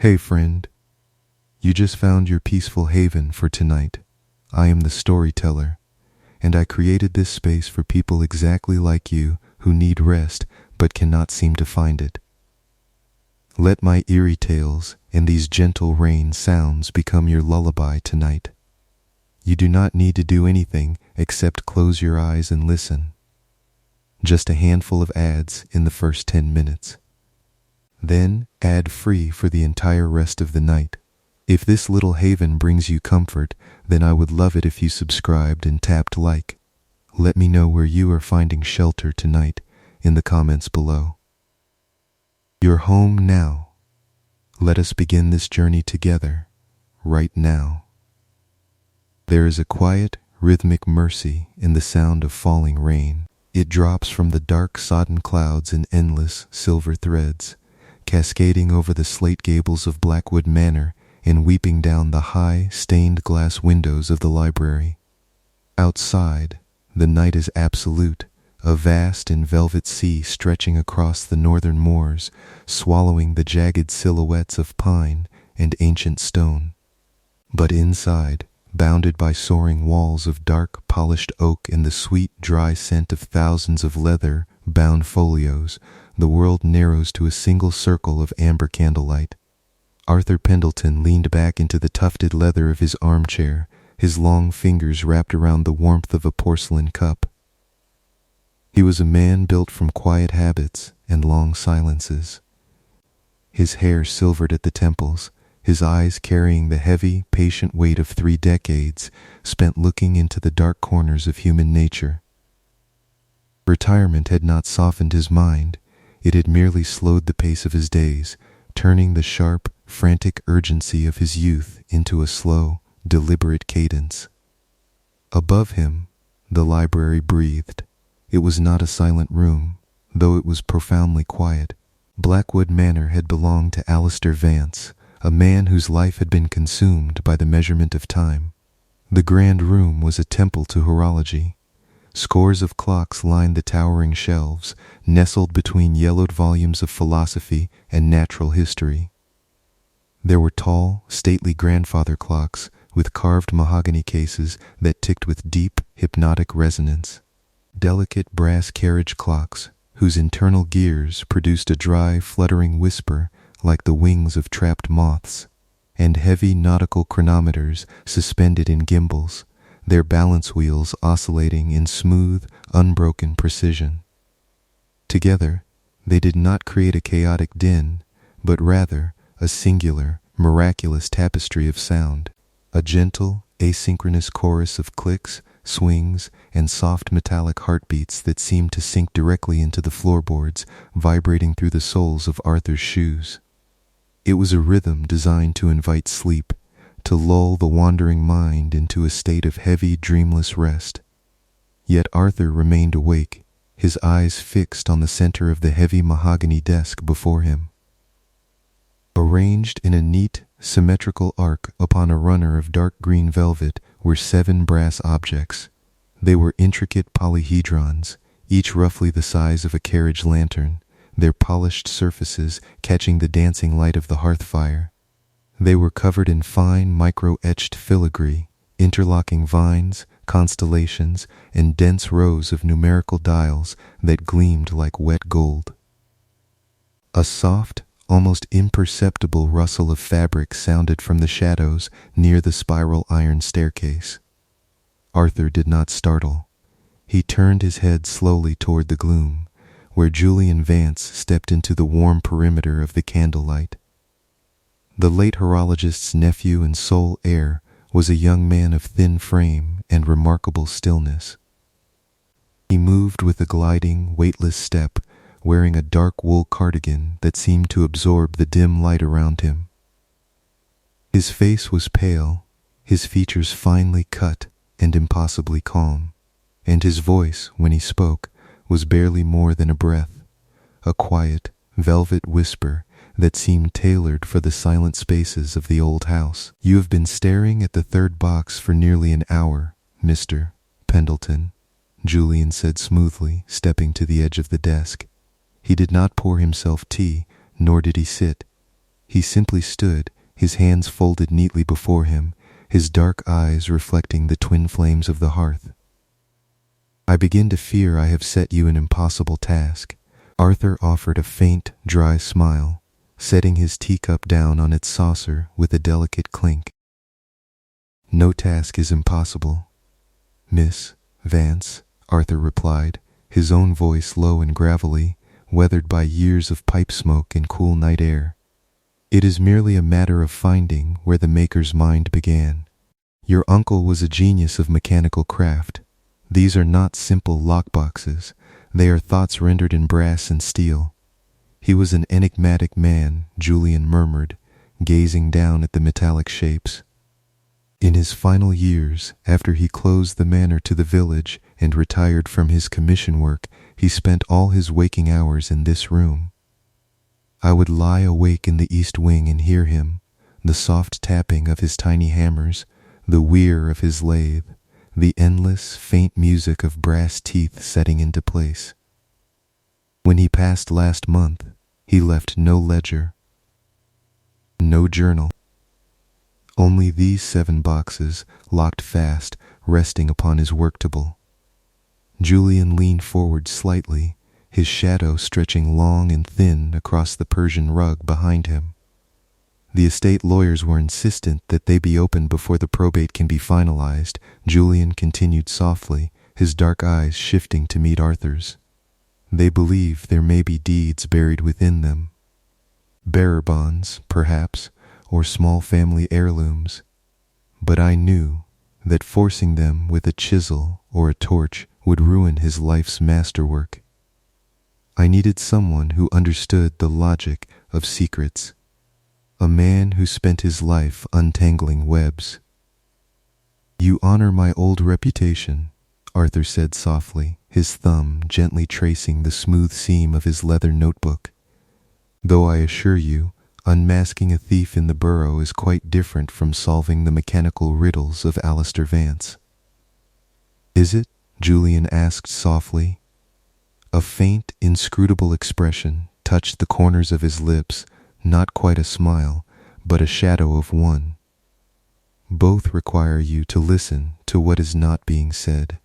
Hey friend, you just found your peaceful haven for tonight. I am the storyteller, and I created this space for people exactly like you who need rest but cannot seem to find it. Let my eerie tales and these gentle rain sounds become your lullaby tonight. You do not need to do anything except close your eyes and listen. Just a handful of ads in the first 10 minutes. Then ad-free for the entire rest of the night. If this little haven brings you comfort, then I would love it if you subscribed and tapped like. Let me know where you are finding shelter tonight in the comments below. You're home now. Let us begin this journey together, right now. There is a quiet, rhythmic mercy in the sound of falling rain. It drops from the dark, sodden clouds in endless silver threads, cascading over the slate gables of Blackwood Manor and weeping down the high, stained glass windows of the library. Outside, the night is absolute, a vast and velvet sea stretching across the northern moors, swallowing the jagged silhouettes of pine and ancient stone. But inside, bounded by soaring walls of dark, polished oak and the sweet, dry scent of thousands of leather-bound folios, the world narrows to a single circle of amber candlelight. Arthur Pendelton leaned back into the tufted leather of his armchair, his long fingers wrapped around the warmth of a porcelain cup. He was a man built from quiet habits and long silences. His hair silvered at the temples, his eyes carrying the heavy, patient weight of 3 decades spent looking into the dark corners of human nature. Retirement had not softened his mind, it had merely slowed the pace of his days, turning the sharp, frantic urgency of his youth into a slow, deliberate cadence. Above him, the library breathed. It was not a silent room, though it was profoundly quiet. Blackwood Manor had belonged to Alistair Vance, a man whose life had been consumed by the measurement of time. The grand room was a temple to horology. Scores of clocks lined the towering shelves, nestled between yellowed volumes of philosophy and natural history. There were tall, stately grandfather clocks with carved mahogany cases that ticked with deep, hypnotic resonance. Delicate brass carriage clocks, whose internal gears produced a dry, fluttering whisper like the wings of trapped moths, and heavy nautical chronometers suspended in gimbals, their balance wheels oscillating in smooth, unbroken precision. Together, they did not create a chaotic din, but rather a singular, miraculous tapestry of sound, a gentle, asynchronous chorus of clicks, swings, and soft metallic heartbeats that seemed to sink directly into the floorboards, vibrating through the soles of Arthur's shoes. It was a rhythm designed to invite sleep, to lull the wandering mind into a state of heavy, dreamless rest. Yet Arthur remained awake, his eyes fixed on the center of the heavy mahogany desk before him. Arranged in a neat, symmetrical arc upon a runner of dark green velvet were 7 brass objects. They were intricate polyhedrons, each roughly the size of a carriage lantern, their polished surfaces catching the dancing light of the hearth fire. They were covered in fine, micro-etched filigree, interlocking vines, constellations, and dense rows of numerical dials that gleamed like wet gold. A soft, almost imperceptible rustle of fabric sounded from the shadows near the spiral iron staircase. Arthur did not startle. He turned his head slowly toward the gloom, where Julian Vance stepped into the warm perimeter of the candlelight. The late horologist's nephew and sole heir was a young man of thin frame and remarkable stillness. He moved with a gliding, weightless step, wearing a dark wool cardigan that seemed to absorb the dim light around him. His face was pale, his features finely cut and impossibly calm, and his voice, when he spoke, was barely more than a breath, a quiet, velvet whisper that seemed tailored for the silent spaces of the old house. "You have been staring at the 3rd box for nearly an hour, Mr. Pendleton," Julian said smoothly, stepping to the edge of the desk. He did not pour himself tea, nor did he sit. He simply stood, his hands folded neatly before him, his dark eyes reflecting the twin flames of the hearth. "I begin to fear I have set you an impossible task." Arthur offered a faint, dry smile, setting his teacup down on its saucer with a delicate clink. "No task is impossible, Miss Vance," Arthur replied, his own voice low and gravelly, weathered by years of pipe smoke and cool night air. "It is merely a matter of finding where the maker's mind began. Your uncle was a genius of mechanical craft. These are not simple lockboxes, they are thoughts rendered in brass and steel." "He was an enigmatic man," Julian murmured, gazing down at the metallic shapes. "In his final years, after he closed the manor to the village and retired from his commission work, he spent all his waking hours in this room. I would lie awake in the east wing and hear him, the soft tapping of his tiny hammers, the whir of his lathe, the endless, faint music of brass teeth setting into place. When he passed last month, he left no ledger, no journal. Only these 7 boxes, locked fast, resting upon his work table." Julian leaned forward slightly, his shadow stretching long and thin across the Persian rug behind him. "The estate lawyers were insistent that they be opened before the probate can be finalized," Julian continued softly, his dark eyes shifting to meet Arthur's. "They believe there may be deeds buried within them. Bearer bonds, perhaps, or small family heirlooms. But I knew that forcing them with a chisel or a torch would ruin his life's masterwork. I needed someone who understood the logic of secrets, a man who spent his life untangling webs." "You honor my old reputation," Arthur said softly, his thumb gently tracing the smooth seam of his leather notebook. "Though I assure you, unmasking a thief in the burrow is quite different from solving the mechanical riddles of Alistair Vance." "Is it?" Julian asked softly. A faint, inscrutable expression touched the corners of his lips, not quite a smile, but a shadow of one. "Both require you to listen to what is not being said,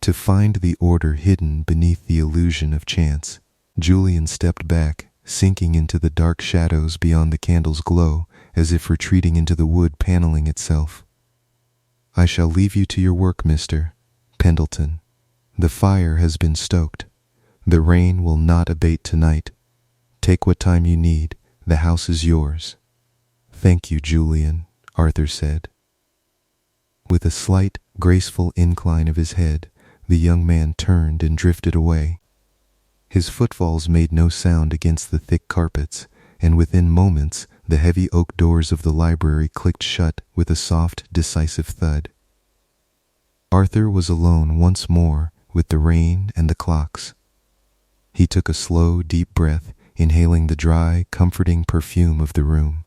to find the order hidden beneath the illusion of chance." Julian stepped back, sinking into the dark shadows beyond the candle's glow, as if retreating into the wood paneling itself. "I shall leave you to your work, Mr. Pendleton. The fire has been stoked. The rain will not abate tonight. Take what time you need. The house is yours." "Thank you, Julian," Arthur said. With a slight, graceful incline of his head, the young man turned and drifted away. His footfalls made no sound against the thick carpets, and within moments the heavy oak doors of the library clicked shut with a soft, decisive thud. Arthur was alone once more with the rain and the clocks. He took a slow, deep breath, inhaling the dry, comforting perfume of the room,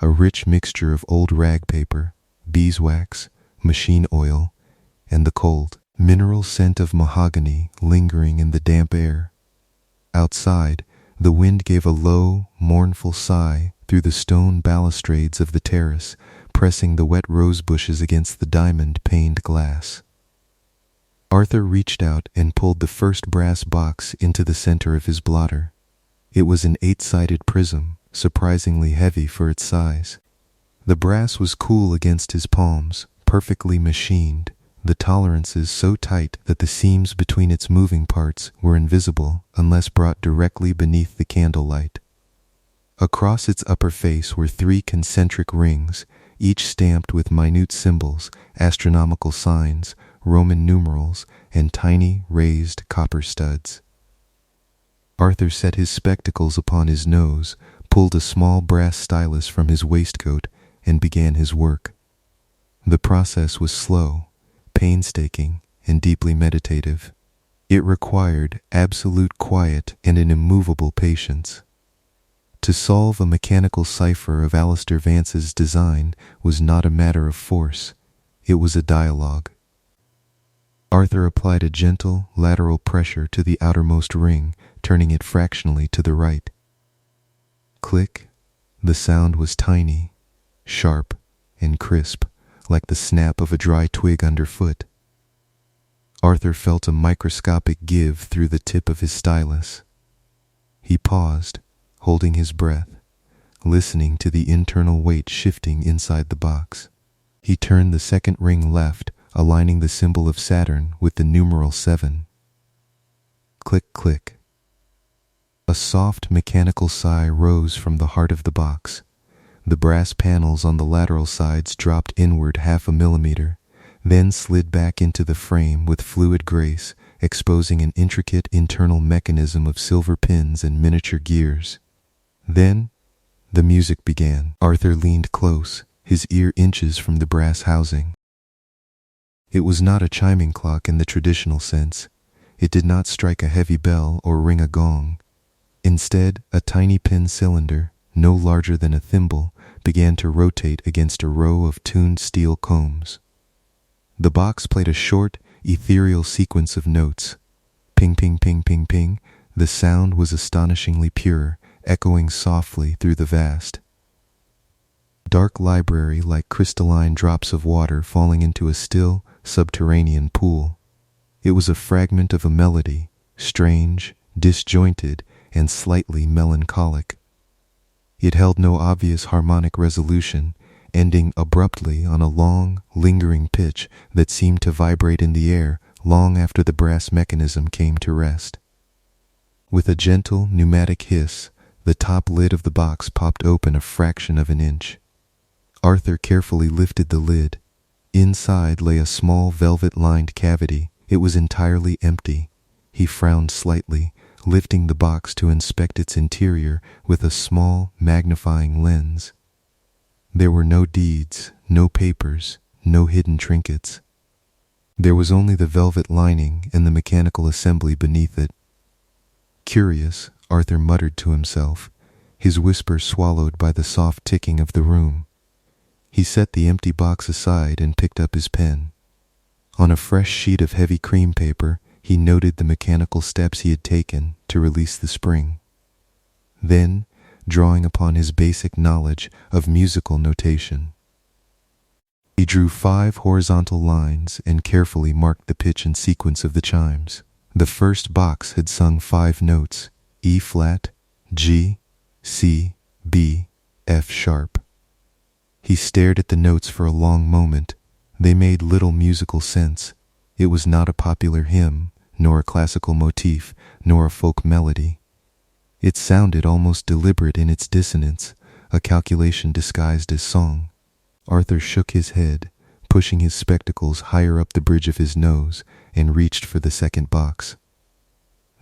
a rich mixture of old rag paper, beeswax, machine oil, and the cold, mineral scent of mahogany lingering in the damp air. Outside, the wind gave a low, mournful sigh through the stone balustrades of the terrace, pressing the wet rose bushes against the diamond-paned glass. Arthur reached out and pulled the first brass box into the center of his blotter. It was an 8-sided prism, surprisingly heavy for its size. The brass was cool against his palms, perfectly machined, the tolerances so tight that the seams between its moving parts were invisible unless brought directly beneath the candlelight. Across its upper face were 3 concentric rings, each stamped with minute symbols, astronomical signs, Roman numerals, and tiny, raised copper studs. Arthur set his spectacles upon his nose, pulled a small brass stylus from his waistcoat, and began his work. The process was slow, painstaking, and deeply meditative. It required absolute quiet and an immovable patience. To solve a mechanical cipher of Alistair Vance's design was not a matter of force, it was a dialogue. Arthur applied a gentle, lateral pressure to the outermost ring, turning it fractionally to the right. Click, The sound was tiny, sharp, and crisp, like the snap of a dry twig underfoot. Arthur felt a microscopic give through the tip of his stylus. He paused, holding his breath, listening to the internal weight shifting inside the box. He turned the second ring left, aligning the symbol of Saturn with the numeral 7. Click, click. A soft mechanical sigh rose from the heart of the box. The brass panels on the lateral sides dropped inward 0.5 millimeter, then slid back into the frame with fluid grace, exposing an intricate internal mechanism of silver pins and miniature gears. Then, the music began. Arthur leaned close, his ear inches from the brass housing. It was not a chiming clock in the traditional sense. It did not strike a heavy bell or ring a gong. Instead, a tiny pin cylinder, no larger than a thimble, began to rotate against a row of tuned steel combs. The box played a short, ethereal sequence of notes. Ping, ping, ping, ping, ping. The sound was astonishingly pure, echoing softly through the vast, dark library like crystalline drops of water falling into a still, subterranean pool. It was a fragment of a melody, strange, disjointed, and slightly melancholic. It held no obvious harmonic resolution, ending abruptly on a long, lingering pitch that seemed to vibrate in the air long after the brass mechanism came to rest. With a gentle, pneumatic hiss, the top lid of the box popped open a fraction of an inch. Arthur carefully lifted the lid. Inside lay a small velvet-lined cavity. It was entirely empty. He frowned slightly, lifting the box to inspect its interior with a small, magnifying lens. There were no deeds, no papers, no hidden trinkets. There was only the velvet lining and the mechanical assembly beneath it. Curious, Arthur muttered to himself, his whisper swallowed by the soft ticking of the room. He set the empty box aside and picked up his pen. On a fresh sheet of heavy cream paper, he noted the mechanical steps he had taken to release the spring. Then, drawing upon his basic knowledge of musical notation, he drew 5 horizontal lines and carefully marked the pitch and sequence of the chimes. The first box had sung 5 notes: E flat, G, C, B, F sharp. He stared at the notes for a long moment. They made little musical sense. It was not a popular hymn, nor a classical motif, nor a folk melody. It sounded almost deliberate in its dissonance, a calculation disguised as song. Arthur shook his head, pushing his spectacles higher up the bridge of his nose, and reached for the second box.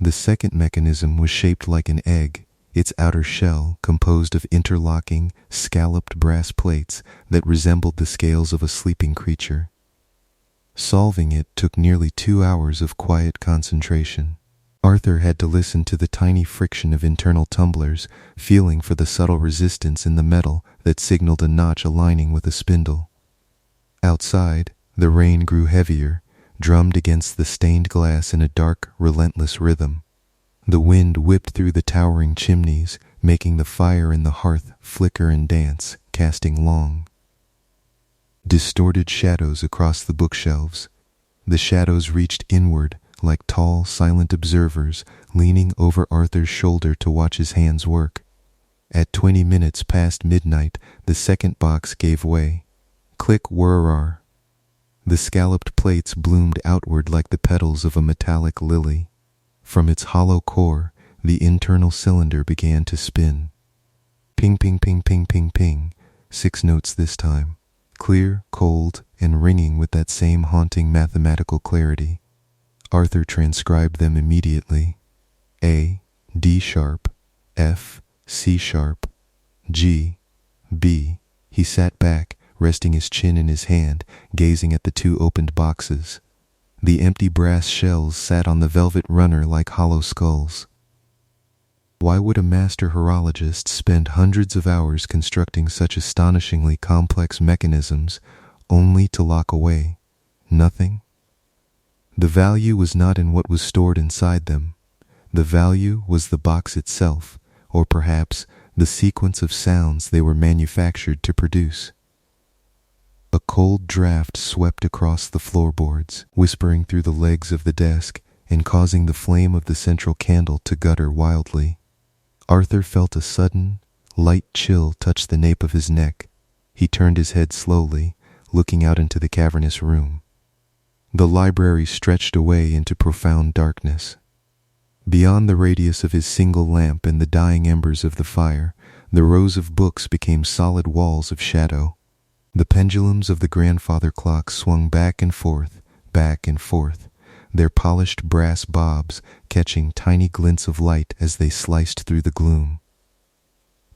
The second mechanism was shaped like an egg, its outer shell composed of interlocking, scalloped brass plates that resembled the scales of a sleeping creature. Solving it took nearly 2 hours of quiet concentration. Arthur had to listen to the tiny friction of internal tumblers, feeling for the subtle resistance in the metal that signaled a notch aligning with a spindle. Outside, the rain grew heavier, drummed against the stained glass in a dark, relentless rhythm. The wind whipped through the towering chimneys, making the fire in the hearth flicker and dance, casting long, distorted shadows across the bookshelves. The shadows reached inward, like tall, silent observers, leaning over Arthur's shoulder to watch his hands work. At 20 minutes past midnight, the second box gave way. Click whirrar. The scalloped plates bloomed outward like the petals of a metallic lily. From its hollow core, the internal cylinder began to spin. Ping, ping, ping, ping, ping, ping. 6 notes this time, clear, cold, and ringing with that same haunting mathematical clarity. Arthur transcribed them immediately. A, D sharp, F, C sharp, G, B. He sat back, resting his chin in his hand, gazing at the 2 opened boxes. The empty brass shells sat on the velvet runner like hollow skulls. Why would a master horologist spend hundreds of hours constructing such astonishingly complex mechanisms only to lock away nothing? The value was not in what was stored inside them. The value was the box itself, or perhaps the sequence of sounds they were manufactured to produce. A cold draft swept across the floorboards, whispering through the legs of the desk and causing the flame of the central candle to gutter wildly. Arthur felt a sudden, light chill touch the nape of his neck. He turned his head slowly, looking out into the cavernous room. The library stretched away into profound darkness. Beyond the radius of his single lamp and the dying embers of the fire, the rows of books became solid walls of shadow. The pendulums of the grandfather clock swung back and forth, their polished brass bobs catching tiny glints of light as they sliced through the gloom.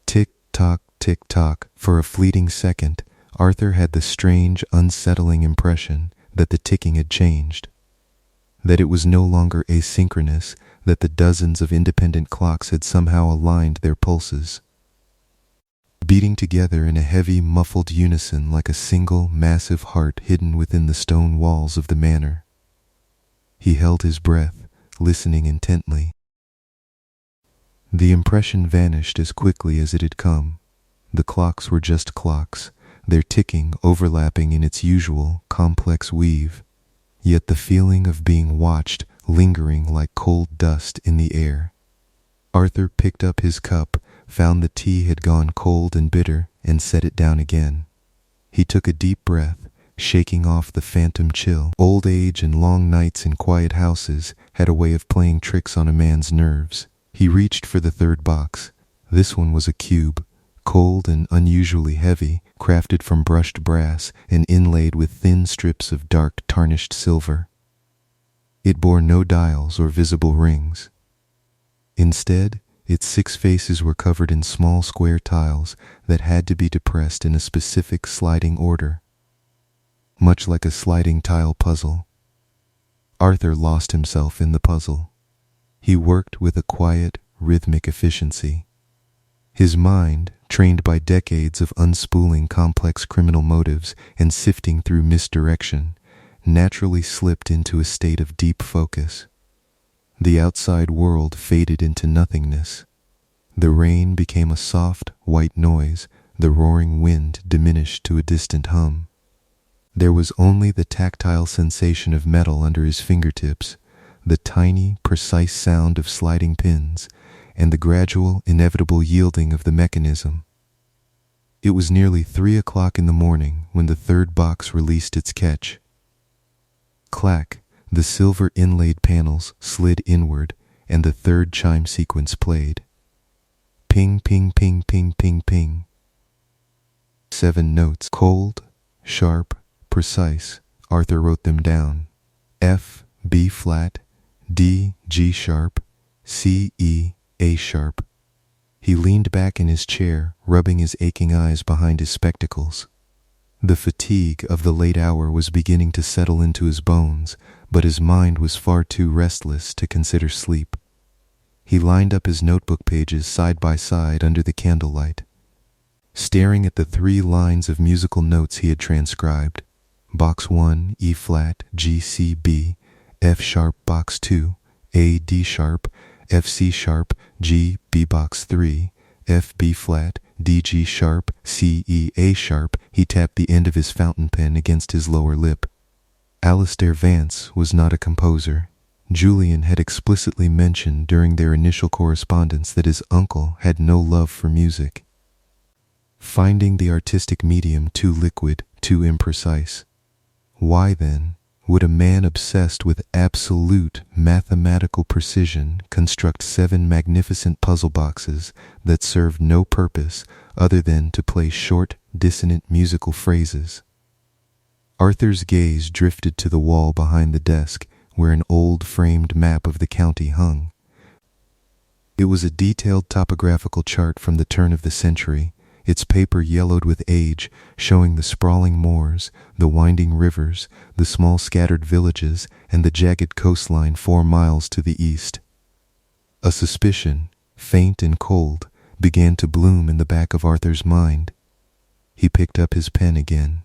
Tick-tock, for a fleeting second, Arthur had the strange, unsettling impression that the ticking had changed, that it was no longer asynchronous, that the dozens of independent clocks had somehow aligned their pulses, beating together in a heavy, muffled unison like a single, massive heart hidden within the stone walls of the manor. He held his breath, listening intently. The impression vanished as quickly as it had come. The clocks were just clocks, their ticking overlapping in its usual, complex weave, yet the feeling of being watched lingering like cold dust in the air. Arthur picked up his cup, found the tea had gone cold and bitter, and set it down again. He took a deep breath, shaking off the phantom chill. Old age and long nights in quiet houses had a way of playing tricks on a man's nerves. He reached for the third box. This one was a cube, cold and unusually heavy, crafted from brushed brass and inlaid with thin strips of dark tarnished silver. It bore no dials or visible rings. Instead, its 6 faces were covered in small square tiles that had to be depressed in a specific sliding order, much like a sliding tile puzzle. Arthur lost himself in the puzzle. He worked with a quiet, rhythmic efficiency. His mind, trained by decades of unspooling complex criminal motives and sifting through misdirection, naturally slipped into a state of deep focus. The outside world faded into nothingness. The rain became a soft, white noise. The roaring wind diminished to a distant hum. There was only the tactile sensation of metal under his fingertips, the tiny, precise sound of sliding pins, and the gradual, inevitable yielding of the mechanism. It was nearly 3 o'clock in the morning when the third box released its catch. Clack, the silver inlaid panels slid inward, and the third chime sequence played. Ping, ping, ping, ping, ping, ping. 7 notes, cold, sharp, precise. Arthur wrote them down. F, B flat, D, G sharp, C, E, A sharp. He leaned back in his chair, rubbing his aching eyes behind his spectacles. The fatigue of the late hour was beginning to settle into his bones, but his mind was far too restless to consider sleep. He lined up his notebook pages side by side under the candlelight, staring at the 3 lines of musical notes he had transcribed. Box 1, E flat, G, C, B, F sharp, box 2, A, D sharp, F, C sharp, G, B, box 3, F, B flat, D, G sharp, C, E, A sharp. He tapped the end of his fountain pen against his lower lip. Alistair Vance was not a composer. Julian had explicitly mentioned during their initial correspondence that his uncle had no love for music, finding the artistic medium too liquid, too imprecise. Why, then, would a man obsessed with absolute mathematical precision construct 7 magnificent puzzle boxes that served no purpose other than to play short, dissonant musical phrases? Arthur's gaze drifted to the wall behind the desk where an old framed map of the county hung. It was a detailed topographical chart from the turn of the century, its paper yellowed with age, showing the sprawling moors, the winding rivers, the small scattered villages, and the jagged coastline 4 miles to the east. A suspicion, faint and cold, began to bloom in the back of Arthur's mind. He picked up his pen again.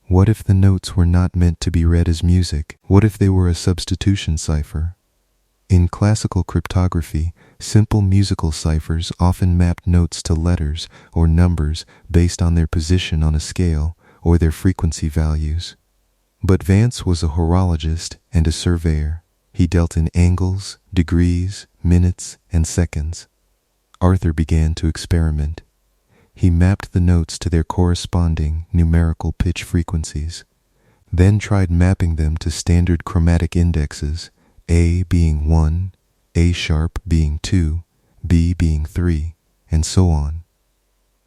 What if the notes were not meant to be read as music? What if they were a substitution cipher? In classical cryptography, Simple musical ciphers often mapped notes to letters or numbers based on their position on a scale or their frequency values. But Vance was a horologist and a surveyor. He dealt in angles, degrees, minutes, and seconds. Arthur began to experiment. He mapped the notes to their corresponding numerical pitch frequencies, then tried mapping them to standard chromatic indexes, A being 1, A sharp being 2, B being 3, and so on.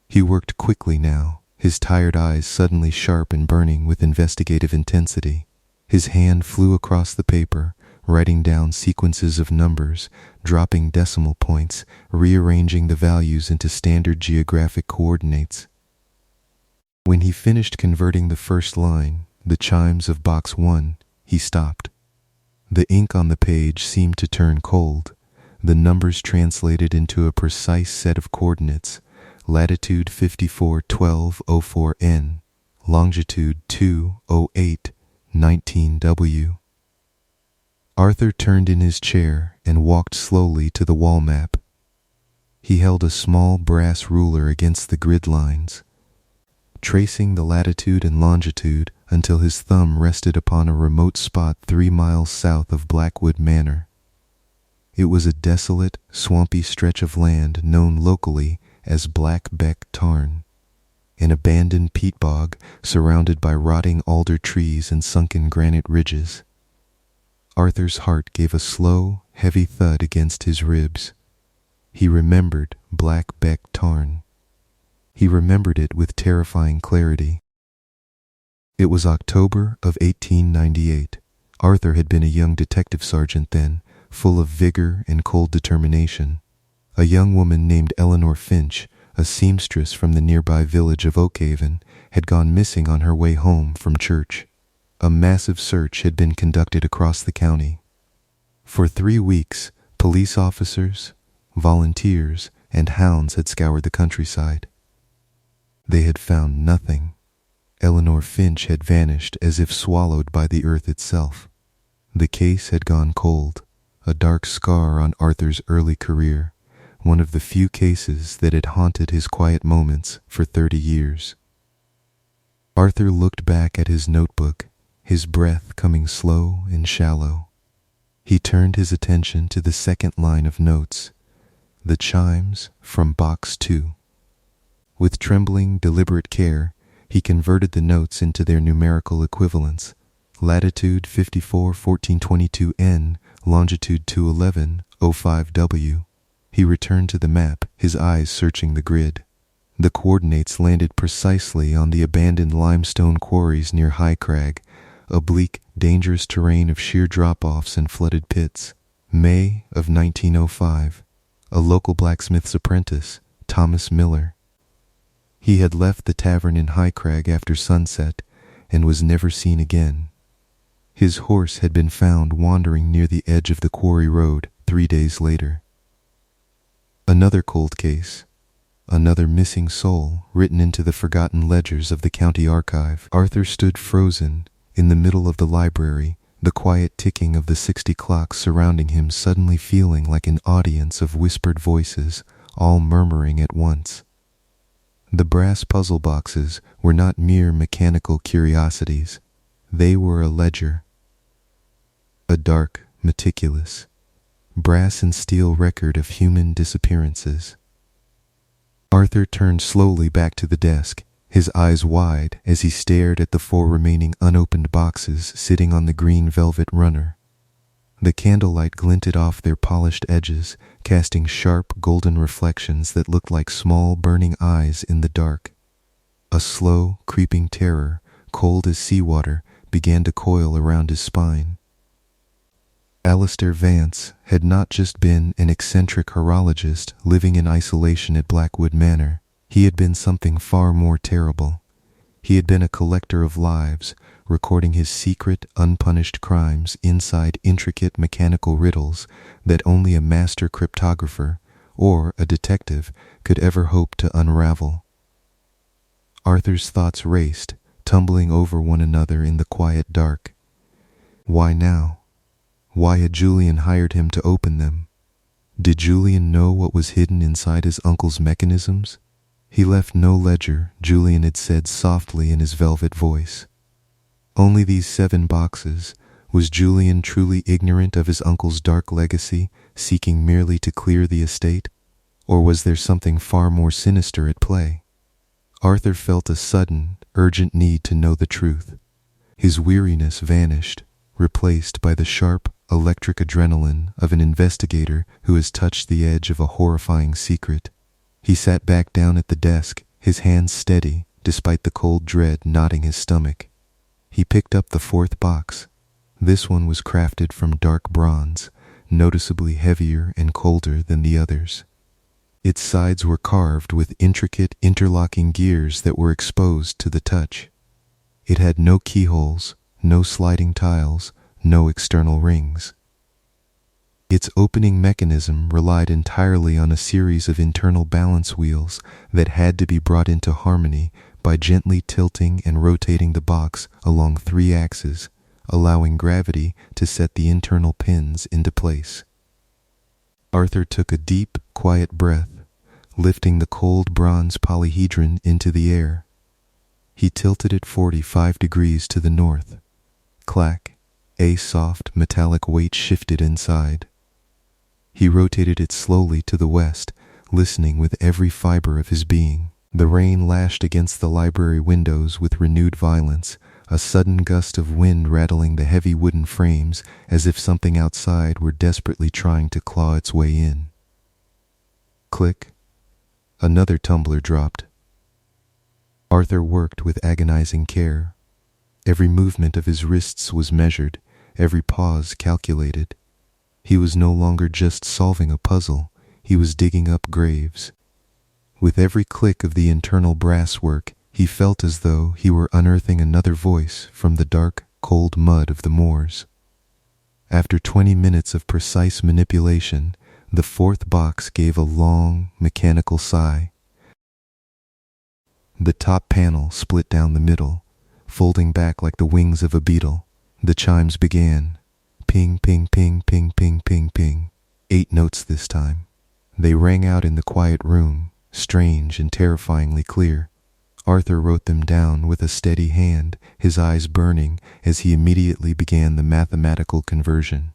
He worked quickly now, his tired eyes suddenly sharp and burning with investigative intensity. His hand flew across the paper, writing down sequences of numbers, dropping decimal points, rearranging the values into standard geographic coordinates. When he finished converting the first line, the chimes of box 1, he stopped. The ink on the page seemed to turn cold. The numbers translated into a precise set of coordinates: latitude 541204N, longitude 20819W. Arthur turned in his chair and walked slowly to the wall map. He held a small brass ruler against the grid lines, tracing the latitude and longitude until his thumb rested upon a remote spot 3 miles south of Blackwood Manor. It was a desolate, swampy stretch of land known locally as Black Beck Tarn, an abandoned peat bog surrounded by rotting alder trees and sunken granite ridges. Arthur's heart gave a slow, heavy thud against his ribs. He remembered Black Beck Tarn. He remembered it with terrifying clarity. It was October of 1898. Arthur had been a young detective sergeant then, full of vigor and cold determination. A young woman named Eleanor Finch, a seamstress from the nearby village of Oakhaven, had gone missing on her way home from church. A massive search had been conducted across the county. For 3 weeks, police officers, volunteers, and hounds had scoured the countryside. They had found nothing. Eleanor Finch had vanished as if swallowed by the earth itself. The case had gone cold, a dark scar on Arthur's early career, one of the few cases that had haunted his quiet moments for 30 years. Arthur looked back at his notebook, his breath coming slow and shallow. He turned his attention to the second line of notes, the chimes from box 2. With trembling, deliberate care, he converted the notes into their numerical equivalents: latitude 541422N, longitude 21105W. He returned to the map, his eyes searching the grid. The coordinates landed precisely on the abandoned limestone quarries near High Crag, a bleak, dangerous terrain of sheer drop-offs and flooded pits. May of 1905. A local blacksmith's apprentice, Thomas Miller. He had left the tavern in High Crag after sunset and was never seen again. His horse had been found wandering near the edge of the quarry road 3 days later. Another cold case, another missing soul written into the forgotten ledgers of the county archive. Arthur stood frozen in the middle of the library, the quiet ticking of the 60 clocks surrounding him suddenly feeling like an audience of whispered voices, all murmuring at once. The brass puzzle boxes were not mere mechanical curiosities. They were a ledger. A dark, meticulous, brass and steel record of human disappearances. Arthur turned slowly back to the desk, his eyes wide as he stared at the 4 remaining unopened boxes sitting on the green velvet runner. The candlelight glinted off their polished edges, casting sharp golden reflections that looked like small burning eyes in the dark. A slow, creeping terror, cold as seawater, began to coil around his spine. Alistair Vance had not just been an eccentric horologist living in isolation at Blackwood Manor. He had been something far more terrible. He had been a collector of lives, recording his secret, unpunished crimes inside intricate mechanical riddles that only a master cryptographer or a detective could ever hope to unravel. Arthur's thoughts raced, tumbling over one another in the quiet dark. Why now? Why had Julian hired him to open them? Did Julian know what was hidden inside his uncle's mechanisms? He left no ledger, Julian had said softly in his velvet voice. Only these 7 boxes. Was Julian truly ignorant of his uncle's dark legacy, seeking merely to clear the estate? Or was there something far more sinister at play? Arthur felt a sudden, urgent need to know the truth. His weariness vanished, replaced by the sharp, electric adrenaline of an investigator who has touched the edge of a horrifying secret. He sat back down at the desk, his hands steady, despite the cold dread knotting his stomach. He picked up the 4th box. This one was crafted from dark bronze, noticeably heavier and colder than the others. Its sides were carved with intricate interlocking gears that were exposed to the touch. It had no keyholes, no sliding tiles, no external rings. Its opening mechanism relied entirely on a series of internal balance wheels that had to be brought into harmony by gently tilting and rotating the box along 3 axes, allowing gravity to set the internal pins into place. Arthur took a deep, quiet breath, lifting the cold bronze polyhedron into the air. He tilted it 45 degrees to the north. Clack, a soft, metallic weight shifted inside. He rotated it slowly to the west, listening with every fiber of his being. The rain lashed against the library windows with renewed violence, a sudden gust of wind rattling the heavy wooden frames as if something outside were desperately trying to claw its way in. Click. Another tumbler dropped. Arthur worked with agonizing care. Every movement of his wrists was measured, every pause calculated. He was no longer just solving a puzzle, he was digging up graves. With every click of the internal brasswork, he felt as though he were unearthing another voice from the dark, cold mud of the moors. After 20 minutes of precise manipulation, the 4th box gave a long, mechanical sigh. The top panel split down the middle, folding back like the wings of a beetle. The chimes began. Ping, ping, ping, ping, ping, ping, ping. 8 notes this time. They rang out in the quiet room, strange and terrifyingly clear. Arthur wrote them down with a steady hand, his eyes burning as he immediately began the mathematical conversion.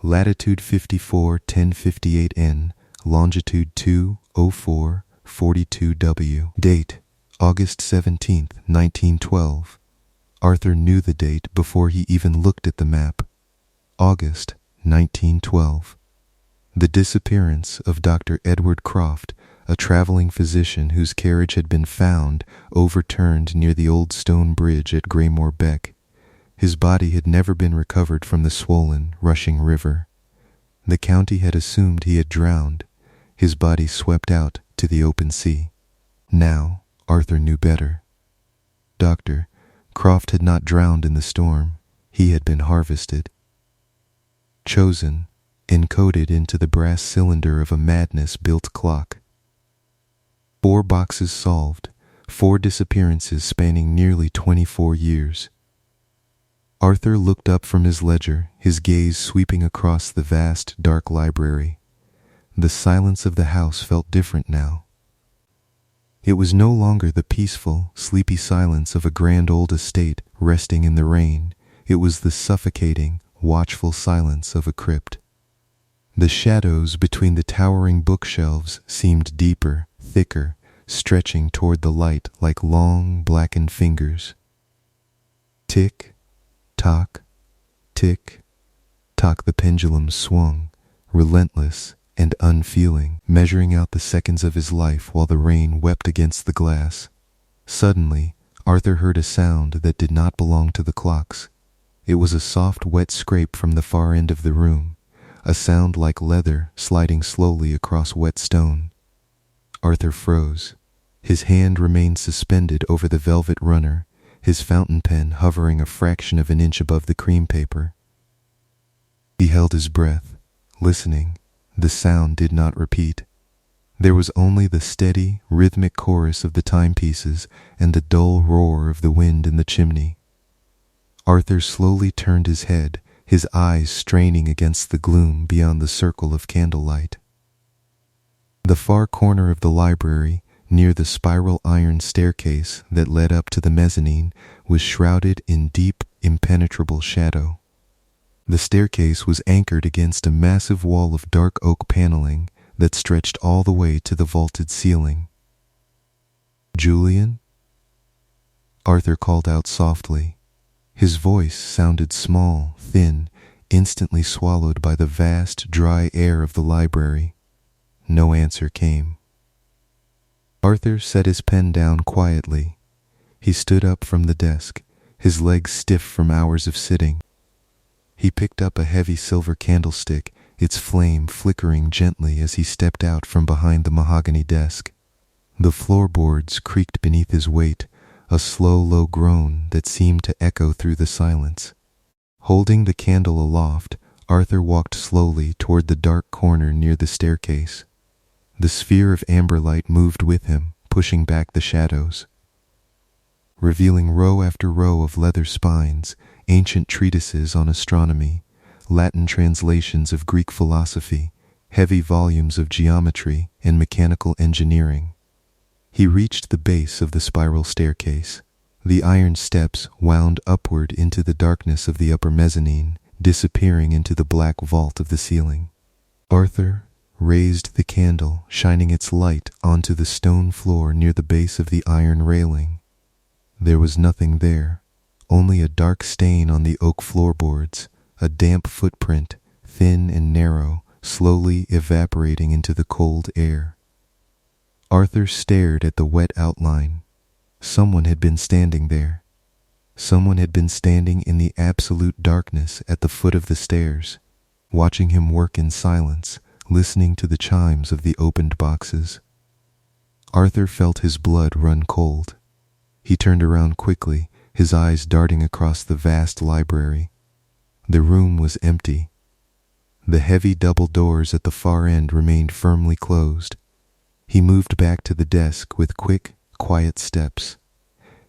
Latitude 54, 1058 N, longitude 204, 42 W. Date, August 17, 1912. Arthur knew the date before he even looked at the map. August 1912. The disappearance of Dr. Edward Croft, a traveling physician whose carriage had been found overturned near the old stone bridge at Graymore Beck. His body had never been recovered from the swollen, rushing river. The county had assumed he had drowned, his body swept out to the open sea. Now, Arthur knew better. Dr. Croft had not drowned in the storm, he had been harvested. Chosen, encoded into the brass cylinder of a madness-built clock. 4 boxes solved, 4 disappearances spanning nearly 24 years. Arthur looked up from his ledger, his gaze sweeping across the vast, dark library. The silence of the house felt different now. It was no longer the peaceful, sleepy silence of a grand old estate resting in the rain. It was the suffocating, watchful silence of a crypt. The shadows between the towering bookshelves seemed deeper, thicker, stretching toward the light like long, blackened fingers. Tick, tock, tick, tock, the pendulum swung, relentless and unfeeling, measuring out the seconds of his life while the rain wept against the glass. Suddenly, Arthur heard a sound that did not belong to the clocks. It was a soft, wet scrape from the far end of the room, a sound like leather sliding slowly across wet stone. Arthur froze. His hand remained suspended over the velvet runner, his fountain pen hovering a fraction of an inch above the cream paper. He held his breath, listening. The sound did not repeat. There was only the steady, rhythmic chorus of the timepieces and the dull roar of the wind in the chimney. Arthur slowly turned his head, his eyes straining against the gloom beyond the circle of candlelight. The far corner of the library, near the spiral iron staircase that led up to the mezzanine, was shrouded in deep, impenetrable shadow. The staircase was anchored against a massive wall of dark oak paneling that stretched all the way to the vaulted ceiling. "Julian?" Arthur called out softly. His voice sounded small, thin, instantly swallowed by the vast, dry air of the library. No answer came. Arthur set his pen down quietly. He stood up from the desk, his legs stiff from hours of sitting. He picked up a heavy silver candlestick, its flame flickering gently as he stepped out from behind the mahogany desk. The floorboards creaked beneath his weight, a slow, low groan that seemed to echo through the silence. Holding the candle aloft, Arthur walked slowly toward the dark corner near the staircase. The sphere of amber light moved with him, pushing back the shadows, revealing row after row of leather spines, ancient treatises on astronomy, Latin translations of Greek philosophy, heavy volumes of geometry and mechanical engineering. He reached the base of the spiral staircase. The iron steps wound upward into the darkness of the upper mezzanine, disappearing into the black vault of the ceiling. Arthur raised the candle, shining its light onto the stone floor near the base of the iron railing. There was nothing there, only a dark stain on the oak floorboards, a damp footprint, thin and narrow, slowly evaporating into the cold air. Arthur stared at the wet outline. Someone had been standing there. Someone had been standing in the absolute darkness at the foot of the stairs, watching him work in silence, listening to the chimes of the opened boxes. Arthur felt his blood run cold. He turned around quickly, his eyes darting across the vast library. The room was empty. The heavy double doors at the far end remained firmly closed. He moved back to the desk with quick, quiet steps,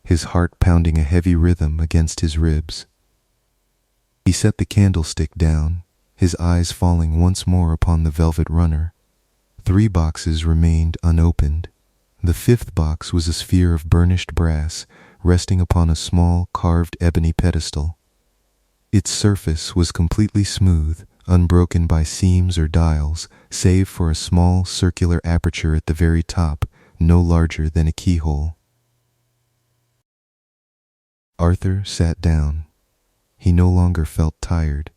his heart pounding a heavy rhythm against his ribs. He set the candlestick down, his eyes falling once more upon the velvet runner. 3 boxes remained unopened. The 5th box was a sphere of burnished brass, resting upon a small carved ebony pedestal. Its surface was completely smooth, unbroken by seams or dials, save for a small circular aperture at the very top, no larger than a keyhole. Arthur sat down. He no longer felt tired.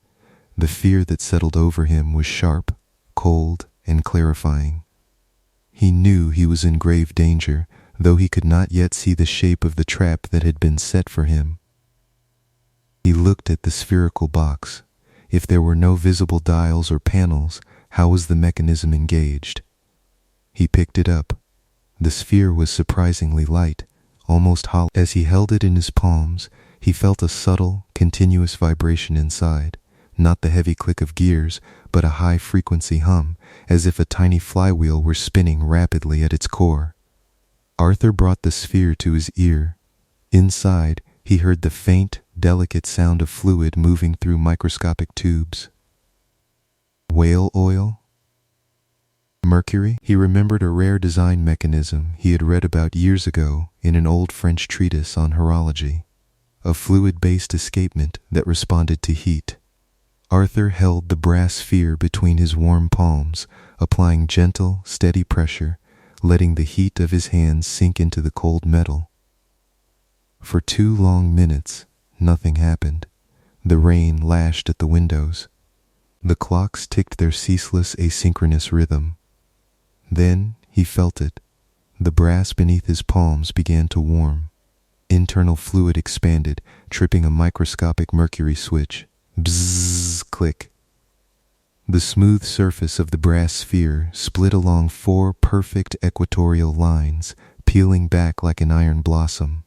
The fear that settled over him was sharp, cold, and clarifying. He knew he was in grave danger, though he could not yet see the shape of the trap that had been set for him. He looked at the spherical box. If there were no visible dials or panels, how was the mechanism engaged? He picked it up. The sphere was surprisingly light, almost hollow. As he held it in his palms, he felt a subtle, continuous vibration inside. Not the heavy click of gears, but a high-frequency hum, as if a tiny flywheel were spinning rapidly at its core. Arthur brought the sphere to his ear. Inside, he heard the faint, delicate sound of fluid moving through microscopic tubes. Whale oil? Mercury? He remembered a rare design mechanism he had read about years ago in an old French treatise on horology. A fluid-based escapement that responded to heat. Arthur held the brass sphere between his warm palms, applying gentle, steady pressure, letting the heat of his hands sink into the cold metal. For 2 long minutes, nothing happened. The rain lashed at the windows. The clocks ticked their ceaseless asynchronous rhythm. Then he felt it. The brass beneath his palms began to warm. Internal fluid expanded, tripping a microscopic mercury switch. Bzzz, click. The smooth surface of the brass sphere split along 4 perfect equatorial lines, peeling back like an iron blossom.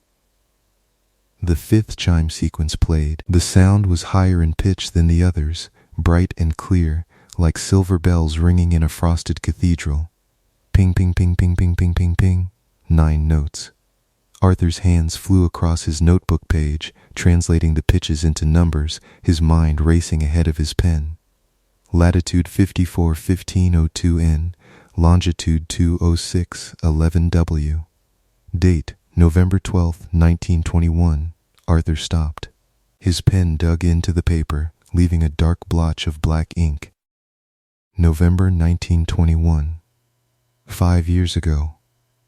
The 5th chime sequence played. The sound was higher in pitch than the others, bright and clear, like silver bells ringing in a frosted cathedral. Ping, ping, ping, ping, ping, ping, ping, ping. 9 notes. Arthur's hands flew across his notebook page, translating the pitches into numbers, his mind racing ahead of his pen. Latitude 541502N, longitude 20611W. Date, November 12, 1921. Arthur stopped. His pen dug into the paper, leaving a dark blotch of black ink. November 1921. 5 years ago.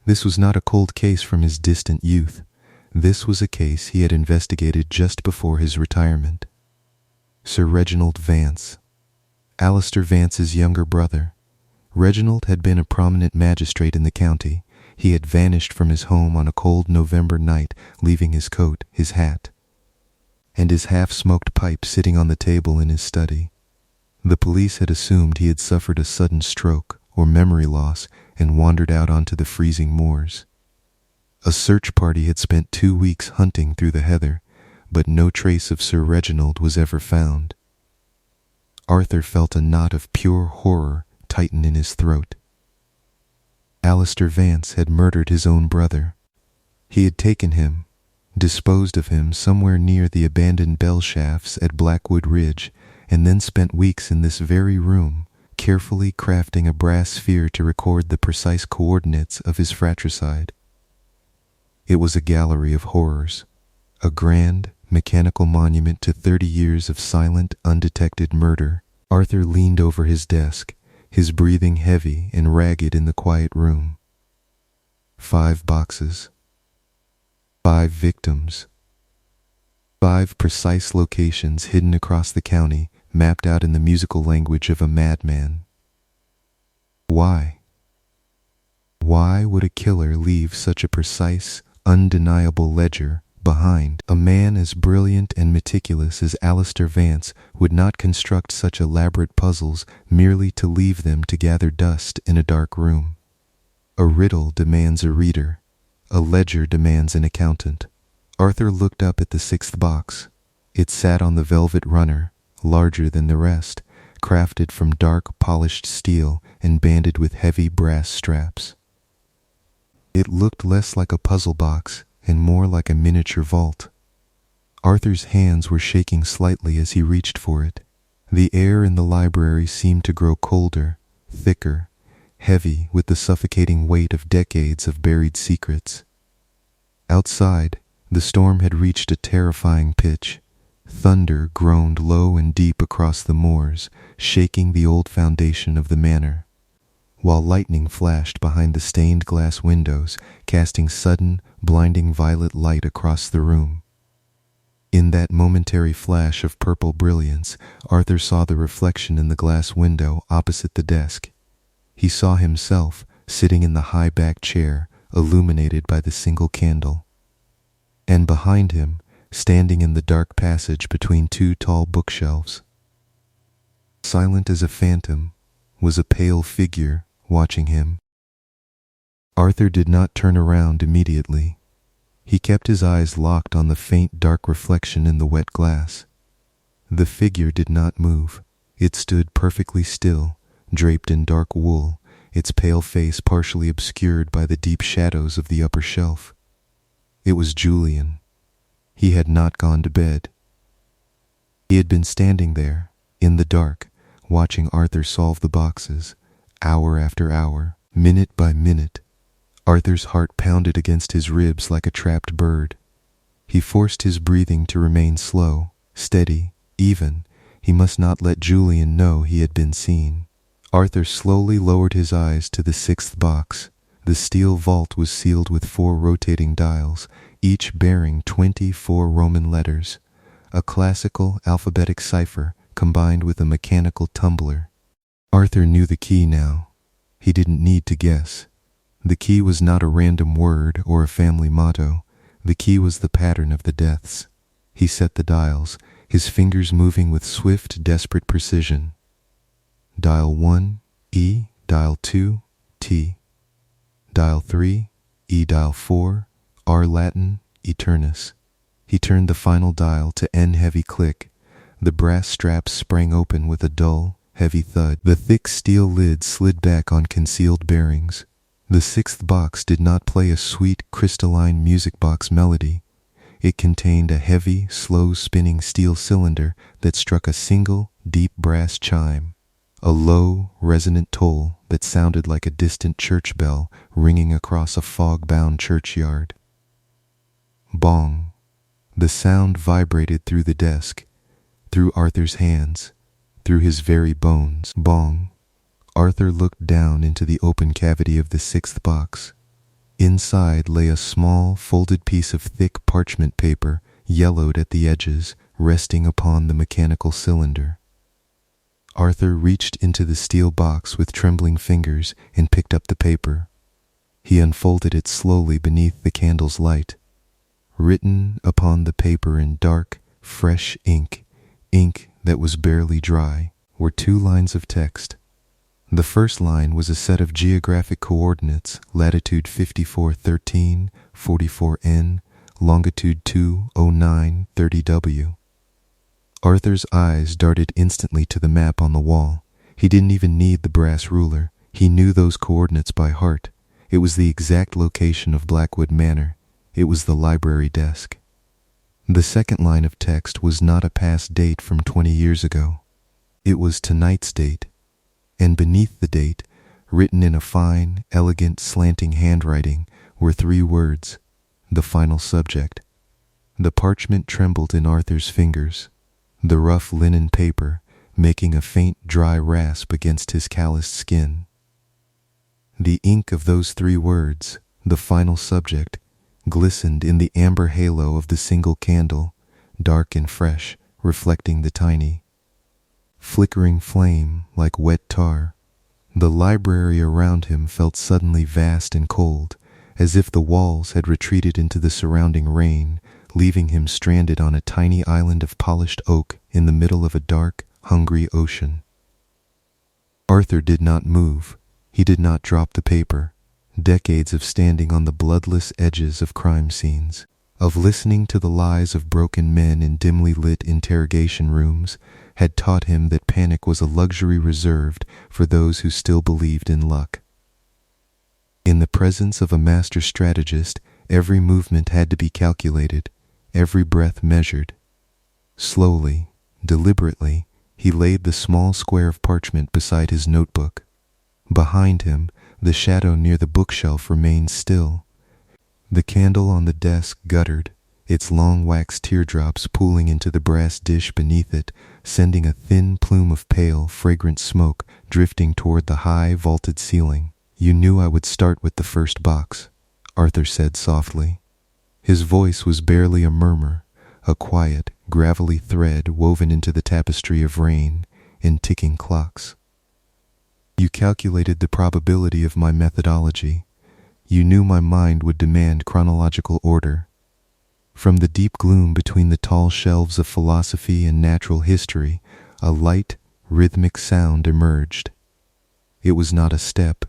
This was not a cold case from his distant youth. This was a case he had investigated just before his retirement. Sir Reginald Vance. Alistair Vance's younger brother. Reginald had been a prominent magistrate in the county. He had vanished from his home on a cold November night, leaving his coat, his hat, and his half-smoked pipe sitting on the table in his study. The police had assumed he had suffered a sudden stroke or memory loss and wandered out onto the freezing moors. A search party had spent 2 weeks hunting through the heather, but no trace of Sir Reginald was ever found. Arthur felt a knot of pure horror tighten in his throat. Alistair Vance had murdered his own brother. He had taken him, disposed of him somewhere near the abandoned bell shafts at Blackwood Ridge, and then spent weeks in this very room, carefully crafting a brass sphere to record the precise coordinates of his fratricide. It was a gallery of horrors, a grand, mechanical monument to 30 years of silent, undetected murder. Arthur leaned over his desk, his breathing heavy and ragged in the quiet room. 5 boxes. 5 victims. 5 precise locations hidden across the county, mapped out in the musical language of a madman. Why? Why would a killer leave such a precise, undeniable ledger behind? A man as brilliant and meticulous as Alistair Vance would not construct such elaborate puzzles merely to leave them to gather dust in a dark room. A riddle demands a reader. A ledger demands an accountant. Arthur looked up at the 6th box. It sat on the velvet runner, larger than the rest, crafted from dark polished steel and banded with heavy brass straps. It looked less like a puzzle box and more like a miniature vault. Arthur's hands were shaking slightly as he reached for it. The air in the library seemed to grow colder, thicker, heavy with the suffocating weight of decades of buried secrets. Outside, the storm had reached a terrifying pitch. Thunder groaned low and deep across the moors, shaking the old foundation of the manor, while lightning flashed behind the stained glass windows, casting sudden, blinding violet light across the room. In that momentary flash of purple brilliance, Arthur saw the reflection in the glass window opposite the desk. He saw himself sitting in the high-backed chair, illuminated by the single candle. And behind him, standing in the dark passage between 2 tall bookshelves, silent as a phantom, was a pale figure watching him. Arthur did not turn around immediately. He kept his eyes locked on the faint dark reflection in the wet glass. The figure did not move. It stood perfectly still, draped in dark wool, its pale face partially obscured by the deep shadows of the upper shelf. It was Julian. He had not gone to bed. He had been standing there, in the dark, watching Arthur solve the boxes, hour after hour, minute by minute. Arthur's heart pounded against his ribs like a trapped bird. He forced his breathing to remain slow, steady, even. He must not let Julian know he had been seen. Arthur slowly lowered his eyes to the 6th box. The steel vault was sealed with 4 rotating dials, each bearing 24 Roman letters, a classical alphabetic cipher combined with a mechanical tumbler. Arthur knew the key now. He didn't need to guess. The key was not a random word or a family motto. The key was the pattern of the deaths. He set the dials, his fingers moving with swift, desperate precision. Dial 1, E. Dial 2, T. Dial 3, E. Dial 4, R. Latin, Eternus. He turned the final dial to N. Heavy click. The brass straps sprang open with a dull, heavy thud. The thick steel lid slid back on concealed bearings. The sixth box did not play a sweet, crystalline music box melody. It contained a heavy, slow-spinning steel cylinder that struck a single, deep brass chime, a low, resonant toll that sounded like a distant church bell ringing across a fog-bound churchyard. Bong. The sound vibrated through the desk, through Arthur's hands, through his very bones. Bong. Arthur looked down into the open cavity of the sixth box. Inside lay a small, folded piece of thick parchment paper, yellowed at the edges, resting upon the mechanical cylinder. Arthur reached into the steel box with trembling fingers and picked up the paper. He unfolded it slowly beneath the candle's light. Written upon the paper in dark, fresh ink that was barely dry, were 2 lines of text. The first line was a set of geographic coordinates, latitude 5413, 44N, longitude 209, 30W. Arthur's eyes darted instantly to the map on the wall. He didn't even need the brass ruler. He knew those coordinates by heart. It was the exact location of Blackwood Manor. It was the library desk. The second line of text was not a past date from 20 years ago. It was tonight's date. And beneath the date, written in a fine, elegant, slanting handwriting, were 3 words: the final subject. The parchment trembled in Arthur's fingers, the rough linen paper making a faint, dry rasp against his calloused skin. The ink of those 3 words, the final subject, glistened in the amber halo of the single candle, dark and fresh, reflecting the tiny, flickering flame like wet tar. The library around him felt suddenly vast and cold, as if the walls had retreated into the surrounding rain, leaving him stranded on a tiny island of polished oak in the middle of a dark, hungry ocean. Arthur did not move. He did not drop the paper. Decades of standing on the bloodless edges of crime scenes, of listening to the lies of broken men in dimly lit interrogation rooms, had taught him that panic was a luxury reserved for those who still believed in luck. In the presence of a master strategist, every movement had to be calculated, every breath measured. Slowly, deliberately, he laid the small square of parchment beside his notebook. Behind him, the shadow near the bookshelf remained still. The candle on the desk guttered, its long wax teardrops pooling into the brass dish beneath it, sending a thin plume of pale, fragrant smoke drifting toward the high, vaulted ceiling. "You knew I would start with the first box," Arthur said softly. His voice was barely a murmur, a quiet, gravelly thread woven into the tapestry of rain and ticking clocks. "You calculated the probability of my methodology. You knew my mind would demand chronological order. From the deep gloom between the tall shelves of philosophy and natural history, a light, rhythmic sound emerged. It was not a step.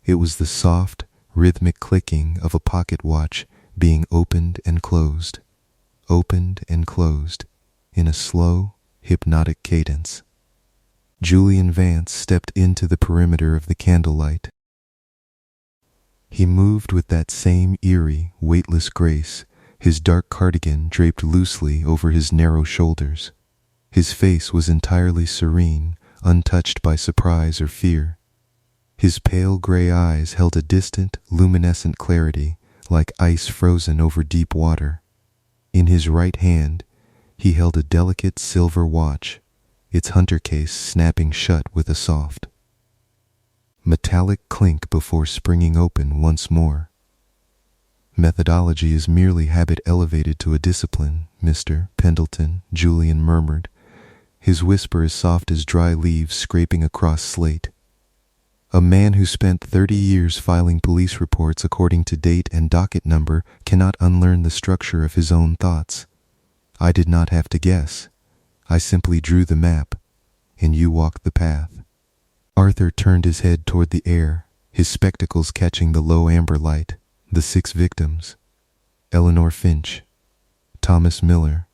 It was the soft, rhythmic clicking of a pocket watch being opened and closed, in a slow, hypnotic cadence. Julian Vance stepped into the perimeter of the candlelight. He moved with that same eerie, weightless grace, his dark cardigan draped loosely over his narrow shoulders. His face was entirely serene, untouched by surprise or fear. His pale gray eyes held a distant, luminescent clarity, like ice frozen over deep water. In his right hand, he held a delicate silver watch, its hunter case snapping shut with a soft, metallic clink before springing open once more. "Methodology is merely habit elevated to a discipline, Mr. Pendleton," Julian murmured, his whisper as soft as dry leaves scraping across slate. "A man who spent 30 years filing police reports according to date and docket number cannot unlearn the structure of his own thoughts. I did not have to guess. I simply drew the map, and you walked the path." Arthur turned his head toward the air, his spectacles catching the low amber light. The 6 victims: Eleanor Finch, Thomas Miller,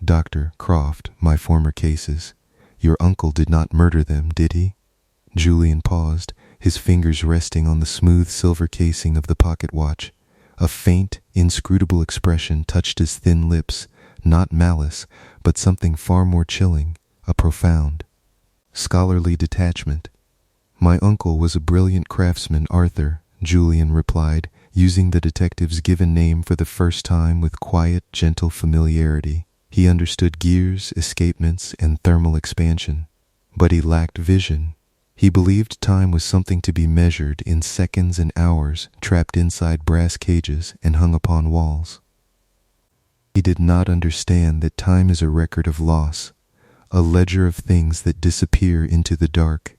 Dr. Croft, my former cases. Your uncle did not murder them, did he? Julian paused, his fingers resting on the smooth silver casing of the pocket watch. A faint, inscrutable expression touched his thin lips, not malice, but something far more chilling, a profound, scholarly detachment. "My uncle was a brilliant craftsman, Arthur," Julian replied, using the detective's given name for the first time with quiet, gentle familiarity. He understood gears, escapements, and thermal expansion. But he lacked vision. He believed time was something to be measured in seconds and hours, trapped inside brass cages and hung upon walls. He did not understand that time is a record of loss, a ledger of things that disappear into the dark.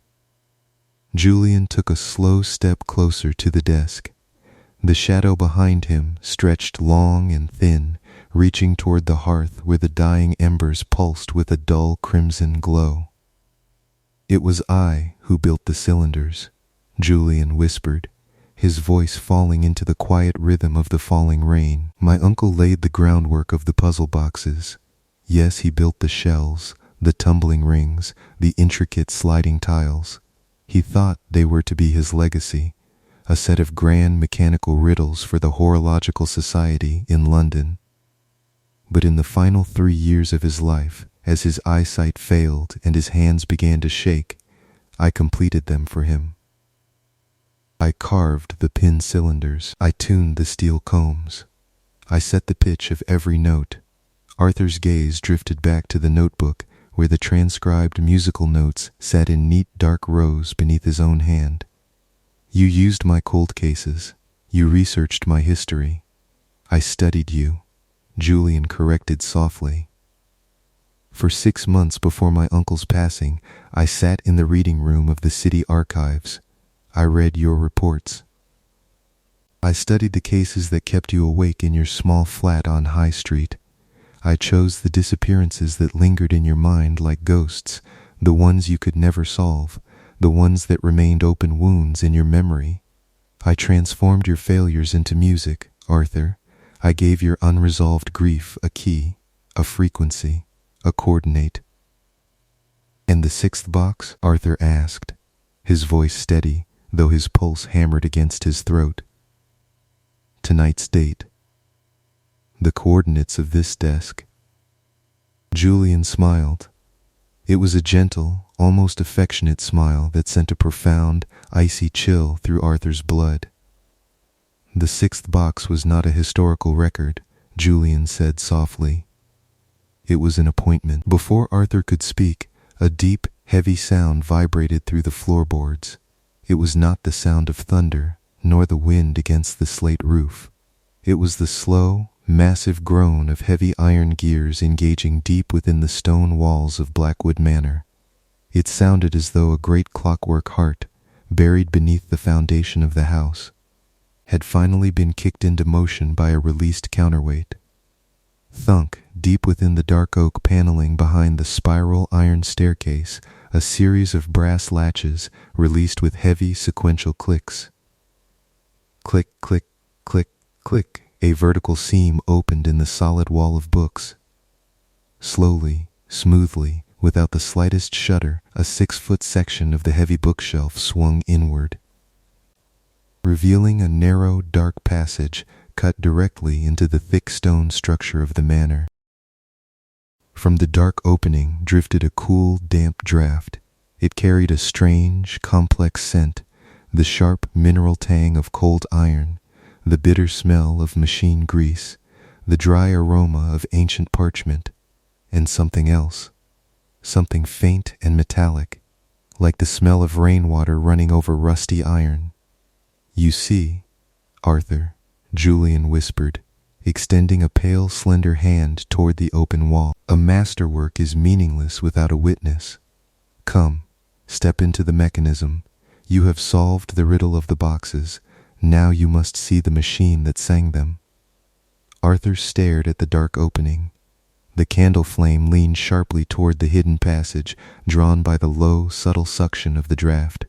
Julian took a slow step closer to the desk. The shadow behind him stretched long and thin, reaching toward the hearth where the dying embers pulsed with a dull crimson glow. "It was I who built the cylinders," Julian whispered, his voice falling into the quiet rhythm of the falling rain. "My uncle laid the groundwork of the puzzle boxes. Yes, he built the shells, the tumbling rings, the intricate sliding tiles. He thought they were to be his legacy, a set of grand mechanical riddles for the Horological Society in London. But in the final 3 years of his life, as his eyesight failed and his hands began to shake, I completed them for him. I carved the pin cylinders. I tuned the steel combs. I set the pitch of every note." Arthur's gaze drifted back to the notebook where the transcribed musical notes sat in neat dark rows beneath his own hand. "You used my cold cases. You researched my history. I studied you," Julian corrected softly. "For 6 months before my uncle's passing, I sat in the reading room of the city archives. I read your reports. I studied the cases that kept you awake in your small flat on High Street. I chose the disappearances that lingered in your mind like ghosts, the ones you could never solve, the ones that remained open wounds in your memory. I transformed your failures into music, Arthur. I gave your unresolved grief a key, a frequency, a coordinate." "And the 6th box?" Arthur asked, his voice steady, though his pulse hammered against his throat. "Tonight's date. The coordinates of this desk." Julian smiled. It was a gentle, almost affectionate smile that sent a profound, icy chill through Arthur's blood. "The 6th box was not a historical record," Julian said softly. "It was an appointment." Before Arthur could speak, a deep, heavy sound vibrated through the floorboards. It was not the sound of thunder, nor the wind against the slate roof. It was the slow, massive groan of heavy iron gears engaging deep within the stone walls of Blackwood Manor. It sounded as though a great clockwork heart, buried beneath the foundation of the house, had finally been kicked into motion by a released counterweight. Thunk, deep within the dark oak paneling behind the spiral iron staircase, a series of brass latches released with heavy sequential clicks. Click, click, click, click. A vertical seam opened in the solid wall of books. Slowly, smoothly, without the slightest shudder, a 6-foot section of the heavy bookshelf swung inward, revealing a narrow, dark passage cut directly into the thick stone structure of the manor. From the dark opening drifted a cool, damp draft. It carried a strange, complex scent, the sharp mineral tang of cold iron, the bitter smell of machine grease, the dry aroma of ancient parchment, and something else, something faint and metallic, like the smell of rainwater running over rusty iron. "You see, Arthur," Julian whispered, extending a pale, slender hand toward the open wall. "A masterwork is meaningless without a witness. Come, step into the mechanism. You have solved the riddle of the boxes. Now you must see the machine that sang them." Arthur stared at the dark opening. The candle flame leaned sharply toward the hidden passage, drawn by the low, subtle suction of the draft.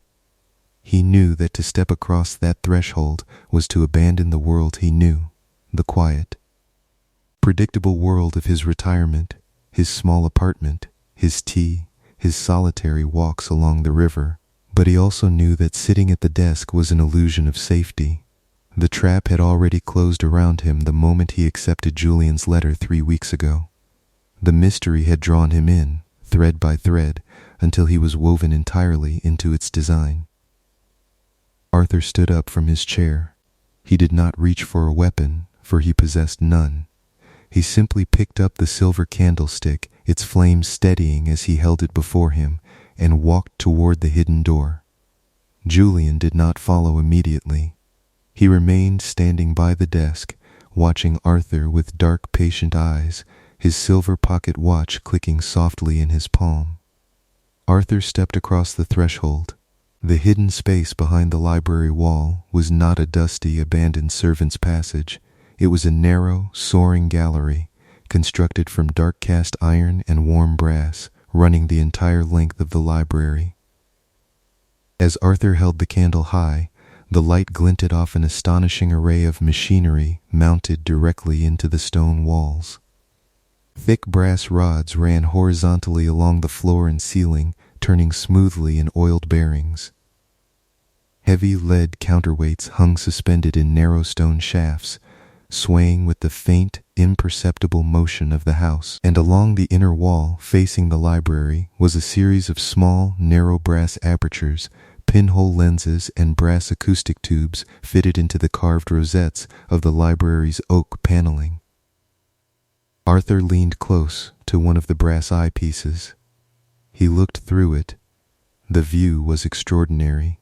He knew that to step across that threshold was to abandon the world he knew, the quiet, predictable world of his retirement, his small apartment, his tea, his solitary walks along the river, But he also knew that sitting at the desk was an illusion of safety. The trap had already closed around him the moment he accepted Julian's letter 3 weeks ago. The mystery had drawn him in, thread by thread, until he was woven entirely into its design. Arthur stood up from his chair. He did not reach for a weapon, for he possessed none. He simply picked up the silver candlestick, its flame steadying as he held it before him, and walked toward the hidden door. Julian did not follow immediately. He remained standing by the desk, watching Arthur with dark, patient eyes, his silver pocket watch clicking softly in his palm. Arthur stepped across the threshold. The hidden space behind the library wall was not a dusty, abandoned servant's passage. It was a narrow, soaring gallery, constructed from dark cast iron and warm brass, running the entire length of the library. As Arthur held the candle high, the light glinted off an astonishing array of machinery mounted directly into the stone walls. Thick brass rods ran horizontally along the floor and ceiling, turning smoothly in oiled bearings. Heavy lead counterweights hung suspended in narrow stone shafts, swaying with the faint, imperceptible motion of the house. And along the inner wall, facing the library, was a series of small, narrow brass apertures, pinhole lenses, and brass acoustic tubes fitted into the carved rosettes of the library's oak paneling. Arthur leaned close to one of the brass eyepieces. He looked through it. The view was extraordinary.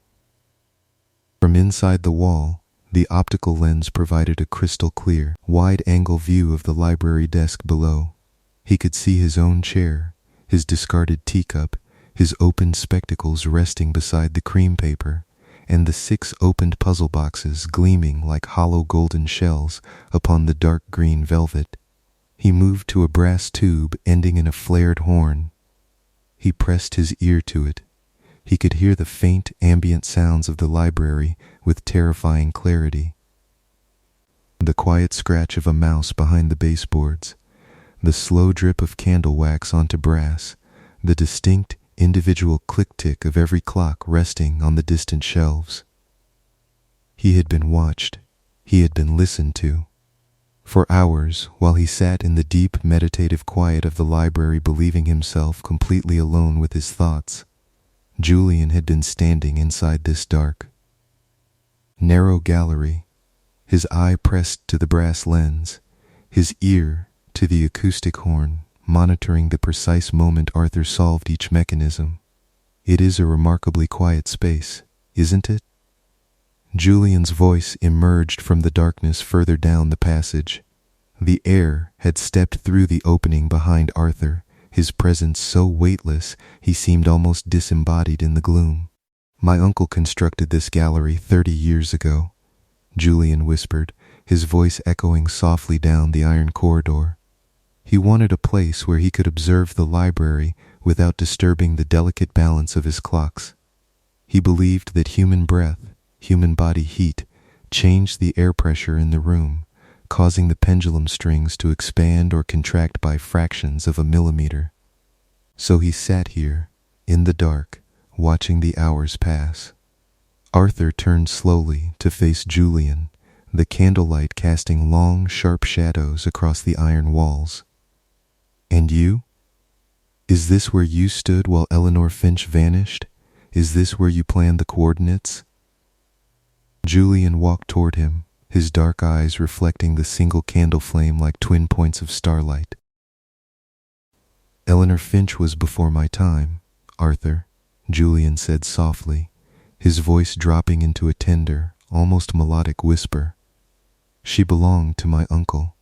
From inside the wall, the optical lens provided a crystal clear, wide-angle view of the library desk below. He could see his own chair, his discarded teacup, his opened spectacles resting beside the cream paper, and the 6 opened puzzle boxes gleaming like hollow golden shells upon the dark green velvet. He moved to a brass tube ending in a flared horn. He pressed his ear to it. He could hear the faint, ambient sounds of the library with terrifying clarity. The quiet scratch of a mouse behind the baseboards, the slow drip of candle wax onto brass, the distinct, individual click-tick of every clock resting on the distant shelves. He had been watched. He had been listened to. For hours, while he sat in the deep, meditative quiet of the library, believing himself completely alone with his thoughts, Julian had been standing inside this dark, narrow gallery, his eye pressed to the brass lens, his ear to the acoustic horn, monitoring the precise moment Arthur solved each mechanism. It is a remarkably quiet space, isn't it? Julian's voice emerged from the darkness further down the passage. The air had stepped through the opening behind Arthur, his presence so weightless he seemed almost disembodied in the gloom. "My uncle constructed this gallery 30 years ago," Julian whispered, his voice echoing softly down the iron corridor. He wanted a place where he could observe the library without disturbing the delicate balance of his clocks. He believed that human breath, human body heat, changed the air pressure in the room, causing the pendulum strings to expand or contract by fractions of a millimeter. So he sat here, in the dark, watching the hours pass. Arthur turned slowly to face Julian, the candlelight casting long, sharp shadows across the iron walls. "And you? Is this where you stood while Eleanor Finch vanished? Is this where you planned the coordinates?" Julian walked toward him, his dark eyes reflecting the single candle flame like twin points of starlight. "Eleanor Finch was before my time, Arthur," Julian said softly, his voice dropping into a tender, almost melodic whisper. "She belonged to my uncle.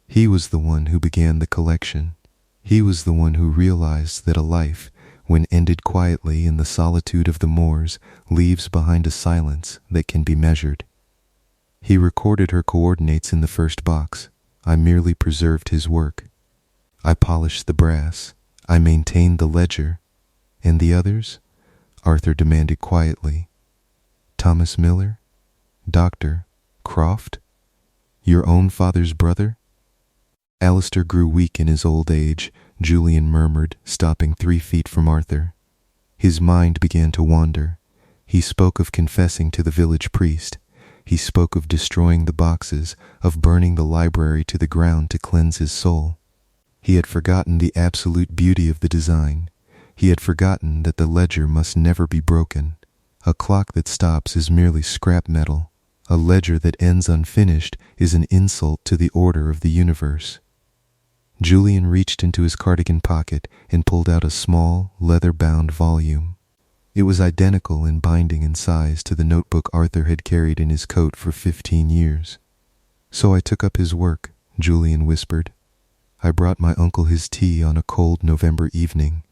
He was the one who began the collection. He was the one who realized that a life, when ended quietly in the solitude of the moors, leaves behind a silence that can be measured. He recorded her coordinates in the first box. I merely preserved his work. I polished the brass. I maintained the ledger. And the others?" Arthur demanded quietly. "Thomas Miller? Dr. Croft? Your own father's brother?" "Alistair grew weak in his old age," Julian murmured, stopping 3 feet from Arthur. His mind began to wander. He spoke of confessing to the village priest. He spoke of destroying the boxes, of burning the library to the ground to cleanse his soul. He had forgotten the absolute beauty of the design. He had forgotten that the ledger must never be broken. A clock that stops is merely scrap metal. A ledger that ends unfinished is an insult to the order of the universe. Julian reached into his cardigan pocket and pulled out a small, leather-bound volume. It was identical in binding and size to the notebook Arthur had carried in his coat for 15 years. "So I took up his work," Julian whispered. "I brought my uncle his tea on a cold November evening.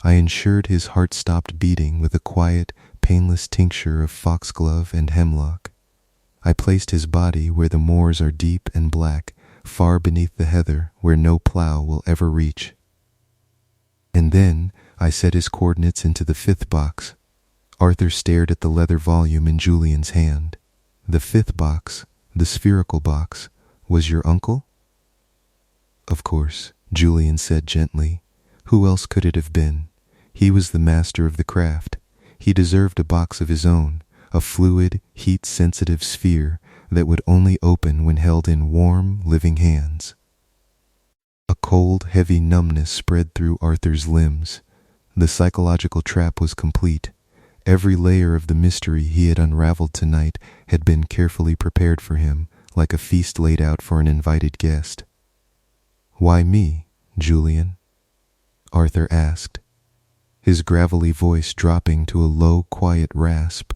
I ensured his heart stopped beating with a quiet, painless tincture of foxglove and hemlock. I placed his body where the moors are deep and black, far beneath the heather where no plow will ever reach. And then I set his coordinates into the 5th box." Arthur stared at the leather volume in Julian's hand. "The 5th box, the spherical box, was your uncle?" "Of course," Julian said gently. "Who else could it have been? He was the master of the craft. He deserved a box of his own, a fluid, heat-sensitive sphere that would only open when held in warm, living hands." A cold, heavy numbness spread through Arthur's limbs. The psychological trap was complete. Every layer of the mystery he had unraveled tonight had been carefully prepared for him, like a feast laid out for an invited guest. "Why me, Julian?" Arthur asked, his gravelly voice dropping to a low, quiet rasp.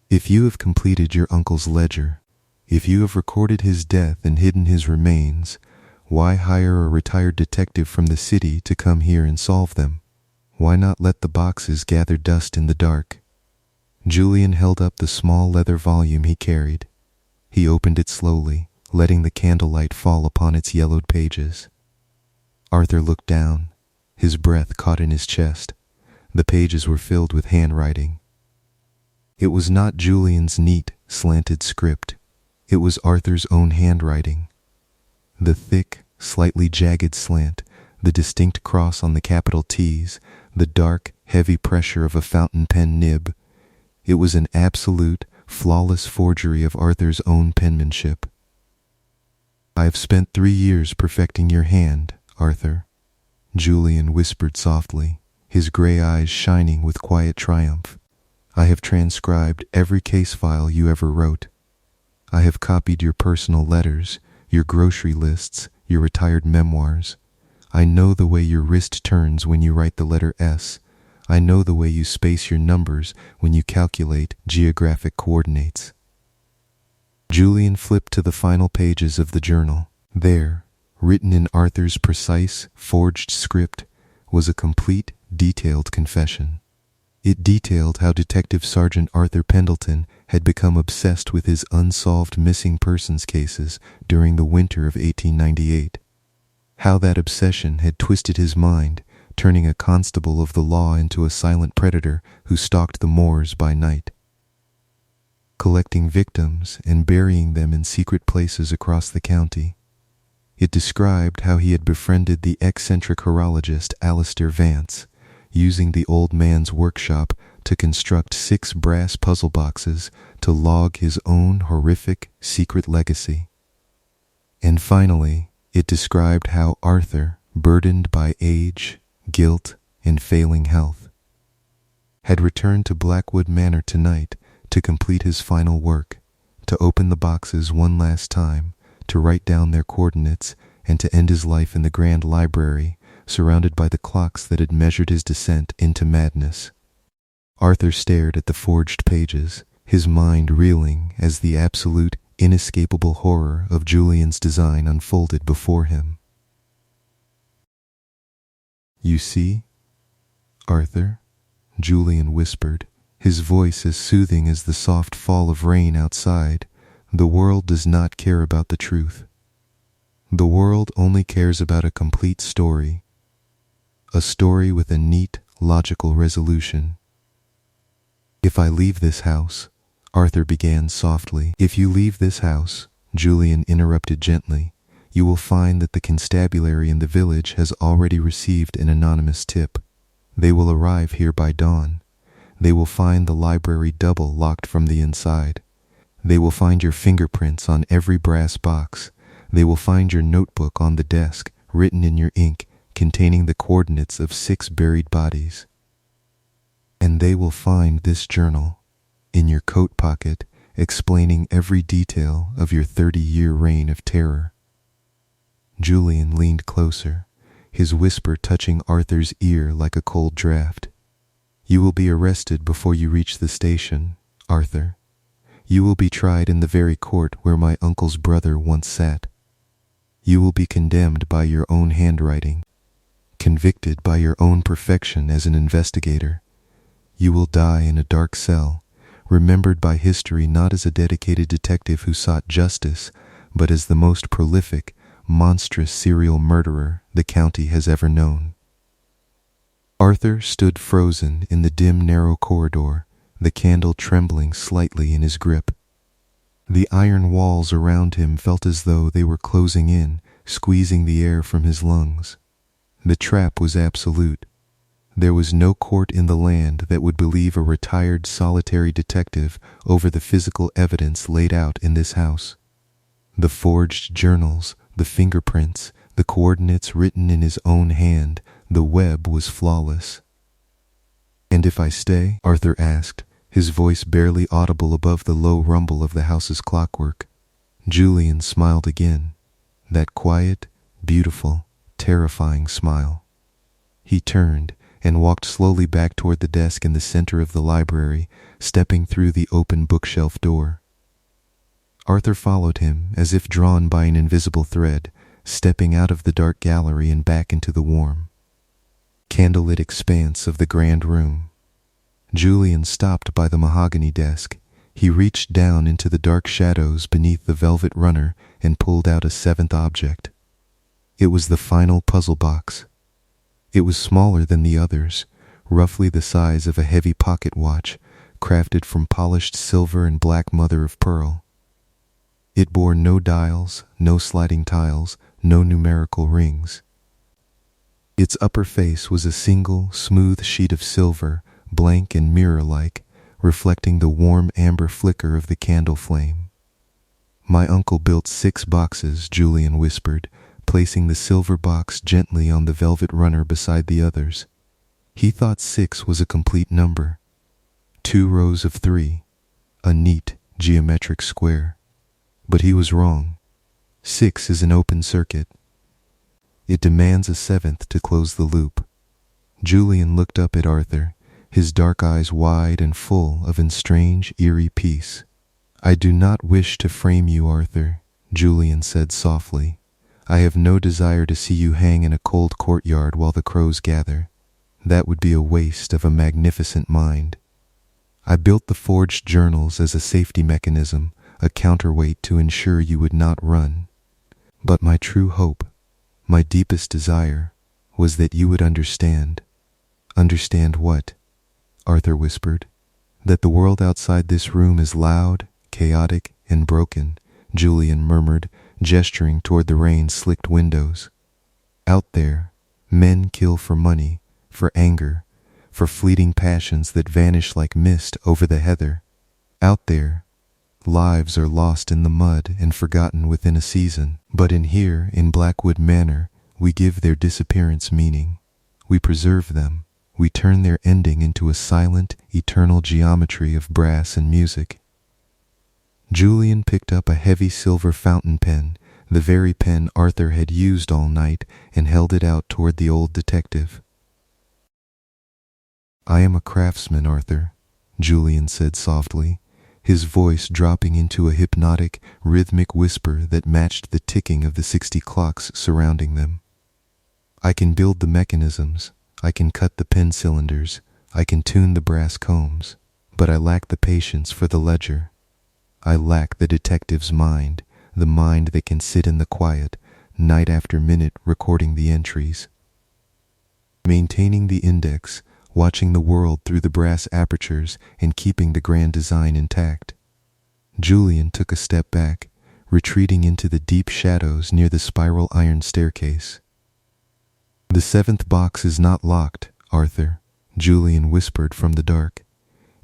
"If you have completed your uncle's ledger, if you have recorded his death and hidden his remains, why hire a retired detective from the city to come here and solve them? Why not let the boxes gather dust in the dark?" Julian held up the small leather volume he carried. He opened it slowly, letting the candlelight fall upon its yellowed pages. Arthur looked down. His breath caught in his chest. The pages were filled with handwriting. It was not Julian's neat, slanted script. It was Arthur's own handwriting. The thick, slightly jagged slant, the distinct cross on the capital T's, the dark, heavy pressure of a fountain pen nib. It was an absolute, flawless forgery of Arthur's own penmanship. "I have spent 3 years perfecting your hand, Arthur," Julian whispered softly, his gray eyes shining with quiet triumph. "I have transcribed every case file you ever wrote. I have copied your personal letters, your grocery lists, your retired memoirs. I know the way your wrist turns when you write the letter S. I know the way you space your numbers when you calculate geographic coordinates." Julian flipped to the final pages of the journal. There, written in Arthur's precise, forged script, was a complete, detailed confession. It detailed how Detective Sergeant Arthur Pendelton had become obsessed with his unsolved missing persons cases during the winter of 1898. How that obsession had twisted his mind, turning a constable of the law into a silent predator who stalked the moors by night, collecting victims and burying them in secret places across the county. It described how he had befriended the eccentric horologist Alistair Vance, using the old man's workshop to construct 6 brass puzzle boxes to log his own horrific secret legacy. And finally, it described how Arthur, burdened by age, guilt, and failing health, had returned to Blackwood Manor tonight to complete his final work, to open the boxes one last time, to write down their coordinates, and to end his life in the grand library, surrounded by the clocks that had measured his descent into madness. Arthur stared at the forged pages, his mind reeling as the absolute, inescapable horror of Julian's design unfolded before him. "You see, Arthur," Julian whispered, his voice as soothing as the soft fall of rain outside, "the world does not care about the truth. The world only cares about a complete story, a story with a neat, logical resolution. If I leave this house," Arthur began softly. "If you leave this house," Julian interrupted gently, "you will find that the constabulary in the village has already received an anonymous tip. They will arrive here by dawn. They will find the library double locked from the inside. They will find your fingerprints on every brass box. They will find your notebook on the desk, written in your ink, containing the coordinates of 6 buried bodies. And they will find this journal in your coat pocket, explaining every detail of your 30-year reign of terror. Julian leaned closer, his whisper touching Arthur's ear like a cold draft. You will be arrested before you reach the station, Arthur. You will be tried in the very court where my uncle's brother once sat. You will be condemned by your own handwriting, convicted by your own perfection as an investigator. You will die in a dark cell, remembered by history not as a dedicated detective who sought justice, but as the most prolific, monstrous serial murderer the county has ever known. Arthur stood frozen in the dim, narrow corridor, the candle trembling slightly in his grip. The iron walls around him felt as though they were closing in, squeezing the air from his lungs. The trap was absolute. There was no court in the land that would believe a retired solitary detective over the physical evidence laid out in this house. The forged journals, the fingerprints, the coordinates written in his own hand, the web was flawless. And if I stay? Arthur asked, his voice barely audible above the low rumble of the house's clockwork. Julian smiled again, that quiet, beautiful, terrifying smile. He turned and walked slowly back toward the desk in the center of the library, stepping through the open bookshelf door. Arthur followed him as if drawn by an invisible thread, stepping out of the dark gallery and back into the warm, candlelit expanse of the grand room. Julian stopped by the mahogany desk. He reached down into the dark shadows beneath the velvet runner and pulled out a 7th object. It was the final puzzle box. It was smaller than the others, roughly the size of a heavy pocket watch, crafted from polished silver and black mother of pearl. It bore no dials, no sliding tiles, no numerical rings. Its upper face was a single, smooth sheet of silver, blank and mirror-like, reflecting the warm amber flicker of the candle flame. My uncle built 6 boxes, Julian whispered, placing the silver box gently on the velvet runner beside the others. He thought 6 was a complete number. 2 rows of 3, a neat, geometric square. But he was wrong. 6 is an open circuit. It demands a 7th to close the loop. Julian looked up at Arthur, his dark eyes wide and full of a strange, eerie peace. I do not wish to frame you, Arthur, Julian said softly. I have no desire to see you hang in a cold courtyard while the crows gather. That would be a waste of a magnificent mind. I built the forged journals as a safety mechanism, a counterweight to ensure you would not run. But my true hope, my deepest desire, was that you would understand. Understand what? Arthur whispered. That the world outside this room is loud, chaotic, and broken, Julian murmured, gesturing toward the rain-slicked windows. Out there, men kill for money, for anger, for fleeting passions that vanish like mist over the heather. Out there, lives are lost in the mud and forgotten within a season. But in here, in Blackwood Manor, we give their disappearance meaning. We preserve them. We turn their ending into a silent, eternal geometry of brass and music. Julian picked up a heavy silver fountain pen, the very pen Arthur had used all night, and held it out toward the old detective. I am a craftsman, Arthur, Julian said softly, his voice dropping into a hypnotic, rhythmic whisper that matched the ticking of the 60 clocks surrounding them. I can build the mechanisms, I can cut the pen cylinders, I can tune the brass combs, but I lack the patience for the ledger. I lack the detective's mind, the mind that can sit in the quiet, night after minute, recording the entries, maintaining the index, watching the world through the brass apertures, and keeping the grand design intact. Julian took a step back, retreating into the deep shadows near the spiral iron staircase. The 7th box is not locked, Arthur, Julian whispered from the dark.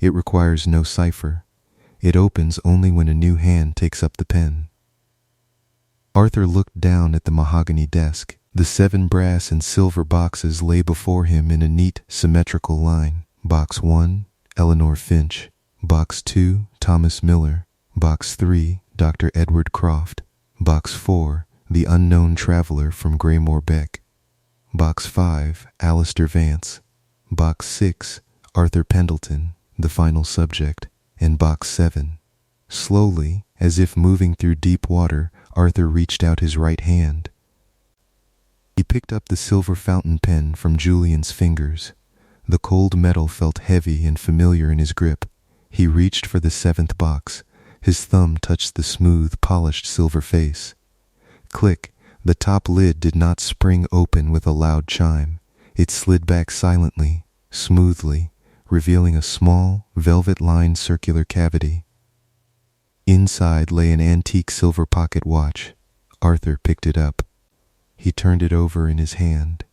"It requires no cipher. It opens only when a new hand takes up the pen." Arthur looked down at the mahogany desk. The 7 brass and silver boxes lay before him in a neat, symmetrical line. Box 1, Eleanor Finch. Box 2, Thomas Miller. Box 3, Dr. Edward Croft. Box 4, The Unknown Traveler from Greymore Beck. Box 5, Alistair Vance. Box 6, Arthur Pendelton, the final subject. And Box 7. Slowly, as if moving through deep water, Arthur reached out his right hand. He picked up the silver fountain pen from Julian's fingers. The cold metal felt heavy and familiar in his grip. He reached for the 7th box. His thumb touched the smooth, polished silver face. Click! The top lid did not spring open with a loud chime. It slid back silently, smoothly, revealing a small, velvet-lined circular cavity. Inside lay an antique silver pocket watch. Arthur picked it up. He turned it over in his hand.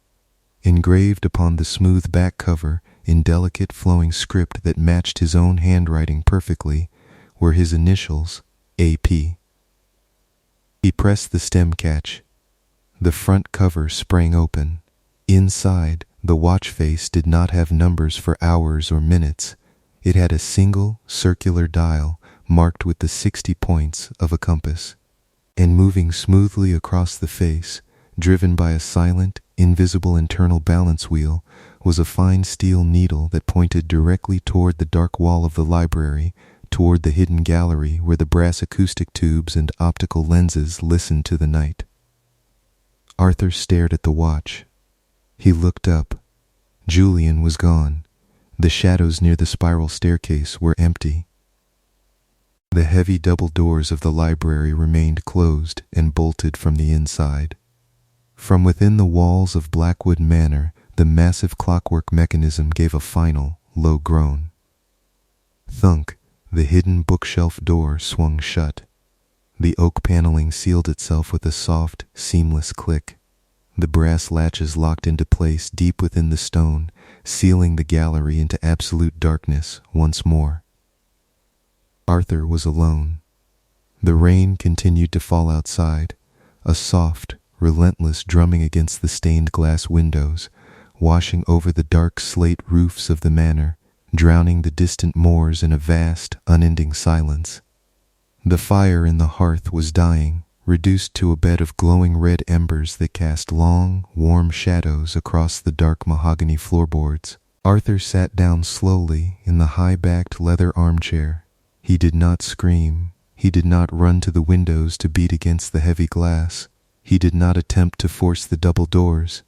Engraved upon the smooth back cover, in delicate flowing script that matched his own handwriting perfectly, were his initials, AP. He pressed the stem catch. The front cover sprang open. Inside, the watch face did not have numbers for hours or minutes. It had a single, circular dial marked with the 60 points of a compass. And moving smoothly across the face, driven by a silent, invisible internal balance wheel, was a fine steel needle that pointed directly toward the dark wall of the library, toward the hidden gallery where the brass acoustic tubes and optical lenses listened to the night. Arthur stared at the watch. He looked up. Julian was gone. The shadows near the spiral staircase were empty. The heavy double doors of the library remained closed and bolted from the inside. From within the walls of Blackwood Manor, the massive clockwork mechanism gave a final, low groan. Thunk! The hidden bookshelf door swung shut. The oak paneling sealed itself with a soft, seamless click. The brass latches locked into place deep within the stone, sealing the gallery into absolute darkness once more. Arthur was alone. The rain continued to fall outside, a soft, relentless drumming against the stained glass windows, washing over the dark slate roofs of the manor, drowning the distant moors in a vast, unending silence. The fire in the hearth was dying, reduced to a bed of glowing red embers that cast long, warm shadows across the dark mahogany floorboards. Arthur sat down slowly in the high-backed leather armchair. He did not scream. He did not run to the windows to beat against the heavy glass. He did not attempt to force the double doors.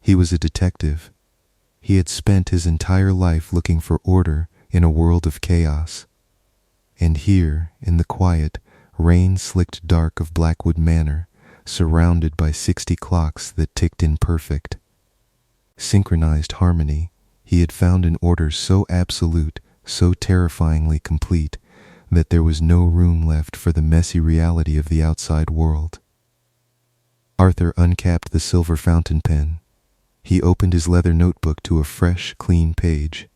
He was a detective. He had spent his entire life looking for order in a world of chaos. And here, in the quiet, rain-slicked dark of Blackwood Manor, surrounded by 60 clocks that ticked in perfect, synchronized harmony, he had found an order so absolute, so terrifyingly complete, that there was no room left for the messy reality of the outside world. Arthur uncapped the silver fountain pen. He opened his leather notebook to a fresh, clean page.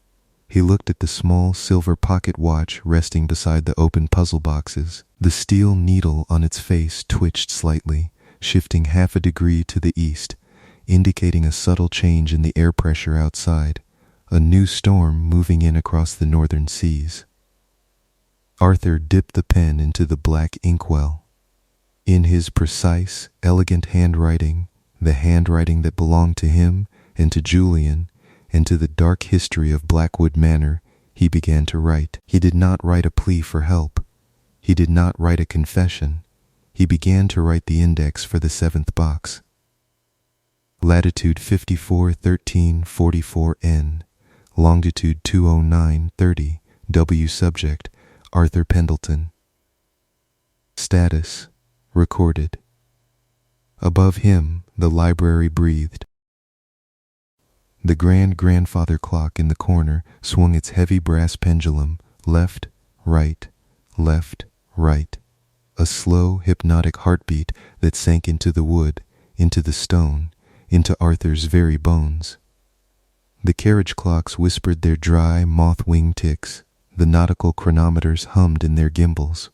He looked at the small silver pocket watch resting beside the open puzzle boxes. The steel needle on its face twitched slightly, shifting half a degree to the east, indicating a subtle change in the air pressure outside, a new storm moving in across the northern seas. Arthur dipped the pen into the black inkwell. In his precise, elegant handwriting, the handwriting that belonged to him and to Julian and to the dark history of Blackwood Manor, he began to write. He did not write a plea for help. He did not write a confession. He began to write the index for the 7th box. Latitude 541344N, longitude 20930, W subject, Arthur Pendelton. Status, recorded. Above him, the library breathed. The grand-grandfather clock in the corner swung its heavy brass pendulum, left, right, a slow, hypnotic heartbeat that sank into the wood, into the stone, into Arthur's very bones. The carriage clocks whispered their dry, moth-wing ticks. The nautical chronometers hummed in their gimbals.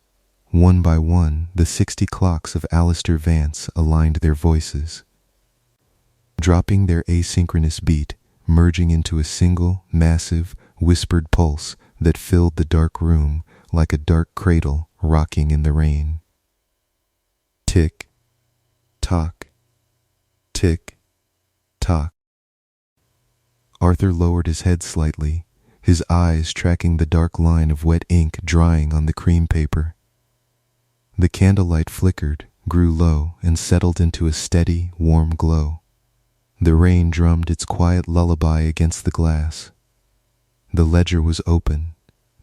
One by one, the 60 clocks of Alistair Vance aligned their voices, dropping their asynchronous beat, merging into a single, massive, whispered pulse that filled the dark room like a dark cradle rocking in the rain. Tick, tock, tick, tock. Arthur lowered his head slightly, his eyes tracking the dark line of wet ink drying on the cream paper. The candlelight flickered, grew low, and settled into a steady, warm glow. The rain drummed its quiet lullaby against the glass. The ledger was open,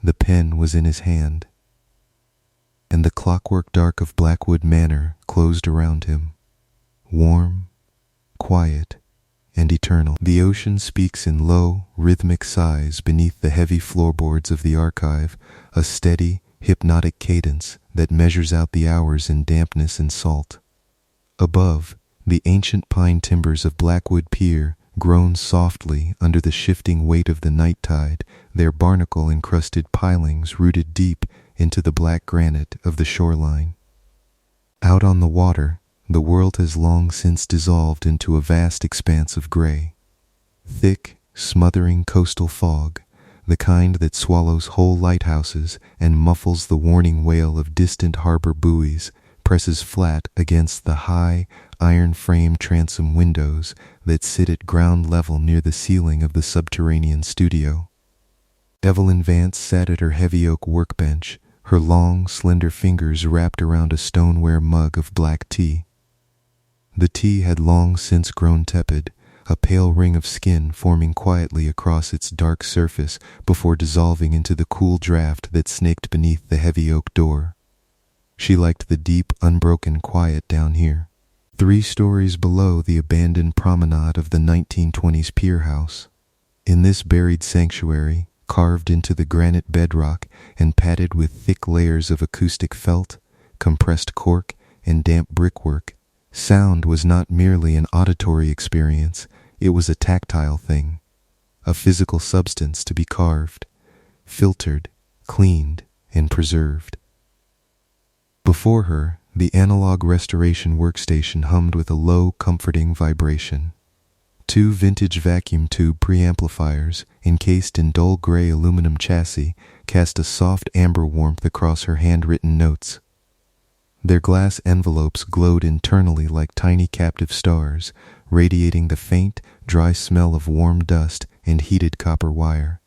the pen was in his hand, and the clockwork dark of Blackwood Manor closed around him, warm, quiet, and eternal. The ocean speaks in low, rhythmic sighs beneath the heavy floorboards of the archive, a steady, hypnotic cadence that measures out the hours in dampness and salt. Above, the ancient pine timbers of Blackwood Pier groan softly under the shifting weight of the night tide, their barnacle-encrusted pilings rooted deep into the black granite of the shoreline. Out on the water, the world has long since dissolved into a vast expanse of gray. Thick, smothering coastal fog, the kind that swallows whole lighthouses and muffles the warning wail of distant harbor buoys, presses flat against the high, iron-frame transom windows that sit at ground level near the ceiling of the subterranean studio. Evelyn Vance sat at her heavy oak workbench, her long, slender fingers wrapped around a stoneware mug of black tea. The tea had long since grown tepid, a pale ring of skin forming quietly across its dark surface before dissolving into the cool draft that snaked beneath the heavy oak door. She liked the deep, unbroken quiet down here, 3 stories below the abandoned promenade of the 1920s pier house. In this buried sanctuary, carved into the granite bedrock and padded with thick layers of acoustic felt, compressed cork, and damp brickwork, sound was not merely an auditory experience, it was a tactile thing, a physical substance to be carved, filtered, cleaned, and preserved. Before her, the analog restoration workstation hummed with a low, comforting vibration. 2 vintage vacuum tube preamplifiers, encased in dull gray aluminum chassis, cast a soft amber warmth across her handwritten notes. Their glass envelopes glowed internally like tiny captive stars, radiating the faint, dry smell of warm dust and heated copper wire.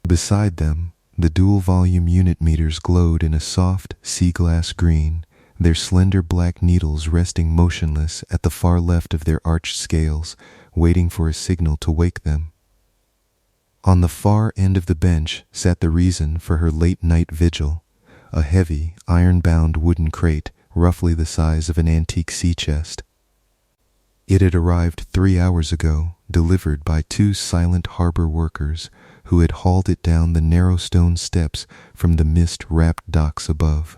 Beside them, the dual-volume unit meters glowed in a soft, sea-glass green, their slender black needles resting motionless at the far left of their arched scales, waiting for a signal to wake them. On the far end of the bench sat the reason for her late-night vigil, a heavy, iron-bound wooden crate roughly the size of an antique sea chest. It had arrived 3 hours ago, delivered by 2 silent harbor workers who had hauled it down the narrow stone steps from the mist-wrapped docks above.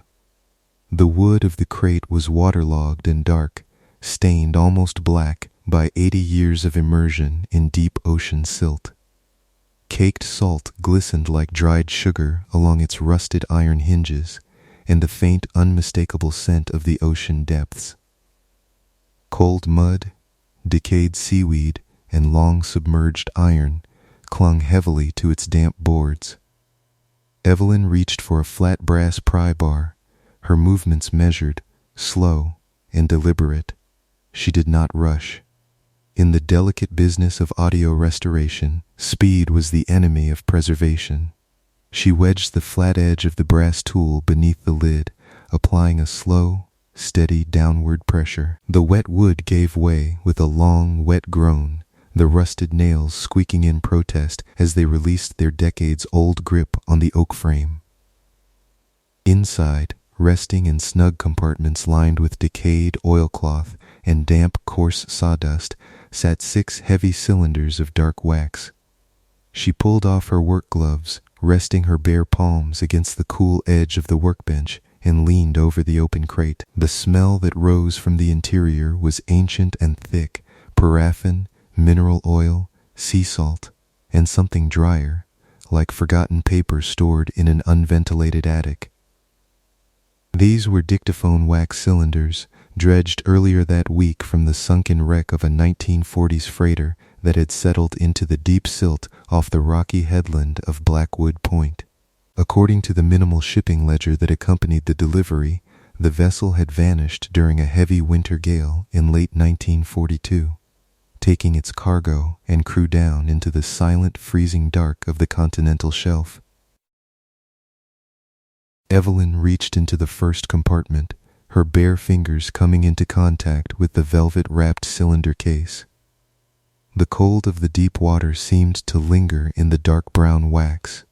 The wood of the crate was waterlogged and dark, stained almost black by 80 years of immersion in deep ocean silt. Caked salt glistened like dried sugar along its rusted iron hinges, and the faint, unmistakable scent of the ocean depths. Cold mud, decayed seaweed, and long submerged iron clung heavily to its damp boards. Evelyn reached for a flat brass pry bar, her movements measured, slow, and deliberate. She did not rush. In the delicate business of audio restoration, speed was the enemy of preservation. She wedged the flat edge of the brass tool beneath the lid, applying a slow, steady downward pressure. The wet wood gave way with a long, wet groan, the rusted nails squeaking in protest as they released their decades-old grip on the oak frame. Inside, resting in snug compartments lined with decayed oilcloth and damp, coarse sawdust, sat 6 heavy cylinders of dark wax. She pulled off her work gloves, resting her bare palms against the cool edge of the workbench, and leaned over the open crate. The smell that rose from the interior was ancient and thick, paraffin, mineral oil, sea salt, and something drier, like forgotten paper stored in an unventilated attic. These were dictaphone wax cylinders, dredged earlier that week from the sunken wreck of a 1940s freighter that had settled into the deep silt off the rocky headland of Blackwood Point. According to the minimal shipping ledger that accompanied the delivery, the vessel had vanished during a heavy winter gale in late 1942, taking its cargo and crew down into the silent, freezing dark of the continental shelf. Evelyn reached into the first compartment, her bare fingers coming into contact with the velvet-wrapped cylinder case. The cold of the deep water seemed to linger in the dark brown wax.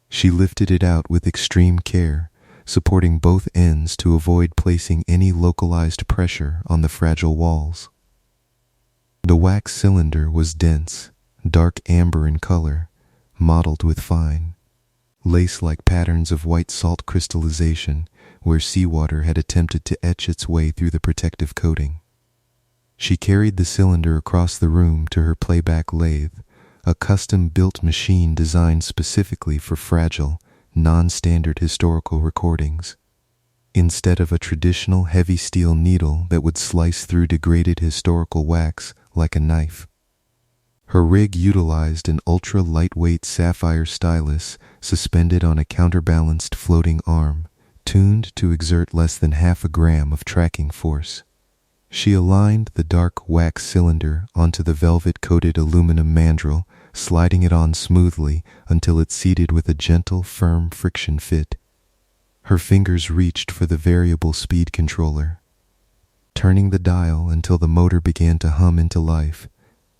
She lifted it out with extreme care, supporting both ends to avoid placing any localized pressure on the fragile walls. The wax cylinder was dense, dark amber in color, mottled with fine, lace-like patterns of white salt crystallization where seawater had attempted to etch its way through the protective coating. She carried the cylinder across the room to her playback lathe, a custom-built machine designed specifically for fragile, non-standard historical recordings. Instead of a traditional heavy steel needle that would slice through degraded historical wax like a knife, her rig utilized an ultra-lightweight sapphire stylus suspended on a counterbalanced floating arm, tuned to exert less than half a gram of tracking force. She aligned the dark wax cylinder onto the velvet-coated aluminum mandrel, sliding it on smoothly until it seated with a gentle, firm friction fit. Her fingers reached for the variable speed controller, turning the dial until the motor began to hum into life,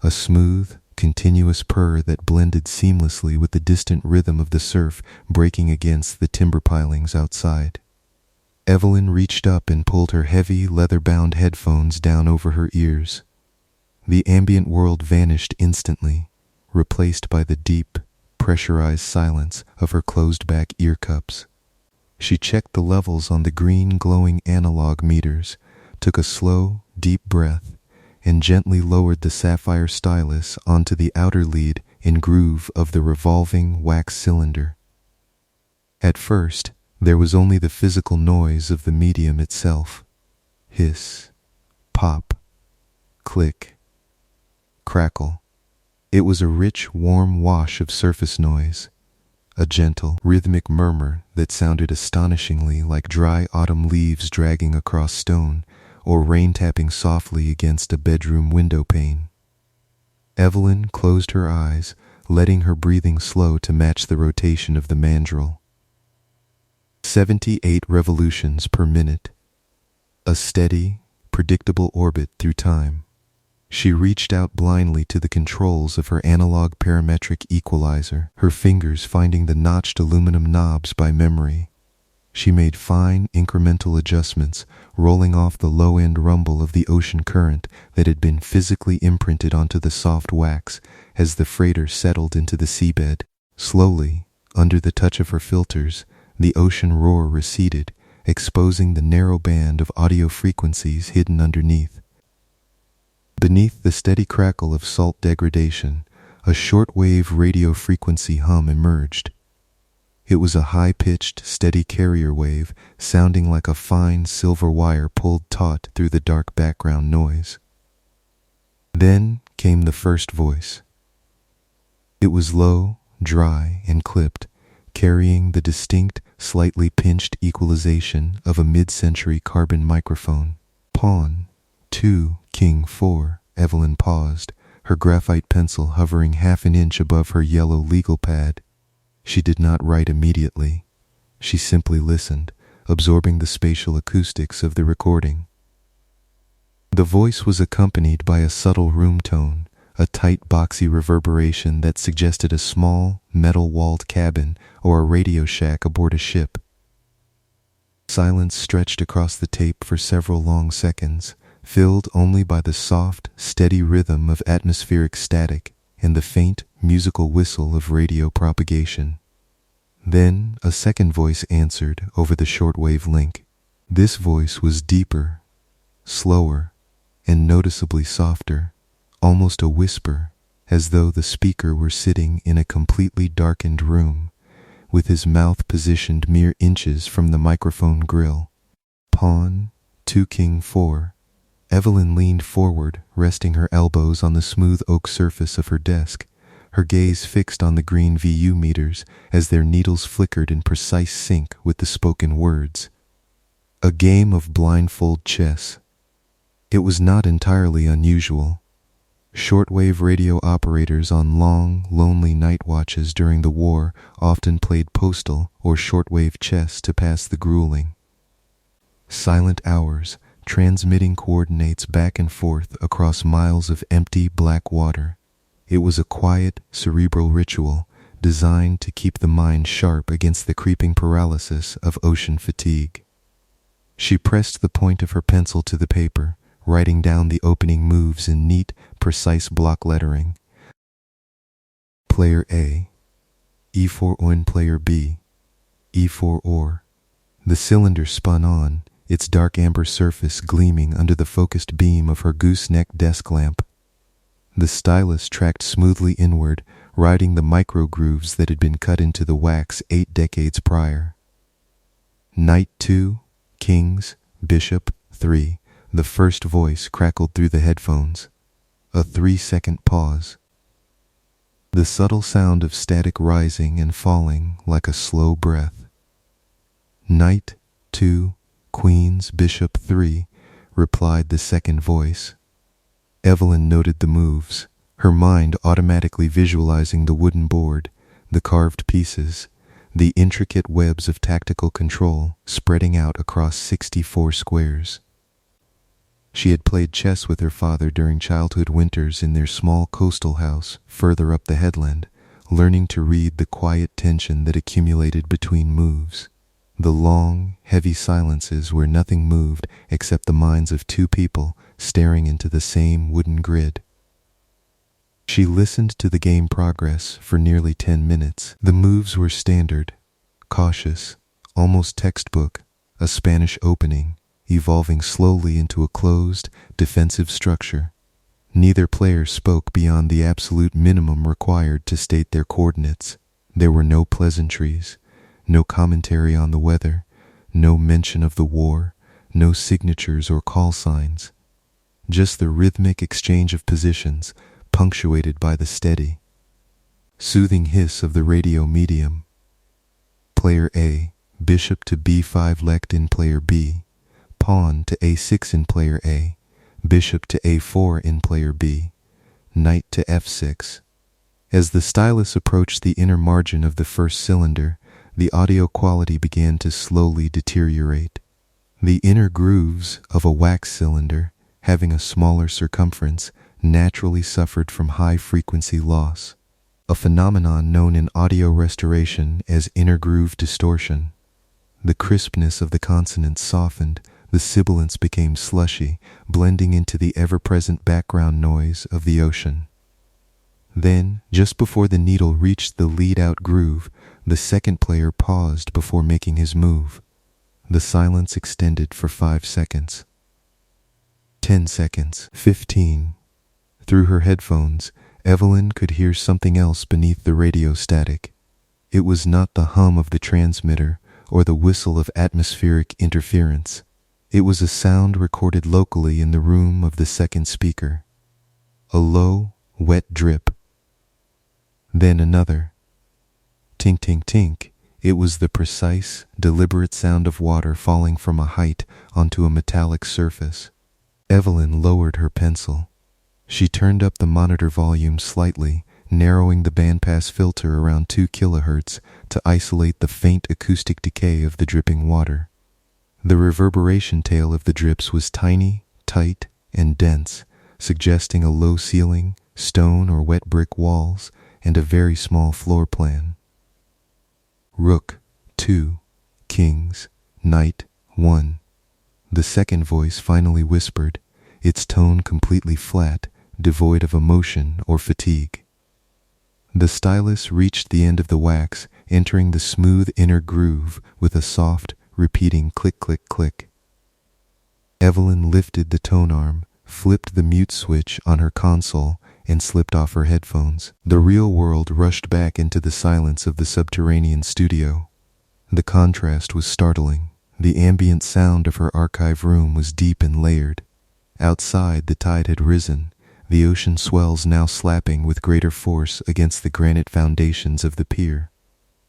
a smooth, continuous purr that blended seamlessly with the distant rhythm of the surf breaking against the timber pilings outside. Evelyn reached up and pulled her heavy, leather-bound headphones down over her ears. The ambient world vanished instantly, replaced by the deep, pressurized silence of her closed-back ear cups. She checked the levels on the green, glowing analog meters, took a slow, deep breath, and gently lowered the sapphire stylus onto the outer lead and groove of the revolving wax cylinder. At first, there was only the physical noise of the medium itself. Hiss, pop, click, crackle. It was a rich, warm wash of surface noise, a gentle, rhythmic murmur that sounded astonishingly like dry autumn leaves dragging across stone or rain tapping softly against a bedroom window pane. Evelyn closed her eyes, letting her breathing slow to match the rotation of the mandrel. 78 revolutions per minute. A steady, predictable orbit through time. She reached out blindly to the controls of her analog parametric equalizer, her fingers finding the notched aluminum knobs by memory. She made fine, incremental adjustments, rolling off the low-end rumble of the ocean current that had been physically imprinted onto the soft wax as the freighter settled into the seabed. Slowly, under the touch of her filters, the ocean roar receded, exposing the narrow band of audio frequencies hidden underneath. Beneath the steady crackle of salt degradation, a shortwave radio frequency hum emerged. It was a high-pitched, steady carrier wave, sounding like a fine silver wire pulled taut through the dark background noise. Then came the first voice. It was low, dry, and clipped, carrying the distinct, slightly pinched equalization of a mid-century carbon microphone. Pawn, 2, King 4, Evelyn paused, her graphite pencil hovering half an inch above her yellow legal pad. She did not write immediately. She simply listened, absorbing the spatial acoustics of the recording. The voice was accompanied by a subtle room tone, a tight, boxy reverberation that suggested a small, metal-walled cabin or a radio shack aboard a ship. Silence stretched across the tape for several long seconds, filled only by the soft, steady rhythm of atmospheric static and the faint, musical whistle of radio propagation. Then a second voice answered over the shortwave link. This voice was deeper, slower, and noticeably softer, almost a whisper, as though the speaker were sitting in a completely darkened room, with his mouth positioned mere inches from the microphone grill. Pawn, 2 King 4. Evelyn leaned forward, resting her elbows on the smooth oak surface of her desk, her gaze fixed on the green VU meters as their needles flickered in precise sync with the spoken words. A game of blindfold chess. It was not entirely unusual. Shortwave radio operators on long, lonely night watches during the war often played postal or shortwave chess to pass the grueling. Silent hours, transmitting coordinates back and forth across miles of empty black water. It was a quiet, cerebral ritual designed to keep the mind sharp against the creeping paralysis of ocean fatigue. She pressed the point of her pencil to the paper, writing down the opening moves in neat, precise block lettering. Player A, E4 on player B, E4 or. The cylinder spun on, its dark amber surface gleaming under the focused beam of her gooseneck desk lamp. The stylus tracked smoothly inward, riding the micro grooves that had been cut into the wax 8 decades prior. Knight 2, Kings, Bishop 3. The first voice crackled through the headphones. A 3-second pause. The subtle sound of static rising and falling like a slow breath. Knight 2, Queens, Bishop 3, replied the second voice. Evelyn noted the moves, her mind automatically visualizing the wooden board, the carved pieces, the intricate webs of tactical control spreading out across 64 squares. She had played chess with her father during childhood winters in their small coastal house further up the headland, learning to read the quiet tension that accumulated between moves. The long, heavy silences where nothing moved except the minds of 2 people staring into the same wooden grid. She listened to the game progress for nearly 10 minutes. The moves were standard, cautious, almost textbook, a Spanish opening, evolving slowly into a closed, defensive structure. Neither player spoke beyond the absolute minimum required to state their coordinates. There were no pleasantries, no commentary on the weather, no mention of the war, no signatures or call signs. Just the rhythmic exchange of positions, punctuated by the steady, soothing hiss of the radio medium. Player A, Bishop to B5 lect in player B, Pawn to A6 in player A, Bishop to A4 in player B, Knight to F6. As the stylus approached the inner margin of the first cylinder, the audio quality began to slowly deteriorate. The inner grooves of a wax cylinder, having a smaller circumference, naturally suffered from high-frequency loss, a phenomenon known in audio restoration as inner groove distortion. The crispness of the consonants softened, the sibilants became slushy, blending into the ever-present background noise of the ocean. Then, just before the needle reached the lead-out groove, the second player paused before making his move. The silence extended for 5 seconds. 10 seconds. 15. Through her headphones, Evelyn could hear something else beneath the radio static. It was not the hum of the transmitter or the whistle of atmospheric interference. It was a sound recorded locally in the room of the second speaker. A low, wet drip. Then another. Tink, tink, tink. It was the precise, deliberate sound of water falling from a height onto a metallic surface. Evelyn lowered her pencil. She turned up the monitor volume slightly, narrowing the bandpass filter around 2 kHz to isolate the faint acoustic decay of the dripping water. The reverberation tail of the drips was tiny, tight, and dense, suggesting a low ceiling, stone or wet brick walls, and a very small floor plan. Rook 2, Kings, Knight 1. The second voice finally whispered, its tone completely flat, devoid of emotion or fatigue. The stylus reached the end of the wax, entering the smooth inner groove with a soft, repeating click, click, click. Evelyn lifted the tone arm, flipped the mute switch on her console, and slipped off her headphones. The real world rushed back into the silence of the subterranean studio. The contrast was startling. The ambient sound of her archive room was deep and layered. Outside, the tide had risen, the ocean swells now slapping with greater force against the granite foundations of the pier.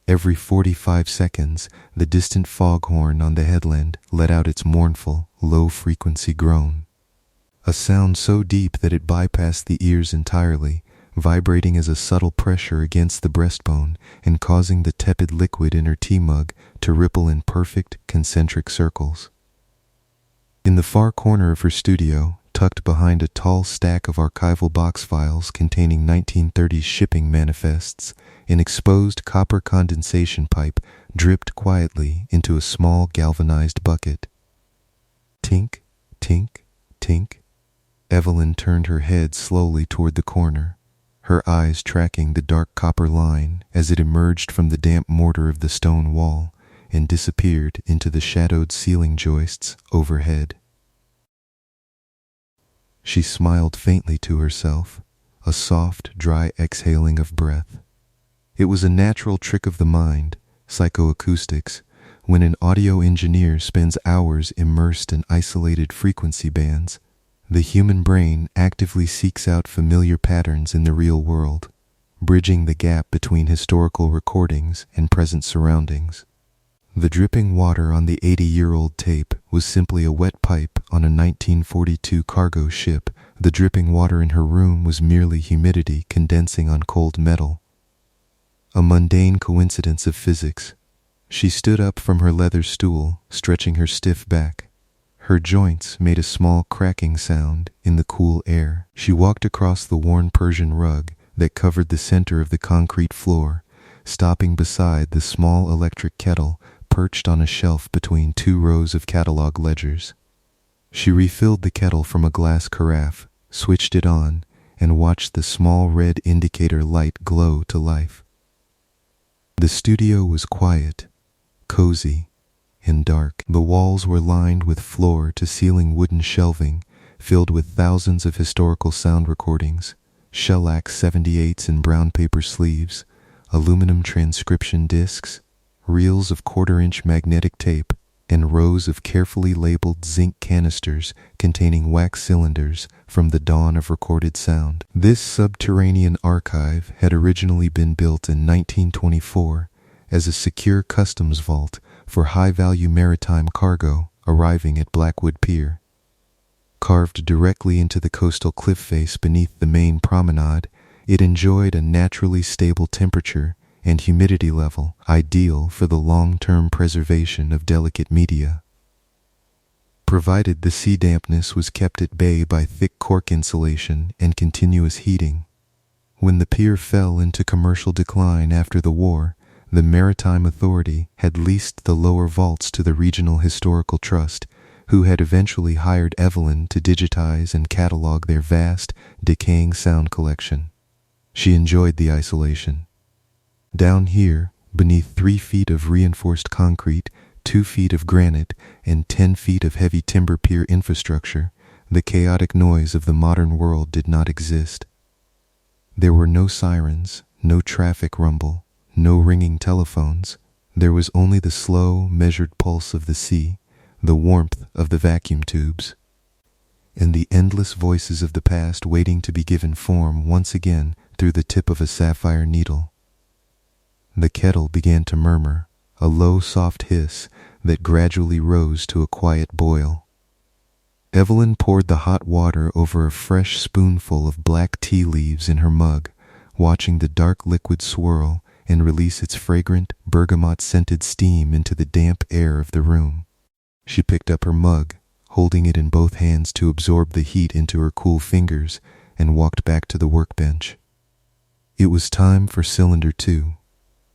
Every 45 seconds, the distant foghorn on the headland let out its mournful, low-frequency groan. A sound so deep that it bypassed the ears entirely, vibrating as a subtle pressure against the breastbone and causing the tepid liquid in her tea mug to ripple in perfect, concentric circles. In the far corner of her studio, tucked behind a tall stack of archival box files containing 1930s shipping manifests, an exposed copper condensation pipe dripped quietly into a small galvanized bucket. Tink, tink, tink. Evelyn turned her head slowly toward the corner, her eyes tracking the dark copper line as it emerged from the damp mortar of the stone wall and disappeared into the shadowed ceiling joists overhead. She smiled faintly to herself, a soft, dry exhaling of breath. It was a natural trick of the mind, psychoacoustics, when an audio engineer spends hours immersed in isolated frequency bands. The human brain actively seeks out familiar patterns in the real world, bridging the gap between historical recordings and present surroundings. The dripping water on the 80-year-old tape was simply a wet pipe on a 1942 cargo ship. The dripping water in her room was merely humidity condensing on cold metal. A mundane coincidence of physics. She stood up from her leather stool, stretching her stiff back. Her joints made a small cracking sound in the cool air. She walked across the worn Persian rug that covered the center of the concrete floor, stopping beside the small electric kettle perched on a shelf between two rows of catalog ledgers. She refilled the kettle from a glass carafe, switched it on, and watched the small red indicator light glow to life. The studio was quiet, cozy, and dark. The walls were lined with floor-to-ceiling wooden shelving filled with thousands of historical sound recordings, shellac 78s in brown paper sleeves, aluminum transcription discs, reels of quarter-inch magnetic tape, and rows of carefully labeled zinc canisters containing wax cylinders from the dawn of recorded sound. This subterranean archive had originally been built in 1924 as a secure customs vault for high-value maritime cargo arriving at Blackwood Pier. Carved directly into the coastal cliff face beneath the main promenade, it enjoyed a naturally stable temperature and humidity level ideal for the long-term preservation of delicate media. Provided the sea dampness was kept at bay by thick cork insulation and continuous heating. When the pier fell into commercial decline after the war, the Maritime Authority had leased the lower vaults to the Regional Historical Trust, who had eventually hired Evelyn to digitize and catalog their vast, decaying sound collection. She enjoyed the isolation. Down here, beneath 3 feet of reinforced concrete, 2 feet of granite, and 10 feet of heavy timber pier infrastructure, the chaotic noise of the modern world did not exist. There were no sirens, no traffic rumble, no ringing telephones. There was only the slow, measured pulse of the sea, the warmth of the vacuum tubes, and the endless voices of the past waiting to be given form once again through the tip of a sapphire needle. The kettle began to murmur, a low, soft hiss that gradually rose to a quiet boil. Evelyn poured the hot water over a fresh spoonful of black tea leaves in her mug, watching the dark liquid swirl and release its fragrant, bergamot-scented steam into the damp air of the room. She picked up her mug, holding it in both hands to absorb the heat into her cool fingers, and walked back to the workbench. It was time for cylinder 2.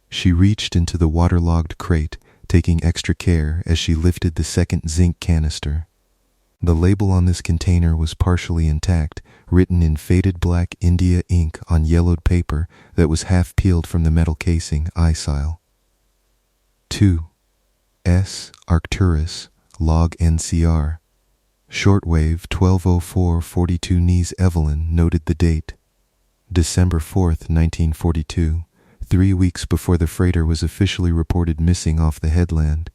She reached into the waterlogged crate, taking extra care as she lifted the second zinc canister. The label on this container was partially intact, written in faded black India ink on yellowed paper that was half peeled from the metal casing, Isile. 2. S. Arcturus, log NCR. Shortwave 120442 Evelyn noted the date. December 4th, 1942, 3 weeks before the freighter was officially reported missing off the headland.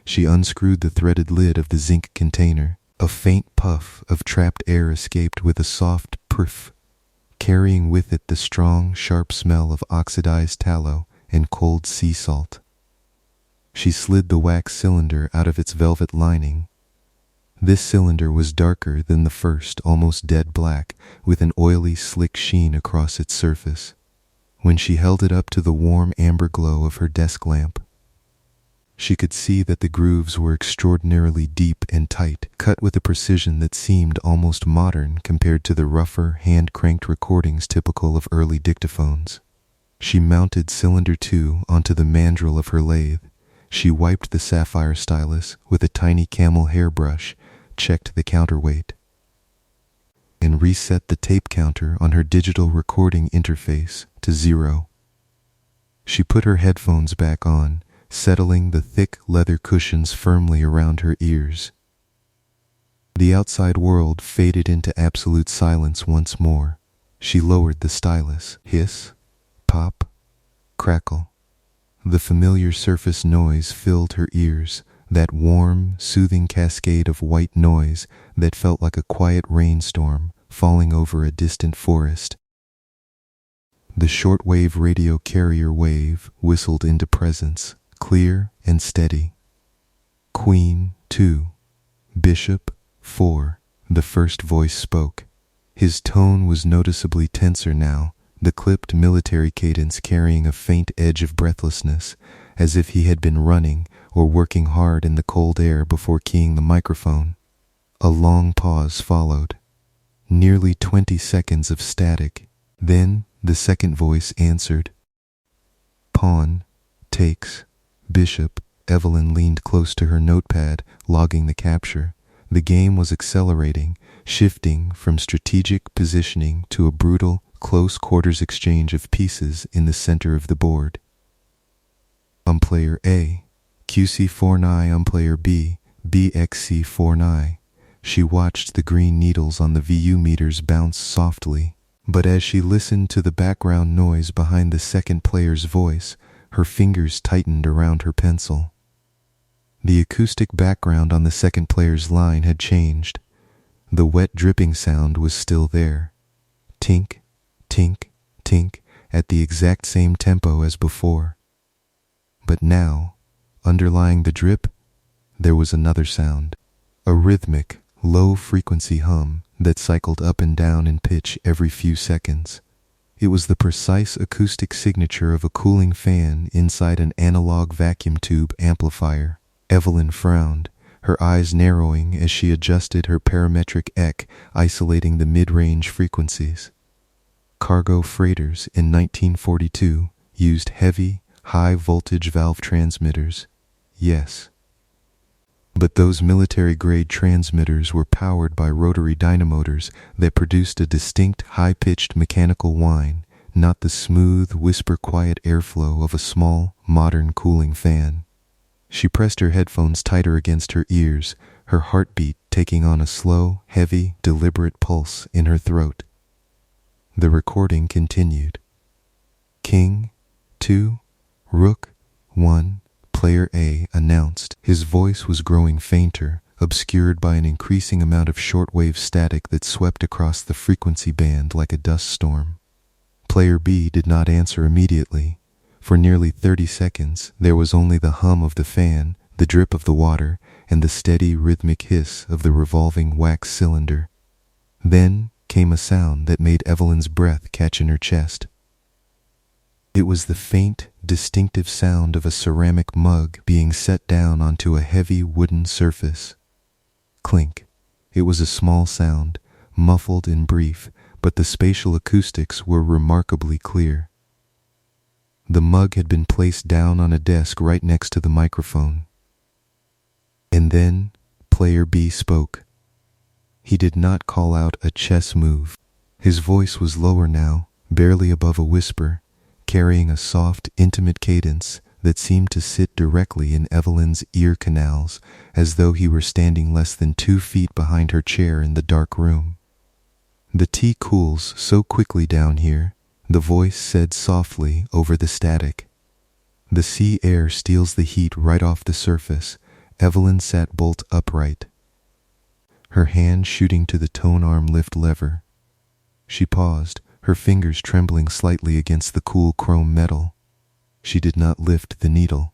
She unscrewed the threaded lid of the zinc container. A faint puff of trapped air escaped with a soft purf, carrying with it the strong, sharp smell of oxidized tallow and cold sea salt. She slid the wax cylinder out of its velvet lining. This cylinder was darker than the first, almost dead black, with an oily, slick sheen across its surface. When she held it up to the warm amber glow of her desk lamp, she could see that the grooves were extraordinarily deep and tight, cut with a precision that seemed almost modern compared to the rougher, hand-cranked recordings typical of early dictaphones. She mounted cylinder 2 onto the mandrel of her lathe. She wiped the sapphire stylus with a tiny camel hair brush, checked the counterweight, and reset the tape counter on her digital recording interface to 0. She put her headphones back on, settling the thick leather cushions firmly around her ears. The outside world faded into absolute silence once more. She lowered the stylus. Hiss, pop, crackle. The familiar surface noise filled her ears, that warm, soothing cascade of white noise that felt like a quiet rainstorm falling over a distant forest. The shortwave radio carrier wave whistled into presence, clear and steady. Queen 2, Bishop 4, the first voice spoke. His tone was noticeably tenser now, the clipped military cadence carrying a faint edge of breathlessness, as if he had been running or working hard in the cold air before keying the microphone. A long pause followed. Nearly 20 seconds of static. Then the second voice answered. Pawn, takes, Bishop. Evelyn leaned close to her notepad, logging the capture. The game was accelerating, shifting from strategic positioning to a brutal, close-quarters exchange of pieces in the center of the board. On player A, QC49 on player B, BXC49. She watched the green needles on the VU meters bounce softly, but as she listened to the background noise behind the second player's voice, her fingers tightened around her pencil. The acoustic background on the second player's line had changed. The wet dripping sound was still there. Tink, tink, tink, at the exact same tempo as before. But now, underlying the drip, there was another sound, a rhythmic, low-frequency hum that cycled up and down in pitch every few seconds. It was the precise acoustic signature of a cooling fan inside an analog vacuum tube amplifier. Evelyn frowned, her eyes narrowing as she adjusted her parametric EC, isolating the mid-range frequencies. Cargo freighters in 1942 used heavy, high-voltage valve transmitters, yes. But those military-grade transmitters were powered by rotary dynamotors that produced a distinct high-pitched mechanical whine, not the smooth, whisper-quiet airflow of a small, modern cooling fan. She pressed her headphones tighter against her ears, her heartbeat taking on a slow, heavy, deliberate pulse in her throat. The recording continued. King 2, Rook 1, Player A announced. His voice was growing fainter, obscured by an increasing amount of shortwave static that swept across the frequency band like a dust storm. Player B did not answer immediately. For nearly 30 seconds, there was only the hum of the fan, the drip of the water, and the steady rhythmic hiss of the revolving wax cylinder. Then came a sound that made Evelyn's breath catch in her chest. It was the faint, distinctive sound of a ceramic mug being set down onto a heavy wooden surface. Clink. It was a small sound, muffled and brief, but the spatial acoustics were remarkably clear. The mug had been placed down on a desk right next to the microphone. And then Player B spoke. He did not call out a chess move. His voice was lower now, barely above a whisper, carrying a soft, intimate cadence that seemed to sit directly in Evelyn's ear canals, as though he were standing less than 2 feet behind her chair in the dark room. The tea cools so quickly down here, The voice said softly over the static. The sea air steals the heat right off the surface. Evelyn sat bolt upright, her hand shooting to the tone arm lift lever. She paused, her fingers trembling slightly against the cool chrome metal. She did not lift the needle.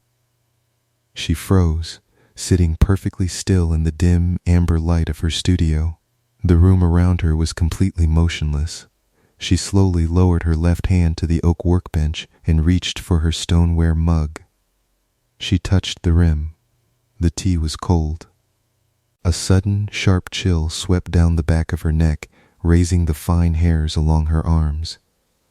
She froze, sitting perfectly still in the dim, amber light of her studio. The room around her was completely motionless. She slowly lowered her left hand to the oak workbench and reached for her stoneware mug. She touched the rim. The tea was cold. A sudden, sharp chill swept down the back of her neck, raising the fine hairs along her arms.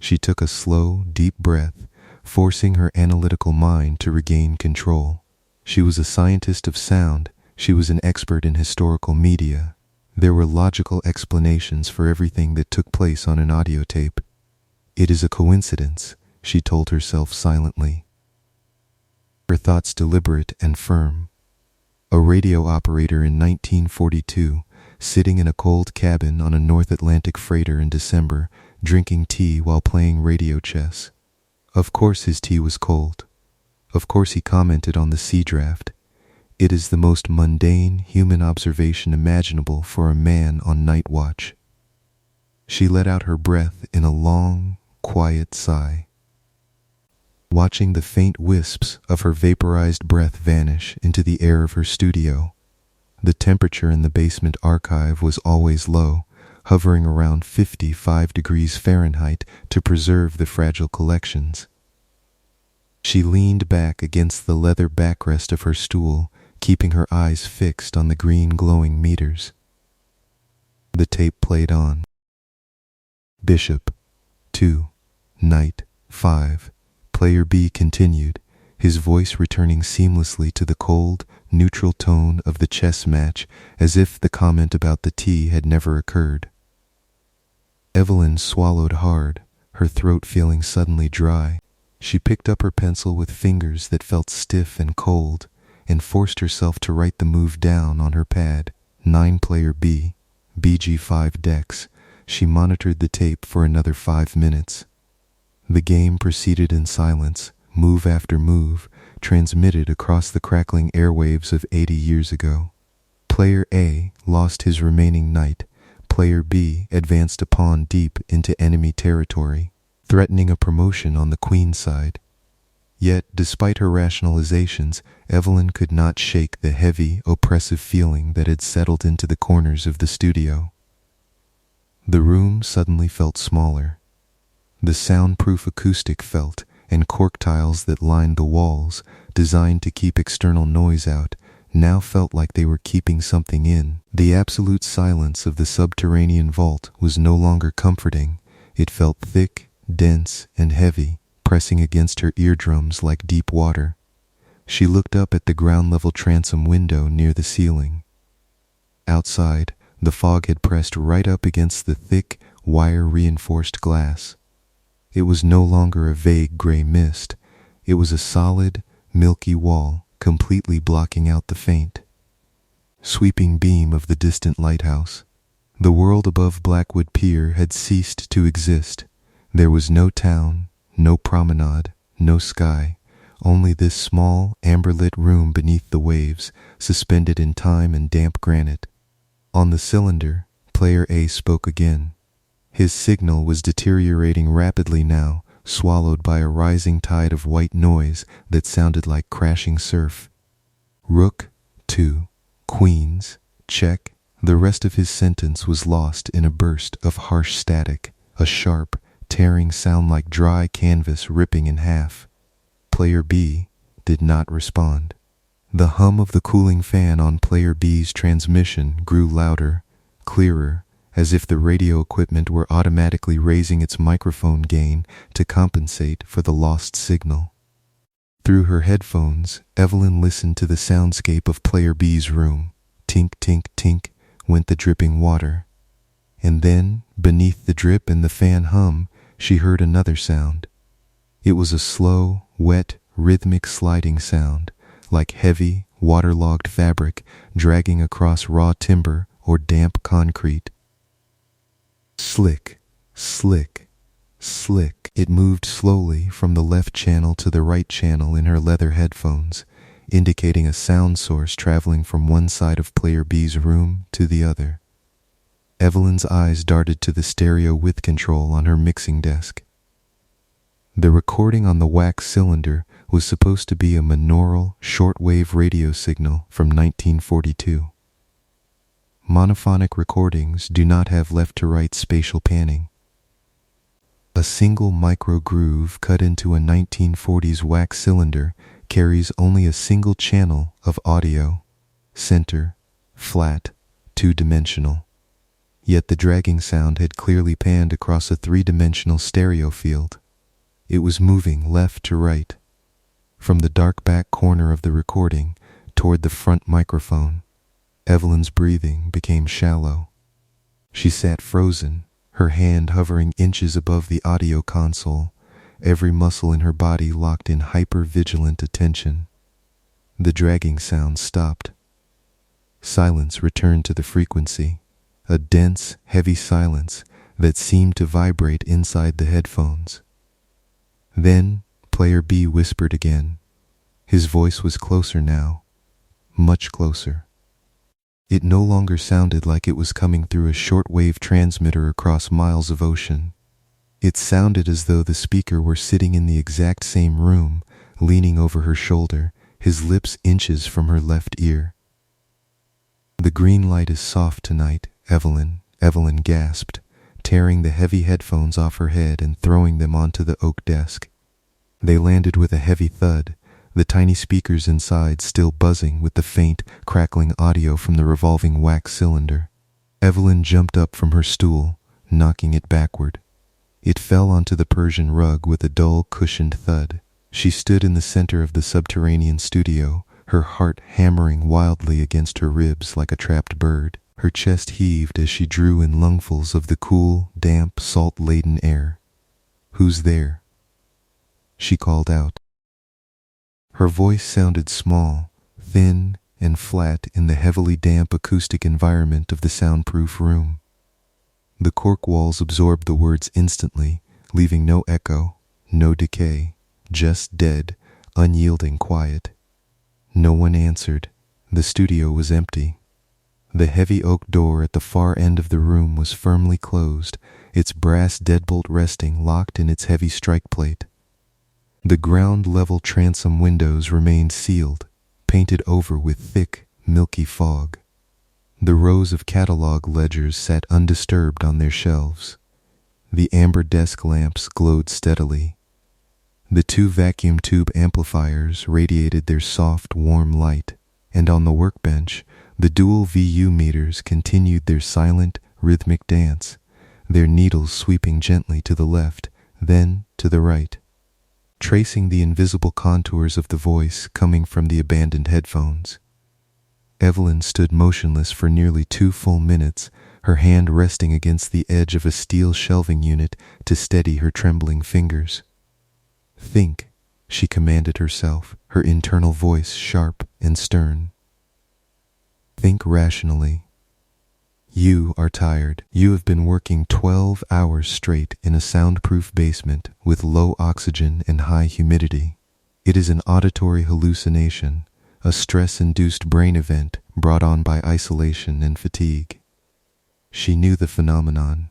She took a slow, deep breath, forcing her analytical mind to regain control. She was a scientist of sound. She was an expert in historical media. There were logical explanations for everything that took place on an audio tape. It is a coincidence, she told herself silently, her thoughts deliberate and firm. A radio operator in 1942, sitting in a cold cabin on a North Atlantic freighter in December, drinking tea while playing radio chess. Of course his tea was cold. Of course he commented on the sea draft. It is the most mundane human observation imaginable for a man on night watch. She let out her breath in a long, quiet sigh, watching the faint wisps of her vaporized breath vanish into the air of her studio. The temperature in the basement archive was always low, hovering around 55 degrees Fahrenheit to preserve the fragile collections. She leaned back against the leather backrest of her stool, keeping her eyes fixed on the green glowing meters. The tape played on. Bishop, 2, Knight, 5. Player B continued, his voice returning seamlessly to the cold, neutral tone of the chess match, as if the comment about the tea had never occurred. Evelyn swallowed hard, her throat feeling suddenly dry. She picked up her pencil with fingers that felt stiff and cold, and forced herself to write the move down on her pad. 9 player B, BG5 Dex. She monitored the tape for another 5 minutes. The game proceeded in silence, move after move, transmitted across the crackling airwaves of 80 years ago. Player A lost his remaining knight. Player B advanced a pawn deep into enemy territory, threatening a promotion on the queen's side. Yet, despite her rationalizations, Evelyn could not shake the heavy, oppressive feeling that had settled into the corners of the studio. The room suddenly felt smaller. The soundproof acoustic felt, and cork tiles that lined the walls, designed to keep external noise out, now felt like they were keeping something in. The absolute silence of the subterranean vault was no longer comforting. It felt thick, dense, and heavy, pressing against her eardrums like deep water. She looked up at the ground-level transom window near the ceiling. Outside, the fog had pressed right up against the thick, wire-reinforced glass. It was no longer a vague gray mist. It was a solid, milky wall, completely blocking out the faint, sweeping beam of the distant lighthouse. The world above Blackwood Pier had ceased to exist. There was no town, no promenade, no sky, only this small, amber-lit room beneath the waves, suspended in time and damp granite. On the cylinder, Player A spoke again. His signal was deteriorating rapidly now, swallowed by a rising tide of white noise that sounded like crashing surf. Rook, 2, Queens, check. The rest of his sentence was lost in a burst of harsh static, a sharp, tearing sound like dry canvas ripping in half. Player B did not respond. The hum of the cooling fan on Player B's transmission grew louder, clearer, as if the radio equipment were automatically raising its microphone gain to compensate for the lost signal. Through her headphones, Evelyn listened to the soundscape of Player B's room. Tink, tink, tink went the dripping water. And then, beneath the drip and the fan hum, she heard another sound. It was a slow, wet, rhythmic sliding sound, like heavy, waterlogged fabric dragging across raw timber or damp concrete. Slick, slick, slick. It moved slowly from the left channel to the right channel in her leather headphones, indicating a sound source traveling from one side of player B's room to the other. Evelyn's eyes darted to the stereo width control on her mixing desk. The recording on the wax cylinder was supposed to be a monaural shortwave radio signal from 1942. Monophonic recordings do not have left-to-right spatial panning. A single micro groove cut into a 1940s wax cylinder carries only a single channel of audio, center, flat, two-dimensional. Yet the dragging sound had clearly panned across a three-dimensional stereo field. It was moving left to right, from the dark back corner of the recording toward the front microphone. Evelyn's breathing became shallow. She sat frozen, her hand hovering inches above the audio console, every muscle in her body locked in hyper-vigilant attention. The dragging sound stopped. Silence returned to the frequency, a dense, heavy silence that seemed to vibrate inside the headphones. Then, player B whispered again. His voice was closer now, much closer. It no longer sounded like it was coming through a shortwave transmitter across miles of ocean. It sounded as though the speaker were sitting in the exact same room, leaning over her shoulder, his lips inches from her left ear. "The green light is soft tonight, Evelyn," Evelyn gasped, tearing the heavy headphones off her head and throwing them onto the oak desk. They landed with a heavy thud, the tiny speakers inside still buzzing with the faint, crackling audio from the revolving wax cylinder. Evelyn jumped up from her stool, knocking it backward. It fell onto the Persian rug with a dull, cushioned thud. She stood in the center of the subterranean studio, her heart hammering wildly against her ribs like a trapped bird. Her chest heaved as she drew in lungfuls of the cool, damp, salt-laden air. "Who's there?" she called out. Her voice sounded small, thin, and flat in the heavily damp acoustic environment of the soundproof room. The cork walls absorbed the words instantly, leaving no echo, no decay, just dead, unyielding quiet. No one answered. The studio was empty. The heavy oak door at the far end of the room was firmly closed, its brass deadbolt resting locked in its heavy strike plate. The ground-level transom windows remained sealed, painted over with thick, milky fog. The rows of catalog ledgers sat undisturbed on their shelves. The amber desk lamps glowed steadily. The two vacuum tube amplifiers radiated their soft, warm light, and on the workbench, the dual VU meters continued their silent, rhythmic dance, their needles sweeping gently to the left, then to the right, tracing the invisible contours of the voice coming from the abandoned headphones. Evelyn stood motionless for nearly 2 full minutes, her hand resting against the edge of a steel shelving unit to steady her trembling fingers. "Think," she commanded herself, her internal voice sharp and stern. "Think rationally. You are tired. You have been working 12 hours straight in a soundproof basement with low oxygen and high humidity. It is an auditory hallucination, a stress-induced brain event brought on by isolation and fatigue." She knew the phenomenon.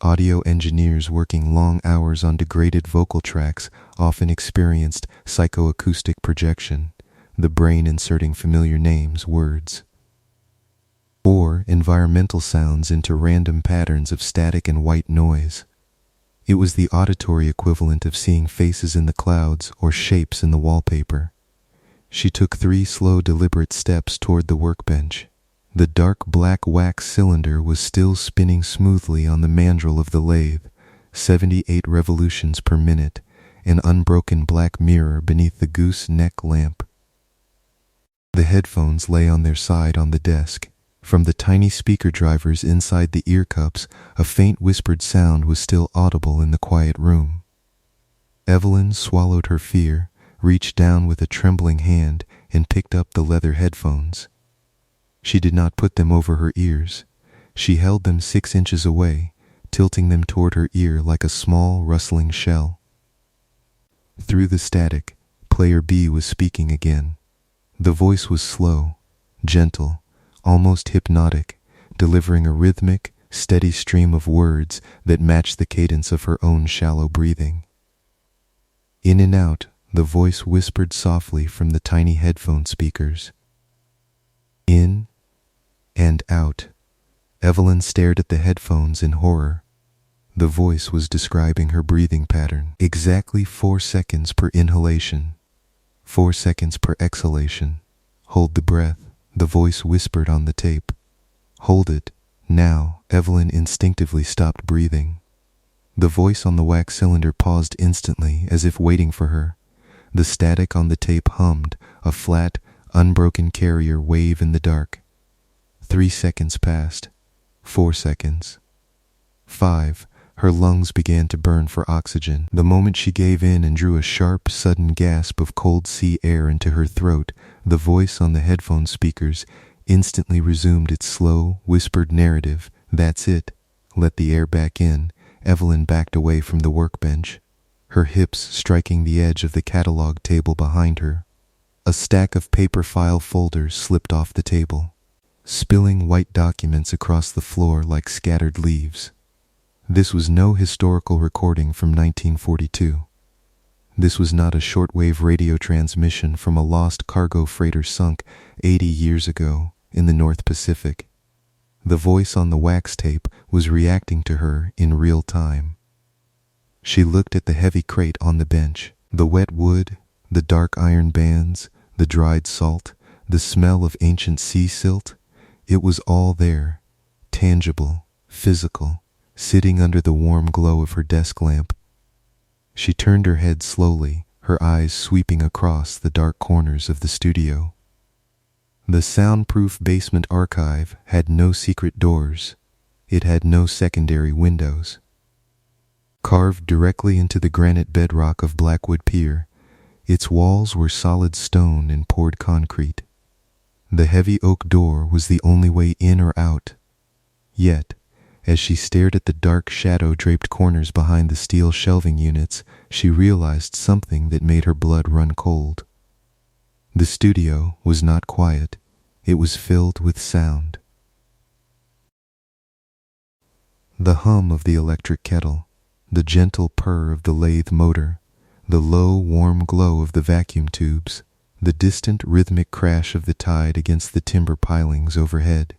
Audio engineers working long hours on degraded vocal tracks often experienced psychoacoustic projection, the brain inserting familiar names, words, or environmental sounds into random patterns of static and white noise. It was the auditory equivalent of seeing faces in the clouds or shapes in the wallpaper. She took 3 slow, deliberate steps toward the workbench. The dark black wax cylinder was still spinning smoothly on the mandrel of the lathe, 78 revolutions per minute, an unbroken black mirror beneath the gooseneck lamp. The headphones lay on their side on the desk. From the tiny speaker drivers inside the ear cups, a faint whispered sound was still audible in the quiet room. Evelyn swallowed her fear, reached down with a trembling hand, and picked up the leather headphones. She did not put them over her ears. She held them 6 inches away, tilting them toward her ear like a small, rustling shell. Through the static, Player B was speaking again. The voice was slow, gentle, almost hypnotic, delivering a rhythmic, steady stream of words that matched the cadence of her own shallow breathing. In and out, the voice whispered softly from the tiny headphone speakers. In and out. Evelyn stared at the headphones in horror. The voice was describing her breathing pattern. Exactly 4 seconds per inhalation, 4 seconds per exhalation. Hold the breath, the voice whispered on the tape. Hold it. Now, Evelyn instinctively stopped breathing. The voice on the wax cylinder paused instantly, as if waiting for her. The static on the tape hummed, a flat, unbroken carrier wave in the dark. 3 seconds passed. 4 seconds. 5. Her lungs began to burn for oxygen. The moment she gave in and drew a sharp, sudden gasp of cold sea air into her throat, the voice on the headphone speakers instantly resumed its slow, whispered narrative. That's it. Let the air back in. Evelyn backed away from the workbench, her hips striking the edge of the catalog table behind her. A stack of paper file folders slipped off the table, spilling white documents across the floor like scattered leaves. This was no historical recording from 1942. This was not a shortwave radio transmission from a lost cargo freighter sunk 80 years ago in the North Pacific. The voice on the wax tape was reacting to her in real time. She looked at the heavy crate on the bench, the wet wood, the dark iron bands, the dried salt, the smell of ancient sea silt. It was all there, tangible, physical, sitting under the warm glow of her desk lamp. She turned her head slowly, her eyes sweeping across the dark corners of the studio. The soundproof basement archive had no secret doors. It had no secondary windows. Carved directly into the granite bedrock of Blackwood Pier, its walls were solid stone and poured concrete. The heavy oak door was the only way in or out. Yet, as she stared at the dark shadow-draped corners behind the steel shelving units, she realized something that made her blood run cold. The studio was not quiet. It was filled with sound. The hum of the electric kettle, the gentle purr of the lathe motor, the low, warm glow of the vacuum tubes, the distant rhythmic crash of the tide against the timber pilings overhead.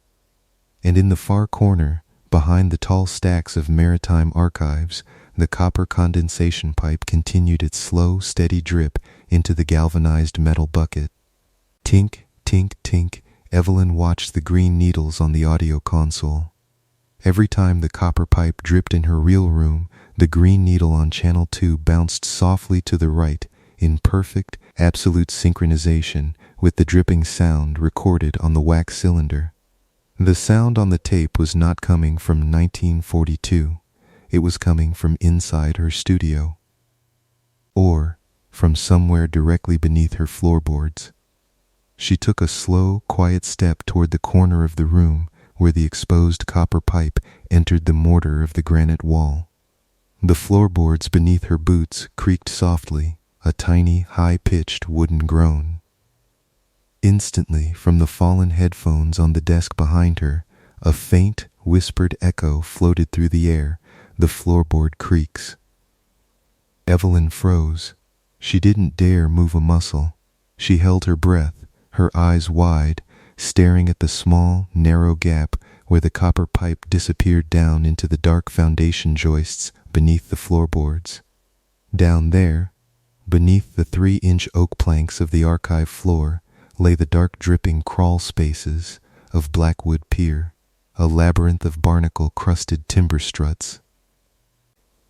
And in the far corner, behind the tall stacks of maritime archives, the copper condensation pipe continued its slow, steady drip into the galvanized metal bucket. Tink, tink, tink, Evelyn watched the green needles on the audio console. Every time the copper pipe dripped in her real room, the green needle on channel 2 bounced softly to the right in perfect, absolute synchronization with the dripping sound recorded on the wax cylinder. The sound on the tape was not coming from 1942. It was coming from inside her studio, or from somewhere directly beneath her floorboards. She took a slow, quiet step toward the corner of the room where the exposed copper pipe entered the mortar of the granite wall. The floorboards beneath her boots creaked softly, a tiny, high-pitched wooden groan. Instantly, from the fallen headphones on the desk behind her, a faint, whispered echo floated through the air, the floorboard creaks. Evelyn froze. She didn't dare move a muscle. She held her breath, her eyes wide, staring at the small, narrow gap where the copper pipe disappeared down into the dark foundation joists beneath the floorboards. Down there, beneath the 3-inch oak planks of the archive floor, lay the dark dripping crawl spaces of Blackwood Pier, a labyrinth of barnacle-crusted timber struts,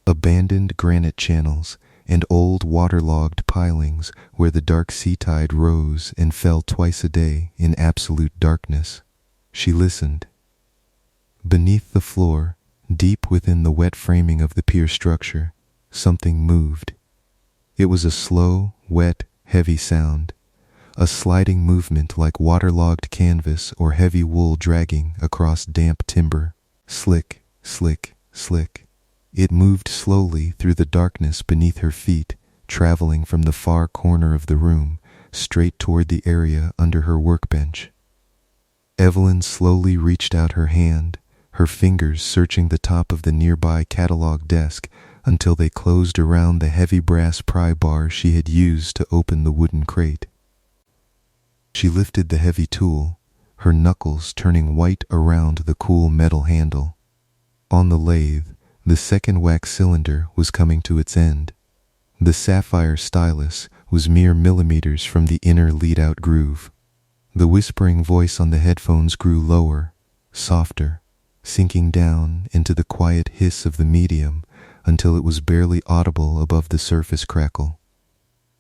abandoned granite channels, and old waterlogged pilings where the dark sea tide rose and fell twice a day in absolute darkness. She listened. Beneath the floor, deep within the wet framing of the pier structure, something moved. It was a slow, wet, heavy sound, a sliding movement like waterlogged canvas or heavy wool dragging across damp timber. Slick, slick, slick. It moved slowly through the darkness beneath her feet, traveling from the far corner of the room, straight toward the area under her workbench. Evelyn slowly reached out her hand, her fingers searching the top of the nearby catalog desk until they closed around the heavy brass pry bar she had used to open the wooden crate. She lifted the heavy tool, her knuckles turning white around the cool metal handle. On the lathe, the second wax cylinder was coming to its end. The sapphire stylus was mere millimeters from the inner lead-out groove. The whispering voice on the headphones grew lower, softer, sinking down into the quiet hiss of the medium until it was barely audible above the surface crackle.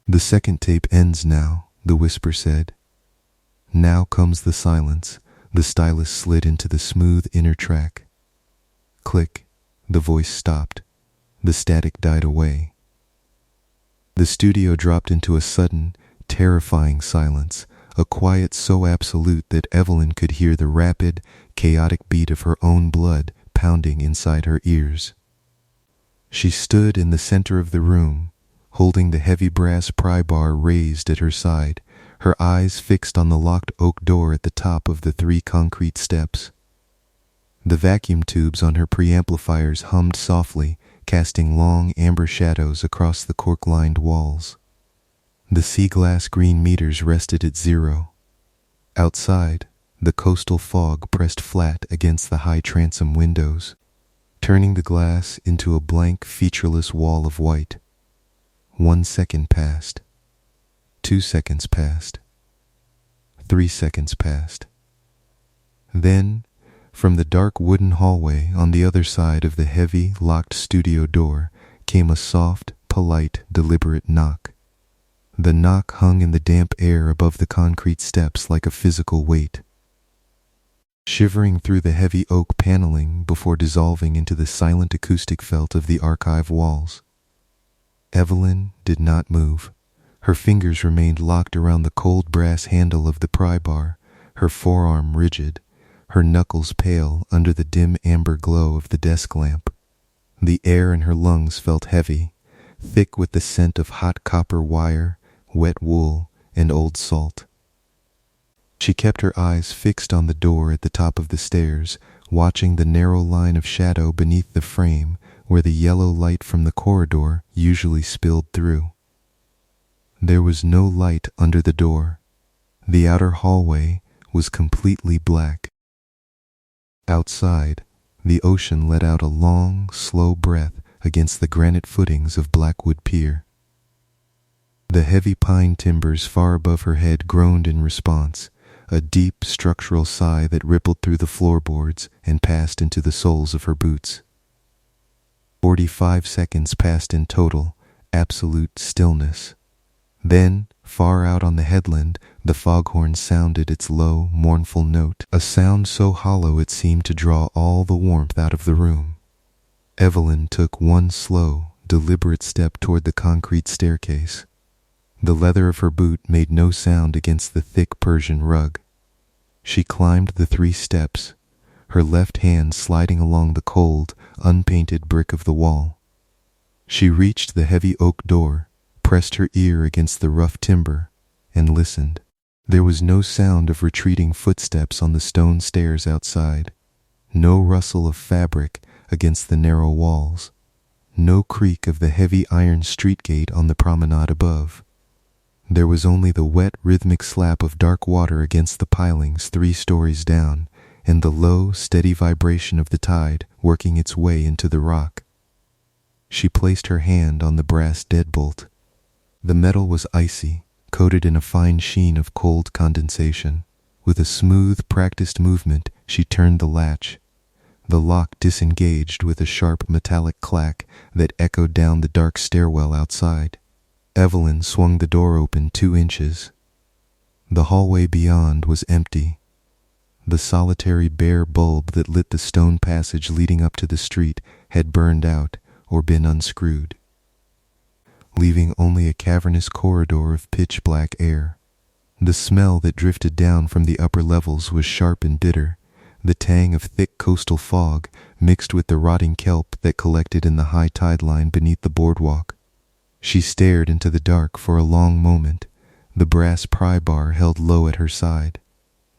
"The second tape ends now," the whisper said. Now comes the silence. The stylus slid into the smooth inner track. Click. The voice stopped. The static died away. The studio dropped into a sudden, terrifying silence, a quiet so absolute that Evelyn could hear the rapid, chaotic beat of her own blood pounding inside her ears. She stood in the center of the room, holding the heavy brass pry bar raised at her side, her eyes fixed on the locked oak door at the top of the 3 concrete steps. The vacuum tubes on her preamplifiers hummed softly, casting long amber shadows across the cork-lined walls. The sea glass green meters rested at 0. Outside, the coastal fog pressed flat against the high transom windows, turning the glass into a blank, featureless wall of white. 1 second passed. 2 seconds passed. 3 seconds passed. Then, from the dark wooden hallway on the other side of the heavy, locked studio door, came a soft, polite, deliberate knock. The knock hung in the damp air above the concrete steps like a physical weight, shivering through the heavy oak paneling before dissolving into the silent acoustic felt of the archive walls. Evelyn did not move. Her fingers remained locked around the cold brass handle of the pry bar, her forearm rigid, her knuckles pale under the dim amber glow of the desk lamp. The air in her lungs felt heavy, thick with the scent of hot copper wire, wet wool, and old salt. She kept her eyes fixed on the door at the top of the stairs, watching the narrow line of shadow beneath the frame where the yellow light from the corridor usually spilled through. There was no light under the door. The outer hallway was completely black. Outside, the ocean let out a long, slow breath against the granite footings of Blackwood Pier. The heavy pine timbers far above her head groaned in response, a deep structural sigh that rippled through the floorboards and passed into the soles of her boots. 45 seconds passed in total, absolute stillness. Then, far out on the headland, the foghorn sounded its low, mournful note, a sound so hollow it seemed to draw all the warmth out of the room. Evelyn took one slow, deliberate step toward the concrete staircase. The leather of her boot made no sound against the thick Persian rug. She climbed the 3 steps, her left hand sliding along the cold, unpainted brick of the wall. She reached the heavy oak door, pressed her ear against the rough timber, and listened. There was no sound of retreating footsteps on the stone stairs outside, no rustle of fabric against the narrow walls, no creak of the heavy iron street gate on the promenade above. There was only the wet, rhythmic slap of dark water against the pilings 3 stories down, and the low, steady vibration of the tide working its way into the rock. She placed her hand on the brass deadbolt. The metal was icy, coated in a fine sheen of cold condensation. With a smooth, practiced movement, she turned the latch. The lock disengaged with a sharp metallic clack that echoed down the dark stairwell outside. Evelyn swung the door open 2 inches. The hallway beyond was empty. The solitary bare bulb that lit the stone passage leading up to the street had burned out or been unscrewed, leaving only a cavernous corridor of pitch-black air. The smell that drifted down from the upper levels was sharp and bitter, the tang of thick coastal fog mixed with the rotting kelp that collected in the high tide line beneath the boardwalk. She stared into the dark for a long moment, the brass pry bar held low at her side.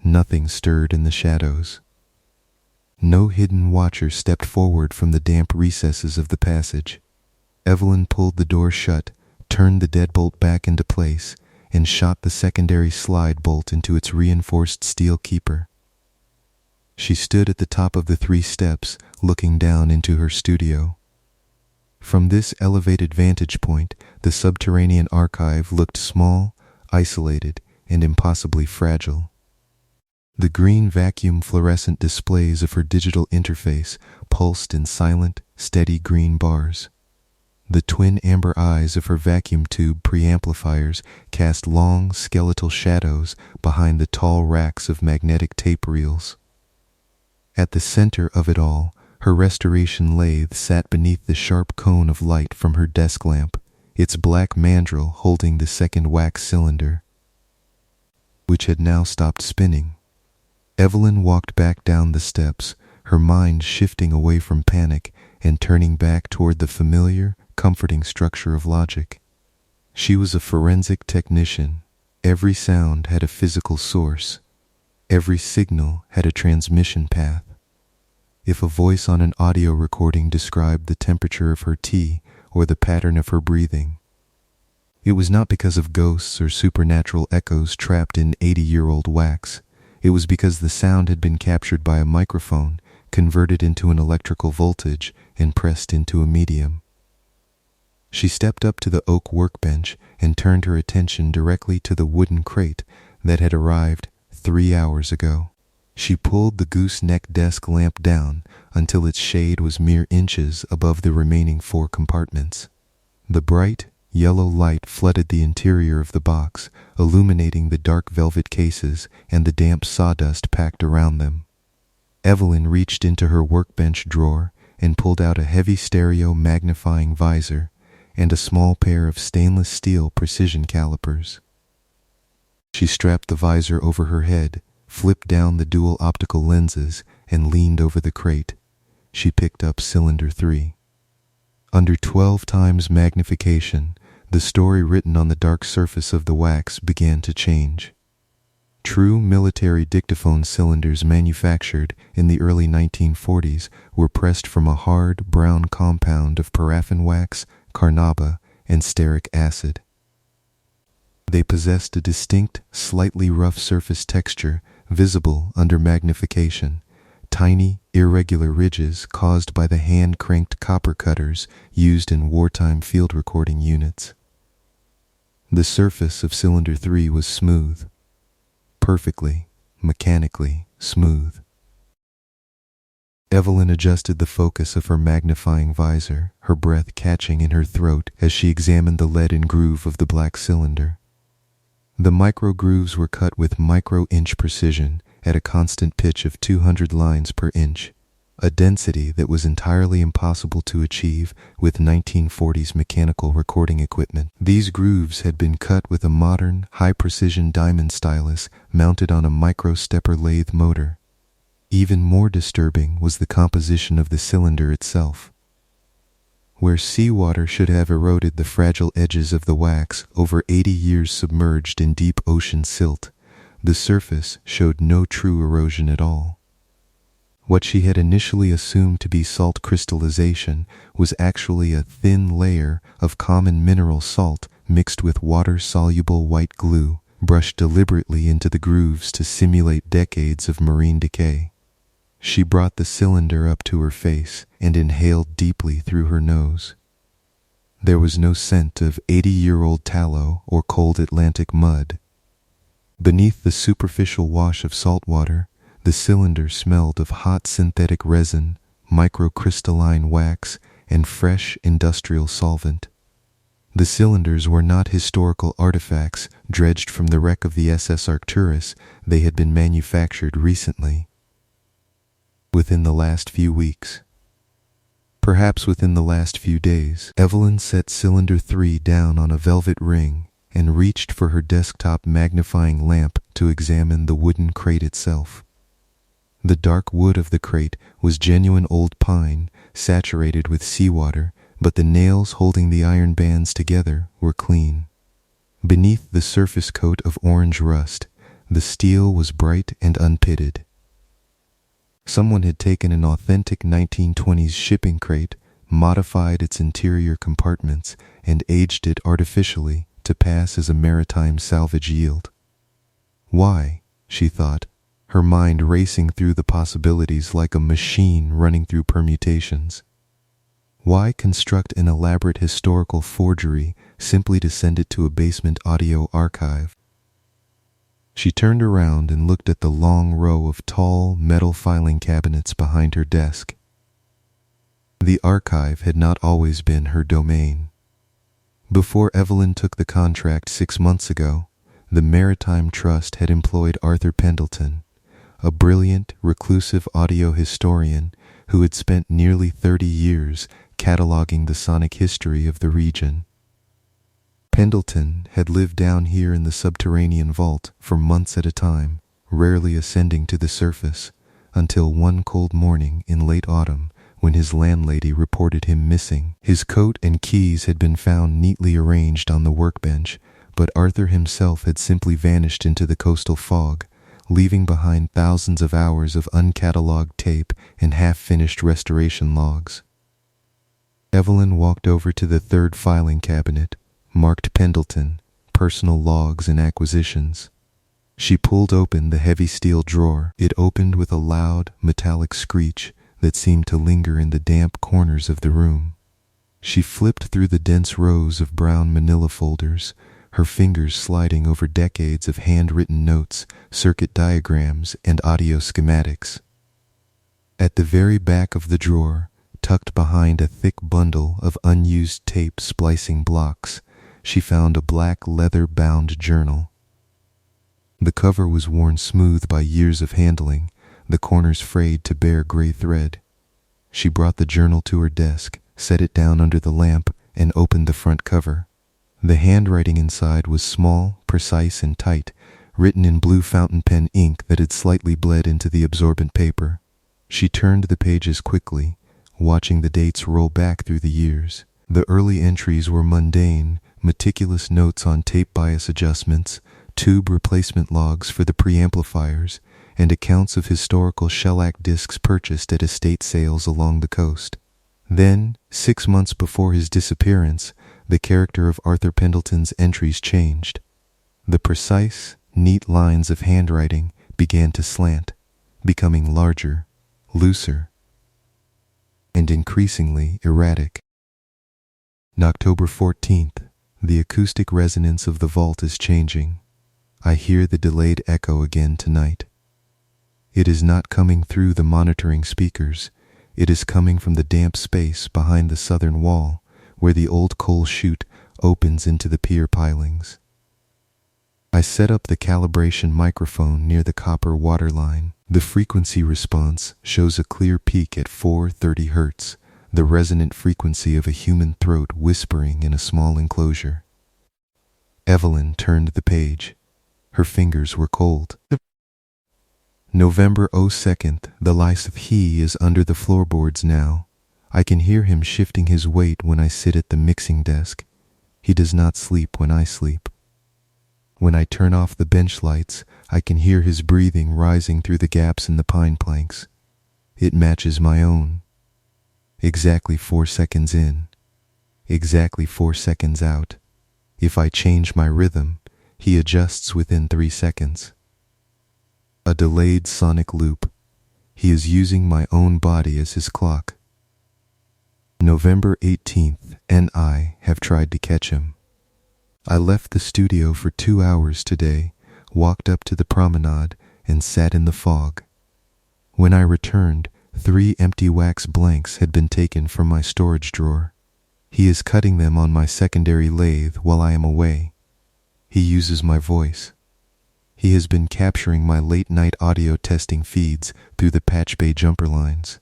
Nothing stirred in the shadows. No hidden watcher stepped forward from the damp recesses of the passage. Evelyn pulled the door shut, turned the deadbolt back into place, and shot the secondary slide bolt into its reinforced steel keeper. She stood at the top of the 3 steps, looking down into her studio. From this elevated vantage point, the subterranean archive looked small, isolated, and impossibly fragile. The green vacuum fluorescent displays of her digital interface pulsed in silent, steady green bars. The twin amber eyes of her vacuum tube preamplifiers cast long, skeletal shadows behind the tall racks of magnetic tape reels. At the center of it all, her restoration lathe sat beneath the sharp cone of light from her desk lamp, its black mandrel holding the second wax cylinder, which had now stopped spinning. Evelyn walked back down the steps, her mind shifting away from panic and turning back toward the familiar, comforting structure of logic. She was a forensic technician. Every sound had a physical source. Every signal had a transmission path. If a voice on an audio recording described the temperature of her tea or the pattern of her breathing, it was not because of ghosts or supernatural echoes trapped in 80-year-old wax. It was because the sound had been captured by a microphone, converted into an electrical voltage, and pressed into a medium. She stepped up to the oak workbench and turned her attention directly to the wooden crate that had arrived 3 hours ago. She pulled the gooseneck desk lamp down until its shade was mere inches above the remaining 4 compartments. The bright, yellow light flooded the interior of the box, illuminating the dark velvet cases and the damp sawdust packed around them. Evelyn reached into her workbench drawer and pulled out a heavy stereo magnifying visor and a small pair of stainless steel precision calipers. She strapped the visor over her head, flipped down the dual optical lenses, and leaned over the crate. She picked up cylinder 3. Under 12 times magnification, the story written on the dark surface of the wax began to change. True military dictaphone cylinders manufactured in the early 1940s were pressed from a hard, brown compound of paraffin wax, carnauba, and stearic acid. They possessed a distinct, slightly rough surface texture visible under magnification, tiny, irregular ridges caused by the hand-cranked copper cutters used in wartime field recording units. The surface of cylinder 3 was smooth, perfectly, mechanically smooth. Evelyn adjusted the focus of her magnifying visor, her breath catching in her throat as she examined the leaden groove of the black cylinder. The micro grooves were cut with micro-inch precision at a constant pitch of 200 lines per inch, a density that was entirely impossible to achieve with 1940s mechanical recording equipment. These grooves had been cut with a modern, high-precision diamond stylus mounted on a micro-stepper lathe motor. Even more disturbing was the composition of the cylinder itself. Where seawater should have eroded the fragile edges of the wax over 80 years submerged in deep ocean silt, the surface showed no true erosion at all. What she had initially assumed to be salt crystallization was actually a thin layer of common mineral salt mixed with water-soluble white glue, brushed deliberately into the grooves to simulate decades of marine decay. She brought the cylinder up to her face and inhaled deeply through her nose. There was no scent of 80-year-old tallow or cold Atlantic mud. Beneath the superficial wash of salt water, the cylinder smelled of hot synthetic resin, microcrystalline wax, and fresh industrial solvent. The cylinders were not historical artifacts dredged from the wreck of the SS Arcturus. They had been manufactured recently. Within the last few weeks. Perhaps within the last few days. Evelyn set cylinder 3 down on a velvet ring and reached for her desktop magnifying lamp to examine the wooden crate itself. The dark wood of the crate was genuine old pine, saturated with seawater, but the nails holding the iron bands together were clean. Beneath the surface coat of orange rust, the steel was bright and unpitted. Someone had taken an authentic 1920s shipping crate, modified its interior compartments, and aged it artificially to pass as a maritime salvage yield. Why, she thought, her mind racing through the possibilities like a machine running through permutations. Why construct an elaborate historical forgery simply to send it to a basement audio archive? She turned around and looked at the long row of tall metal filing cabinets behind her desk. The archive had not always been her domain. Before Evelyn took the contract 6 months ago, the Maritime Trust had employed Arthur Pendelton, a brilliant, reclusive audio historian who had spent nearly 30 years cataloging the sonic history of the region. Pendleton had lived down here in the subterranean vault for months at a time, rarely ascending to the surface, until one cold morning in late autumn when his landlady reported him missing. His coat and keys had been found neatly arranged on the workbench, but Arthur himself had simply vanished into the coastal fog, leaving behind thousands of hours of uncatalogued tape and half-finished restoration logs. Evelyn walked over to the third filing cabinet, marked Pendleton, personal logs and acquisitions. She pulled open the heavy steel drawer. It opened with a loud, metallic screech that seemed to linger in the damp corners of the room. She flipped through the dense rows of brown manila folders, her fingers sliding over decades of handwritten notes, circuit diagrams, and audio schematics. At the very back of the drawer, tucked behind a thick bundle of unused tape splicing blocks, she found a black leather-bound journal. The cover was worn smooth by years of handling, the corners frayed to bare gray thread. She brought the journal to her desk, set it down under the lamp, and opened the front cover. The handwriting inside was small, precise, and tight, written in blue fountain pen ink that had slightly bled into the absorbent paper. She turned the pages quickly, watching the dates roll back through the years. The early entries were mundane, meticulous notes on tape bias adjustments, tube replacement logs for the preamplifiers, and accounts of historical shellac discs purchased at estate sales along the coast. Then, 6 months before his disappearance, the character of Arthur Pendleton's entries changed. The precise, neat lines of handwriting began to slant, becoming larger, looser, and increasingly erratic. October 14th. The acoustic resonance of the vault is changing. I hear the delayed echo again tonight. It is not coming through the monitoring speakers. It is coming from the damp space behind the southern wall, where the old coal chute opens into the pier pilings. I set up the calibration microphone near the copper waterline. The frequency response shows a clear peak at 430 Hz, the resonant frequency of a human throat whispering in a small enclosure. Evelyn turned the page. Her fingers were cold. November 02nd, the Lyseth he is under the floorboards now. I can hear him shifting his weight when I sit at the mixing desk. He does not sleep when I sleep. When I turn off the bench lights, I can hear his breathing rising through the gaps in the pine planks. It matches my own. Exactly 4 seconds in. Exactly 4 seconds out. If I change my rhythm, he adjusts within 3 seconds. A delayed sonic loop. He is using my own body as his clock. November 18th, and I have tried to catch him. I left the studio for 2 hours today, walked up to the promenade, and sat in the fog. When I returned, 3 empty wax blanks had been taken from my storage drawer. He is cutting them on my secondary lathe while I am away. He uses my voice. He has been capturing my late-night audio testing feeds through the Patch Bay jumper lines.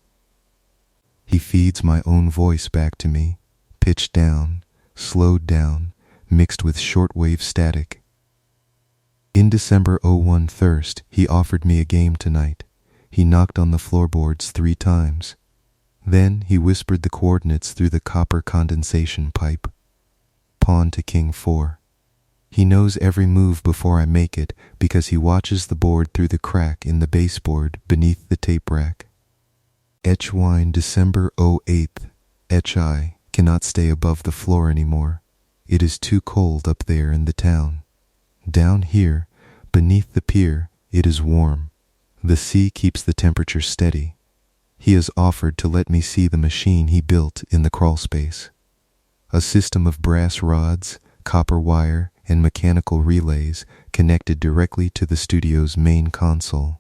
He feeds my own voice back to me, pitched down, slowed down, mixed with shortwave static. In December 01 thirst, he offered me a game tonight. He knocked on the floorboards 3 times. Then he whispered the coordinates through the copper condensation pipe. Pawn to king 4. He knows every move before I make it because he watches the board through the crack in the baseboard beneath the tape rack. Etchwine December 08th. I cannot stay above the floor anymore. It is too cold up there in the town. Down here, beneath the pier, it is warm. The sea keeps the temperature steady. He has offered to let me see the machine he built in the crawlspace. A system of brass rods, copper wire, and mechanical relays connected directly to the studio's main console.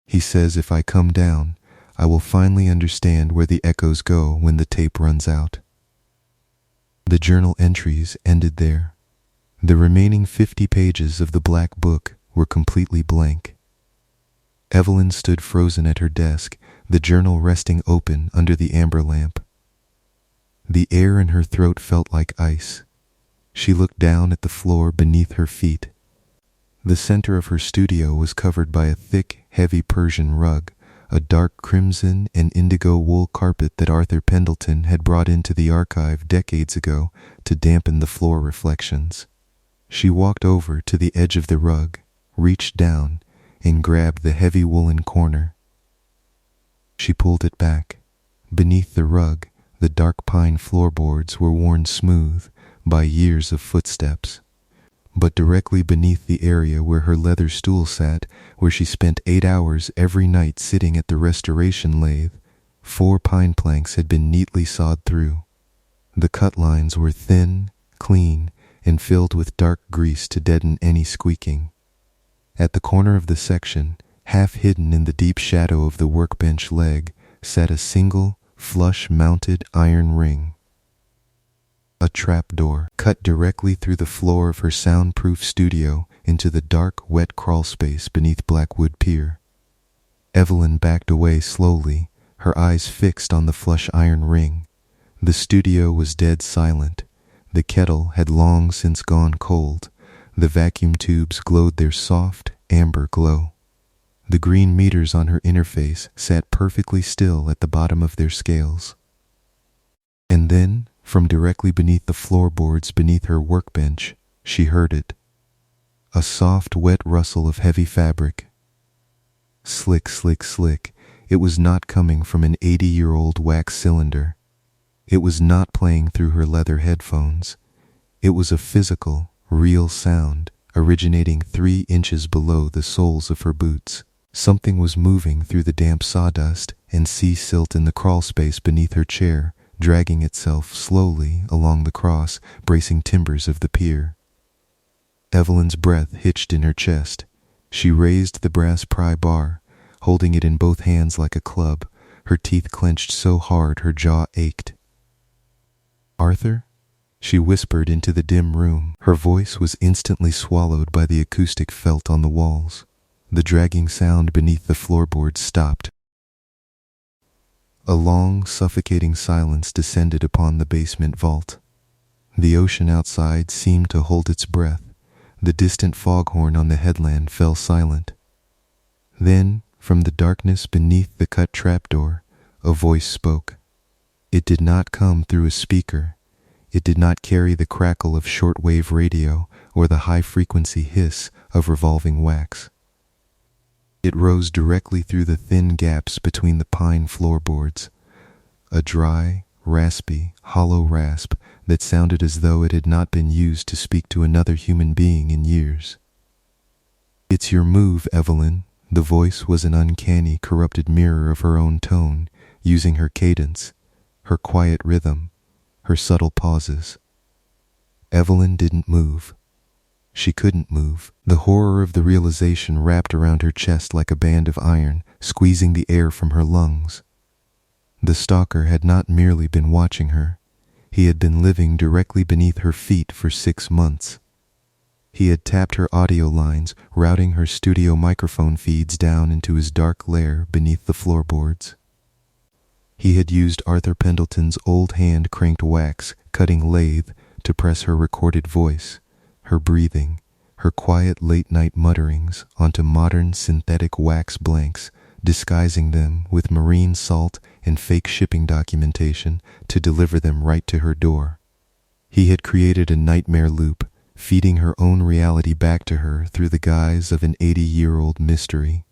He says if I come down, I will finally understand where the echoes go when the tape runs out. The journal entries ended there. The remaining 50 pages of the black book were completely blank. Evelyn stood frozen at her desk, the journal resting open under the amber lamp. The air in her throat felt like ice. She looked down at the floor beneath her feet. The center of her studio was covered by a thick, heavy Persian rug, a dark crimson and indigo wool carpet that Arthur Pendelton had brought into the archive decades ago to dampen the floor reflections. She walked over to the edge of the rug, reached down, and grabbed the heavy woolen corner. She pulled it back. Beneath the rug, the dark pine floorboards were worn smooth by years of footsteps. But directly beneath the area where her leather stool sat, where she spent 8 hours every night sitting at the restoration lathe, 4 pine planks had been neatly sawed through. The cut lines were thin, clean, and filled with dark grease to deaden any squeaking. At the corner of the section, half hidden in the deep shadow of the workbench leg, sat a single, flush-mounted iron ring. A trapdoor cut directly through the floor of her soundproof studio into the dark, wet crawlspace beneath Blackwood Pier. Evelyn backed away slowly, her eyes fixed on the flush iron ring. The studio was dead silent. The kettle had long since gone cold. The vacuum tubes glowed their soft, amber glow. The green meters on her interface sat perfectly still at the bottom of their scales. And then, from directly beneath the floorboards beneath her workbench, she heard it. A soft, wet rustle of heavy fabric. Slick, slick, slick. It was not coming from an 80-year-old wax cylinder. It was not playing through her leather headphones. It was a physical, real sound, originating 3 inches below the soles of her boots. Something was moving through the damp sawdust and sea silt in the crawlspace beneath her chair, dragging itself slowly along the cross, bracing timbers of the pier. Evelyn's breath hitched in her chest. She raised the brass pry bar, holding it in both hands like a club, her teeth clenched so hard her jaw ached. "Arthur?" she whispered into the dim room. Her voice was instantly swallowed by the acoustic felt on the walls. The dragging sound beneath the floorboards stopped. A long, suffocating silence descended upon the basement vault. The ocean outside seemed to hold its breath. The distant foghorn on the headland fell silent. Then, from the darkness beneath the cut trapdoor, a voice spoke. It did not come through a speaker. It did not carry the crackle of shortwave radio or the high-frequency hiss of revolving wax. It rose directly through the thin gaps between the pine floorboards, a dry, raspy, hollow rasp that sounded as though it had not been used to speak to another human being in years. "It's your move, Evelyn." The voice was an uncanny, corrupted mirror of her own tone, using her cadence, her quiet rhythm, her subtle pauses. Evelyn didn't move. She couldn't move. The horror of the realization wrapped around her chest like a band of iron, squeezing the air from her lungs. The stalker had not merely been watching her. He had been living directly beneath her feet for 6 months. He had tapped her audio lines, routing her studio microphone feeds down into his dark lair beneath the floorboards. He had used Arthur Pendelton's old hand-cranked wax cutting lathe to press her recorded voice, her breathing, her quiet late-night mutterings onto modern synthetic wax blanks disguising them with marine salt and fake shipping documentation to deliver them right to her door. He had created a nightmare loop, feeding her own reality back to her through the guise of an 80-year-old mystery,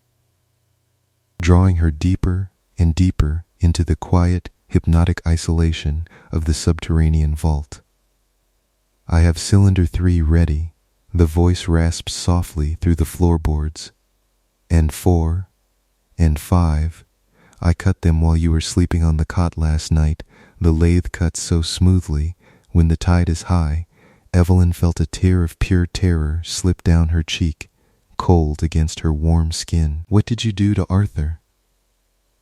drawing her deeper and deeper into the quiet, hypnotic isolation of the subterranean vault. "I have cylinder 3 ready," the voice rasped softly through the floorboards. "And 4, and 5. I cut them while you were sleeping on the cot last night." The lathe cut so smoothly. When the tide is high, Evelyn felt a tear of pure terror slip down her cheek, cold against her warm skin. "What did you do to Arthur?"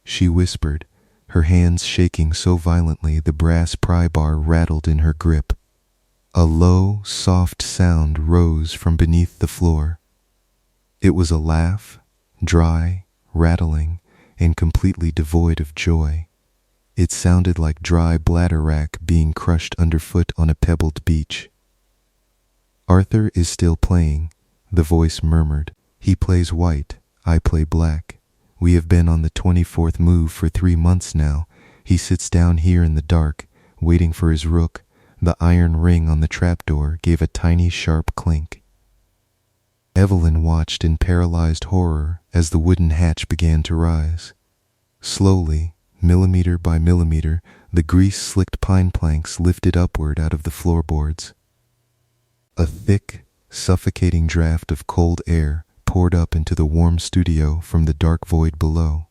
she whispered, her hands shaking so violently the brass pry bar rattled in her grip. A low, soft sound rose from beneath the floor. It was a laugh, dry, rattling, and completely devoid of joy. It sounded like dry bladderwrack being crushed underfoot on a pebbled beach. "Arthur is still playing," the voice murmured. "He plays white, I play black. We have been on the 24th move for 3 months now. He sits down here in the dark, waiting for his rook." The iron ring on the trapdoor gave a tiny sharp clink. Evelyn watched in paralyzed horror as the wooden hatch began to rise. Slowly, millimeter by millimeter, the grease-slicked pine planks lifted upward out of the floorboards. A thick, suffocating draft of cold air poured up into the warm studio from the dark void below.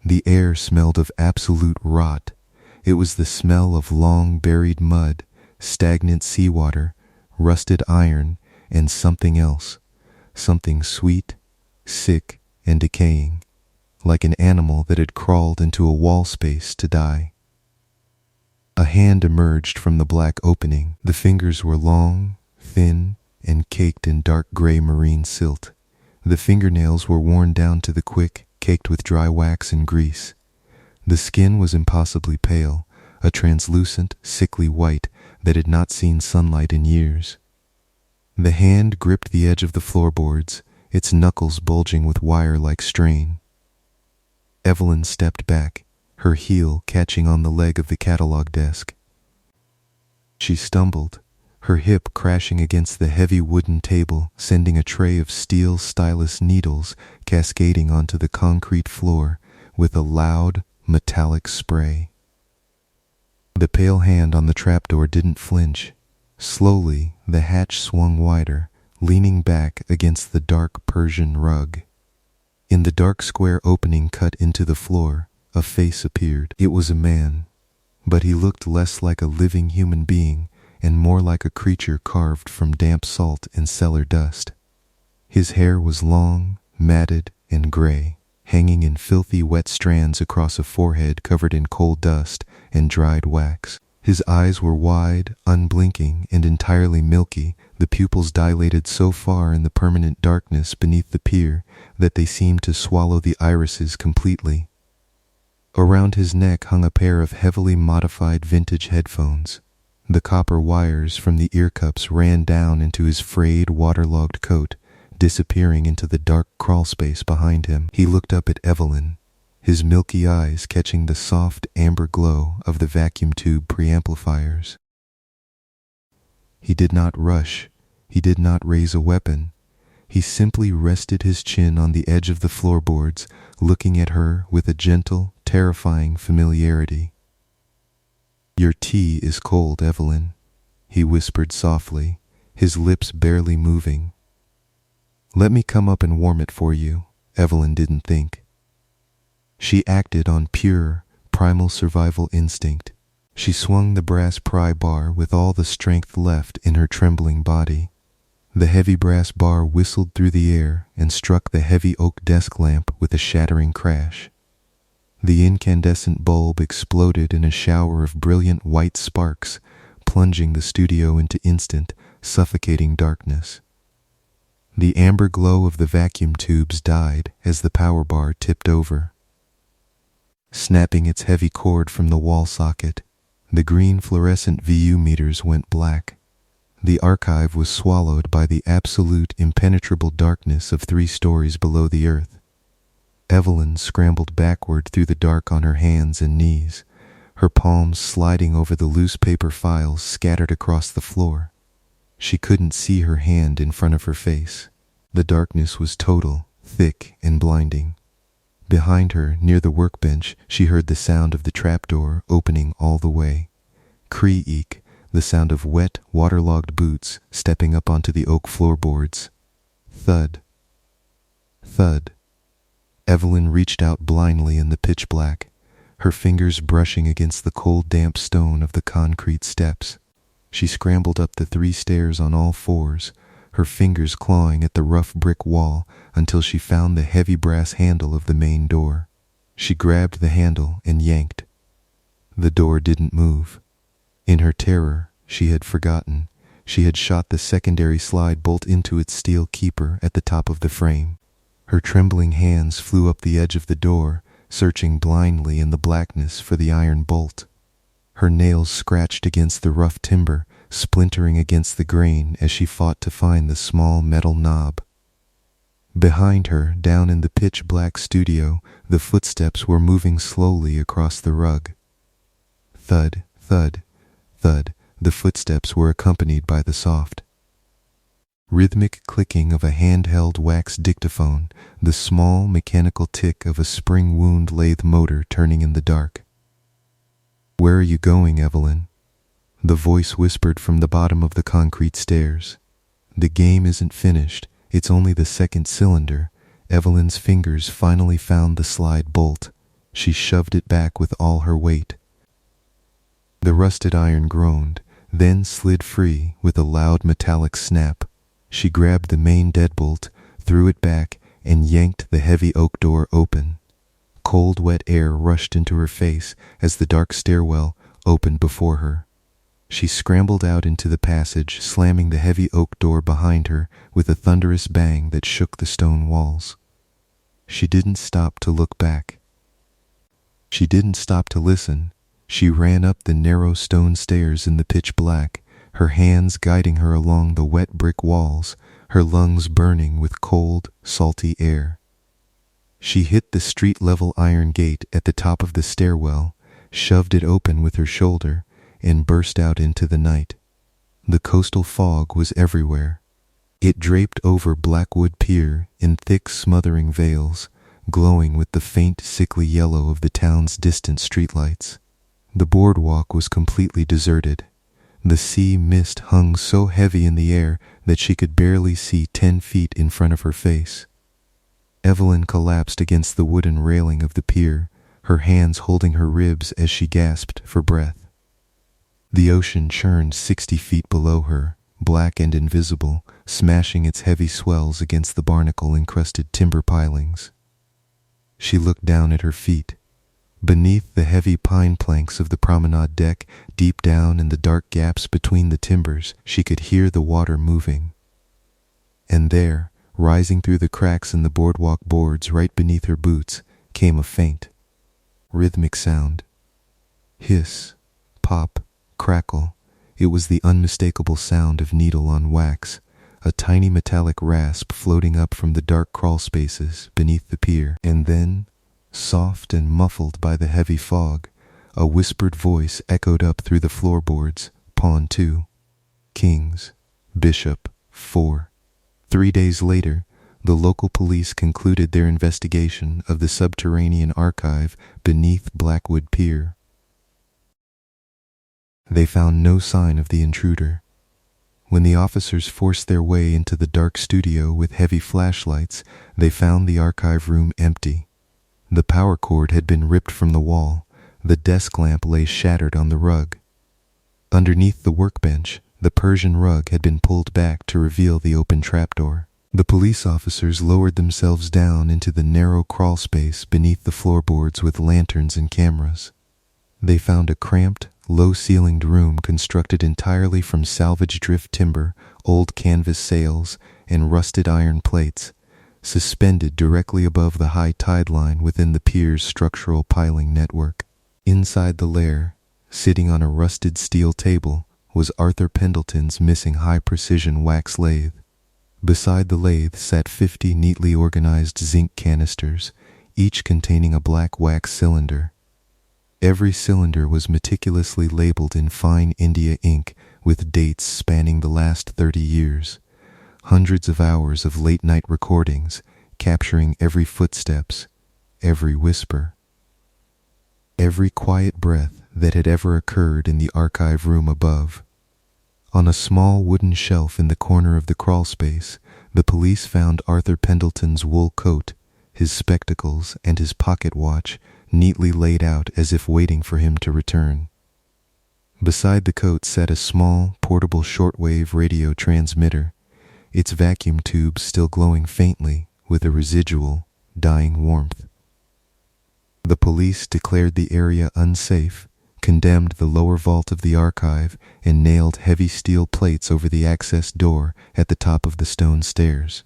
The air smelled of absolute rot. It was the smell of long-buried mud, stagnant seawater, rusted iron, and something else, something sweet, sick, and decaying, like an animal that had crawled into a wall space to die. A hand emerged from the black opening. The fingers were long, thin, and caked in dark gray marine silt. The fingernails were worn down to the quick, caked with dry wax and grease. The skin was impossibly pale, a translucent, sickly white that had not seen sunlight in years. The hand gripped the edge of the floorboards, its knuckles bulging with wire-like strain. Evelyn stepped back, her heel catching on the leg of the catalog desk. She stumbled, her hip crashing against the heavy wooden table, sending a tray of steel stylus needles cascading onto the concrete floor with a loud, metallic spray. The pale hand on the trapdoor didn't flinch. Slowly, the hatch swung wider, leaning back against the dark Persian rug. In the dark square opening cut into the floor, a face appeared. It was a man, but he looked less like a living human being and more like a creature carved from damp salt and cellar dust. His hair was long, matted, and gray, hanging in filthy wet strands across a forehead covered in coal dust and dried wax. His eyes were wide, unblinking, and entirely milky, the pupils dilated so far in the permanent darkness beneath the pier that they seemed to swallow the irises completely. Around his neck hung a pair of heavily modified vintage headphones. The copper wires from the ear cups ran down into his frayed, waterlogged coat, disappearing into the dark crawlspace behind him. He looked up at Evelyn, his milky eyes catching the soft amber glow of the vacuum tube preamplifiers. He did not rush. He did not raise a weapon. He simply rested his chin on the edge of the floorboards, looking at her with a gentle, terrifying familiarity. "Your tea is cold, Evelyn," he whispered softly, his lips barely moving. "Let me come up and warm it for you." Evelyn didn't think. She acted on pure, primal survival instinct. She swung the brass pry bar with all the strength left in her trembling body. The heavy brass bar whistled through the air and struck the heavy oak desk lamp with a shattering crash. The incandescent bulb exploded in a shower of brilliant white sparks, plunging the studio into instant, suffocating darkness. The amber glow of the vacuum tubes died as the power bar tipped over. Snapping its heavy cord from the wall socket, the green fluorescent VU meters went black. The archive was swallowed by the absolute impenetrable darkness of 3 stories below the earth. Evelyn scrambled backward through the dark on her hands and knees, her palms sliding over the loose paper files scattered across the floor. She couldn't see her hand in front of her face. The darkness was total, thick, and blinding. Behind her, near the workbench, she heard the sound of the trapdoor opening all the way. Creak, the sound of wet, waterlogged boots stepping up onto the oak floorboards. Thud. Thud. Evelyn reached out blindly in the pitch black, her fingers brushing against the cold, damp stone of the concrete steps. She scrambled up the 3 stairs on all fours, her fingers clawing at the rough brick wall until she found the heavy brass handle of the main door. She grabbed the handle and yanked. The door didn't move. In her terror, she had forgotten. She had shot the secondary slide bolt into its steel keeper at the top of the frame. Her trembling hands flew up the edge of the door, searching blindly in the blackness for the iron bolt. Her nails scratched against the rough timber, splintering against the grain as she fought to find the small metal knob. Behind her, down in the pitch-black studio, the footsteps were moving slowly across the rug. Thud, thud, thud. The footsteps were accompanied by the soft, rhythmic clicking of a handheld wax dictaphone, the small mechanical tick of a spring-wound lathe motor turning in the dark. "Where are you going, Evelyn?" The voice whispered from the bottom of the concrete stairs. "The game isn't finished. It's only the second cylinder." Evelyn's fingers finally found the slide bolt. She shoved it back with all her weight. The rusted iron groaned, then slid free with a loud metallic snap. She grabbed the main deadbolt, threw it back, and yanked the heavy oak door open. Cold, wet air rushed into her face as the dark stairwell opened before her. She scrambled out into the passage, slamming the heavy oak door behind her with a thunderous bang that shook the stone walls. She didn't stop to look back. She didn't stop to listen. She ran up the narrow stone stairs in the pitch black, her hands guiding her along the wet brick walls, her lungs burning with cold, salty air. She hit the street-level iron gate at the top of the stairwell, shoved it open with her shoulder, and burst out into the night. The coastal fog was everywhere. It draped over Blackwood Pier in thick, smothering veils, glowing with the faint, sickly yellow of the town's distant streetlights. The boardwalk was completely deserted. The sea mist hung so heavy in the air that she could barely see 10 feet in front of her face. Evelyn collapsed against the wooden railing of the pier, her hands holding her ribs as she gasped for breath. The ocean churned 60 feet below her, black and invisible, smashing its heavy swells against the barnacle-encrusted timber pilings. She looked down at her feet. Beneath the heavy pine planks of the promenade deck, deep down in the dark gaps between the timbers, she could hear the water moving. And there, rising through the cracks in the boardwalk boards right beneath her boots, came a faint, rhythmic sound. Hiss, pop, crackle. It was the unmistakable sound of needle on wax, a tiny metallic rasp floating up from the dark crawl spaces beneath the pier. And then, soft and muffled by the heavy fog, a whispered voice echoed up through the floorboards. Pawn 2. Kings. Bishop 4. 3 days later, the local police concluded their investigation of the subterranean archive beneath Blackwood Pier. They found no sign of the intruder. When the officers forced their way into the dark studio with heavy flashlights, they found the archive room empty. The power cord had been ripped from the wall. The desk lamp lay shattered on the rug. Underneath the workbench, the Persian rug had been pulled back to reveal the open trapdoor. The police officers lowered themselves down into the narrow crawl space beneath the floorboards with lanterns and cameras. They found a cramped, low-ceilinged room constructed entirely from salvaged drift timber, old canvas sails, and rusted iron plates, suspended directly above the high tide line within the pier's structural piling network. Inside the lair, sitting on a rusted steel table, was Arthur Pendelton's missing high-precision wax lathe. Beside the lathe sat 50 neatly organized zinc canisters, each containing a black wax cylinder. Every cylinder was meticulously labeled in fine India ink with dates spanning the last 30 years, hundreds of hours of late-night recordings capturing every footsteps, every whisper, every quiet breath that had ever occurred in the archive room above. On a small wooden shelf in the corner of the crawlspace, the police found Arthur Pendelton's wool coat, his spectacles, and his pocket watch neatly laid out as if waiting for him to return. Beside the coat sat a small, portable shortwave radio transmitter, its vacuum tube still glowing faintly with a residual, dying warmth. The police declared the area unsafe, condemned the lower vault of the archive, and nailed heavy steel plates over the access door at the top of the stone stairs.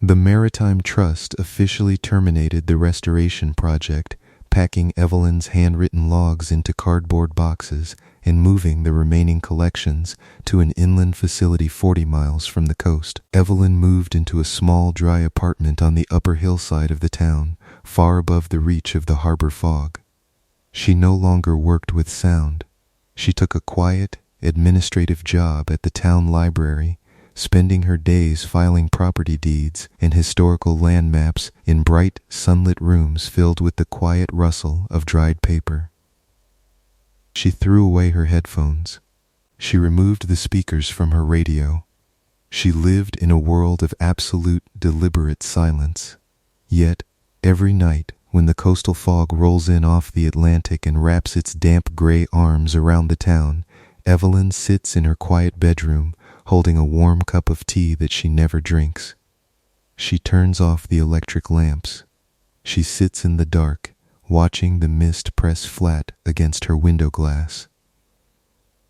The Maritime Trust officially terminated the restoration project, packing Evelyn's handwritten logs into cardboard boxes and moving the remaining collections to an inland facility 40 miles from the coast. Evelyn moved into a small, dry apartment on the upper hillside of the town, far above the reach of the harbor fog. She no longer worked with sound. She took a quiet, administrative job at the town library, spending her days filing property deeds and historical land maps in bright, sunlit rooms filled with the quiet rustle of dried paper. She threw away her headphones. She removed the speakers from her radio. She lived in a world of absolute, deliberate silence. Yet, every night, when the coastal fog rolls in off the Atlantic and wraps its damp gray arms around the town, Evelyn sits in her quiet bedroom, holding a warm cup of tea that she never drinks. She turns off the electric lamps. She sits in the dark, watching the mist press flat against her window glass.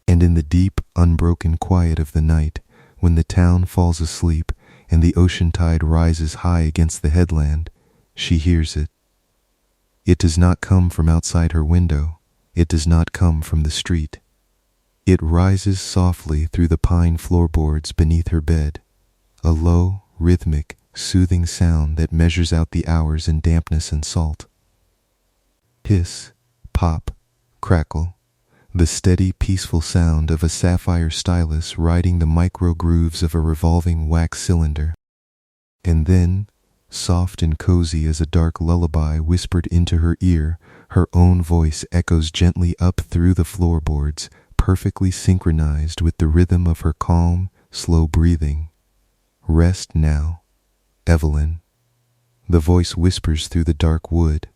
And in the deep, unbroken quiet of the night, when the town falls asleep and the ocean tide rises high against the headland, she hears it. It does not come from outside her window. It does not come from the street. It rises softly through the pine floorboards beneath her bed, a low, rhythmic, soothing sound that measures out the hours in dampness and salt. Hiss, pop, crackle, the steady, peaceful sound of a sapphire stylus riding the micro grooves of a revolving wax cylinder. And then, soft and cozy as a dark lullaby whispered into her ear, her own voice echoes gently up through the floorboards, perfectly synchronized with the rhythm of her calm, slow breathing. Rest now, Evelyn. The voice whispers through the dark wood.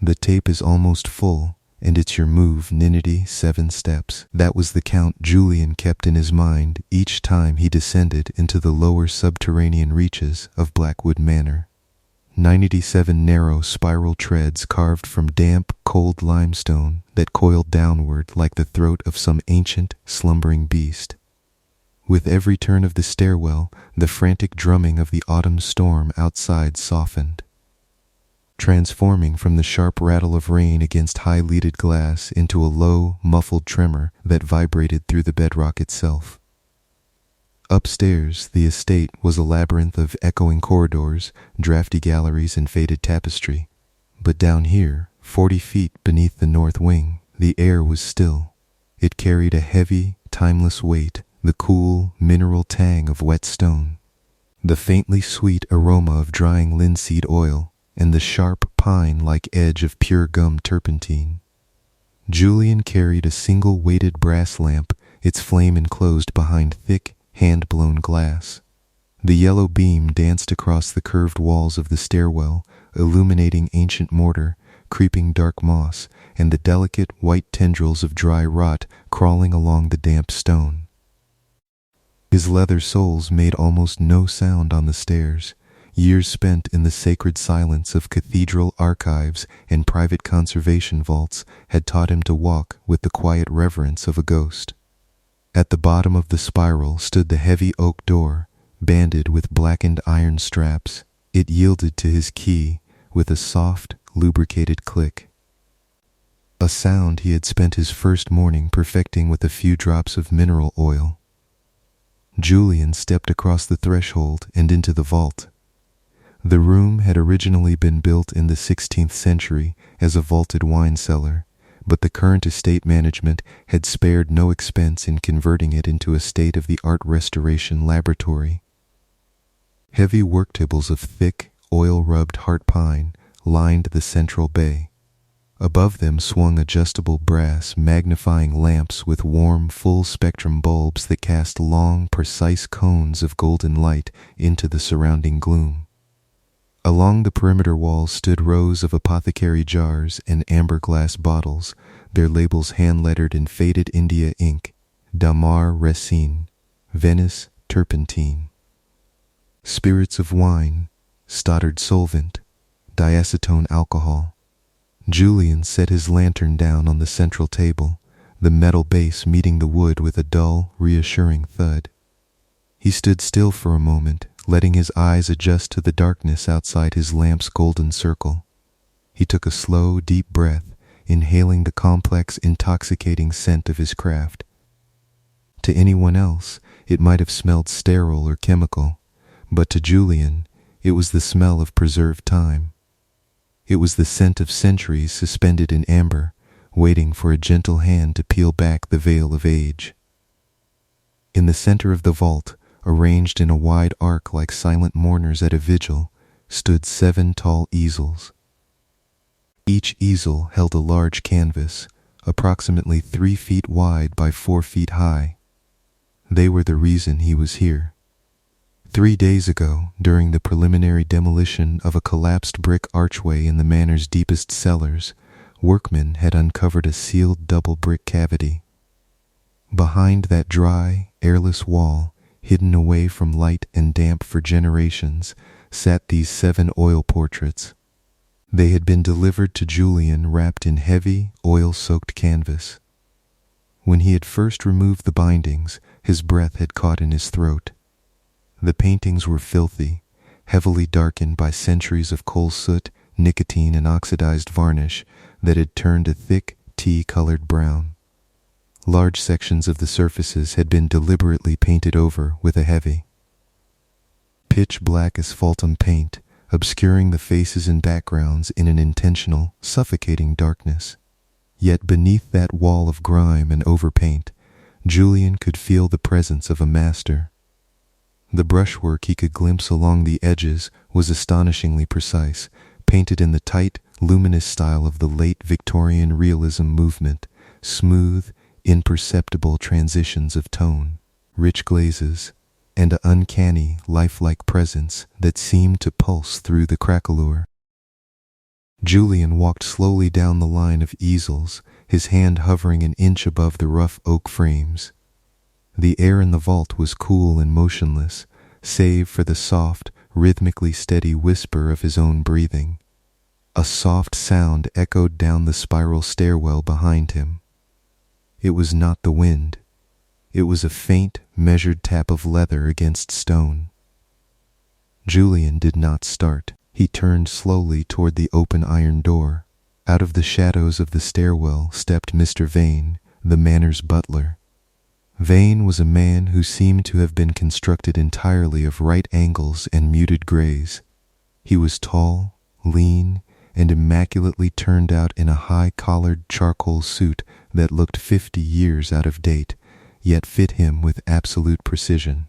The tape is almost full, and it's your move, Ninity, 7 steps. That was the count Julian kept in his mind each time he descended into the lower subterranean reaches of Blackwood Manor. 97 narrow spiral treads carved from damp, cold limestone that coiled downward like the throat of some ancient, slumbering beast. With every turn of the stairwell, the frantic drumming of the autumn storm outside softened, transforming from the sharp rattle of rain against high-leaded glass into a low, muffled tremor that vibrated through the bedrock itself. Upstairs, the estate was a labyrinth of echoing corridors, drafty galleries, and faded tapestry. But down here, 40 feet beneath the north wing, the air was still. It carried a heavy, timeless weight, the cool, mineral tang of wet stone, the faintly sweet aroma of drying linseed oil, and the sharp, pine-like edge of pure gum turpentine. Julian carried a single weighted brass lamp, its flame enclosed behind thick, hand-blown glass. The yellow beam danced across the curved walls of the stairwell, illuminating ancient mortar, creeping dark moss, and the delicate white tendrils of dry rot crawling along the damp stone. His leather soles made almost no sound on the stairs. Years spent in the sacred silence of cathedral archives and private conservation vaults had taught him to walk with the quiet reverence of a ghost. At the bottom of the spiral stood the heavy oak door, banded with blackened iron straps. It yielded to his key with a soft, lubricated click. A sound he had spent his first morning perfecting with a few drops of mineral oil. Julian stepped across the threshold and into the vault. The room had originally been built in the 16th century as a vaulted wine cellar, but the current estate management had spared no expense in converting it into a state-of-the-art restoration laboratory. Heavy work tables of thick, oil-rubbed heart pine lined the central bay. Above them swung adjustable brass magnifying lamps with warm, full-spectrum bulbs that cast long, precise cones of golden light into the surrounding gloom. Along the perimeter walls stood rows of apothecary jars and amber glass bottles, their labels hand-lettered in faded India ink, Damar Resine, Venice Turpentine. Spirits of wine, Stoddard solvent, diacetone alcohol. Julian set his lantern down on the central table, the metal base meeting the wood with a dull, reassuring thud. He stood still for a moment, letting his eyes adjust to the darkness outside his lamp's golden circle. He took a slow, deep breath, inhaling the complex, intoxicating scent of his craft. To anyone else, it might have smelled sterile or chemical, but to Julian, it was the smell of preserved time. It was the scent of centuries suspended in amber, waiting for a gentle hand to peel back the veil of age. In the center of the vault, arranged in a wide arc like silent mourners at a vigil, stood 7 tall easels. Each easel held a large canvas, approximately 3 feet wide by 4 feet high. They were the reason he was here. 3 days ago, during the preliminary demolition of a collapsed brick archway in the manor's deepest cellars, workmen had uncovered a sealed double brick cavity. Behind that dry, airless wall, hidden away from light and damp for generations, sat these 7 oil portraits. They had been delivered to Julian wrapped in heavy, oil-soaked canvas. When he had first removed the bindings, his breath had caught in his throat. The paintings were filthy, heavily darkened by centuries of coal soot, nicotine, and oxidized varnish that had turned a thick, tea-colored brown. Large sections of the surfaces had been deliberately painted over with a heavy, pitch-black asphaltum paint, obscuring the faces and backgrounds in an intentional, suffocating darkness. Yet beneath that wall of grime and overpaint, Julian could feel the presence of a master. The brushwork he could glimpse along the edges was astonishingly precise, painted in the tight, luminous style of the late Victorian realism movement, smooth, imperceptible transitions of tone, rich glazes, and an uncanny, lifelike presence that seemed to pulse through the craquelure. Julian walked slowly down the line of easels, his hand hovering an inch above the rough oak frames. The air in the vault was cool and motionless, save for the soft, rhythmically steady whisper of his own breathing. A soft sound echoed down the spiral stairwell behind him. It was not the wind. It was a faint, measured tap of leather against stone. Julian did not start. He turned slowly toward the open iron door. Out of the shadows of the stairwell stepped Mr. Vane, the manor's butler. Vane was a man who seemed to have been constructed entirely of right angles and muted grays. He was tall, lean, and immaculately turned out in a high-collared charcoal suit that looked 50 years out of date, yet fit him with absolute precision.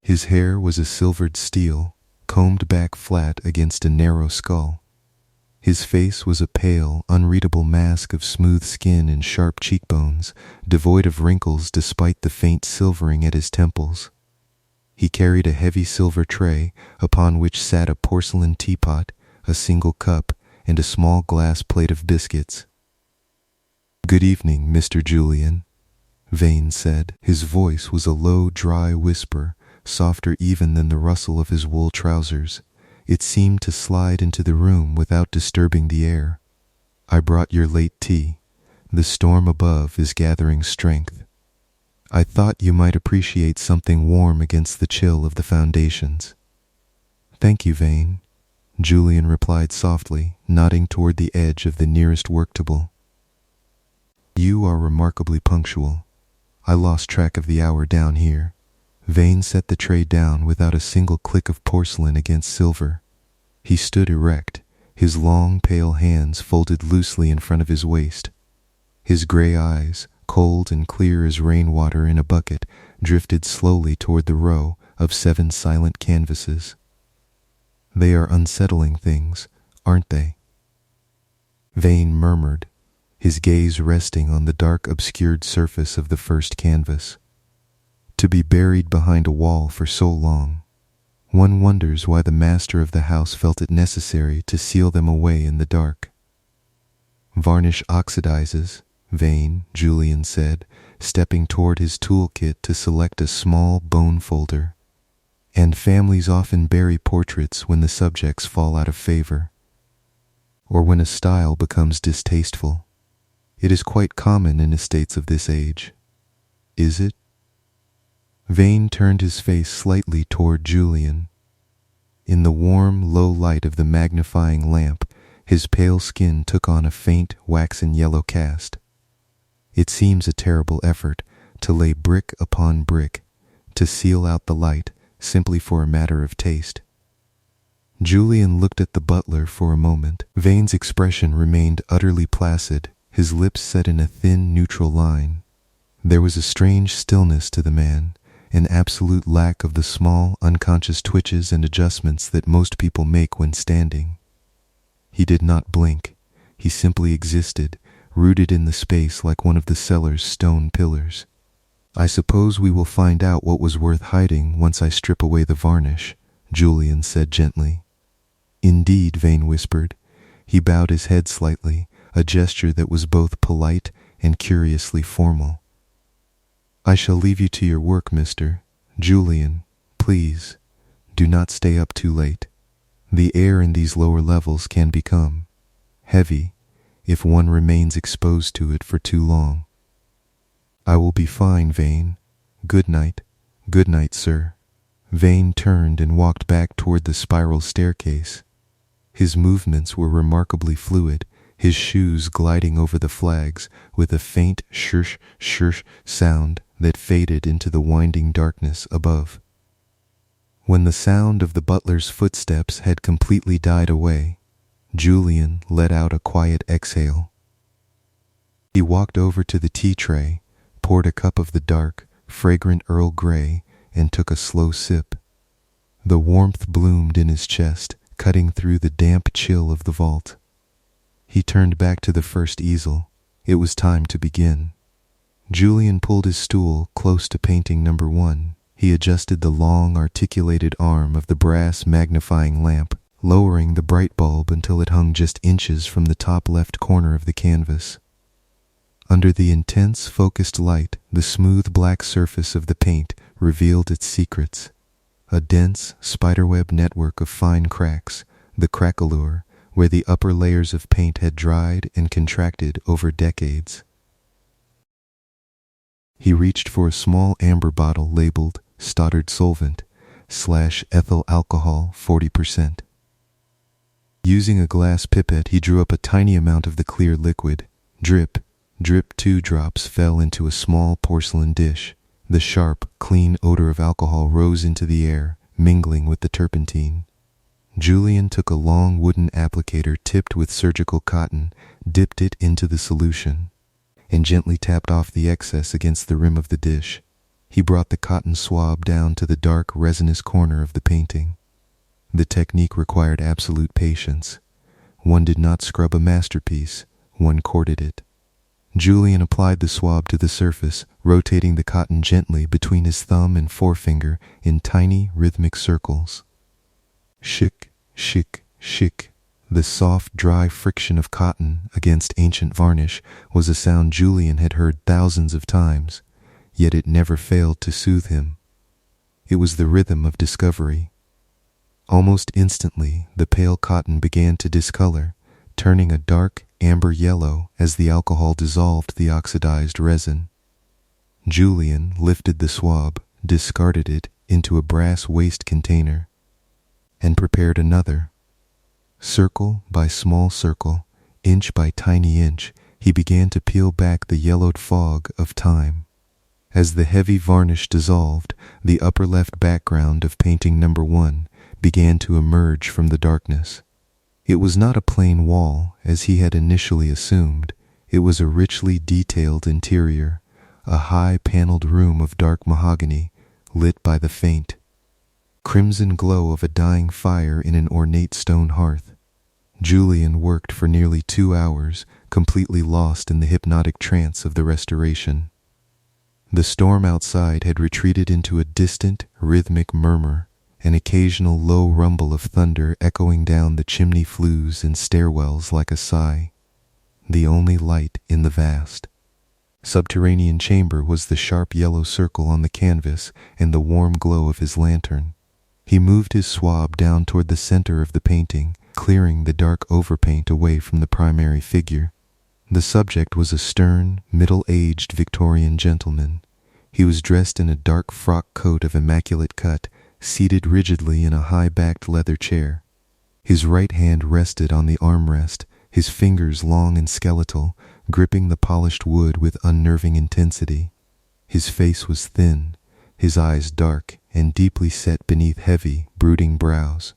His hair was a silvered steel, combed back flat against a narrow skull. His face was a pale, unreadable mask of smooth skin and sharp cheekbones, devoid of wrinkles despite the faint silvering at his temples. He carried a heavy silver tray upon which sat a porcelain teapot, a single cup, and a small glass plate of biscuits. "Good evening, Mr. Julian," Vane said. His voice was a low, dry whisper, softer even than the rustle of his wool trousers. It seemed to slide into the room without disturbing the air. "I brought your late tea. The storm above is gathering strength. I thought you might appreciate something warm against the chill of the foundations." "Thank you, Vane," Julian replied softly, nodding toward the edge of the nearest work table. "You are remarkably punctual. I lost track of the hour down here." Vane set the tray down without a single click of porcelain against silver. He stood erect, his long, pale hands folded loosely in front of his waist. His gray eyes, cold and clear as rainwater in a bucket, drifted slowly toward the row of 7 silent canvases. "They are unsettling things, aren't they?" Vane murmured, his gaze resting on the dark obscured surface of the first canvas. To be buried behind a wall for so long, one wonders why the master of the house felt it necessary to seal them away in the dark. "Varnish oxidizes," Vane, Julian said, stepping toward his toolkit to select a small bone folder. "And families often bury portraits when the subjects fall out of favor, or when a style becomes distasteful. It is quite common in estates of this age." "Is it?" Vane turned his face slightly toward Julian. In the warm, low light of the magnifying lamp, his pale skin took on a faint, waxen yellow cast. "It seems a terrible effort to lay brick upon brick, to seal out the light, simply for a matter of taste." Julian looked at the butler for a moment. Vane's expression remained utterly placid, his lips set in a thin, neutral line. There was a strange stillness to the man, an absolute lack of the small, unconscious twitches and adjustments that most people make when standing. He did not blink. He simply existed, rooted in the space like one of the cellar's stone pillars. "I suppose we will find out what was worth hiding once I strip away the varnish," Julian said gently. "Indeed," Vane whispered. He bowed his head slightly, a gesture that was both polite and curiously formal. "I shall leave you to your work, Mr. Julian. Please, do not stay up too late. The air in these lower levels can become heavy if one remains exposed to it for too long." "I will be fine, Vane. Good night." "Good night, sir." Vane turned and walked back toward the spiral staircase. His movements were remarkably fluid, his shoes gliding over the flags with a faint shirsh shirsh sound that faded into the winding darkness above. When the sound of the butler's footsteps had completely died away, Julian let out a quiet exhale. He walked over to the tea tray, poured a cup of the dark, fragrant Earl Grey, and took a slow sip. The warmth bloomed in his chest, cutting through the damp chill of the vault. He turned back to the first easel. It was time to begin. Julian pulled his stool close to painting number 1. He adjusted the long, articulated arm of the brass magnifying lamp, lowering the bright bulb until it hung just inches from the top left corner of the canvas. Under the intense, focused light, the smooth black surface of the paint revealed its secrets. A dense, spiderweb network of fine cracks, the craquelure, where the upper layers of paint had dried and contracted over decades. He reached for a small amber bottle labeled Stoddard Solvent / ethyl alcohol 40%. Using a glass pipette, he drew up a tiny amount of the clear liquid. Drip, drip, 2 drops fell into a small porcelain dish. The sharp, clean odor of alcohol rose into the air, mingling with the turpentine. Julian took a long wooden applicator tipped with surgical cotton, dipped it into the solution, and gently tapped off the excess against the rim of the dish. He brought the cotton swab down to the dark, resinous corner of the painting. The technique required absolute patience. One did not scrub a masterpiece, one courted it. Julian applied the swab to the surface, rotating the cotton gently between his thumb and forefinger in tiny, rhythmic circles. Shick, shick, shick. The soft, dry friction of cotton against ancient varnish was a sound Julian had heard thousands of times, yet it never failed to soothe him. It was the rhythm of discovery. Almost instantly, the pale cotton began to discolor, turning a dark, amber yellow as the alcohol dissolved the oxidized resin. Julian lifted the swab, discarded it into a brass waste container, and prepared another. Circle by small circle, inch by tiny inch, he began to peel back the yellowed fog of time. As the heavy varnish dissolved, the upper left background of painting number 1 began to emerge from the darkness. It was not a plain wall, as he had initially assumed. It was a richly detailed interior, a high-paneled room of dark mahogany, lit by the faint crimson glow of a dying fire in an ornate stone hearth. Julian worked for nearly 2 hours, completely lost in the hypnotic trance of the restoration. The storm outside had retreated into a distant, rhythmic murmur, an occasional low rumble of thunder echoing down the chimney flues and stairwells like a sigh. The only light in the vast subterranean chamber was the sharp yellow circle on the canvas and the warm glow of his lantern. He moved his swab down toward the center of the painting, clearing the dark overpaint away from the primary figure. The subject was a stern, middle-aged Victorian gentleman. He was dressed in a dark frock coat of immaculate cut, seated rigidly in a high-backed leather chair. His right hand rested on the armrest, his fingers long and skeletal, gripping the polished wood with unnerving intensity. His face was thin, his eyes dark and deeply set beneath heavy, brooding brows.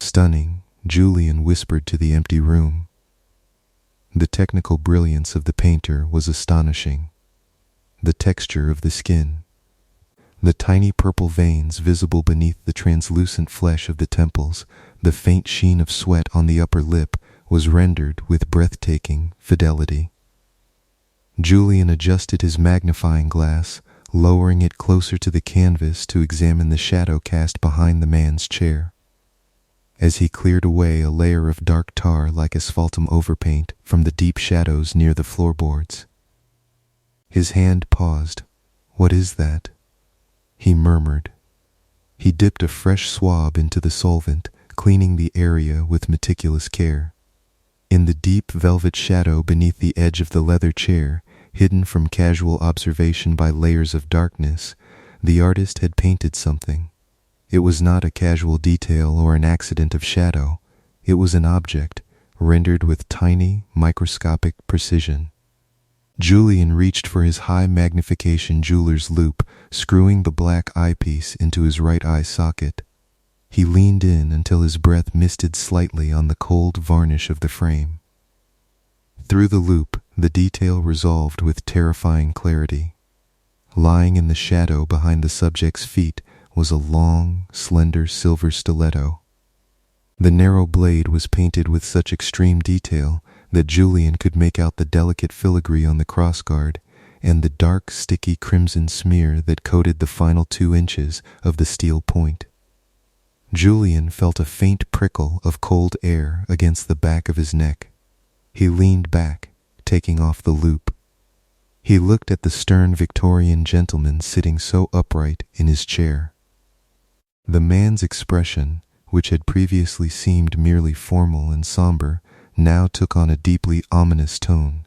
Stunning, Julian whispered to the empty room. The technical brilliance of the painter was astonishing. The texture of the skin, the tiny purple veins visible beneath the translucent flesh of the temples, the faint sheen of sweat on the upper lip was rendered with breathtaking fidelity. Julian adjusted his magnifying glass, lowering it closer to the canvas to examine the shadow cast behind the man's chair. As he cleared away a layer of dark tar like asphaltum overpaint from the deep shadows near the floorboards, his hand paused. "What is that?" he murmured. He dipped a fresh swab into the solvent, cleaning the area with meticulous care. In the deep velvet shadow beneath the edge of the leather chair, hidden from casual observation by layers of darkness, the artist had painted something. It was not a casual detail or an accident of shadow. It was an object, rendered with tiny, microscopic precision. Julian reached for his high-magnification jeweler's loupe, screwing the black eyepiece into his right eye socket. He leaned in until his breath misted slightly on the cold varnish of the frame. Through the loupe, the detail resolved with terrifying clarity. Lying in the shadow behind the subject's feet was a long, slender silver stiletto. The narrow blade was painted with such extreme detail that Julian could make out the delicate filigree on the crossguard and the dark, sticky crimson smear that coated the final 2 inches of the steel point. Julian felt a faint prickle of cold air against the back of his neck. He leaned back, taking off the loupe. He looked at the stern Victorian gentleman sitting so upright in his chair. The man's expression, which had previously seemed merely formal and somber, now took on a deeply ominous tone.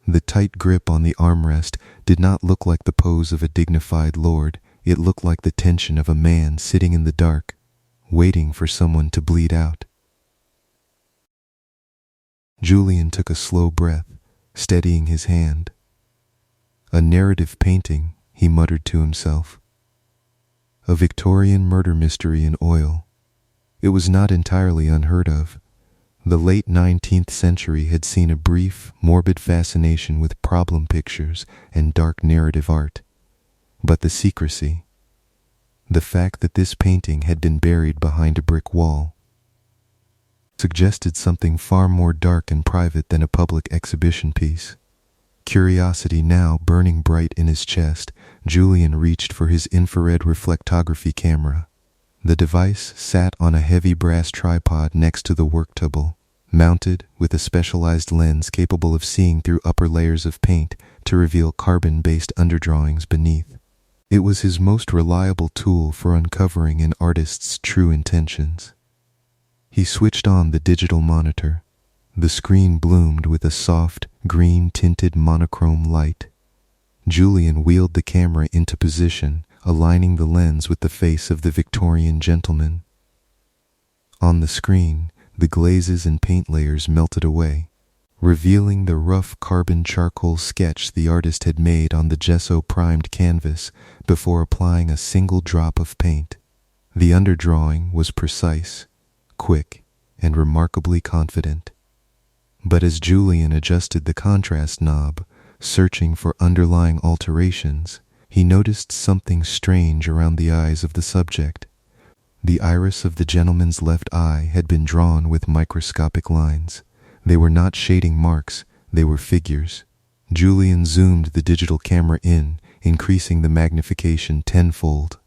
The tight grip on the armrest did not look like the pose of a dignified lord. It looked like the tension of a man sitting in the dark, waiting for someone to bleed out. Julian took a slow breath, steadying his hand. "A narrative painting," he muttered to himself. A Victorian murder mystery in oil. It was not entirely unheard of. The late 19th century had seen a brief, morbid fascination with problem pictures and dark narrative art. But the secrecy, the fact that this painting had been buried behind a brick wall, suggested something far more dark and private than a public exhibition piece. Curiosity now burning bright in his chest, Julian reached for his infrared reflectography camera. The device sat on a heavy brass tripod next to the work table, mounted with a specialized lens capable of seeing through upper layers of paint to reveal carbon-based underdrawings beneath. It was his most reliable tool for uncovering an artist's true intentions. He switched on the digital monitor. The screen bloomed with a soft, green-tinted monochrome light. Julian wheeled the camera into position, aligning the lens with the face of the Victorian gentleman. On the screen, the glazes and paint layers melted away, revealing the rough carbon charcoal sketch the artist had made on the gesso-primed canvas before applying a single drop of paint. The underdrawing was precise, quick, and remarkably confident. But as Julian adjusted the contrast knob, searching for underlying alterations, he noticed something strange around the eyes of the subject. The iris of the gentleman's left eye had been drawn with microscopic lines. They were not shading marks, they were figures. Julian zoomed the digital camera in, increasing the magnification tenfold.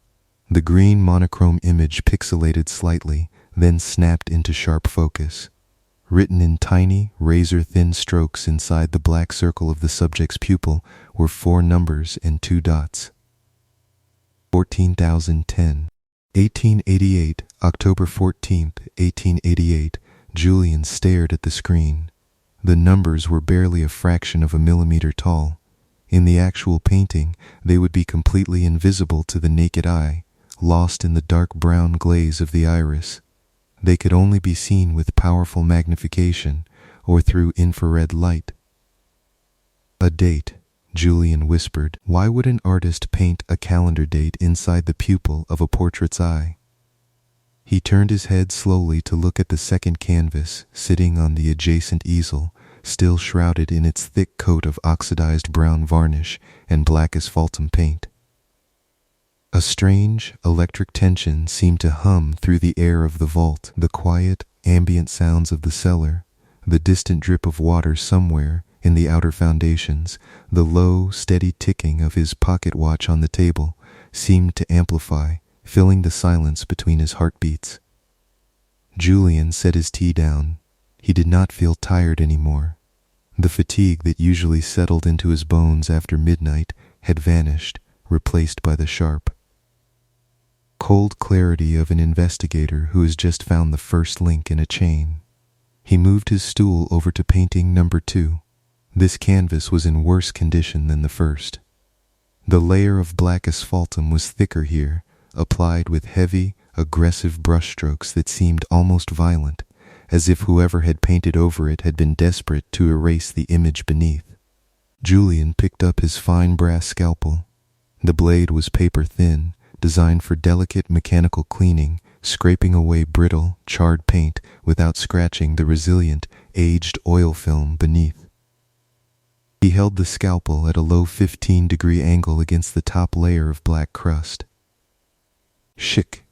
The green monochrome image pixelated slightly, then snapped into sharp focus. Written in tiny, razor-thin strokes inside the black circle of the subject's pupil were 4 numbers and 2 dots. 14,010. 1888, October 14th, 1888. Julian stared at the screen. The numbers were barely a fraction of a millimeter tall. In the actual painting, they would be completely invisible to the naked eye, lost in the dark brown glaze of the iris. They could only be seen with powerful magnification or through infrared light. A date, Julian whispered. Why would an artist paint a calendar date inside the pupil of a portrait's eye? He turned his head slowly to look at the second canvas sitting on the adjacent easel, still shrouded in its thick coat of oxidized brown varnish and black asphaltum paint. A strange, electric tension seemed to hum through the air of the vault, the quiet, ambient sounds of the cellar, the distant drip of water somewhere in the outer foundations, the low, steady ticking of his pocket watch on the table seemed to amplify, filling the silence between his heartbeats. Julian set his tea down. He did not feel tired anymore. The fatigue that usually settled into his bones after midnight had vanished, replaced by the sharp, cold clarity of an investigator who has just found the first link in a chain. He moved his stool over to painting number 2. This canvas was in worse condition than the first. The layer of black asphaltum was thicker here, applied with heavy, aggressive brushstrokes that seemed almost violent, as if whoever had painted over it had been desperate to erase the image beneath. Julian picked up his fine brass scalpel. The blade was paper thin, designed for delicate mechanical cleaning, scraping away brittle, charred paint without scratching the resilient, aged oil film beneath. He held the scalpel at a low 15-degree angle against the top layer of black crust. Shick!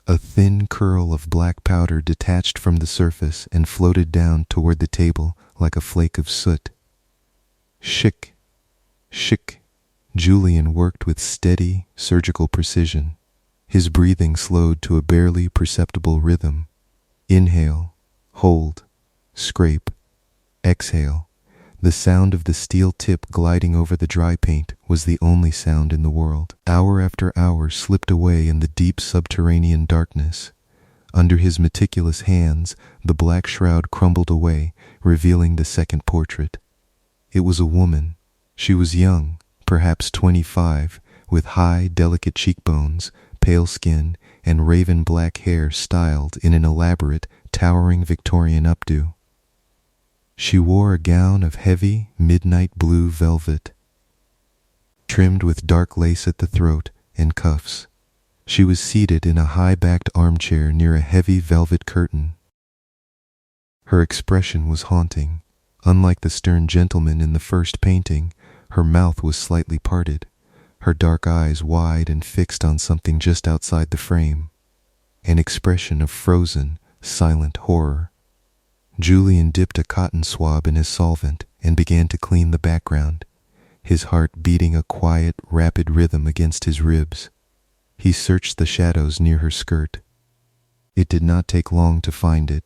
A thin curl of black powder detached from the surface and floated down toward the table like a flake of soot. Shick! Shick! Julian worked with steady, surgical precision. His breathing slowed to a barely perceptible rhythm. Inhale, hold, scrape, exhale. The sound of the steel tip gliding over the dry paint was the only sound in the world. Hour after hour slipped away in the deep subterranean darkness. Under his meticulous hands, the black shroud crumbled away, revealing the second portrait. It was a woman. She was young, perhaps 25, with high, delicate cheekbones, pale skin, and raven black hair styled in an elaborate, towering Victorian updo. She wore a gown of heavy, midnight blue velvet, trimmed with dark lace at the throat and cuffs. She was seated in a high-backed armchair near a heavy velvet curtain. Her expression was haunting. Unlike the stern gentleman in the first painting, her mouth was slightly parted, her dark eyes wide and fixed on something just outside the frame, an expression of frozen, silent horror. Julian dipped a cotton swab in his solvent and began to clean the background, his heart beating a quiet, rapid rhythm against his ribs. He searched the shadows near her skirt. It did not take long to find it.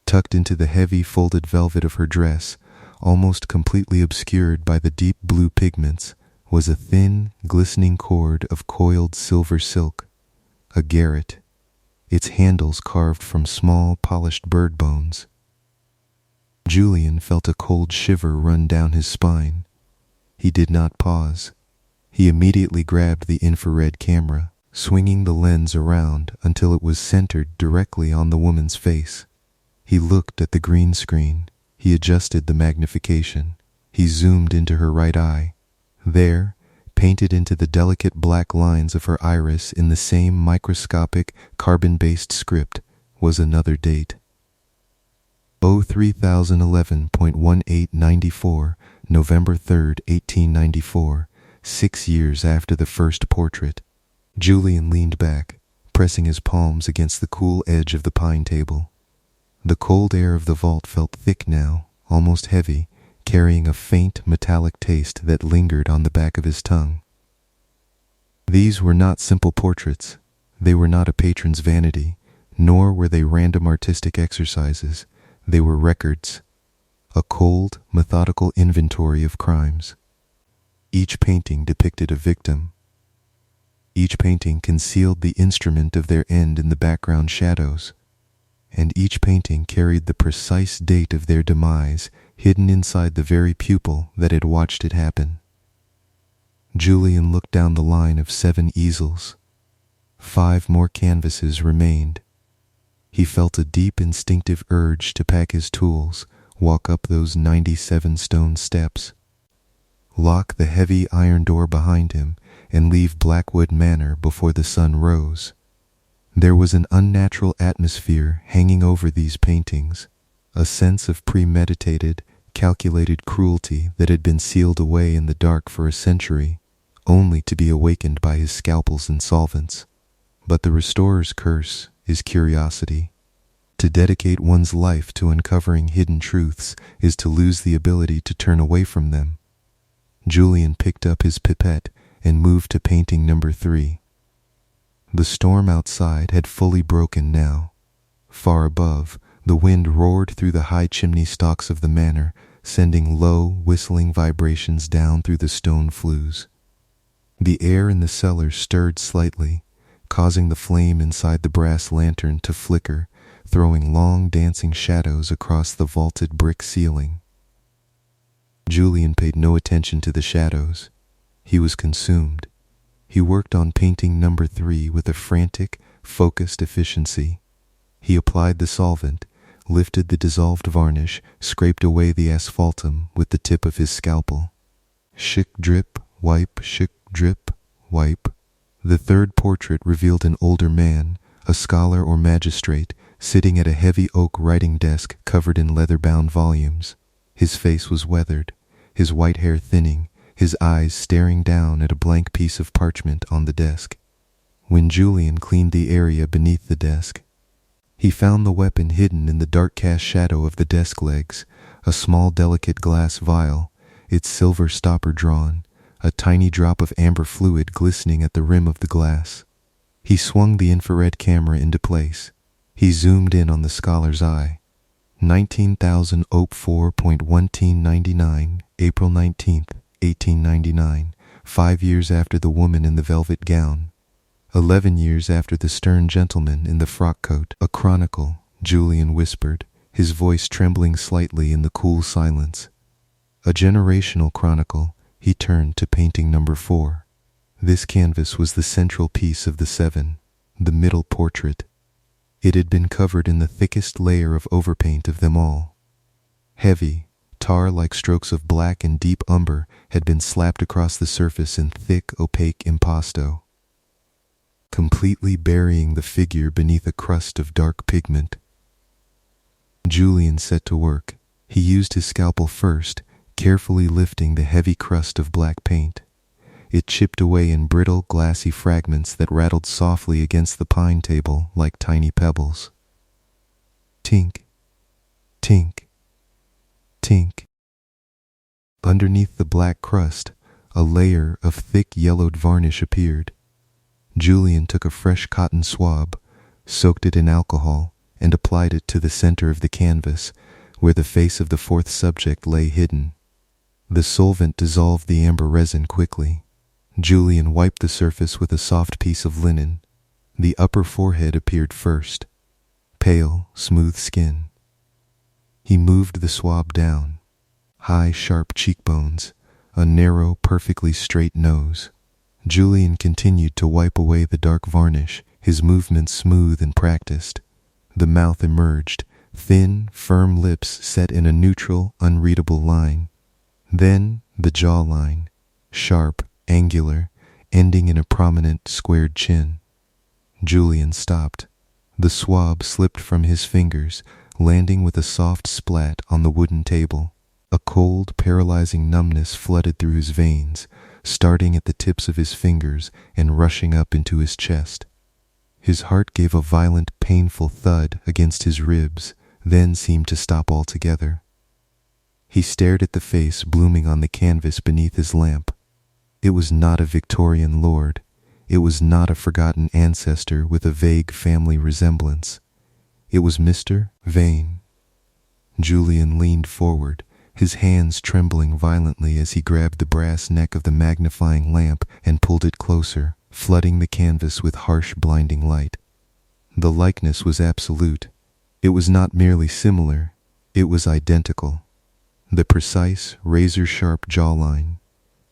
Tucked into the heavy folded velvet of her dress, almost completely obscured by the deep blue pigments, was a thin, glistening cord of coiled silver silk, a garrote, its handles carved from small, polished bird bones. Julian felt a cold shiver run down his spine. He did not pause. He immediately grabbed the infrared camera, swinging the lens around until it was centered directly on the woman's face. He looked at the green screen. He adjusted the magnification. He zoomed into her right eye. There, painted into the delicate black lines of her iris in the same microscopic, carbon-based script, was another date. 3011.1894, November 3rd, 1894, 6 years after the first portrait. Julian leaned back, pressing his palms against the cool edge of the pine table. The cold air of the vault felt thick now, almost heavy, carrying a faint metallic taste that lingered on the back of his tongue. These were not simple portraits. They were not a patron's vanity, nor were they random artistic exercises. They were records, a cold, methodical inventory of crimes. Each painting depicted a victim. Each painting concealed the instrument of their end in the background shadows, and each painting carried the precise date of their demise hidden inside the very pupil that had watched it happen. Julian looked down the line of 7 easels. 5 more canvases remained. He felt a deep instinctive urge to pack his tools, walk up those 97 stone steps, lock the heavy iron door behind him, and leave Blackwood Manor before the sun rose. There was an unnatural atmosphere hanging over these paintings, a sense of premeditated, calculated cruelty that had been sealed away in the dark for a century, only to be awakened by his scalpels and solvents. But the restorer's curse is curiosity. To dedicate one's life to uncovering hidden truths is to lose the ability to turn away from them. Julian picked up his pipette and moved to painting number 3. The storm outside had fully broken now. Far above, the wind roared through the high chimney stalks of the manor, sending low, whistling vibrations down through the stone flues. The air in the cellar stirred slightly, causing the flame inside the brass lantern to flicker, throwing long dancing shadows across the vaulted brick ceiling. Julian paid no attention to the shadows. He was consumed. He worked on painting number 3 with a frantic, focused efficiency. He applied the solvent, lifted the dissolved varnish, scraped away the asphaltum with the tip of his scalpel. Shick drip, wipe, shick drip, wipe. The third portrait revealed an older man, a scholar or magistrate, sitting at a heavy oak writing desk covered in leather-bound volumes. His face was weathered, his white hair thinning, his eyes staring down at a blank piece of parchment on the desk. When Julian cleaned the area beneath the desk, he found the weapon hidden in the dark cast shadow of the desk legs, a small delicate glass vial, its silver stopper drawn, a tiny drop of amber fluid glistening at the rim of the glass. He swung the infrared camera into place. He zoomed in on the scholar's eye. 19,004.1999, April 19th, 1899, 5 years after the woman in the velvet gown. 11 years after the stern gentleman in the frock coat. A chronicle, Julian whispered, his voice trembling slightly in the cool silence. A generational chronicle. He turned to painting number 4. This canvas was the central piece of the 7, the middle portrait. It had been covered in the thickest layer of overpaint of them all. Heavy, tar-like strokes of black and deep umber had been slapped across the surface in thick, opaque impasto, completely burying the figure beneath a crust of dark pigment. Julian set to work. He used his scalpel first, carefully lifting the heavy crust of black paint. It chipped away in brittle, glassy fragments that rattled softly against the pine table like tiny pebbles. Tink, tink, tink. Underneath the black crust, a layer of thick yellowed varnish appeared. Julian took a fresh cotton swab, soaked it in alcohol, and applied it to the center of the canvas, where the face of the 4th subject lay hidden. The solvent dissolved the amber resin quickly. Julian wiped the surface with a soft piece of linen. The upper forehead appeared first. Pale, smooth skin. He moved the swab down. High, sharp cheekbones, a narrow, perfectly straight nose. Julian continued to wipe away the dark varnish, his movements smooth and practiced. The mouth emerged, thin, firm lips set in a neutral, unreadable line. Then the jawline, sharp, angular, ending in a prominent, squared chin. Julian stopped. The swab slipped from his fingers, landing with a soft splat on the wooden table. A cold, paralyzing numbness flooded through his veins, starting at the tips of his fingers and rushing up into his chest. His heart gave a violent, painful thud against his ribs, then seemed to stop altogether. He stared at the face blooming on the canvas beneath his lamp. It was not a Victorian lord. It was not a forgotten ancestor with a vague family resemblance. It was Mr. Vane. Julian leaned forward, his hands trembling violently as he grabbed the brass neck of the magnifying lamp and pulled it closer, flooding the canvas with harsh, blinding light. The likeness was absolute. It was not merely similar, it was identical. The precise, razor-sharp jawline,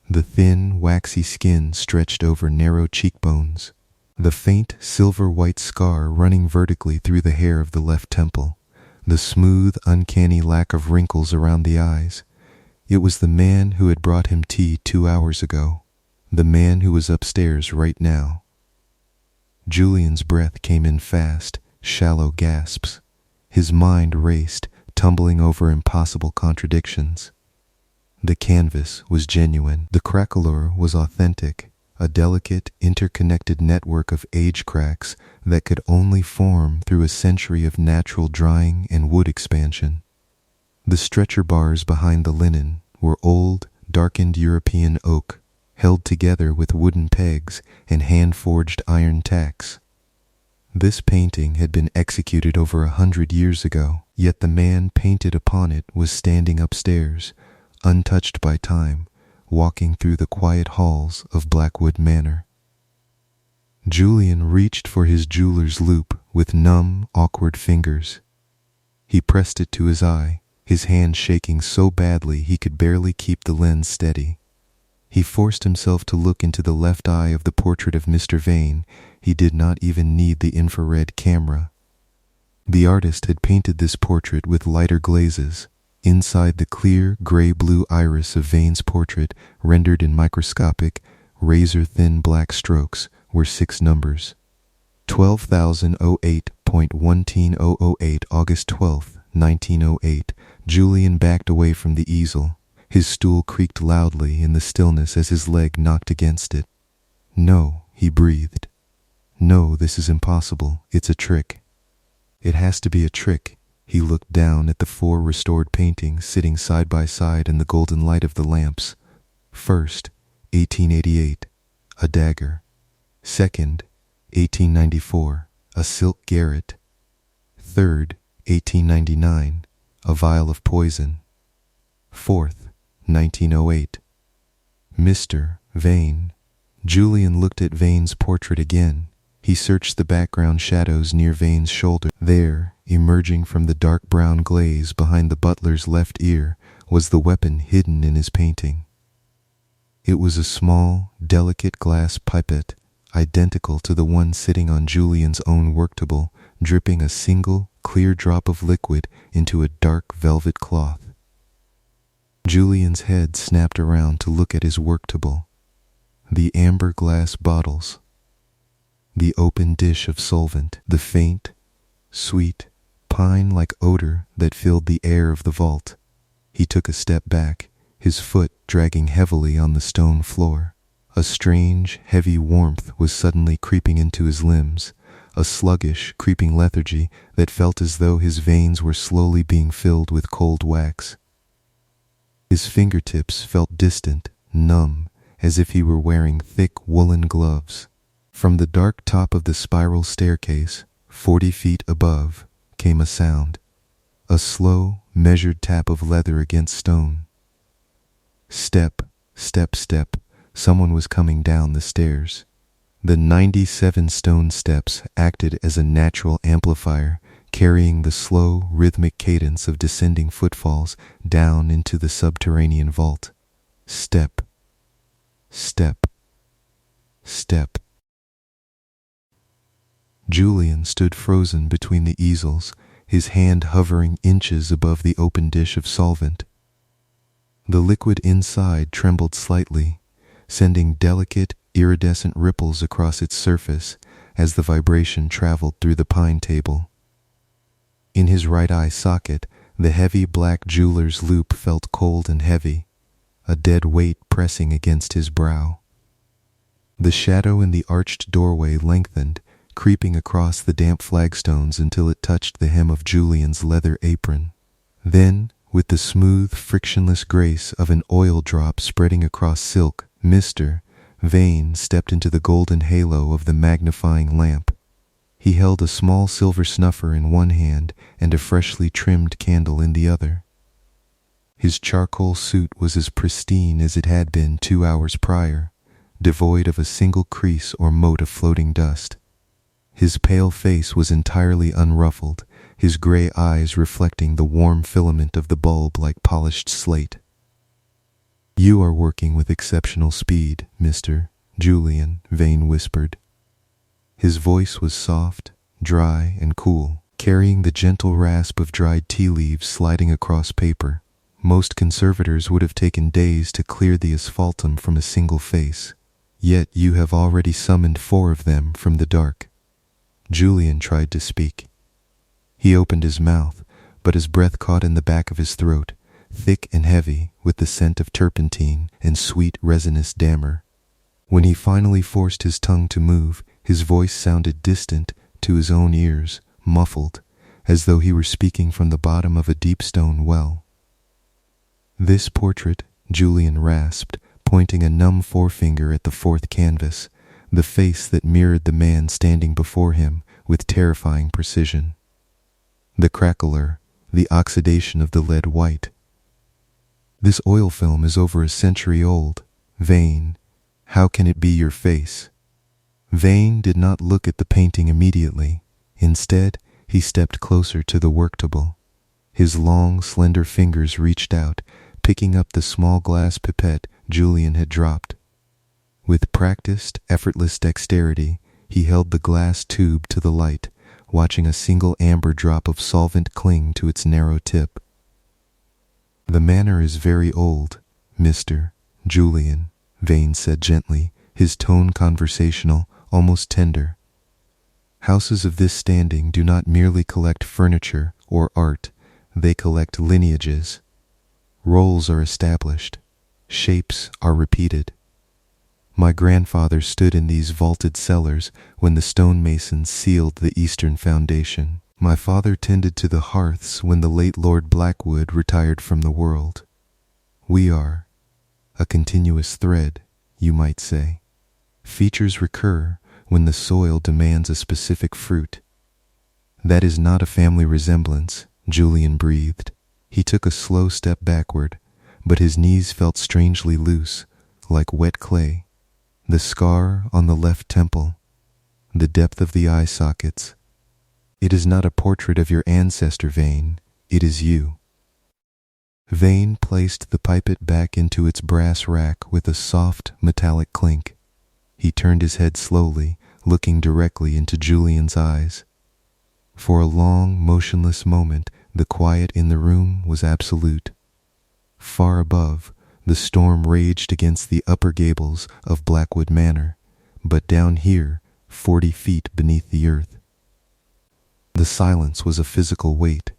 the thin, waxy skin stretched over narrow cheekbones, the faint, silver-white scar running vertically through the hair of the left temple, the smooth, uncanny lack of wrinkles around the eyes. It was the man who had brought him tea 2 hours ago, the man who was upstairs right now. Julian's breath came in fast, shallow gasps. His mind raced, tumbling over impossible contradictions. The canvas was genuine. The craquelure was authentic, a delicate, interconnected network of age cracks that could only form through a century of natural drying and wood expansion. The stretcher bars behind the linen were old, darkened European oak, held together with wooden pegs and hand-forged iron tacks. This painting had been executed over 100 years ago, yet the man painted upon it was standing upstairs, untouched by time, walking through the quiet halls of Blackwood Manor. Julian reached for his jeweler's loupe with numb, awkward fingers. He pressed it to his eye, his hand shaking so badly he could barely keep the lens steady. He forced himself to look into the left eye of the portrait of Mr. Vane. He did not even need the infrared camera. The artist had painted this portrait with lighter glazes. Inside the clear, gray-blue iris of Vane's portrait, rendered in microscopic, razor-thin black strokes, were 6 numbers. 12,008.11008 August 12, 1908. Julian backed away from the easel. His stool creaked loudly in the stillness as his leg knocked against it. "No," he breathed. "No, this is impossible. It's a trick. It has to be a trick." He looked down at the 4 restored paintings sitting side by side in the golden light of the lamps. First, 1888, a dagger. Second, 1894, a silk garret. Third, 1899, a vial of poison. Fourth, 1908. Mr. Vane. Julian looked at Vane's portrait again. He searched the background shadows near Vane's shoulder. There, emerging from the dark brown glaze behind the butler's left ear, was the weapon hidden in his painting. It was a small, delicate glass pipette, identical to the one sitting on Julian's own work table, dripping a single, clear drop of liquid into a dark velvet cloth. Julian's head snapped around to look at his work table. The amber glass bottles, the open dish of solvent, the faint, sweet, pine-like odor that filled the air of the vault. He took a step back, his foot dragging heavily on the stone floor. A strange, heavy warmth was suddenly creeping into his limbs, a sluggish, creeping lethargy that felt as though his veins were slowly being filled with cold wax. His fingertips felt distant, numb, as if he were wearing thick woolen gloves. From the dark top of the spiral staircase, 40 feet above, came a sound, a slow, measured tap of leather against stone. Step, step, step, someone was coming down the stairs. The 97 stone steps acted as a natural amplifier, carrying the slow, rhythmic cadence of descending footfalls down into the subterranean vault. Step, step, step. Julian stood frozen between the easels, his hand hovering inches above the open dish of solvent. The liquid inside trembled slightly, sending delicate, iridescent ripples across its surface as the vibration traveled through the pine table. In his right eye socket, the heavy black jeweler's loop felt cold and heavy, a dead weight pressing against his brow. The shadow in the arched doorway lengthened, creeping across the damp flagstones until it touched the hem of Julian's leather apron. Then, with the smooth, frictionless grace of an oil drop spreading across silk, Mr. Vane stepped into the golden halo of the magnifying lamp. He held a small silver snuffer in one hand and a freshly trimmed candle in the other. His charcoal suit was as pristine as it had been 2 hours prior, devoid of a single crease or mote of floating dust. His pale face was entirely unruffled, his gray eyes reflecting the warm filament of the bulb like polished slate. "You are working with exceptional speed, Mr. Julian," Vane whispered. His voice was soft, dry, and cool, carrying the gentle rasp of dried tea leaves sliding across paper. Most conservators would have taken days to clear the asphaltum from a single face, yet you have already summoned 4 of them from the dark. Julian tried to speak. He opened his mouth, but his breath caught in the back of his throat, thick and heavy with the scent of turpentine and sweet resinous dammer. When he finally forced his tongue to move, his voice sounded distant to his own ears, muffled, as though he were speaking from the bottom of a deep stone well. "This portrait," Julian rasped, pointing a numb forefinger at the 4th canvas, the face that mirrored the man standing before him with terrifying precision. The crackler, the oxidation of the lead white. "This oil film is over a century old. Vane, how can it be your face?" Vane did not look at the painting immediately. Instead, he stepped closer to the worktable. His long, slender fingers reached out, picking up the small glass pipette Julian had dropped. With practiced, effortless dexterity, he held the glass tube to the light, watching a single amber drop of solvent cling to its narrow tip. "The manor is very old, Mr. Julian," Vane said gently, his tone conversational, almost tender. "Houses of this standing do not merely collect furniture or art, they collect lineages. Roles are established, shapes are repeated. My grandfather stood in these vaulted cellars when the stonemasons sealed the eastern foundation. My father tended to the hearths when the late Lord Blackwood retired from the world. We are a continuous thread, you might say. Features recur when the soil demands a specific fruit. That is not a family resemblance," Julian breathed. He took a slow step backward, but his knees felt strangely loose, like wet clay. The scar on the left temple, the depth of the eye sockets. "It is not a portrait of your ancestor, Vane. It is you." Vane placed the pipette back into its brass rack with a soft, metallic clink. He turned his head slowly, looking directly into Julian's eyes. For a long, motionless moment, the quiet in the room was absolute. Far above, the storm raged against the upper gables of Blackwood Manor, but down here, 40 feet beneath the earth. The silence was a physical weight,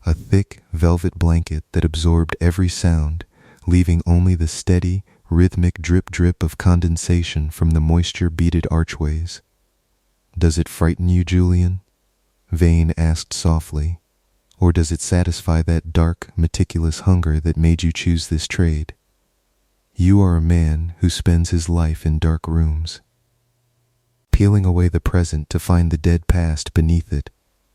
a thick velvet blanket that absorbed every sound, leaving only the steady, rhythmic drip-drip of condensation from the moisture-beaded archways. "Does it frighten you, Julian?" Vane asked softly. "Or does it satisfy that dark, meticulous hunger that made you choose this trade? You are a man who spends his life in dark rooms, peeling away the present to find the dead past beneath it.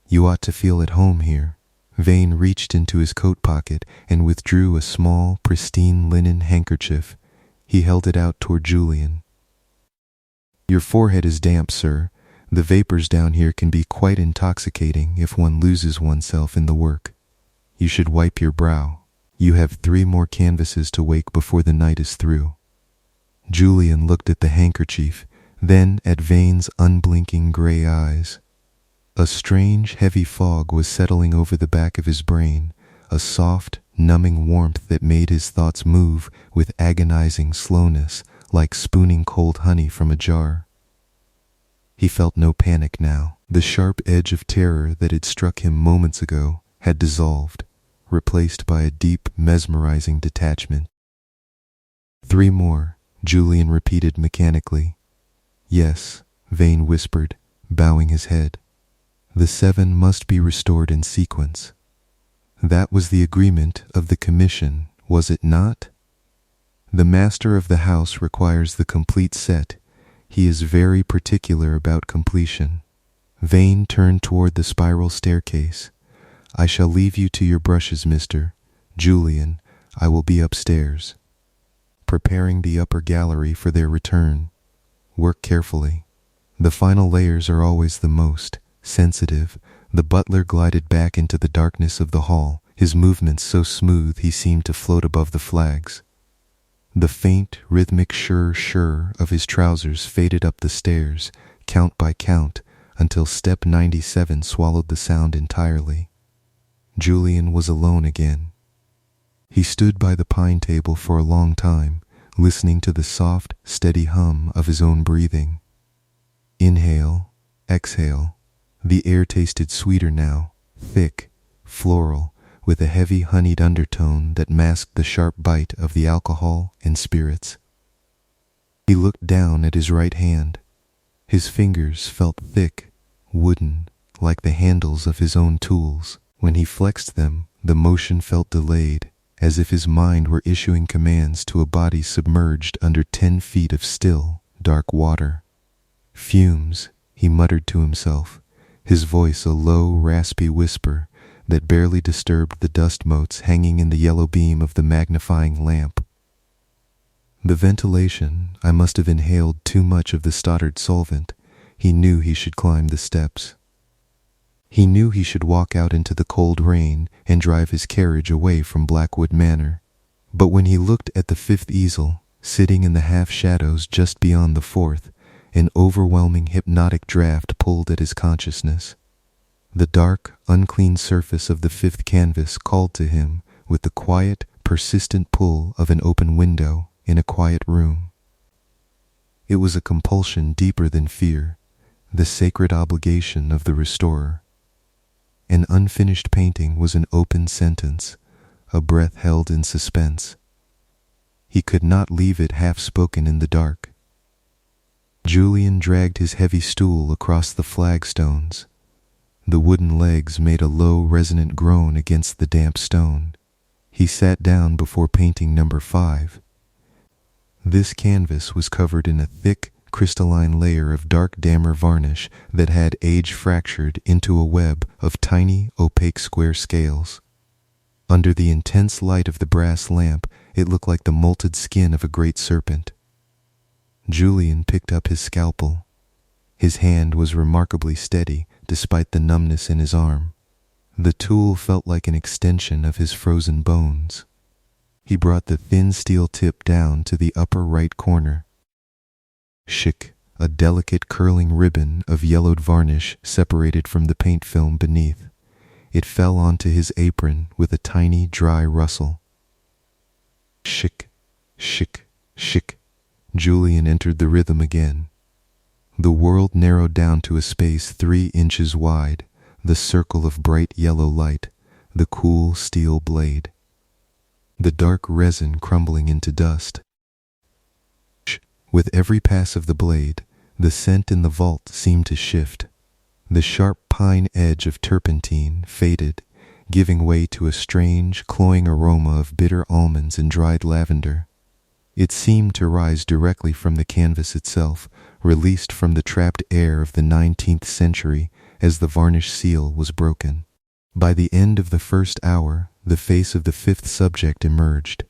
You ought to feel at home here." Vane reached into his coat pocket and withdrew a small, pristine linen handkerchief. He held it out toward Julian. "Your forehead is damp, sir. The vapors down here can be quite intoxicating if one loses oneself in the work. You should wipe your brow. You have 3 more canvases to wake before the night is through." Julian looked at the handkerchief, then at Vane's unblinking gray eyes. A strange, heavy fog was settling over the back of his brain, a soft, numbing warmth that made his thoughts move with agonizing slowness, like spooning cold honey from a jar. He felt no panic now. The sharp edge of terror that had struck him moments ago had dissolved, replaced by a deep, mesmerizing detachment. 3 more, Julian repeated mechanically. Yes, Vane whispered, bowing his head. The 7 must be restored in sequence. That was the agreement of the commission, was it not? The master of the house requires the complete set. He is very particular about completion. Vane turned toward the spiral staircase. I shall leave you to your brushes, Mr. Julian. I will be upstairs. Preparing the upper gallery for their return. Work carefully. The final layers are always the most sensitive. The butler glided back into the darkness of the hall, his movements so smooth he seemed to float above the flags. The faint, rhythmic shirr of his trousers faded up the stairs, count by count, until step 97 swallowed the sound entirely. Julian was alone again. He stood by the pine table for a long time, listening to the soft, steady hum of his own breathing. Inhale, exhale. The air tasted sweeter now, thick, floral, with a heavy honeyed undertone that masked the sharp bite of the alcohol and spirits. He looked down at his right hand. His fingers felt thick, wooden, like the handles of his own tools. When he flexed them, the motion felt delayed, as if his mind were issuing commands to a body submerged under 10 feet of still, dark water. Fumes, he muttered to himself, his voice a low, raspy whisper that barely disturbed the dust motes hanging in the yellow beam of the magnifying lamp. The ventilation, I must have inhaled too much of the Stoddard solvent. He knew he should climb the steps. He knew he should walk out into the cold rain and drive his carriage away from Blackwood Manor. But when he looked at the 5th easel, sitting in the half-shadows just beyond the 4th, an overwhelming hypnotic draft pulled at his consciousness. The dark, unclean surface of the 5th canvas called to him with the quiet, persistent pull of an open window in a quiet room. It was a compulsion deeper than fear, the sacred obligation of the restorer. An unfinished painting was an open sentence, a breath held in suspense. He could not leave it half-spoken in the dark. Julian dragged his heavy stool across the flagstones. The wooden legs made a low, resonant groan against the damp stone. He sat down before painting number 5. This canvas was covered in a thick, crystalline layer of dark dammer varnish that had age-fractured into a web of tiny, opaque square scales. Under the intense light of the brass lamp, it looked like the molted skin of a great serpent. Julian picked up his scalpel. His hand was remarkably steady, despite the numbness in his arm. The tool felt like an extension of his frozen bones. He brought the thin steel tip down to the upper right corner. Shick, a delicate curling ribbon of yellowed varnish separated from the paint film beneath. It fell onto his apron with a tiny, dry rustle. Shick, shick, shick. Julian entered the rhythm again. The world narrowed down to a space 3 inches wide, the circle of bright yellow light, the cool steel blade. The dark resin crumbling into dust. With every pass of the blade, the scent in the vault seemed to shift. The sharp pine edge of turpentine faded, giving way to a strange, cloying aroma of bitter almonds and dried lavender. It seemed to rise directly from the canvas itself, released from the trapped air of the 19th century as the varnish seal was broken. By the end of the first hour, the face of the 5th subject emerged.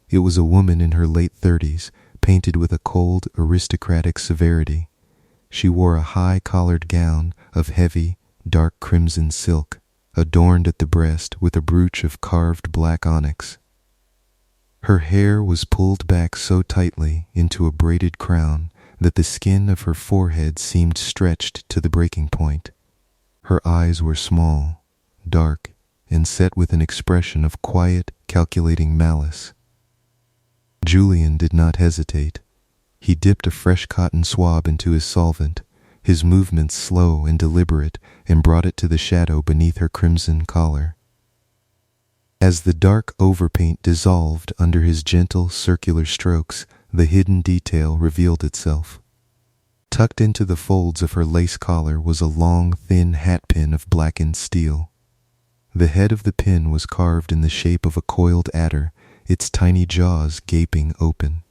It was a woman in her late 30s, painted with a cold, aristocratic severity. She wore a high-collared gown of heavy, dark crimson silk, adorned at the breast with a brooch of carved black onyx. Her hair was pulled back so tightly into a braided crown that the skin of her forehead seemed stretched to the breaking point. Her eyes were small, dark, and set with an expression of quiet, calculating malice. Julian did not hesitate. He dipped a fresh cotton swab into his solvent, his movements slow and deliberate, and brought it to the shadow beneath her crimson collar. As the dark overpaint dissolved under his gentle circular strokes, the hidden detail revealed itself. Tucked into the folds of her lace collar was a long, thin hatpin of blackened steel. The head of the pin was carved in the shape of a coiled adder, its tiny jaws gaping open.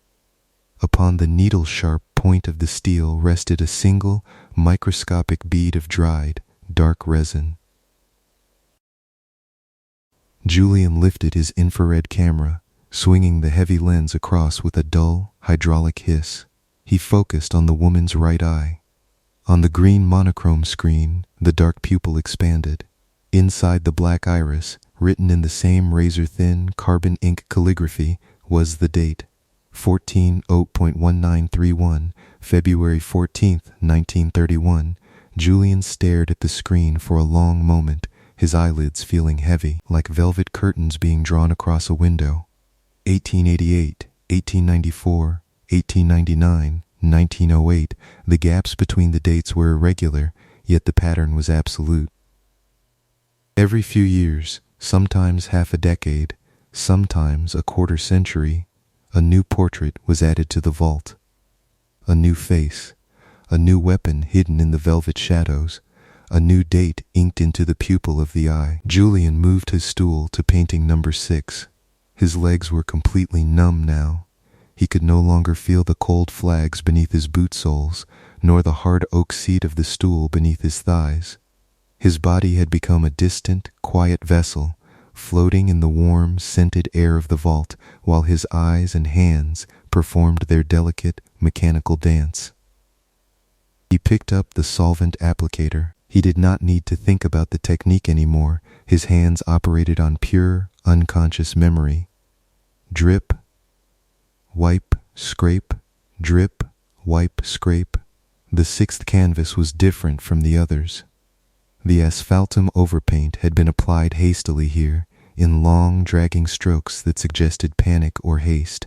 Upon the needle-sharp point of the steel rested a single, microscopic bead of dried, dark resin. Julian lifted his infrared camera, swinging the heavy lens across with a dull, hydraulic hiss. He focused on the woman's right eye. On the green monochrome screen, the dark pupil expanded. Inside the black iris, written in the same razor-thin carbon ink calligraphy, was the date, 14/0.1931, February 14, 1931. Julian stared at the screen for a long moment, his eyelids feeling heavy, like velvet curtains being drawn across a window. 1888, 1894, 1899, 1908, the gaps between the dates were irregular, yet the pattern was absolute. Every few years, sometimes half a decade, sometimes a quarter century, a new portrait was added to the vault. A new face, a new weapon hidden in the velvet shadows, a new date inked into the pupil of the eye. Julian moved his stool to painting number 6. His legs were completely numb now. He could no longer feel the cold flags beneath his boot soles, nor the hard oak seat of the stool beneath his thighs. His body had become a distant, quiet vessel, floating in the warm, scented air of the vault, while his eyes and hands performed their delicate, mechanical dance. He picked up the solvent applicator. He did not need to think about the technique anymore. His hands operated on pure, unconscious memory. Drip, wipe, scrape, drip, wipe, scrape. The 6th canvas was different from the others. The asphaltum overpaint had been applied hastily here, in long, dragging strokes that suggested panic or haste.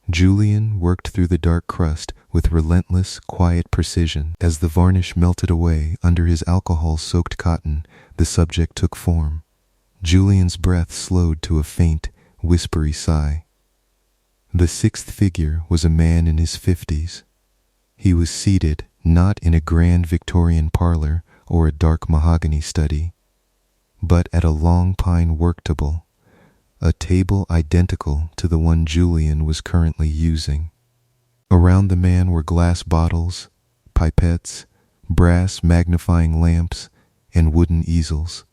Julian worked through the dark crust with relentless, quiet precision. As the varnish melted away under his alcohol-soaked cotton, the subject took form. Julian's breath slowed to a faint, whispery sigh. The 6th figure was a man in his 50s. He was seated, not in a grand Victorian parlor or a dark mahogany study, but at a long pine work table, a table identical to the one Julian was currently using. Around the man were glass bottles, pipettes, brass magnifying lamps, and wooden easels.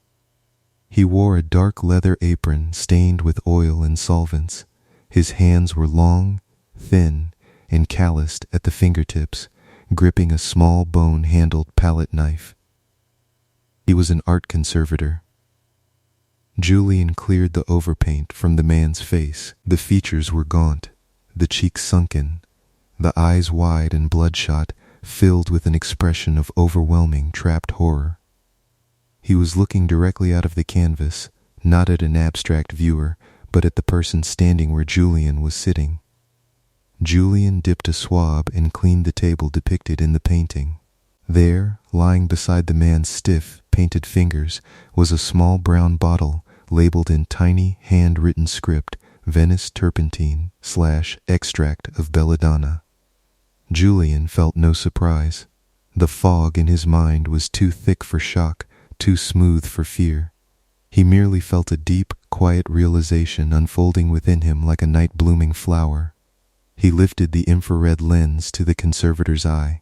He wore a dark leather apron stained with oil and solvents. His hands were long, thin, and calloused at the fingertips, gripping a small bone-handled palette knife. He was an art conservator. Julian cleared the overpaint from the man's face. The features were gaunt, the cheeks sunken, the eyes wide and bloodshot, filled with an expression of overwhelming, trapped horror. He was looking directly out of the canvas, not at an abstract viewer, but at the person standing where Julian was sitting. Julian dipped a swab and cleaned the table depicted in the painting. There, lying beside the man's stiff, painted fingers, was a small brown bottle labeled in tiny, hand-written script, Venice turpentine / extract of belladonna. Julian felt no surprise. The fog in his mind was too thick for shock, too smooth for fear. He merely felt a deep, quiet realization unfolding within him like a night-blooming flower. He lifted the infrared lens to the conservator's eye.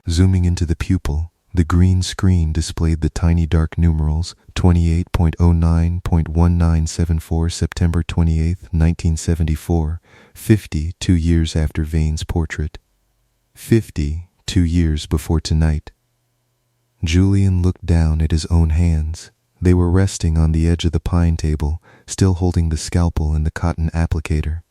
Zooming into the pupil, the green screen displayed the tiny dark numerals 28.09.1974 September 28, 1974, 50 2 years after Vane's portrait. 50 2 years before tonight. Julian looked down at his own hands. They were resting on the edge of the pine table, still holding the scalpel and the cotton applicator.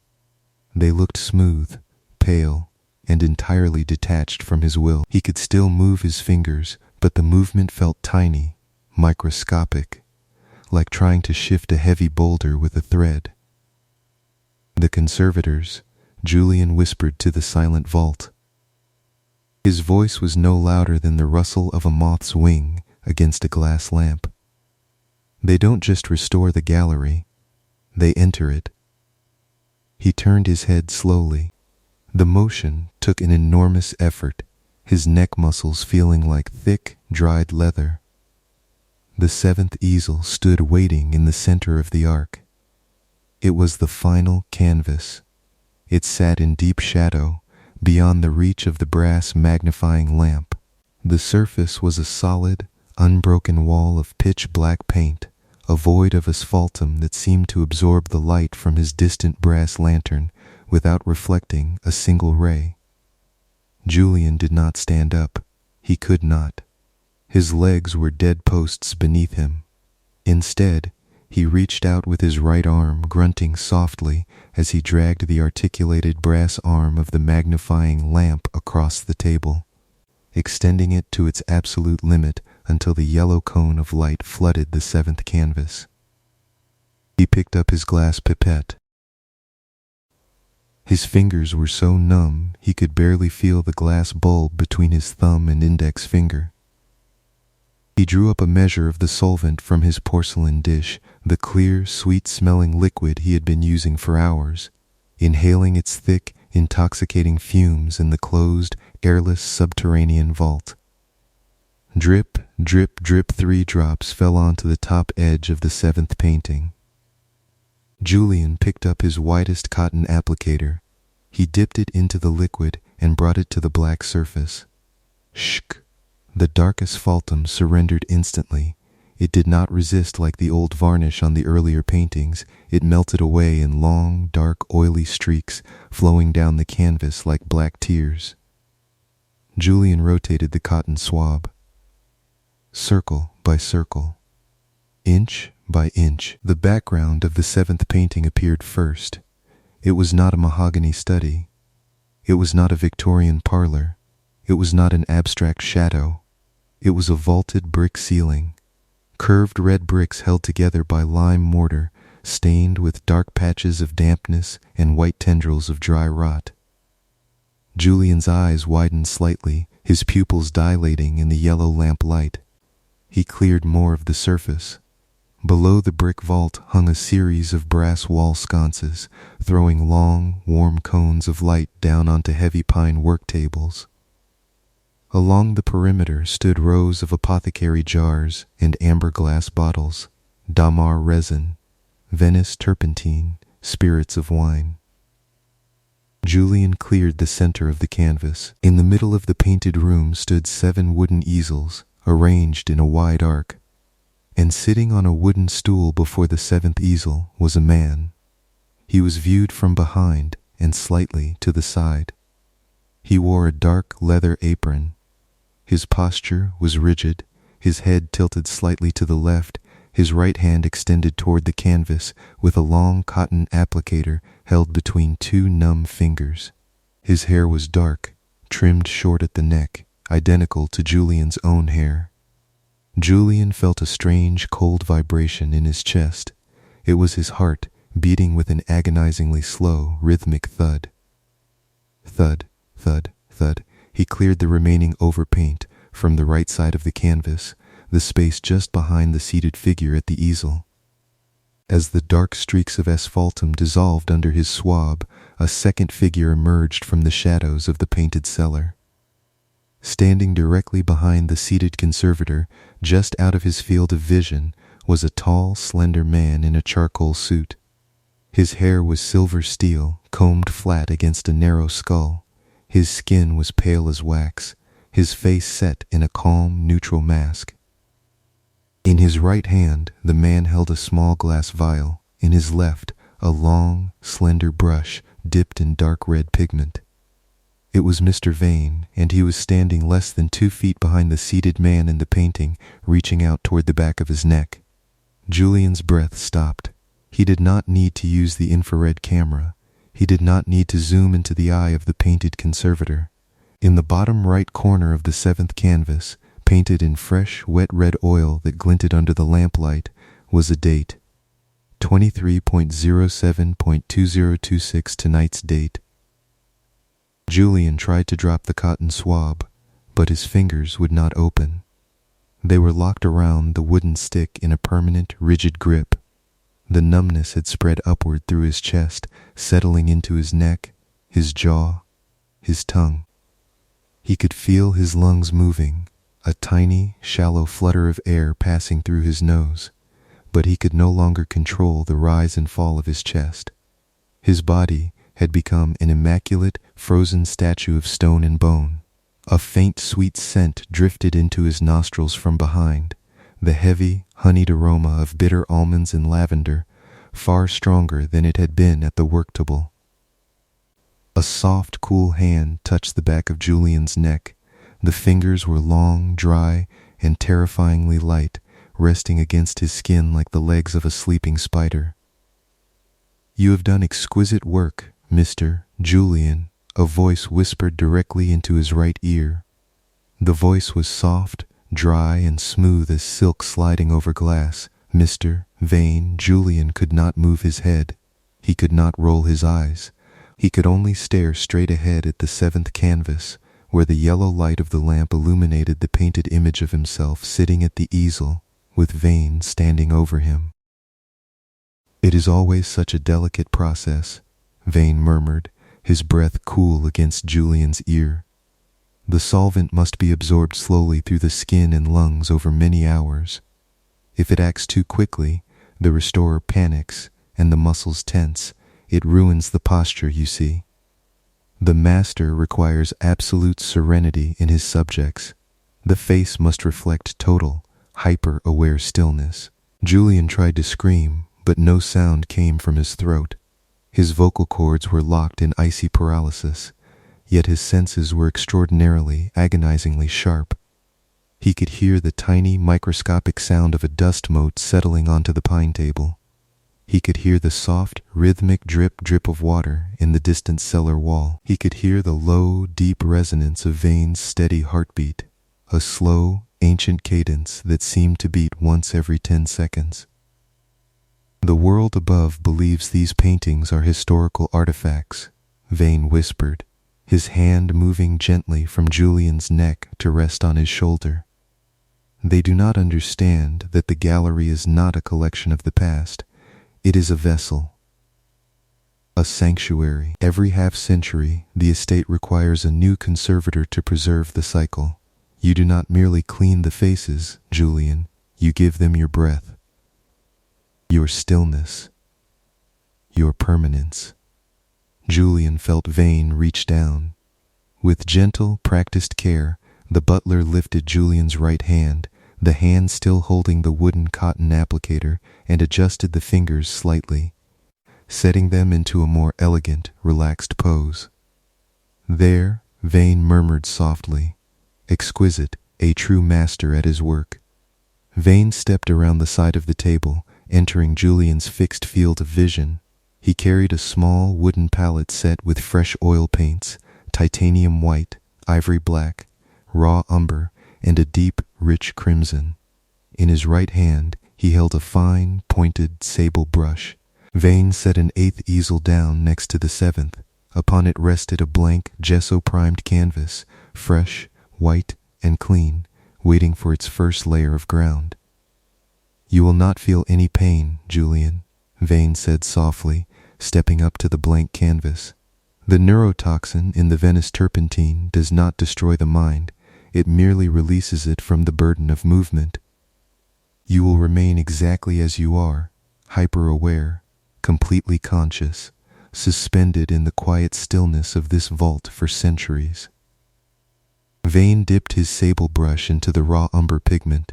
They looked smooth, pale, and entirely detached from his will. He could still move his fingers, but the movement felt tiny, microscopic, like trying to shift a heavy boulder with a thread. The conservators, Julian whispered to the silent vault. His voice was no louder than the rustle of a moth's wing against a glass lamp. They don't just restore the gallery, they enter it. He turned his head slowly. The motion took an enormous effort, his neck muscles feeling like thick, dried leather. The seventh easel stood waiting in the center of the ark. It was the final canvas. It sat in deep shadow, beyond the reach of the brass magnifying lamp. The surface was a solid, unbroken wall of pitch-black paint, a void of asphaltum that seemed to absorb the light from his distant brass lantern without reflecting a single ray. Julian did not stand up. He could not. His legs were dead posts beneath him. Instead, he reached out with his right arm, grunting softly as he dragged the articulated brass arm of the magnifying lamp across the table, extending it to its absolute limit until the yellow cone of light flooded the seventh canvas. He picked up his glass pipette. His fingers were so numb he could barely feel the glass bulb between his thumb and index finger. He drew up a measure of the solvent from his porcelain dish, the clear, sweet-smelling liquid he had been using for hours, inhaling its thick, intoxicating fumes in the closed, airless subterranean vault. Drip, drip, drip, 3 drops fell onto the top edge of the seventh painting. Julian picked up his whitest cotton applicator. He dipped it into the liquid and brought it to the black surface. Shk! The dark asphaltum surrendered instantly. It did not resist like the old varnish on the earlier paintings. It melted away in long, dark, oily streaks flowing down the canvas like black tears. Julian rotated the cotton swab. Circle by circle, inch by inch, the background of the seventh painting appeared first. It was not a mahogany study. It was not a Victorian parlor. It was not an abstract shadow. It was a vaulted brick ceiling, curved red bricks held together by lime mortar, stained with dark patches of dampness and white tendrils of dry rot. Julian's eyes widened slightly, his pupils dilating in the yellow lamp light. He cleared more of the surface. Below the brick vault hung a series of brass wall sconces, throwing long, warm cones of light down onto heavy pine work tables. Along the perimeter stood rows of apothecary jars and amber glass bottles, damar resin, Venice turpentine, spirits of wine. Julian cleared the center of the canvas. In the middle of the painted room stood 7 wooden easels, arranged in a wide arc, and sitting on a wooden stool before the 7th easel was a man. He was viewed from behind and slightly to the side. He wore a dark leather apron. His posture was rigid, his head tilted slightly to the left, his right hand extended toward the canvas with a long cotton applicator held between 2 numb fingers. His hair was dark, trimmed short at the neck, identical to Julian's own hair. Julian felt a strange, cold vibration in his chest. It was his heart, beating with an agonizingly slow, rhythmic thud. Thud, thud, thud. He cleared the remaining overpaint from the right side of the canvas, the space just behind the seated figure at the easel. As the dark streaks of asphaltum dissolved under his swab, a second figure emerged from the shadows of the painted cellar. Standing directly behind the seated conservator, just out of his field of vision, was a tall, slender man in a charcoal suit. His hair was silver steel, combed flat against a narrow skull. His skin was pale as wax, his face set in a calm, neutral mask. In his right hand, the man held a small glass vial. In his left, a long, slender brush dipped in dark red pigment. It was Mr. Vane, and he was standing less than 2 feet behind the seated man in the painting, reaching out toward the back of his neck. Julian's breath stopped. He did not need to use the infrared camera. He did not need to zoom into the eye of the painted conservator. In the bottom right corner of the 7th canvas, painted in fresh, wet red oil that glinted under the lamplight, was a date. 23.07.2026, tonight's date. Julian tried to drop the cotton swab, but his fingers would not open. They were locked around the wooden stick in a permanent, rigid grip. The numbness had spread upward through his chest, settling into his neck, his jaw, his tongue. He could feel his lungs moving, a tiny, shallow flutter of air passing through his nose, but he could no longer control the rise and fall of his chest. His body had become an immaculate, frozen statue of stone and bone. A faint, sweet scent drifted into his nostrils from behind, the heavy, honeyed aroma of bitter almonds and lavender, far stronger than it had been at the work table. A soft, cool hand touched the back of Julian's neck. The fingers were long, dry, and terrifyingly light, resting against his skin like the legs of a sleeping spider. "You have done exquisite work, Mr. Julian," a voice whispered directly into his right ear. The voice was soft, dry, and smooth as silk sliding over glass. Mr. Vane Julian could not move his head. He could not roll his eyes. He could only stare straight ahead at the 7th canvas, where the yellow light of the lamp illuminated the painted image of himself sitting at the easel, with Vane standing over him. "It is always such a delicate process," Vane murmured, his breath cool against Julian's ear. "The solvent must be absorbed slowly through the skin and lungs over many hours. If it acts too quickly, the restorer panics and the muscles tense. It ruins the posture, you see. The master requires absolute serenity in his subjects. The face must reflect total, hyper-aware stillness." Julian tried to scream, but no sound came from his throat. His vocal cords were locked in icy paralysis, yet his senses were extraordinarily, agonizingly sharp. He could hear the tiny, microscopic sound of a dust mote settling onto the pine table. He could hear the soft, rhythmic drip of water in the distant cellar wall. He could hear the low, deep resonance of Vane's steady heartbeat, a slow, ancient cadence that seemed to beat once every 10 seconds. "The world above believes these paintings are historical artifacts," Vane whispered, his hand moving gently from Julian's neck to rest on his shoulder. "They do not understand that the gallery is not a collection of the past. It is a vessel, a sanctuary. Every half-century, the estate requires a new conservator to preserve the cycle. You do not merely clean the faces, Julian, you give them your breath, your stillness, your permanence." Julian felt Vane reach down. With gentle, practiced care, the butler lifted Julian's right hand, the hand still holding the wooden cotton applicator, and adjusted the fingers slightly, setting them into a more elegant, relaxed pose. "There," Vane murmured softly, "exquisite, a true master at his work." Vane stepped around the side of the table, entering Julian's fixed field of vision. He carried a small wooden palette set with fresh oil paints, titanium white, ivory black, raw umber, and a deep, rich crimson. In his right hand, he held a fine, pointed sable brush. Vane set an 8th easel down next to the 7th. Upon it rested a blank, gesso-primed canvas, fresh, white, and clean, waiting for its first layer of ground. "You will not feel any pain, Julian," Vane said softly, stepping up to the blank canvas. "The neurotoxin in the Venice turpentine does not destroy the mind. It merely releases it from the burden of movement. You will remain exactly as you are, hyper-aware, completely conscious, suspended in the quiet stillness of this vault for centuries." Vane dipped his sable brush into the raw umber pigment.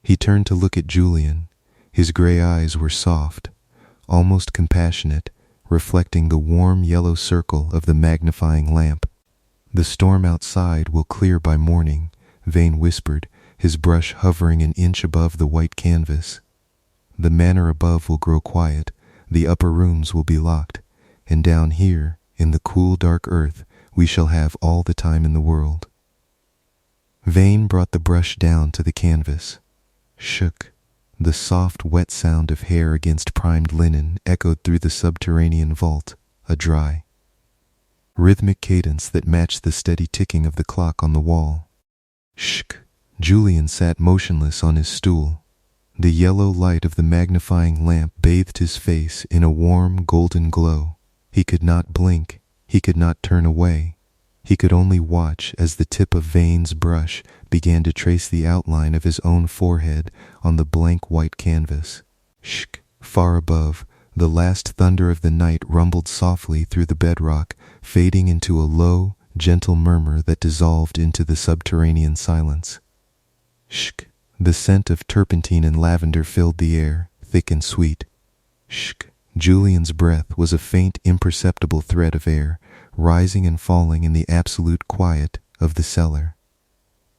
He turned to look at Julian. His gray eyes were soft, almost compassionate, reflecting the warm yellow circle of the magnifying lamp. "The storm outside will clear by morning," Vane whispered, his brush hovering an inch above the white canvas. "The manor above will grow quiet, the upper rooms will be locked, and down here, in the cool dark earth, we shall have all the time in the world." Vane brought the brush down to the canvas. Shook. The soft, wet sound of hair against primed linen echoed through the subterranean vault, a dry, rhythmic cadence that matched the steady ticking of the clock on the wall. Shk! Julian sat motionless on his stool. The yellow light of the magnifying lamp bathed his face in a warm golden glow. He could not blink. He could not turn away. He could only watch as the tip of Vane's brush began to trace the outline of his own forehead on the blank white canvas. Shk! Far above, the last thunder of the night rumbled softly through the bedrock, fading into a low, gentle murmur that dissolved into the subterranean silence. Shk! The scent of turpentine and lavender filled the air, thick and sweet. Shk! Julian's breath was a faint, imperceptible thread of air, rising and falling in the absolute quiet of the cellar.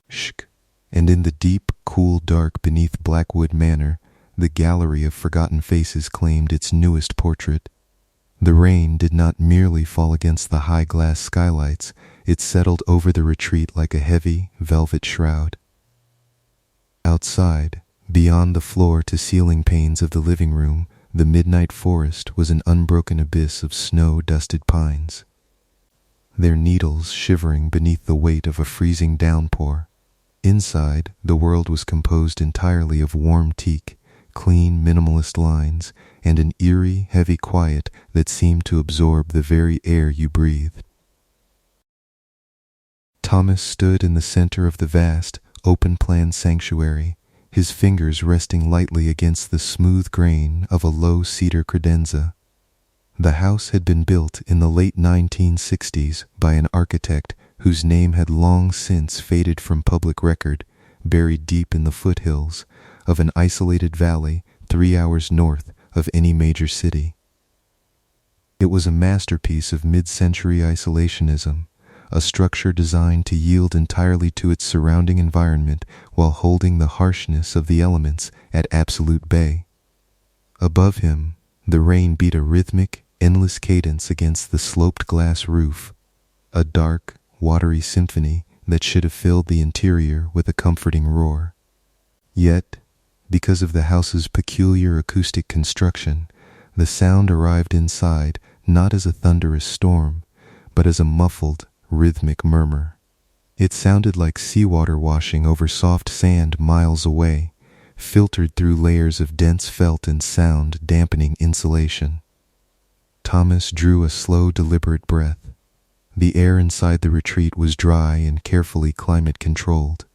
Shk! And in the deep, cool dark beneath Blackwood Manor, the gallery of forgotten faces claimed its newest portrait. The rain did not merely fall against the high glass skylights, it settled over the retreat like a heavy, velvet shroud. Outside, beyond the floor-to-ceiling panes of the living room, the midnight forest was an unbroken abyss of snow-dusted pines, their needles shivering beneath the weight of a freezing downpour. Inside, the world was composed entirely of warm teak, clean, minimalist lines, and an eerie, heavy quiet that seemed to absorb the very air you breathed. Thomas stood in the center of the vast, open-plan sanctuary, his fingers resting lightly against the smooth grain of a low cedar credenza. The house had been built in the late 1960s by an architect whose name had long since faded from public record, buried deep in the foothills of an isolated valley 3 hours north of any major city. It was a masterpiece of mid-century isolationism, a structure designed to yield entirely to its surrounding environment while holding the harshness of the elements at absolute bay. Above him, the rain beat a rhythmic, endless cadence against the sloped glass roof, a dark, watery symphony that should have filled the interior with a comforting roar. Yet, because of the house's peculiar acoustic construction, the sound arrived inside not as a thunderous storm, but as a muffled, rhythmic murmur. It sounded like seawater washing over soft sand miles away, filtered through layers of dense felt and sound-dampening insulation. Thomas drew a slow, deliberate breath. The air inside the retreat was dry and carefully climate-controlled,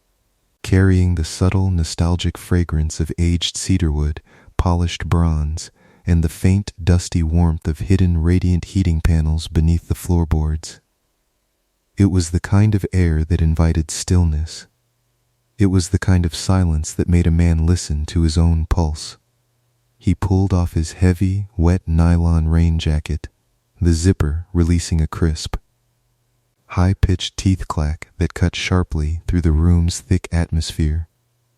carrying the subtle, nostalgic fragrance of aged cedarwood, polished bronze, and the faint, dusty warmth of hidden radiant heating panels beneath the floorboards. It was the kind of air that invited stillness. It was the kind of silence that made a man listen to his own pulse. He pulled off his heavy, wet nylon rain jacket, the zipper releasing a crisp, high-pitched teeth clack that cut sharply through the room's thick atmosphere.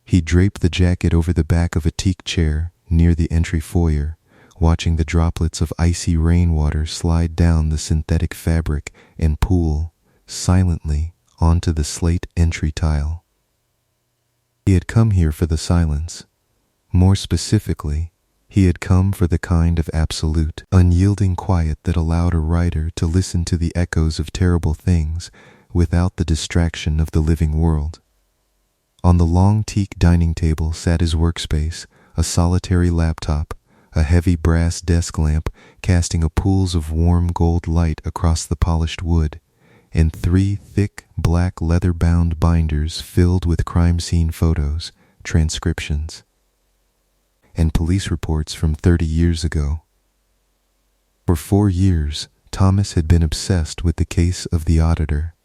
He draped the jacket over the back of a teak chair near the entry foyer, watching the droplets of icy rainwater slide down the synthetic fabric and pool silently onto the slate entry tile. He had come here for the silence. More specifically, he had come for the kind of absolute, unyielding quiet that allowed a writer to listen to the echoes of terrible things without the distraction of the living world. On the long teak dining table sat his workspace, a solitary laptop, a heavy brass desk lamp casting a pools of warm gold light across the polished wood, and 3 thick, black leather-bound binders filled with crime scene photos, transcriptions, and police reports from 30 years ago. For 4 years, Thomas had been obsessed with the case of the auditor.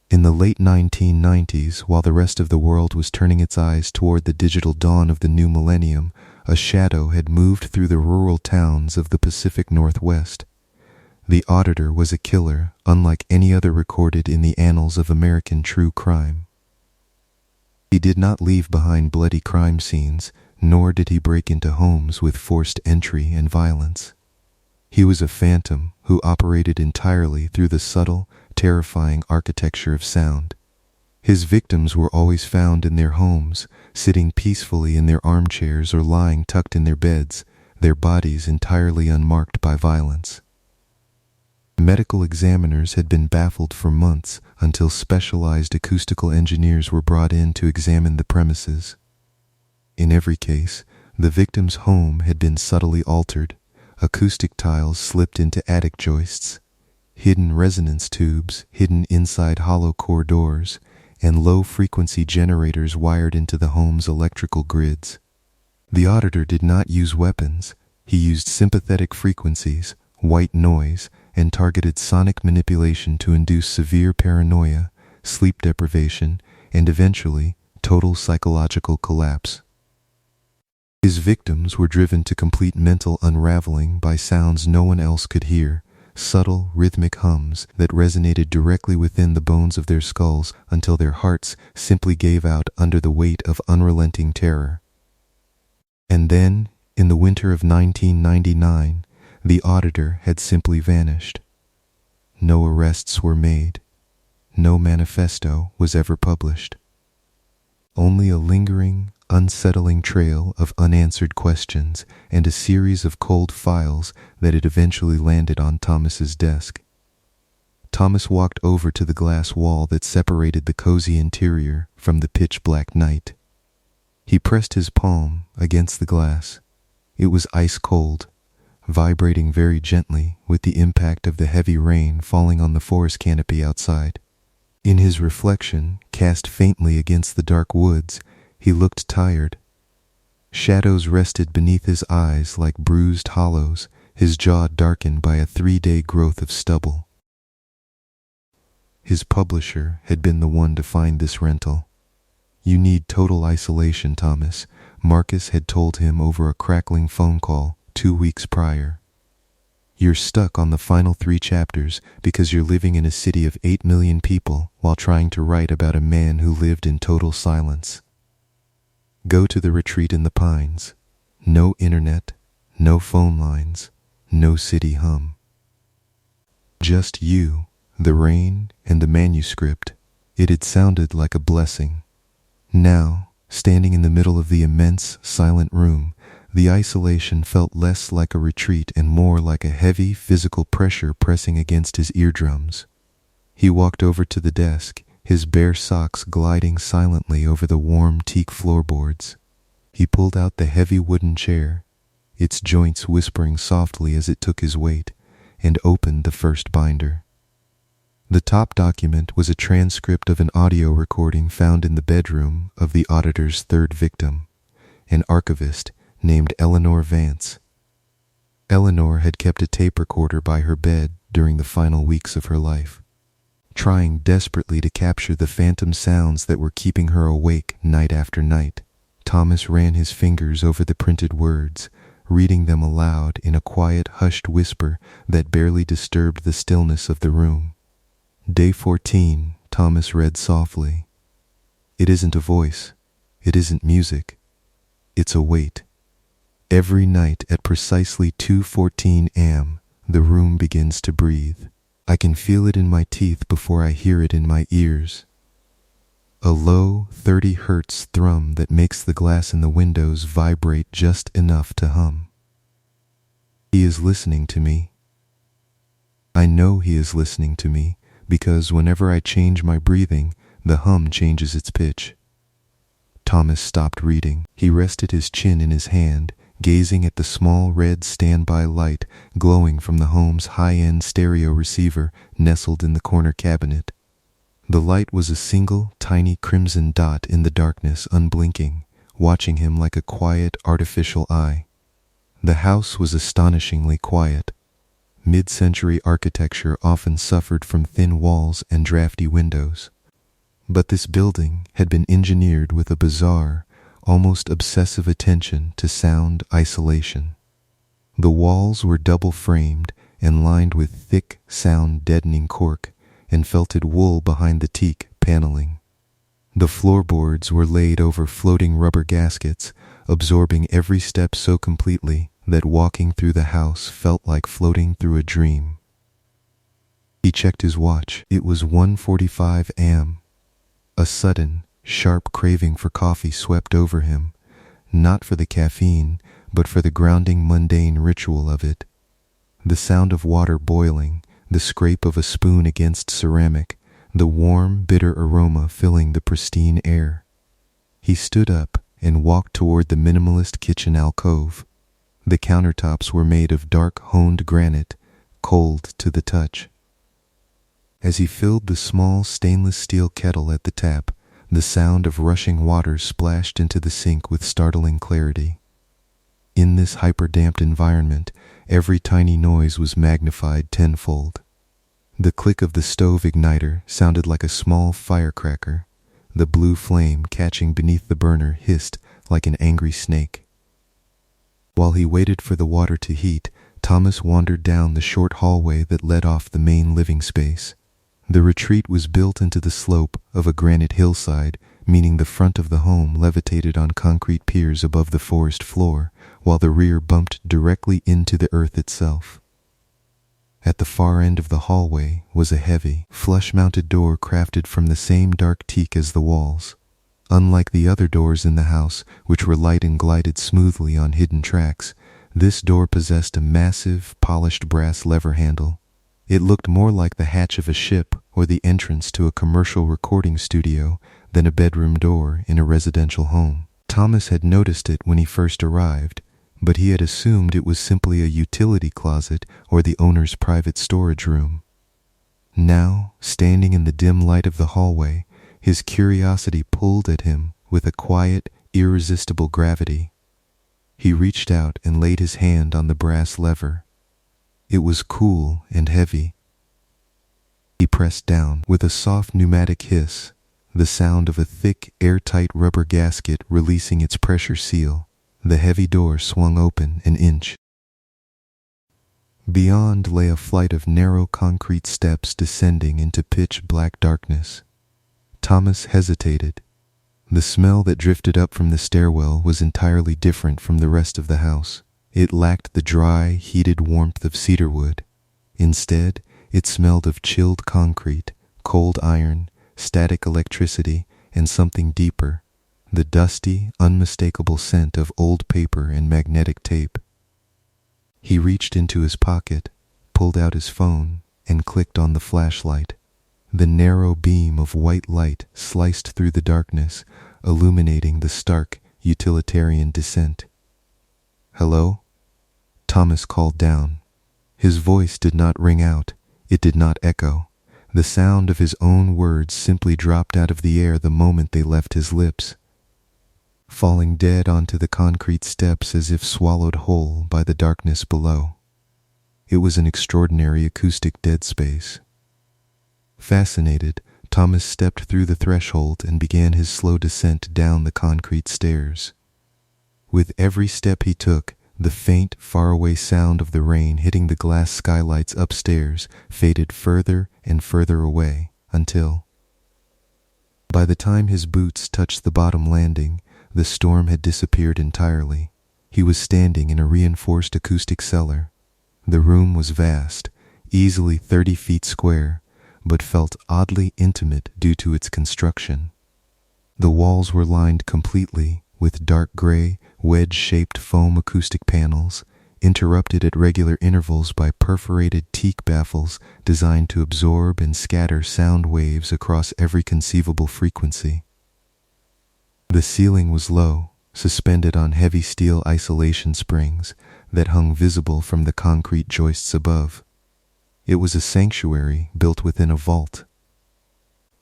In the late 1990s, while the rest of the world was turning its eyes toward the digital dawn of the new millennium, a shadow had moved through the rural towns of the Pacific Northwest. The auditor was a killer unlike any other recorded in the annals of American true crime. He did not leave behind bloody crime scenes, nor did he break into homes with forced entry and violence. He was a phantom who operated entirely through the subtle, terrifying architecture of sound. His victims were always found in their homes, sitting peacefully in their armchairs or lying tucked in their beds, their bodies entirely unmarked by violence. Medical examiners had been baffled for months until specialized acoustical engineers were brought in to examine the premises. In every case, the victim's home had been subtly altered. Acoustic tiles slipped into attic joists, hidden resonance tubes hidden inside hollow core doors, and low-frequency generators wired into the home's electrical grids. The auditor did not use weapons. He used sympathetic frequencies, white noise, and targeted sonic manipulation to induce severe paranoia, sleep deprivation, and eventually, total psychological collapse. His victims were driven to complete mental unraveling by sounds no one else could hear, subtle, rhythmic hums that resonated directly within the bones of their skulls until their hearts simply gave out under the weight of unrelenting terror. And then, in the winter of 1999, the auditor had simply vanished. No arrests were made. No manifesto was ever published. Only a lingering, unsettling trail of unanswered questions and a series of cold files that had eventually landed on Thomas's desk. Thomas walked over to the glass wall that separated the cozy interior from the pitch-black night. He pressed his palm against the glass. It was ice cold, vibrating very gently with the impact of the heavy rain falling on the forest canopy outside. In his reflection, cast faintly against the dark woods, he looked tired. Shadows rested beneath his eyes like bruised hollows, his jaw darkened by a 3-day growth of stubble. His publisher had been the one to find this rental. "You need total isolation, Thomas," Marcus had told him over a crackling phone call 2 weeks prior. "You're stuck on the final 3 chapters because you're living in a city of 8 million people while trying to write about a man who lived in total silence. Go to the retreat in the pines. No internet, no phone lines, no city hum. Just you, the rain, and the manuscript." It had sounded like a blessing. Now, standing in the middle of the immense, silent room, the isolation felt less like a retreat and more like a heavy physical pressure pressing against his eardrums. He walked over to the desk, his bare socks gliding silently over the warm teak floorboards. He pulled out the heavy wooden chair, its joints whispering softly as it took his weight, and opened the first binder. The top document was a transcript of an audio recording found in the bedroom of the auditor's 3rd victim, an archivist named Eleanor Vance. Eleanor had kept a tape recorder by her bed during the final weeks of her life, trying desperately to capture the phantom sounds that were keeping her awake night after night. Thomas ran his fingers over the printed words, reading them aloud in a quiet, hushed whisper that barely disturbed the stillness of the room. "Day 14, Thomas read softly. It isn't a voice. It isn't music. It's a weight. Every night at precisely 2:14 a.m., the room begins to breathe. I can feel it in my teeth before I hear it in my ears. A low 30 hertz thrum that makes the glass in the windows vibrate just enough to hum. He is listening to me. I know he is listening to me because whenever I change my breathing, the hum changes its pitch." Thomas stopped reading. He rested his chin in his hand, gazing at the small red standby light glowing from the home's high-end stereo receiver nestled in the corner cabinet. The light was a single, tiny crimson dot in the darkness, unblinking, watching him like a quiet, artificial eye. The house was astonishingly quiet. Mid-century architecture often suffered from thin walls and drafty windows. But this building had been engineered with a bizarre, almost obsessive attention to sound isolation. The walls were double-framed and lined with thick, sound-deadening cork and felted wool behind the teak paneling. The floorboards were laid over floating rubber gaskets, absorbing every step so completely that walking through the house felt like floating through a dream. He checked his watch. It was 1:45 a.m. A sudden, sharp craving for coffee swept over him, not for the caffeine, but for the grounding, mundane ritual of it. The sound of water boiling, the scrape of a spoon against ceramic, the warm, bitter aroma filling the pristine air. He stood up and walked toward the minimalist kitchen alcove. The countertops were made of dark honed granite, cold to the touch. As he filled the small stainless steel kettle at the tap, the sound of rushing water splashed into the sink with startling clarity. In this hyper-damped environment, every tiny noise was magnified tenfold. The click of the stove igniter sounded like a small firecracker. The blue flame catching beneath the burner hissed like an angry snake. While he waited for the water to heat, Thomas wandered down the short hallway that led off the main living space. The retreat was built into the slope of a granite hillside, meaning the front of the home levitated on concrete piers above the forest floor, while the rear bumped directly into the earth itself. At the far end of the hallway was a heavy, flush-mounted door crafted from the same dark teak as the walls. Unlike the other doors in the house, which were light and glided smoothly on hidden tracks, this door possessed a massive, polished brass lever handle. It looked more like the hatch of a ship or the entrance to a commercial recording studio than a bedroom door in a residential home. Thomas had noticed it when he first arrived, but he had assumed it was simply a utility closet or the owner's private storage room. Now, standing in the dim light of the hallway, his curiosity pulled at him with a quiet, irresistible gravity. He reached out and laid his hand on the brass lever. It was cool and heavy. He pressed down with a soft pneumatic hiss, the sound of a thick, airtight rubber gasket releasing its pressure seal. The heavy door swung open an inch. Beyond lay a flight of narrow concrete steps descending into pitch-black darkness. Thomas hesitated. The smell that drifted up from the stairwell was entirely different from the rest of the house. It lacked the dry, heated warmth of cedarwood. Instead, it smelled of chilled concrete, cold iron, static electricity, and something deeper, the dusty, unmistakable scent of old paper and magnetic tape. He reached into his pocket, pulled out his phone, and clicked on the flashlight. The narrow beam of white light sliced through the darkness, illuminating the stark, utilitarian descent. "Hello?" Thomas called down. His voice did not ring out. It did not echo. The sound of his own words simply dropped out of the air the moment they left his lips, falling dead onto the concrete steps as if swallowed whole by the darkness below. It was an extraordinary acoustic dead space. Fascinated, Thomas stepped through the threshold and began his slow descent down the concrete stairs. With every step he took, the faint, faraway sound of the rain hitting the glass skylights upstairs faded further and further away until, by the time his boots touched the bottom landing, the storm had disappeared entirely. He was standing in a reinforced acoustic cellar. The room was vast, easily 30 feet square, but felt oddly intimate due to its construction. The walls were lined completely with dark gray, wedge-shaped foam acoustic panels, interrupted at regular intervals by perforated teak baffles designed to absorb and scatter sound waves across every conceivable frequency. The ceiling was low, suspended on heavy steel isolation springs that hung visible from the concrete joists above. It was a sanctuary built within a vault,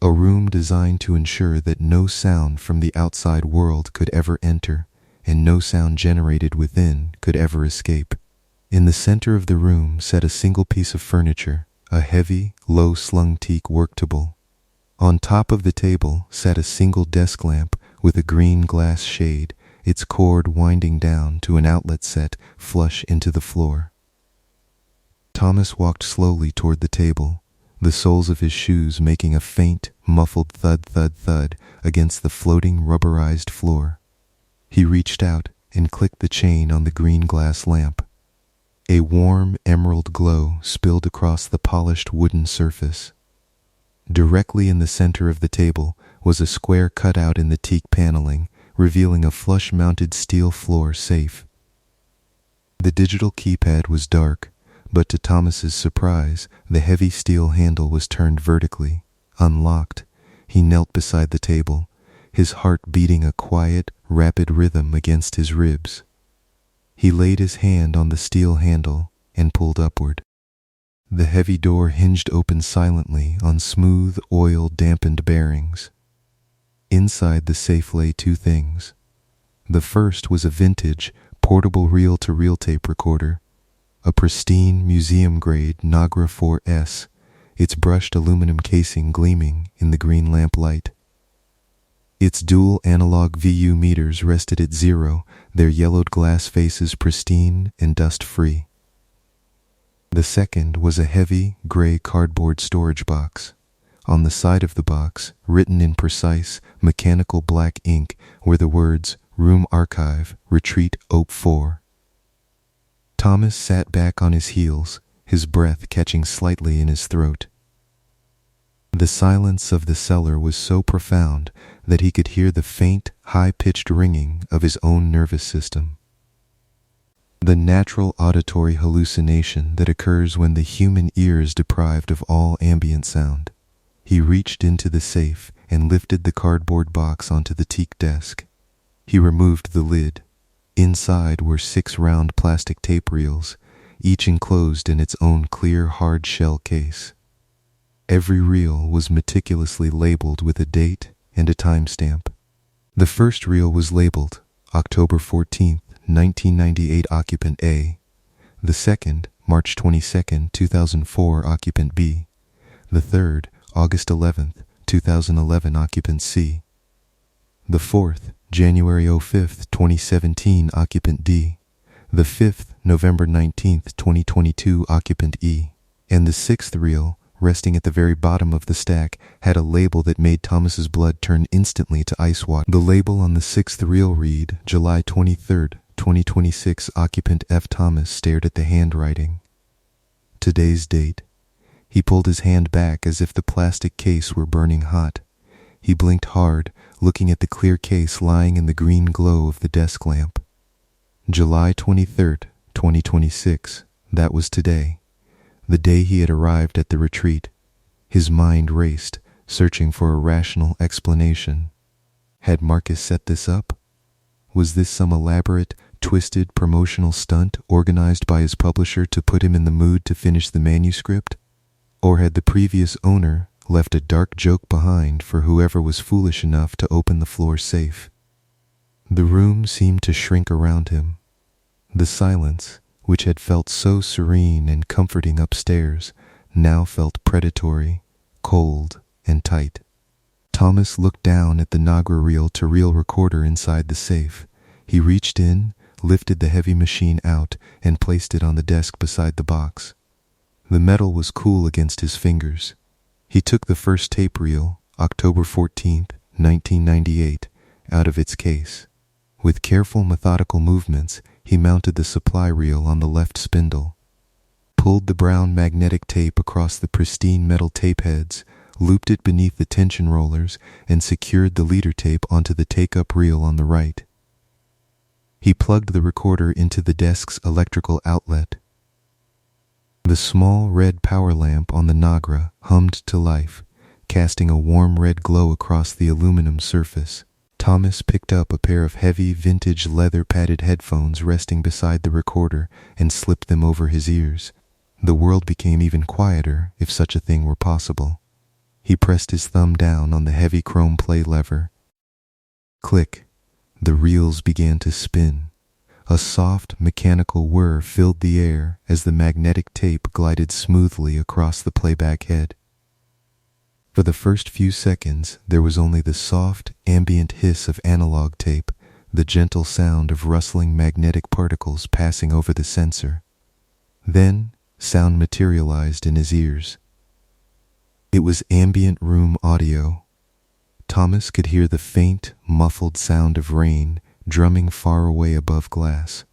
a room designed to ensure that no sound from the outside world could ever enter, and no sound generated within could ever escape. In the center of the room sat a single piece of furniture, a heavy, low-slung teak work table. On top of the table sat a single desk lamp with a green glass shade, its cord winding down to an outlet set flush into the floor. Thomas walked slowly toward the table, the soles of his shoes making a faint, muffled thud-thud-thud against the floating rubberized floor. He reached out and clicked the chain on the green glass lamp. A warm emerald glow spilled across the polished wooden surface. Directly in the center of the table was a square cutout in the teak paneling, revealing a flush-mounted steel floor safe. The digital keypad was dark, but to Thomas's surprise, the heavy steel handle was turned vertically. Unlocked, he knelt beside the table, his heart beating a quiet, rapid rhythm against his ribs. He laid his hand on the steel handle and pulled upward. The heavy door hinged open silently on smooth, oil-dampened bearings. Inside the safe lay two things. The first was a vintage, portable reel-to-reel tape recorder, a pristine, museum-grade Nagra 4S, its brushed aluminum casing gleaming in the green lamplight. Its dual analog VU meters rested at 0, their yellowed glass faces pristine and dust-free. The second was a heavy, gray cardboard storage box. On the side of the box, written in precise, mechanical black ink, were the words, Room Archive, Retreat Op 4. Thomas sat back on his heels, his breath catching slightly in his throat. The silence of the cellar was so profound that he could hear the faint, high-pitched ringing of his own nervous system. The natural auditory hallucination that occurs when the human ear is deprived of all ambient sound. He reached into the safe and lifted the cardboard box onto the teak desk. He removed the lid. Inside were 6 round plastic tape reels, each enclosed in its own clear hard shell case. Every reel was meticulously labeled with a date and a timestamp. The first reel was labeled October 14th, 1998 occupant A. The second, March 22nd, 2004 occupant B. The third, August 11th, 2011 occupant C. The fourth, January 5th, 2017 occupant D. The fifth, November 19th, 2022 occupant E. And the sixth reel, resting at the very bottom of the stack, had a label that made Thomas's blood turn instantly to ice water. The label on the sixth reel read, July 23rd, 2026 occupant F. Thomas stared at the handwriting. Today's date. He pulled his hand back as if the plastic case were burning hot. He blinked hard, looking at the clear case lying in the green glow of the desk lamp. July 23rd, 2026. That was today. The day he had arrived at the retreat. His mind raced, searching for a rational explanation. Had Marcus set this up? Was this some elaborate, twisted promotional stunt organized by his publisher to put him in the mood to finish the manuscript? Or had the previous owner left a dark joke behind for whoever was foolish enough to open the floor safe? The room seemed to shrink around him. The silence, which had felt so serene and comforting upstairs, now felt predatory, cold, and tight. Thomas looked down at the Nagra reel-to-reel recorder inside the safe. He reached in, lifted the heavy machine out, and placed it on the desk beside the box. The metal was cool against his fingers. He took the first tape reel, October 14th, 1998, out of its case. With careful, methodical movements, he mounted the supply reel on the left spindle, pulled the brown magnetic tape across the pristine metal tape heads, looped it beneath the tension rollers, and secured the leader tape onto the take-up reel on the right. He plugged the recorder into the desk's electrical outlet. The small red power lamp on the Nagra hummed to life, casting a warm red glow across the aluminum surface. Thomas picked up a pair of heavy, vintage leather-padded headphones resting beside the recorder and slipped them over his ears. The world became even quieter, if such a thing were possible. He pressed his thumb down on the heavy chrome play lever. Click. The reels began to spin. A soft, mechanical whir filled the air as the magnetic tape glided smoothly across the playback head. For the first few seconds, there was only the soft, ambient hiss of analog tape, the gentle sound of rustling magnetic particles passing over the sensor. Then, sound materialized in his ears. It was ambient room audio. Thomas could hear the faint, muffled sound of rain drumming far away above glass.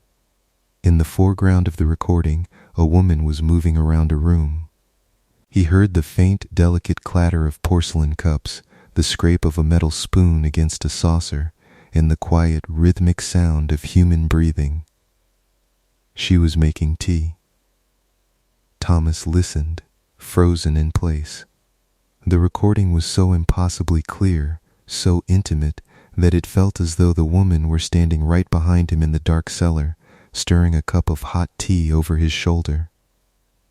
In the foreground of the recording, a woman was moving around a room. He heard the faint, delicate clatter of porcelain cups, the scrape of a metal spoon against a saucer, and the quiet, rhythmic sound of human breathing. She was making tea. Thomas listened, frozen in place. The recording was so impossibly clear, so intimate, that it felt as though the woman were standing right behind him in the dark cellar, stirring a cup of hot tea over his shoulder.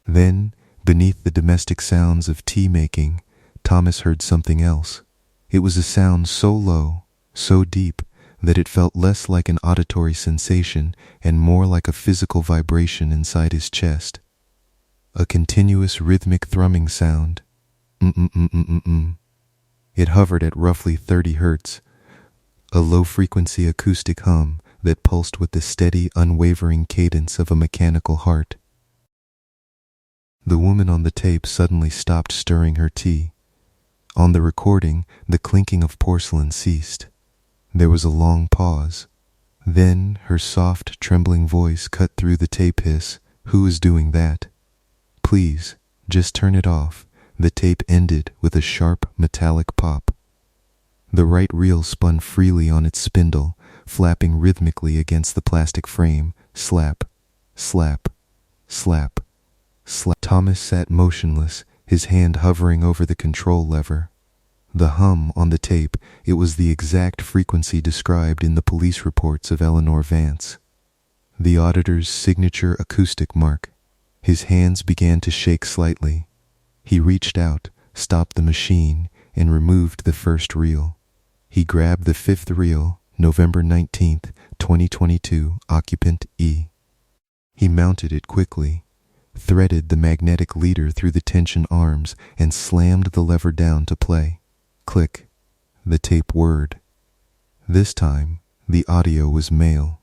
Then, beneath the domestic sounds of tea making, Thomas heard something else. It was a sound so low, so deep, that it felt less like an auditory sensation and more like a physical vibration inside his chest. A continuous rhythmic thrumming sound. It hovered at roughly 30 hertz, a low-frequency acoustic hum that pulsed with the steady, unwavering cadence of a mechanical heart. The woman on the tape suddenly stopped stirring her tea. On the recording, the clinking of porcelain ceased. There was a long pause. Then her soft, trembling voice cut through the tape hiss. "Who is doing that? Please, just turn it off." The tape ended with a sharp, metallic pop. The right reel spun freely on its spindle, flapping rhythmically against the plastic frame. Slap, slap, slap, slap. Thomas sat motionless, his hand hovering over the control lever. The hum on the tape, it was the exact frequency described in the police reports of Eleanor Vance. The auditor's signature acoustic mark. His hands began to shake slightly. He reached out, stopped the machine, and removed the first reel. He grabbed the fifth reel, November 19th, 2022, occupant E. He mounted it quickly, threaded the magnetic leader through the tension arms, and slammed the lever down to play. Click. The tape whirred. This time, the audio was male.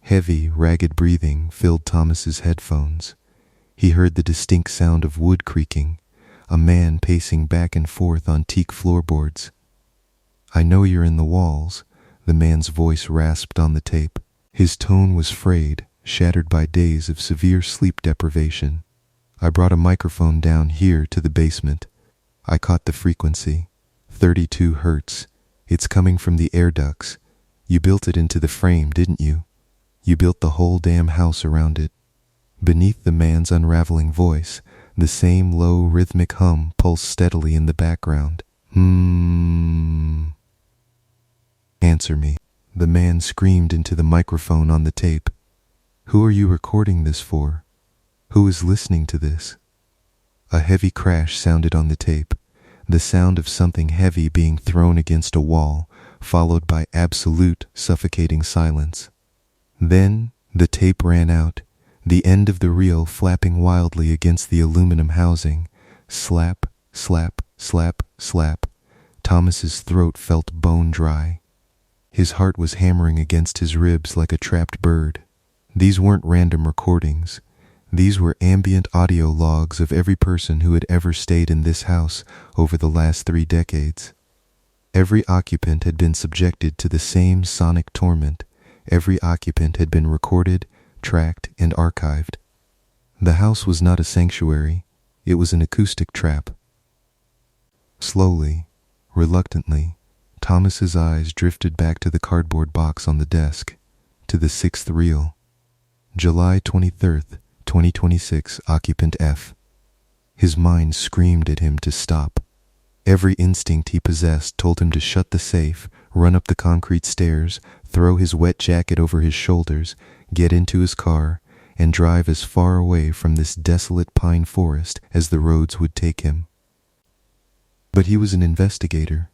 Heavy, ragged breathing filled Thomas's headphones. He heard the distinct sound of wood creaking, a man pacing back and forth on teak floorboards. "I know you're in the walls," the man's voice rasped on the tape. His tone was frayed, shattered by days of severe sleep deprivation. "I brought a microphone down here to the basement. I caught the frequency, 32 hertz. It's coming from the air ducts. You built it into the frame, didn't you? You built the whole damn house around it." Beneath the man's unraveling voice, the same low rhythmic hum pulsed steadily in the background. "Answer me," the man screamed into the microphone on the tape. "Who are you recording this for? Who is listening to this?" A heavy crash sounded on the tape, the sound of something heavy being thrown against a wall, followed by absolute suffocating silence. Then the tape ran out, the end of the reel flapping wildly against the aluminum housing. Slap, slap, slap, slap. Thomas's throat felt bone dry. His heart was hammering against his ribs like a trapped bird. These weren't random recordings. These were ambient audio logs of every person who had ever stayed in this house over the last 3 decades. Every occupant had been subjected to the same sonic torment. Every occupant had been recorded, tracked, and archived. The house was not a sanctuary. It was an acoustic trap. Slowly, reluctantly, Thomas's eyes drifted back to the cardboard box on the desk, to the 6th reel. July 23rd, 2026, occupant F. His mind screamed at him to stop. Every instinct he possessed told him to shut the safe, run up the concrete stairs, throw his wet jacket over his shoulders, get into his car, and drive as far away from this desolate pine forest as the roads would take him. But he was an investigator.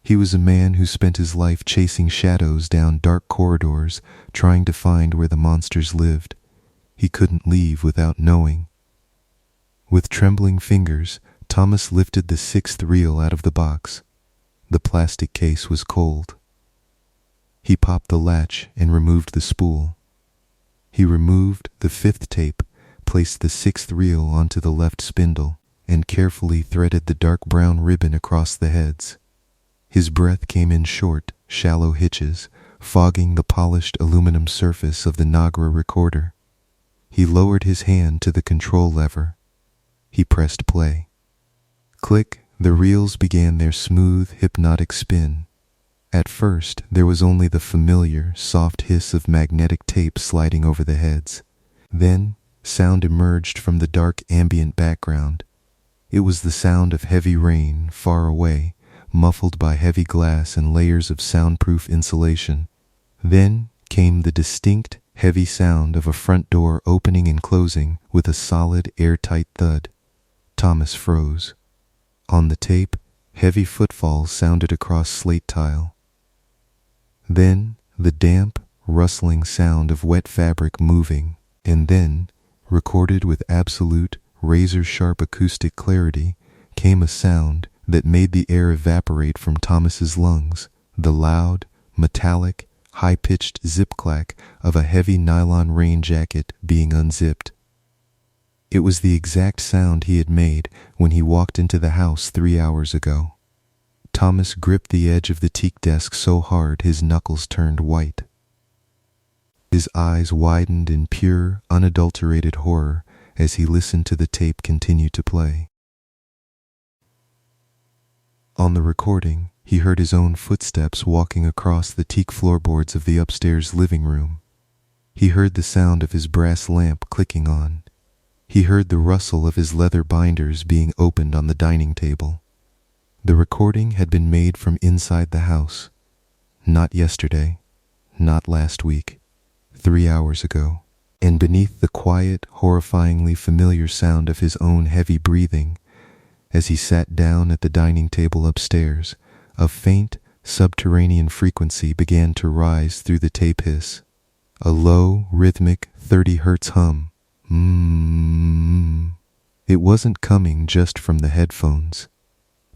He was a man who spent his life chasing shadows down dark corridors, trying to find where the monsters lived. He couldn't leave without knowing. With trembling fingers, Thomas lifted the 6th reel out of the box. The plastic case was cold. He popped the latch and removed the spool. He removed the 5th tape, placed the 6th reel onto the left spindle, and carefully threaded the dark brown ribbon across the heads. His breath came in short, shallow hitches, fogging the polished aluminum surface of the Nagra recorder. He lowered his hand to the control lever. He pressed play. Click, the reels began their smooth, hypnotic spin. At first, there was only the familiar, soft hiss of magnetic tape sliding over the heads. Then, sound emerged from the dark ambient background. It was the sound of heavy rain far away, muffled by heavy glass and layers of soundproof insulation. Then came the distinct, heavy sound of a front door opening and closing with a solid, airtight thud. Thomas froze. On the tape, heavy footfalls sounded across slate tile. Then the damp, rustling sound of wet fabric moving, and then, recorded with absolute, razor-sharp acoustic clarity, came a sound that made the air evaporate from Thomas's lungs, the loud, metallic, high-pitched zip-clack of a heavy nylon rain jacket being unzipped. It was the exact sound he had made when he walked into the house 3 hours ago. Thomas gripped the edge of the teak desk so hard his knuckles turned white. His eyes widened in pure, unadulterated horror as he listened to the tape continue to play. On the recording, he heard his own footsteps walking across the teak floorboards of the upstairs living room. He heard the sound of his brass lamp clicking on. He heard the rustle of his leather binders being opened on the dining table. The recording had been made from inside the house. Not yesterday, not last week, 3 hours ago. And beneath the quiet, horrifyingly familiar sound of his own heavy breathing, as he sat down at the dining table upstairs, a faint, subterranean frequency began to rise through the tape hiss. A low, rhythmic 30 hertz hum. It wasn't coming just from the headphones.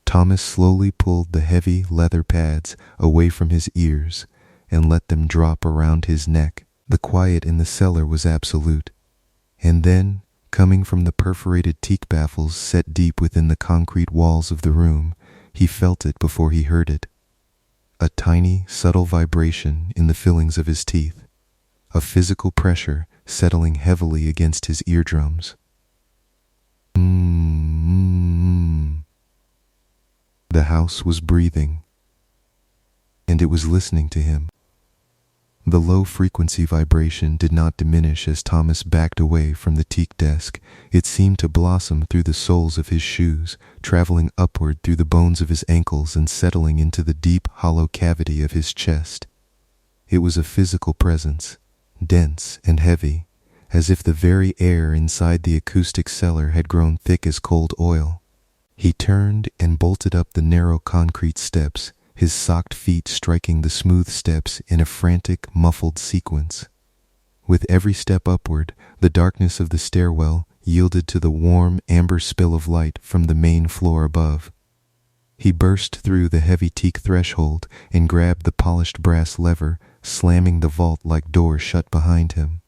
Thomas slowly pulled the heavy leather pads away from his ears and let them drop around his neck. The quiet in the cellar was absolute. And then, coming from the perforated teak baffles set deep within the concrete walls of the room, he felt it before he heard it. A tiny, subtle vibration in the fillings of his teeth. A physical pressure settling heavily against his eardrums. The house was breathing, and it was listening to him. The low-frequency vibration did not diminish as Thomas backed away from the teak desk. It seemed to blossom through the soles of his shoes, traveling upward through the bones of his ankles and settling into the deep, hollow cavity of his chest. It was a physical presence, dense and heavy, as if the very air inside the acoustic cellar had grown thick as cold oil. He turned and bolted up the narrow concrete steps, his socked feet striking the smooth steps in a frantic, muffled sequence. With every step upward, the darkness of the stairwell yielded to the warm, amber spill of light from the main floor above. He burst through the heavy teak threshold and grabbed the polished brass lever, slamming the vault-like door shut behind him.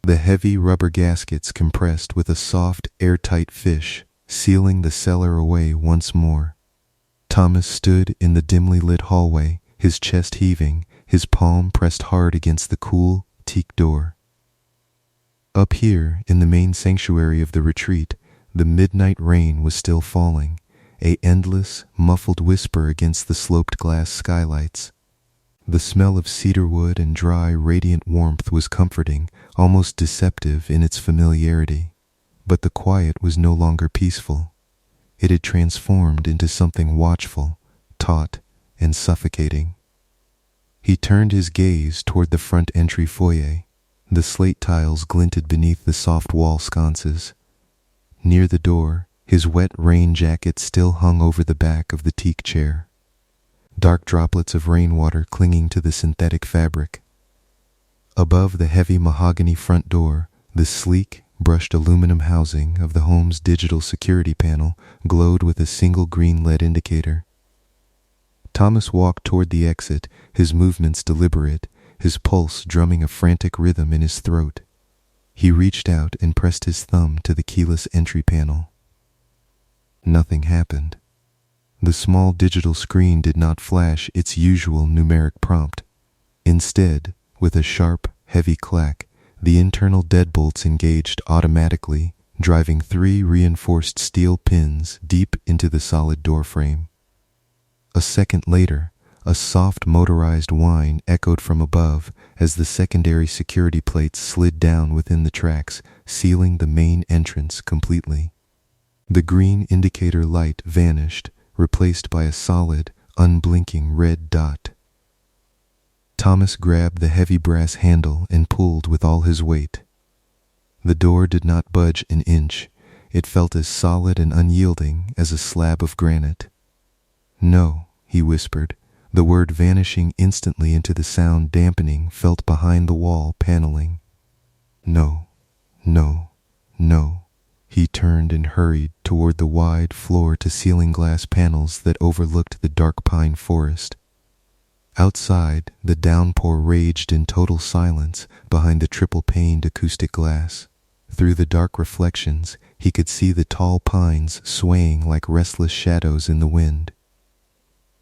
The heavy rubber gaskets compressed with a soft, airtight fish, sealing the cellar away once more. Thomas stood in the dimly lit hallway, his chest heaving, his palm pressed hard against the cool, teak door. Up here, in the main sanctuary of the retreat, the midnight rain was still falling, a endless, muffled whisper against the sloped glass skylights. The smell of cedarwood and dry, radiant warmth was comforting, almost deceptive in its familiarity. But the quiet was no longer peaceful. It had transformed into something watchful, taut, and suffocating. He turned his gaze toward the front entry foyer. The slate tiles glinted beneath the soft wall sconces. Near the door, his wet rain jacket still hung over the back of the teak chair. Dark droplets of rainwater clinging to the synthetic fabric. Above the heavy mahogany front door, the sleek, brushed aluminum housing of the home's digital security panel glowed with a single green LED indicator. Thomas walked toward the exit, his movements deliberate, his pulse drumming a frantic rhythm in his throat. He reached out and pressed his thumb to the keyless entry panel. Nothing happened. The small digital screen did not flash its usual numeric prompt. Instead, with a sharp, heavy clack, the internal deadbolts engaged automatically, driving 3 reinforced steel pins deep into the solid doorframe. A second later, A soft motorized whine echoed from above as the secondary security plates slid down within the tracks, sealing the main entrance completely. The green indicator light vanished, replaced by a solid, unblinking red dot. Thomas grabbed the heavy brass handle and pulled with all his weight. The door did not budge an inch. It felt as solid and unyielding as a slab of granite. "No," he whispered, the word vanishing instantly into the sound dampening felt behind the wall paneling. "No, no, no." He turned and hurried toward the wide floor-to-ceiling glass panels that overlooked the dark pine forest. Outside, the downpour raged in total silence behind the triple-paned acoustic glass. Through the dark reflections, he could see the tall pines swaying like restless shadows in the wind.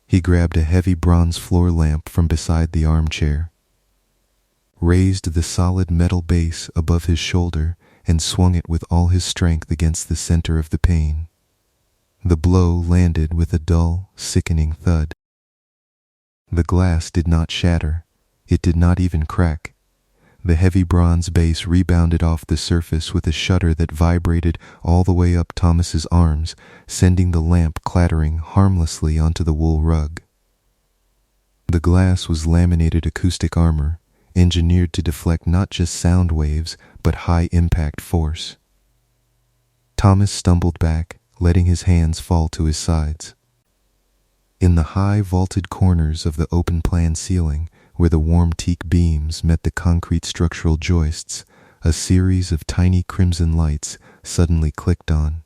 He grabbed a heavy bronze floor lamp from beside the armchair, raised the solid metal base above his shoulder, and swung it with all his strength against the center of the pane. The blow landed with a dull, sickening thud. The glass did not shatter. It did not even crack. The heavy bronze base rebounded off the surface with a shudder that vibrated all the way up Thomas's arms, sending the lamp clattering harmlessly onto the wool rug. The glass was laminated acoustic armor, engineered to deflect not just sound waves, but high-impact force. Thomas stumbled back, letting his hands fall to his sides. In the high vaulted corners of the open-plan ceiling, where the warm teak beams met the concrete structural joists, a series of tiny crimson lights suddenly clicked on.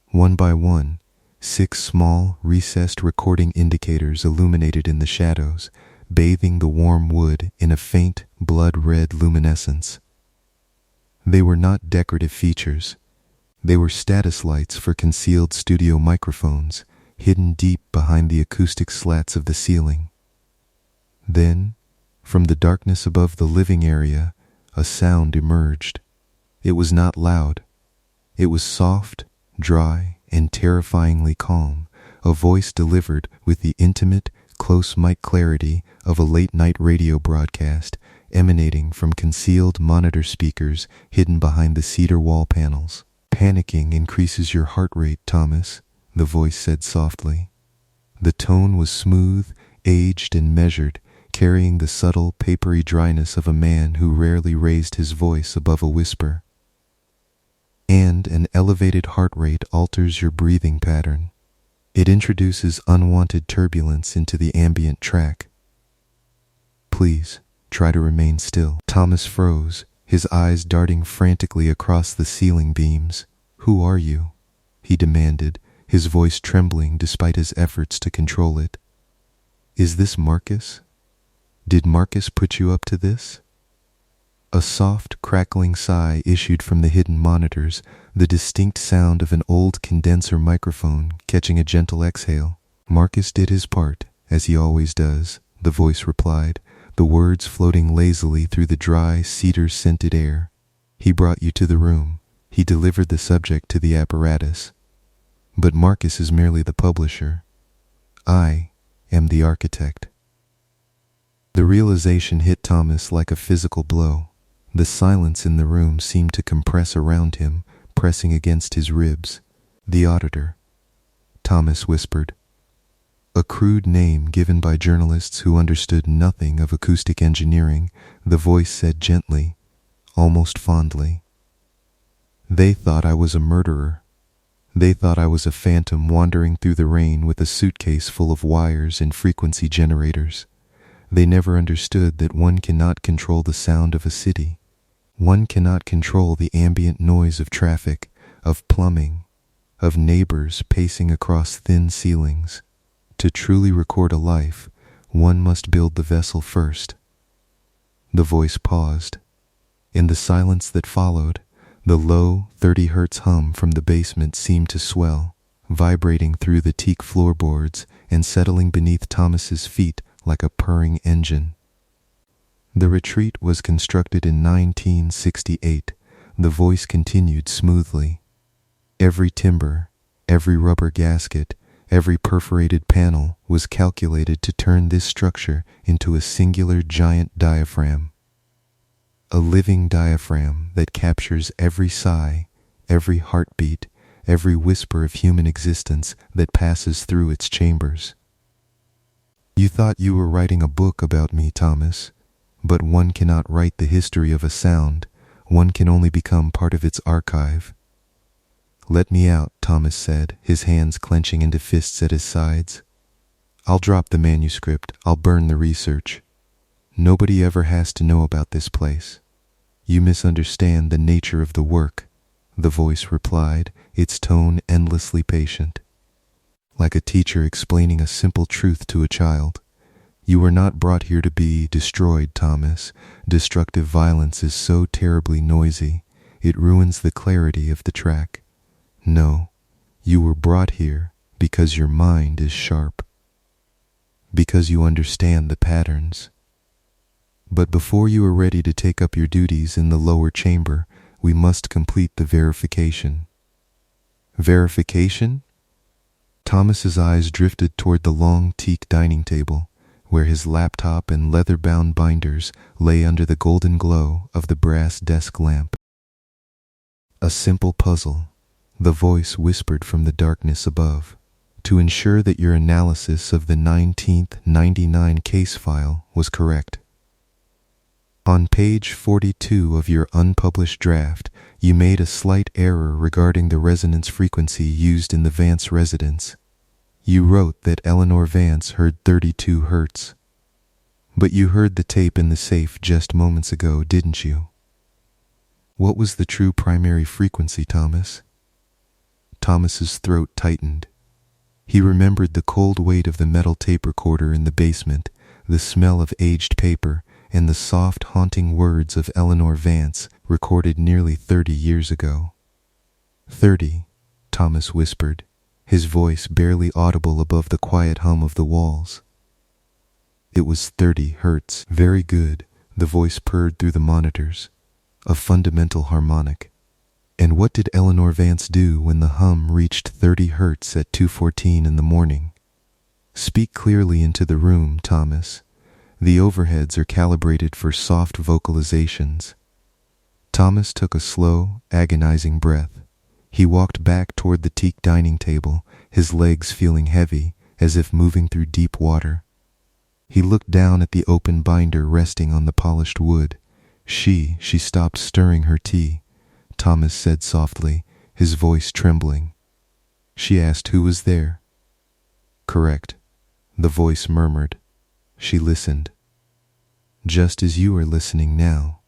One by one, 6 small, recessed recording indicators illuminated in the shadows, bathing the warm wood in a faint, blood-red luminescence. They were not decorative features. They were status lights for concealed studio microphones, hidden deep behind the acoustic slats of the ceiling. Then, from the darkness above the living area, a sound emerged. It was not loud. It was soft, dry, and terrifyingly calm, a voice delivered with the intimate, close mic clarity of a late-night radio broadcast emanating from concealed monitor speakers hidden behind the cedar wall panels. "Panicking increases your heart rate, Thomas," the voice said softly. The tone was smooth, aged, and measured, carrying the subtle, papery dryness of a man who rarely raised his voice above a whisper. "And an elevated heart rate alters your breathing pattern. It introduces unwanted turbulence into the ambient track. Please, try to remain still." Thomas froze, his eyes darting frantically across the ceiling beams. "Who are you?" he demanded, his voice trembling despite his efforts to control it. "Is this Marcus? Did Marcus put you up to this?" A soft, crackling sigh issued from the hidden monitors, the distinct sound of an old condenser microphone catching a gentle exhale. "Marcus did his part, as he always does," the voice replied, the words floating lazily through the dry, cedar-scented air. "He brought you to the room. He delivered the subject to the apparatus. But Marcus is merely the publisher. I am the architect." The realization hit Thomas like a physical blow. The silence in the room seemed to compress around him, pressing against his ribs. "The auditor," Thomas whispered. A crude name given by journalists who understood nothing of acoustic engineering, the voice said gently, almost fondly. "They thought I was a murderer. They thought I was a phantom wandering through the rain with a suitcase full of wires and frequency generators. They never understood that one cannot control the sound of a city. One cannot control the ambient noise of traffic, of plumbing, of neighbors pacing across thin ceilings. To truly record a life, one must build the vessel first." The voice paused. In the silence that followed, the low 30 hertz hum from the basement seemed to swell, vibrating through the teak floorboards and settling beneath Thomas's feet like a purring engine. The retreat was constructed in 1968, the voice continued smoothly. Every timber, every rubber gasket, Every perforated panel was calculated to turn this structure into a singular giant diaphragm. A living diaphragm that captures every sigh, every heartbeat, every whisper of human existence that passes through its chambers. You thought you were writing a book about me, Thomas, but one cannot write the history of a sound. One can only become part of its archive. Let me out, Thomas said, his hands clenching into fists at his sides. I'll drop the manuscript. I'll burn the research. Nobody ever has to know about this place. You misunderstand the nature of the work, the voice replied, its tone endlessly patient. Like a teacher explaining a simple truth to a child. You were not brought here to be destroyed, Thomas. Destructive violence is so terribly noisy, it ruins the clarity of the track. No, you were brought here because your mind is sharp. Because you understand the patterns. But before you are ready to take up your duties in the lower chamber, we must complete the verification. Verification? Thomas's eyes drifted toward the long teak dining table, where his laptop and leather-bound binders lay under the golden glow of the brass desk lamp. A simple puzzle, the voice whispered from the darkness above, to ensure that your analysis of the 1999 case file was correct. On page 42 of your unpublished draft, you made a slight error regarding the resonance frequency used in the Vance residence. You wrote that Eleanor Vance heard 32 hertz. But you heard the tape in the safe just moments ago, didn't you? What was the true primary frequency, Thomas? Thomas's throat tightened. He remembered the cold weight of the metal tape recorder in the basement, the smell of aged paper, and the soft, haunting words of Eleanor Vance, recorded nearly 30 years ago. 30, Thomas whispered, his voice barely audible above the quiet hum of the walls. It was 30 hertz. Very good, the voice purred through the monitors. A fundamental harmonic. And what did Eleanor Vance do when the hum reached 30 hertz at 2:14 in the morning? Speak clearly into the room, Thomas. The overheads are calibrated for soft vocalizations. Thomas took a slow, agonizing breath. He walked back toward the teak dining table, his legs feeling heavy, as if moving through deep water. He looked down at the open binder resting on the polished wood. She stopped stirring her tea, Thomas said softly, his voice trembling. She asked who was there. Correct, the voice murmured. She listened. Just as you are listening now.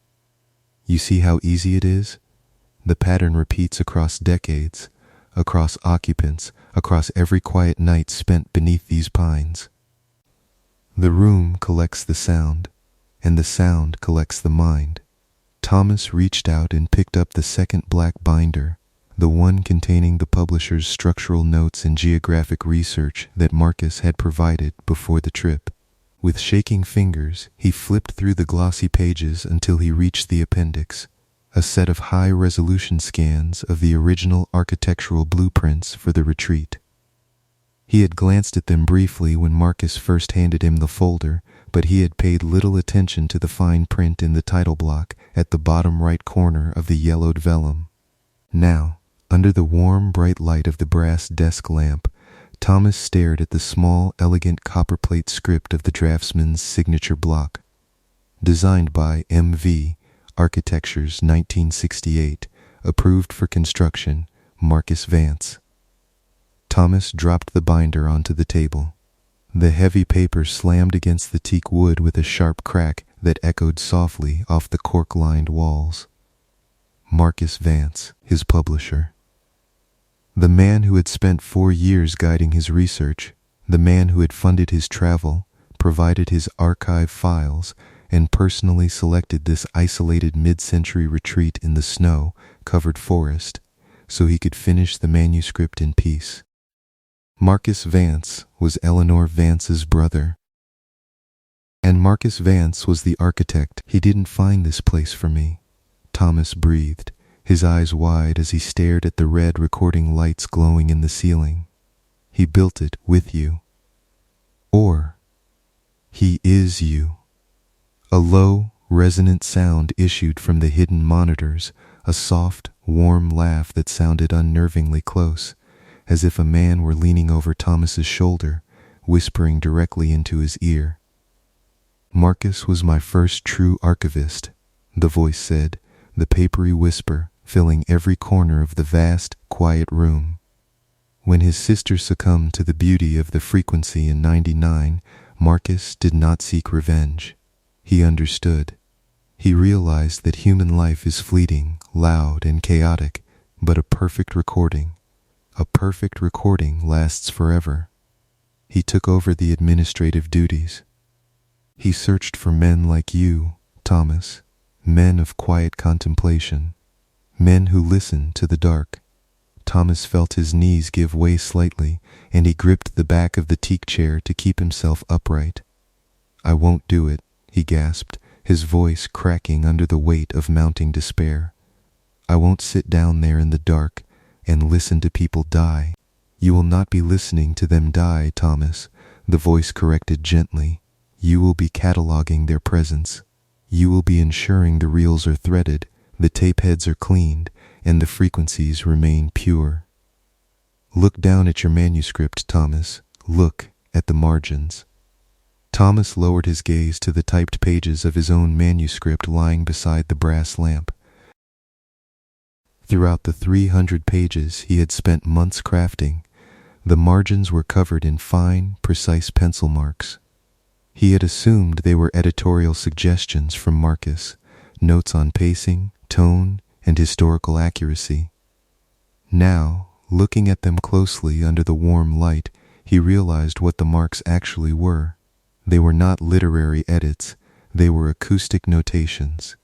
You see how easy it is? The pattern repeats across decades, across occupants, across every quiet night spent beneath these pines. The room collects the sound, and the sound collects the mind. Thomas reached out and picked up the second black binder, the one containing the publisher's structural notes and geographic research that Marcus had provided before the trip. With shaking fingers, he flipped through the glossy pages until he reached the appendix, a set of high-resolution scans of the original architectural blueprints for the retreat. He had glanced at them briefly when Marcus first handed him the folder, but he had paid little attention to the fine print in the title block at the bottom right corner of the yellowed vellum. Now, under the warm, bright light of the brass desk lamp, Thomas stared at the small, elegant copperplate script of the draftsman's signature block. Designed by M.V., Architectures 1968, approved for construction, Marcus Vance. Thomas dropped the binder onto the table. The heavy paper slammed against the teak wood with a sharp crack that echoed softly off the cork-lined walls. Marcus Vance, his publisher. The man who had spent 4 years guiding his research, the man who had funded his travel, provided his archive files, and personally selected this isolated mid-century retreat in the snow-covered forest so he could finish the manuscript in peace. Marcus Vance was Eleanor Vance's brother. And Marcus Vance was the architect. He didn't find this place for me, Thomas breathed, his eyes wide as he stared at the red recording lights glowing in the ceiling. He built it with you. Or he is you. A low, resonant sound issued from the hidden monitors, a soft, warm laugh that sounded unnervingly close, as if a man were leaning over Thomas's shoulder, whispering directly into his ear. Marcus was my first true archivist, the voice said, the papery whisper filling every corner of the vast, quiet room. When his sister succumbed to the beauty of the frequency in 99, Marcus did not seek revenge. He understood. He realized that human life is fleeting, loud, and chaotic, but a perfect recording lasts forever. He took over the administrative duties. He searched for men like you, Thomas, men of quiet contemplation, men who listened to the dark. Thomas felt his knees give way slightly, and he gripped the back of the teak chair to keep himself upright. "I won't do it," he gasped, his voice cracking under the weight of mounting despair. "I won't sit down there in the dark and listen to people die." "You will not be listening to them die, Thomas," the voice corrected gently. "You will be cataloging their presence. You will be ensuring the reels are threaded, the tape heads are cleaned, and the frequencies remain pure. Look down at your manuscript, Thomas. Look at the margins." Thomas lowered his gaze to the typed pages of his own manuscript lying beside the brass lamp. Throughout the 300 pages he had spent months crafting, the margins were covered in fine, precise pencil marks. He had assumed they were editorial suggestions from Marcus, notes on pacing, tone, and historical accuracy. Now, looking at them closely under the warm light, he realized what the marks actually were. They were not literary edits, they were acoustic notations.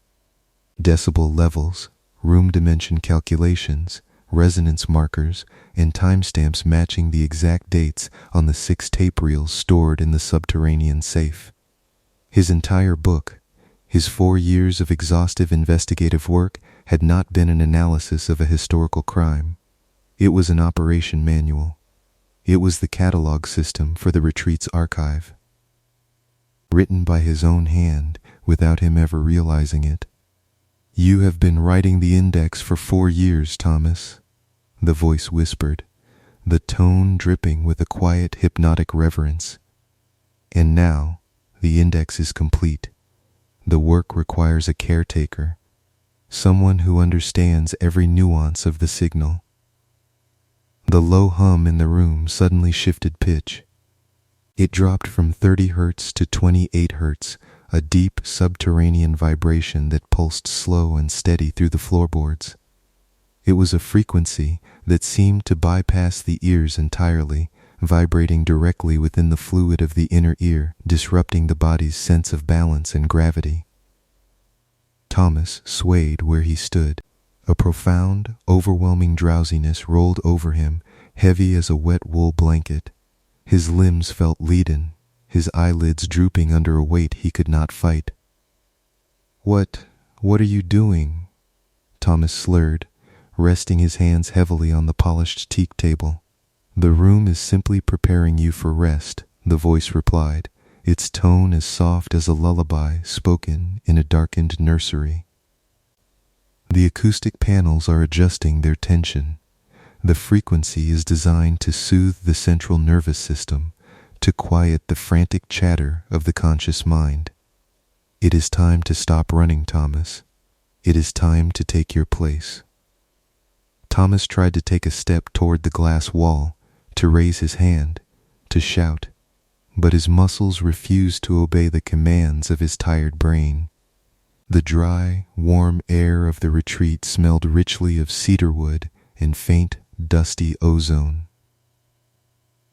Decibel levels, room dimension calculations, resonance markers, and timestamps matching the exact dates on the 6 tape reels stored in the subterranean safe. His entire book, his 4 years of exhaustive investigative work, had not been an analysis of a historical crime. It was an operation manual. It was the catalog system for the retreat's archive. Written by his own hand, without him ever realizing it. "You have been writing the index for 4 years, Thomas," the voice whispered, the tone dripping with a quiet, hypnotic reverence. "And now, the index is complete. The work requires a caretaker, someone who understands every nuance of the signal." The low hum in the room suddenly shifted pitch. It dropped from 30 hertz to 28 hertz, a deep subterranean vibration that pulsed slow and steady through the floorboards. It was a frequency that seemed to bypass the ears entirely, vibrating directly within the fluid of the inner ear, disrupting the body's sense of balance and gravity. Thomas swayed where he stood. A profound, overwhelming drowsiness rolled over him, heavy as a wet wool blanket. His limbs felt leaden, his eyelids drooping under a weight he could not fight. What are you doing?" Thomas slurred, resting his hands heavily on the polished teak table. "The room is simply preparing you for rest," the voice replied, its tone as soft as a lullaby spoken in a darkened nursery. "The acoustic panels are adjusting their tension. The frequency is designed to soothe the central nervous system, to quiet the frantic chatter of the conscious mind. It is time to stop running, Thomas. It is time to take your place." Thomas tried to take a step toward the glass wall, to raise his hand, to shout, but his muscles refused to obey the commands of his tired brain. The dry, warm air of the retreat smelled richly of cedarwood and faint, dusty ozone.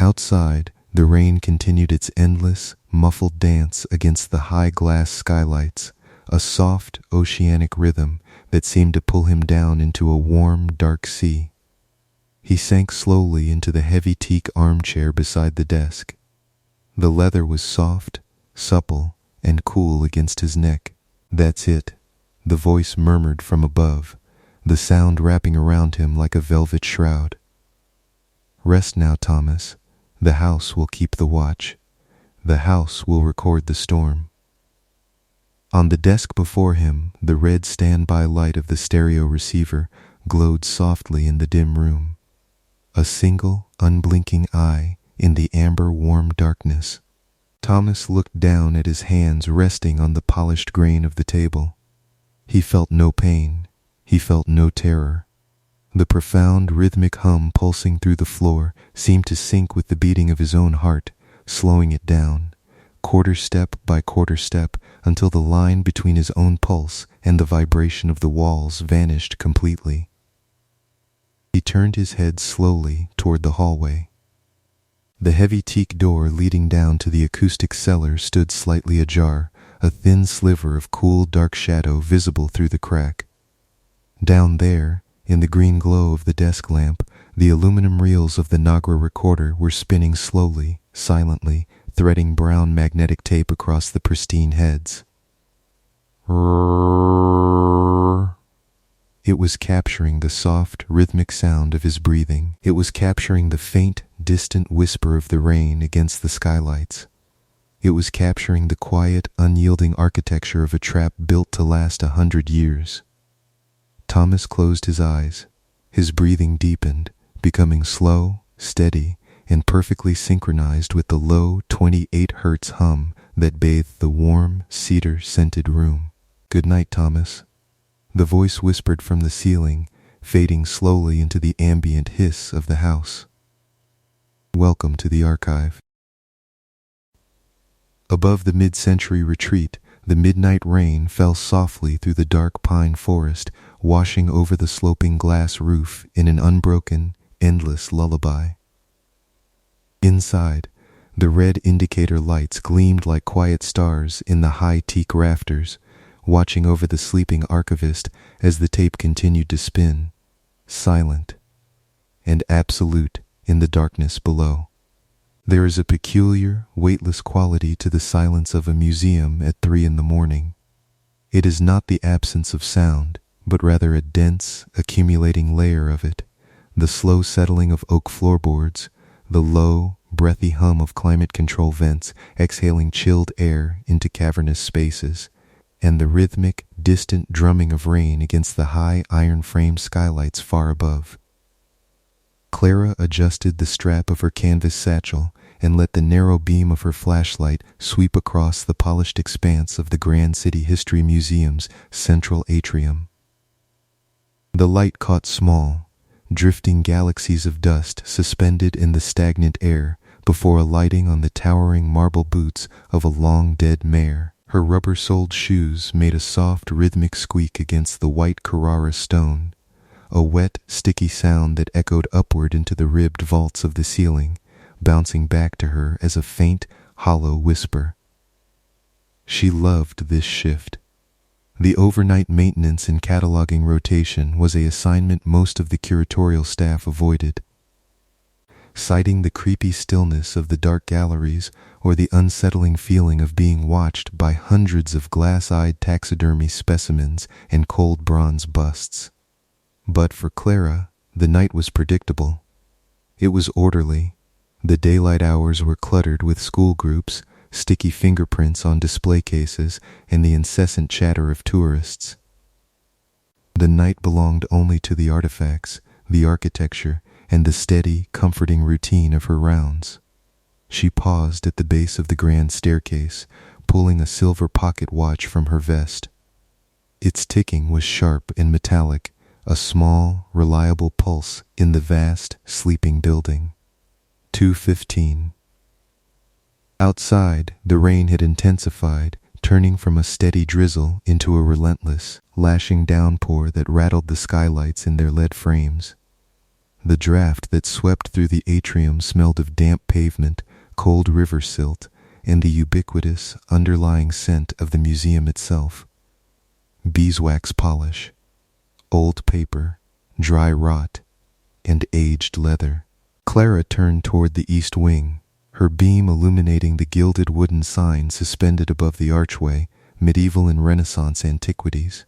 Outside, the rain continued its endless, muffled dance against the high glass skylights, a soft, oceanic rhythm that seemed to pull him down into a warm, dark sea. He sank slowly into the heavy teak armchair beside the desk. The leather was soft, supple, and cool against his neck. "That's it," the voice murmured from above, the sound wrapping around him like a velvet shroud. "Rest now, Thomas. The house will keep the watch. The house will record the storm. On the desk before him, the red standby light of the stereo receiver glowed softly in the dim room. A single, unblinking eye in the amber warm darkness. Thomas looked down at his hands resting on the polished grain of the table. He felt no pain. He felt no terror. The profound rhythmic hum pulsing through the floor seemed to sync with the beating of his own heart, slowing it down, quarter step by quarter step, until the line between his own pulse and the vibration of the walls vanished completely. He turned his head slowly toward the hallway. The heavy teak door leading down to the acoustic cellar stood slightly ajar, a thin sliver of cool dark shadow visible through the crack. Down there, in the green glow of the desk lamp, the aluminum reels of the Nagra recorder were spinning slowly, silently, threading brown magnetic tape across the pristine heads. It was capturing the soft, rhythmic sound of his breathing. It was capturing the faint, distant whisper of the rain against the skylights. It was capturing the quiet, unyielding architecture of a trap built to last 100 years. Thomas closed his eyes. His breathing deepened, becoming slow, steady, and perfectly synchronized with the low 28 hertz hum that bathed the warm, cedar-scented room. "Good night, Thomas." The voice whispered from the ceiling, fading slowly into the ambient hiss of the house. "Welcome to the archive." Above the mid-century retreat, the midnight rain fell softly through the dark pine forest, washing over the sloping glass roof in an unbroken, endless lullaby. Inside, the red indicator lights gleamed like quiet stars in the high teak rafters, watching over the sleeping archivist as the tape continued to spin, silent and absolute in the darkness below. There is a peculiar, weightless quality to the silence of a museum at 3 in the morning. It is not the absence of sound, but rather a dense, accumulating layer of it, the slow settling of oak floorboards, the low, breathy hum of climate control vents exhaling chilled air into cavernous spaces, and the rhythmic, distant drumming of rain against the high iron-framed skylights far above. Clara adjusted the strap of her canvas satchel and let the narrow beam of her flashlight sweep across the polished expanse of the Grand City History Museum's central atrium. The light caught small, drifting galaxies of dust suspended in the stagnant air before alighting on the towering marble boots of a long-dead mare. Her rubber-soled shoes made a soft, rhythmic squeak against the white Carrara stone, a wet, sticky sound that echoed upward into the ribbed vaults of the ceiling, bouncing back to her as a faint, hollow whisper. She loved this shift. The overnight maintenance and cataloging rotation was an assignment most of the curatorial staff avoided. Citing the creepy stillness of the dark galleries or the unsettling feeling of being watched by hundreds of glass-eyed taxidermy specimens and cold bronze busts. But for Clara, the night was predictable. It was orderly. The daylight hours were cluttered with school groups, sticky fingerprints on display cases, and the incessant chatter of tourists. The night belonged only to the artifacts, the architecture, and the steady, comforting routine of her rounds. She paused at the base of the grand staircase, pulling a silver pocket watch from her vest. Its ticking was sharp and metallic, a small, reliable pulse in the vast, sleeping building. 2:15. Outside, the rain had intensified, turning from a steady drizzle into a relentless, lashing downpour that rattled the skylights in their lead frames. The draft that swept through the atrium smelled of damp pavement, cold river silt, and the ubiquitous, underlying scent of the museum itself. Beeswax polish, old paper, dry rot, and aged leather. Clara turned toward the east wing, her beam illuminating the gilded wooden sign suspended above the archway, medieval and Renaissance antiquities.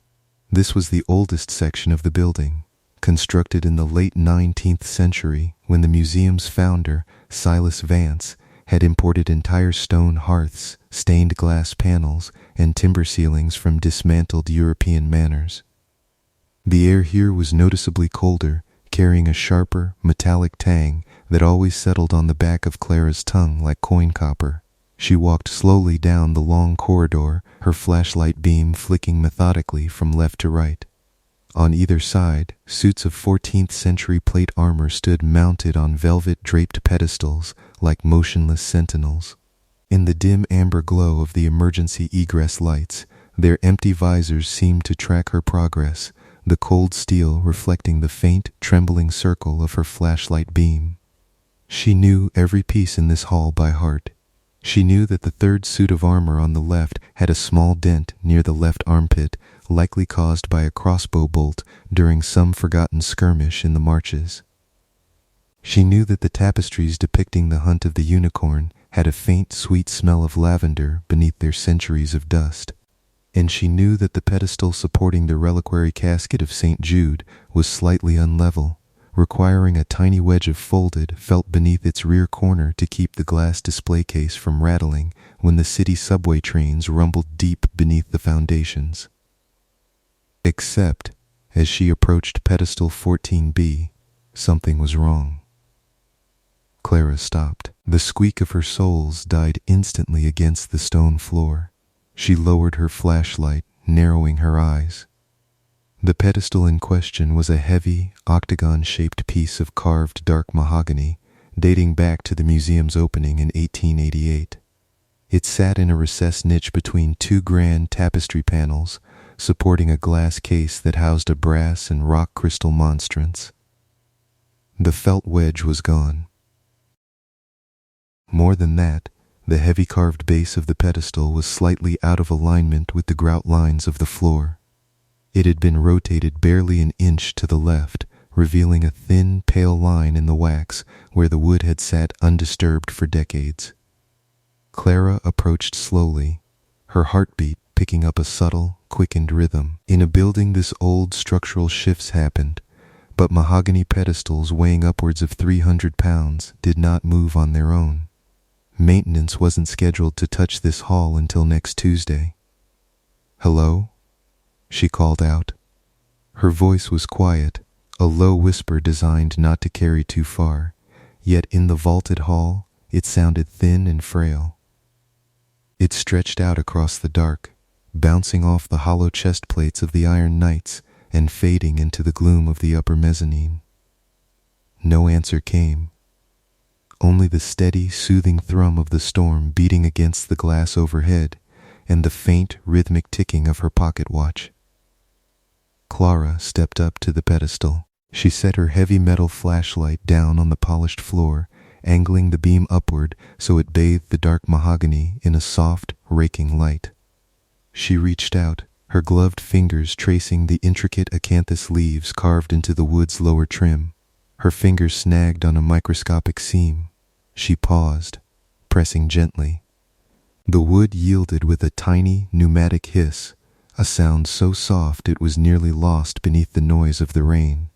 This was the oldest section of the building, constructed in the late 19th century when the museum's founder, Silas Vance, had imported entire stone hearths, stained glass panels, and timber ceilings from dismantled European manors. The air here was noticeably colder, carrying a sharper, metallic tang that always settled on the back of Clara's tongue like coin copper. She walked slowly down the long corridor, her flashlight beam flicking methodically from left to right. On either side, suits of 14th century plate armor stood mounted on velvet-draped pedestals like motionless sentinels. In the dim amber glow of the emergency egress lights, their empty visors seemed to track her progress, the cold steel reflecting the faint, trembling circle of her flashlight beam. She knew every piece in this hall by heart. She knew that the third suit of armor on the left had a small dent near the left armpit, likely caused by a crossbow bolt during some forgotten skirmish in the marches. She knew that the tapestries depicting the hunt of the unicorn had a faint, sweet smell of lavender beneath their centuries of dust. And she knew that the pedestal supporting the reliquary casket of St. Jude was slightly unlevel, requiring a tiny wedge of folded felt beneath its rear corner to keep the glass display case from rattling when the city subway trains rumbled deep beneath the foundations. Except, as she approached pedestal 14B, something was wrong. Clara stopped. The squeak of her soles died instantly against the stone floor. She lowered her flashlight, narrowing her eyes. The pedestal in question was a heavy, octagon-shaped piece of carved dark mahogany, dating back to the museum's opening in 1888. It sat in a recessed niche between two grand tapestry panels, supporting a glass case that housed a brass and rock crystal monstrance. The felt wedge was gone. More than that, the heavy carved base of the pedestal was slightly out of alignment with the grout lines of the floor. It had been rotated barely an inch to the left, revealing a thin, pale line in the wax where the wood had sat undisturbed for decades. Clara approached slowly, her heartbeat picking up a subtle, quickened rhythm. In a building this old, structural shifts happened, but mahogany pedestals weighing upwards of 300 pounds did not move on their own. Maintenance wasn't scheduled to touch this hall until next Tuesday. "Hello?" she called out. Her voice was quiet, a low whisper designed not to carry too far, yet in the vaulted hall it sounded thin and frail. It stretched out across the dark, bouncing off the hollow chest plates of the Iron Knights and fading into the gloom of the upper mezzanine. No answer came. Only the steady, soothing thrum of the storm beating against the glass overhead and the faint, rhythmic ticking of her pocket watch. Clara stepped up to the pedestal. She set her heavy metal flashlight down on the polished floor, angling the beam upward so it bathed the dark mahogany in a soft, raking light. She reached out, her gloved fingers tracing the intricate acanthus leaves carved into the wood's lower trim. Her fingers snagged on a microscopic seam. She paused, pressing gently. The wood yielded with a tiny, pneumatic hiss, a sound so soft it was nearly lost beneath the noise of the rain.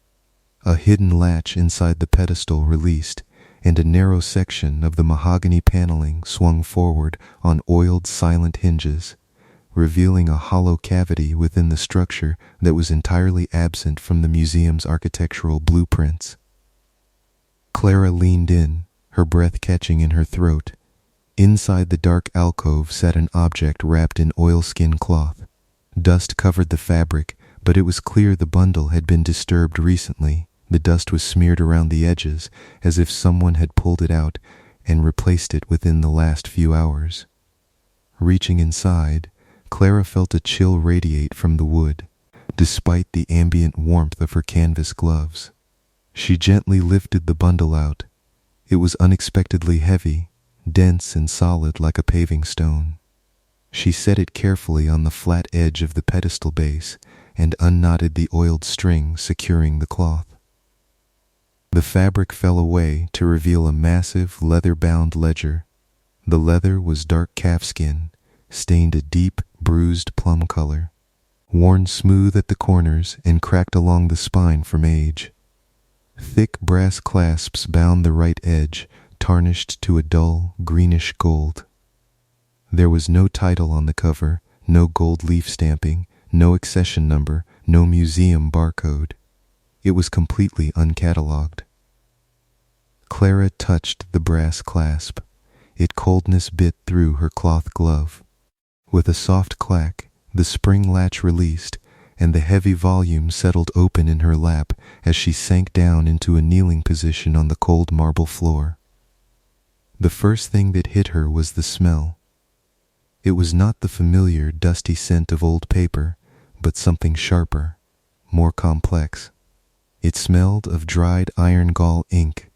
A hidden latch inside the pedestal released, and a narrow section of the mahogany paneling swung forward on oiled, silent hinges, revealing a hollow cavity within the structure that was entirely absent from the museum's architectural blueprints. Clara leaned in, her breath catching in her throat. Inside the dark alcove sat an object wrapped in oilskin cloth. Dust covered the fabric, but it was clear the bundle had been disturbed recently. The dust was smeared around the edges, as if someone had pulled it out and replaced it within the last few hours. Reaching inside, Clara felt a chill radiate from the wood, despite the ambient warmth of her canvas gloves. She gently lifted the bundle out. It was unexpectedly heavy, dense and solid like a paving stone. She set it carefully on the flat edge of the pedestal base and unknotted the oiled string securing the cloth. The fabric fell away to reveal a massive leather-bound ledger. The leather was dark calfskin, stained a deep, bruised plum color, worn smooth at the corners and cracked along the spine from age. Thick brass clasps bound the right edge, tarnished to a dull, greenish gold. There was no title on the cover, no gold leaf stamping, no accession number, no museum barcode. It was completely uncatalogued. Clara touched the brass clasp. Its coldness bit through her cloth glove. With a soft clack, the spring latch released, and the heavy volume settled open in her lap as she sank down into a kneeling position on the cold marble floor. The first thing that hit her was the smell. It was not the familiar, dusty scent of old paper, but something sharper, more complex. It smelled of dried iron gall ink,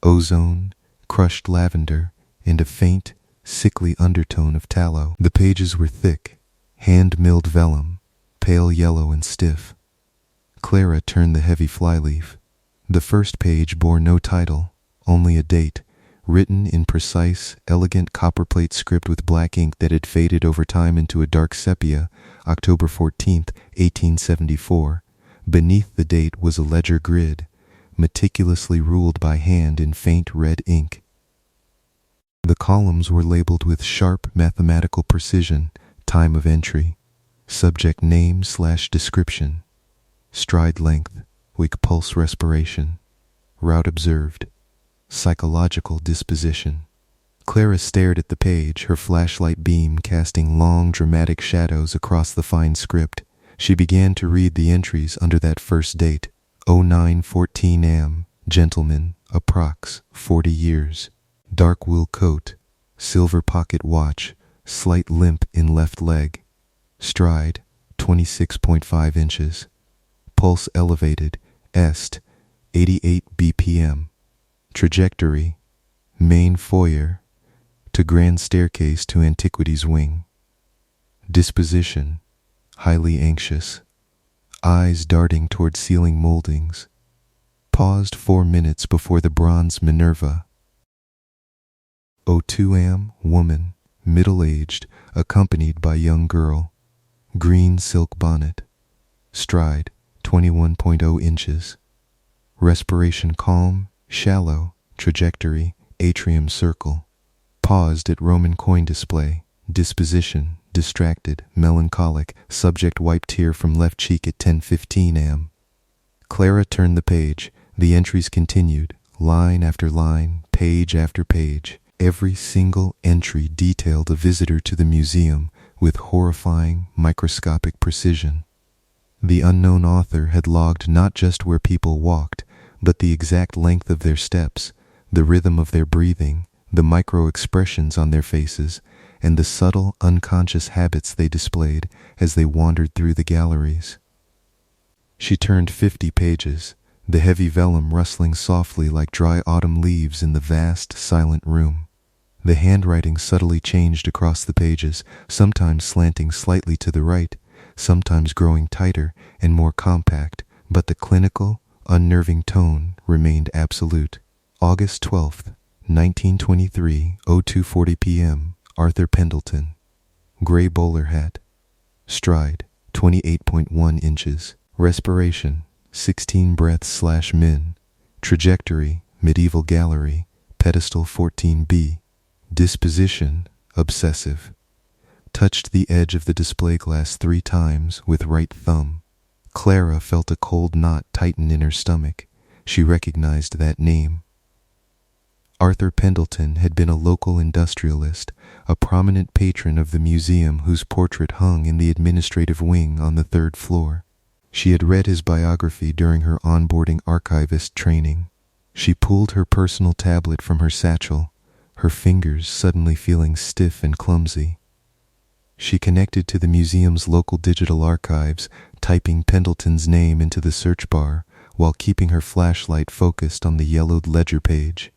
ozone, crushed lavender, and a faint, sickly undertone of tallow. The pages were thick, hand-milled vellum, pale yellow and stiff. Clara turned the heavy flyleaf. The first page bore no title, only a date, written in precise, elegant copperplate script with black ink that had faded over time into a dark sepia, October 14th, 1874. Beneath the date was a ledger grid, meticulously ruled by hand in faint red ink. The columns were labeled with sharp mathematical precision: time of entry, subject name/description, stride length, week pulse respiration, route observed, psychological disposition. Clara stared at the page, her flashlight beam casting long, dramatic shadows across the fine script. She began to read the entries under that first date: 0914 am, gentleman, approx. 40 years, dark wool coat, silver pocket watch, slight limp in left leg, stride 26.5 inches, pulse elevated, est 88 bpm, trajectory, main foyer to grand staircase to antiquities wing, disposition, highly anxious, eyes darting toward ceiling moldings, paused 4 minutes before the bronze Minerva. 02 am, woman, middle-aged, accompanied by young girl, green silk bonnet, stride 21.0 inches, respiration calm, shallow, trajectory, atrium circle, paused at Roman coin display, disposition, distracted, melancholic, subject wiped tear from left cheek at 10:15 am. Clara turned the page. The entries continued, line after line, page after page. Every single entry detailed a visitor to the museum with horrifying, microscopic precision. The unknown author had logged not just where people walked, but the exact length of their steps, the rhythm of their breathing, the micro-expressions on their faces, and the subtle, unconscious habits they displayed as they wandered through the galleries. She turned 50 pages, the heavy vellum rustling softly like dry autumn leaves in the vast, silent room. The handwriting subtly changed across the pages, sometimes slanting slightly to the right, sometimes growing tighter and more compact, but the clinical, unnerving tone remained absolute. August 12th, 1923, 02:40 p.m., Arthur Pendelton. Gray bowler hat. Stride, 28.1 inches. Respiration, 16 breaths/min. Trajectory, medieval gallery, pedestal 14B. Disposition, obsessive. Touched the edge of the display glass 3 times with right thumb. Clara felt a cold knot tighten in her stomach. She recognized that name. Arthur Pendelton had been a local industrialist, a prominent patron of the museum whose portrait hung in the administrative wing on the 3rd floor. She had read his biography during her onboarding archivist training. She pulled her personal tablet from her satchel, her fingers suddenly feeling stiff and clumsy. She connected to the museum's local digital archives, typing Pendleton's name into the search bar while keeping her flashlight focused on the yellowed ledger page.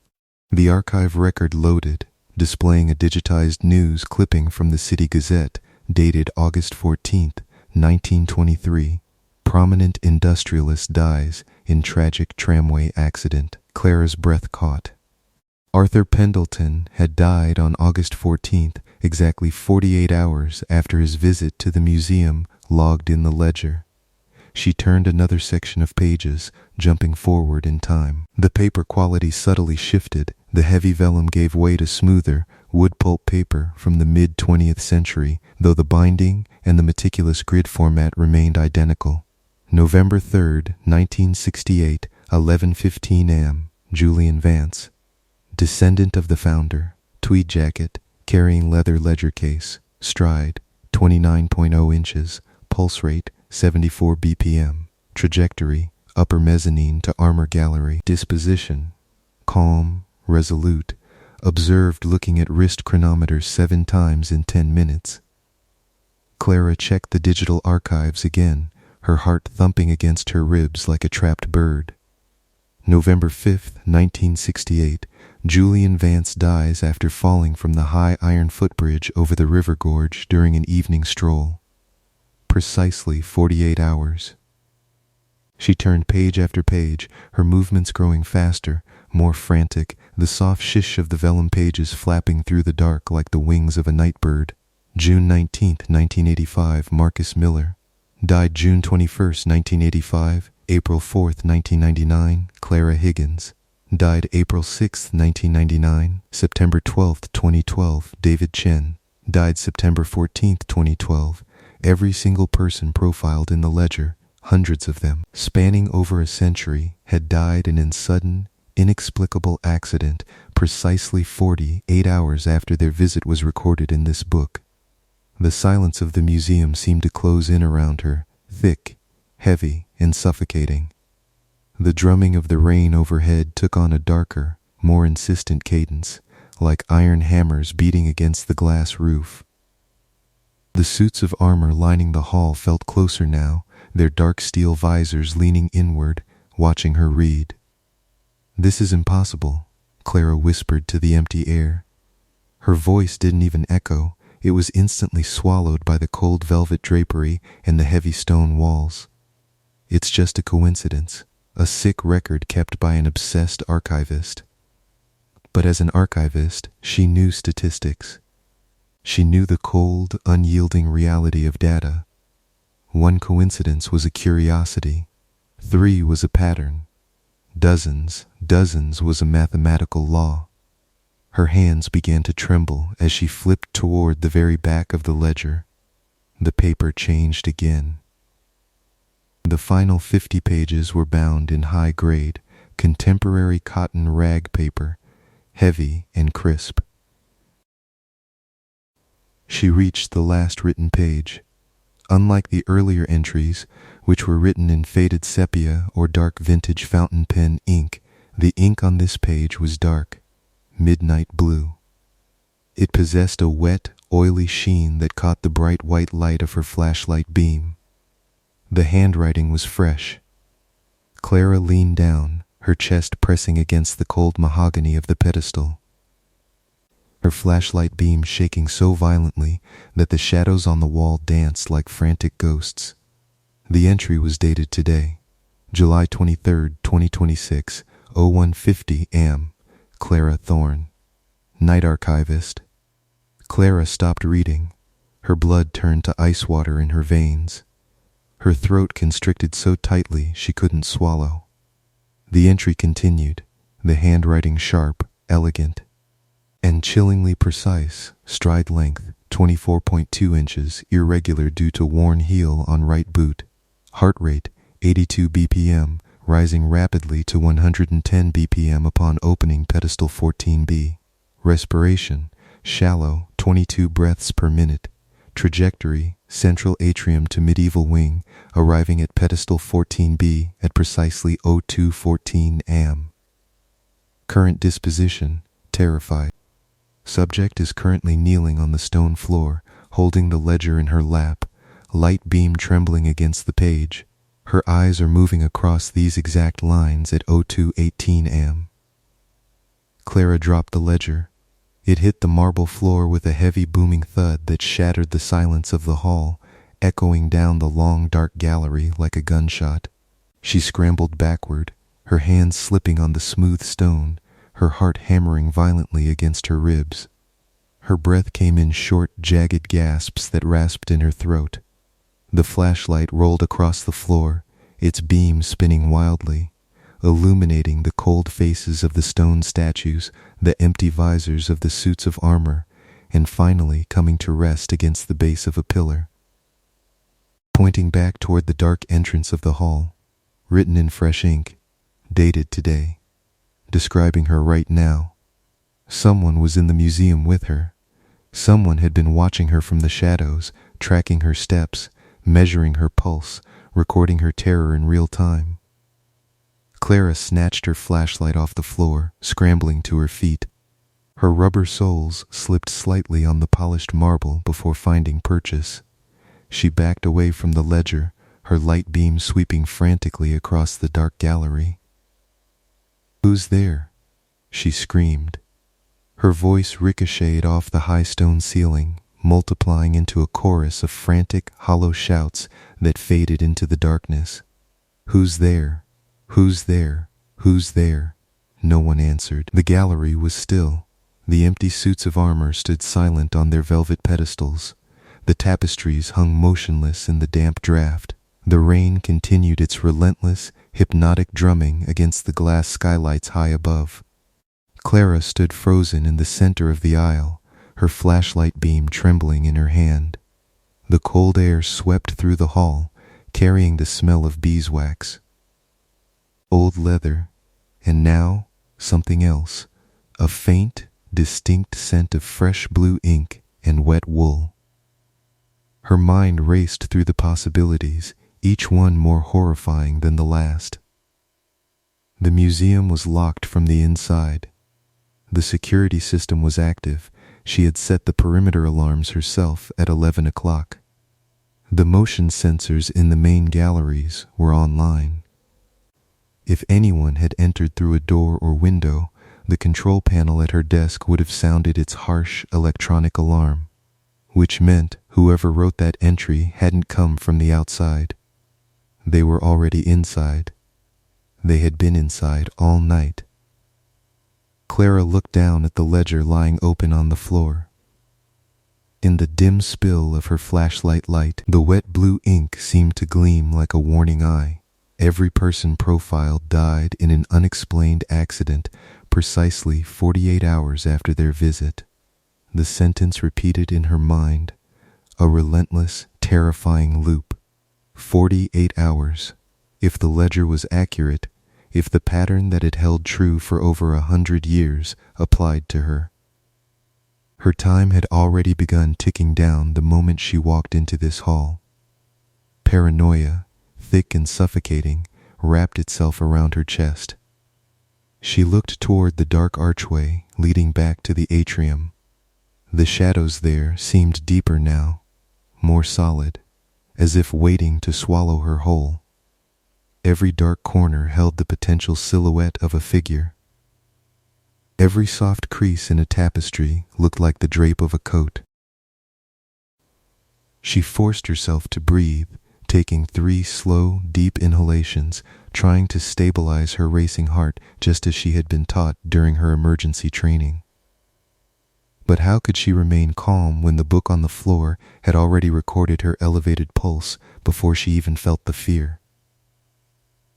The archive record loaded, displaying a digitized news clipping from the City Gazette, dated August 14th, 1923. Prominent industrialist dies in tragic tramway accident. Clara's breath caught. Arthur Pendelton had died on August 14th, exactly 48 hours after his visit to the museum logged in the ledger. She turned another section of pages, jumping forward in time. The paper quality subtly shifted, The heavy vellum gave way to smoother, wood pulp paper from the mid-20th century, though the binding and the meticulous grid format remained identical. November 3, 1968, 11:15 a.m., Julian Vance. Descendant of the founder, tweed jacket, carrying leather ledger case, stride, 29.0 inches, pulse rate, 74 BPM, trajectory, upper mezzanine to armor gallery, disposition, calm, resolute, observed looking at wrist chronometer 7 times in 10 minutes. Clara checked the digital archives again, her heart thumping against her ribs like a trapped bird. November 5, 1968, Julian Vance dies after falling from the high iron footbridge over the river gorge during an evening stroll. Precisely 48 hours. She turned page after page, her movements growing faster, more frantic, the soft shish of the vellum pages flapping through the dark like the wings of a night bird. June 19, 1985, Marcus Miller. Died June 21, 1985. April 4, 1999, Clara Higgins. Died April 6, 1999. September 12, 2012, David Chen. Died September 14, 2012. Every single person profiled in the ledger, hundreds of them, spanning over a century, had died in sudden, inexplicable accident precisely 48 hours after their visit was recorded in this book. The silence of the museum seemed to close in around her, thick, heavy, and suffocating. The drumming of the rain overhead took on a darker, more insistent cadence, like iron hammers beating against the glass roof. The suits of armor lining the hall felt closer now, their dark steel visors leaning inward, watching her read. "This is impossible," Clara whispered to the empty air. Her voice didn't even echo, it was instantly swallowed by the cold velvet drapery and the heavy stone walls. "It's just a coincidence, a sick record kept by an obsessed archivist." But as an archivist, she knew statistics. She knew the cold, unyielding reality of data. 1 coincidence was a curiosity. 3 was a pattern. Dozens was a mathematical law. Her hands began to tremble as she flipped toward the very back of the ledger. The paper changed again. The final 50 pages were bound in high-grade, contemporary cotton rag paper, heavy and crisp. She reached the last written page. Unlike the earlier entries, which were written in faded sepia or dark vintage fountain pen ink, the ink on this page was dark, midnight blue. It possessed a wet, oily sheen that caught the bright white light of her flashlight beam. The handwriting was fresh. Clara leaned down, her chest pressing against the cold mahogany of the pedestal. Her flashlight beam shaking so violently that the shadows on the wall danced like frantic ghosts. The entry was dated today, July 23, 2026, 01:50 am. Clara Thorne. Night archivist. Clara stopped reading. Her blood turned to ice water in her veins. Her throat constricted so tightly she couldn't swallow. The entry continued, the handwriting sharp, elegant, and chillingly precise. Stride length, 24.2 inches, irregular due to worn heel on right boot. Heart rate, 82 BPM, rising rapidly to 110 BPM upon opening pedestal 14B. Respiration, shallow, 22 breaths per minute. Trajectory, central atrium to medieval wing, arriving at pedestal 14B at precisely 02:14 am. Current disposition, terrified. Subject is currently kneeling on the stone floor, holding the ledger in her lap, light beam trembling against the page. Her eyes are moving across these exact lines at 02:18 am. Clara dropped the ledger. It hit the marble floor with a heavy booming thud that shattered the silence of the hall, echoing down the long dark gallery like a gunshot. She scrambled backward, her hands slipping on the smooth stone, her heart hammering violently against her ribs. Her breath came in short, jagged gasps that rasped in her throat. The flashlight rolled across the floor, its beam spinning wildly. illuminating the cold faces of the stone statues, the empty visors of the suits of armor, and finally coming to rest against the base of a pillar. Pointing back toward the dark entrance of the hall, written in fresh ink, dated today, describing her right now. Someone was in the museum with her. Someone had been watching her from the shadows, tracking her steps, measuring her pulse, recording her terror in real time. Clara snatched her flashlight off the floor, scrambling to her feet. Her rubber soles slipped slightly on the polished marble before finding purchase. She backed away from the ledger, her light beam sweeping frantically across the dark gallery. "Who's there?" she screamed. Her voice ricocheted off the high stone ceiling, multiplying into a chorus of frantic, hollow shouts that faded into the darkness. "Who's there? Who's there? Who's there?" No one answered. The gallery was still. The empty suits of armor stood silent on their velvet pedestals. The tapestries hung motionless in the damp draft. The rain continued its relentless, hypnotic drumming against the glass skylights high above. Clara stood frozen in the center of the aisle, her flashlight beam trembling in her hand. The cold air swept through the hall, carrying the smell of beeswax, old leather, and now something else, a faint, distinct scent of fresh blue ink and wet wool. Her mind raced through the possibilities, each one more horrifying than the last. The museum was locked from the inside. The security system was active. She had set the perimeter alarms herself at 11 o'clock. The motion sensors in the main galleries were online. If anyone had entered through a door or window, the control panel at her desk would have sounded its harsh electronic alarm, which meant whoever wrote that entry hadn't come from the outside. They were already inside. They had been inside all night. Clara looked down at the ledger lying open on the floor. In the dim spill of her flashlight light, the wet blue ink seemed to gleam like a warning eye. Every person profiled died in an unexplained accident precisely 48 hours after their visit. The sentence repeated in her mind, a relentless, terrifying loop. 48 hours. If the ledger was accurate, if the pattern that had held true for over 100 years applied to her. Her time had already begun ticking down the moment she walked into this hall. Paranoia, thick and suffocating, wrapped itself around her chest. She looked toward the dark archway leading back to the atrium. The shadows there seemed deeper now, more solid, as if waiting to swallow her whole. Every dark corner held the potential silhouette of a figure. Every soft crease in a tapestry looked like the drape of a coat. She forced herself to breathe, taking 3 slow, deep inhalations, trying to stabilize her racing heart just as she had been taught during her emergency training. But how could she remain calm when the book on the floor had already recorded her elevated pulse before she even felt the fear?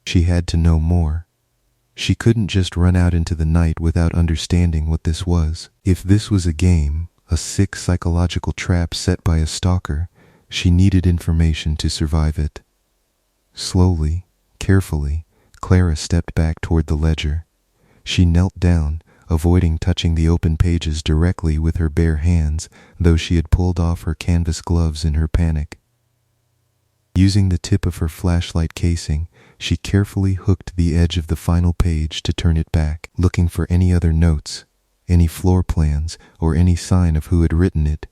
She had to know more. She couldn't just run out into the night without understanding what this was. If this was a game, a sick psychological trap set by a stalker, she needed information to survive it. Slowly, carefully, Clara stepped back toward the ledger. She knelt down, avoiding touching the open pages directly with her bare hands, though she had pulled off her canvas gloves in her panic. Using the tip of her flashlight casing, she carefully hooked the edge of the final page to turn it back, looking for any other notes, any floor plans, or any sign of who had written it.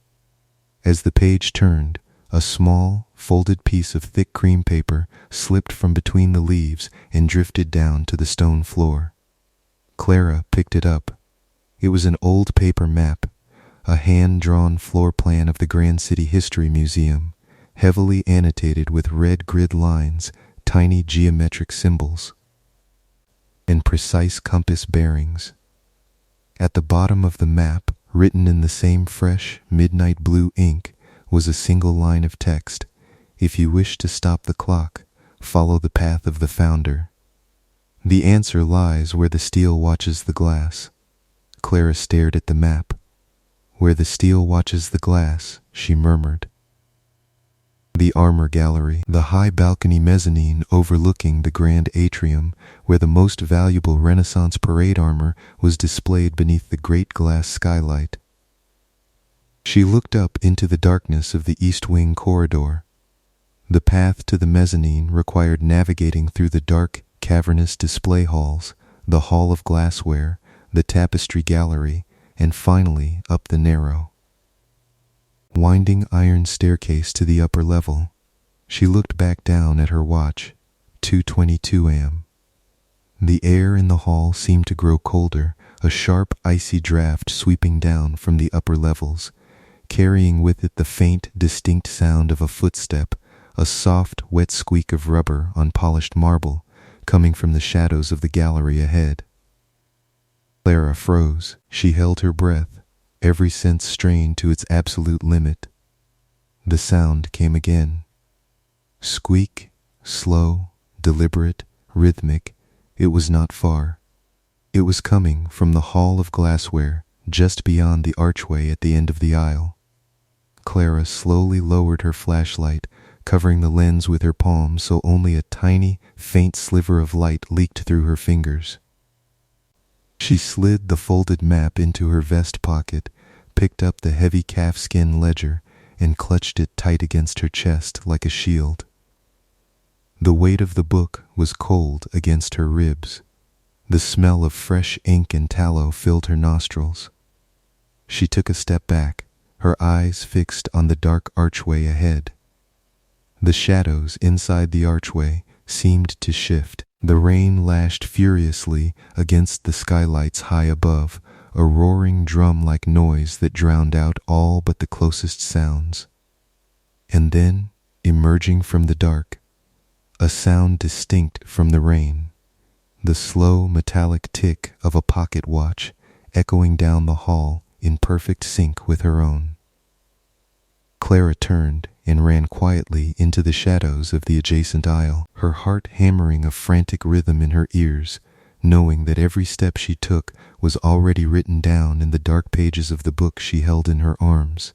As the page turned, a small, folded piece of thick cream paper slipped from between the leaves and drifted down to the stone floor. Clara picked it up. It was an old paper map, a hand-drawn floor plan of the Grand City History Museum, heavily annotated with red grid lines, tiny geometric symbols, and precise compass bearings. At the bottom of the map, written in the same fresh, midnight blue ink, was a single line of text. If you wish to stop the clock, follow the path of the founder. The answer lies where the steel watches the glass. Clara stared at the map. Where the steel watches the glass, she murmured. The armor gallery, the high balcony mezzanine overlooking the grand atrium where the most valuable Renaissance parade armor was displayed beneath the great glass skylight. She looked up into the darkness of the East Wing corridor. The path to the mezzanine required navigating through the dark, cavernous display halls, the hall of glassware, the tapestry gallery, and finally up the narrow, winding iron staircase to the upper level. She looked back down at her watch, 2:22 a.m. The air in the hall seemed to grow colder, a sharp, icy draft sweeping down from the upper levels, carrying with it the faint, distinct sound of a footstep, a soft, wet squeak of rubber on polished marble, coming from the shadows of the gallery ahead. Clara froze. She held her breath, every sense strained to its absolute limit. The sound came again. Squeak, slow, deliberate, rhythmic. It was not far. It was coming from the hall of glassware, just beyond the archway at the end of the aisle. Clara slowly lowered her flashlight, covering the lens with her palm so only a tiny, faint sliver of light leaked through her fingers. She slid the folded map into her vest pocket, picked up the heavy calfskin ledger, and clutched it tight against her chest like a shield. The weight of the book was cold against her ribs. The smell of fresh ink and tallow filled her nostrils. She took a step back, her eyes fixed on the dark archway ahead. The shadows inside the archway seemed to shift. The rain lashed furiously against the skylights high above, a roaring drum-like noise that drowned out all but the closest sounds. And then, emerging from the dark, a sound distinct from the rain, the slow metallic tick of a pocket watch echoing down the hall in perfect sync with her own. Clara turned and ran quietly into the shadows of the adjacent aisle, her heart hammering a frantic rhythm in her ears, knowing that every step she took was already written down in the dark pages of the book she held in her arms.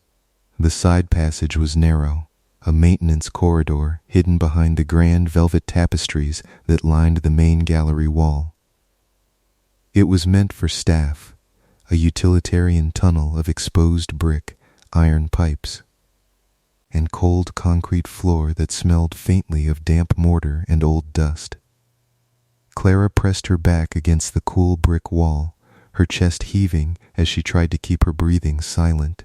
The side passage was narrow, a maintenance corridor hidden behind the grand velvet tapestries that lined the main gallery wall. It was meant for staff, a utilitarian tunnel of exposed brick, iron pipes, and cold concrete floor that smelled faintly of damp mortar and old dust. Clara pressed her back against the cool brick wall, her chest heaving as she tried to keep her breathing silent.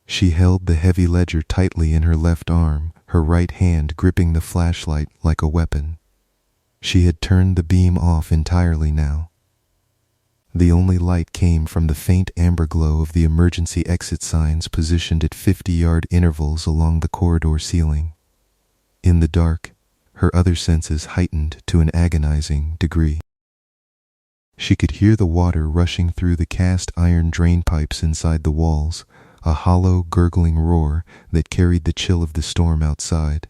She held the heavy ledger tightly in her left arm, her right hand gripping the flashlight like a weapon. She had turned the beam off entirely now. The only light came from the faint amber glow of the emergency exit signs positioned at 50-yard intervals along the corridor ceiling. In the dark, her other senses heightened to an agonizing degree. She could hear the water rushing through the cast iron drain pipes inside the walls, a hollow, gurgling roar that carried the chill of the storm outside.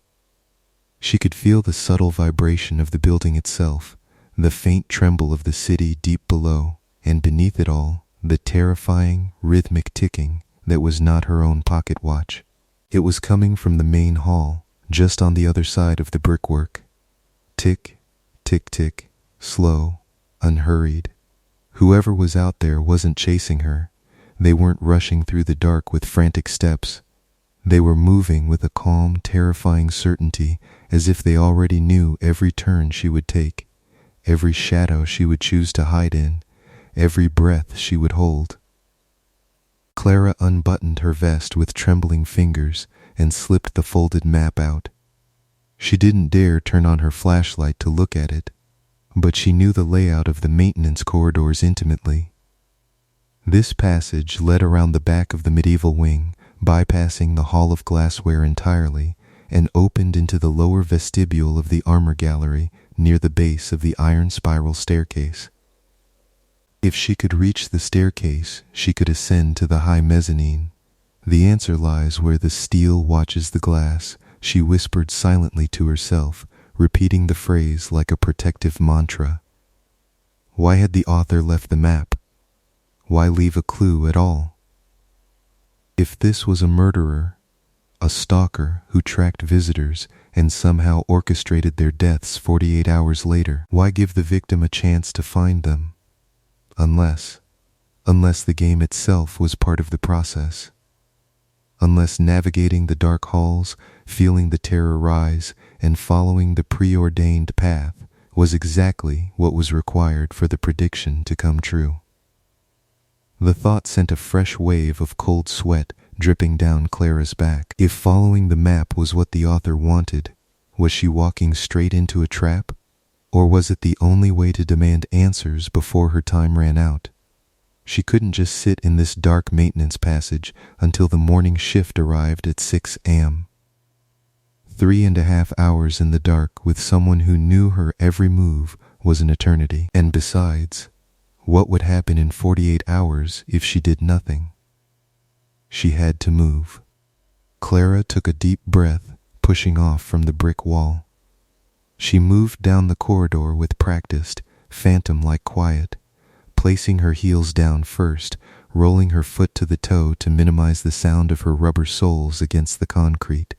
She could feel the subtle vibration of the building itself, the faint tremble of the city deep below, and beneath it all, the terrifying, rhythmic ticking that was not her own pocket watch. It was coming from the main hall, just on the other side of the brickwork. Tick, tick, tick, slow, unhurried. Whoever was out there wasn't chasing her. They weren't rushing through the dark with frantic steps. They were moving with a calm, terrifying certainty, as if they already knew every turn she would take, every shadow she would choose to hide in, every breath she would hold. Clara unbuttoned her vest with trembling fingers and slipped the folded map out. She didn't dare turn on her flashlight to look at it, but she knew the layout of the maintenance corridors intimately. This passage led around the back of the medieval wing, bypassing the hall of glassware entirely, and opened into the lower vestibule of the armor gallery near the base of the iron spiral staircase. If she could reach the staircase, she could ascend to the high mezzanine. The answer lies where the steel watches the glass, she whispered silently to herself, repeating the phrase like a protective mantra. Why had the author left the map? Why leave a clue at all? If this was a murderer, a stalker who tracked visitors and somehow orchestrated their deaths 48 hours later, why give the victim a chance to find them? Unless the game itself was part of the process. Unless navigating the dark halls, feeling the terror rise, and following the preordained path was exactly what was required for the prediction to come true. The thought sent a fresh wave of cold sweat dripping down Clara's back. If following the map was what the author wanted, was she walking straight into a trap? Or was it the only way to demand answers before her time ran out? She couldn't just sit in this dark maintenance passage until the morning shift arrived at 6 a.m. 3.5 hours in the dark with someone who knew her every move was an eternity. And besides, what would happen in 48 hours if she did nothing? She had to move. Clara took a deep breath, pushing off from the brick wall. She moved down the corridor with practiced, phantom-like quiet, placing her heels down first, rolling her foot to the toe to minimize the sound of her rubber soles against the concrete.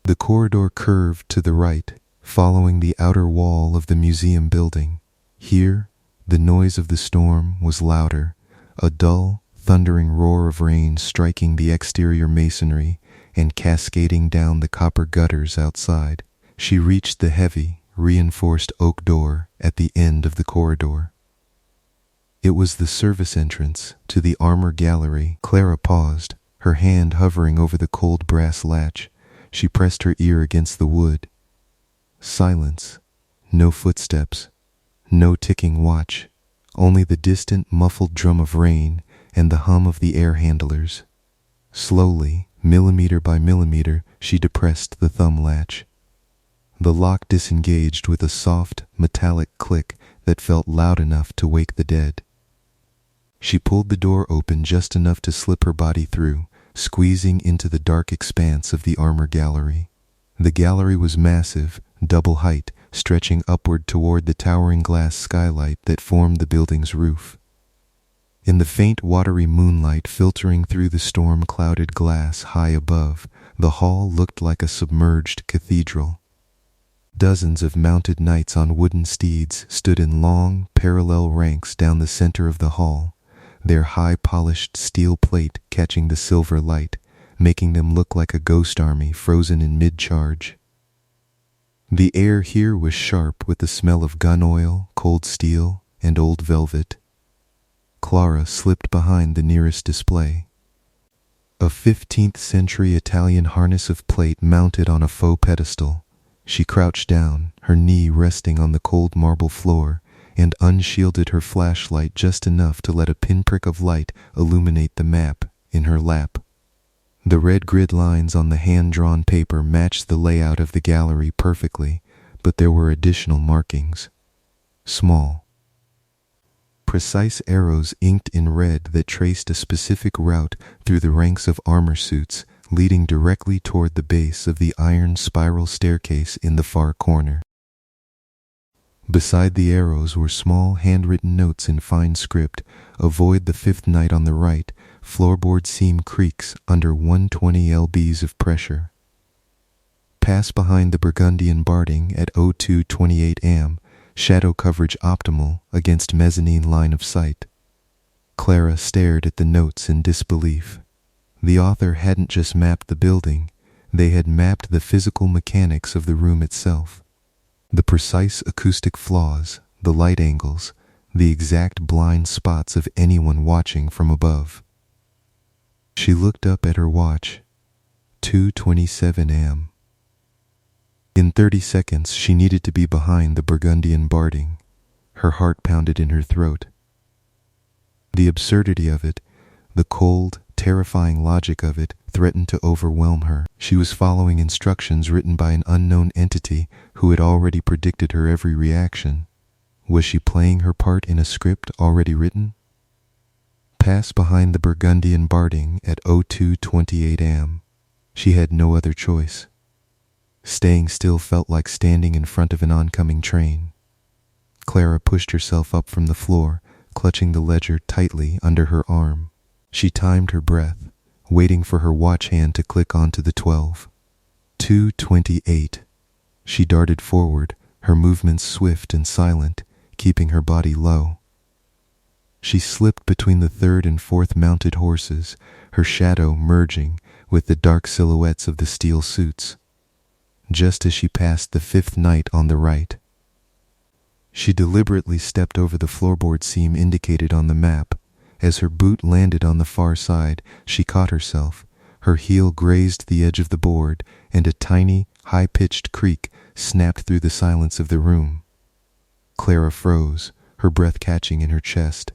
The corridor curved to the right, following the outer wall of the museum building. Here, the noise of the storm was louder, a dull, thundering roar of rain striking the exterior masonry and cascading down the copper gutters outside. She reached the heavy, reinforced oak door at the end of the corridor. It was the service entrance to the armor gallery. Clara paused, her hand hovering over the cold brass latch. She pressed her ear against the wood. Silence. No footsteps. No ticking watch. Only the distant, muffled drum of rain and the hum of the air handlers. Slowly, millimeter by millimeter, she depressed the thumb latch. The lock disengaged with a soft, metallic click that felt loud enough to wake the dead. She pulled the door open just enough to slip her body through, squeezing into the dark expanse of the armor gallery. The gallery was massive, double height, stretching upward toward the towering glass skylight that formed the building's roof. In the faint watery moonlight filtering through the storm-clouded glass high above, the hall looked like a submerged cathedral. Dozens of mounted knights on wooden steeds stood in long, parallel ranks down the center of the hall, their high-polished steel plate catching the silver light, making them look like a ghost army frozen in mid-charge. The air here was sharp with the smell of gun oil, cold steel, and old velvet. Clara slipped behind the nearest display. A 15th-century Italian harness of plate mounted on a faux pedestal. She crouched down, her knee resting on the cold marble floor, and unshielded her flashlight just enough to let a pinprick of light illuminate the map in her lap. The red grid lines on the hand-drawn paper matched the layout of the gallery perfectly, but there were additional markings. Small, precise arrows inked in red that traced a specific route through the ranks of armor suits, leading directly toward the base of the iron spiral staircase in the far corner. Beside the arrows were small handwritten notes in fine script. Avoid the fifth night on the right. Floorboard seam creaks under 120 lbs of pressure. Pass behind the Burgundian Barding at 02:28 am. Shadow coverage optimal against mezzanine line of sight. Clara stared at the notes in disbelief. The author hadn't just mapped the building, they had mapped the physical mechanics of the room itself. The precise acoustic flaws, the light angles, the exact blind spots of anyone watching from above. She looked up at her watch. 2:27 am. In 30 seconds, she needed to be behind the Burgundian Barding. Her heart pounded in her throat. The absurdity of it, the cold, terrifying logic of it, threatened to overwhelm her. She was following instructions written by an unknown entity who had already predicted her every reaction. Was she playing her part in a script already written? Pass behind the Burgundian Barding at 02:28 am. She had no other choice. Staying still felt like standing in front of an oncoming train. Clara pushed herself up from the floor, clutching the ledger tightly under her arm. She timed her breath, waiting for her watch hand to click onto the 12. 2:28. She darted forward, her movements swift and silent, keeping her body low. She slipped between the third and fourth mounted horses, her shadow merging with the dark silhouettes of the steel suits. Just as she passed the fifth knight on the right, she deliberately stepped over the floorboard seam indicated on the map. As her boot landed on the far side, she caught herself. Her heel grazed the edge of the board, and a tiny, high-pitched creak snapped through the silence of the room. Clara froze, her breath catching in her chest.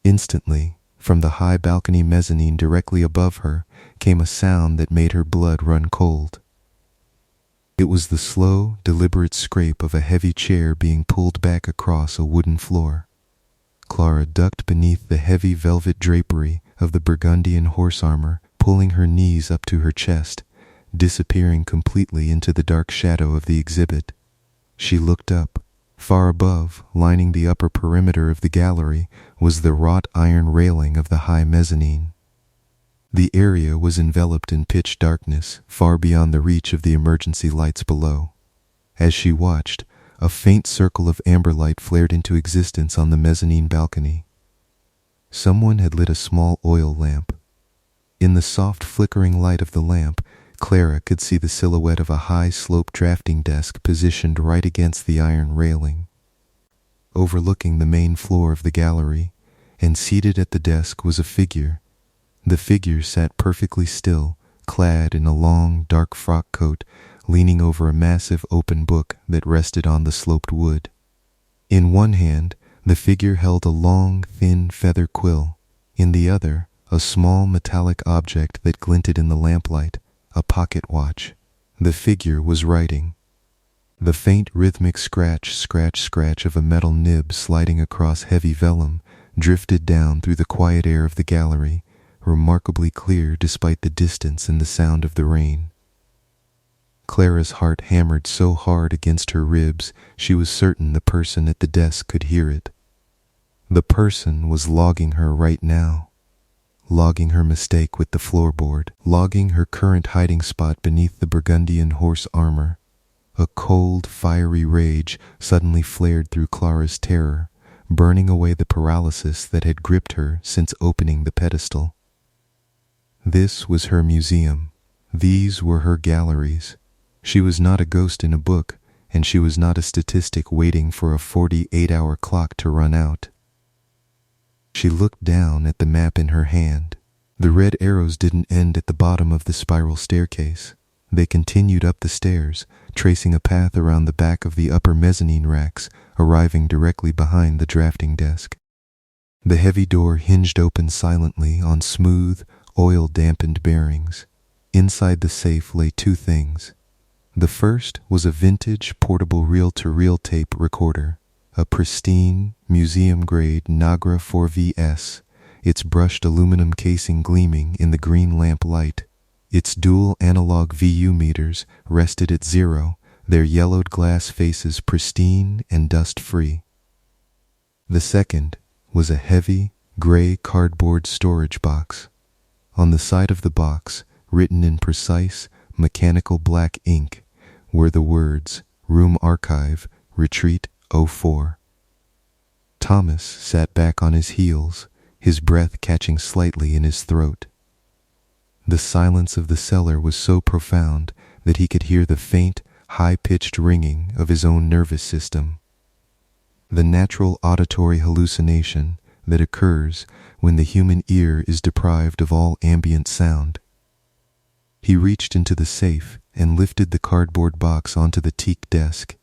Instantly, from the high balcony mezzanine directly above her, came a sound that made her blood run cold. It was the slow, deliberate scrape of a heavy chair being pulled back across a wooden floor. Clara ducked beneath the heavy velvet drapery of the Burgundian horse armor, pulling her knees up to her chest, disappearing completely into the dark shadow of the exhibit. She looked up. Far above, lining the upper perimeter of the gallery, was the wrought iron railing of the high mezzanine. The area was enveloped in pitch darkness, far beyond the reach of the emergency lights below. As she watched, a faint circle of amber light flared into existence on the mezzanine balcony. Someone had lit a small oil lamp. In the soft flickering light of the lamp, Clara could see the silhouette of a high-sloped drafting desk positioned right against the iron railing, overlooking the main floor of the gallery, and seated at the desk was a figure. The figure sat perfectly still, clad in a long, dark frock coat, leaning over a massive open book that rested on the sloped wood. In one hand, the figure held a long, thin feather quill. In the other, a small metallic object that glinted in the lamplight, a pocket watch. The figure was writing. The faint rhythmic scratch of a metal nib sliding across heavy vellum drifted down through the quiet air of the gallery, remarkably clear despite the distance and the sound of the rain. Clara's heart hammered so hard against her ribs she was certain the person at the desk could hear it. The person was logging her right now. Logging her mistake with the floorboard, logging her current hiding spot beneath the Burgundian horse armor. A cold, fiery rage suddenly flared through Clara's terror, burning away the paralysis that had gripped her since opening the pedestal. This was her museum. These were her galleries. She was not a ghost in a book, and she was not a statistic waiting for a 48-hour clock to run out. She looked down at the map in her hand. The red arrows didn't end at the bottom of the spiral staircase. They continued up the stairs, tracing a path around the back of the upper mezzanine racks, arriving directly behind the drafting desk. The heavy door hinged open silently on smooth, oil-dampened bearings. Inside the safe lay two things. The first was a vintage portable reel-to-reel tape recorder, a pristine, museum-grade Nagra 4VS, its brushed aluminum casing gleaming in the green lamp light. Its dual analog VU meters rested at 0, their yellowed glass faces pristine and dust-free. The second was a heavy, gray cardboard storage box. On the side of the box, written in precise, mechanical black ink, were the words, Room Archive, Retreat 04. Thomas sat back on his heels, his breath catching slightly in his throat. The silence of the cellar was so profound that he could hear the faint, high-pitched ringing of his own nervous system. The natural auditory hallucination that occurs when the human ear is deprived of all ambient sound. He reached into the safe and lifted the cardboard box onto the teak desk.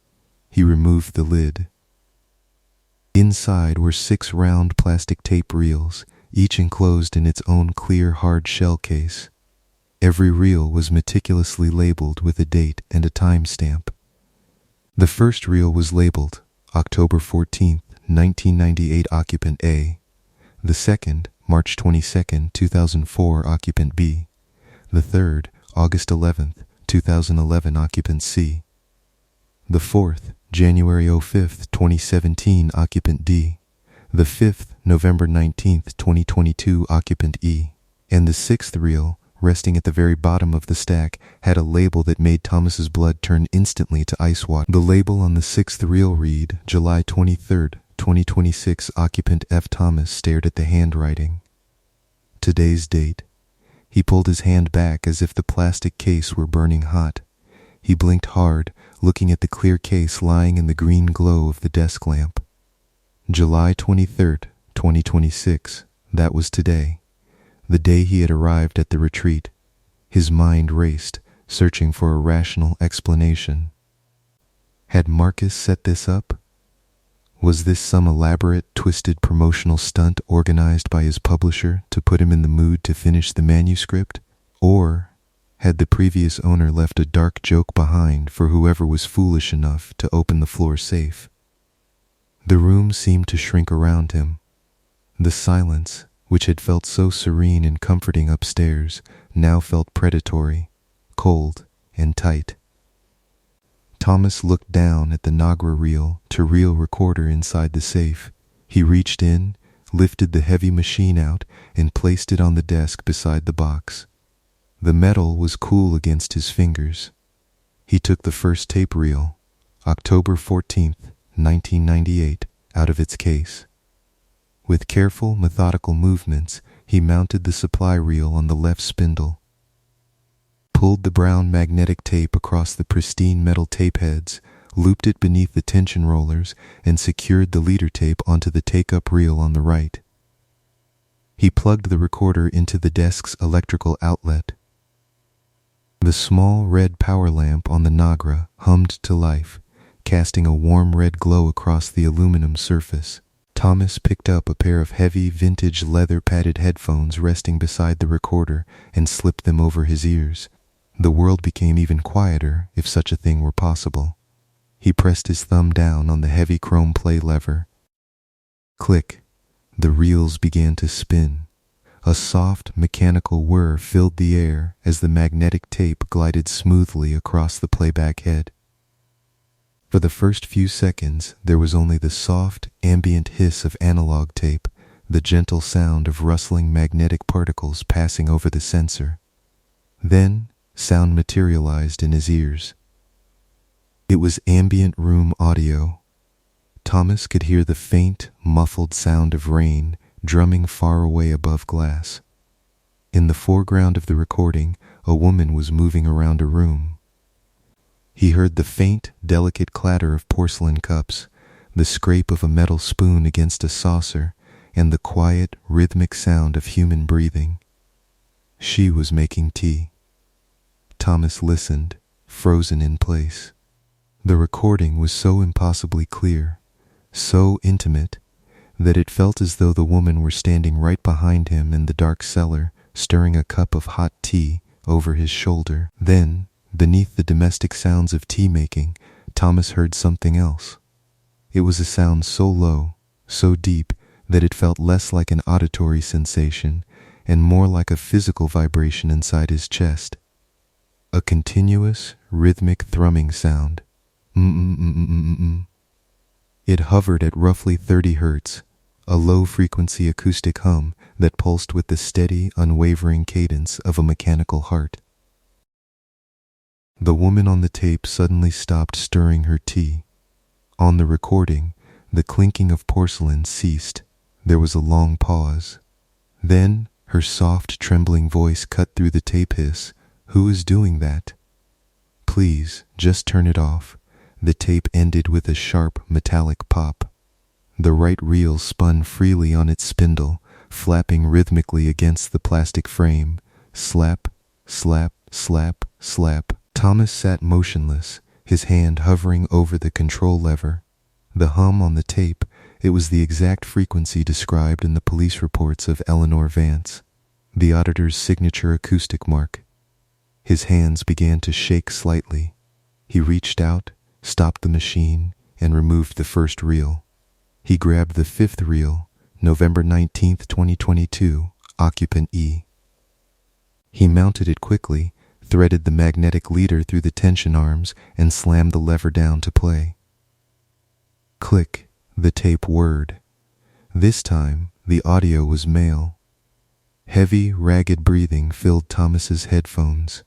He removed the lid. Inside were 6 round plastic tape reels, each enclosed in its own clear hard shell case. Every reel was meticulously labeled with a date and a timestamp. The first reel was labeled October 14th, 1998, occupant A. The second, March 22nd, 2004, occupant B. The third, August 11th, 2011, occupant C. The fourth, January 5th, 2017, occupant D. The 5th, November 19th, 2022, occupant E. And the 6th reel, resting at the very bottom of the stack, had a label that made Thomas's blood turn instantly to ice water. The label on the 6th reel read, July 23rd, 2026, occupant F. Thomas stared at the handwriting. Today's date. He pulled his hand back as if the plastic case were burning hot. He blinked hard, looking at the clear case lying in the green glow of the desk lamp. July 23rd, 2026. That was today. The day he had arrived at the retreat. His mind raced, searching for a rational explanation. Had Marcus set this up? Was this some elaborate, twisted promotional stunt organized by his publisher to put him in the mood to finish the manuscript? Or had the previous owner left a dark joke behind for whoever was foolish enough to open the floor safe? The room seemed to shrink around him. The silence, which had felt so serene and comforting upstairs, now felt predatory, cold, and tight. Thomas looked down at the Nagra reel-to-reel recorder inside the safe. He reached in, lifted the heavy machine out, and placed it on the desk beside the box. The metal was cool against his fingers. He took the first tape reel, October 14th, 1998, out of its case. With careful, methodical movements, he mounted the supply reel on the left spindle, pulled the brown magnetic tape across the pristine metal tape heads, looped it beneath the tension rollers, and secured the leader tape onto the take-up reel on the right. He plugged the recorder into the desk's electrical outlet. The small red power lamp on the Nagra hummed to life, casting a warm red glow across the aluminum surface. Thomas picked up a pair of heavy vintage leather-padded headphones resting beside the recorder and slipped them over his ears. The world became even quieter, if such a thing were possible. He pressed his thumb down on the heavy chrome play lever. Click. The reels began to spin. A soft, mechanical whir filled the air as the magnetic tape glided smoothly across the playback head. For the first few seconds, there was only the soft, ambient hiss of analog tape, the gentle sound of rustling magnetic particles passing over the sensor. Then, sound materialized in his ears. It was ambient room audio. Thomas could hear the faint, muffled sound of rain drumming far away above glass. In the foreground of the recording, a woman was moving around a room. He heard the faint, delicate clatter of porcelain cups, the scrape of a metal spoon against a saucer, and the quiet, rhythmic sound of human breathing. She was making tea. Thomas listened, frozen in place. The recording was so impossibly clear, so intimate, that it felt as though the woman were standing right behind him in the dark cellar, stirring a cup of hot tea over his shoulder. Then, beneath the domestic sounds of tea-making, Thomas heard something else. It was a sound so low, so deep, that it felt less like an auditory sensation and more like a physical vibration inside his chest. A continuous, rhythmic thrumming sound. Mm-mm-mm-mm-mm-mm. It hovered at roughly 30 hertz, a low-frequency acoustic hum that pulsed with the steady, unwavering cadence of a mechanical heart. The woman on the tape suddenly stopped stirring her tea. On the recording, the clinking of porcelain ceased. There was a long pause. Then, her soft, trembling voice cut through the tape hiss. "Who is doing that? Please, just turn it off." The tape ended with a sharp, metallic pop. The right reel spun freely on its spindle, flapping rhythmically against the plastic frame. Slap, slap, slap, slap. Thomas sat motionless, his hand hovering over the control lever. The hum on the tape, it was the exact frequency described in the police reports of Eleanor Vance, the auditor's signature acoustic mark. His hands began to shake slightly. He reached out, stopped the machine, and removed the first reel. He grabbed the fifth reel, November 19th, 2022, occupant E. He mounted it quickly, threaded the magnetic leader through the tension arms, and slammed the lever down to play. Click, the tape whirred. This time, the audio was male. Heavy, ragged breathing filled Thomas's headphones.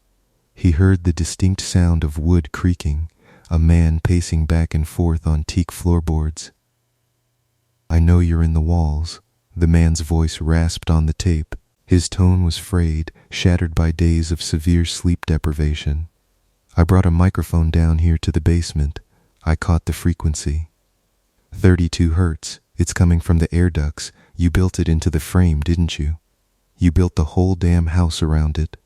He heard the distinct sound of wood creaking, a man pacing back and forth on teak floorboards. "I know you're in the walls," the man's voice rasped on the tape. His tone was frayed, shattered by days of severe sleep deprivation. "I brought a microphone down here to the basement. I caught the frequency. 32 hertz. It's coming from the air ducts. You built it into the frame, didn't you? You built the whole damn house around it."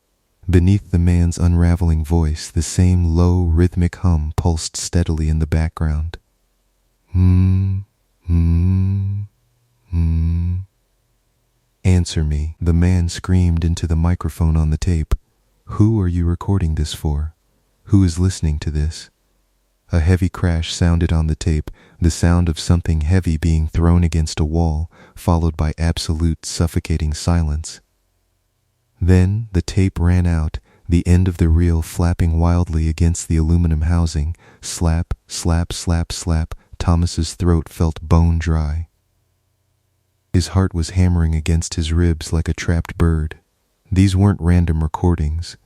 Beneath the man's unraveling voice, the same low, rhythmic hum pulsed steadily in the background. "Answer me," the man screamed into the microphone on the tape. "Who are you recording this for? Who is listening to this?" A heavy crash sounded on the tape, the sound of something heavy being thrown against a wall, followed by absolute suffocating silence. Then the tape ran out, the end of the reel flapping wildly against the aluminum housing. Slap, slap, slap, slap. Thomas's throat felt bone dry. His heart was hammering against his ribs like a trapped bird. These weren't random recordings.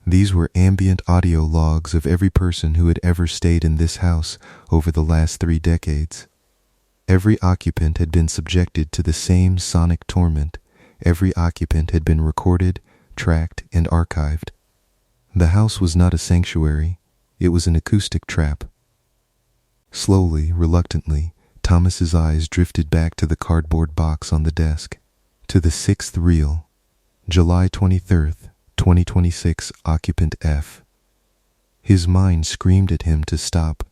These were ambient audio logs of every person who had ever stayed in this house over the last 3 decades. Every occupant had been subjected to the same sonic torment. Every occupant had been recorded, tracked, and archived. The house was not a sanctuary. It was an acoustic trap. Slowly, reluctantly, Thomas's eyes drifted back to the cardboard box on the desk, to the 6th reel, July 23rd, 2026, occupant F. His mind screamed at him to stop.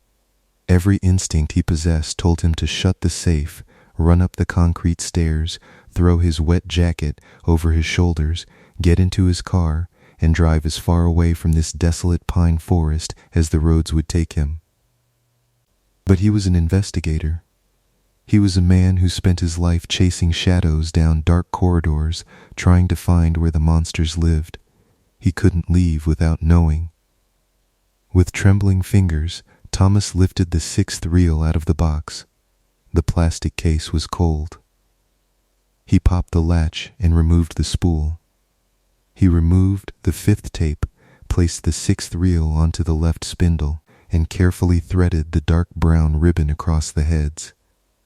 Every instinct he possessed told him to shut the safe, run up the concrete stairs, throw his wet jacket over his shoulders, get into his car, and drive as far away from this desolate pine forest as the roads would take him. But he was an investigator. He was a man who spent his life chasing shadows down dark corridors, trying to find where the monsters lived. He couldn't leave without knowing. With trembling fingers, Thomas lifted the 6th reel out of the box. The plastic case was cold. He popped the latch and removed the spool. He removed the 5th tape, placed the 6th reel onto the left spindle, and carefully threaded the dark brown ribbon across the heads.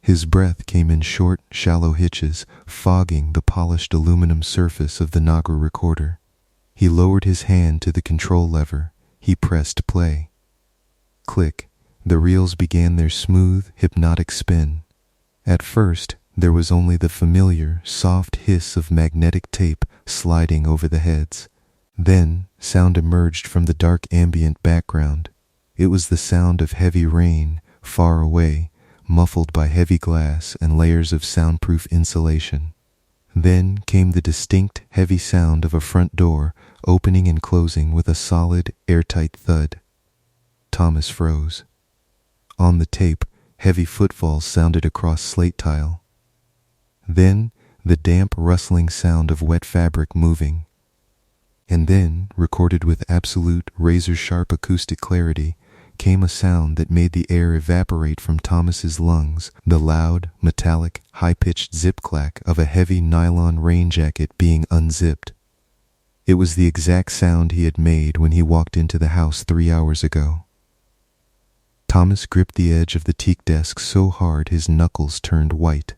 His breath came in short, shallow hitches, fogging the polished aluminum surface of the Nagra recorder. He lowered his hand to the control lever. He pressed play. Click. The reels began their smooth, hypnotic spin. At first, there was only the familiar, soft hiss of magnetic tape sliding over the heads. Then, sound emerged from the dark ambient background. It was the sound of heavy rain, far away, muffled by heavy glass and layers of soundproof insulation. Then came the distinct, heavy sound of a front door opening and closing with a solid, airtight thud. Thomas froze. On the tape, heavy footfalls sounded across slate tile. Then, the damp, rustling sound of wet fabric moving. And then, recorded with absolute, razor-sharp acoustic clarity, came a sound that made the air evaporate from Thomas's lungs, the loud, metallic, high-pitched zip-clack of a heavy nylon rain jacket being unzipped. It was the exact sound he had made when he walked into the house 3 hours ago. Thomas gripped the edge of the teak desk so hard his knuckles turned white.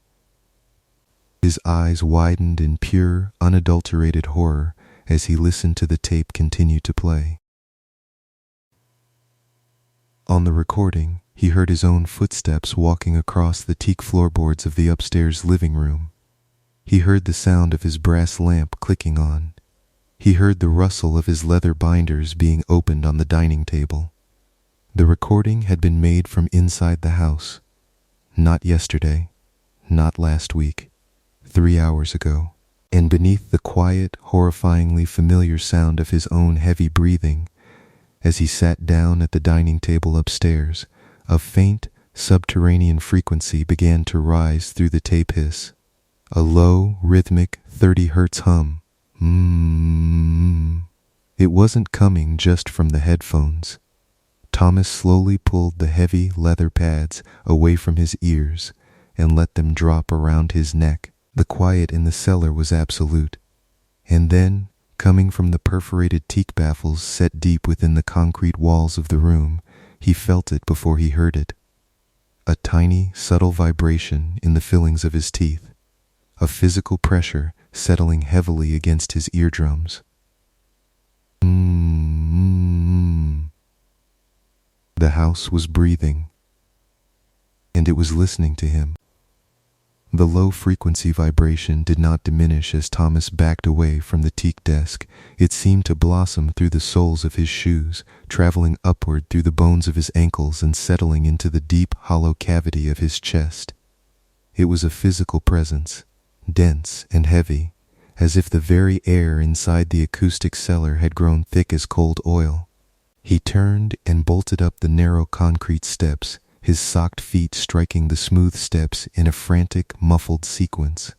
His eyes widened in pure, unadulterated horror as he listened to the tape continue to play. On the recording, he heard his own footsteps walking across the teak floorboards of the upstairs living room. He heard the sound of his brass lamp clicking on. He heard the rustle of his leather binders being opened on the dining table. The recording had been made from inside the house. Not yesterday, not last week, 3 hours ago. And beneath the quiet, horrifyingly familiar sound of his own heavy breathing, as he sat down at the dining table upstairs, a faint, subterranean frequency began to rise through the tape hiss. A low, rhythmic, 30 hertz hum. It wasn't coming just from the headphones. Thomas slowly pulled the heavy leather pads away from his ears and let them drop around his neck. The quiet in the cellar was absolute. And then, coming from the perforated teak baffles set deep within the concrete walls of the room, he felt it before he heard it. A tiny, subtle vibration in the fillings of his teeth, a physical pressure settling heavily against his eardrums. The house was breathing, and it was listening to him. The low-frequency vibration did not diminish as Thomas backed away from the teak desk. It seemed to blossom through the soles of his shoes, traveling upward through the bones of his ankles and settling into the deep, hollow cavity of his chest. It was a physical presence, dense and heavy, as if the very air inside the acoustic cellar had grown thick as cold oil. He turned and bolted up the narrow concrete steps, his socked feet striking the smooth steps in a frantic, muffled sequence.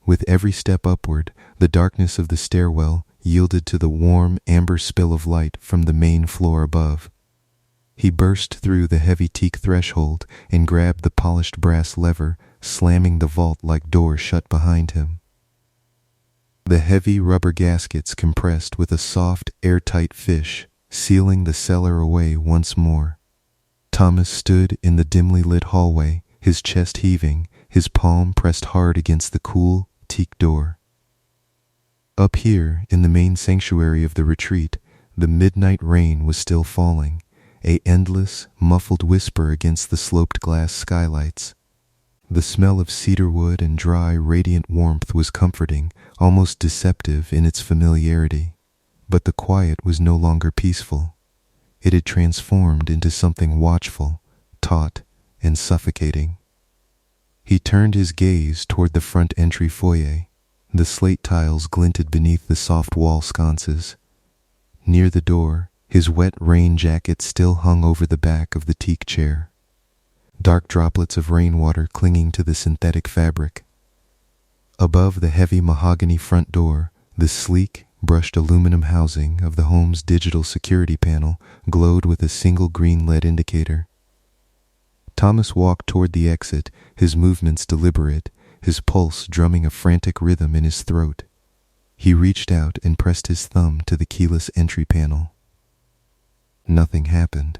With every step upward, the darkness of the stairwell yielded to the warm, amber spill of light from the main floor above. He burst through the heavy teak threshold and grabbed the polished brass lever, slamming the vault-like door shut behind him. The heavy rubber gaskets compressed with a soft, airtight fish, sealing the cellar away once more. Thomas stood in the dimly lit hallway, his chest heaving, his palm pressed hard against the cool, teak door. Up here, in the main sanctuary of the retreat, the midnight rain was still falling, a endless, muffled whisper against the sloped glass skylights. The smell of cedarwood and dry, radiant warmth was comforting, almost deceptive in its familiarity. But the quiet was no longer peaceful. It had transformed into something watchful, taut, and suffocating. He turned his gaze toward the front entry foyer. The slate tiles glinted beneath the soft wall sconces. Near the door, his wet rain jacket still hung over the back of the teak chair, dark droplets of rainwater clinging to the synthetic fabric. Above the heavy mahogany front door, the sleek, brushed aluminum housing of the home's digital security panel glowed with a single green LED indicator. Thomas walked toward the exit, his movements deliberate, his pulse drumming a frantic rhythm in his throat. He reached out and pressed his thumb to the keyless entry panel. Nothing happened.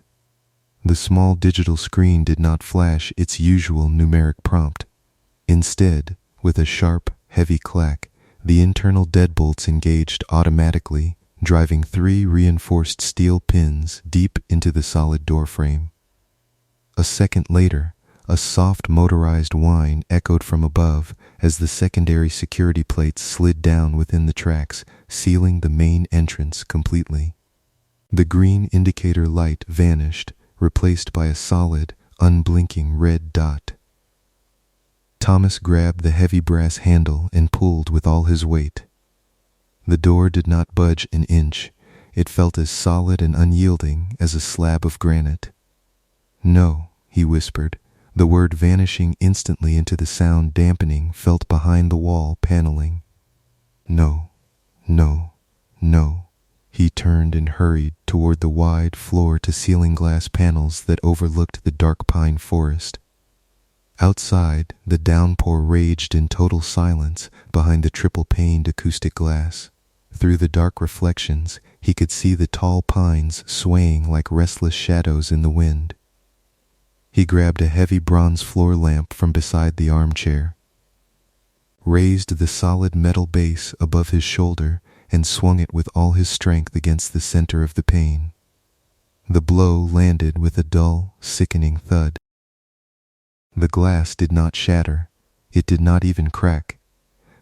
The small digital screen did not flash its usual numeric prompt. Instead, with a sharp, heavy clack, the internal deadbolts engaged automatically, driving 3 reinforced steel pins deep into the solid doorframe. A second later, a soft motorized whine echoed from above as the secondary security plates slid down within the tracks, sealing the main entrance completely. The green indicator light vanished, replaced by a solid, unblinking red dot. Thomas grabbed the heavy brass handle and pulled with all his weight. The door did not budge an inch. It felt as solid and unyielding as a slab of granite. "No," he whispered, the word vanishing instantly into the sound dampening felt behind the wall paneling. "No, no, no." He turned and hurried toward the wide floor-to-ceiling glass panels that overlooked the dark pine forest. Outside, the downpour raged in total silence behind the triple-paned acoustic glass. Through the dark reflections, he could see the tall pines swaying like restless shadows in the wind. He grabbed a heavy bronze floor lamp from beside the armchair, raised the solid metal base above his shoulder, and swung it with all his strength against the center of the pane. The blow landed with a dull, sickening thud. The glass did not shatter. It did not even crack.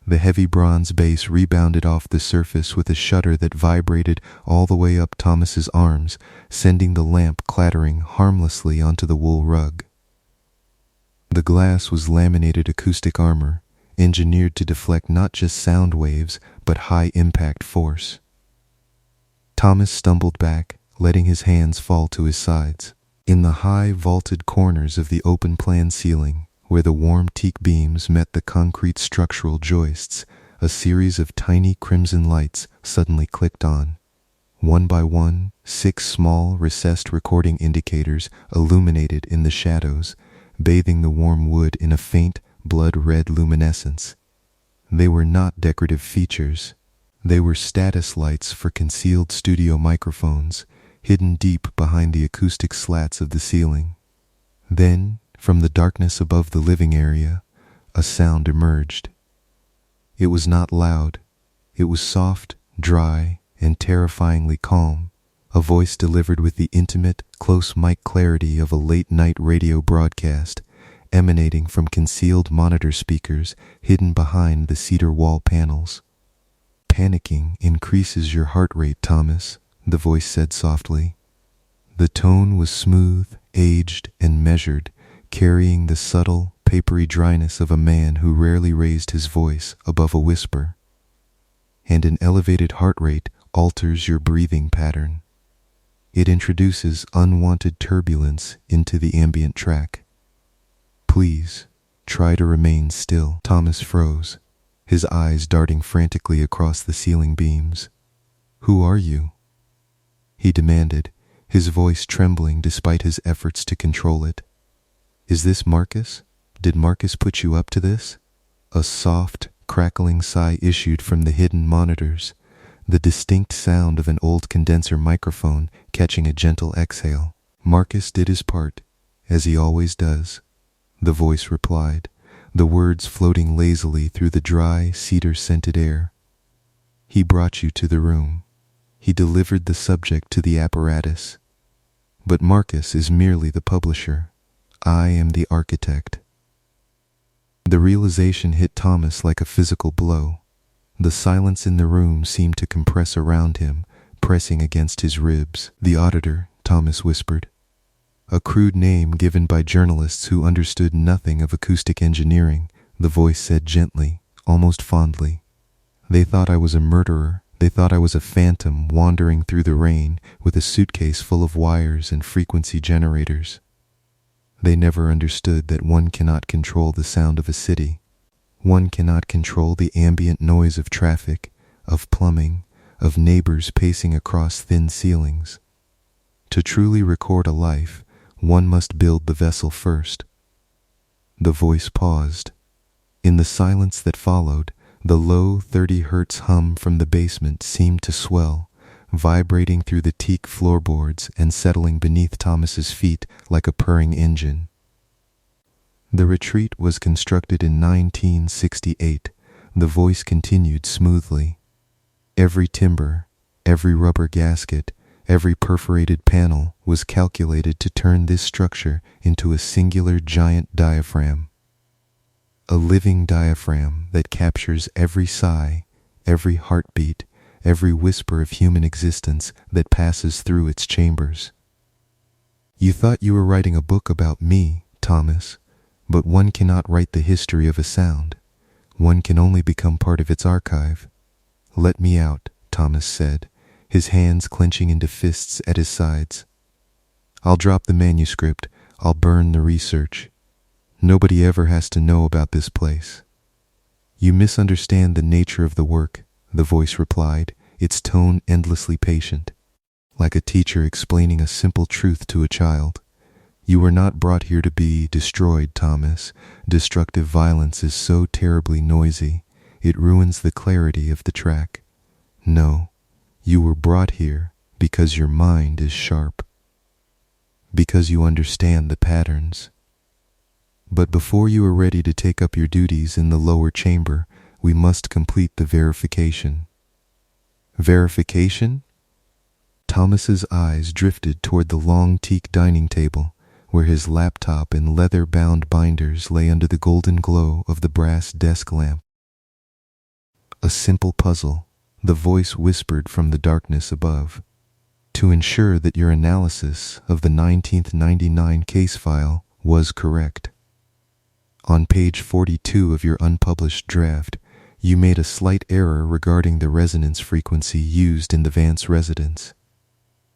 The heavy bronze base rebounded off the surface with a shudder that vibrated all the way up Thomas's arms, sending the lamp clattering harmlessly onto the wool rug. The glass was laminated acoustic armor, engineered to deflect not just sound waves, but high-impact force. Thomas stumbled back, letting his hands fall to his sides. In the high vaulted corners of the open-plan ceiling, where the warm teak beams met the concrete structural joists, a series of tiny crimson lights suddenly clicked on. One by one, 6 small, recessed recording indicators illuminated in the shadows, bathing the warm wood in a faint, blood-red luminescence. They were not decorative features. They were status lights for concealed studio microphones, hidden deep behind the acoustic slats of the ceiling. Then, from the darkness above the living area, a sound emerged. It was not loud. It was soft, dry, and terrifyingly calm, a voice delivered with the intimate, close mic clarity of a late-night radio broadcast, emanating from concealed monitor speakers hidden behind the cedar wall panels. "Panicking increases your heart rate, Thomas," the voice said softly. The tone was smooth, aged, and measured, carrying the subtle, papery dryness of a man who rarely raised his voice above a whisper. "And an elevated heart rate alters your breathing pattern. It introduces unwanted turbulence into the ambient track. Please, try to remain still." Thomas froze, his eyes darting frantically across the ceiling beams. "Who are you?" he demanded, his voice trembling despite his efforts to control it. "Is this Marcus? Did Marcus put you up to this?" A soft, crackling sigh issued from the hidden monitors, the distinct sound of an old condenser microphone catching a gentle exhale. "Marcus did his part, as he always does," the voice replied, the words floating lazily through the dry, cedar-scented air. "He brought you to the room. He delivered the subject to the apparatus. But Marcus is merely the publisher. I am the architect." The realization hit Thomas like a physical blow. The silence in the room seemed to compress around him, pressing against his ribs. "The auditor," Thomas whispered. "A crude name given by journalists who understood nothing of acoustic engineering," the voice said gently, almost fondly. "They thought I was a murderer. They thought I was a phantom wandering through the rain with a suitcase full of wires and frequency generators. They never understood that one cannot control the sound of a city. One cannot control the ambient noise of traffic, of plumbing, of neighbors pacing across thin ceilings. To truly record a life, one must build the vessel first." The voice paused. In the silence that followed, the low 30 hertz hum from the basement seemed to swell, vibrating through the teak floorboards and settling beneath Thomas's feet like a purring engine. "The retreat was constructed in 1968, the voice continued smoothly. Every timber, every rubber gasket, every perforated panel was calculated to turn this structure into a singular giant diaphragm. A living diaphragm that captures every sigh, every heartbeat, every whisper of human existence that passes through its chambers." "You thought you were writing a book about me, Thomas, but one cannot write the history of a sound. One can only become part of its archive." "Let me out," Thomas said, his hands clenching into fists at his sides. "I'll drop the manuscript. I'll burn the research. Nobody ever has to know about this place." "You misunderstand the nature of the work," the voice replied, its tone endlessly patient, like a teacher explaining a simple truth to a child. "You were not brought here to be destroyed, Thomas. Destructive violence is so terribly noisy, it ruins the clarity of the track. No, you were brought here because your mind is sharp, because you understand the patterns. But before you are ready to take up your duties in the lower chamber, we must complete the verification." "Verification?" Thomas's eyes drifted toward the long teak dining table, where his laptop and leather-bound binders lay under the golden glow of the brass desk lamp. "A simple puzzle," the voice whispered from the darkness above. "To ensure that your analysis of the 1999 case file was correct. On page 42 of your unpublished draft, you made a slight error regarding the resonance frequency used in the Vance residence.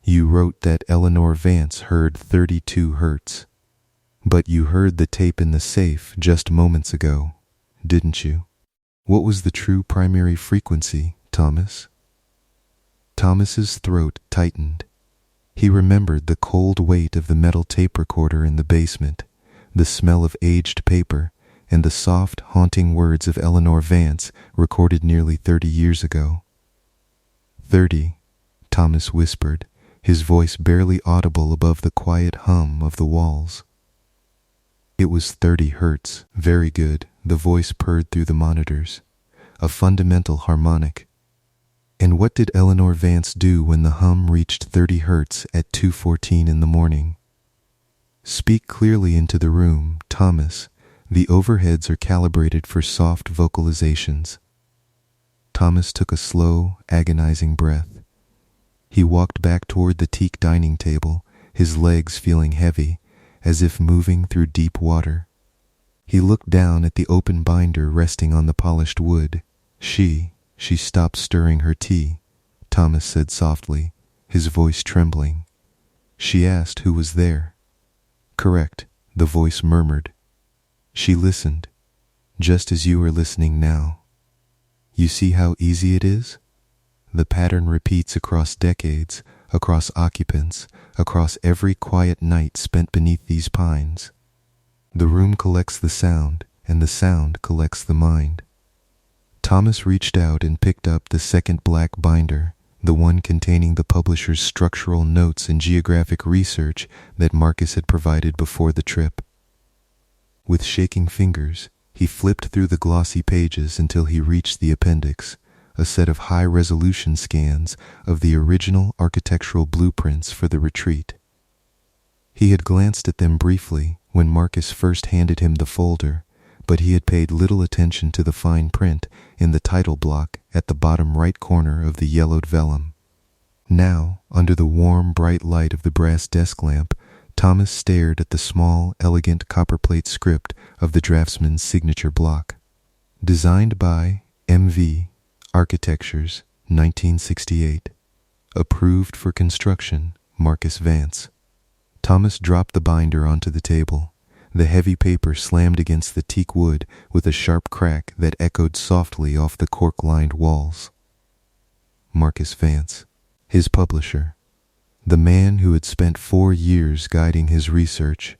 You wrote that Eleanor Vance heard 32 hertz. But you heard the tape in the safe just moments ago, didn't you? What was the true primary frequency, Thomas?" Thomas's throat tightened. He remembered the cold weight of the metal tape recorder in the basement, the smell of aged paper, and the soft, haunting words of Eleanor Vance recorded nearly 30 years ago. 30, Thomas whispered, his voice barely audible above the quiet hum of the walls. It was 30 hertz, very good, the voice purred through the monitors. A fundamental harmonic. And what did Eleanor Vance do when the hum reached 30 hertz at 2:14 in the morning? Speak clearly into the room, Thomas. The overheads are calibrated for soft vocalizations. Thomas took a slow, agonizing breath. He walked back toward the teak dining table, his legs feeling heavy, as if moving through deep water. He looked down at the open binder resting on the polished wood. She stopped stirring her tea, Thomas said softly, his voice trembling. She asked who was there. Correct, the voice murmured. She listened, just as you are listening now. You see how easy it is? The pattern repeats across decades, across occupants, across every quiet night spent beneath these pines. The room collects the sound, and the sound collects the mind. Thomas reached out and picked up the second black binder, the one containing the publisher's structural notes and geographic research that Marcus had provided before the trip. With shaking fingers, he flipped through the glossy pages until he reached the appendix, a set of high-resolution scans of the original architectural blueprints for the retreat. He had glanced at them briefly when Marcus first handed him the folder, but he had paid little attention to the fine print in the title block at the bottom right corner of the yellowed vellum. Now, under the warm, bright light of the brass desk lamp, Thomas stared at the small, elegant copperplate script of the draftsman's signature block. Designed by M.V. Architectures, 1968. Approved for construction, Marcus Vance. Thomas dropped the binder onto the table. The heavy paper slammed against the teak wood with a sharp crack that echoed softly off the cork-lined walls. Marcus Vance, his publisher. The man who had spent 4 years guiding his research,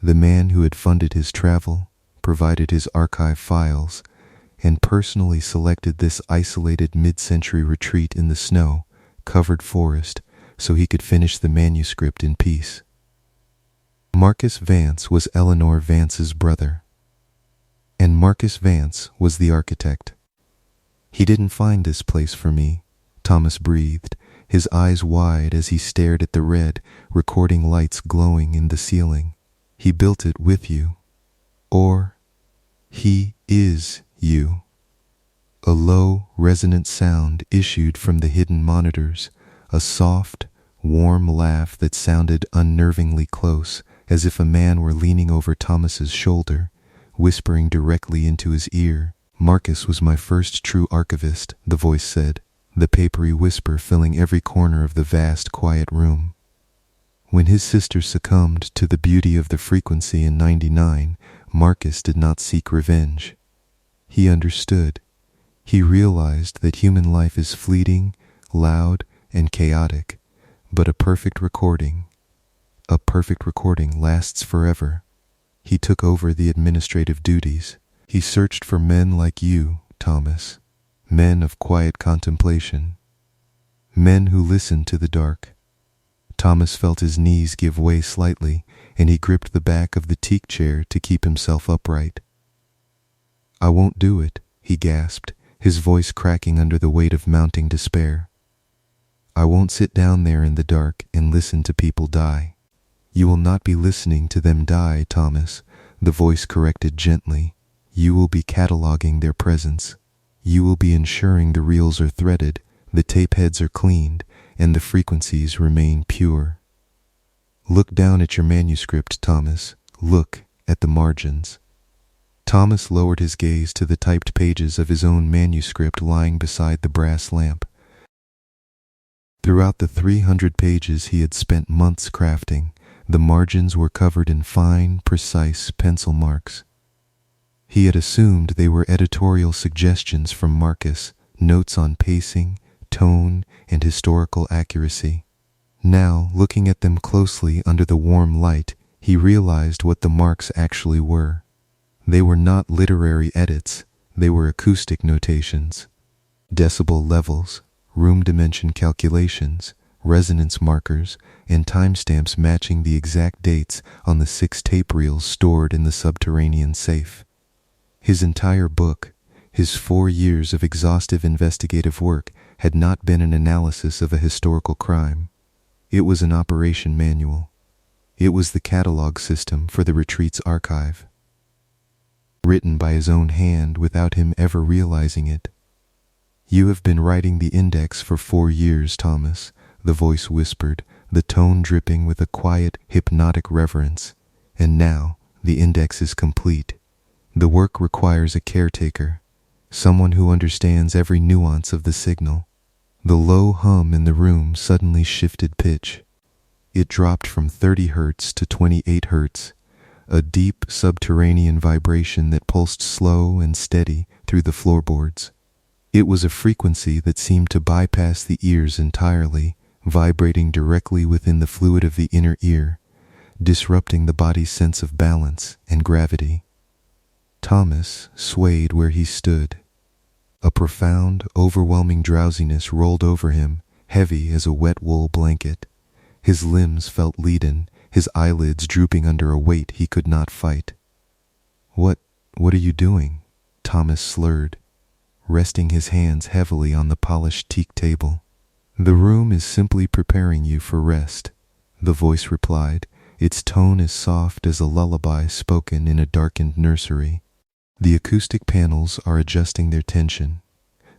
the man who had funded his travel, provided his archive files, and personally selected this isolated mid-century retreat in the snow-covered forest so he could finish the manuscript in peace. Marcus Vance was Eleanor Vance's brother, and Marcus Vance was the architect. He didn't find this place for me, Thomas breathed, his eyes wide as he stared at the red, recording lights glowing in the ceiling. He built it with you. Or, he is you. A low, resonant sound issued from the hidden monitors, a soft, warm laugh that sounded unnervingly close, as if a man were leaning over Thomas's shoulder, whispering directly into his ear. Marcus was my first true archivist, the voice said, the papery whisper filling every corner of the vast, quiet room. When his sister succumbed to the beauty of the frequency in '99, Marcus did not seek revenge. He understood. He realized that human life is fleeting, loud, and chaotic, but a perfect recording lasts forever. He took over the administrative duties. He searched for men like you, Thomas. Men of quiet contemplation. Men who listened to the dark. Thomas felt his knees give way slightly, and he gripped the back of the teak chair to keep himself upright. I won't do it, he gasped, his voice cracking under the weight of mounting despair. I won't sit down there in the dark and listen to people die. You will not be listening to them die, Thomas, the voice corrected gently. You will be cataloging their presence. You will be ensuring the reels are threaded, the tape heads are cleaned, and the frequencies remain pure. Look down at your manuscript, Thomas. Look at the margins. Thomas lowered his gaze to the typed pages of his own manuscript lying beside the brass lamp. Throughout the 300 pages he had spent months crafting, the margins were covered in fine, precise pencil marks. He had assumed they were editorial suggestions from Marcus, notes on pacing, tone and historical accuracy. Now, looking at them closely under the warm light, he realized what the marks actually were. They were not literary edits, they were acoustic notations. Decibel levels, room dimension calculations, resonance markers, and timestamps matching the exact dates on the 6 tape reels stored in the subterranean safe. His entire book, his 4 years of exhaustive investigative work, had not been an analysis of a historical crime. It was an operation manual. It was the catalog system for the retreat's archive. Written by his own hand without him ever realizing it. "You have been writing the index for 4 years, Thomas," the voice whispered, the tone dripping with a quiet, hypnotic reverence. "And now, the index is complete. The work requires a caretaker, someone who understands every nuance of the signal." The low hum in the room suddenly shifted pitch. It dropped from 30 hertz to 28 hertz, a deep subterranean vibration that pulsed slow and steady through the floorboards. It was a frequency that seemed to bypass the ears entirely, vibrating directly within the fluid of the inner ear, disrupting the body's sense of balance and gravity. Thomas swayed where he stood. A profound, overwhelming drowsiness rolled over him, heavy as a wet wool blanket. His limbs felt leaden, his eyelids drooping under a weight he could not fight. What are you doing?" Thomas slurred, resting his hands heavily on the polished teak table. "The room is simply preparing you for rest," the voice replied, its tone as soft as a lullaby spoken in a darkened nursery. "The acoustic panels are adjusting their tension.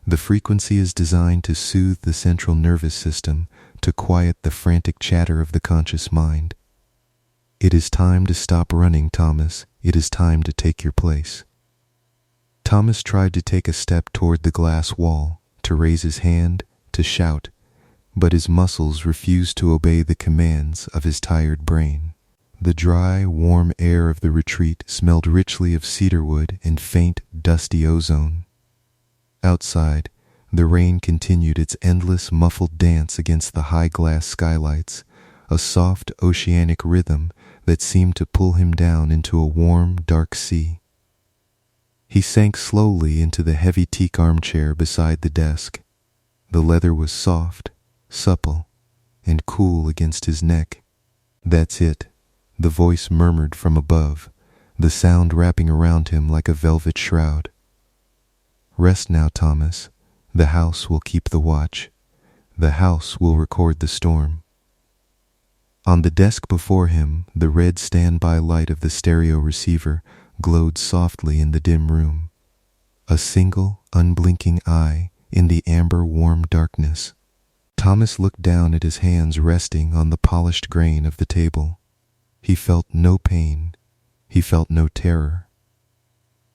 The frequency is designed to soothe the central nervous system, to quiet the frantic chatter of the conscious mind. It is time to stop running, Thomas. It is time to take your place." Thomas tried to take a step toward the glass wall, to raise his hand, to shout, but his muscles refused to obey the commands of his tired brain. The dry, warm air of the retreat smelled richly of cedarwood and faint, dusty ozone. Outside, the rain continued its endless, muffled dance against the high glass skylights, a soft, oceanic rhythm that seemed to pull him down into a warm, dark sea. He sank slowly into the heavy teak armchair beside the desk. The leather was soft, supple, and cool against his neck. "That's it," the voice murmured from above, the sound wrapping around him like a velvet shroud. "Rest now, Thomas. The house will keep the watch. The house will record the storm." On the desk before him, the red standby light of the stereo receiver glowed softly in the dim room. A single, unblinking eye in the amber warm darkness. Thomas looked down at his hands resting on the polished grain of the table. He felt no pain. He felt no terror.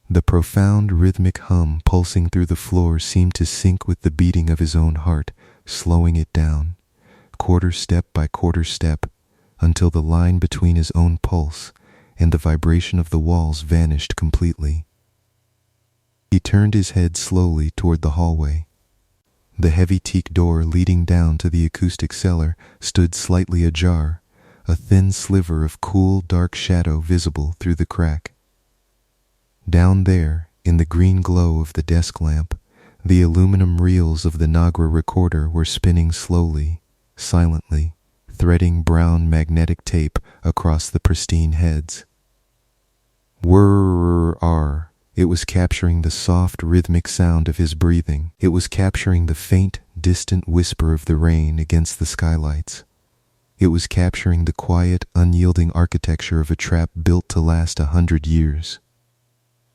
The profound rhythmic hum pulsing through the floor seemed to sync with the beating of his own heart, slowing it down, quarter step by quarter step, until the line between his own pulse and the vibration of the walls vanished completely. He turned his head slowly toward the hallway. The heavy teak door leading down to the acoustic cellar stood slightly ajar, a thin sliver of cool, dark shadow visible through the crack. Down there, in the green glow of the desk lamp, the aluminum reels of the Nagra recorder were spinning slowly, silently, threading brown magnetic tape across the pristine heads. Whirr-r-r. It was capturing the soft, rhythmic sound of his breathing. It was capturing the faint, distant whisper of the rain against the skylights. It was capturing the quiet, unyielding architecture of a trap built to last 100 years.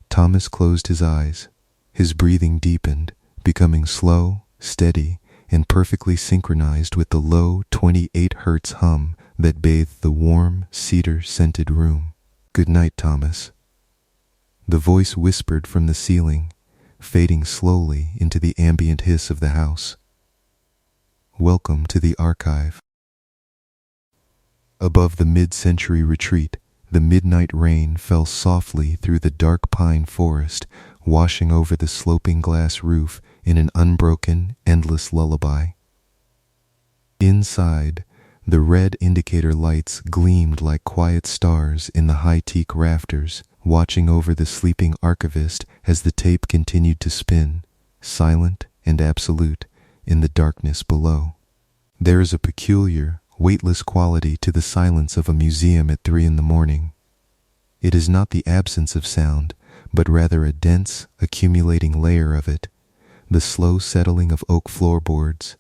Thomas closed his eyes. His breathing deepened, becoming slow, steady, and perfectly synchronized with the low 28 hertz hum that bathed the warm, cedar-scented room. "Good night, Thomas." The voice whispered from the ceiling, fading slowly into the ambient hiss of the house. "Welcome to the archive." Above the mid-century retreat, the midnight rain fell softly through the dark pine forest, washing over the sloping glass roof in an unbroken, endless lullaby. Inside, the red indicator lights gleamed like quiet stars in the high teak rafters, watching over the sleeping archivist as the tape continued to spin, silent and absolute, in the darkness below. There is a peculiar, weightless quality to the silence of a museum at 3 a.m. It is not the absence of sound, but rather a dense, accumulating layer of it, the slow settling of oak floorboards,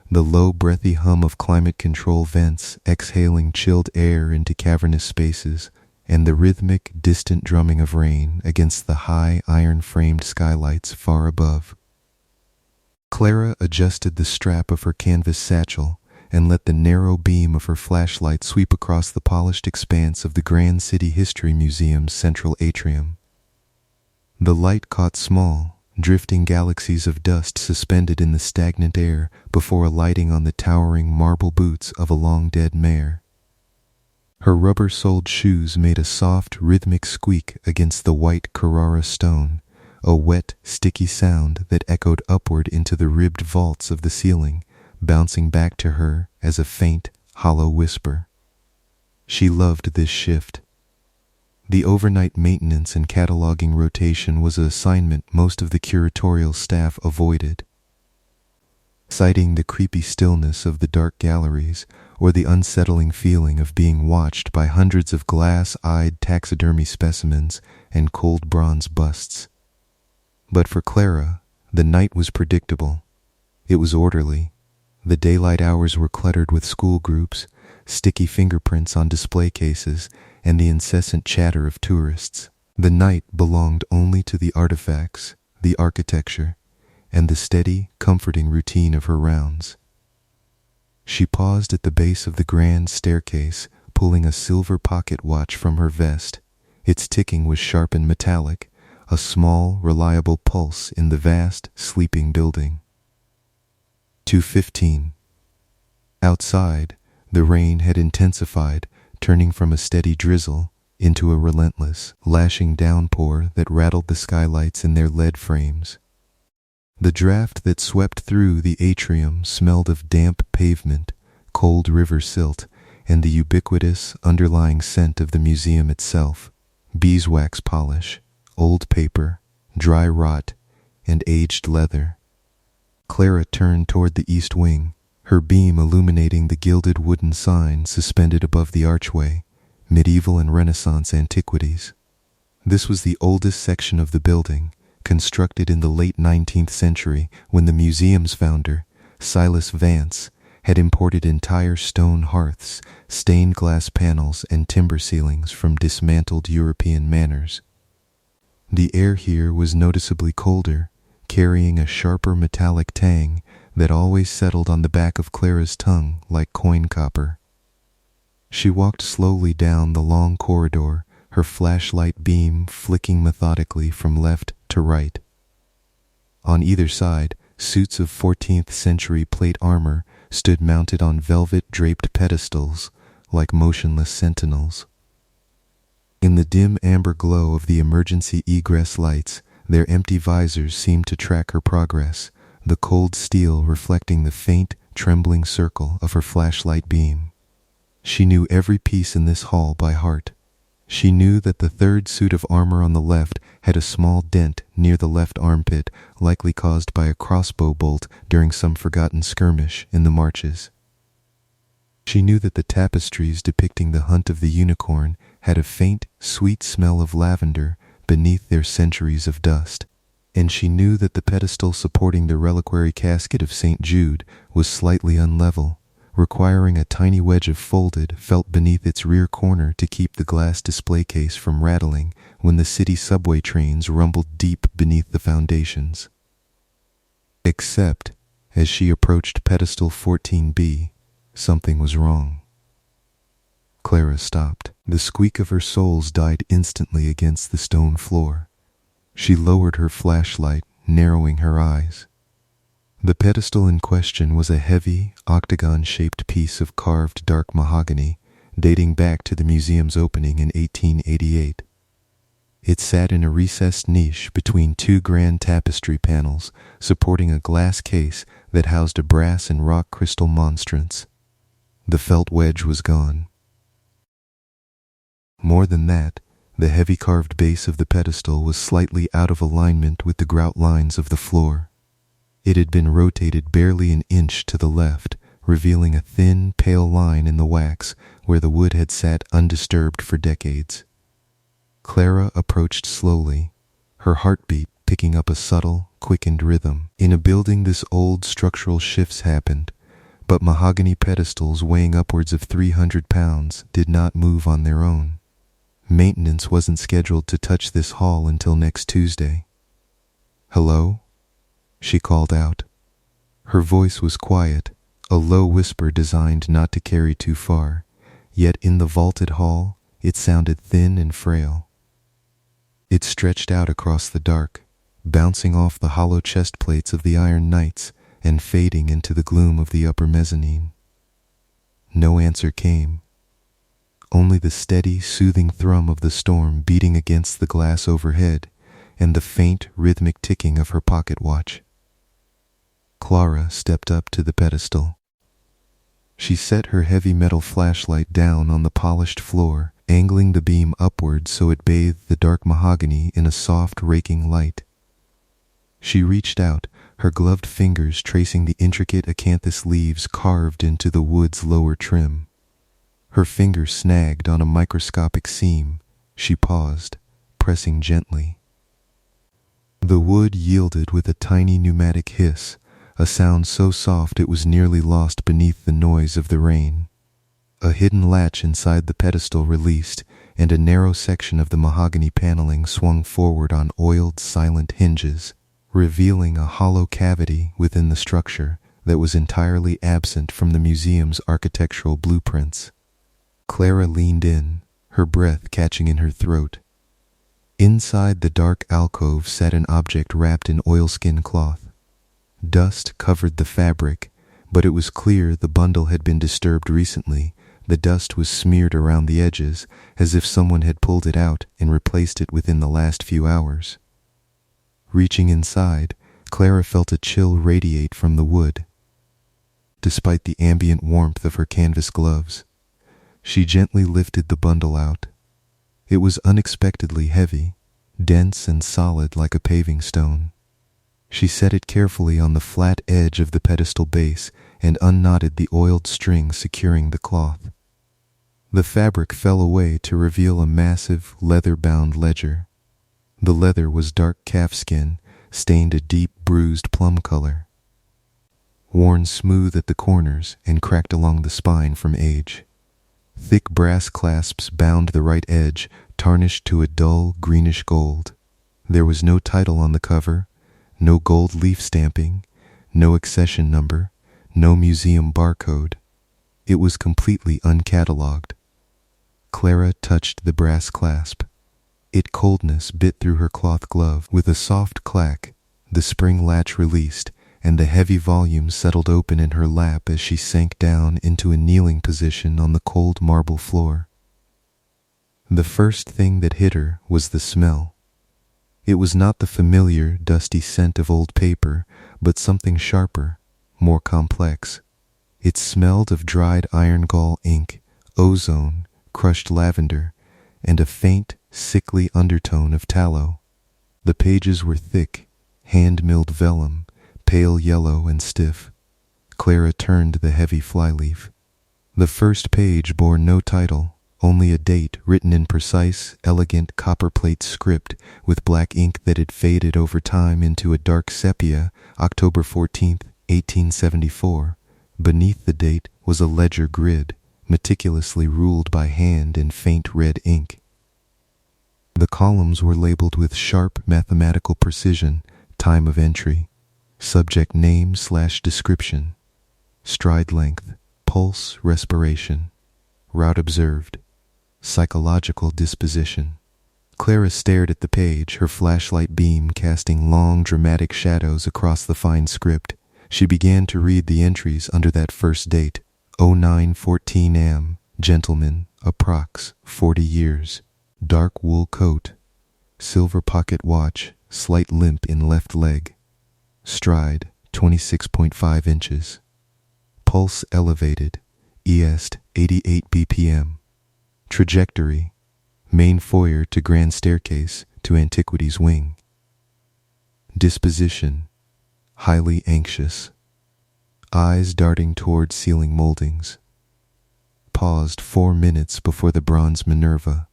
the low breathy hum of climate control vents exhaling chilled air into cavernous spaces, and the rhythmic, distant drumming of rain against the high, iron-framed skylights far above. Clara adjusted the strap of her canvas satchel and let the narrow beam of her flashlight sweep across the polished expanse of the Grand City History Museum's central atrium. The light caught small, drifting galaxies of dust suspended in the stagnant air before alighting on the towering marble boots of a long-dead mare. Her rubber-soled shoes made a soft, rhythmic squeak against the white Carrara stone, a wet, sticky sound that echoed upward into the ribbed vaults of the ceiling, bouncing back to her as a faint, hollow whisper. She loved this shift. The overnight maintenance and cataloging rotation was an assignment most of the curatorial staff avoided. Citing the creepy stillness of the dark galleries or the unsettling feeling of being watched by hundreds of glass-eyed taxidermy specimens and cold bronze busts. But for Clara, the night was predictable. It was orderly. The daylight hours were cluttered with school groups, sticky fingerprints on display cases, and the incessant chatter of tourists. The night belonged only to the artifacts, the architecture, and the steady, comforting routine of her rounds. She paused at the base of the grand staircase, pulling a silver pocket watch from her vest. Its ticking was sharp and metallic, a small, reliable pulse in the vast, sleeping building. 2:15. Outside, the rain had intensified, turning from a steady drizzle into a relentless, lashing downpour that rattled the skylights in their lead frames. The draft that swept through the atrium smelled of damp pavement, cold river silt, and the ubiquitous underlying scent of the museum itself: beeswax polish, old paper, dry rot, and aged leather. Clara turned toward the east wing, her beam illuminating the gilded wooden sign suspended above the archway, Medieval and Renaissance Antiquities. This was the oldest section of the building, constructed in the late 19th century when the museum's founder, Silas Vance, had imported entire stone hearths, stained glass panels, and timber ceilings from dismantled European manors. The air here was noticeably colder, carrying a sharper metallic tang that always settled on the back of Clara's tongue like coin copper. She walked slowly down the long corridor, her flashlight beam flicking methodically from left to right. On either side, suits of 14th century plate armor stood mounted on velvet-draped pedestals like motionless sentinels. In the dim amber glow of the emergency egress lights, their empty visors seemed to track her progress, the cold steel reflecting the faint, trembling circle of her flashlight beam. She knew every piece in this hall by heart. She knew that the third suit of armor on the left had a small dent near the left armpit, likely caused by a crossbow bolt during some forgotten skirmish in the marches. She knew that the tapestries depicting the hunt of the unicorn had a faint, sweet smell of lavender beneath their centuries of dust, and she knew that the pedestal supporting the reliquary casket of St. Jude was slightly unlevel, requiring a tiny wedge of folded felt beneath its rear corner to keep the glass display case from rattling when the city subway trains rumbled deep beneath the foundations. Except, as she approached pedestal 14B, something was wrong. Clara stopped. The squeak of her soles died instantly against the stone floor. She lowered her flashlight, narrowing her eyes. The pedestal in question was a heavy, octagon-shaped piece of carved dark mahogany, dating back to the museum's opening in 1888. It sat in a recessed niche between two grand tapestry panels, supporting a glass case that housed a brass and rock crystal monstrance. The felt wedge was gone. More than that, the heavy carved base of the pedestal was slightly out of alignment with the grout lines of the floor. It had been rotated barely an inch to the left, revealing a thin, pale line in the wax where the wood had sat undisturbed for decades. Clara approached slowly, her heartbeat picking up a subtle, quickened rhythm. In a building this old, structural shifts happened, but mahogany pedestals weighing upwards of 300 pounds did not move on their own. Maintenance wasn't scheduled to touch this hall until next Tuesday. "Hello?" she called out. Her voice was quiet, a low whisper designed not to carry too far, yet in the vaulted hall it sounded thin and frail. It stretched out across the dark, bouncing off the hollow chest plates of the iron knights and fading into the gloom of the upper mezzanine. No answer came. Only the steady, soothing thrum of the storm beating against the glass overhead and the faint, rhythmic ticking of her pocket watch. Clara stepped up to the pedestal. She set her heavy metal flashlight down on the polished floor, angling the beam upward so it bathed the dark mahogany in a soft, raking light. She reached out, her gloved fingers tracing the intricate acanthus leaves carved into the wood's lower trim. Her finger snagged on a microscopic seam. She paused, pressing gently. The wood yielded with a tiny pneumatic hiss, a sound so soft it was nearly lost beneath the noise of the rain. A hidden latch inside the pedestal released, and a narrow section of the mahogany paneling swung forward on oiled, silent hinges, revealing a hollow cavity within the structure that was entirely absent from the museum's architectural blueprints. Clara leaned in, her breath catching in her throat. Inside the dark alcove sat an object wrapped in oilskin cloth. Dust covered the fabric, but it was clear the bundle had been disturbed recently. The dust was smeared around the edges, as if someone had pulled it out and replaced it within the last few hours. Reaching inside, Clara felt a chill radiate from the wood. Despite the ambient warmth of her canvas gloves, she gently lifted the bundle out. It was unexpectedly heavy, dense and solid like a paving stone. She set it carefully on the flat edge of the pedestal base and unknotted the oiled string securing the cloth. The fabric fell away to reveal a massive, leather-bound ledger. The leather was dark calfskin, stained a deep, bruised plum color, worn smooth at the corners and cracked along the spine from age. Thick brass clasps bound the right edge, tarnished to a dull, greenish gold. There was no title on the cover, no gold leaf stamping, no accession number, no museum barcode. It was completely uncatalogued. Clara touched the brass clasp. Its coldness bit through her cloth glove. With a soft clack, the spring latch released, and the heavy volume settled open in her lap as she sank down into a kneeling position on the cold marble floor. The first thing that hit her was the smell. It was not the familiar, dusty scent of old paper, but something sharper, more complex. It smelled of dried iron gall ink, ozone, crushed lavender, and a faint, sickly undertone of tallow. The pages were thick, hand-milled vellum, pale yellow and stiff. Clara turned the heavy flyleaf. The first page bore no title, only a date written in precise, elegant copperplate script with black ink that had faded over time into a dark sepia, October 14th, 1874. Beneath the date was a ledger grid, meticulously ruled by hand in faint red ink. The columns were labeled with sharp mathematical precision: time of entry, subject name/description, stride length, pulse, respiration, route observed, psychological disposition. Clara stared at the page, her flashlight beam casting long, dramatic shadows across the fine script. She began to read the entries under that first date: 0914 am, gentleman, approx. 40 years, dark wool coat, silver pocket watch, slight limp in left leg. Stride, 26.5 inches. Pulse elevated, EST 88 BPM. Trajectory, main foyer to grand staircase to antiquities wing. Disposition, highly anxious. Eyes darting toward ceiling moldings. Paused 4 minutes before the bronze Minerva.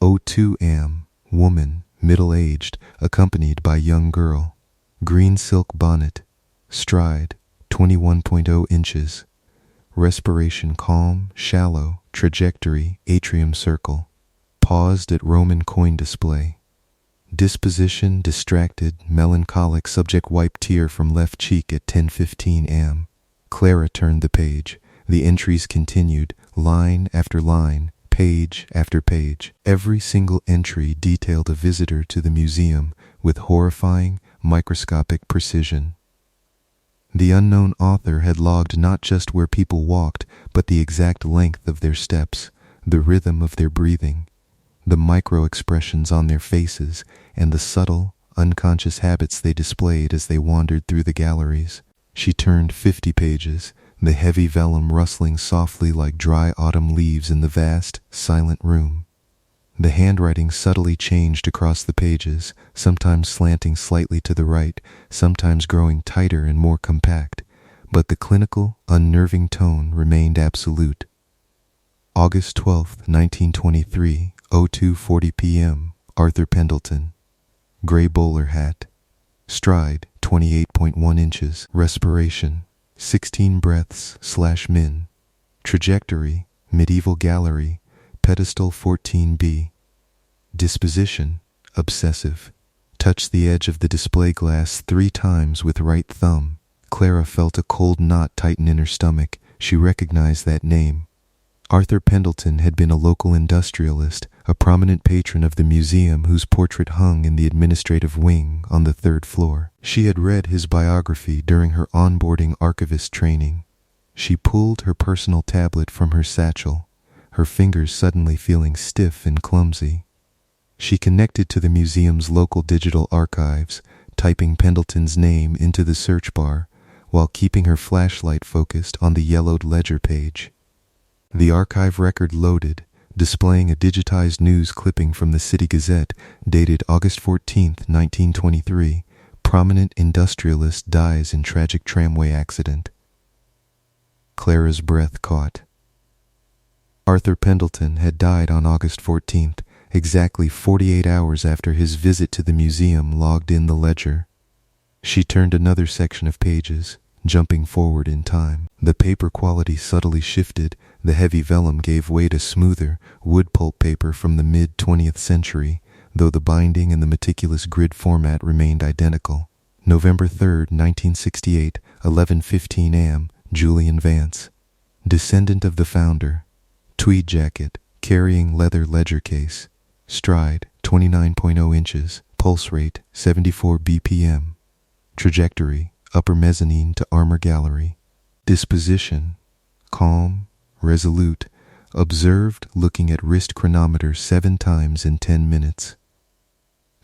02 am, woman, middle-aged, accompanied by young girl. Green silk bonnet. Stride, 21.0 inches. Respiration calm, shallow. Trajectory, atrium circle. Paused at Roman coin display. Disposition, distracted, melancholic. Subject wiped tear from left cheek at 10:15 am. Clara turned the page. The entries continued, line after line, page after page. Every single entry detailed a visitor to the museum with horrifying, microscopic precision. The unknown author had logged not just where people walked, but the exact length of their steps, the rhythm of their breathing, the micro-expressions on their faces, and the subtle, unconscious habits they displayed as they wandered through the galleries. She turned 50 pages, the heavy vellum rustling softly like dry autumn leaves in the vast, silent room. The handwriting subtly changed across the pages, sometimes slanting slightly to the right, sometimes growing tighter and more compact, but the clinical, unnerving tone remained absolute. August 12, 1923, 02:40 p.m., Arthur Pendelton. Gray bowler hat. Stride, 28.1 inches. Respiration, 16 breaths/min. Trajectory, medieval gallery, pedestal 14B. Disposition, obsessive. Touched the edge of the display glass 3 times with right thumb. Clara felt a cold knot tighten in her stomach. She recognized that name. Arthur Pendelton had been a local industrialist, a prominent patron of the museum whose portrait hung in the administrative wing on the 3rd floor. She had read his biography during her onboarding archivist training. She pulled her personal tablet from her satchel, her fingers suddenly feeling stiff and clumsy. She connected to the museum's local digital archives, typing Pendleton's name into the search bar, while keeping her flashlight focused on the yellowed ledger page. The archive record loaded, displaying a digitized news clipping from the City Gazette dated August 14, 1923. Prominent industrialist dies in tragic tramway accident. Clara's breath caught. Arthur Pendelton had died on August 14th, exactly 48 hours after his visit to the museum logged in the ledger. She turned another section of pages, jumping forward in time. The paper quality subtly shifted. The heavy vellum gave way to smoother, wood pulp paper from the mid-20th century, though the binding and the meticulous grid format remained identical. November 3, 1968, 11:15 am, Julian Vance. Descendant of the founder. Tweed jacket, carrying leather ledger case. Stride, 29.0 inches. Pulse rate, 74 BPM. Trajectory, upper mezzanine to armor gallery. Disposition, calm, resolute, observed looking at wrist chronometer 7 times in 10 minutes.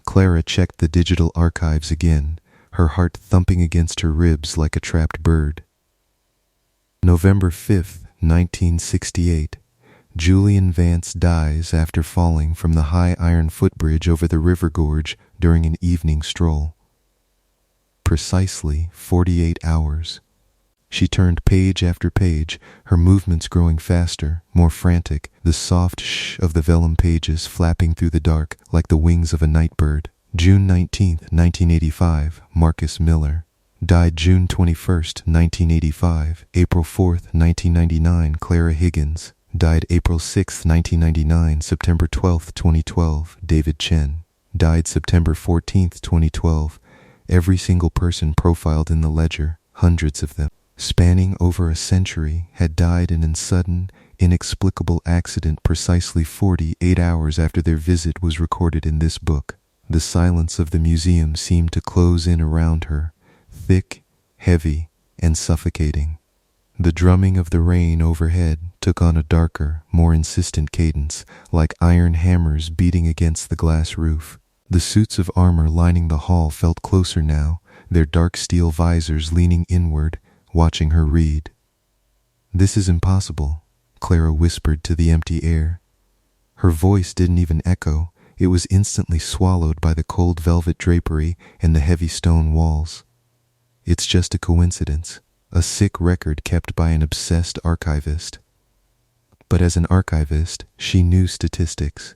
Clara checked the digital archives again, her heart thumping against her ribs like a trapped bird. November 5, 1968. Julian Vance dies after falling from the high iron footbridge over the river gorge during an evening stroll. Precisely 48 hours. She turned page after page, her movements growing faster, more frantic, the soft shh of the vellum pages flapping through the dark like the wings of a night bird. June 19, 1985, Marcus Miller. Died June 21, 1985. April 4, 1999, Clara Higgins. Died April 6, 1999. September 12, 2012, David Chen. Died September 14, 2012. Every single person profiled in the ledger, hundreds of them, spanning over a century, had died in a sudden, inexplicable accident precisely 48 hours after their visit was recorded in this book. The silence of the museum seemed to close in around her, thick, heavy, and suffocating. The drumming of the rain overhead took on a darker, more insistent cadence, like iron hammers beating against the glass roof. The suits of armor lining the hall felt closer now, their dark steel visors leaning inward, watching her read. "This is impossible," Clara whispered to the empty air. Her voice didn't even echo, it was instantly swallowed by the cold velvet drapery and the heavy stone walls. "It's just a coincidence, a sick record kept by an obsessed archivist." But as an archivist, she knew statistics.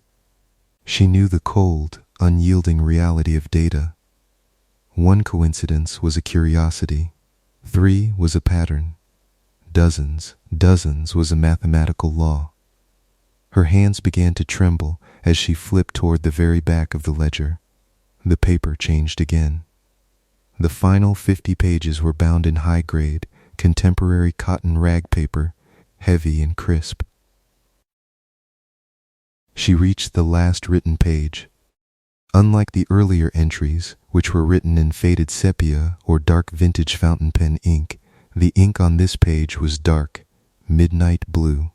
She knew the cold, unyielding reality of data. 1 coincidence was a curiosity. 3 was a pattern. Dozens was a mathematical law. Her hands began to tremble as she flipped toward the very back of the ledger. The paper changed again. The final 50 pages were bound in high-grade, contemporary cotton rag paper, heavy and crisp. She reached the last written page. Unlike the earlier entries, which were written in faded sepia or dark vintage fountain pen ink, the ink on this page was dark, midnight blue.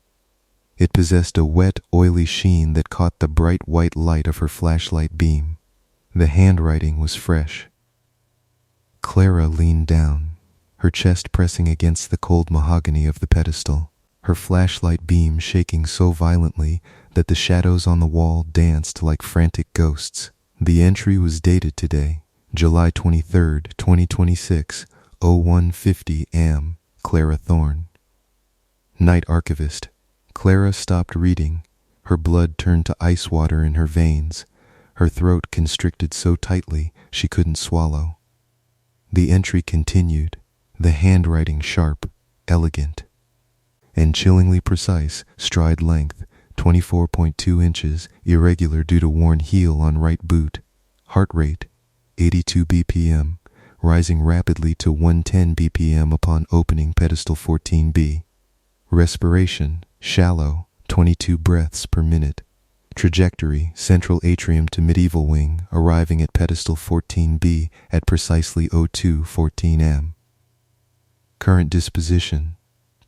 It possessed a wet, oily sheen that caught the bright white light of her flashlight beam. The handwriting was fresh. Clara leaned down, her chest pressing against the cold mahogany of the pedestal, her flashlight beam shaking so violently that the shadows on the wall danced like frantic ghosts. The entry was dated today, July 23rd, 2026, 0150 AM, Clara Thorne. Night Archivist. Clara stopped reading. Her blood turned to ice water in her veins. Her throat constricted so tightly she couldn't swallow. The entry continued, the handwriting sharp, elegant, and chillingly precise, stride length, 24.2 inches, irregular due to worn heel on right boot. Heart rate, 82 BPM, rising rapidly to 110 BPM upon opening pedestal 14B. Respiration, shallow, 22 breaths per minute. Trajectory, central atrium to medieval wing, arriving at pedestal 14B at precisely 02:14 am. Current disposition,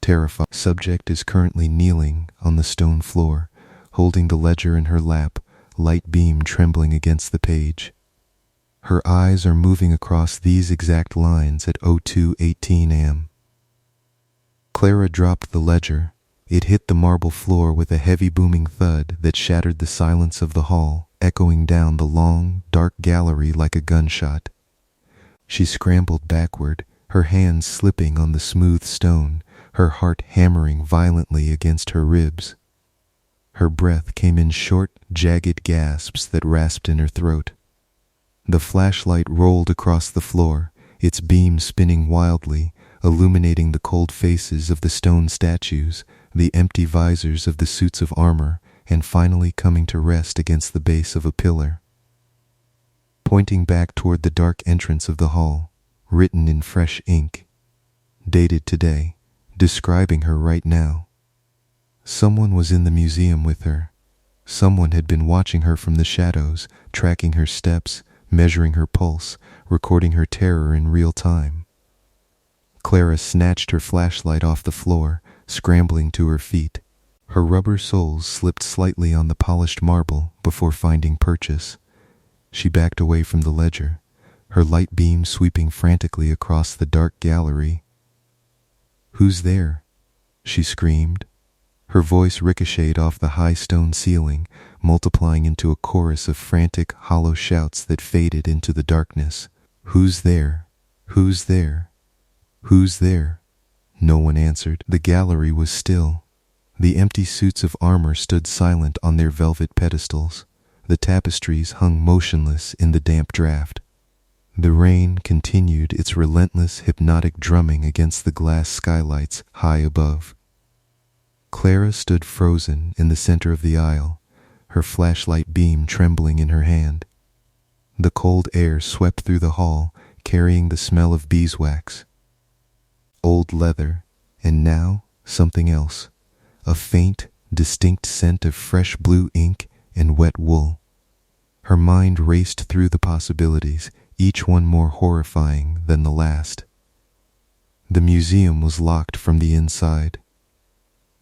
terrified. Subject is currently kneeling on the stone floor, holding the ledger in her lap, light beam trembling against the page. Her eyes are moving across these exact lines at 02:18 am. Clara dropped the ledger. It hit the marble floor with a heavy booming thud that shattered the silence of the hall, echoing down the long, dark gallery like a gunshot. She scrambled backward, her hands slipping on the smooth stone, her heart hammering violently against her ribs. Her breath came in short, jagged gasps that rasped in her throat. The flashlight rolled across the floor, its beam spinning wildly, illuminating the cold faces of the stone statues, the empty visors of the suits of armor, and finally coming to rest against the base of a pillar. Pointing back toward the dark entrance of the hall, written in fresh ink, dated today, describing her right now. Someone was in the museum with her. Someone had been watching her from the shadows, tracking her steps, measuring her pulse, recording her terror in real time. Clara snatched her flashlight off the floor, scrambling to her feet. Her rubber soles slipped slightly on the polished marble before finding purchase. She backed away from the ledger, her light beam sweeping frantically across the dark gallery. "Who's there?" she screamed. Her voice ricocheted off the high stone ceiling, multiplying into a chorus of frantic, hollow shouts that faded into the darkness. "Who's there? Who's there? Who's there?" No one answered. The gallery was still. The empty suits of armor stood silent on their velvet pedestals. The tapestries hung motionless in the damp draft. The rain continued its relentless, hypnotic drumming against the glass skylights high above. Clara stood frozen in the center of the aisle, her flashlight beam trembling in her hand. The cold air swept through the hall, carrying the smell of beeswax, old leather, and now something else, a faint, distinct scent of fresh blue ink and wet wool. Her mind raced through the possibilities, each one more horrifying than the last. The museum was locked from the inside.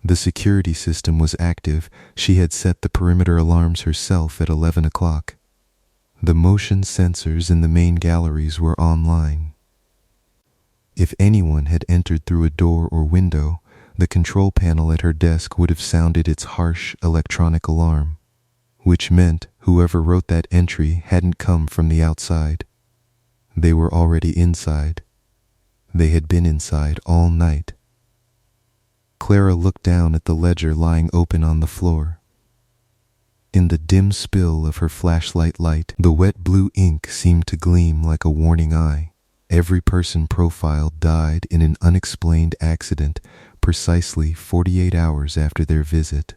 The security system was active. She had set the perimeter alarms herself at 11 o'clock. The motion sensors in the main galleries were online. If anyone had entered through a door or window, the control panel at her desk would have sounded its harsh electronic alarm, which meant whoever wrote that entry hadn't come from the outside. They were already inside. They had been inside all night. Clara looked down at the ledger lying open on the floor. In the dim spill of her flashlight light, the wet blue ink seemed to gleam like a warning eye. Every person profiled died in an unexplained accident precisely 48 hours after their visit.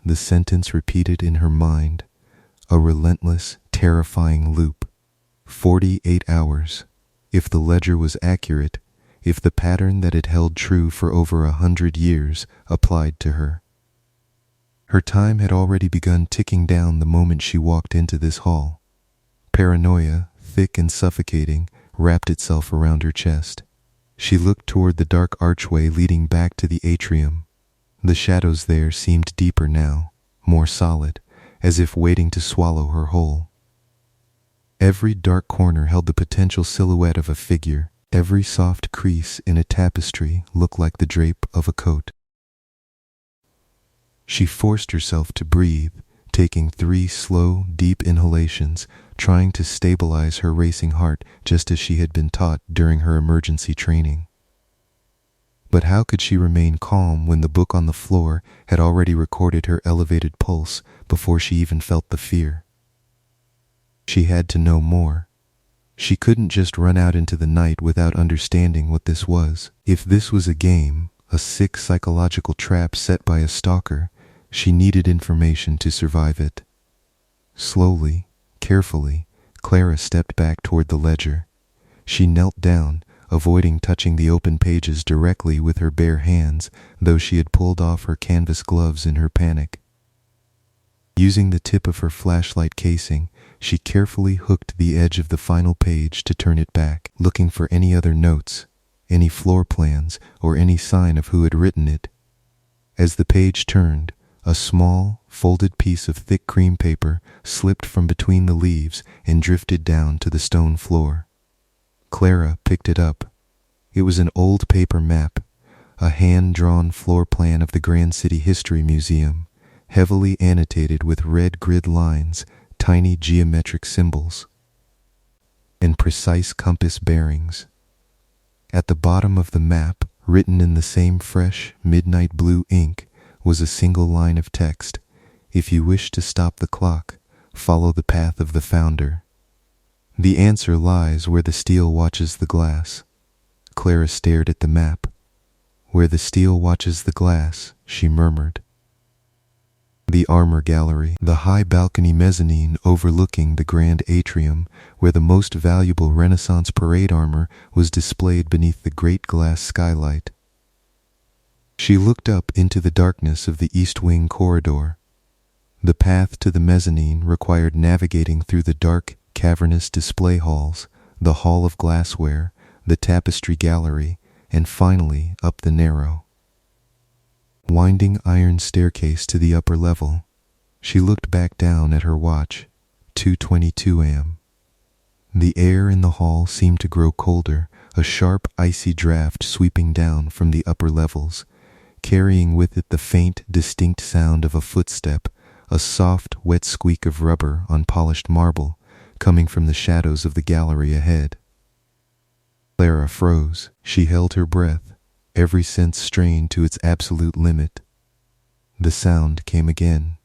The sentence repeated in her mind, a relentless, terrifying loop. 48 hours. If the ledger was accurate, if the pattern that had held true for over 100 years applied to her. Her time had already begun ticking down the moment she walked into this hall. Paranoia, thick and suffocating, wrapped itself around her chest. She looked toward the dark archway leading back to the atrium. The shadows there seemed deeper now, more solid, as if waiting to swallow her whole. Every dark corner held the potential silhouette of a figure. Every soft crease in a tapestry looked like the drape of a coat. She forced herself to breathe, taking 3 slow, deep inhalations, trying to stabilize her racing heart just as she had been taught during her emergency training. But how could she remain calm when the book on the floor had already recorded her elevated pulse before she even felt the fear? She had to know more. She couldn't just run out into the night without understanding what this was. If this was a game, a sick psychological trap set by a stalker, she needed information to survive it. Slowly, carefully, Clara stepped back toward the ledger. She knelt down, avoiding touching the open pages directly with her bare hands, though she had pulled off her canvas gloves in her panic. Using the tip of her flashlight casing, she carefully hooked the edge of the final page to turn it back, looking for any other notes, any floor plans, or any sign of who had written it. As the page turned, a small, folded piece of thick cream paper slipped from between the leaves and drifted down to the stone floor. Clara picked it up. It was an old paper map, a hand-drawn floor plan of the Grand City History Museum, heavily annotated with red grid lines, tiny geometric symbols, and precise compass bearings. At the bottom of the map, written in the same fresh, midnight blue ink, was a single line of text. If you wish to stop the clock, follow the path of the founder. The answer lies where the steel watches the glass. Clara stared at the map. Where the steel watches the glass, she murmured. The armor gallery, the high balcony mezzanine overlooking the grand atrium, where the most valuable Renaissance parade armor was displayed beneath the great glass skylight. She looked up into the darkness of the East Wing corridor. The path to the mezzanine required navigating through the dark, cavernous display halls, the hall of glassware, the tapestry gallery, and finally up the narrow, winding iron staircase to the upper level. She looked back down at her watch, 2:22 a.m. The air in the hall seemed to grow colder, a sharp, icy draft sweeping down from the upper levels, carrying with it the faint, distinct sound of a footstep, a soft, wet squeak of rubber on polished marble, coming from the shadows of the gallery ahead. Clara froze. She held her breath, every sense strained to its absolute limit. The sound came again.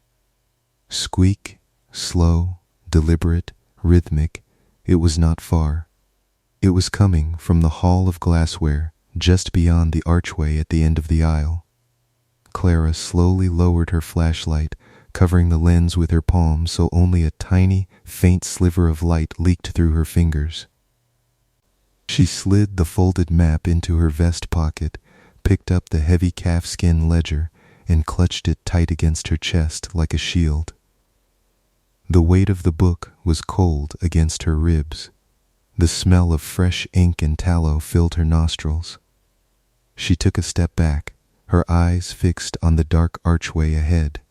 Squeak, slow, deliberate, rhythmic. It was not far. It was coming from the hall of glassware, just beyond the archway at the end of the aisle. Clara slowly lowered her flashlight, covering the lens with her palm so only a tiny, faint sliver of light leaked through her fingers. She slid the folded map into her vest pocket, picked up the heavy calfskin ledger, and clutched it tight against her chest like a shield. The weight of the book was cold against her ribs. The smell of fresh ink and tallow filled her nostrils. She took a step back, her eyes fixed on the dark archway ahead.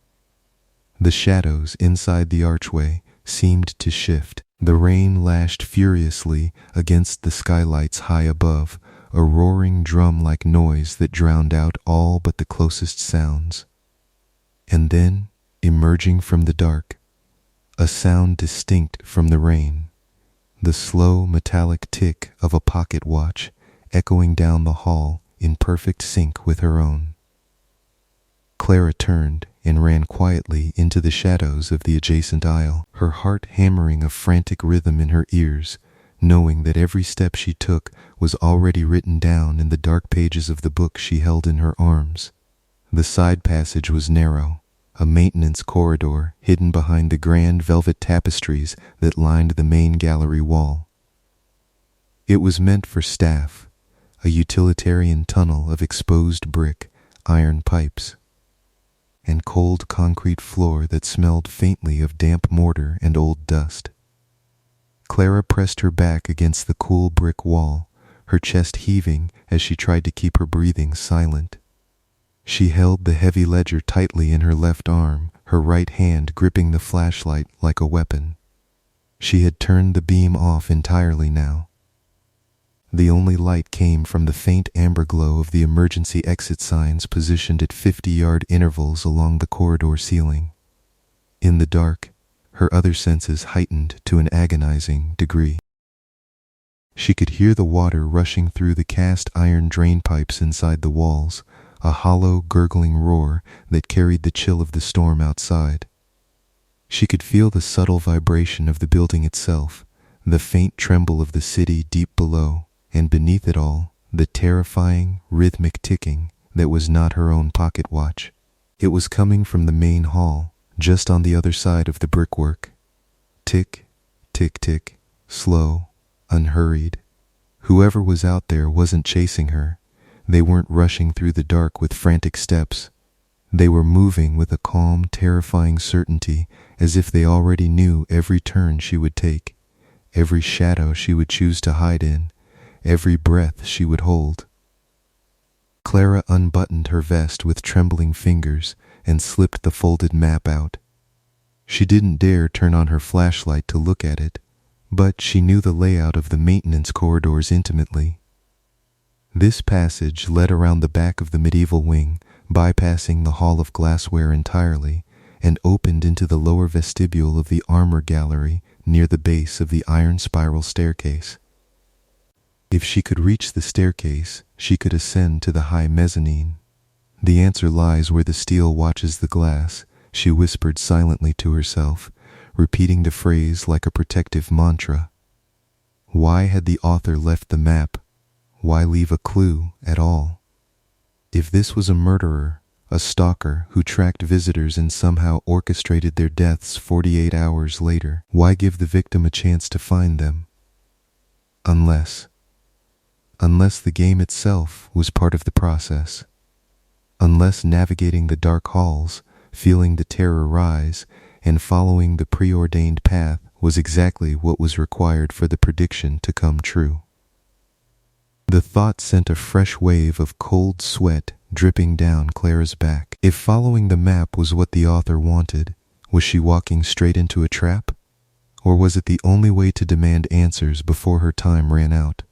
The shadows inside the archway seemed to shift. The rain lashed furiously against the skylights high above, a roaring drum-like noise that drowned out all but the closest sounds. And then, emerging from the dark, a sound distinct from the rain, the slow metallic tick of a pocket watch echoing down the hall in perfect sync with her own. Clara turned and ran quietly into the shadows of the adjacent aisle, her heart hammering a frantic rhythm in her ears, knowing that every step she took was already written down in the dark pages of the book she held in her arms. The side passage was narrow, a maintenance corridor hidden behind the grand velvet tapestries that lined the main gallery wall. It was meant for staff, a utilitarian tunnel of exposed brick, iron pipes, and cold concrete floor that smelled faintly of damp mortar and old dust. Clara pressed her back against the cool brick wall, her chest heaving as she tried to keep her breathing silent. She held the heavy ledger tightly in her left arm, her right hand gripping the flashlight like a weapon. She had turned the beam off entirely now. The only light came from the faint amber glow of the emergency exit signs positioned at 50-yard intervals along the corridor ceiling. In the dark, her other senses heightened to an agonizing degree. She could hear the water rushing through the cast iron drain pipes inside the walls, a hollow, gurgling roar that carried the chill of the storm outside. She could feel the subtle vibration of the building itself, the faint tremble of the city deep below, and beneath it all, the terrifying, rhythmic ticking that was not her own pocket watch. It was coming from the main hall, just on the other side of the brickwork. Tick, tick, tick, slow, unhurried. Whoever was out there wasn't chasing her. They weren't rushing through the dark with frantic steps. They were moving with a calm, terrifying certainty, as if they already knew every turn she would take, every shadow she would choose to hide in, every breath she would hold. Clara unbuttoned her vest with trembling fingers and slipped the folded map out. She didn't dare turn on her flashlight to look at it, but she knew the layout of the maintenance corridors intimately. This passage led around the back of the medieval wing, bypassing the hall of glassware entirely, and opened into the lower vestibule of the armor gallery near the base of the iron spiral staircase. If she could reach the staircase, she could ascend to the high mezzanine. The answer lies where the steel watches the glass, she whispered silently to herself, repeating the phrase like a protective mantra. Why had the author left the map? Why leave a clue at all? If this was a murderer, a stalker who tracked visitors and somehow orchestrated their deaths 48 hours later, why give the victim a chance to find them? Unless the game itself was part of the process. Unless navigating the dark halls, feeling the terror rise, and following the preordained path was exactly what was required for the prediction to come true. The thought sent a fresh wave of cold sweat dripping down Clara's back. If following the map was what the author wanted, was she walking straight into a trap? Or was it the only way to demand answers before her time ran out?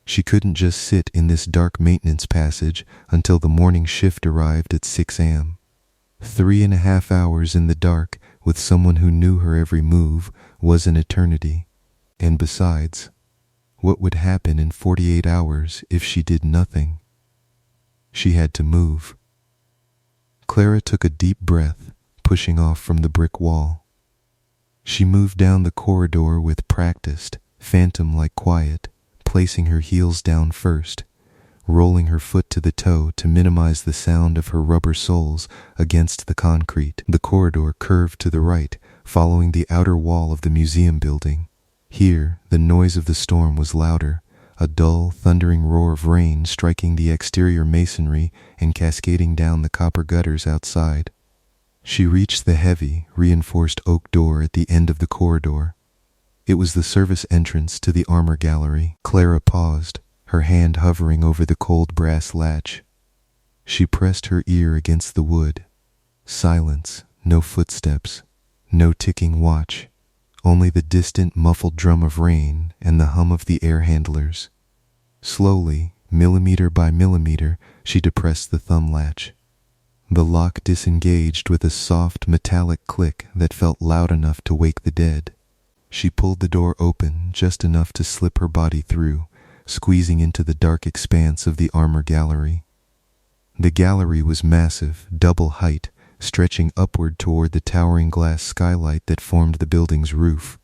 She couldn't just sit in this dark maintenance passage until the morning shift arrived at 6 a.m. 3.5 hours in the dark with someone who knew her every move was an eternity. And besides, what would happen in 48 hours if she did nothing? She had to move. Clara took a deep breath, pushing off from the brick wall. She moved down the corridor with practiced, phantom-like quiet, placing her heels down first, rolling her foot to the toe to minimize the sound of her rubber soles against the concrete. The corridor curved to the right, following the outer wall of the museum building. Here, the noise of the storm was louder, a dull, thundering roar of rain striking the exterior masonry and cascading down the copper gutters outside. She reached the heavy, reinforced oak door at the end of the corridor. It was the service entrance to the armor gallery. Clara paused, her hand hovering over the cold brass latch. She pressed her ear against the wood. Silence, no footsteps, no ticking watch, only the distant muffled drum of rain and the hum of the air handlers. Slowly, millimeter by millimeter, she depressed the thumb latch. The lock disengaged with a soft metallic click that felt loud enough to wake the dead. She pulled the door open just enough to slip her body through, squeezing into the dark expanse of the armor gallery. The gallery was massive, double height, stretching upward toward the towering glass skylight that formed the building's roof.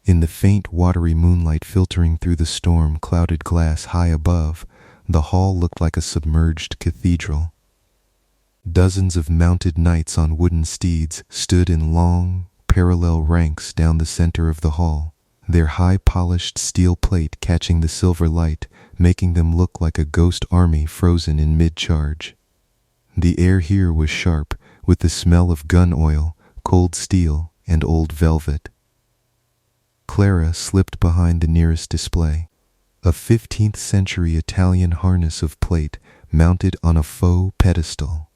In the faint, watery moonlight filtering through the storm-clouded glass high above, the hall looked like a submerged cathedral. Dozens of mounted knights on wooden steeds stood in long, parallel ranks down the center of the hall, their high-polished steel plate catching the silver light, making them look like a ghost army frozen in mid-charge. The air here was sharp, with the smell of gun oil, cold steel, and old velvet. Clara slipped behind the nearest display, a 15th century Italian harness of plate mounted on a faux pedestal.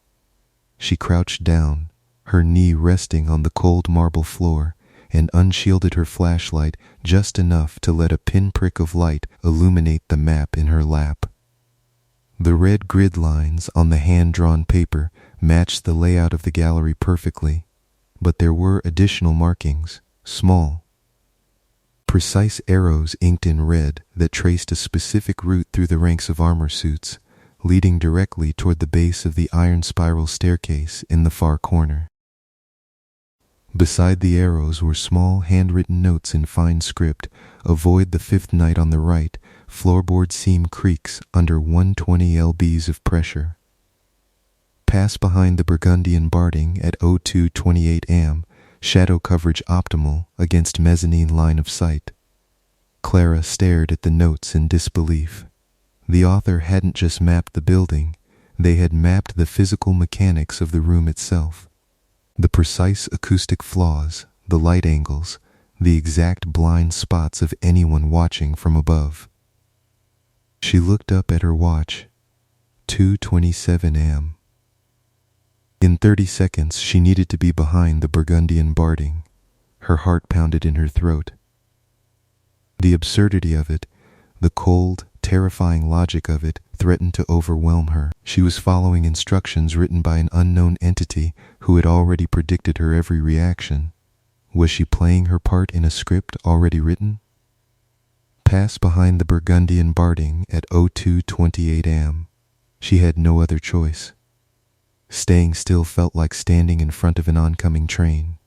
She crouched down, her knee resting on the cold marble floor, and unshielded her flashlight just enough to let a pinprick of light illuminate the map in her lap. The red grid lines on the hand-drawn paper matched the layout of the gallery perfectly, but there were additional markings, small, precise arrows inked in red that traced a specific route through the ranks of armor suits, leading directly toward the base of the iron spiral staircase in the far corner. Beside the arrows were small handwritten notes in fine script. Avoid the fifth knight on the right. Floorboard seam creaks under 120 lbs of pressure. Pass behind the Burgundian Barding at 0228 am. Shadow coverage optimal against mezzanine line of sight. Clara stared at the notes in disbelief. The author hadn't just mapped the building, they had mapped the physical mechanics of the room itself. The precise acoustic flaws, the light angles, the exact blind spots of anyone watching from above. She looked up at her watch. 2:27 am. In 30 seconds she needed to be behind the Burgundian Barding. Her heart pounded in her throat. The absurdity of it, the cold, terrifying logic of it, threatened to overwhelm her. She was following instructions written by an unknown entity who had already predicted her every reaction. Was she playing her part in a script already written? Pass behind the Burgundian Barding at 0228 am. She had no other choice. Staying still felt like standing in front of an oncoming train.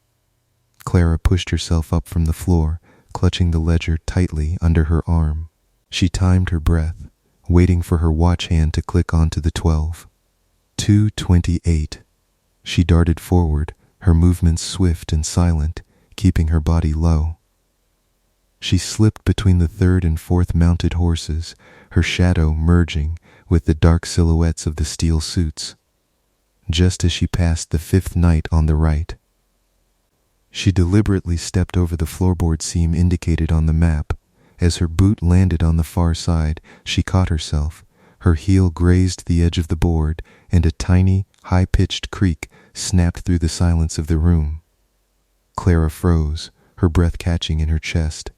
Clara pushed herself up from the floor, clutching the ledger tightly under her arm. She timed her breath, waiting for her watch hand to click onto the 12. 2:28. She darted forward, her movements swift and silent, keeping her body low. She slipped between the third and fourth mounted horses, her shadow merging with the dark silhouettes of the steel suits. Just as she passed the fifth knight on the right, she deliberately stepped over the floorboard seam indicated on the map. As her boot landed on the far side, she caught herself. Her heel grazed the edge of the board, and a tiny, high-pitched creak snapped through the silence of the room. Clara froze, her breath catching in her chest.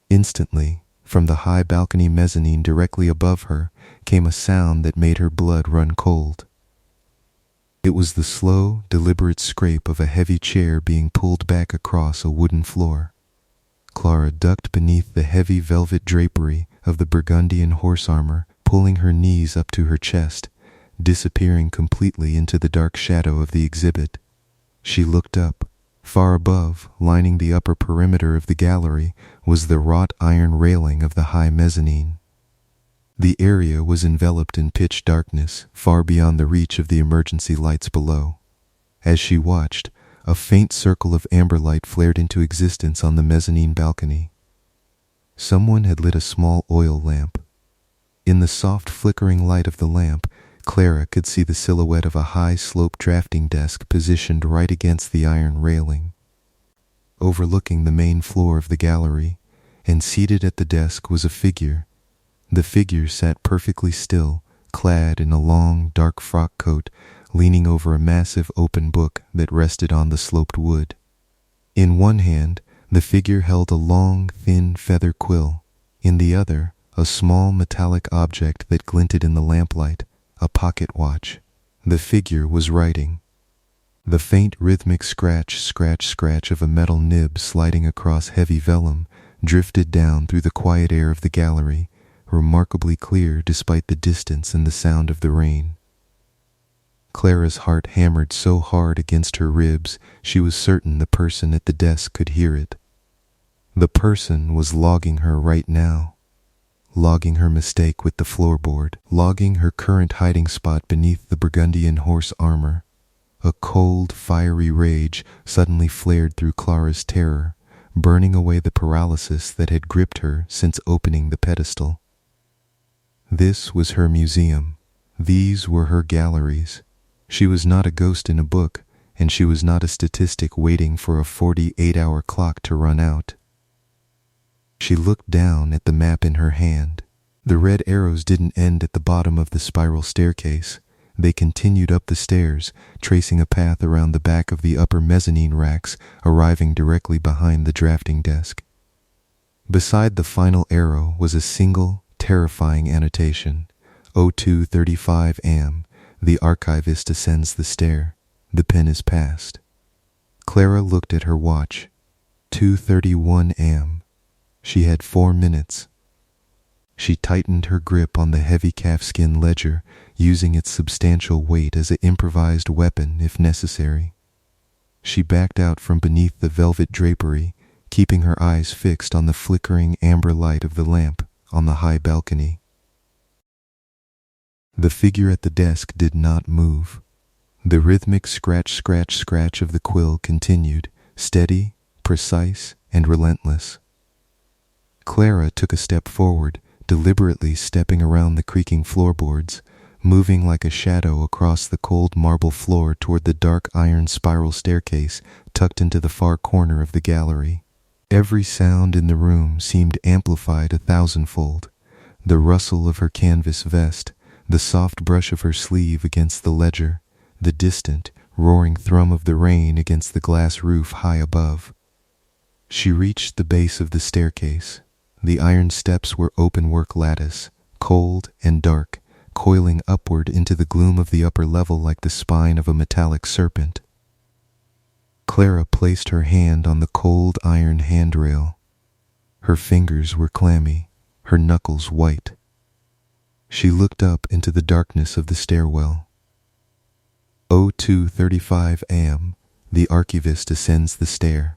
Instantly, from the high balcony mezzanine directly above her, came a sound that made her blood run cold. It was the slow, deliberate scrape of a heavy chair being pulled back across a wooden floor. Clara ducked beneath the heavy velvet drapery of the Burgundian horse armor, pulling her knees up to her chest, disappearing completely into the dark shadow of the exhibit. She looked up. Far above, lining the upper perimeter of the gallery, was the wrought iron railing of the high mezzanine. The area was enveloped in pitch darkness, far beyond the reach of the emergency lights below. As she watched, a faint circle of amber light flared into existence on the mezzanine balcony. Someone had lit a small oil lamp. In the soft flickering light of the lamp, Clara could see the silhouette of a high-sloped drafting desk positioned right against the iron railing, overlooking the main floor of the gallery, and seated at the desk was a figure. The figure sat perfectly still, clad in a long, dark frock coat, leaning over a massive open book that rested on the sloped wood. In one hand, the figure held a long, thin feather quill. In the other, a small metallic object that glinted in the lamplight, a pocket watch. The figure was writing. The faint rhythmic scratch of a metal nib sliding across heavy vellum drifted down through the quiet air of the gallery, remarkably clear despite the distance and the sound of the rain. Clara's heart hammered so hard against her ribs she was certain the person at the desk could hear it. The person was logging her right now, logging her mistake with the floorboard, logging her current hiding spot beneath the Burgundian horse armor. A cold, fiery rage suddenly flared through Clara's terror, burning away the paralysis that had gripped her since opening the pedestal. This was her museum. These were her galleries. She was not a ghost in a book, and she was not a statistic waiting for a 48-hour clock to run out. She looked down at the map in her hand. The red arrows didn't end at the bottom of the spiral staircase. They continued up the stairs, tracing a path around the back of the upper mezzanine racks, arriving directly behind the drafting desk. Beside the final arrow was a single, terrifying annotation. 02:35 am. The archivist ascends the stair. The pen is passed. Clara looked at her watch. 2:31 am. She had 4 minutes. She tightened her grip on the heavy calfskin ledger, using its substantial weight as an improvised weapon if necessary. She backed out from beneath the velvet drapery, keeping her eyes fixed on the flickering amber light of the lamp on the high balcony. The figure at the desk did not move. The rhythmic scratch of the quill continued, steady, precise, and relentless. Clara took a step forward, deliberately stepping around the creaking floorboards, moving like a shadow across the cold marble floor toward the dark iron spiral staircase tucked into the far corner of the gallery. Every sound in the room seemed amplified 1,000-fold. The rustle of her canvas vest, the soft brush of her sleeve against the ledger, the distant, roaring thrum of the rain against the glass roof high above. She reached the base of the staircase. The iron steps were open-work lattice, cold and dark, coiling upward into the gloom of the upper level like the spine of a metallic serpent. Clara placed her hand on the cold iron handrail. Her fingers were clammy, her knuckles white. She looked up into the darkness of the stairwell. 02:35 am. The archivist ascends the stair.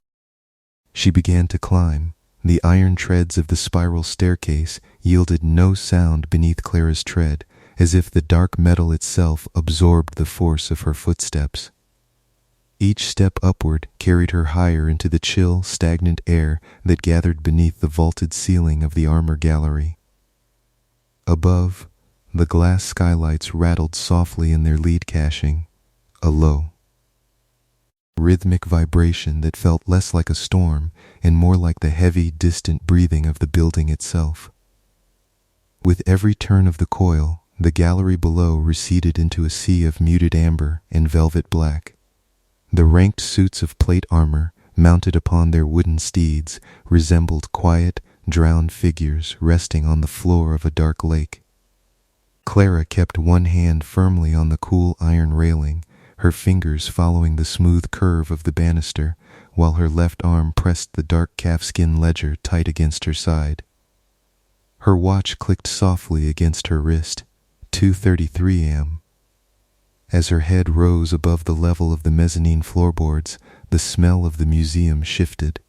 She began to climb. The iron treads of the spiral staircase yielded no sound beneath Clara's tread, as if the dark metal itself absorbed the force of her footsteps. Each step upward carried her higher into the chill, stagnant air that gathered beneath the vaulted ceiling of the armor gallery. Above, the glass skylights rattled softly in their lead caching, a low, rhythmic vibration that felt less like a storm and more like the heavy, distant breathing of the building itself. With every turn of the coil, the gallery below receded into a sea of muted amber and velvet black. The ranked suits of plate armor, mounted upon their wooden steeds, resembled quiet, drowned figures resting on the floor of a dark lake. Clara kept one hand firmly on the cool iron railing, her fingers following the smooth curve of the banister, while her left arm pressed the dark calfskin ledger tight against her side. Her watch clicked softly against her wrist. 2:33 am. As her head rose above the level of the mezzanine floorboards, the smell of the museum shifted.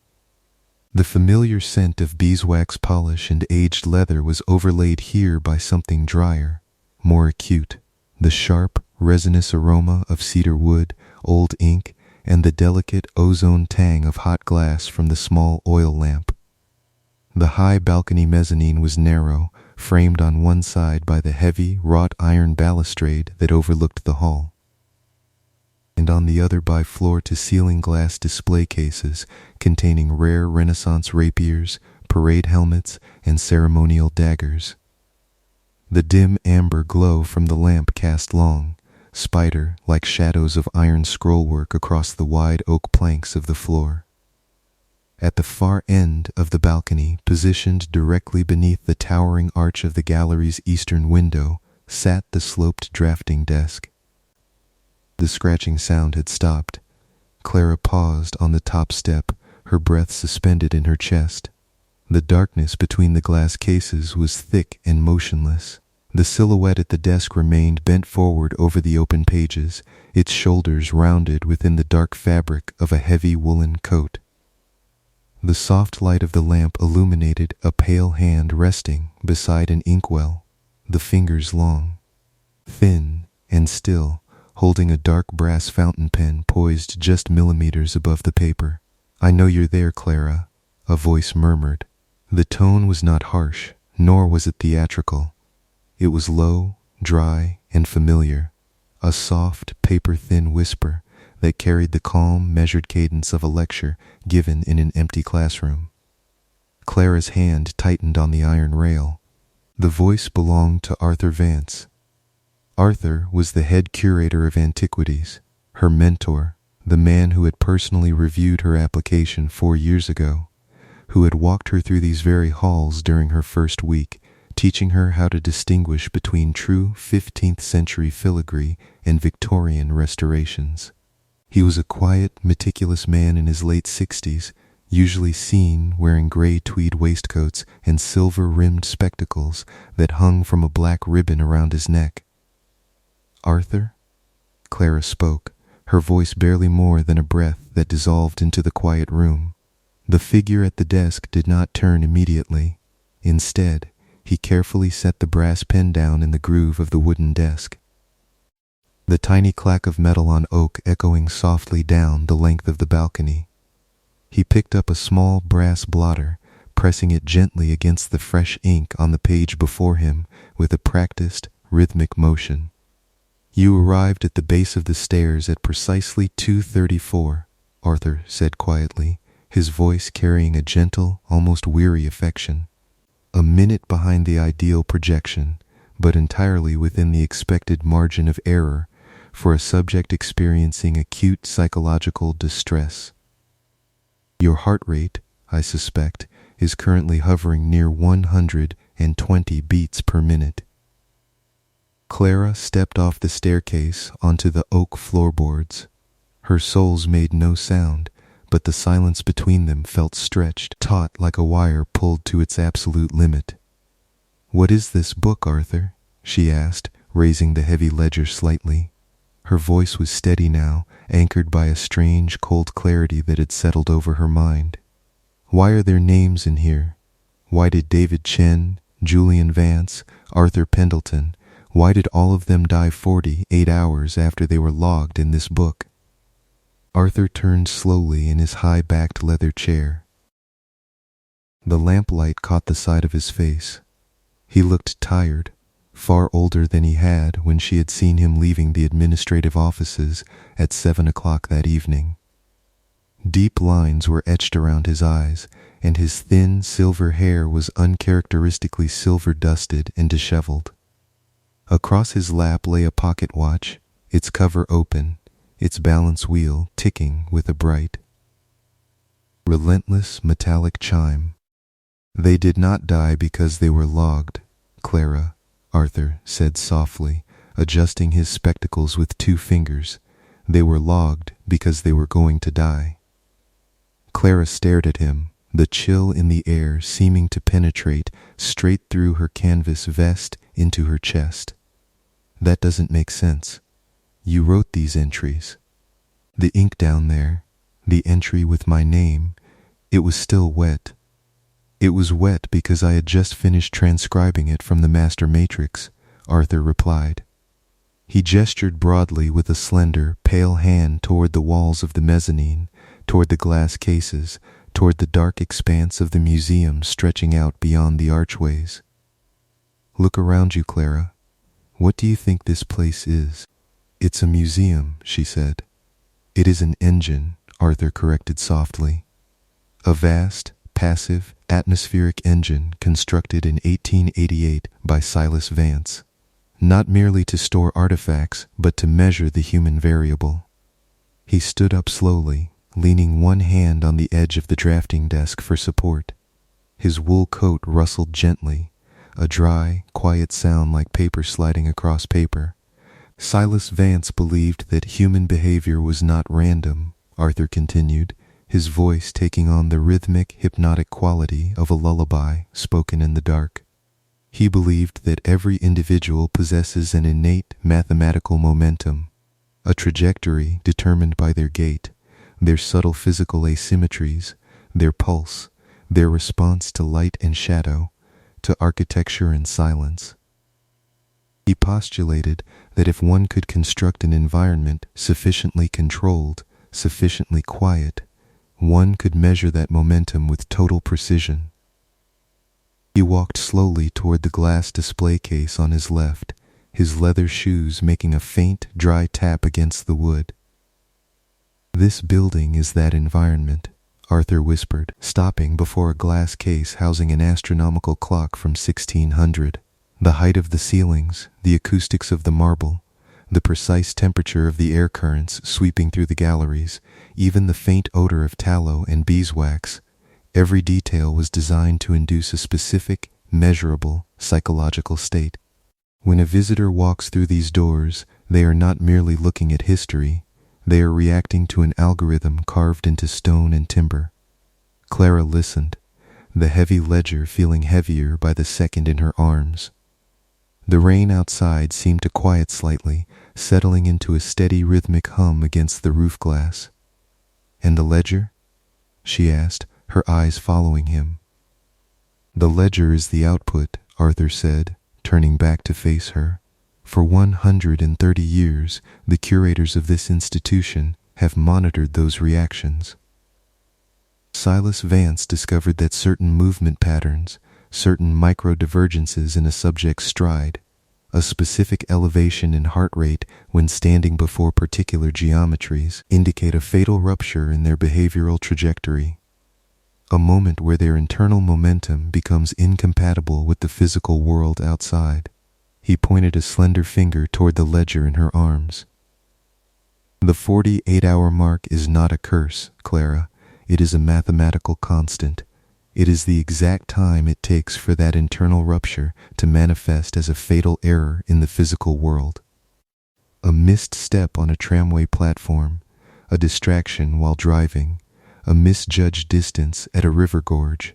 The familiar scent of beeswax polish and aged leather was overlaid here by something drier, more acute, the sharp, resinous aroma of cedar wood, old ink, and the delicate ozone tang of hot glass from the small oil lamp. The high balcony mezzanine was narrow, framed on one side by the heavy, wrought iron balustrade that overlooked the hall, and on the other by floor-to-ceiling glass display cases containing rare Renaissance rapiers, parade helmets, and ceremonial daggers. The dim amber glow from the lamp cast long, spider-like shadows of iron scrollwork across the wide oak planks of the floor. At the far end of the balcony, positioned directly beneath the towering arch of the gallery's eastern window, sat the sloped drafting desk. The scratching sound had stopped. Clara paused on the top step, her breath suspended in her chest. The darkness between the glass cases was thick and motionless. The silhouette at the desk remained bent forward over the open pages, its shoulders rounded within the dark fabric of a heavy woolen coat. The soft light of the lamp illuminated a pale hand resting beside an inkwell, the fingers long, thin, and still, holding a dark brass fountain pen poised just millimeters above the paper. "I know you're there, Clara," a voice murmured. The tone was not harsh, nor was it theatrical. It was low, dry, and familiar, a soft, paper-thin whisper that carried the calm, measured cadence of a lecture given in an empty classroom. Clara's hand tightened on the iron rail. The voice belonged to Arthur Vance. Arthur was the head curator of antiquities, her mentor, the man who had personally reviewed her application 4 years ago, who had walked her through these very halls during her first week, teaching her how to distinguish between true 15th century filigree and Victorian restorations. He was a quiet, meticulous man in his late 60s, usually seen wearing gray tweed waistcoats and silver-rimmed spectacles that hung from a black ribbon around his neck. "Arthur?" Clara spoke, her voice barely more than a breath that dissolved into the quiet room. The figure at the desk did not turn immediately. Instead, he carefully set the brass pen down in the groove of the wooden desk. The tiny clack of metal on oak echoing softly down the length of the balcony. He picked up a small brass blotter, pressing it gently against the fresh ink on the page before him with a practiced, rhythmic motion. "You arrived at the base of the stairs at precisely 2:34, Arthur said quietly, his voice carrying a gentle, almost weary affection. "A minute behind the ideal projection, but entirely within the expected margin of error for a subject experiencing acute psychological distress. Your heart rate, I suspect, is currently hovering near 120 beats per minute." Clara stepped off the staircase onto the oak floorboards. Her soles made no sound, but the silence between them felt stretched, taut like a wire pulled to its absolute limit. "What is this book, Arthur?" she asked, raising the heavy ledger slightly. Her voice was steady now, anchored by a strange, cold clarity that had settled over her mind. "Why are there names in here? Why did David Chen, Julian Vance, Arthur Pendelton, why did all of them die 48 hours after they were logged in this book?" Arthur turned slowly in his high-backed leather chair. The lamplight caught the side of his face. He looked tired, far older than he had when she had seen him leaving the administrative offices at 7 o'clock that evening. Deep lines were etched around his eyes, and his thin silver hair was uncharacteristically silver-dusted and disheveled. Across his lap lay a pocket watch, its cover open, its balance wheel ticking with a bright, relentless metallic chime. "They did not die because they were logged, Clara," Arthur said softly, adjusting his spectacles with 2 fingers. "They were logged because they were going to die." Clara stared at him, the chill in the air seeming to penetrate straight through her canvas vest into her chest. "That doesn't make sense. You wrote these entries. The ink down there, the entry with my name, it was still wet. It was wet because I had just finished transcribing it from the master matrix," Arthur replied. He gestured broadly with a slender, pale hand toward the walls of the mezzanine, toward the glass cases, toward the dark expanse of the museum stretching out beyond the archways. "Look around you, Clara. What do you think this place is?" "It's a museum," she said. "It is an engine," Arthur corrected softly. "A vast, passive, atmospheric engine constructed in 1888 by Silas Vance, not merely to store artifacts but to measure the human variable. He stood up slowly, leaning one hand on the edge of the drafting desk for support. His wool coat rustled gently, a dry, quiet sound like paper sliding across paper. Silas Vance believed that human behavior was not random, Arthur continued, his voice taking on the rhythmic, hypnotic quality of a lullaby spoken in the dark. He believed that every individual possesses an innate mathematical momentum, a trajectory determined by their gait, their subtle physical asymmetries, their pulse, their response to light and shadow, to architecture and silence. He postulated that if one could construct an environment sufficiently controlled, sufficiently quiet, one could measure that momentum with total precision. He walked slowly toward the glass display case on his left, his leather shoes making a faint, dry tap against the wood. "This building is that environment," Arthur whispered, stopping before a glass case housing an astronomical clock from 1600. The height of the ceilings, the acoustics of the marble, the precise temperature of the air currents sweeping through the galleries, even the faint odor of tallow and beeswax, every detail was designed to induce a specific, measurable, psychological state. When a visitor walks through these doors, they are not merely looking at history, they are reacting to an algorithm carved into stone and timber. Clara listened, the heavy ledger feeling heavier by the second in her arms. The rain outside seemed to quiet slightly, settling into a steady rhythmic hum against the roof glass. "And the ledger?" she asked, her eyes following him. "The ledger is the output," Arthur said, turning back to face her. "For 130 years, the curators of this institution have monitored those reactions." Silas Vance discovered that certain movement patterns, certain micro-divergences in a subject's stride, a specific elevation in heart rate when standing before particular geometries, indicate a fatal rupture in their behavioral trajectory, a moment where their internal momentum becomes incompatible with the physical world outside. He pointed a slender finger toward the ledger in her arms. "The 48-hour mark is not a curse, Clara. It is a mathematical constant. It is the exact time it takes for that internal rupture to manifest as a fatal error in the physical world. A missed step on a tramway platform, a distraction while driving, a misjudged distance at a river gorge.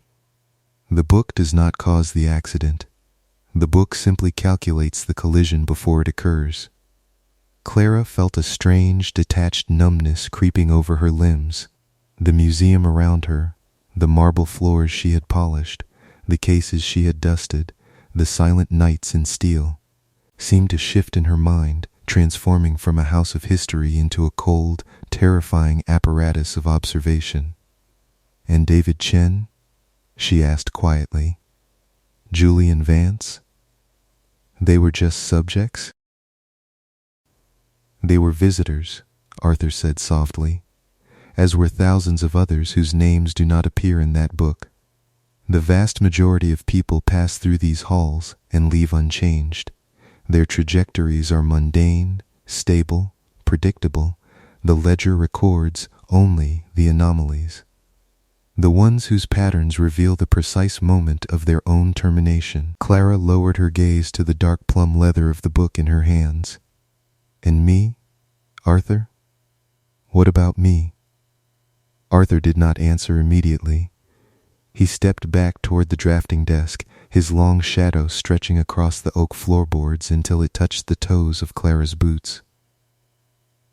The book does not cause the accident. The book simply calculates the collision before it occurs." Clara felt a strange, detached numbness creeping over her limbs. The museum around her, the marble floors she had polished, the cases she had dusted, the silent nights in steel, seemed to shift in her mind, transforming from a house of history into a cold, terrifying apparatus of observation. "And David Chen?" she asked quietly. "Julian Vance? They were just subjects?" "They were visitors," Arthur said softly, "as were thousands of others whose names do not appear in that book. The vast majority of people pass through these halls and leave unchanged. Their trajectories are mundane, stable, predictable. The ledger records only the anomalies, the ones whose patterns reveal the precise moment of their own termination." Clara lowered her gaze to the dark plum leather of the book in her hands. "And me, Arthur? What about me?" Arthur did not answer immediately. He stepped back toward the drafting desk, his long shadow stretching across the oak floorboards until it touched the toes of Clara's boots.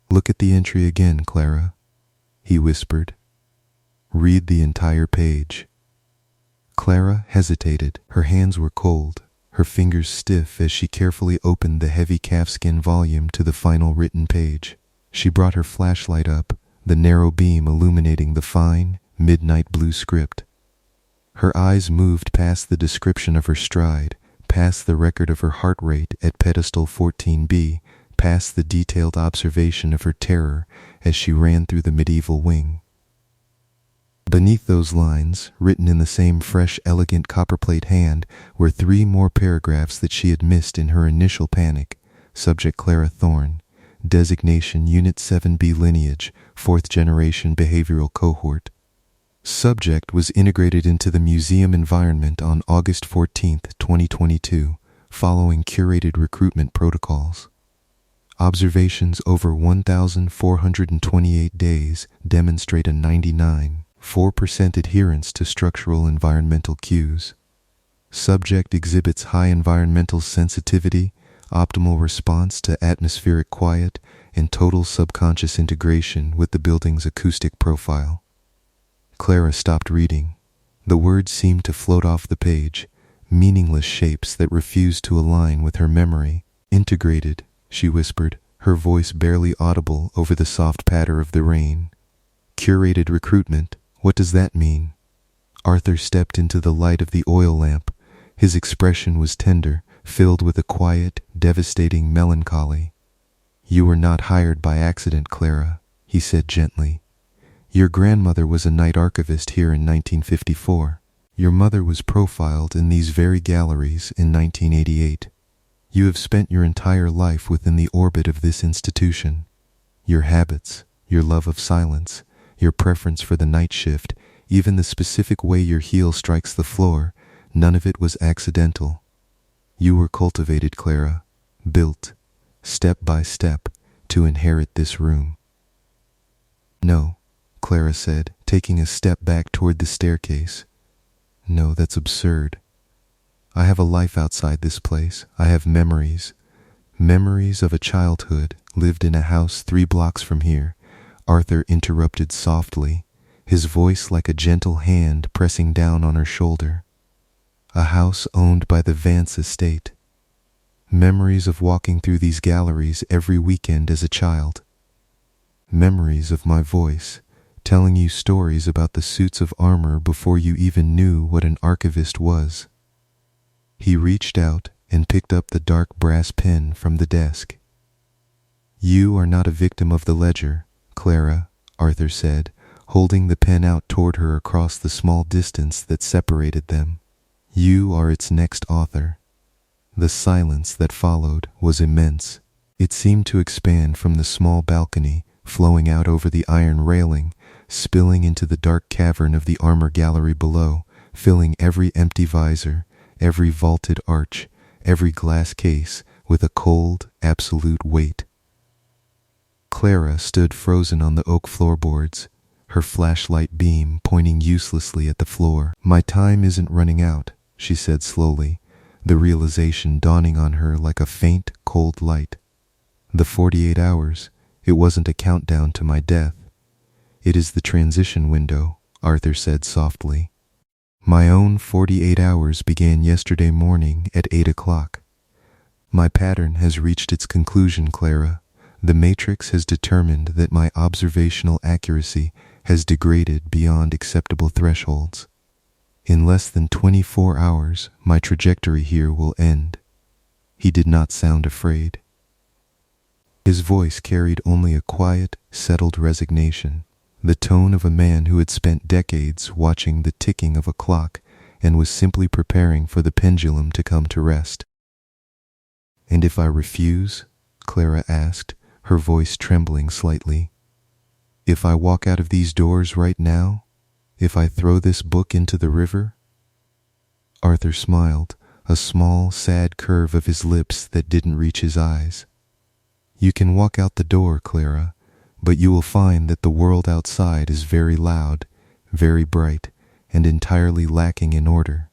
"Look at the entry again, Clara," he whispered. "Read the entire page." Clara hesitated. Her hands were cold, her fingers stiff as she carefully opened the heavy calfskin volume to the final written page. She brought her flashlight up, the narrow beam illuminating the fine, midnight blue script. Her eyes moved past the description of her stride, past the record of her heart rate at pedestal 14B, past the detailed observation of her terror as she ran through the medieval wing. Beneath those lines, written in the same fresh, elegant copperplate hand, were 3 more paragraphs that she had missed in her initial panic. Subject Clara Thorne. Designation Unit 7B Lineage, 4th Generation Behavioral Cohort. Subject was integrated into the museum environment on August 14, 2022, following curated recruitment protocols. Observations over 1,428 days demonstrate a 99.4% adherence to structural environmental cues. Subject exhibits high environmental sensitivity, optimal response to atmospheric quiet, and total subconscious integration with the building's acoustic profile. Clara stopped reading. The words seemed to float off the page, meaningless shapes that refused to align with her memory. Integrated, she whispered, her voice barely audible over the soft patter of the rain. Curated recruitment, what does that mean? Arthur stepped into the light of the oil lamp. His expression was tender, filled with a quiet, devastating melancholy. You were not hired by accident, Clara, he said gently. Your grandmother was a night archivist here in 1954. Your mother was profiled in these very galleries in 1988. You have spent your entire life within the orbit of this institution. Your habits, your love of silence, your preference for the night shift, even the specific way your heel strikes the floor, none of it was accidental. You were cultivated, Clara, built, step by step, to inherit this room. No, Clara said, taking a step back toward the staircase. No, that's absurd. I have a life outside this place. I have memories. Memories of a childhood lived in a house 3 blocks from here. Arthur interrupted softly, his voice like a gentle hand pressing down on her shoulder. A house owned by the Vance estate. Memories of walking through these galleries every weekend as a child. Memories of my voice, telling you stories about the suits of armor before you even knew what an archivist was. He reached out and picked up the dark brass pen from the desk. You are not a victim of the ledger, Clara, Arthur said, holding the pen out toward her across the small distance that separated them. You are its next author. The silence that followed was immense. It seemed to expand from the small balcony, flowing out over the iron railing, spilling into the dark cavern of the armor gallery below, filling every empty visor, every vaulted arch, every glass case with a cold, absolute weight. Clara stood frozen on the oak floorboards, her flashlight beam pointing uselessly at the floor. My time isn't running out, she said slowly, the realization dawning on her like a faint, cold light. The 48 hours, it wasn't a countdown to my death. It is the transition window, Arthur said softly. My own 48 hours began yesterday morning at 8 o'clock. My pattern has reached its conclusion, Clara. The matrix has determined that my observational accuracy has degraded beyond acceptable thresholds. In less than 24 hours, my trajectory here will end. He did not sound afraid. His voice carried only a quiet, settled resignation, the tone of a man who had spent decades watching the ticking of a clock and was simply preparing for the pendulum to come to rest. And if I refuse? Clara asked, her voice trembling slightly. If I walk out of these doors right now? If I throw this book into the river? Arthur smiled, a small, sad curve of his lips that didn't reach his eyes. You can walk out the door, Clara, but you will find that the world outside is very loud, very bright, and entirely lacking in order.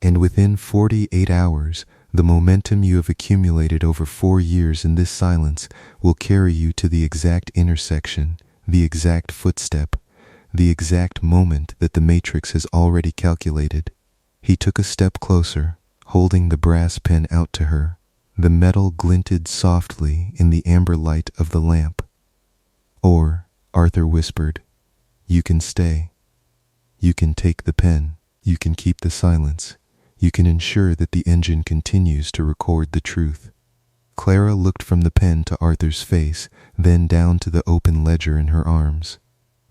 And within 48 hours, the momentum you have accumulated over 4 years in this silence will carry you to the exact intersection, the exact footstep, the exact moment that the matrix has already calculated. He took a step closer, holding the brass pen out to her. The metal glinted softly in the amber light of the lamp. Or, Arthur whispered, you can stay. You can take the pen. You can keep the silence. You can ensure that the engine continues to record the truth. Clara looked from the pen to Arthur's face, then down to the open ledger in her arms.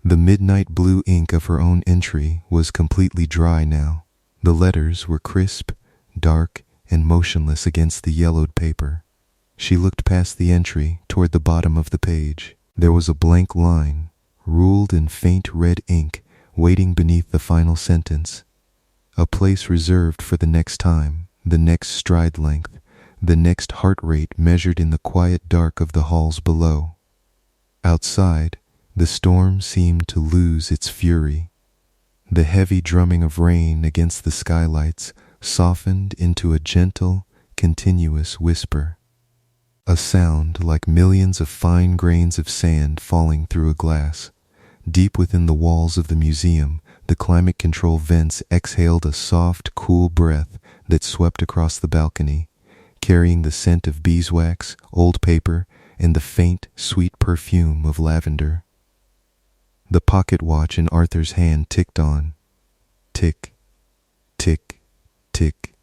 The midnight blue ink of her own entry was completely dry now. The letters were crisp, dark, and motionless against the yellowed paper. She looked past the entry toward the bottom of the page. There was a blank line, ruled in faint red ink, waiting beneath the final sentence. A place reserved for the next time, the next stride length, the next heart rate measured in the quiet dark of the halls below. Outside, the storm seemed to lose its fury. The heavy drumming of rain against the skylights softened into a gentle, continuous whisper. A sound like millions of fine grains of sand falling through a glass. Deep within the walls of the museum, the climate control vents exhaled a soft, cool breath that swept across the balcony, carrying the scent of beeswax, old paper, and the faint, sweet perfume of lavender. The pocket watch in Arthur's hand ticked on. Tick, tick, tick.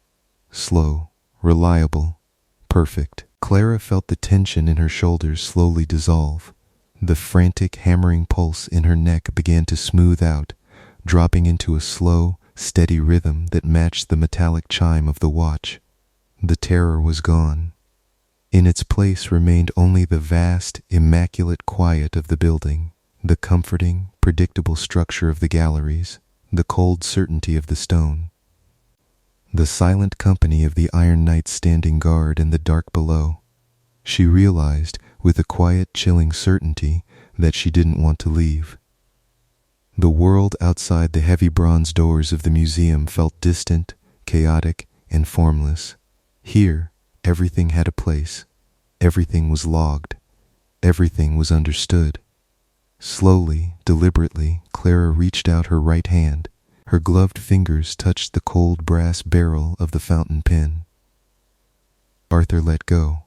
Slow, reliable, perfect. Clara felt the tension in her shoulders slowly dissolve. The frantic, hammering pulse in her neck began to smooth out, dropping into a slow, steady rhythm that matched the metallic chime of the watch. The terror was gone. In its place remained only the vast, immaculate quiet of the building, the comforting, predictable structure of the galleries, the cold certainty of the stone. The silent company of the Iron Knights standing guard in the dark below. She realized, with a quiet, chilling certainty, that she didn't want to leave. The world outside the heavy bronze doors of the museum felt distant, chaotic, and formless. Here, everything had a place. Everything was logged. Everything was understood. Slowly, deliberately, Clara reached out her right hand. Her gloved fingers touched the cold brass barrel of the fountain pen. Arthur let go.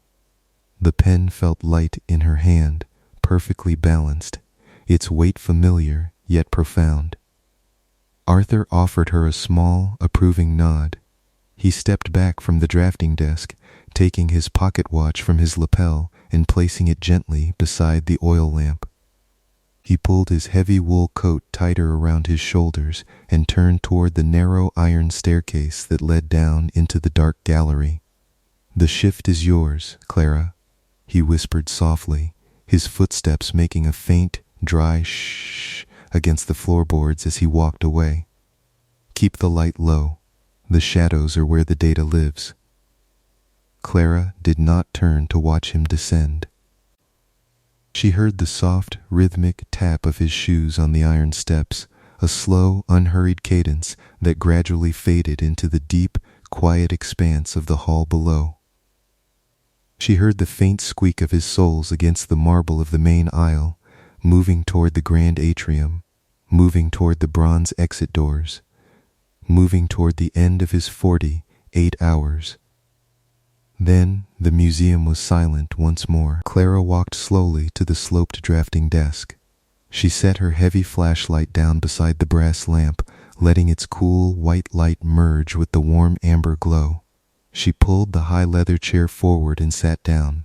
The pen felt light in her hand, perfectly balanced, its weight familiar yet profound. Arthur offered her a small, approving nod. He stepped back from the drafting desk, taking his pocket watch from his lapel and placing it gently beside the oil lamp. He pulled his heavy wool coat tighter around his shoulders and turned toward the narrow iron staircase that led down into the dark gallery. "The shift is yours, Clara," he whispered softly, his footsteps making a faint, dry shh against the floorboards as he walked away. "Keep the light low. The shadows are where the data lives." Clara did not turn to watch him descend. She heard the soft, rhythmic tap of his shoes on the iron steps, a slow, unhurried cadence that gradually faded into the deep, quiet expanse of the hall below. She heard the faint squeak of his soles against the marble of the main aisle, moving toward the grand atrium, moving toward the bronze exit doors, moving toward the end of his 48 hours. Then the museum was silent once more. Clara walked slowly to the sloped drafting desk. She set her heavy flashlight down beside the brass lamp, letting its cool white light merge with the warm amber glow. She pulled the high leather chair forward and sat down.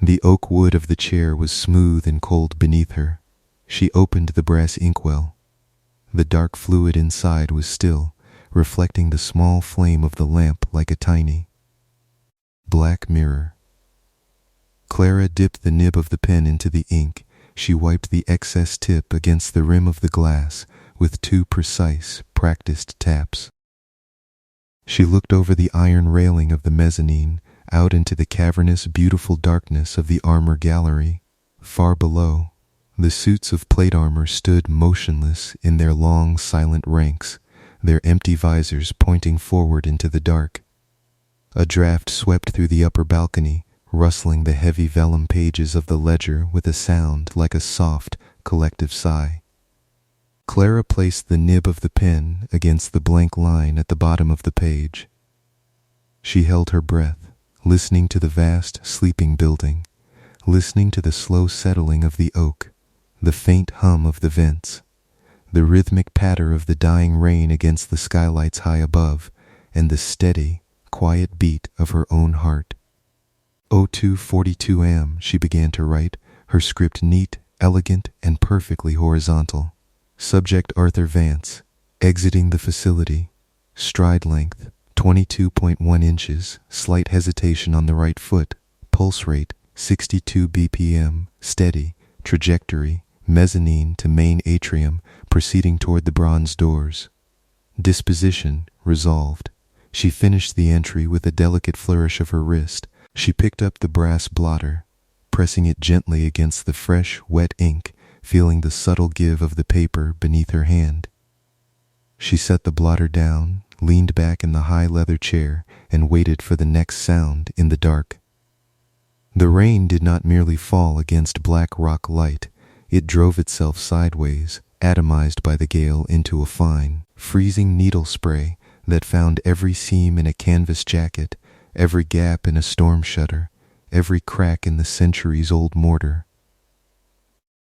The oak wood of the chair was smooth and cold beneath her. She opened the brass inkwell. The dark fluid inside was still, reflecting the small flame of the lamp like a tiny black mirror. Clara dipped the nib of the pen into the ink. She wiped the excess tip against the rim of the glass with 2 precise, practiced taps. She looked over the iron railing of the mezzanine, out into the cavernous, beautiful darkness of the armor gallery. Far below, the suits of plate armor stood motionless in their long, silent ranks, their empty visors pointing forward into the dark. A draft swept through the upper balcony, rustling the heavy vellum pages of the ledger with a sound like a soft, collective sigh. Clara placed the nib of the pen against the blank line at the bottom of the page. She held her breath, listening to the vast, sleeping building, listening to the slow settling of the oak, the faint hum of the vents, the rhythmic patter of the dying rain against the skylights high above, and the steady, quiet beat of her own heart. 02:42 am, she began to write, her script neat, elegant and perfectly horizontal. Subject Arthur Vance, exiting the facility. Stride length, 22.1 inches, slight hesitation on the right foot. Pulse rate, 62 BPM, steady. Trajectory, mezzanine to main atrium, proceeding toward the bronze doors. Disposition, resolved. She finished the entry with a delicate flourish of her wrist. She picked up the brass blotter, pressing it gently against the fresh, wet ink, feeling the subtle give of the paper beneath her hand. She set the blotter down, leaned back in the high leather chair, and waited for the next sound in the dark. The rain did not merely fall against black rock light. It drove itself sideways, atomized by the gale into a fine, freezing needle spray that found every seam in a canvas jacket, every gap in a storm shutter, every crack in the centuries-old mortar.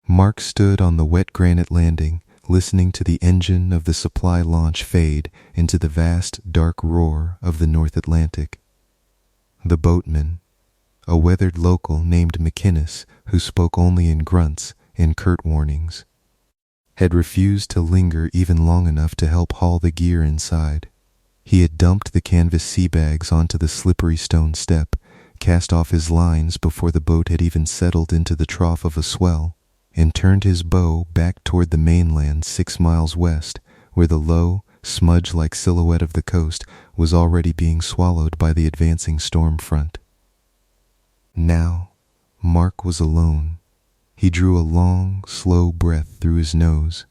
Mark stood on the wet granite landing, listening to the engine of the supply launch fade into the vast, dark roar of the North Atlantic. The boatman, a weathered local named McInnes, who spoke only in grunts and curt warnings, had refused to linger even long enough to help haul the gear inside. He had dumped the canvas sea bags onto the slippery stone step, cast off his lines before the boat had even settled into the trough of a swell, and turned his bow back toward the mainland 6 miles west, where the low, smudge-like silhouette of the coast was already being swallowed by the advancing storm front. Now, Mark was alone. He drew a long, slow breath through his nose.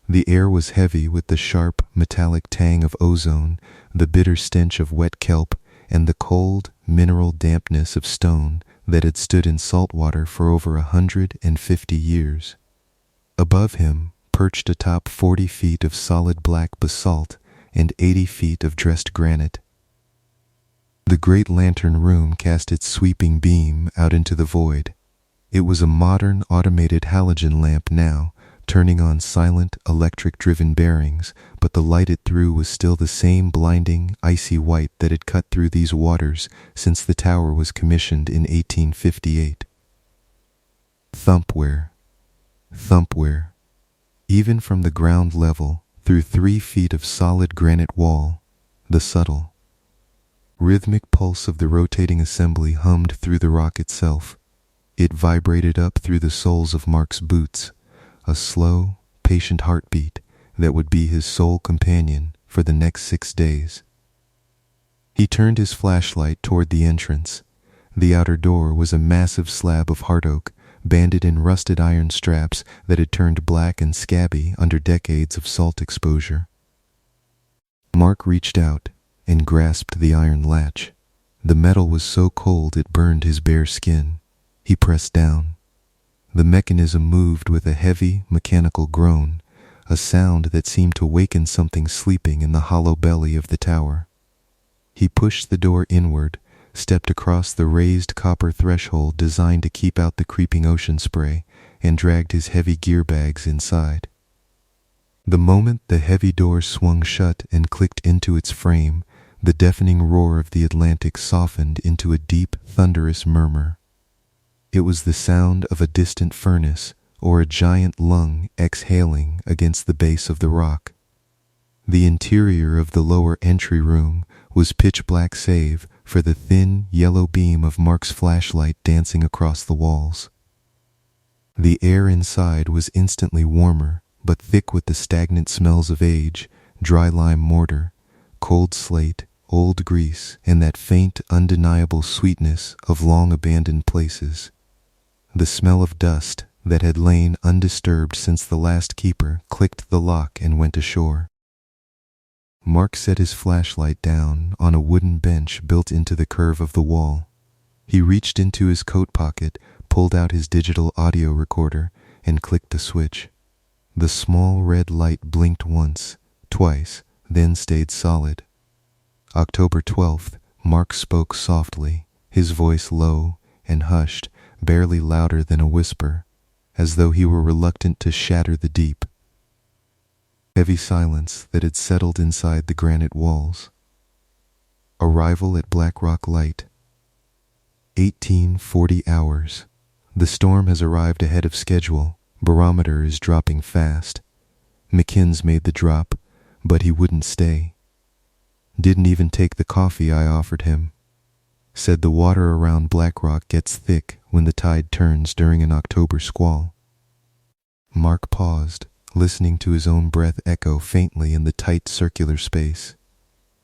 The air was heavy with the sharp, metallic tang of ozone, the bitter stench of wet kelp, and the cold, mineral dampness of stone that had stood in salt water for over 150 years. Above him perched atop 40 feet of solid black basalt and 80 feet of dressed granite. The great lantern room cast its sweeping beam out into the void. It was a modern automated halogen lamp now, turning on silent electric-driven bearings, but the light it threw was still the same blinding, icy white that had cut through these waters since the tower was commissioned in 1858. Thumpware. Thumpware. Even from the ground level, through 3 feet of solid granite wall, the subtle, rhythmic pulse of the rotating assembly hummed through the rock itself. It vibrated up through the soles of Mark's boots, a slow, patient heartbeat that would be his sole companion for the next 6 days. He turned his flashlight toward the entrance. The outer door was a massive slab of hard oak, banded in rusted iron straps that had turned black and scabby under decades of salt exposure. Mark reached out and grasped the iron latch. The metal was so cold it burned his bare skin. He pressed down. The mechanism moved with a heavy, mechanical groan, a sound that seemed to waken something sleeping in the hollow belly of the tower. He pushed the door inward, stepped across the raised copper threshold designed to keep out the creeping ocean spray, and dragged his heavy gear bags inside. The moment the heavy door swung shut and clicked into its frame, the deafening roar of the Atlantic softened into a deep, thunderous murmur. It was the sound of a distant furnace or a giant lung exhaling against the base of the rock. The interior of the lower entry room was pitch black save for the thin, yellow beam of Mark's flashlight dancing across the walls. The air inside was instantly warmer, but thick with the stagnant smells of age, dry lime mortar, cold slate, old grease, and that faint, undeniable sweetness of long-abandoned places. The smell of dust that had lain undisturbed since the last keeper clicked the lock and went ashore. Mark set his flashlight down on a wooden bench built into the curve of the wall. He reached into his coat pocket, pulled out his digital audio recorder, and clicked the switch. The small red light blinked once, twice, then stayed solid. October 12th, Mark spoke softly, his voice low and hushed, barely louder than a whisper, as though he were reluctant to shatter the deep, heavy silence that had settled inside the granite walls. Arrival at Black Rock Light. 1840 hours. The storm has arrived ahead of schedule, Barometer is dropping fast. McKinn's made the drop, but he wouldn't stay. Didn't even take the coffee I offered him. Said the water around Blackrock gets thick when the tide turns during an October squall. Mark paused, listening to his own breath echo faintly in the tight circular space.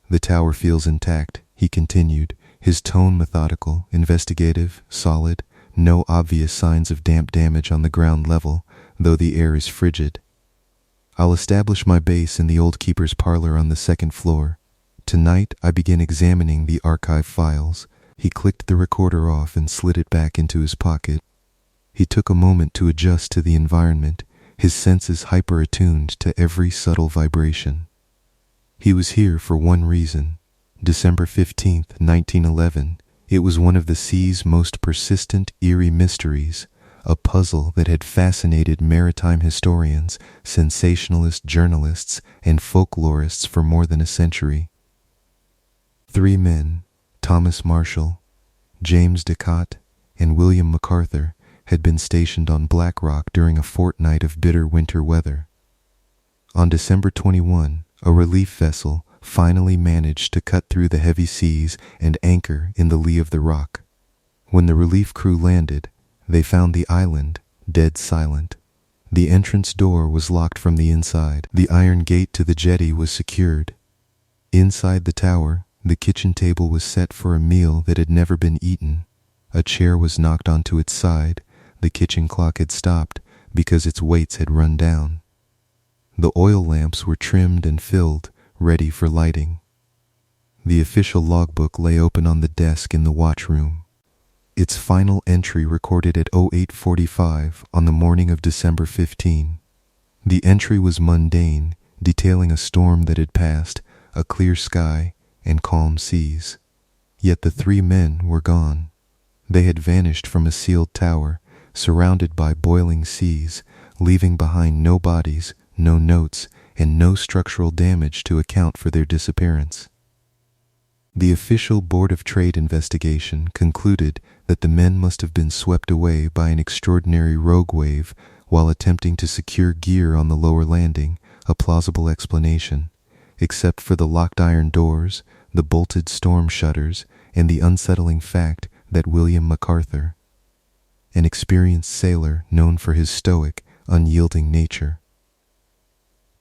The tower feels intact, he continued, his tone methodical, investigative, solid, no obvious signs of damp damage on the ground level, though the air is frigid. I'll establish my base in the old keeper's parlor on the second floor. Tonight I begin examining the archive files. He clicked the recorder off and slid it back into his pocket. He took a moment to adjust to the environment, his senses hyper-attuned to every subtle vibration. He was here for one reason. December 15th, 1911. It was one of the sea's most persistent, eerie mysteries, a puzzle that had fascinated maritime historians, sensationalist journalists, and folklorists for more than a century. 3 men, Thomas Marshall, James Ducott, and William MacArthur, had been stationed on Blackrock during a fortnight of bitter winter weather. On December 21, a relief vessel finally managed to cut through the heavy seas and anchor in the lee of the rock. When the relief crew landed, they found the island dead silent. The entrance door was locked from the inside. The iron gate to the jetty was secured. Inside the tower, the kitchen table was set for a meal that had never been eaten. A chair was knocked onto its side. The kitchen clock had stopped because its weights had run down. The oil lamps were trimmed and filled, ready for lighting. The official logbook lay open on the desk in the watchroom. Its final entry recorded at 08:45 on the morning of December 15. The entry was mundane, detailing a storm that had passed, a clear sky, and calm seas. Yet the 3 men were gone. They had vanished from a sealed tower, surrounded by boiling seas, leaving behind no bodies, no notes, and no structural damage to account for their disappearance. The official Board of Trade investigation concluded that the men must have been swept away by an extraordinary rogue wave while attempting to secure gear on the lower landing, a plausible explanation, except for the locked iron doors, the bolted storm shutters, and the unsettling fact that William MacArthur, an experienced sailor known for his stoic, unyielding nature,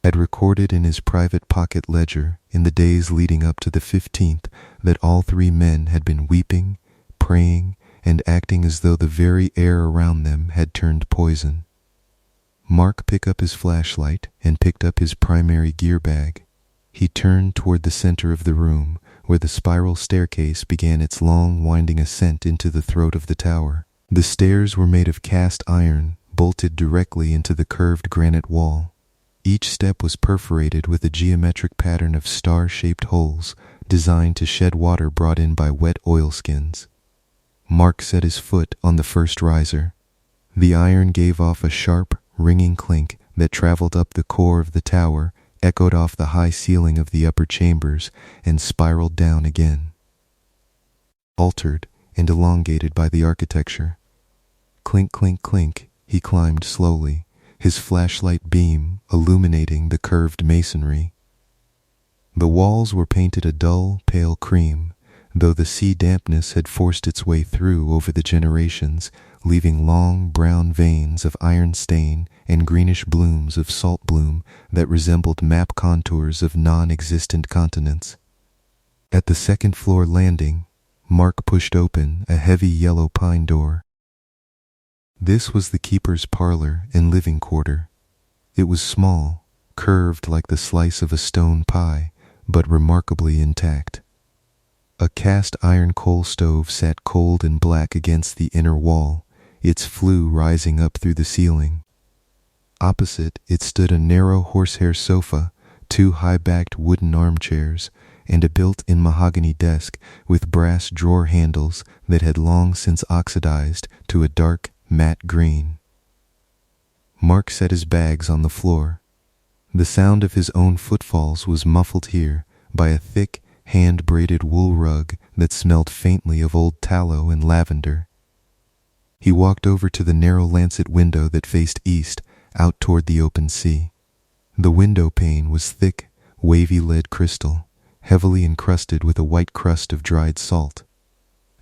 had recorded in his private pocket ledger in the days leading up to the 15th that all 3 men had been weeping, praying, and acting as though the very air around them had turned poison. Mark picked up his flashlight and picked up his primary gear bag. He turned toward the center of the room, where the spiral staircase began its long, winding ascent into the throat of the tower. The stairs were made of cast iron, bolted directly into the curved granite wall. Each step was perforated with a geometric pattern of star-shaped holes designed to shed water brought in by wet oilskins. Mark set his foot on the first riser. The iron gave off a sharp, ringing clink that traveled up the core of the tower, echoed off the high ceiling of the upper chambers, and spiraled down again. Altered and elongated by the architecture. Clink, clink, clink, he climbed slowly, his flashlight beam illuminating the curved masonry. The walls were painted a dull, pale cream, though the sea dampness had forced its way through over the generations, leaving long brown veins of iron stain and greenish blooms of salt bloom that resembled map contours of non-existent continents. At the second-floor landing, Mark pushed open a heavy yellow pine door. This was the keeper's parlor and living quarter. It was small, curved like the slice of a stone pie, but remarkably intact. A cast iron coal stove sat cold and black against the inner wall, its flue rising up through the ceiling. Opposite it stood a narrow horsehair sofa, 2 high-backed wooden armchairs, and a built-in mahogany desk with brass drawer handles that had long since oxidized to a dark, matte green. Mark set his bags on the floor. The sound of his own footfalls was muffled here by a thick, hand-braided wool rug that smelled faintly of old tallow and lavender. He walked over to the narrow lancet window that faced east, out toward the open sea. The window pane was thick, wavy lead crystal, heavily encrusted with a white crust of dried salt.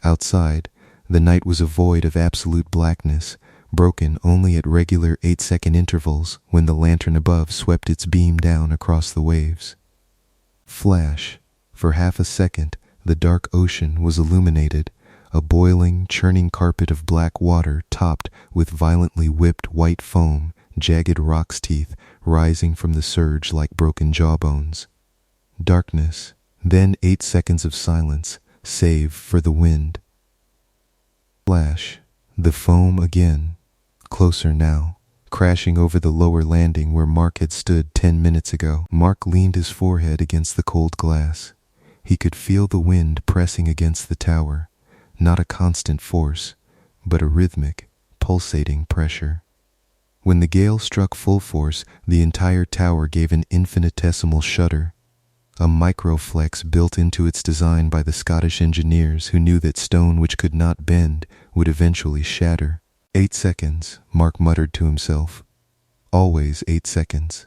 Outside, the night was a void of absolute blackness, broken only at regular 8-second intervals when the lantern above swept its beam down across the waves. Flash. For half a second, the dark ocean was illuminated, a boiling, churning carpet of black water topped with violently whipped white foam, jagged rock's teeth rising from the surge like broken jawbones. Darkness, then 8 seconds of silence, save for the wind. Flash. The foam again. Closer now, crashing over the lower landing where Mark had stood 10 minutes ago. Mark leaned his forehead against the cold glass. He could feel the wind pressing against the tower, not a constant force, but a rhythmic, pulsating pressure. When the gale struck full force, the entire tower gave an infinitesimal shudder, a microflex built into its design by the Scottish engineers who knew that stone which could not bend would eventually shatter. 8 seconds, Mark muttered to himself. Always 8 seconds.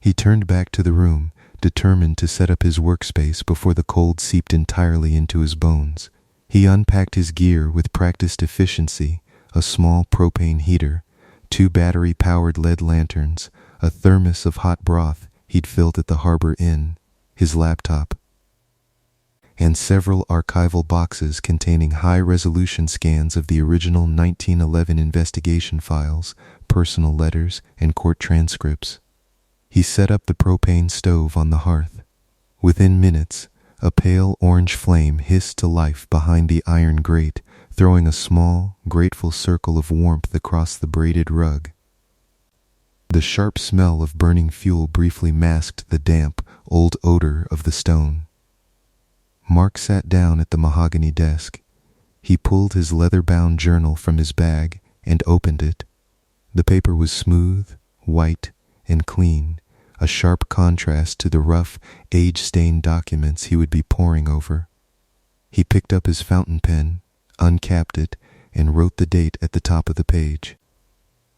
He turned back to the room, determined to set up his workspace before the cold seeped entirely into his bones. He unpacked his gear with practiced efficiency, a small propane heater, 2 battery-powered lead lanterns, a thermos of hot broth he'd filled at the Harbor Inn, his laptop, and several archival boxes containing high-resolution scans of the original 1911 investigation files, personal letters, and court transcripts. He set up the propane stove on the hearth. Within minutes, a pale orange flame hissed to life behind the iron grate, throwing a small, grateful circle of warmth across the braided rug. The sharp smell of burning fuel briefly masked the damp, old odor of the stone. Mark sat down at the mahogany desk. He pulled his leather-bound journal from his bag and opened it. The paper was smooth, white, and clean, a sharp contrast to the rough, age-stained documents he would be poring over. He picked up his fountain pen, uncapped it, and wrote the date at the top of the page.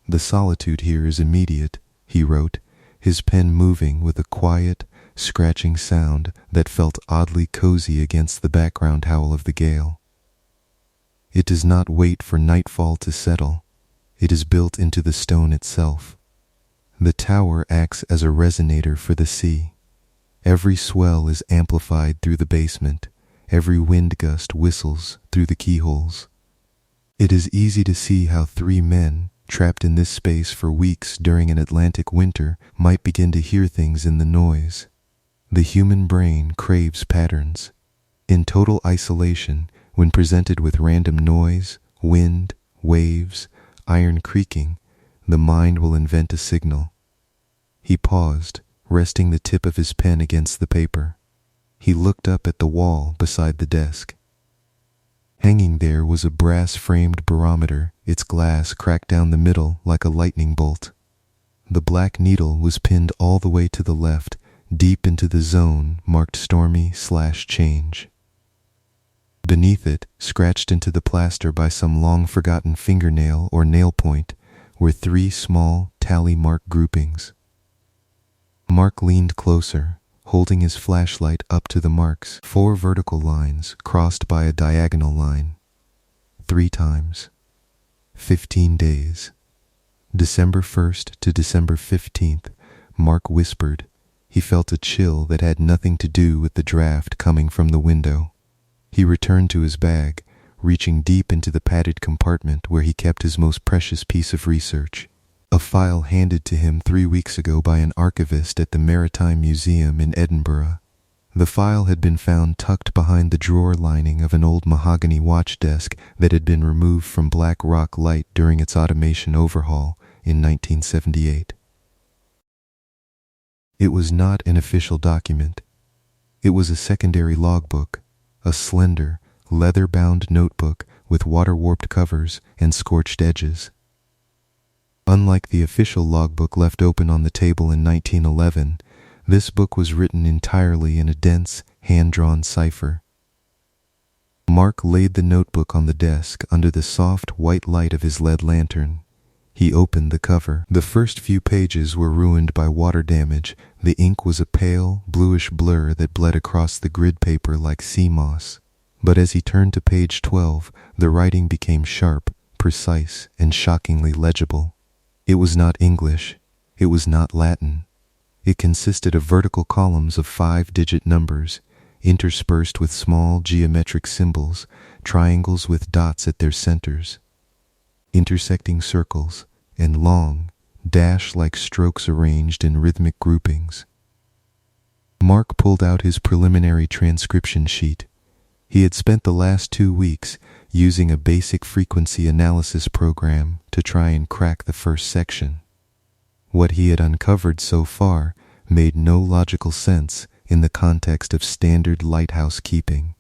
"The solitude here is immediate," he wrote, his pen moving with a quiet, scratching sound that felt oddly cozy against the background howl of the gale. "It does not wait for nightfall to settle. It is built into the stone itself. The tower acts as a resonator for the sea. Every swell is amplified through the basement. Every wind gust whistles through the keyholes. It is easy to see how 3 men, trapped in this space for weeks during an Atlantic winter, might begin to hear things in the noise. The human brain craves patterns. In total isolation, when presented with random noise, wind, waves, iron creaking, the mind will invent a signal." He paused, resting the tip of his pen against the paper. He looked up at the wall beside the desk. Hanging there was a brass-framed barometer, its glass cracked down the middle like a lightning bolt. The black needle was pinned all the way to the left, deep into the zone marked stormy/change. Beneath it, scratched into the plaster by some long-forgotten fingernail or nail point, were 3 small, tally-mark groupings. Mark leaned closer, holding his flashlight up to the marks, 4 vertical lines crossed by a diagonal line. 3 times. 15 days. December 1st to December 15th, Mark whispered. He felt a chill that had nothing to do with the draft coming from the window. He returned to his bag, reaching deep into the padded compartment where he kept his most precious piece of research. A file handed to him 3 weeks ago by an archivist at the Maritime Museum in Edinburgh. The file had been found tucked behind the drawer lining of an old mahogany watch desk that had been removed from Black Rock Light during its automation overhaul in 1978. It was not an official document. It was a secondary logbook, a slender, leather-bound notebook with water-warped covers and scorched edges. Unlike the official logbook left open on the table in 1911, this book was written entirely in a dense, hand-drawn cipher. Mark laid the notebook on the desk under the soft white light of his lead lantern. He opened the cover. The first few pages were ruined by water damage. The ink was a pale, bluish blur that bled across the grid paper like sea moss. But as he turned to page 12, the writing became sharp, precise, and shockingly legible. It was not English. It was not Latin. It consisted of vertical columns of 5-digit numbers, interspersed with small geometric symbols, triangles with dots at their centers, intersecting circles, and long, dash-like strokes arranged in rhythmic groupings. Mark pulled out his preliminary transcription sheet. He had spent the last 2 weeks using a basic frequency analysis program to try and crack the first section. What he had uncovered so far made no logical sense in the context of standard lighthouse keeping.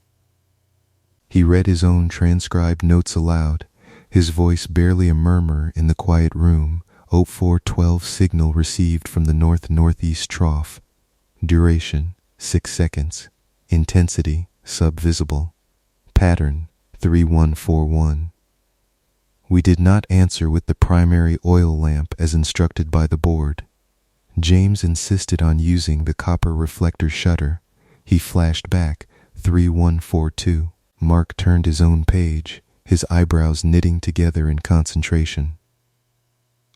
He read his own transcribed notes aloud, his voice barely a murmur in the quiet room. 0412 signal received from the north-northeast trough. Duration, 6 seconds. Intensity, subvisible. Pattern, 3141. We did not answer with the primary oil lamp as instructed by the board. James insisted on using the copper reflector shutter. He flashed back, 3142. Mark turned his own page, his eyebrows knitting together in concentration.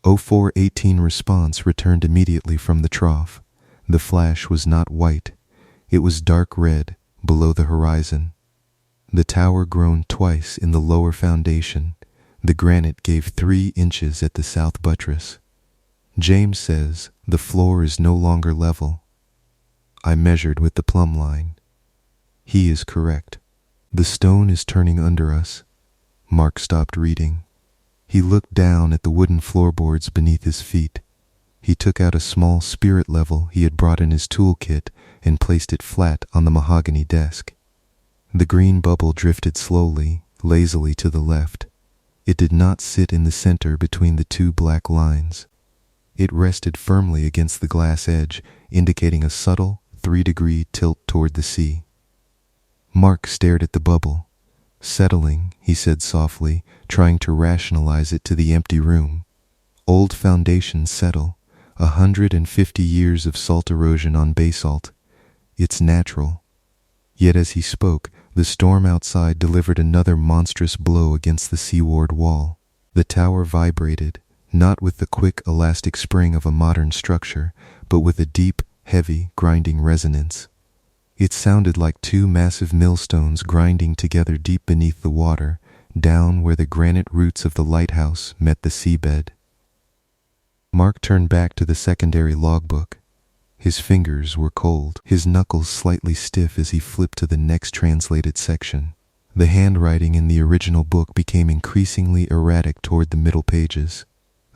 0418 response returned immediately from the trough. The flash was not white. It was dark red, below the horizon. The tower groaned twice in the lower foundation. The granite gave 3 inches at the south buttress. James says, the floor is no longer level. I measured with the plumb line. He is correct. The stone is turning under us. Mark stopped reading. He looked down at the wooden floorboards beneath his feet. He took out a small spirit level he had brought in his toolkit and placed it flat on the mahogany desk. The green bubble drifted slowly, lazily to the left. It did not sit in the center between the 2 black lines. It rested firmly against the glass edge, indicating a subtle 3-degree tilt toward the sea. Mark stared at the bubble. Settling, he said softly, trying to rationalize it to the empty room. Old foundations settle, 150 years of salt erosion on basalt. It's natural. Yet as he spoke, the storm outside delivered another monstrous blow against the seaward wall. The tower vibrated, not with the quick, elastic spring of a modern structure, but with a deep, heavy, grinding resonance. It sounded like 2 massive millstones grinding together deep beneath the water, down where the granite roots of the lighthouse met the seabed. Mark turned back to the secondary logbook. His fingers were cold, his knuckles slightly stiff as he flipped to the next translated section. The handwriting in the original book became increasingly erratic toward the middle pages.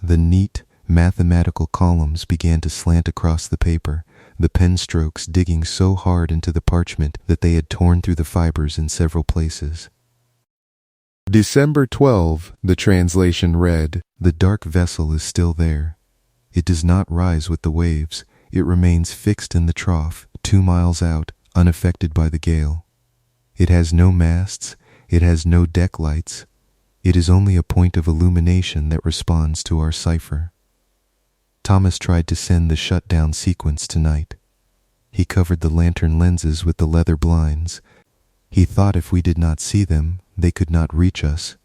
The neat, mathematical columns began to slant across the paper, the pen strokes digging so hard into the parchment that they had torn through the fibers in several places. December 12, the translation read, the dark vessel is still there. It does not rise with the waves. It remains fixed in the trough, 2 miles out, unaffected by the gale. It has no masts. It has no deck lights. It is only a point of illumination that responds to our cipher. Thomas tried to send the shutdown sequence tonight. He covered the lantern lenses with the leather blinds. He thought if we did not see them, they could not reach us.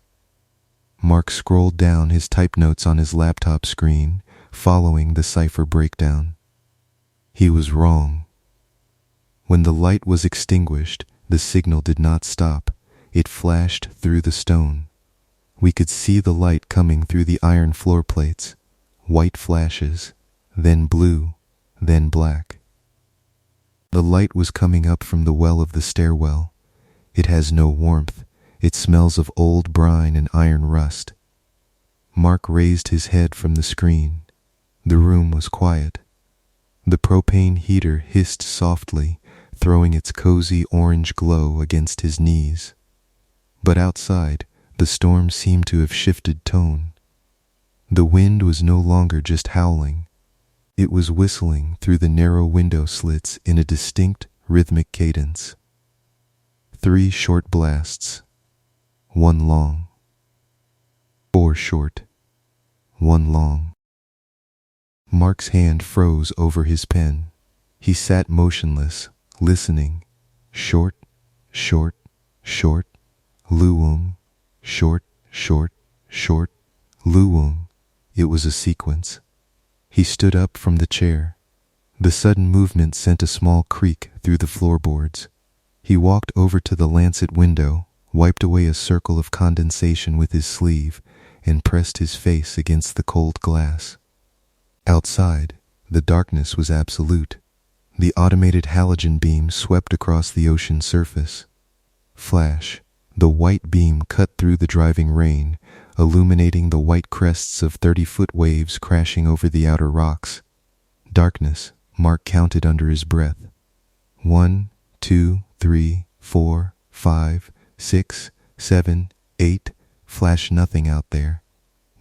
Mark scrolled down his type notes on his laptop screen, following the cipher breakdown. He was wrong. When the light was extinguished, the signal did not stop. It flashed through the stone. We could see the light coming through the iron floor plates. White flashes, then blue, then black. The light was coming up from the well of the stairwell. It has no warmth. It smells of old brine and iron rust. Mark raised his head from the screen. The room was quiet. The propane heater hissed softly, throwing its cozy orange glow against his knees. But outside, the storm seemed to have shifted tone. The wind was no longer just howling. It was whistling through the narrow window slits in a distinct, rhythmic cadence. 3 short blasts. 1 long. 4 short. 1 long. Mark's hand froze over his pen. He sat motionless, listening. Short, short, short, luum, short, short, short, luum. It was a sequence. He stood up from the chair. The sudden movement sent a small creak through the floorboards. He walked over to the lancet window, wiped away a circle of condensation with his sleeve, and pressed his face against the cold glass. Outside, the darkness was absolute. The automated halogen beam swept across the ocean surface. Flash, the white beam cut through the driving rain, illuminating the white crests of 30-foot waves crashing over the outer rocks. Darkness, Mark counted under his breath. 1, 2, 3, 4, 5, 6, 7, 8. Flash, nothing out there.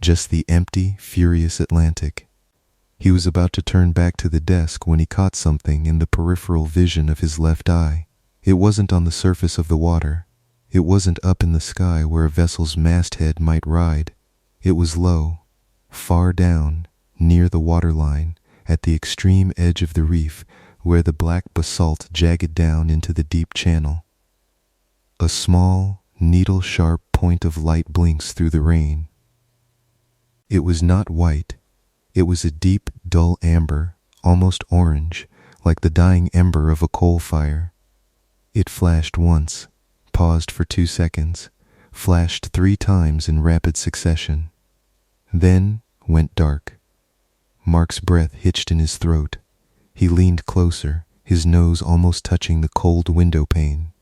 Just the empty, furious Atlantic. He was about to turn back to the desk when he caught something in the peripheral vision of his left eye. It wasn't on the surface of the water. It wasn't up in the sky where a vessel's masthead might ride. It was low, far down, near the waterline, at the extreme edge of the reef, where the black basalt jagged down into the deep channel. A small, needle-sharp point of light blinks through the rain. It was not white. It was a deep, dull amber, almost orange, like the dying ember of a coal fire. It flashed once, paused for 2 seconds, flashed 3 times in rapid succession. Then went dark. Mark's breath hitched in his throat. He leaned closer, his nose almost touching the cold window pane.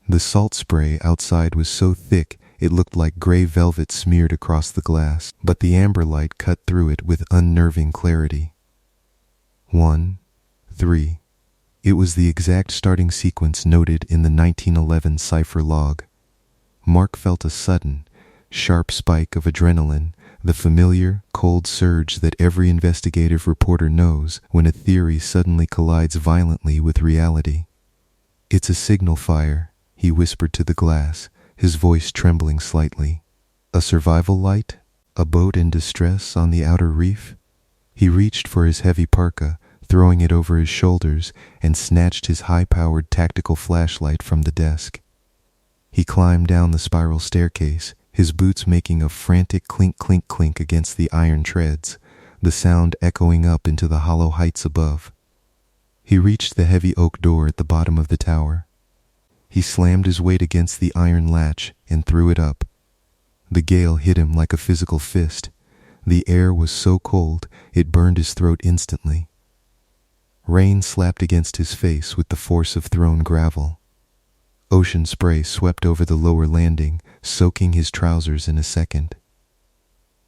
The salt spray outside was so thick it looked like gray velvet smeared across the glass, but the amber light cut through it with unnerving clarity. 1, 3. It was the exact starting sequence noted in the 1911 cipher log. Mark felt a sudden, sharp spike of adrenaline, the familiar, cold surge that every investigative reporter knows when a theory suddenly collides violently with reality. "It's a signal fire," he whispered to the glass, his voice trembling slightly. "A survival light? A boat in distress on the outer reef?" He reached for his heavy parka, throwing it over his shoulders, and snatched his high-powered tactical flashlight from the desk. He climbed down the spiral staircase, his boots making a frantic clink-clink-clink against the iron treads, the sound echoing up into the hollow heights above. He reached the heavy oak door at the bottom of the tower. He slammed his weight against the iron latch and threw it up. The gale hit him like a physical fist. The air was so cold it burned his throat instantly. Rain slapped against his face with the force of thrown gravel. Ocean spray swept over the lower landing, soaking his trousers in a second.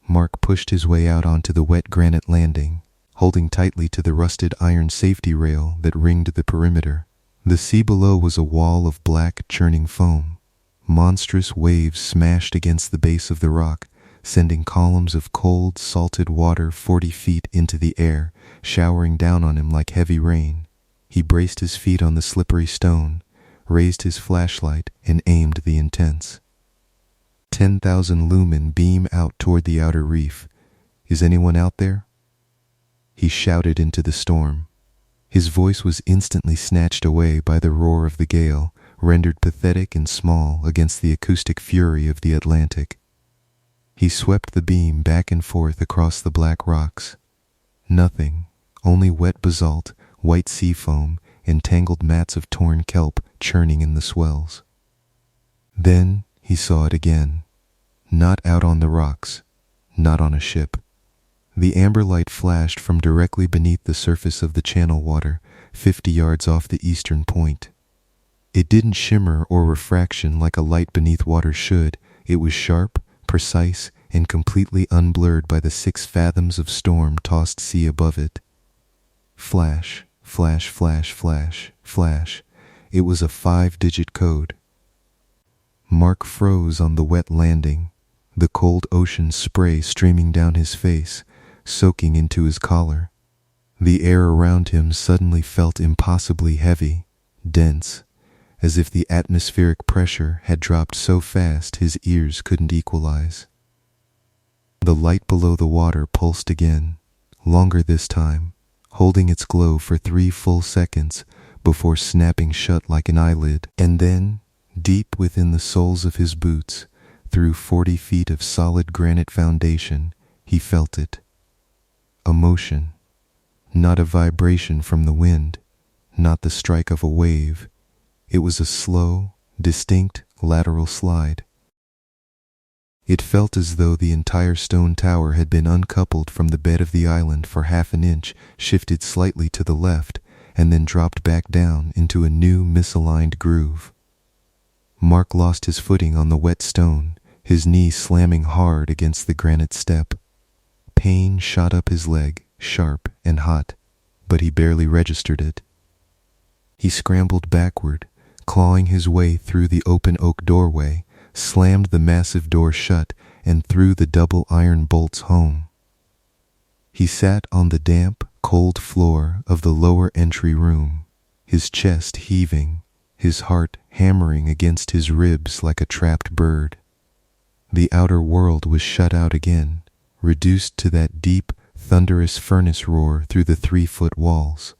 Mark pushed his way out onto the wet granite landing, holding tightly to the rusted iron safety rail that ringed the perimeter. The sea below was a wall of black, churning foam. Monstrous waves smashed against the base of the rock, sending columns of cold, salted water 40 feet into the air, showering down on him like heavy rain. He braced his feet on the slippery stone, raised his flashlight, and aimed the intense. 10,000 lumen beam out toward the outer reef. "Is anyone out there?" He shouted into the storm. His voice was instantly snatched away by the roar of the gale, rendered pathetic and small against the acoustic fury of the Atlantic. He swept the beam back and forth across the black rocks. Nothing, only wet basalt, white sea foam, and tangled mats of torn kelp churning in the swells. Then he saw it again. Not out on the rocks, not on a ship. The amber light flashed from directly beneath the surface of the channel water, 50 yards off the eastern point. It didn't shimmer or refraction like a light beneath water should. It was sharp, precise, and completely unblurred by the 6 fathoms of storm-tossed sea above it. Flash, flash, flash, flash, flash. It was a 5-digit code. Mark froze on the wet landing, the cold ocean spray streaming down his face, soaking into his collar. The air around him suddenly felt impossibly heavy, dense, as if the atmospheric pressure had dropped so fast his ears couldn't equalize. The light below the water pulsed again, longer this time, holding its glow for 3 full seconds before snapping shut like an eyelid. And then, deep within the soles of his boots, through 40 feet of solid granite foundation, he felt it. A motion, not a vibration from the wind, not the strike of a wave. It was a slow, distinct lateral slide. It felt as though the entire stone tower had been uncoupled from the bed of the island for half an inch, shifted slightly to the left, and then dropped back down into a new misaligned groove. Mark lost his footing on the wet stone, his knee slamming hard against the granite step. Pain shot up his leg, sharp and hot, but he barely registered it. He scrambled backward, clawing his way through the open oak doorway, slammed the massive door shut, and threw the double iron bolts home. He sat on the damp, cold floor of the lower entry room, his chest heaving, his heart hammering against his ribs like a trapped bird. The outer world was shut out again, reduced to that deep, thunderous furnace roar through the 3-foot walls.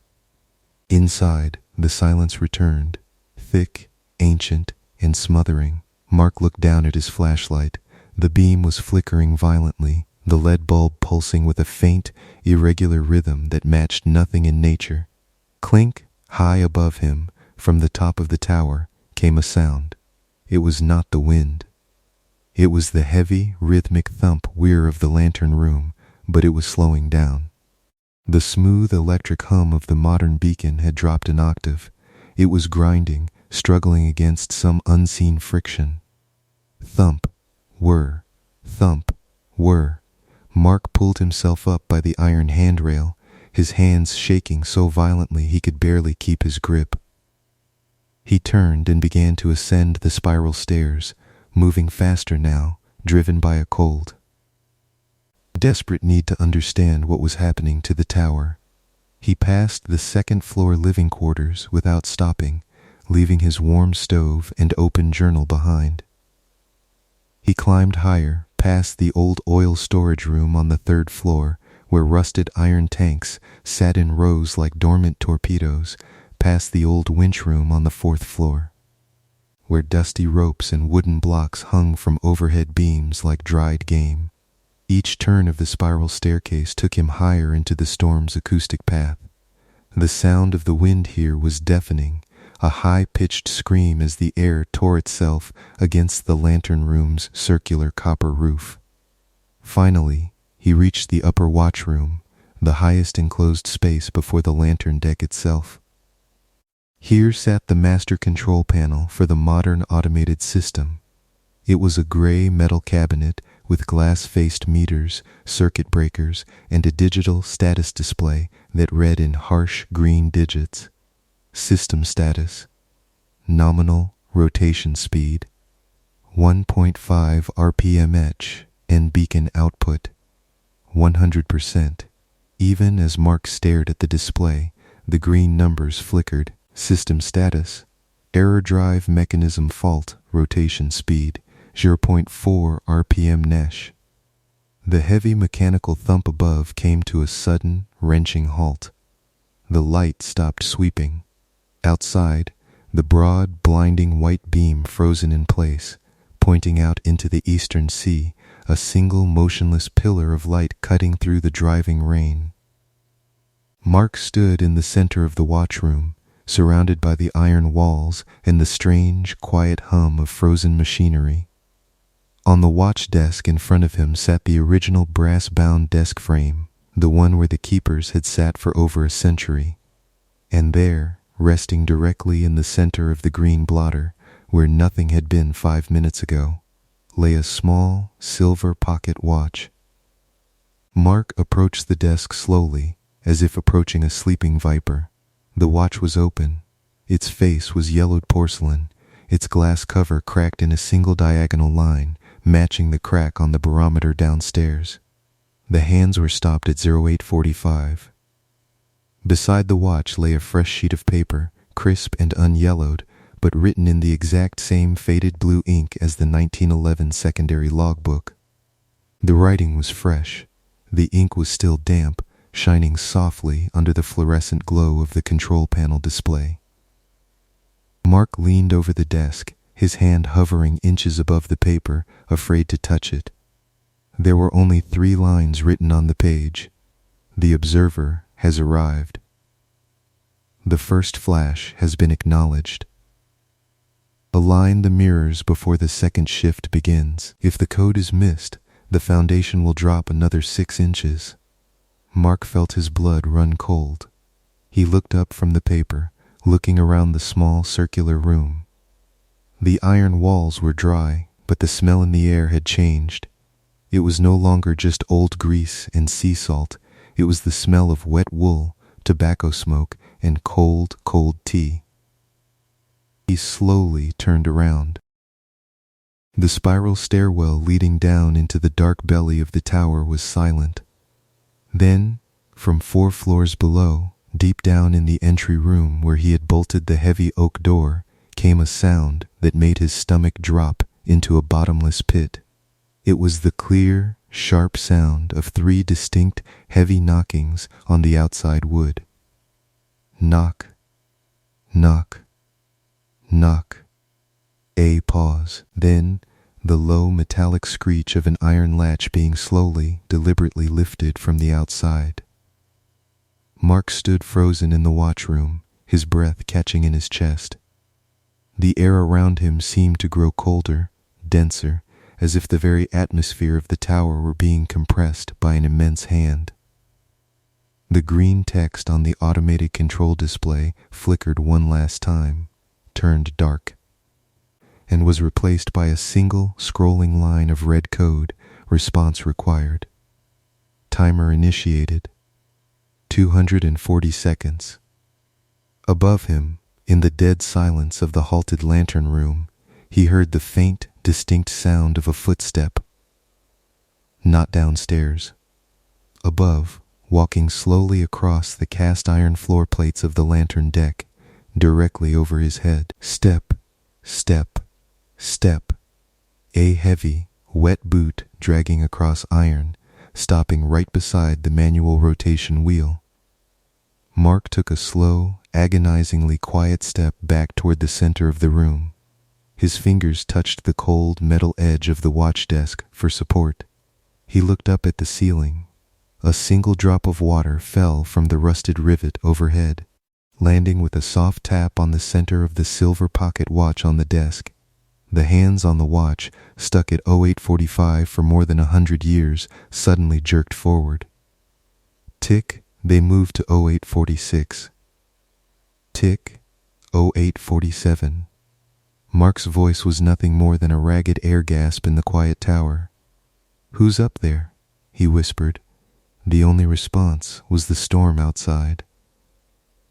Inside, the silence returned, thick, ancient, and smothering. Mark looked down at his flashlight. The beam was flickering violently, the lead bulb pulsing with a faint, irregular rhythm that matched nothing in nature. Clink, high above him, from the top of the tower, came a sound. It was not the wind. It was the heavy, rhythmic thump whir of the lantern room, but it was slowing down. The smooth electric hum of the modern beacon had dropped an octave. It was grinding, struggling against some unseen friction. Thump, whir, thump, whir. Mark pulled himself up by the iron handrail, his hands shaking so violently he could barely keep his grip. He turned and began to ascend the spiral stairs, moving faster now, driven by a cold, desperate need to understand what was happening to the tower. He passed the second-floor living quarters without stopping, leaving his warm stove and open journal behind. He climbed higher, past the old oil storage room on the 3rd floor, where rusted iron tanks sat in rows like dormant torpedoes, past the old winch room on the 4th floor, where dusty ropes and wooden blocks hung from overhead beams like dried game. Each turn of the spiral staircase took him higher into the storm's acoustic path. The sound of the wind here was deafening, a high-pitched scream as the air tore itself against the lantern room's circular copper roof. Finally, he reached the upper watchroom, the highest enclosed space before the lantern deck itself. Here sat the master control panel for the modern automated system. It was a gray metal cabinet with glass-faced meters, circuit breakers, and a digital status display that read in harsh green digits. System status: nominal rotation speed, 1.5 RPM etch, and beacon output, 100%. Even as Mark stared at the display, the green numbers flickered. System status: error drive mechanism fault, rotation speed, 0.4 RPM Nesh. The heavy mechanical thump above came to a sudden, wrenching halt. The light stopped sweeping. Outside, the broad, blinding white beam frozen in place, pointing out into the eastern sea, a single motionless pillar of light cutting through the driving rain. Mark stood in the center of the watchroom, surrounded by the iron walls and the strange, quiet hum of frozen machinery. On the watch desk in front of him sat the original brass-bound desk frame, the one where the keepers had sat for over a century. And there, resting directly in the center of the green blotter, where nothing had been 5 minutes ago, lay a small, silver pocket watch. Mark approached the desk slowly, as if approaching a sleeping viper. The watch was open. Its face was yellowed porcelain, its glass cover cracked in a single diagonal line, matching the crack on the barometer downstairs. The hands were stopped at 0845. Beside the watch lay a fresh sheet of paper, crisp and unyellowed, but written in the exact same faded blue ink as the 1911 secondary logbook. The writing was fresh. The ink was still damp, shining softly under the fluorescent glow of the control panel display. Mark leaned over the desk, his hand hovering inches above the paper, afraid to touch it. There were only 3 lines written on the page. The observer has arrived. The first flash has been acknowledged. Align the mirrors before the second shift begins. If the code is missed, the foundation will drop another 6 inches. Mark felt his blood run cold. He looked up from the paper, looking around the small circular room. The iron walls were dry, but the smell in the air had changed. It was no longer just old grease and sea salt. It was the smell of wet wool, tobacco smoke, and cold, cold tea. He slowly turned around. The spiral stairwell leading down into the dark belly of the tower was silent. Then, from 4 floors below, deep down in the entry room where he had bolted the heavy oak door, came a sound that made his stomach drop into a bottomless pit. It was the clear, sharp sound of 3 distinct, heavy knockings on the outside wood. Knock, knock, knock. A pause. Then, the low metallic screech of an iron latch being slowly, deliberately lifted from the outside. Mark stood frozen in the watchroom, his breath catching in his chest. The air around him seemed to grow colder, denser, as if the very atmosphere of the tower were being compressed by an immense hand. The green text on the automated control display flickered one last time, turned dark, and was replaced by a single scrolling line of red code, response required. Timer initiated. 240 seconds. Above him, in the dead silence of the halted lantern room, he heard the faint, distinct sound of a footstep. Not downstairs. Above, walking slowly across the cast iron floor plates of the lantern deck, directly over his head. Step, step, step. A heavy, wet boot dragging across iron, stopping right beside the manual rotation wheel. Mark took a slow, agonizingly quiet step back toward the center of the room. His fingers touched the cold metal edge of the watch desk for support. He looked up at the ceiling. A single drop of water fell from the rusted rivet overhead, landing with a soft tap on the center of the silver pocket watch on the desk. The hands on the watch, stuck at 0845 for more than 100 years, suddenly jerked forward. Tick, they moved to 0846. Tick, 0847. Mark's voice was nothing more than a ragged air gasp in the quiet tower. "Who's up there?" he whispered. The only response was the storm outside,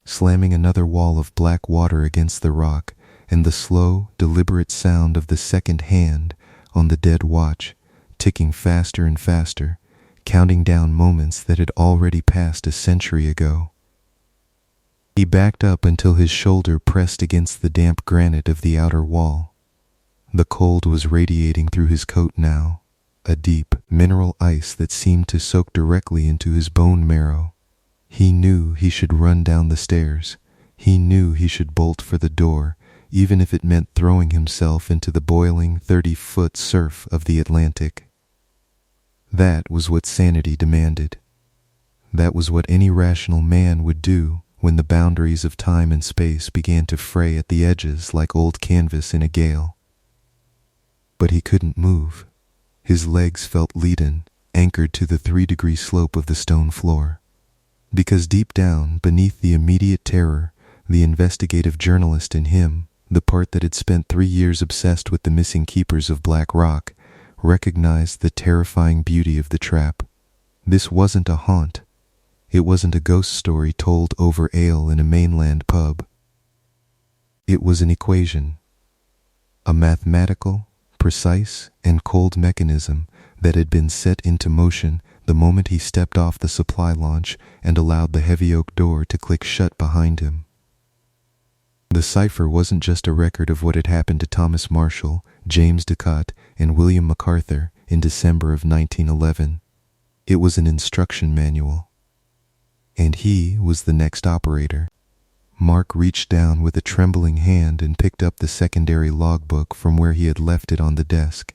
slamming another wall of black water against the rock, and the slow, deliberate sound of the second hand on the dead watch, ticking faster and faster, counting down moments that had already passed a century ago. He backed up until his shoulder pressed against the damp granite of the outer wall. The cold was radiating through his coat now, a deep, mineral ice that seemed to soak directly into his bone marrow. He knew he should run down the stairs. He knew he should bolt for the door, even if it meant throwing himself into the boiling 30-foot surf of the Atlantic. That was what sanity demanded. That was what any rational man would do when the boundaries of time and space began to fray at the edges like old canvas in a gale. But he couldn't move. His legs felt leaden, anchored to the 3-degree slope of the stone floor. Because deep down, beneath the immediate terror, the investigative journalist in him, the part that had spent 3 years obsessed with the missing keepers of Black Rock, recognized the terrifying beauty of the trap. This wasn't a haunt. It wasn't a ghost story told over ale in a mainland pub. It was an equation, a mathematical, precise, and cold mechanism that had been set into motion the moment he stepped off the supply launch and allowed the heavy oak door to click shut behind him. The cipher wasn't just a record of what had happened to Thomas Marshall, James Ducat, and William MacArthur in December of 1911. It was an instruction manual. And he was the next operator. Mark reached down with a trembling hand and picked up the secondary logbook from where he had left it on the desk.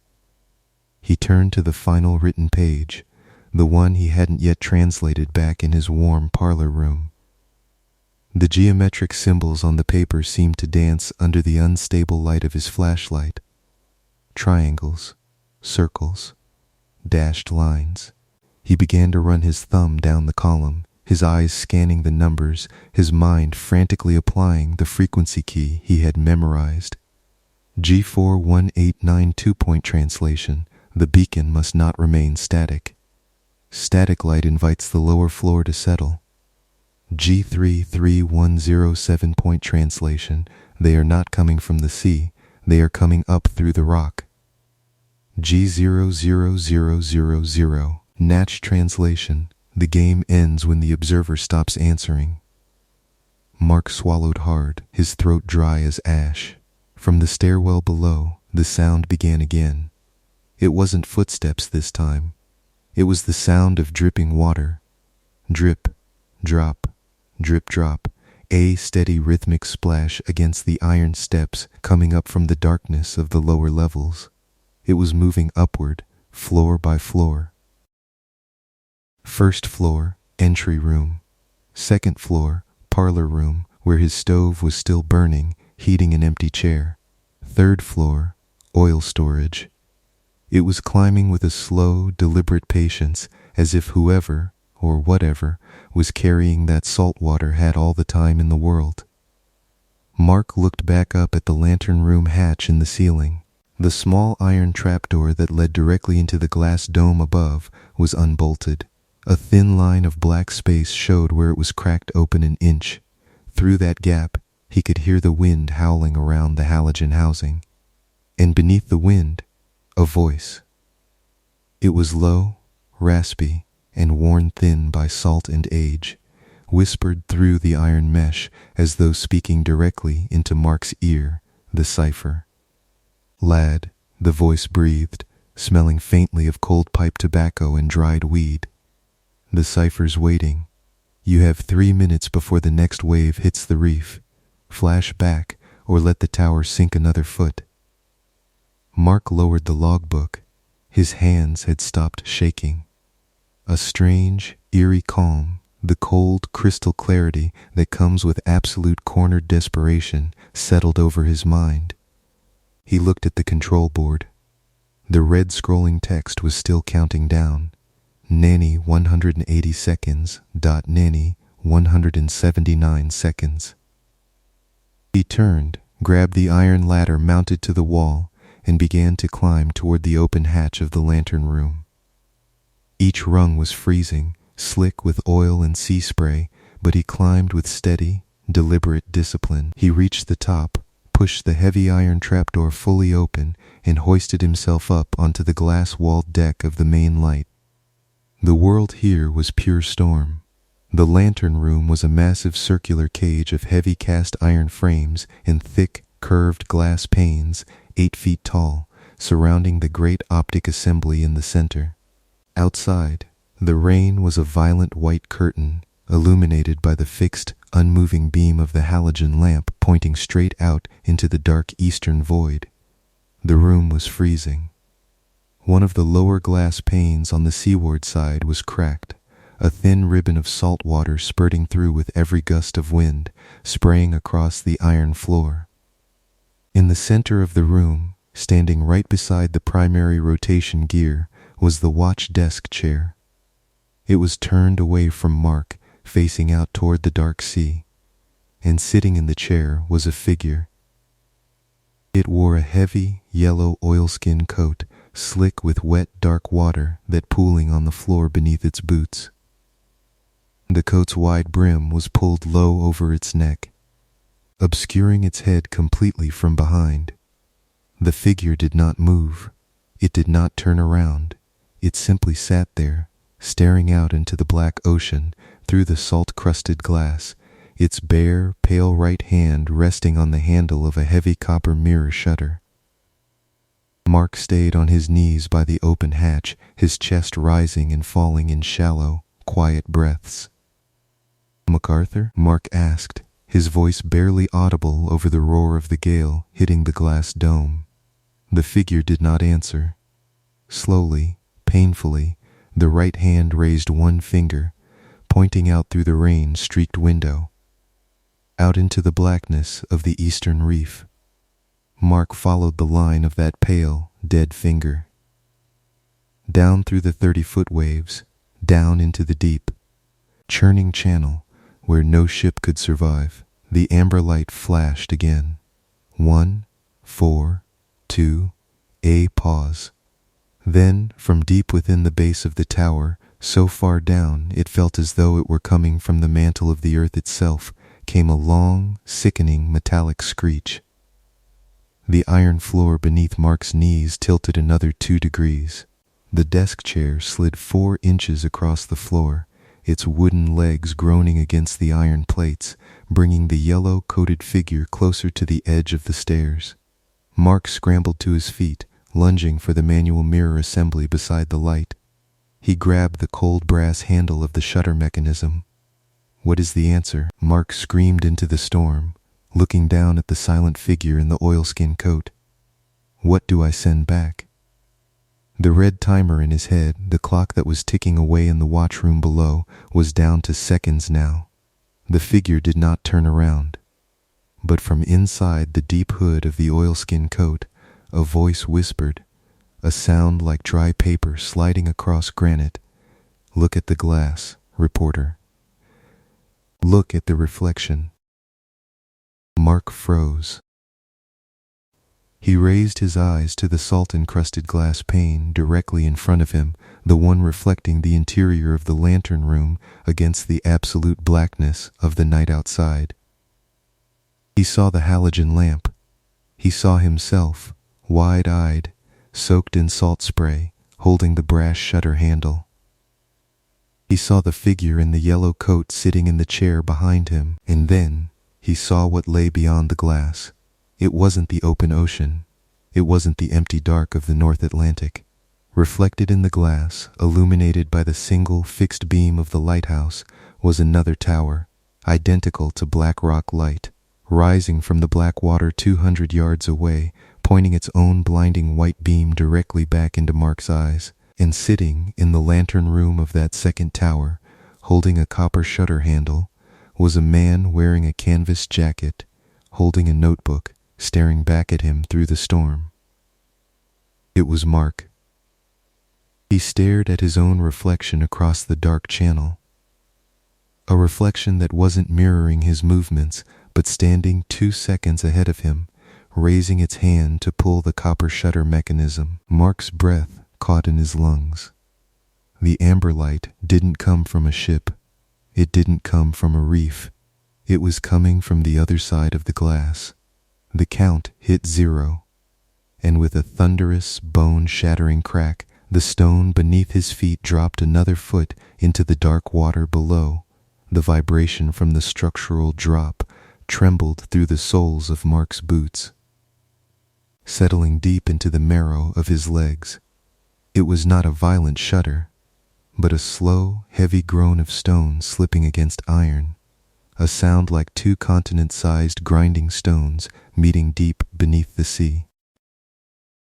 He turned to the final written page, the one he hadn't yet translated back in his warm parlor room. The geometric symbols on the paper seemed to dance under the unstable light of his flashlight. Triangles, circles, dashed lines. He began to run his thumb down the column, his eyes scanning the numbers, his mind frantically applying the frequency key he had memorized. G41892 point translation. The beacon must not remain static. Static light invites the lower floor to settle. G33107 point translation. They are not coming from the sea, they are coming up through the rock. G00000. Natch translation. The game ends when the observer stops answering. Mark swallowed hard, his throat dry as ash. From the stairwell below, the sound began again. It wasn't footsteps this time. It was the sound of dripping water. Drip, drop, drip, drop. A steady rhythmic splash against the iron steps coming up from the darkness of the lower levels. It was moving upward, floor by floor. First floor, entry room. Second floor, parlor room, where his stove was still burning, heating an empty chair. Third floor, oil storage. It was climbing with a slow, deliberate patience, as if whoever, or whatever, was carrying that salt water had all the time in the world. Mark looked back up at the lantern room hatch in the ceiling. The small iron trapdoor that led directly into the glass dome above was unbolted. A thin line of black space showed where it was cracked open an inch. Through that gap, he could hear the wind howling around the halogen housing. And beneath the wind, a voice. It was low, raspy, and worn thin by salt and age, whispered through the iron mesh as though speaking directly into Mark's ear, the cipher. "Lad," the voice breathed, smelling faintly of cold pipe tobacco and dried weed. "The cipher's waiting. You have 3 minutes before the next wave hits the reef. Flash back or let the tower sink another foot." Mark lowered the logbook. His hands had stopped shaking. A strange, eerie calm, the cold crystal clarity that comes with absolute cornered desperation, settled over his mind. He looked at the control board. The red scrolling text was still counting down. Nanny 180 seconds, nanny 179 seconds. He turned, grabbed the iron ladder mounted to the wall, and began to climb toward the open hatch of the lantern room. Each rung was freezing, slick with oil and sea spray, but he climbed with steady, deliberate discipline. He reached the top, pushed the heavy iron trapdoor fully open, and hoisted himself up onto the glass-walled deck of the main light. The world here was pure storm. The lantern room was a massive circular cage of heavy cast iron frames and thick, curved glass panes, 8 feet tall, surrounding the great optic assembly in the center. Outside, the rain was a violent white curtain, illuminated by the fixed, unmoving beam of the halogen lamp pointing straight out into the dark eastern void. The room was freezing. One of the lower glass panes on the seaward side was cracked, a thin ribbon of salt water spurting through with every gust of wind, spraying across the iron floor. In the center of the room, standing right beside the primary rotation gear, was the watch desk chair. It was turned away from Mark, facing out toward the dark sea, and sitting in the chair was a figure. It wore a heavy, yellow oilskin coat, slick with wet, dark water that pooling on the floor beneath its boots. The coat's wide brim was pulled low over its neck, obscuring its head completely from behind. The figure did not move. It did not turn around. It simply sat there, staring out into the black ocean through the salt-crusted glass, its bare, pale right hand resting on the handle of a heavy copper mirror shutter. Mark stayed on his knees by the open hatch, his chest rising and falling in shallow, quiet breaths. "MacArthur?" Mark asked, his voice barely audible over the roar of the gale hitting the glass dome. The figure did not answer. Slowly, painfully, the right hand raised one finger, pointing out through the rain-streaked window, out into the blackness of the eastern reef. Mark followed the line of that pale, dead finger. Down through the 30-foot waves, down into the deep, churning channel where no ship could survive. The amber light flashed again. 1, 4, 2, a pause. Then, from deep within the base of the tower, so far down it felt as though it were coming from the mantle of the earth itself, came a long, sickening metallic screech. The iron floor beneath Mark's knees tilted another 2 degrees. The desk chair slid 4 inches across the floor, its wooden legs groaning against the iron plates, bringing the yellow-coated figure closer to the edge of the stairs. Mark scrambled to his feet, lunging for the manual mirror assembly beside the light. He grabbed the cold brass handle of the shutter mechanism. "What is the answer?" Mark screamed into the storm, looking down at the silent figure in the oilskin coat. "What do I send back?" The red timer in his head, the clock that was ticking away in the watchroom below, was down to seconds now. The figure did not turn around. But from inside the deep hood of the oilskin coat, a voice whispered, a sound like dry paper sliding across granite. "Look at the glass, reporter. Look at the reflection." Mark froze. He raised his eyes to the salt-encrusted glass pane directly in front of him, the one reflecting the interior of the lantern room against the absolute blackness of the night outside. He saw the halogen lamp. He saw himself, wide-eyed, soaked in salt spray, holding the brass shutter handle. He saw the figure in the yellow coat sitting in the chair behind him, and then he saw what lay beyond the glass. It wasn't the open ocean. It wasn't the empty dark of the North Atlantic. Reflected in the glass, illuminated by the single fixed beam of the lighthouse, was another tower, identical to Black Rock Light, rising from the black water 200 yards away, pointing its own blinding white beam directly back into Mark's eyes. And sitting in the lantern room of that second tower, holding a copper shutter handle, was a man wearing a canvas jacket, holding a notebook, staring back at him through the storm. It was Mark. He stared at his own reflection across the dark channel. A reflection that wasn't mirroring his movements, but standing 2 seconds ahead of him, raising its hand to pull the copper shutter mechanism. Mark's breath caught in his lungs. The amber light didn't come from a ship. It didn't come from a reef. It was coming from the other side of the glass. The count hit 0, and with a thunderous, bone-shattering crack, the stone beneath his feet dropped another foot into the dark water below. The vibration from the structural drop trembled through the soles of Mark's boots, settling deep into the marrow of his legs. It was not a violent shudder, but a slow, heavy groan of stone slipping against iron, a sound like 2 continent-sized grinding stones meeting deep beneath the sea.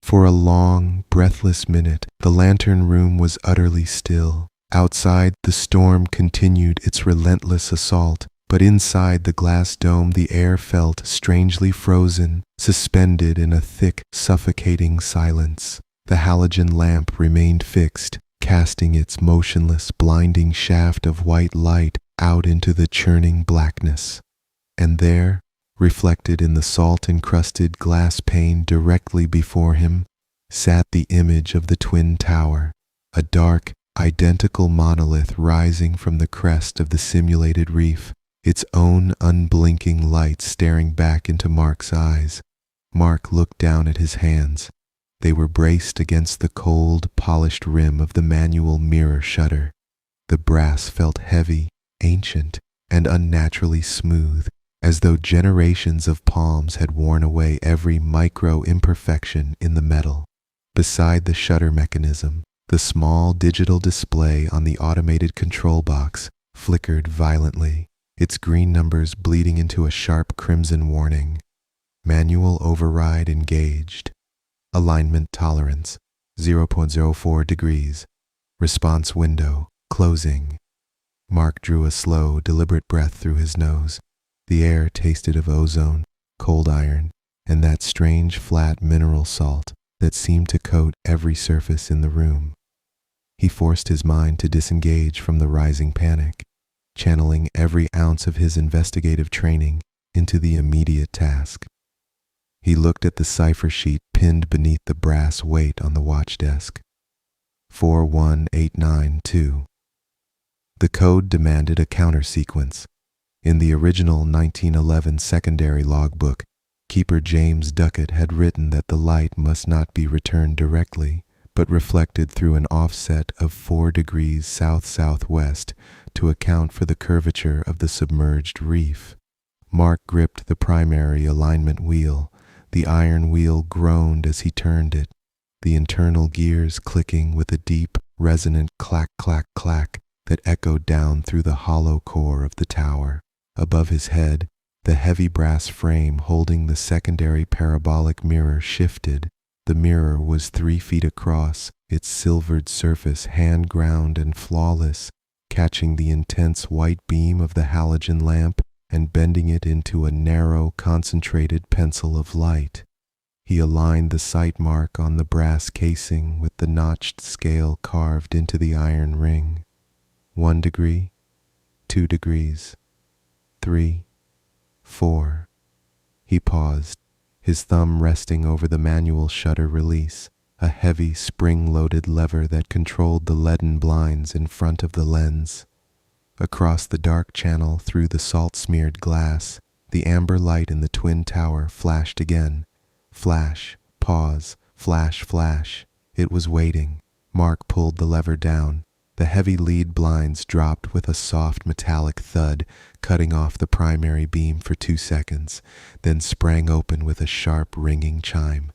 For a long, breathless minute, the lantern room was utterly still. Outside, the storm continued its relentless assault, but inside the glass dome the air felt strangely frozen, suspended in a thick, suffocating silence. The halogen lamp remained fixed, casting its motionless, blinding shaft of white light out into the churning blackness. And there, reflected in the salt-encrusted glass pane directly before him, sat the image of the Twin Tower, a dark, identical monolith rising from the crest of the simulated reef, its own unblinking light staring back into Mark's eyes. Mark looked down at his hands. They were braced against the cold, polished rim of the manual mirror shutter. The brass felt heavy, ancient, and unnaturally smooth, as though generations of palms had worn away every micro-imperfection in the metal. Beside the shutter mechanism, the small digital display on the automated control box flickered violently, its green numbers bleeding into a sharp crimson warning. Manual override engaged. Alignment tolerance, 0.04 degrees. Response window, closing. Mark drew a slow, deliberate breath through his nose. The air tasted of ozone, cold iron, and that strange flat mineral salt that seemed to coat every surface in the room. He forced his mind to disengage from the rising panic, channeling every ounce of his investigative training into the immediate task. He looked at the cipher sheet pinned beneath the brass weight on the watch desk. 41892. The code demanded a counter sequence. In the original 1911 secondary logbook, Keeper James Duckett had written that the light must not be returned directly, but reflected through an offset of 4 degrees south-southwest to account for the curvature of the submerged reef. Mark gripped the primary alignment wheel. The iron wheel groaned as he turned it, the internal gears clicking with a deep, resonant clack, clack, clack that echoed down through the hollow core of the tower. Above his head, the heavy brass frame holding the secondary parabolic mirror shifted. The mirror was 3 feet across, its silvered surface hand-ground and flawless, catching the intense white beam of the halogen lamp and bending it into a narrow, concentrated pencil of light. He aligned the sight mark on the brass casing with the notched scale carved into the iron ring. 1 degree, 2 degrees, 3, 4. He paused, his thumb resting over the manual shutter release, a heavy spring-loaded lever that controlled the leaden blinds in front of the lens. Across the dark channel through the salt-smeared glass, the amber light in the twin tower flashed again. Flash, pause, flash, flash. It was waiting. Mark pulled the lever down. The heavy lead blinds dropped with a soft metallic thud, cutting off the primary beam for 2 seconds, then sprang open with a sharp ringing chime.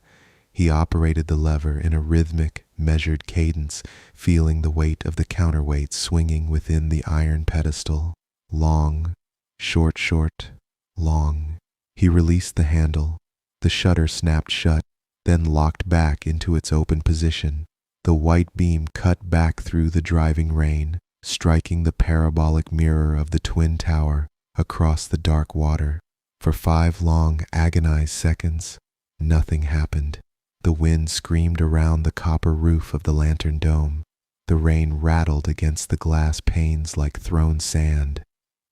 He operated the lever in a rhythmic, measured cadence, feeling the weight of the counterweight swinging within the iron pedestal. Long, short, short, long. He released the handle. The shutter snapped shut, then locked back into its open position. The white beam cut back through the driving rain, striking the parabolic mirror of the twin tower across the dark water. For 5 long, agonized seconds, nothing happened. The wind screamed around the copper roof of the lantern dome. The rain rattled against the glass panes like thrown sand.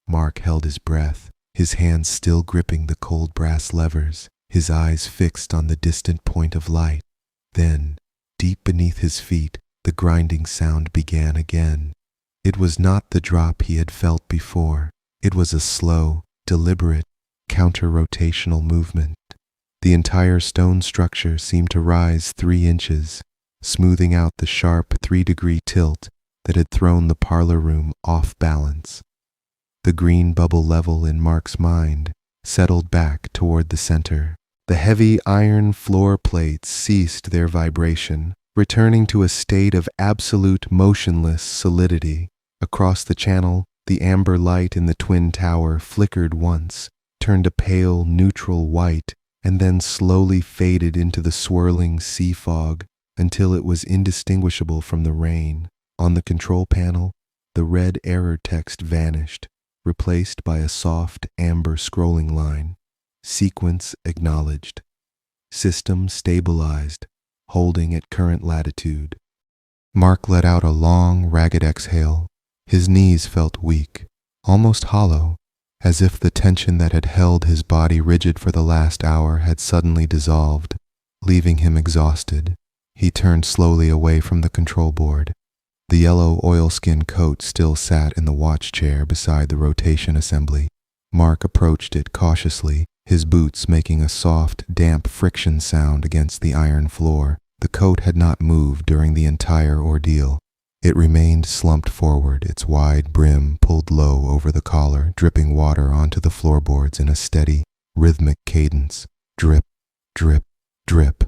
Mark held his breath, his hands still gripping the cold brass levers, his eyes fixed on the distant point of light. Then, deep beneath his feet, the grinding sound began again. It was not the drop he had felt before. It was a slow, deliberate, counter-rotational movement. The entire stone structure seemed to rise 3 inches, smoothing out the sharp 3-degree tilt that had thrown the parlor room off balance. The green bubble level in Mark's mind settled back toward the center. The heavy iron floor plates ceased their vibration, returning to a state of absolute motionless solidity. Across the channel, the amber light in the twin tower flickered once, turned a pale, neutral white, and then slowly faded into the swirling sea fog until it was indistinguishable from the rain. On the control panel, the red error text vanished, replaced by a soft amber scrolling line. Sequence acknowledged. System stabilized, holding at current latitude. Mark let out a long, ragged exhale. His knees felt weak, almost hollow, as if the tension that had held his body rigid for the last hour had suddenly dissolved, leaving him exhausted. He turned slowly away from the control board. The yellow oilskin coat still sat in the watch chair beside the rotation assembly. Mark approached it cautiously, his boots making a soft, damp friction sound against the iron floor. The coat had not moved during the entire ordeal. It remained slumped forward, its wide brim pulled low over the collar, dripping water onto the floorboards in a steady, rhythmic cadence. Drip, drip, drip.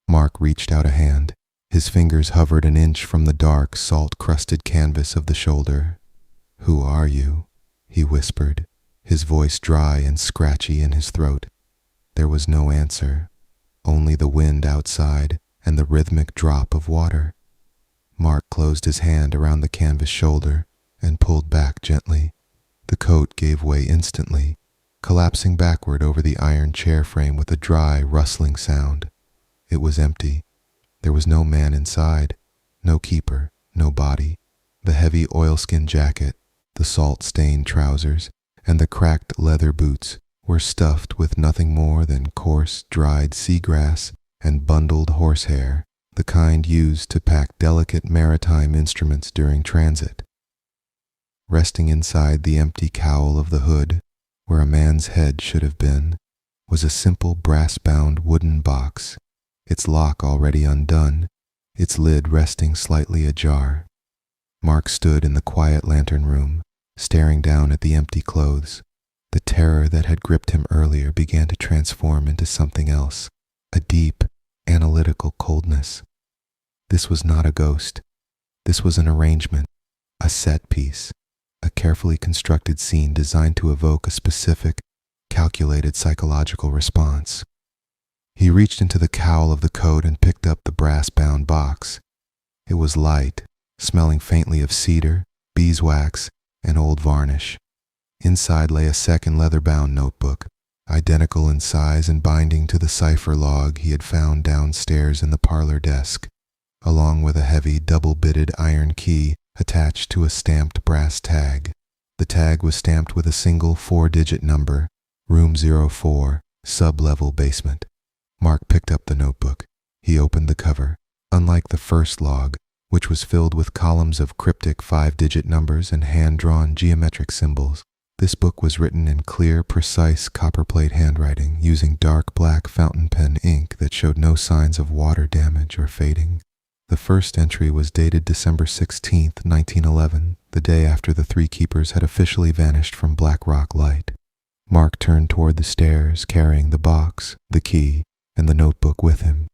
Mark reached out a hand. His fingers hovered an inch from the dark, salt-crusted canvas of the shoulder. "Who are you?" he whispered, his voice dry and scratchy in his throat. There was no answer, only the wind outside and the rhythmic drop of water. Mark closed his hand around the canvas shoulder and pulled back gently. The coat gave way instantly, collapsing backward over the iron chair frame with a dry, rustling sound. It was empty. There was no man inside, no keeper, no body. The heavy oilskin jacket, the salt-stained trousers, and the cracked leather boots were stuffed with nothing more than coarse, dried seagrass and bundled horsehair, the kind used to pack delicate maritime instruments during transit. Resting inside the empty cowl of the hood, where a man's head should have been, was a simple brass-bound wooden box, its lock already undone, its lid resting slightly ajar. Mark stood in the quiet lantern room, staring down at the empty clothes. The terror that had gripped him earlier began to transform into something else, a deep, analytical coldness. This was not a ghost. This was an arrangement, a set piece, a carefully constructed scene designed to evoke a specific, calculated psychological response. He reached into the cowl of the coat and picked up the brass-bound box. It was light, smelling faintly of cedar, beeswax, and old varnish. Inside lay a second leather-bound notebook, identical in size and binding to the cipher log he had found downstairs in the parlor desk, along with a heavy double-bitted iron key attached to a stamped brass tag. The tag was stamped with a single 4-digit number, Room 04, sub-level basement. Mark picked up the notebook. He opened the cover. Unlike the first log, which was filled with columns of cryptic 5-digit numbers and hand-drawn geometric symbols, this book was written in clear, precise copperplate handwriting using dark black fountain pen ink that showed no signs of water damage or fading. The first entry was dated December 16, 1911, the day after the three keepers had officially vanished from Black Rock Light. Mark turned toward the stairs, carrying the box, the key, and the notebook with him.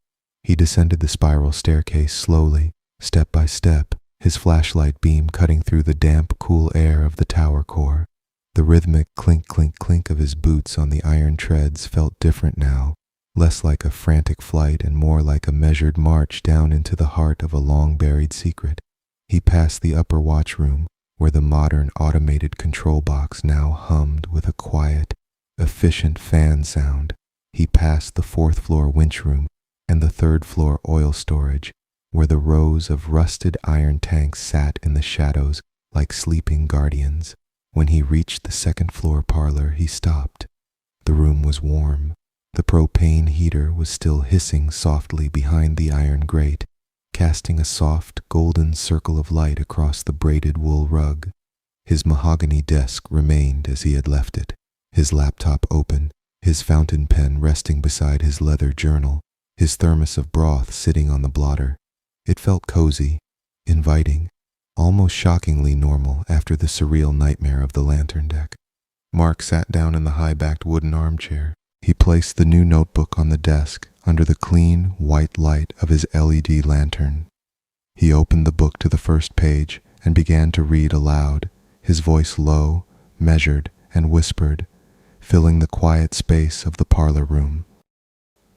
He descended the spiral staircase slowly, step by step, his flashlight beam cutting through the damp, cool air of the tower core. The rhythmic clink, clink, clink of his boots on the iron treads felt different now, less like a frantic flight and more like a measured march down into the heart of a long-buried secret. He passed the upper watchroom, where the modern automated control box now hummed with a quiet, efficient fan sound. He passed the fourth-floor winch room and the third-floor oil storage, where the rows of rusted iron tanks sat in the shadows like sleeping guardians. When he reached the second-floor parlor, he stopped. The room was warm. The propane heater was still hissing softly behind the iron grate, casting a soft, golden circle of light across the braided wool rug. His mahogany desk remained as he had left it, his laptop open, his fountain pen resting beside his leather journal, his thermos of broth sitting on the blotter. It felt cozy, inviting, almost shockingly normal after the surreal nightmare of the lantern deck. Mark sat down in the high-backed wooden armchair. He placed the new notebook on the desk under the clean, white light of his LED lantern. He opened the book to the first page and began to read aloud, his voice low, measured, and whispered, filling the quiet space of the parlor room.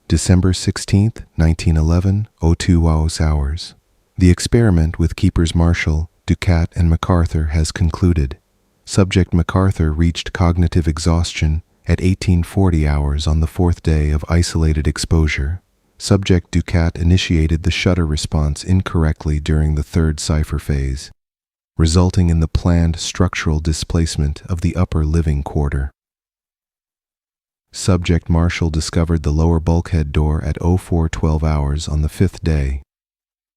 December 16th, 1911, 02 hours. The experiment with Keepers Marshall, Ducat, and MacArthur has concluded. Subject MacArthur reached cognitive exhaustion at 1840 hours on the fourth day of isolated exposure. Subject Ducat initiated the shutter response incorrectly during the third cipher phase, resulting in the planned structural displacement of the upper living quarter. Subject Marshall discovered the lower bulkhead door at 0412 hours on the fifth day.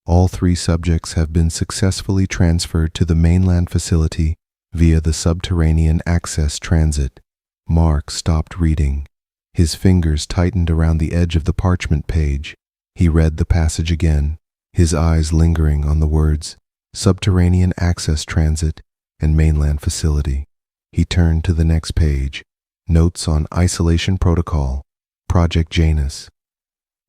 All three subjects have been successfully transferred to the mainland facility via the subterranean access transit. Mark stopped reading. His fingers tightened around the edge of the parchment page. He read the passage again, his eyes lingering on the words, subterranean access transit, and mainland facility. He turned to the next page, notes on isolation protocol, Project Janus.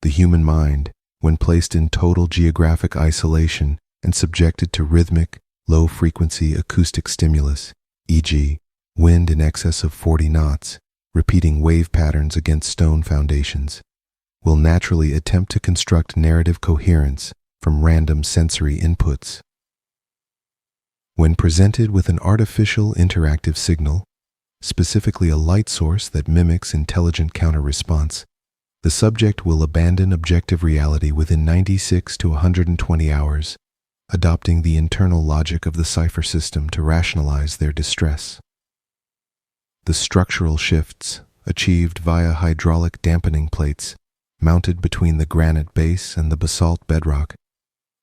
The human mind, when placed in total geographic isolation and subjected to rhythmic, low-frequency acoustic stimulus, e.g., wind in excess of 40 knots, repeating wave patterns against stone foundations, will naturally attempt to construct narrative coherence from random sensory inputs. When presented with an artificial interactive signal, specifically a light source that mimics intelligent counter-response, the subject will abandon objective reality within 96 to 120 hours, adopting the internal logic of the cipher system to rationalize their distress. The structural shifts, achieved via hydraulic dampening plates, mounted between the granite base and the basalt bedrock,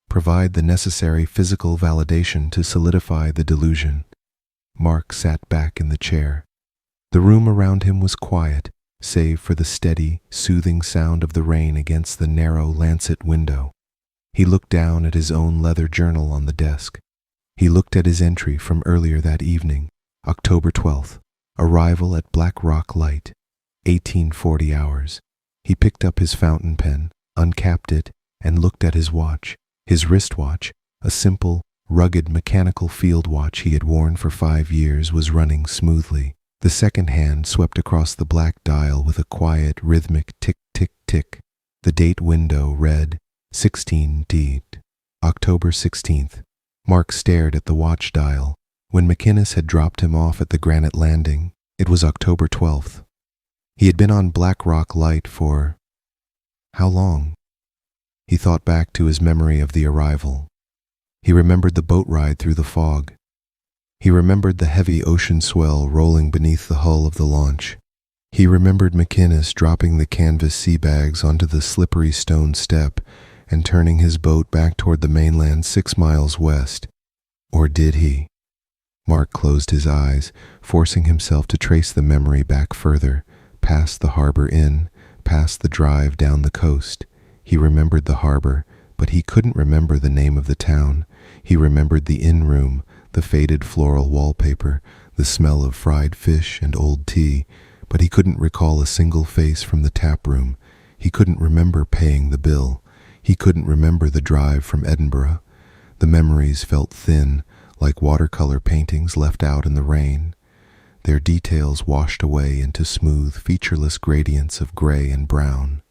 provide the necessary physical validation to solidify the delusion. Mark sat back in the chair. The room around him was quiet, save for the steady, soothing sound of the rain against the narrow lancet window. He looked down at his own leather journal on the desk. He looked at his entry from earlier that evening, October 12th, arrival at Black Rock Light, 1840 hours. He picked up his fountain pen, uncapped it, and looked at his watch. His wristwatch, a simple, rugged mechanical field watch he had worn for 5 years, was running smoothly. The second hand swept across the black dial with a quiet, rhythmic tick-tick-tick. The date window read 16D, October 16th. Mark stared at the watch dial. When McInnes had dropped him off at the granite landing, it was October 12th. He had been on Black Rock Light for how long? He thought back to his memory of the arrival. He remembered the boat ride through the fog. He remembered the heavy ocean swell rolling beneath the hull of the launch. He remembered McInnes dropping the canvas sea bags onto the slippery stone step and turning his boat back toward the mainland 6 miles west. Or did he? Mark closed his eyes, forcing himself to trace the memory back further, past the harbor inn, past the drive down the coast. He remembered the harbor, but he couldn't remember the name of the town. He remembered the inn room, the faded floral wallpaper, the smell of fried fish and old tea, but he couldn't recall a single face from the tap room. He couldn't remember paying the bill. He couldn't remember the drive from Edinburgh. The memories felt thin, like watercolor paintings left out in the rain. Their details washed away into smooth, featureless gradients of gray and brown.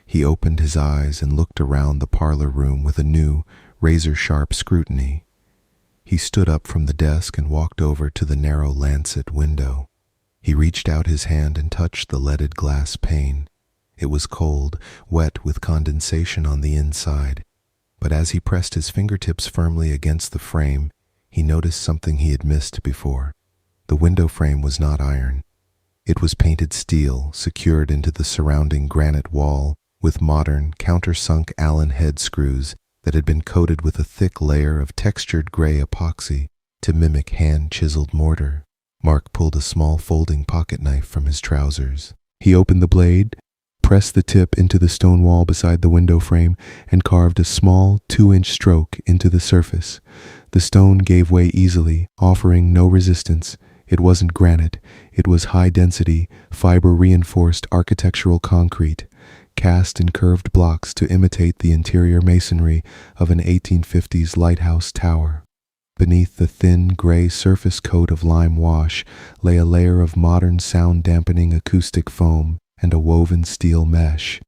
He opened his eyes and looked around the parlor room with a new, razor-sharp scrutiny. He stood up from the desk and walked over to the narrow lancet window. He reached out his hand and touched the leaded glass pane. It was cold, wet with condensation on the inside, but as he pressed his fingertips firmly against the frame, he noticed something he had missed before. The window frame was not iron. It was painted steel, secured into the surrounding granite wall with modern, countersunk Allen head screws that had been coated with a thick layer of textured gray epoxy to mimic hand-chiseled mortar. Mark pulled a small folding pocket knife from his trousers. He opened the blade, pressed the tip into the stone wall beside the window frame, and carved a small 2-inch stroke into the surface. The stone gave way easily, offering no resistance. It wasn't granite. It was high-density, fiber-reinforced architectural concrete, cast in curved blocks to imitate the interior masonry of an 1850s lighthouse tower. Beneath the thin, gray surface coat of lime wash lay a layer of modern sound-dampening acoustic foam and a woven steel mesh.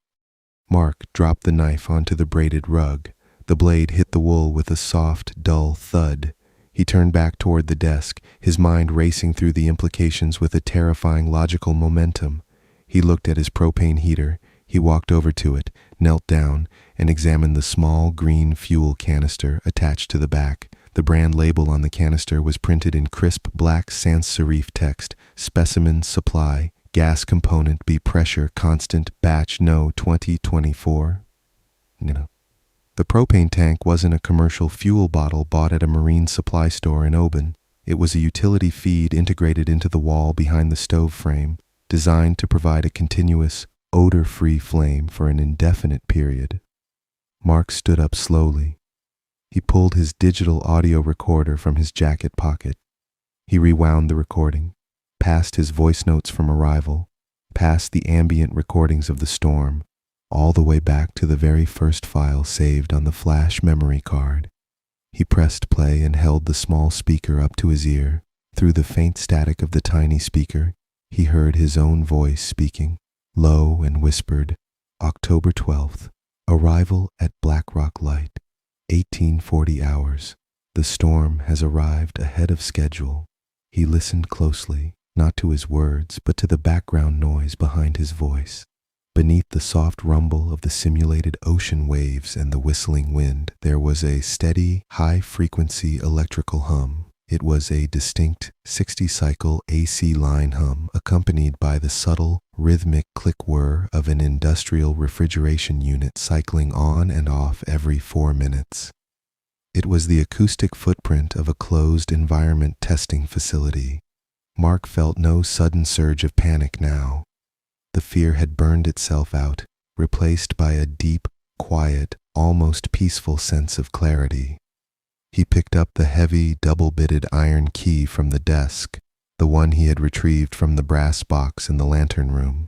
Mark dropped the knife onto the braided rug. The blade hit the wool with a soft, dull thud. He turned back toward the desk, his mind racing through the implications with a terrifying logical momentum. He looked at his propane heater. He walked over to it, knelt down, and examined the small green fuel canister attached to the back. The brand label on the canister was printed in crisp black sans serif text: Specimen Supply, Gas Component B Pressure Constant Batch No 2024. The propane tank wasn't a commercial fuel bottle bought at a marine supply store in Oban. It was a utility feed integrated into the wall behind the stove frame, designed to provide a continuous, odor-free flame for an indefinite period. Mark stood up slowly. He pulled his digital audio recorder from his jacket pocket. He rewound the recording, past his voice notes from arrival, past the ambient recordings of the storm, all the way back to the very first file saved on the flash memory card. He pressed play and held the small speaker up to his ear. Through the faint static of the tiny speaker, he heard his own voice speaking, low and whispered, October 12th, arrival at Blackrock Light, 1840 hours. The storm has arrived ahead of schedule. He listened closely, not to his words, but to the background noise behind his voice. Beneath the soft rumble of the simulated ocean waves and the whistling wind, there was a steady, high-frequency electrical hum. It was a distinct 60-cycle AC line hum, accompanied by the subtle, rhythmic click-whir of an industrial refrigeration unit cycling on and off every 4 minutes. It was the acoustic footprint of a closed environment testing facility. Mark felt no sudden surge of panic now. The fear had burned itself out, replaced by a deep, quiet, almost peaceful sense of clarity. He picked up the heavy, double-bitted iron key from the desk, the one he had retrieved from the brass box in the lantern room.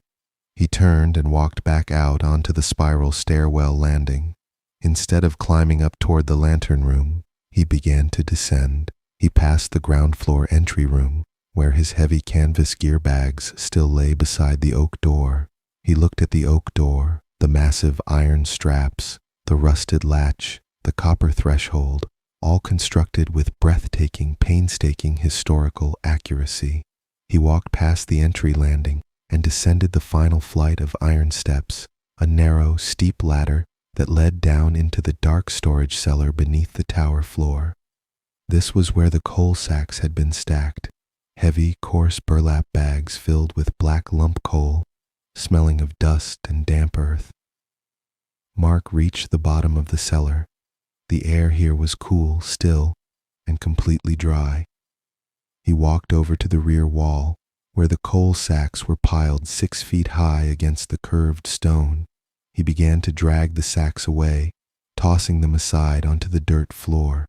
He turned and walked back out onto the spiral stairwell landing. Instead of climbing up toward the lantern room, he began to descend. He passed the ground floor entry room, where his heavy canvas gear bags still lay beside the oak door. He looked at the oak door, the massive iron straps, the rusted latch, the copper threshold, all constructed with breathtaking, painstaking historical accuracy. He walked past the entry landing and descended the final flight of iron steps, a narrow, steep ladder that led down into the dark storage cellar beneath the tower floor. This was where the coal sacks had been stacked. Heavy, coarse burlap bags filled with black lump coal, smelling of dust and damp earth. Mark reached the bottom of the cellar. The air here was cool, still, and completely dry. He walked over to the rear wall, where the coal sacks were piled 6 feet high against the curved stone. He began to drag the sacks away, tossing them aside onto the dirt floor.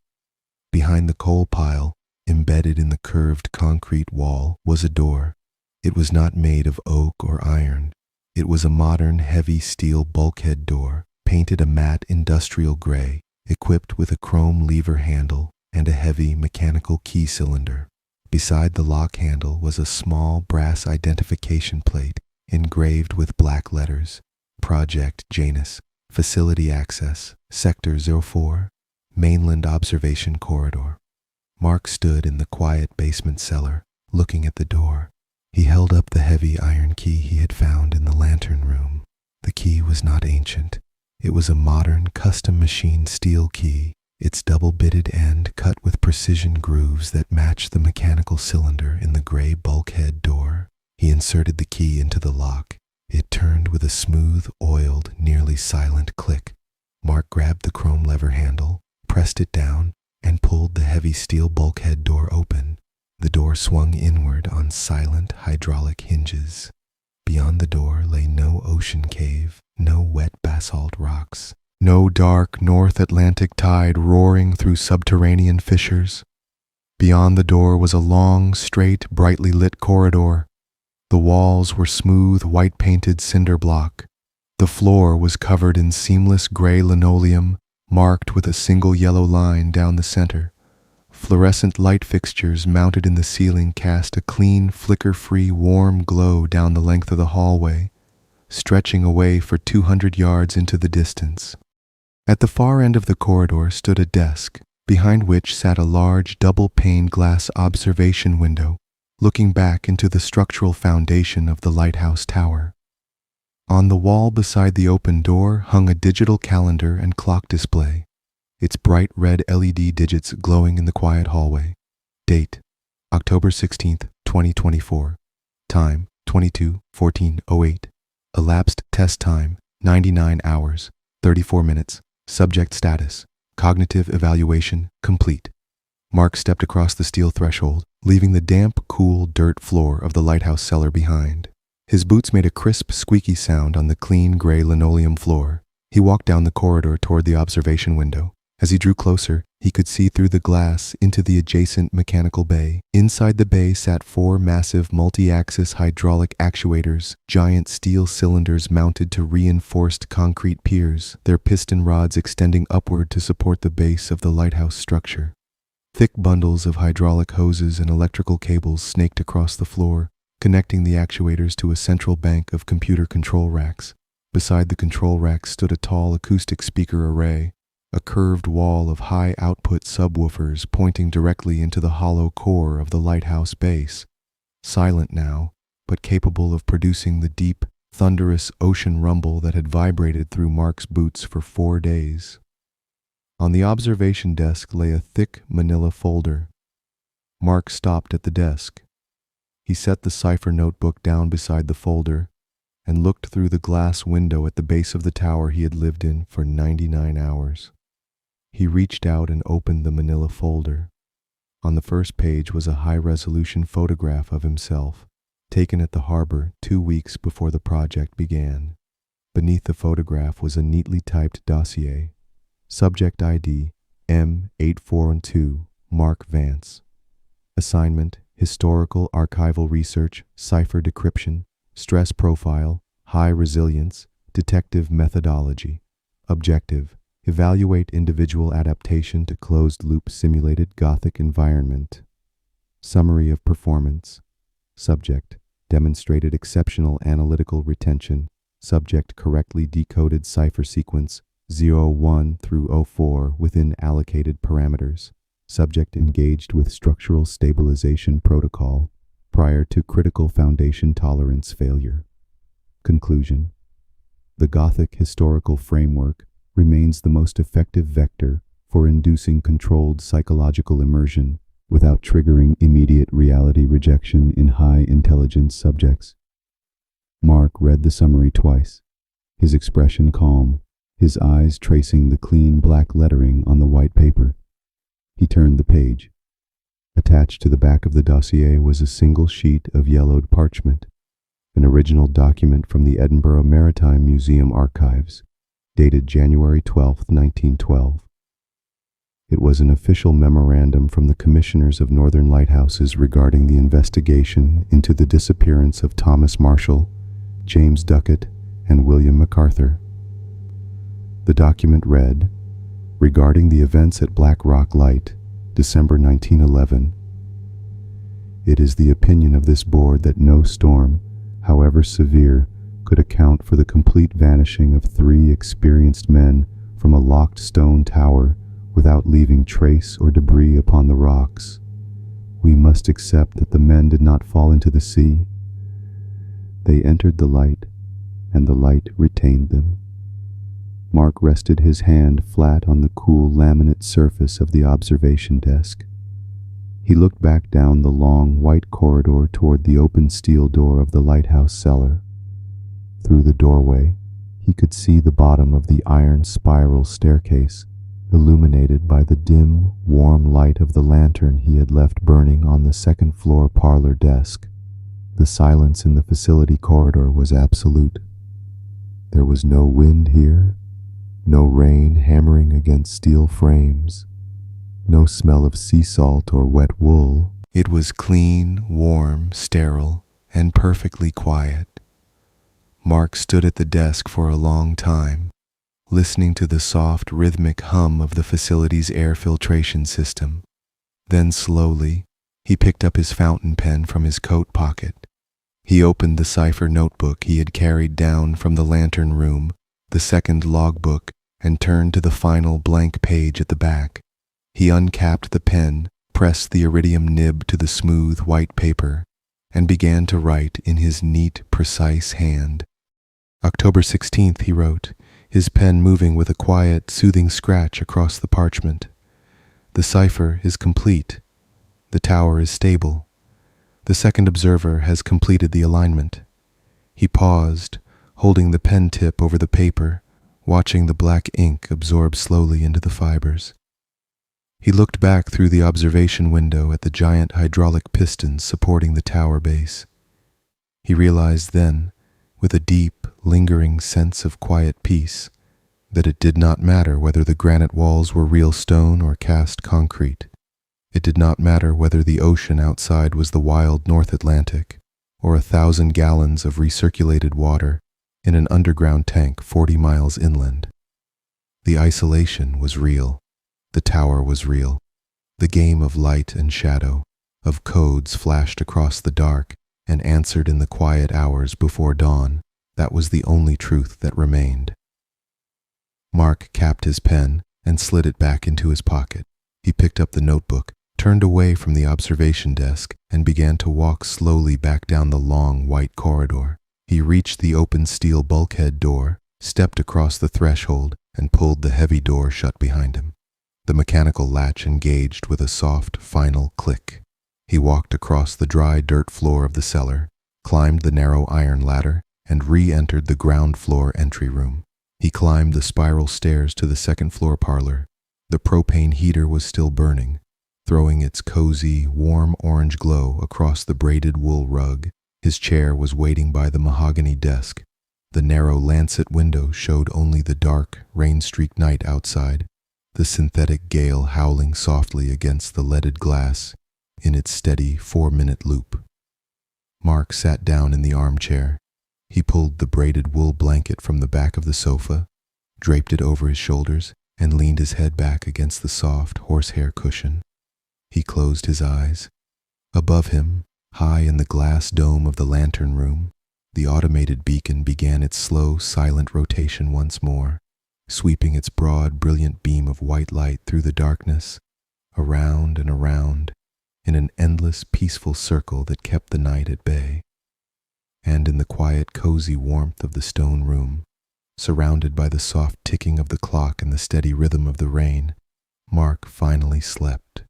Behind the coal pile, embedded in the curved concrete wall, was a door. It was not made of oak or iron. It was a modern, heavy steel bulkhead door, painted a matte industrial gray, equipped with a chrome lever handle and a heavy mechanical key cylinder. Beside the lock handle was a small brass identification plate engraved with black letters, Project Janus, Facility Access, Sector 04, Mainland Observation Corridor. Mark stood in the quiet basement cellar, looking at the door. He held up the heavy iron key he had found in the lantern room. The key was not ancient. It was a modern, custom-machined steel key, its double-bitted end cut with precision grooves that matched the mechanical cylinder in the gray bulkhead door. He inserted the key into the lock. It turned with a smooth, oiled, nearly silent click. Mark grabbed the chrome lever handle, pressed it down, and pulled the heavy steel bulkhead door open. The door swung inward on silent hydraulic hinges. Beyond the door lay no ocean cave, no wet basalt rocks, no dark North Atlantic tide roaring through subterranean fissures. Beyond the door was a long, straight, brightly lit corridor. The walls were smooth, white-painted cinder block. The floor was covered in seamless gray linoleum, marked with a single yellow line down the center. Fluorescent light fixtures mounted in the ceiling cast a clean, flicker-free, warm glow down the length of the hallway, stretching away for 200 yards into the distance. At the far end of the corridor stood a desk, behind which sat a large double-pane glass observation window, looking back into the structural foundation of the lighthouse tower. On the wall beside the open door hung a digital calendar and clock display, its bright red LED digits glowing in the quiet hallway. Date: October 16th, 2024. Time: 22:14:08. Elapsed test time: 99 hours, 34 minutes. Subject status: cognitive evaluation complete. Mark stepped across the steel threshold, leaving the damp, cool dirt floor of the lighthouse cellar behind. His boots made a crisp, squeaky sound on the clean, gray linoleum floor. He walked down the corridor toward the observation window. As he drew closer, he could see through the glass into the adjacent mechanical bay. Inside the bay sat 4 massive multi-axis hydraulic actuators, giant steel cylinders mounted to reinforced concrete piers, their piston rods extending upward to support the base of the lighthouse structure. Thick bundles of hydraulic hoses and electrical cables snaked across the floor, connecting the actuators to a central bank of computer control racks. Beside the control racks stood a tall acoustic speaker array, a curved wall of high-output subwoofers pointing directly into the hollow core of the lighthouse base. Silent now, but capable of producing the deep, thunderous ocean rumble that had vibrated through Mark's boots for 4 days. On the observation desk lay a thick manila folder. Mark stopped at the desk. He set the cipher notebook down beside the folder and looked through the glass window at the base of the tower he had lived in for 99 hours. He reached out and opened the manila folder. On the first page was a high-resolution photograph of himself, taken at the harbor 2 weeks before the project began. Beneath the photograph was a neatly typed dossier. Subject ID M842, Mark Vance. Assignment: Historical Archival Research, Cipher Decryption, Stress Profile, High Resilience, Detective Methodology. Objective: Evaluate individual adaptation to closed-loop simulated Gothic environment. Summary of performance. Subject: Demonstrated exceptional analytical retention. Subject correctly decoded cipher sequence 01 through 04 within allocated parameters. Subject engaged with structural stabilization protocol prior to critical foundation tolerance failure. Conclusion: The Gothic historical framework remains the most effective vector for inducing controlled psychological immersion without triggering immediate reality rejection in high-intelligence subjects. Mark read the summary twice, his expression calm, his eyes tracing the clean black lettering on the white paper. He turned the page. Attached to the back of the dossier was a single sheet of yellowed parchment, an original document from the Edinburgh Maritime Museum archives, dated January 12, 1912. It was an official memorandum from the Commissioners of Northern Lighthouses regarding the investigation into the disappearance of Thomas Marshall, James Duckett, and William MacArthur. The document read, regarding the events at Black Rock Light, December 1911. It is the opinion of this board that no storm, however severe, could account for the complete vanishing of 3 experienced men from a locked stone tower without leaving trace or debris upon the rocks. We must accept that the men did not fall into the sea. They entered the light, and the light retained them. Mark rested his hand flat on the cool laminate surface of the observation desk. He looked back down the long white corridor toward the open steel door of the lighthouse cellar. Through the doorway, he could see the bottom of the iron spiral staircase, illuminated by the dim, warm light of the lantern he had left burning on the second-floor parlor desk. The silence in the facility corridor was absolute. There was no wind here, no rain hammering against steel frames, no smell of sea salt or wet wool. It was clean, warm, sterile, and perfectly quiet. Mark stood at the desk for a long time, listening to the soft, rhythmic hum of the facility's air filtration system. Then slowly, he picked up his fountain pen from his coat pocket. He opened the cipher notebook he had carried down from the lantern room, the second logbook, and turned to the final blank page at the back. He uncapped the pen, pressed the iridium nib to the smooth white paper, and began to write in his neat, precise hand. October 16th, he wrote, his pen moving with a quiet, soothing scratch across the parchment. The cipher is complete. The tower is stable. The second observer has completed the alignment. He paused, holding the pen tip over the paper, watching the black ink absorb slowly into the fibers. He looked back through the observation window at the giant hydraulic pistons supporting the tower base. He realized then, with a deep, lingering sense of quiet peace, that it did not matter whether the granite walls were real stone or cast concrete. It did not matter whether the ocean outside was the wild North Atlantic, or 1,000 gallons of recirculated water in an underground tank 40 miles inland. The isolation was real. The tower was real. The game of light and shadow, of codes flashed across the dark and answered in the quiet hours before dawn, that was the only truth that remained. Mark capped his pen and slid it back into his pocket. He picked up the notebook, turned away from the observation desk, and began to walk slowly back down the long white corridor. He reached the open steel bulkhead door, stepped across the threshold, and pulled the heavy door shut behind him. The mechanical latch engaged with a soft, final click. He walked across the dry dirt floor of the cellar, climbed the narrow iron ladder, and re-entered the ground floor entry room. He climbed the spiral stairs to the second-floor parlor. The propane heater was still burning, throwing its cozy, warm orange glow across the braided wool rug. His chair was waiting by the mahogany desk. The narrow lancet window showed only the dark, rain-streaked night outside, the synthetic gale howling softly against the leaded glass in its steady 4-minute loop. Mark sat down in the armchair. He pulled the braided wool blanket from the back of the sofa, draped it over his shoulders, and leaned his head back against the soft horsehair cushion. He closed his eyes. Above him, high in the glass dome of the lantern room, the automated beacon began its slow, silent rotation once more, sweeping its broad, brilliant beam of white light through the darkness, around and around, in an endless, peaceful circle that kept the night at bay. And in the quiet, cozy warmth of the stone room, surrounded by the soft ticking of the clock and the steady rhythm of the rain, Mark finally slept.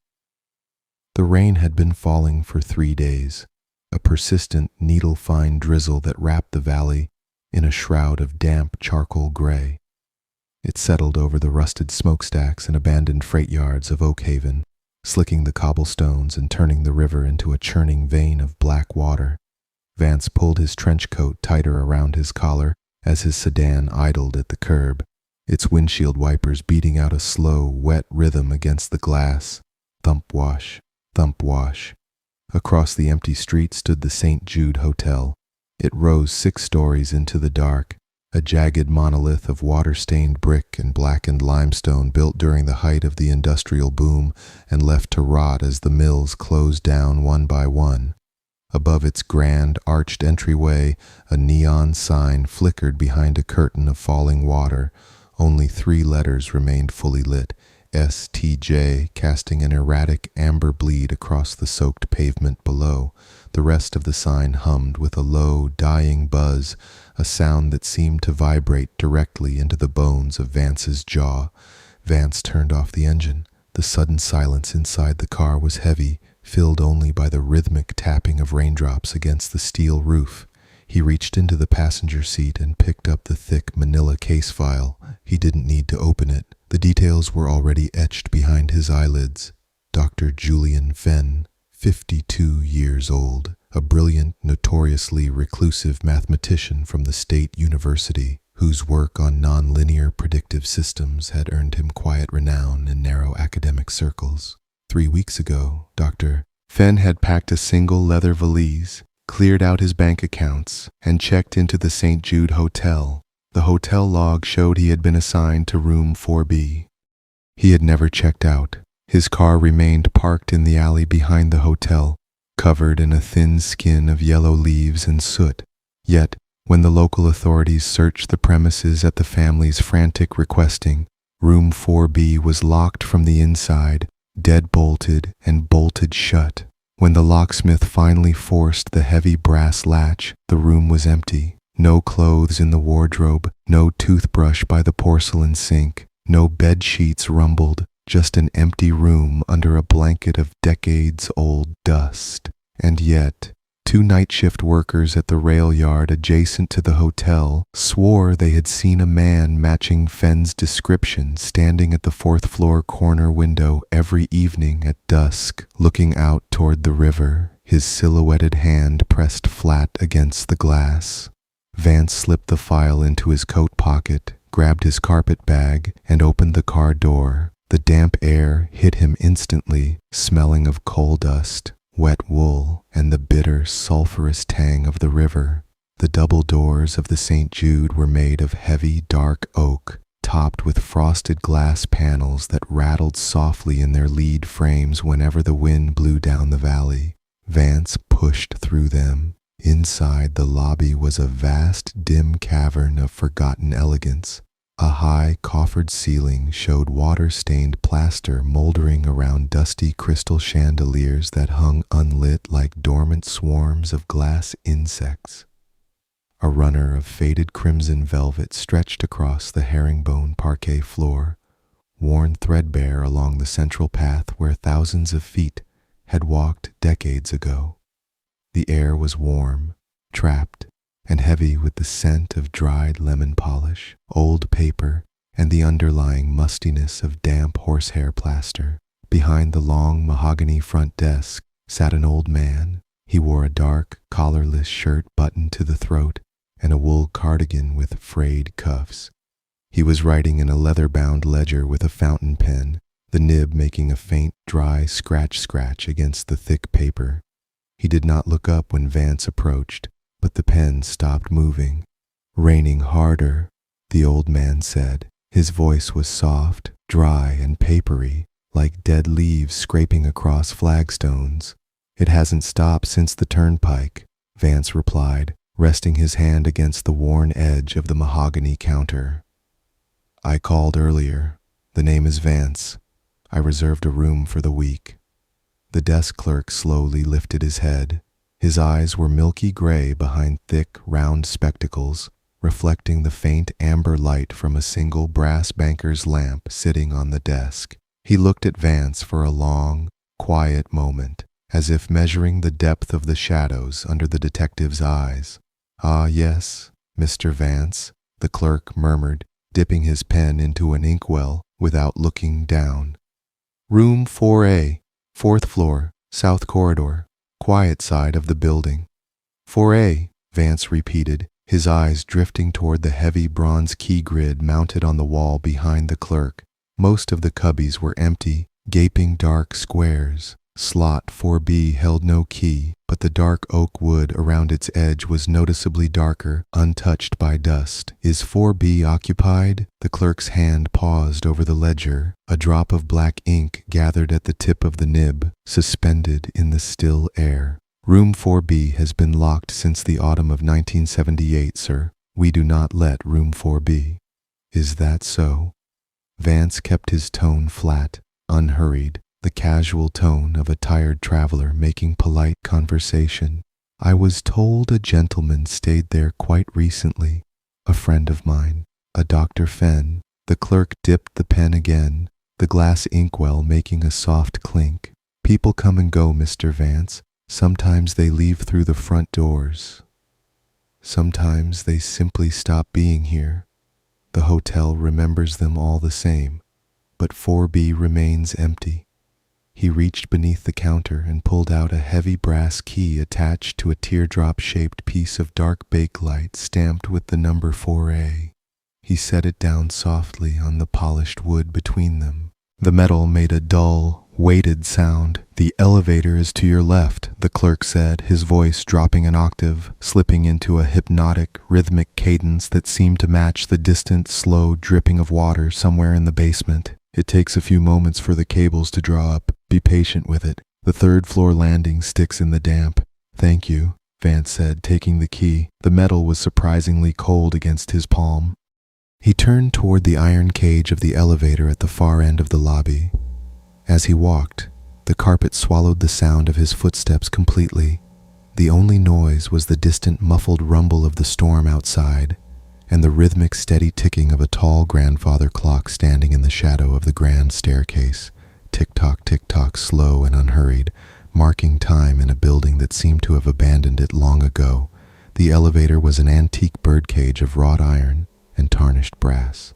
The rain had been falling for 3 days, a persistent, needle-fine drizzle that wrapped the valley in a shroud of damp charcoal gray. It settled over the rusted smokestacks and abandoned freight yards of Oak Haven, slicking the cobblestones and turning the river into a churning vein of black water. Vance pulled his trench coat tighter around his collar as his sedan idled at the curb, its windshield wipers beating out a slow, wet rhythm against the glass. Thump wash, thump wash. Across the empty street stood the St. Jude Hotel. It rose 6 stories into the dark, a jagged monolith of water-stained brick and blackened limestone built during the height of the industrial boom and left to rot as the mills closed down one by one. Above its grand, arched entryway, a neon sign flickered behind a curtain of falling water. Only 3 letters remained fully lit, STJ, casting an erratic amber bleed across the soaked pavement below. The rest of the sign hummed with a low, dying buzz, a sound that seemed to vibrate directly into the bones of Vance's jaw. Vance turned off the engine. The sudden silence inside the car was heavy, filled only by the rhythmic tapping of raindrops against the steel roof. He reached into the passenger seat and picked up the thick manila case file. He didn't need to open it. The details were already etched behind his eyelids. Dr. Julian Fenn, 52 years old, a brilliant, notoriously reclusive mathematician from the State University, whose work on nonlinear predictive systems had earned him quiet renown in narrow academic circles. 3 weeks ago, Dr. Fenn had packed a single leather valise, cleared out his bank accounts, and checked into the St. Jude Hotel. The hotel log showed he had been assigned to room 4B. He had never checked out. His car remained parked in the alley behind the hotel, covered in a thin skin of yellow leaves and soot. Yet, when the local authorities searched the premises at the family's frantic requesting, room 4B was locked from the inside, dead-bolted and bolted shut. When the locksmith finally forced the heavy brass latch, the room was empty. No clothes in the wardrobe, no toothbrush by the porcelain sink, no bed sheets rumbled, just an empty room under a blanket of decades-old dust. And yet, 2 night shift workers at the rail yard adjacent to the hotel swore they had seen a man matching Fenn's description standing at the 4th-floor corner window every evening at dusk, looking out toward the river, his silhouetted hand pressed flat against the glass. Vance slipped the file into his coat pocket, grabbed his carpet bag, and opened the car door. The damp air hit him instantly, smelling of coal dust, wet wool, and the bitter, sulphurous tang of the river. The double doors of the St. Jude were made of heavy, dark oak, topped with frosted glass panels that rattled softly in their lead frames whenever the wind blew down the valley. Vance pushed through them. Inside, the lobby was a vast, dim cavern of forgotten elegance. A high, coffered ceiling showed water-stained plaster moldering around dusty crystal chandeliers that hung unlit like dormant swarms of glass insects. A runner of faded crimson velvet stretched across the herringbone parquet floor, worn threadbare along the central path where thousands of feet had walked decades ago. The air was warm, trapped, and heavy with the scent of dried lemon polish, old paper, and the underlying mustiness of damp horsehair plaster. Behind the long mahogany front desk sat an old man. He wore a dark, collarless shirt buttoned to the throat and a wool cardigan with frayed cuffs. He was writing in a leather-bound ledger with a fountain pen, the nib making a faint, dry scratch against the thick paper. He did not look up when Vance approached, but the pen stopped moving. "Raining harder," the old man said. His voice was soft, dry, and papery, like dead leaves scraping across flagstones. "It hasn't stopped since the turnpike," Vance replied, resting his hand against the worn edge of the mahogany counter. "I called earlier. The name is Vance. I reserved a room for the week." The desk clerk slowly lifted his head. His eyes were milky gray behind thick, round spectacles, reflecting the faint amber light from a single brass banker's lamp sitting on the desk. He looked at Vance for a long, quiet moment, as if measuring the depth of the shadows under the detective's eyes. "Ah, yes, Mr. Vance," the clerk murmured, dipping his pen into an inkwell without looking down. "Room 4A, 4th floor, south corridor, quiet side of the building." 4A, Vance repeated, his eyes drifting toward the heavy bronze key grid mounted on the wall behind the clerk. Most of the cubbies were empty, gaping dark squares. Slot 4B held no key, but the dark oak wood around its edge was noticeably darker, untouched by dust. "Is 4B occupied?" The clerk's hand paused over the ledger. A drop of black ink gathered at the tip of the nib, suspended in the still air. "Room 4B has been locked since the autumn of 1978, sir. We do not let room 4B. "Is that so?" Vance kept his tone flat, unhurried, the casual tone of a tired traveler making polite conversation. "I was told a gentleman stayed there quite recently, a friend of mine, a Dr. Fenn." The clerk dipped the pen again, the glass inkwell making a soft clink. "People come and go, Mr. Vance. Sometimes they leave through the front doors. Sometimes they simply stop being here. The hotel remembers them all the same, but 4B remains empty." He reached beneath the counter and pulled out a heavy brass key attached to a teardrop-shaped piece of dark bakelite stamped with the number 4A. He set it down softly on the polished wood between them. The metal made a dull, weighted sound. "The elevator is to your left," the clerk said, his voice dropping an octave, slipping into a hypnotic, rhythmic cadence that seemed to match the distant, slow dripping of water somewhere in the basement. "It takes a few moments for the cables to draw up. Be patient with it. The 3rd floor landing sticks in the damp." "Thank you," Vance said, taking the key. The metal was surprisingly cold against his palm. He turned toward the iron cage of the elevator at the far end of the lobby. As he walked, the carpet swallowed the sound of his footsteps completely. The only noise was the distant muffled rumble of the storm outside, and the rhythmic steady ticking of a tall grandfather clock standing in the shadow of the grand staircase. Tick-tock, slow and unhurried, marking time in a building that seemed to have abandoned it long ago. The elevator was an antique birdcage of wrought iron and tarnished brass.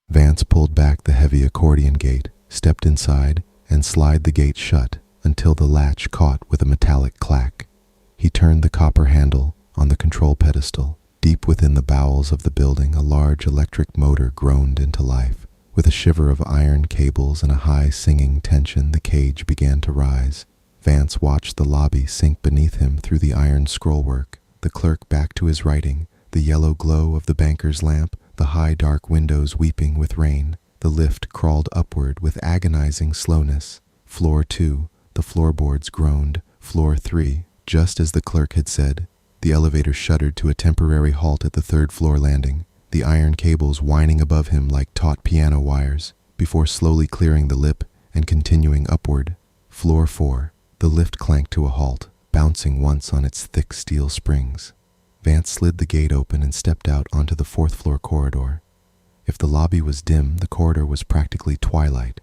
Vance pulled back the heavy accordion gate, stepped inside, and slid the gate shut until the latch caught with a metallic clack. He turned the copper handle on the control pedestal Deep within the bowels of the building, a large electric motor groaned into life. With a shiver of iron cables and a high singing tension, the cage began to rise. Vance watched the lobby sink beneath him through the iron scrollwork, the clerk back to his writing, the yellow glow of the banker's lamp, the high dark windows weeping with rain. The lift crawled upward with agonizing slowness. Floor 2, the floorboards groaned. Floor 3, just as the clerk had said. The elevator shuddered to a temporary halt at the third-floor landing, the iron cables whining above him like taut piano wires, before slowly clearing the lip and continuing upward. Floor 4, the lift clanked to a halt, bouncing once on its thick steel springs. Vance slid the gate open and stepped out onto the fourth-floor corridor. If the lobby was dim, the corridor was practically twilight.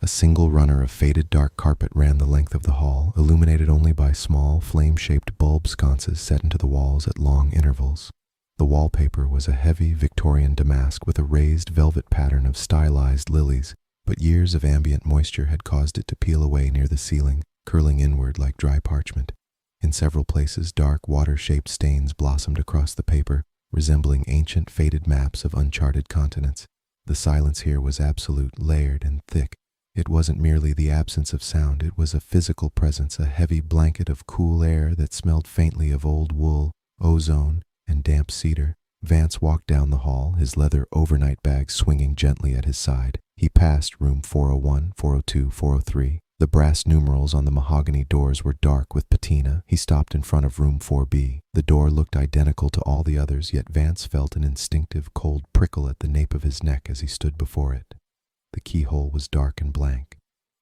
A single runner of faded dark carpet ran the length of the hall, illuminated only by small, flame-shaped bulb sconces set into the walls at long intervals. The wallpaper was a heavy Victorian damask with a raised velvet pattern of stylized lilies, but years of ambient moisture had caused it to peel away near the ceiling, curling inward like dry parchment. In several places, dark, water-shaped stains blossomed across the paper, resembling ancient, faded maps of uncharted continents. The silence here was absolute, layered, and thick. It wasn't merely the absence of sound, it was a physical presence, a heavy blanket of cool air that smelled faintly of old wool, ozone, and damp cedar. Vance walked down the hall, his leather overnight bag swinging gently at his side. He passed room 401, 402, 403. The brass numerals on the mahogany doors were dark with patina. He stopped in front of room 4B. The door looked identical to all the others, yet Vance felt an instinctive cold prickle at the nape of his neck as he stood before it. The keyhole was dark and blank.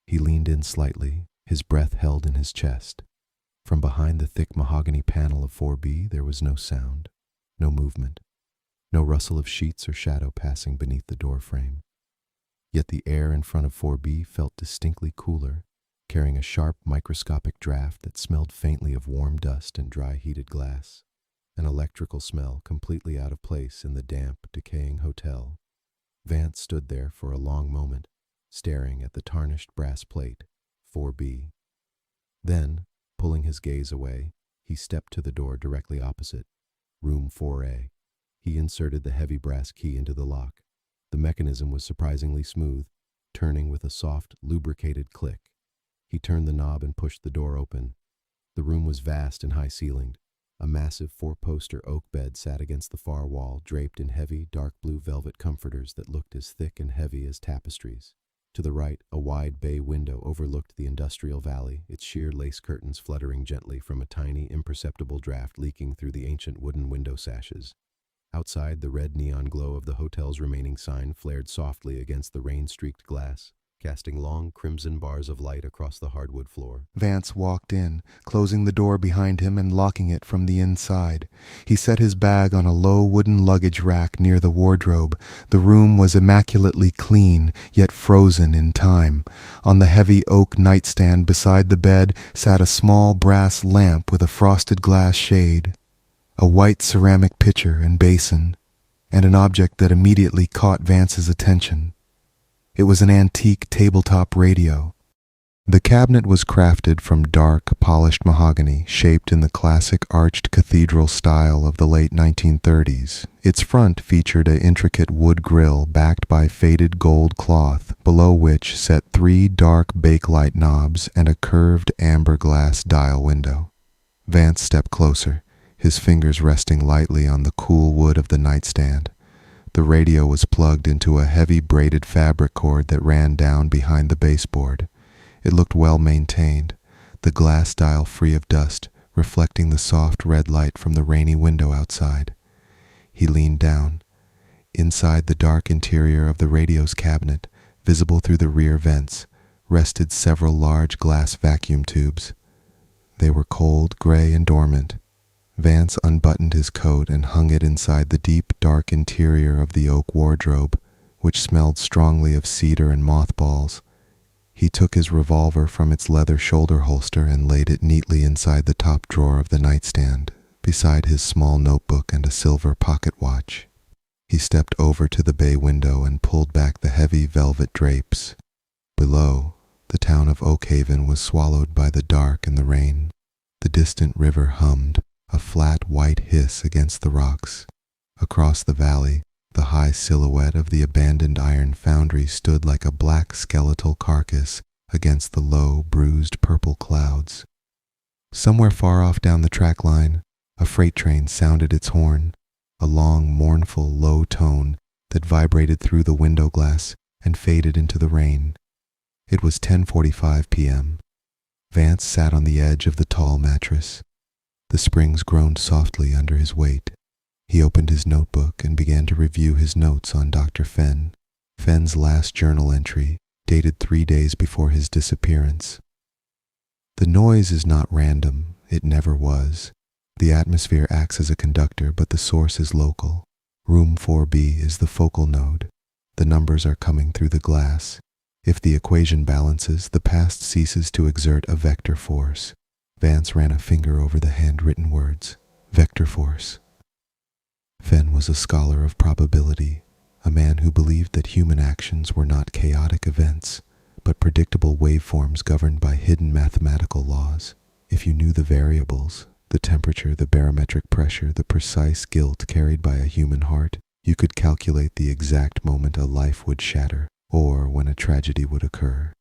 He leaned in slightly, his breath held in his chest. From behind the thick mahogany panel of 4B, there was no sound, no movement, no rustle of sheets or shadow passing beneath the door frame. Yet the air in front of 4B felt distinctly cooler, carrying a sharp microscopic draft that smelled faintly of warm dust and dry heated glass, an electrical smell completely out of place in the damp, decaying hotel. Vance stood there for a long moment, staring at the tarnished brass plate, 4B. Then, pulling his gaze away, he stepped to the door directly opposite, room 4A. He inserted the heavy brass key into the lock. The mechanism was surprisingly smooth, turning with a soft, lubricated click. He turned the knob and pushed the door open. The room was vast and high-ceilinged. A massive four-poster oak bed sat against the far wall, draped in heavy, dark blue velvet comforters that looked as thick and heavy as tapestries. To the right, a wide bay window overlooked the industrial valley, its sheer lace curtains fluttering gently from a tiny, imperceptible draft leaking through the ancient wooden window sashes. Outside, the red neon glow of the hotel's remaining sign flared softly against the rain-streaked glass, casting long crimson bars of light across the hardwood floor. Vance walked in, closing the door behind him and locking it from the inside. He set his bag on a low wooden luggage rack near the wardrobe. The room was immaculately clean, yet frozen in time. On the heavy oak nightstand beside the bed sat a small brass lamp with a frosted glass shade, a white ceramic pitcher and basin, and an object that immediately caught Vance's attention. It was an antique tabletop radio. The cabinet was crafted from dark, polished mahogany, shaped in the classic arched cathedral style of the late 1930s. Its front featured an intricate wood grille backed by faded gold cloth, below which sat 3 dark bakelite knobs and a curved amber glass dial window. Vance stepped closer, his fingers resting lightly on the cool wood of the nightstand. The radio was plugged into a heavy braided fabric cord that ran down behind the baseboard. It looked well maintained, the glass dial free of dust, reflecting the soft red light from the rainy window outside. He leaned down. Inside the dark interior of the radio's cabinet, visible through the rear vents, rested several large glass vacuum tubes. They were cold, gray, and dormant. Vance unbuttoned his coat and hung it inside the deep, dark interior of the oak wardrobe, which smelled strongly of cedar and mothballs. He took his revolver from its leather shoulder holster and laid it neatly inside the top drawer of the nightstand, beside his small notebook and a silver pocket watch. He stepped over to the bay window and pulled back the heavy velvet drapes. Below, the town of Oakhaven was swallowed by the dark and the rain. The distant river hummed, a flat white hiss against the rocks. Across the valley, the high silhouette of the abandoned iron foundry stood like a black skeletal carcass against the low, bruised purple clouds. Somewhere far off down the track line, a freight train sounded its horn, a long, mournful, low tone that vibrated through the window glass and faded into the rain. It was 10:45 p.m. Vance sat on the edge of the tall mattress. The springs groaned softly under his weight. He opened his notebook and began to review his notes on Dr. Fenn. Fenn's last journal entry, dated 3 days before his disappearance. The noise is not random, it never was. The atmosphere acts as a conductor, but the source is local. Room 4B is the focal node. The numbers are coming through the glass. If the equation balances, the past ceases to exert a vector force. Vance ran a finger over the handwritten words. Vector force. Fenn was a scholar of probability, a man who believed that human actions were not chaotic events, but predictable waveforms governed by hidden mathematical laws. If you knew the variables, the temperature, the barometric pressure, the precise guilt carried by a human heart, you could calculate the exact moment a life would shatter, or when a tragedy would occur.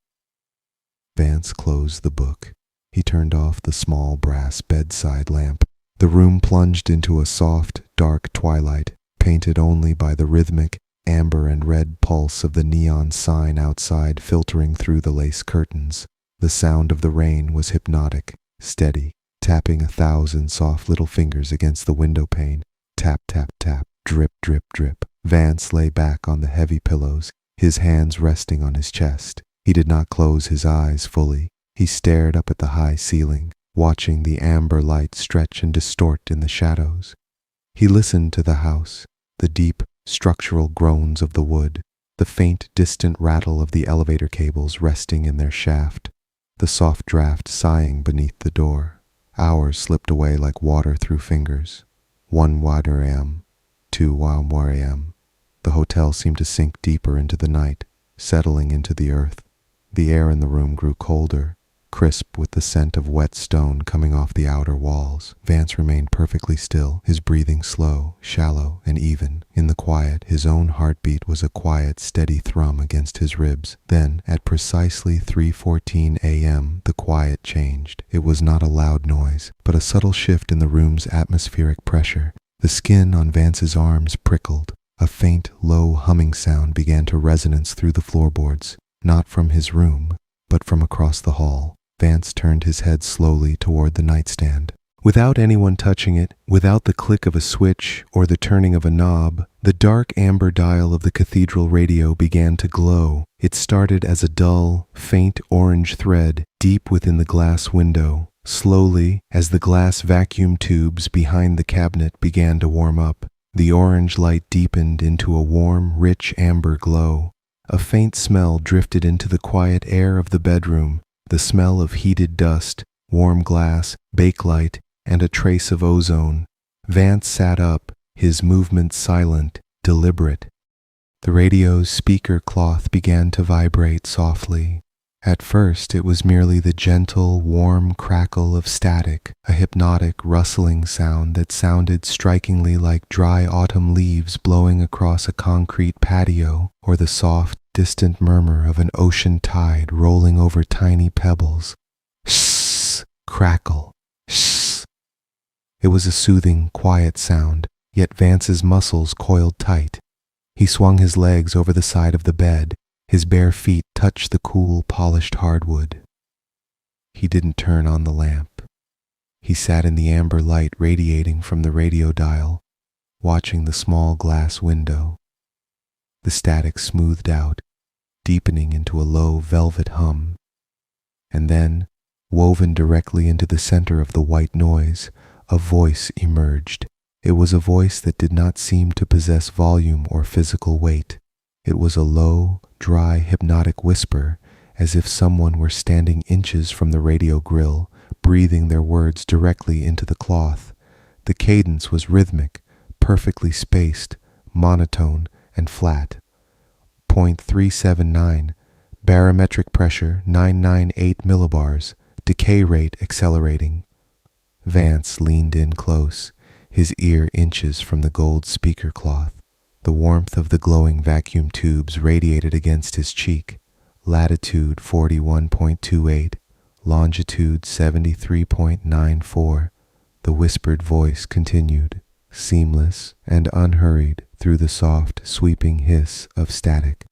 Vance closed the book. He turned off the small brass bedside lamp. The room plunged into a soft, dark twilight, painted only by the rhythmic, amber and red pulse of the neon sign outside filtering through the lace curtains. The sound of the rain was hypnotic, steady, tapping 1,000 soft little fingers against the window pane. Tap, tap, tap, drip, drip, drip. Vance lay back on the heavy pillows, his hands resting on his chest. He did not close his eyes fully. He stared up at the high ceiling, watching the amber light stretch and distort in the shadows. He listened to the house, the deep, structural groans of the wood, the faint, distant rattle of the elevator cables resting in their shaft, the soft draft sighing beneath the door. Hours slipped away like water through fingers. 1 a.m., 2 a.m. The hotel seemed to sink deeper into the night, settling into the earth. The air in the room grew colder, crisp with the scent of wet stone coming off the outer walls. Vance remained perfectly still, his breathing slow, shallow, and even. In the quiet, his own heartbeat was a quiet, steady thrum against his ribs. Then, at precisely 3:14 a.m., the quiet changed. It was not a loud noise, but a subtle shift in the room's atmospheric pressure. The skin on Vance's arms prickled. A faint, low humming sound began to resonance through the floorboards, not from his room, but from across the hall. Vance turned his head slowly toward the nightstand. Without anyone touching it, without the click of a switch or the turning of a knob, the dark amber dial of the cathedral radio began to glow. It started as a dull, faint orange thread deep within the glass window. Slowly, as the glass vacuum tubes behind the cabinet began to warm up, the orange light deepened into a warm, rich amber glow. A faint smell drifted into the quiet air of the bedroom, the smell of heated dust, warm glass, bakelite, and a trace of ozone. Vance sat up, his movements silent, deliberate. The radio's speaker cloth began to vibrate softly. At first, it was merely the gentle, warm crackle of static, a hypnotic, rustling sound that sounded strikingly like dry autumn leaves blowing across a concrete patio, or the soft, distant murmur of an ocean tide rolling over tiny pebbles. Shh! Crackle! Shh! It was a soothing, quiet sound, yet Vance's muscles coiled tight. He swung his legs over the side of the bed. His bare feet touched the cool, polished hardwood. He didn't turn on the lamp. He sat in the amber light radiating from the radio dial, watching the small glass window. The static smoothed out, deepening into a low velvet hum. And then, woven directly into the center of the white noise, a voice emerged. It was a voice that did not seem to possess volume or physical weight. It was a low, dry, hypnotic whisper, as if someone were standing inches from the radio grill, breathing their words directly into the cloth. The cadence was rhythmic, perfectly spaced, monotone, and flat. 0.379, barometric pressure 998 millibars, decay rate accelerating. Vance leaned in close. his ear inches from the gold speaker cloth. The warmth of the glowing vacuum tubes radiated against his cheek. Latitude 41.28, longitude 73.94. The whispered voice continued, seamless and unhurried through the soft, sweeping hiss of static.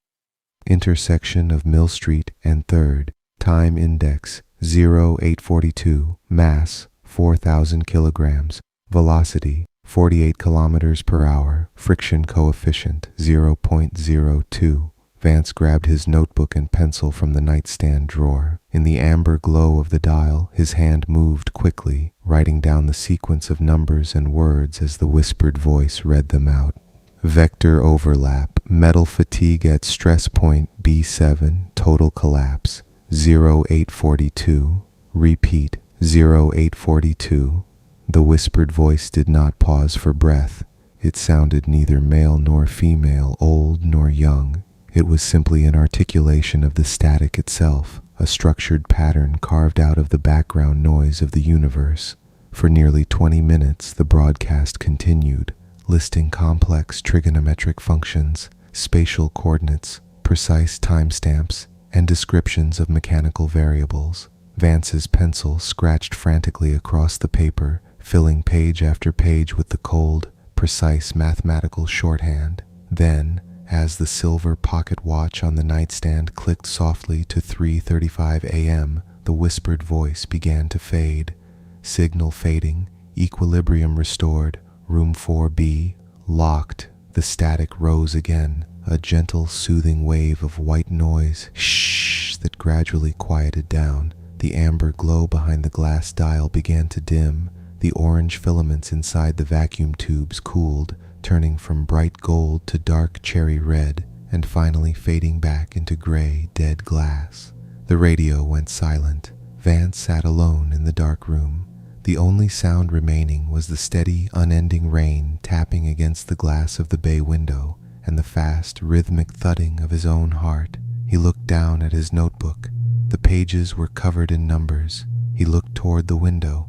Intersection of Mill Street and 3rd. Time index 0842. Mass 4,000 kilograms. Velocity 48 kilometers per hour. Friction coefficient 0.02. Vance grabbed his notebook and pencil from the nightstand drawer. In the amber glow of the dial, his hand moved quickly, writing down the sequence of numbers and words as the whispered voice read them out. Vector overlap, metal fatigue at stress point B7, total collapse, 0842. Repeat, 0842. The whispered voice did not pause for breath. It sounded neither male nor female, old nor young. It was simply an articulation of the static itself, a structured pattern carved out of the background noise of the universe. For nearly 20 minutes, the broadcast continued, listing complex trigonometric functions, spatial coordinates, precise timestamps, and descriptions of mechanical variables. Vance's pencil scratched frantically across the paper, filling page after page with the cold, precise mathematical shorthand. Then, as the silver pocket watch on the nightstand clicked softly to 3:35 a.m., the whispered voice began to fade. Signal fading, equilibrium restored, room 4B, locked. The static rose again, a gentle, soothing wave of white noise, shh, that gradually quieted down. The amber glow behind the glass dial began to dim. The orange filaments inside the vacuum tubes cooled, turning from bright gold to dark cherry red, and finally fading back into gray, dead glass. The radio went silent. Vance sat alone in the dark room. The only sound remaining was the steady, unending rain tapping against the glass of the bay window, and the fast, rhythmic thudding of his own heart. He looked down at his notebook. The pages were covered in numbers. He looked toward the window.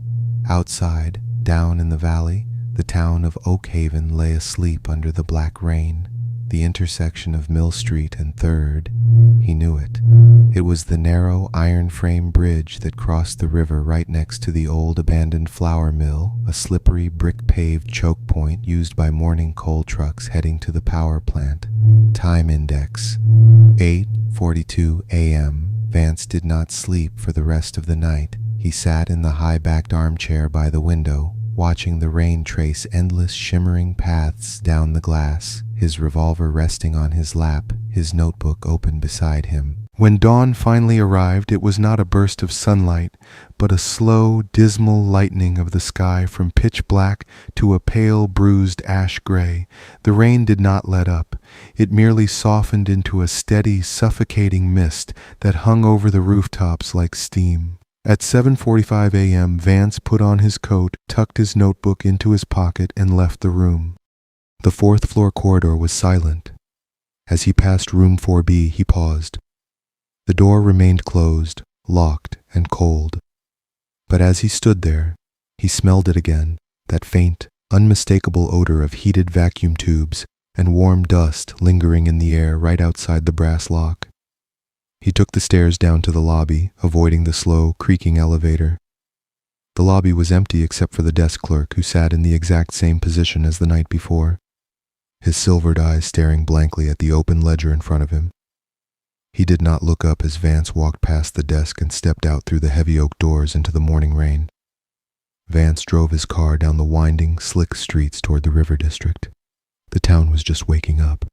Outside, down in the valley, the town of Oak Haven lay asleep under the black rain. The intersection of Mill Street and 3rd, he knew it. It was the narrow iron-frame bridge that crossed the river right next to the old abandoned flour mill, a slippery brick-paved choke point used by morning coal trucks heading to the power plant. Time index 8:42 a.m. Vance did not sleep for the rest of the night. He sat in the high-backed armchair by the window, watching the rain trace endless shimmering paths down the glass, his revolver resting on his lap, his notebook open beside him. When dawn finally arrived, it was not a burst of sunlight, but a slow, dismal lightening of the sky from pitch black to a pale, bruised ash gray. The rain did not let up. It merely softened into a steady, suffocating mist that hung over the rooftops like steam. At 7:45 a.m., Vance put on his coat, tucked his notebook into his pocket, and left the room. The 4th floor corridor was silent. As he passed room 4B, he paused. The door remained closed, locked, and cold. But as he stood there, he smelled it again, that faint, unmistakable odor of heated vacuum tubes and warm dust lingering in the air right outside the brass lock. He took the stairs down to the lobby, avoiding the slow, creaking elevator. The lobby was empty except for the desk clerk, who sat in the exact same position as the night before, his silvered eyes staring blankly at the open ledger in front of him. He did not look up as Vance walked past the desk and stepped out through the heavy oak doors into the morning rain. Vance drove his car down the winding, slick streets toward the river district. The town was just waking up.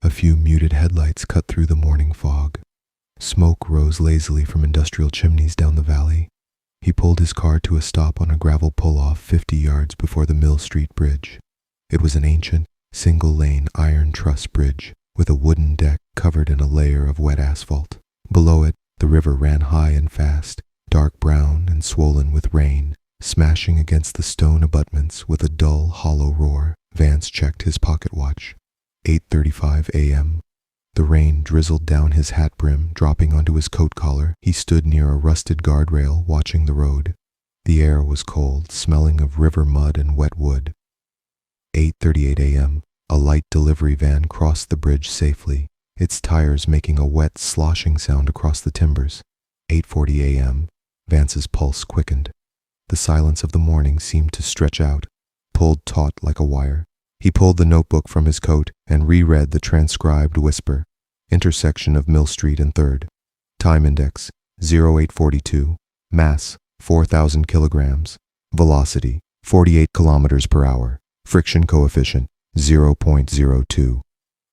A few muted headlights cut through the morning fog. Smoke rose lazily from industrial chimneys down the valley. He pulled his car to a stop on a gravel pull-off 50 yards before the Mill Street Bridge. It was an ancient, single-lane iron truss bridge with a wooden deck covered in a layer of wet asphalt. Below it, the river ran high and fast, dark brown and swollen with rain, smashing against the stone abutments with a dull, hollow roar. Vance checked his pocket watch. 8:35 a.m. The rain drizzled down his hat brim, dropping onto his coat collar. He stood near a rusted guardrail, watching the road. The air was cold, smelling of river mud and wet wood. 8:38 a.m., a light delivery van crossed the bridge safely, its tires making a wet, sloshing sound across the timbers. 8:40 a.m., Vance's pulse quickened. The silence of the morning seemed to stretch out, pulled taut like a wire. He pulled the notebook from his coat and reread the transcribed whisper. Intersection of Mill Street and 3rd. Time index 0842. Mass 4,000 kilograms. Velocity 48 kilometers per hour. Friction coefficient 0.02.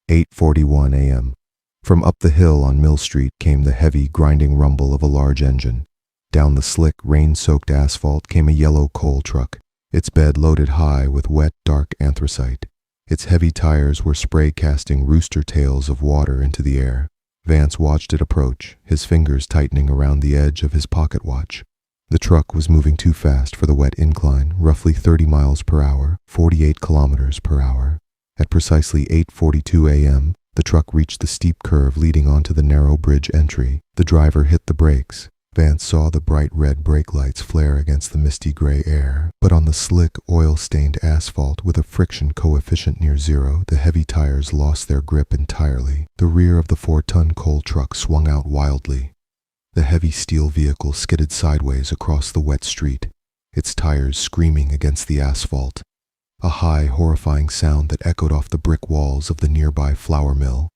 8:41 a.m. From up the hill on Mill Street came the heavy, grinding rumble of a large engine. Down the slick, rain-soaked asphalt came a yellow coal truck, its bed loaded high with wet, dark anthracite. Its heavy tires were spray-casting rooster tails of water into the air. Vance watched it approach, his fingers tightening around the edge of his pocket watch. The truck was moving too fast for the wet incline, roughly 30 miles per hour, 48 kilometers per hour. At precisely 8:42 a.m., the truck reached the steep curve leading onto the narrow bridge entry. The driver hit the brakes. Vance saw the bright red brake lights flare against the misty gray air, but on the slick, oil-stained asphalt with a friction coefficient near 0, the heavy tires lost their grip entirely. The rear of the 4-ton coal truck swung out wildly. The heavy steel vehicle skidded sideways across the wet street, its tires screaming against the asphalt. A high, horrifying sound that echoed off the brick walls of the nearby flour mill.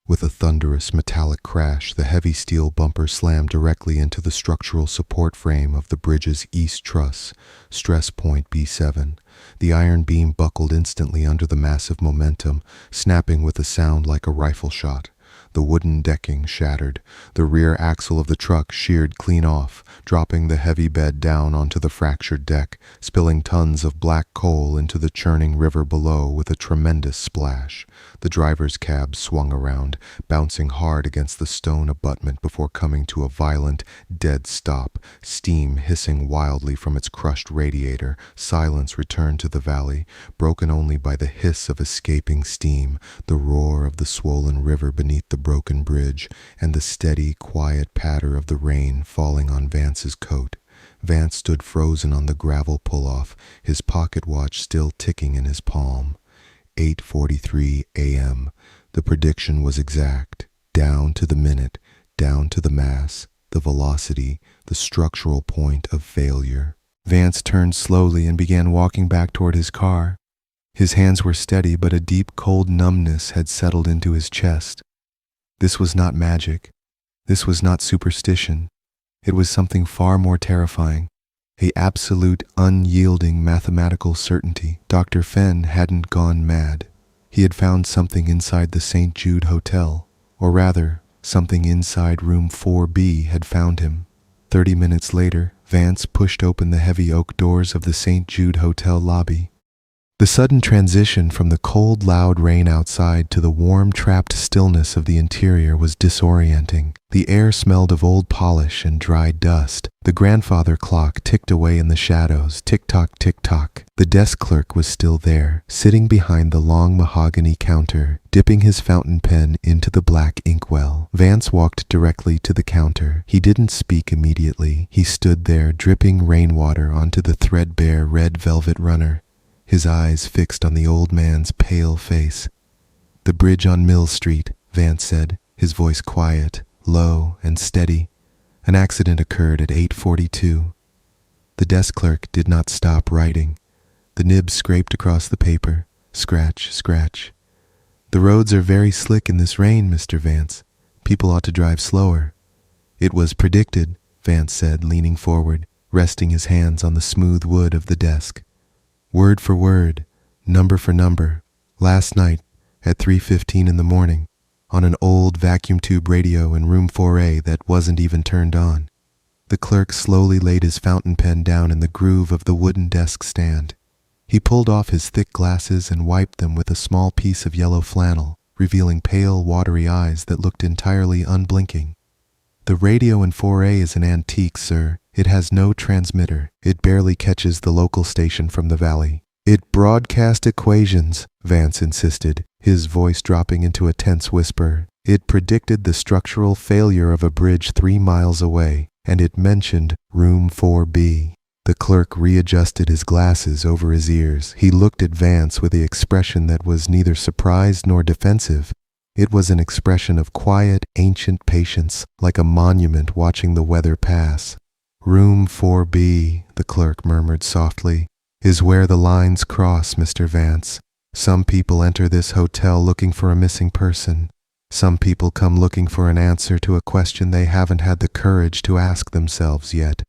With a thunderous metallic crash, the heavy steel bumper slammed directly into the structural support frame of the bridge's east truss, stress point B7. The iron beam buckled instantly under the massive momentum, snapping with a sound like a rifle shot. The wooden decking shattered. The rear axle of the truck sheared clean off, dropping the heavy bed down onto the fractured deck, spilling tons of black coal into the churning river below with a tremendous splash. The driver's cab swung around, bouncing hard against the stone abutment before coming to a violent, dead stop, steam hissing wildly from its crushed radiator. Silence returned to the valley, broken only by the hiss of escaping steam, the roar of the swollen river beneath the broken bridge, and the steady, quiet patter of the rain falling on Vance's coat. Vance stood frozen on the gravel pull-off, his pocket watch still ticking in his palm. 8:43 a.m. The prediction was exact, down to the minute, down to the mass, the velocity, the structural point of failure. Vance turned slowly and began walking back toward his car. His hands were steady, but a deep, cold numbness had settled into his chest. This was not magic. This was not superstition. It was something far more terrifying. A absolute, unyielding mathematical certainty. Dr. Fenn hadn't gone mad. He had found something inside the St. Jude Hotel, or rather, something inside room 4B had found him. 30 minutes later, Vance pushed open the heavy oak doors of the St. Jude Hotel lobby. The sudden transition from the cold, loud rain outside to the warm, trapped stillness of the interior was disorienting. The air smelled of old polish and dry dust. The grandfather clock ticked away in the shadows, tick-tock, tick-tock. The desk clerk was still there, sitting behind the long mahogany counter, dipping his fountain pen into the black inkwell. Vance walked directly to the counter. He didn't speak immediately. He stood there, dripping rainwater onto the threadbare red velvet runner, his eyes fixed on the old man's pale face. "The bridge on Mill Street," Vance said, his voice quiet, low, and steady. "An accident occurred at 8:42. The desk clerk did not stop writing. The nib scraped across the paper. Scratch, scratch. "The roads are very slick in this rain, Mr. Vance. People ought to drive slower." "It was predicted," Vance said, leaning forward, resting his hands on the smooth wood of the desk. "Word for word, number for number, last night at 3:15 in the morning, on an old vacuum tube radio in room 4A that wasn't even turned on." The clerk slowly laid his fountain pen down in the groove of the wooden desk stand. He pulled off his thick glasses and wiped them with a small piece of yellow flannel, revealing pale, watery eyes that looked entirely unblinking. "The radio in 4A is an antique, sir. It has no transmitter. It barely catches the local station from the valley." "It broadcast equations," Vance insisted, his voice dropping into a tense whisper. "It predicted the structural failure of a bridge 3 miles away, and it mentioned room 4B. The clerk readjusted his glasses over his ears. He looked at Vance with the expression that was neither surprised nor defensive. It was an expression of quiet, ancient patience, like a monument watching the weather pass. "Room 4B, the clerk murmured softly, "is where the lines cross, Mr. Vance. Some people enter this hotel looking for a missing person. Some people come looking for an answer to a question they haven't had the courage to ask themselves yet."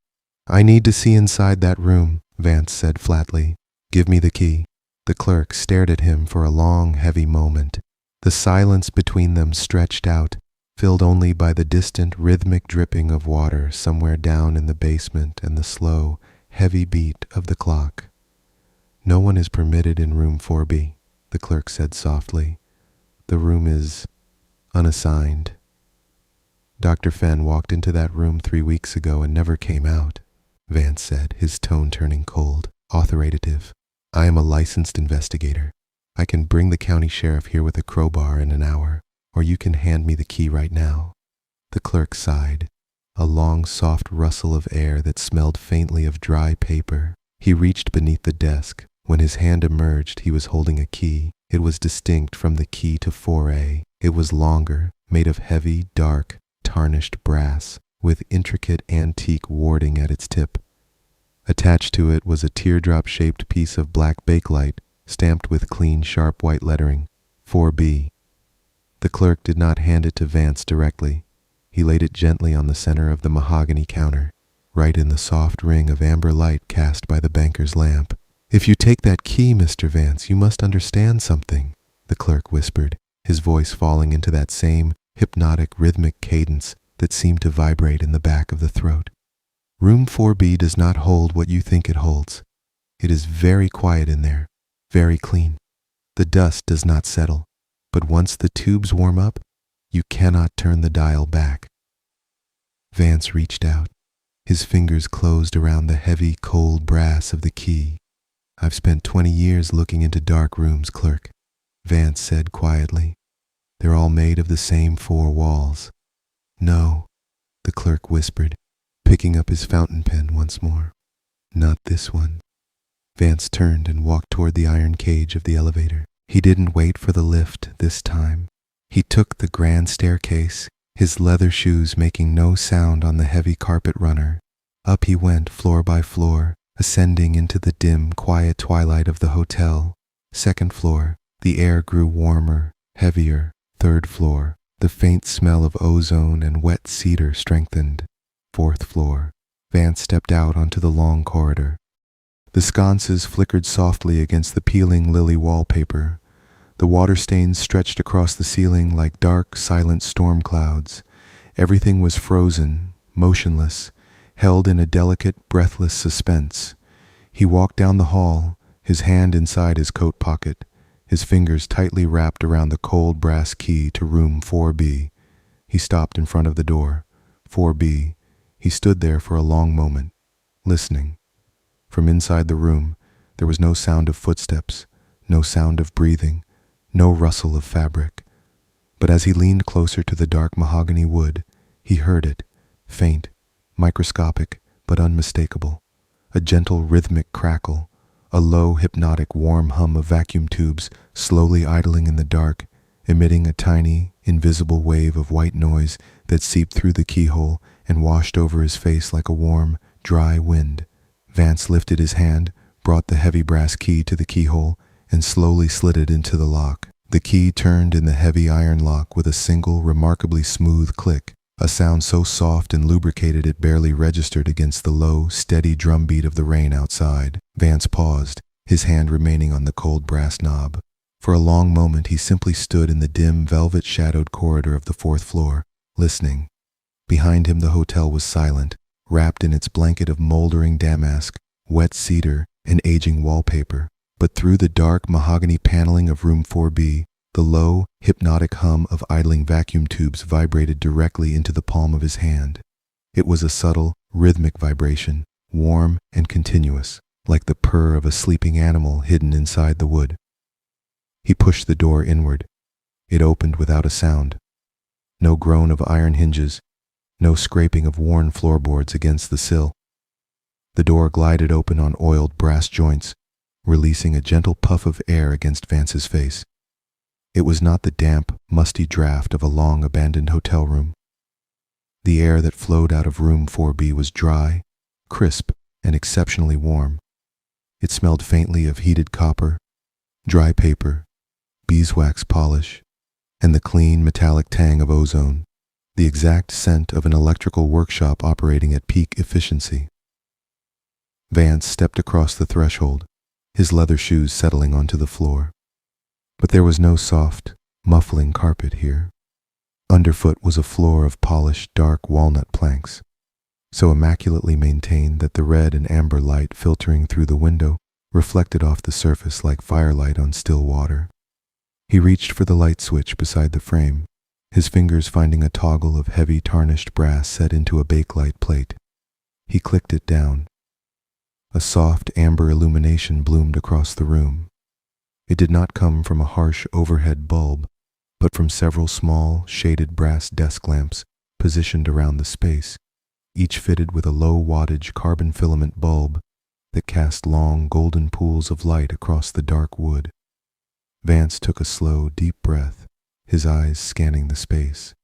"I need to see inside that room," Vance said flatly. "Give me the key." The clerk stared at him for a long, heavy moment. The silence between them stretched out, filled only by the distant rhythmic dripping of water somewhere down in the basement and the slow, heavy beat of the clock. "No one is permitted in room 4B, the clerk said softly. "The room is unassigned. Dr. Fenn walked into that room 3 weeks ago and never came out," Vance said, his tone turning cold, authoritative. "I am a licensed investigator. I can bring the county sheriff here with a crowbar in an hour, or you can hand me the key right now." The clerk sighed, a long, soft rustle of air that smelled faintly of dry paper. He reached beneath the desk. When his hand emerged, he was holding a key. It was distinct from the key to 4A. It was longer, made of heavy, dark, tarnished brass, with intricate antique warding at its tip. Attached to it was a teardrop-shaped piece of black bakelite, stamped with clean, sharp white lettering, 4B. The clerk did not hand it to Vance directly. He laid it gently on the center of the mahogany counter, right in the soft ring of amber light cast by the banker's lamp. "If you take that key, Mr. Vance, you must understand something," the clerk whispered, his voice falling into that same hypnotic, rhythmic cadence that seemed to vibrate in the back of the throat. "Room 4B does not hold what you think it holds. It is very quiet in there, very clean. The dust does not settle, but once the tubes warm up, you cannot turn the dial back." Vance reached out. His fingers closed around the heavy, cold brass of the key. "I've spent 20 years looking into dark rooms, clerk," Vance said quietly. "They're all made of the same 4 walls." "No," the clerk whispered, picking up his fountain pen once more. "Not this one." Vance turned and walked toward the iron cage of the elevator. He didn't wait for the lift this time. He took the grand staircase, his leather shoes making no sound on the heavy carpet runner. Up he went floor by floor, ascending into the dim, quiet twilight of the hotel. 2nd floor, the air grew warmer, heavier. 3rd floor, the faint smell of ozone and wet cedar strengthened. 4th floor, Vance stepped out onto the long corridor. The sconces flickered softly against the peeling lily wallpaper. The water stains stretched across the ceiling like dark, silent storm clouds. Everything was frozen, motionless, held in a delicate, breathless suspense. He walked down the hall, his hand inside his coat pocket, his fingers tightly wrapped around the cold brass key to room 4B. He stopped in front of the door. 4B. He stood there for a long moment, listening. From inside the room, there was no sound of footsteps, no sound of breathing, no rustle of fabric. But as he leaned closer to the dark mahogany wood, he heard it, faint, microscopic, but unmistakable. A gentle rhythmic crackle, a low hypnotic warm hum of vacuum tubes slowly idling in the dark, emitting a tiny, invisible wave of white noise that seeped through the keyhole and washed over his face like a warm, dry wind. Vance lifted his hand, brought the heavy brass key to the keyhole, and slowly slid it into the lock. The key turned in the heavy iron lock with a single, remarkably smooth click, a sound so soft and lubricated it barely registered against the low, steady drumbeat of the rain outside. Vance paused, his hand remaining on the cold brass knob. For a long moment he simply stood in the dim, velvet-shadowed corridor of the 4th floor, listening. Behind him the hotel was silent, wrapped in its blanket of moldering damask, wet cedar, and aging wallpaper. But through the dark mahogany paneling of room 4B, the low, hypnotic hum of idling vacuum tubes vibrated directly into the palm of his hand. It was a subtle, rhythmic vibration, warm and continuous, like the purr of a sleeping animal hidden inside the wood. He pushed the door inward. It opened without a sound. No groan of iron hinges, no scraping of worn floorboards against the sill. The door glided open on oiled brass joints, releasing a gentle puff of air against Vance's face. It was not the damp, musty draft of a long-abandoned hotel room. The air that flowed out of room 4B was dry, crisp, and exceptionally warm. It smelled faintly of heated copper, dry paper, beeswax polish, and the clean metallic tang of ozone, the exact scent of an electrical workshop operating at peak efficiency. Vance stepped across the threshold, his leather shoes settling onto the floor. But there was no soft, muffling carpet here. Underfoot was a floor of polished, dark walnut planks, so immaculately maintained that the red and amber light filtering through the window reflected off the surface like firelight on still water. He reached for the light switch beside the frame, his fingers finding a toggle of heavy tarnished brass set into a bakelite plate. He clicked it down. A soft amber illumination bloomed across the room. It did not come from a harsh overhead bulb, but from several small, shaded brass desk lamps positioned around the space, each fitted with a low-wattage carbon filament bulb that cast long, golden pools of light across the dark wood. Vance took a slow, deep breath, his eyes scanning the space.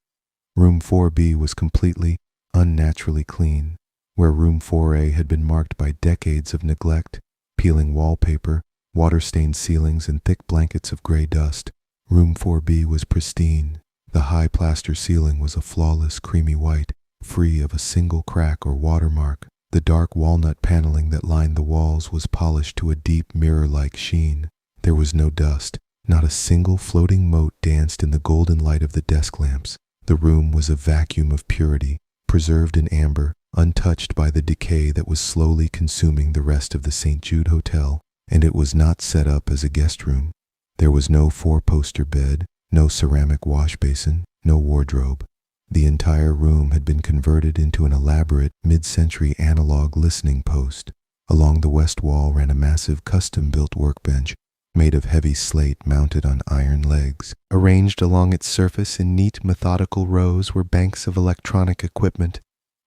Room 4B was completely, unnaturally clean, where room 4A had been marked by decades of neglect, peeling wallpaper, water-stained ceilings, and thick blankets of gray dust. Room 4B was pristine. The high plaster ceiling was a flawless, creamy white, free of a single crack or watermark. The dark walnut paneling that lined the walls was polished to a deep mirror-like sheen. There was no dust. Not a single floating mote danced in the golden light of the desk lamps. The room was a vacuum of purity, preserved in amber, untouched by the decay that was slowly consuming the rest of the St. Jude Hotel. And it was not set up as a guest room. There was no four-poster bed, no ceramic wash basin, no wardrobe. The entire room had been converted into an elaborate mid-century analog listening post. Along the west wall ran a massive custom-built workbench made of heavy slate mounted on iron legs. Arranged along its surface in neat, methodical rows were banks of electronic equipment,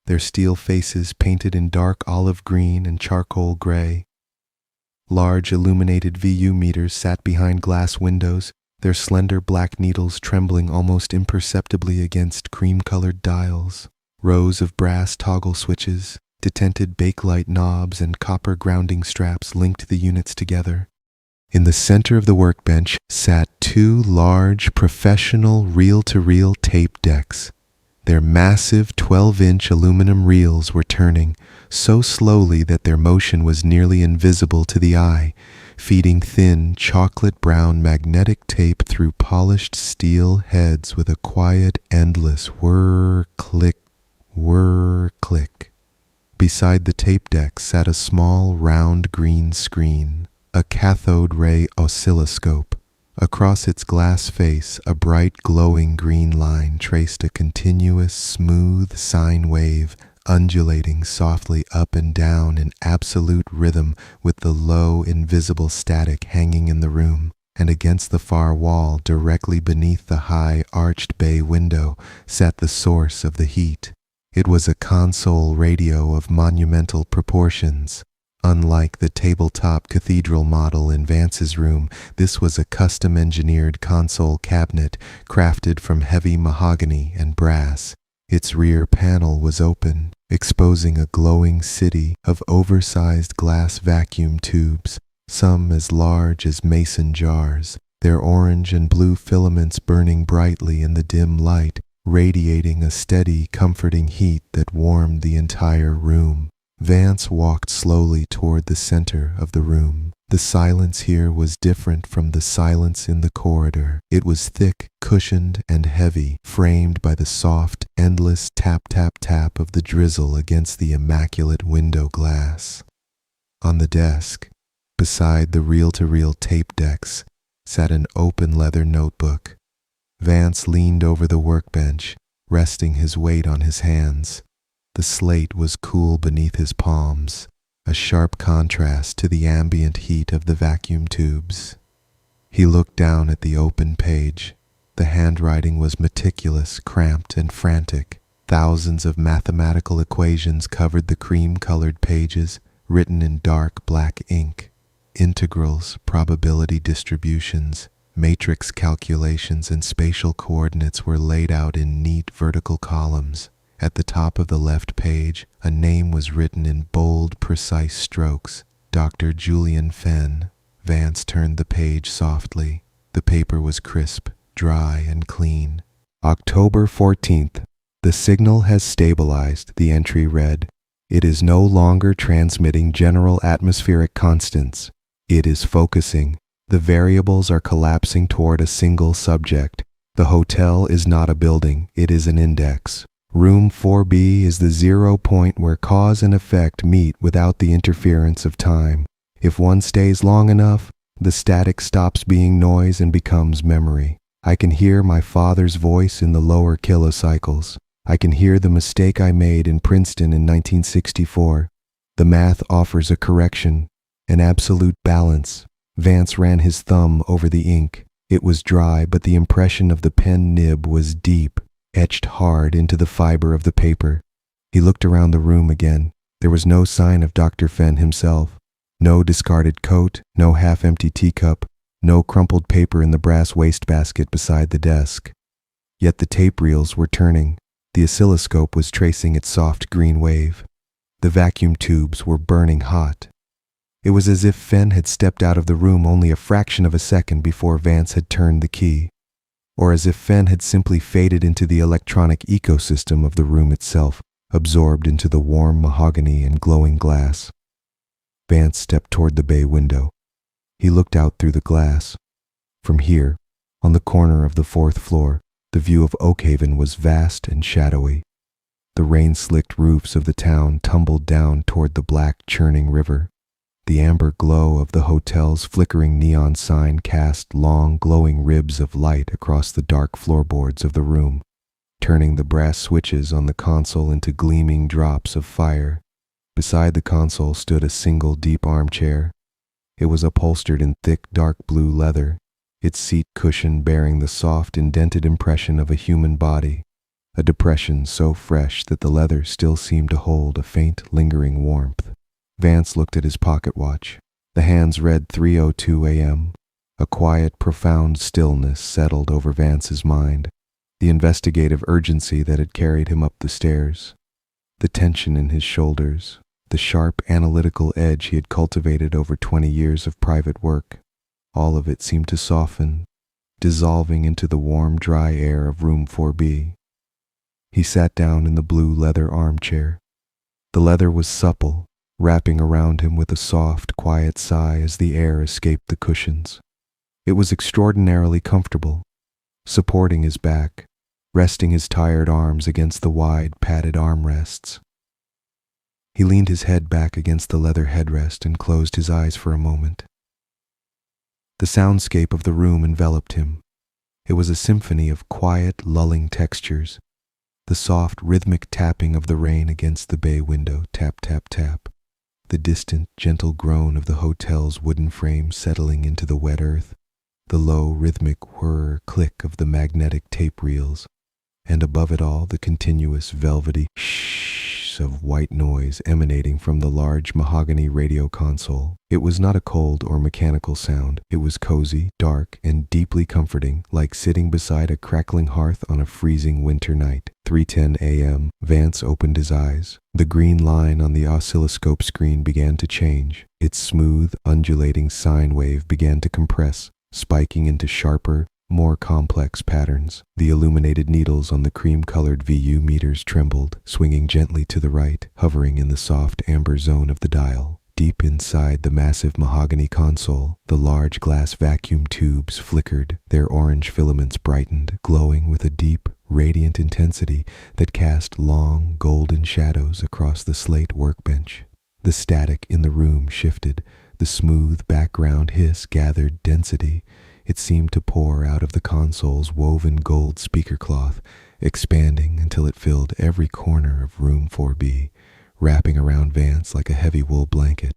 their steel faces painted in dark olive green and charcoal gray. Large illuminated VU meters sat behind glass windows, their slender black needles trembling almost imperceptibly against cream-colored dials. Rows of brass toggle switches, detented bakelite knobs, and copper grounding straps linked the units together. In the center of the workbench sat two large, professional reel-to-reel tape decks. Their massive 12-inch aluminum reels were turning so slowly that their motion was nearly invisible to the eye, feeding thin, chocolate-brown magnetic tape through polished steel heads with a quiet, endless whir-click, whir-click. Beside the tape deck sat a small, round green screen, a cathode ray oscilloscope. Across its glass face, a bright, glowing green line traced a continuous, smooth sine wave, undulating softly up and down in absolute rhythm with the low, invisible static hanging in the room. And against the far wall, directly beneath the high, arched bay window, sat the source of the heat. It was a console radio of monumental proportions. Unlike the tabletop cathedral model in Vance's room, this was a custom-engineered console cabinet crafted from heavy mahogany and brass. Its rear panel was open, exposing a glowing city of oversized glass vacuum tubes, some as large as mason jars, their orange and blue filaments burning brightly in the dim light, radiating a steady, comforting heat that warmed the entire room. Vance walked slowly toward the center of the room. The silence here was different from the silence in the corridor. It was thick, cushioned, and heavy, framed by the soft, endless tap-tap-tap of the drizzle against the immaculate window glass. On the desk, beside the reel-to-reel tape decks, sat an open leather notebook. Vance leaned over the workbench, resting his weight on his hands. The slate was cool beneath his palms, a sharp contrast to the ambient heat of the vacuum tubes. He looked down at the open page. The handwriting was meticulous, cramped, and frantic. Thousands of mathematical equations covered the cream-colored pages, written in dark black ink. Integrals, probability distributions, matrix calculations, and spatial coordinates were laid out in neat vertical columns. At the top of the left page, a name was written in bold, precise strokes. Dr. Julian Fenn. Vance turned the page softly. The paper was crisp, dry, and clean. October 14th. The signal has stabilized, the entry read. It is no longer transmitting general atmospheric constants. It is focusing. The variables are collapsing toward a single subject. The hotel is not a building, it is an index. Room 4B is the 0 point where cause and effect meet without the interference of time. If one stays long enough, the static stops being noise and becomes memory. I can hear my father's voice in the lower kilocycles. I can hear the mistake I made in Princeton in 1964. The math offers a correction, an absolute balance. Vance ran his thumb over the ink. It was dry, but the impression of the pen nib was deep, etched hard into the fiber of the paper. He looked around the room again. There was no sign of Dr. Fenn himself. No discarded coat, no half-empty teacup, no crumpled paper in the brass wastebasket beside the desk. Yet the tape reels were turning. The oscilloscope was tracing its soft green wave. The vacuum tubes were burning hot. It was as if Fenn had stepped out of the room only a fraction of a second before Vance had turned the key, or as if Fenn had simply faded into the electronic ecosystem of the room itself, absorbed into the warm mahogany and glowing glass. Vance stepped toward the bay window. He looked out through the glass. From here, on the corner of the 4th floor, the view of Oakhaven was vast and shadowy. The rain-slicked roofs of the town tumbled down toward the black, churning river. The amber glow of the hotel's flickering neon sign cast long, glowing ribs of light across the dark floorboards of the room, turning the brass switches on the console into gleaming drops of fire. Beside the console stood a single deep armchair. It was upholstered in thick, dark blue leather, its seat cushion bearing the soft, indented impression of a human body, a depression so fresh that the leather still seemed to hold a faint, lingering warmth. Vance looked at his pocket watch. The hands read 3:02 a.m. A quiet, profound stillness settled over Vance's mind, the investigative urgency that had carried him up the stairs, the tension in his shoulders, the sharp, analytical edge he had cultivated over 20 years of private work. All of it seemed to soften, dissolving into the warm, dry air of room 4B. He sat down in the blue leather armchair. The leather was supple, wrapping around him with a soft, quiet sigh as the air escaped the cushions. It was extraordinarily comfortable, supporting his back, resting his tired arms against the wide, padded armrests. He leaned his head back against the leather headrest and closed his eyes for a moment. The soundscape of the room enveloped him. It was a symphony of quiet, lulling textures, the soft, rhythmic tapping of the rain against the bay window, tap, tap, tap, the distant, gentle groan of the hotel's wooden frame settling into the wet earth, the low, rhythmic whir click of the magnetic tape reels, and above it all the continuous, velvety shh of white noise emanating from the large mahogany radio console. It was not a cold or mechanical sound. It was cozy, dark, and deeply comforting, like sitting beside a crackling hearth on a freezing winter night. 3:10 a.m. Vance opened his eyes. The green line on the oscilloscope screen began to change. Its smooth, undulating sine wave began to compress, spiking into sharper, more complex patterns. The illuminated needles on the cream-colored VU meters trembled, swinging gently to the right, hovering in the soft amber zone of the dial. Deep inside the massive mahogany console, the large glass vacuum tubes flickered, their orange filaments brightened, glowing with a deep, radiant intensity that cast long, golden shadows across the slate workbench. The static in the room shifted, the smooth background hiss gathered density. It seemed to pour out of the console's woven gold speaker cloth, expanding until it filled every corner of room 4B, wrapping around Vance like a heavy wool blanket.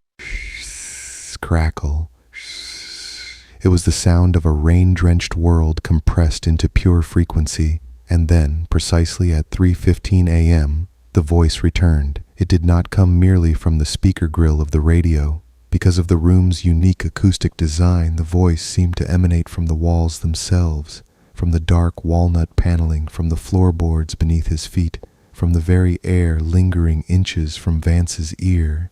Crackle. It was the sound of a rain-drenched world compressed into pure frequency, and then, precisely at 3:15 a.m., the voice returned. It did not come merely from the speaker grill of the radio. Because of the room's unique acoustic design, the voice seemed to emanate from the walls themselves, from the dark walnut paneling, from the floorboards beneath his feet, from the very air lingering inches from Vance's ear.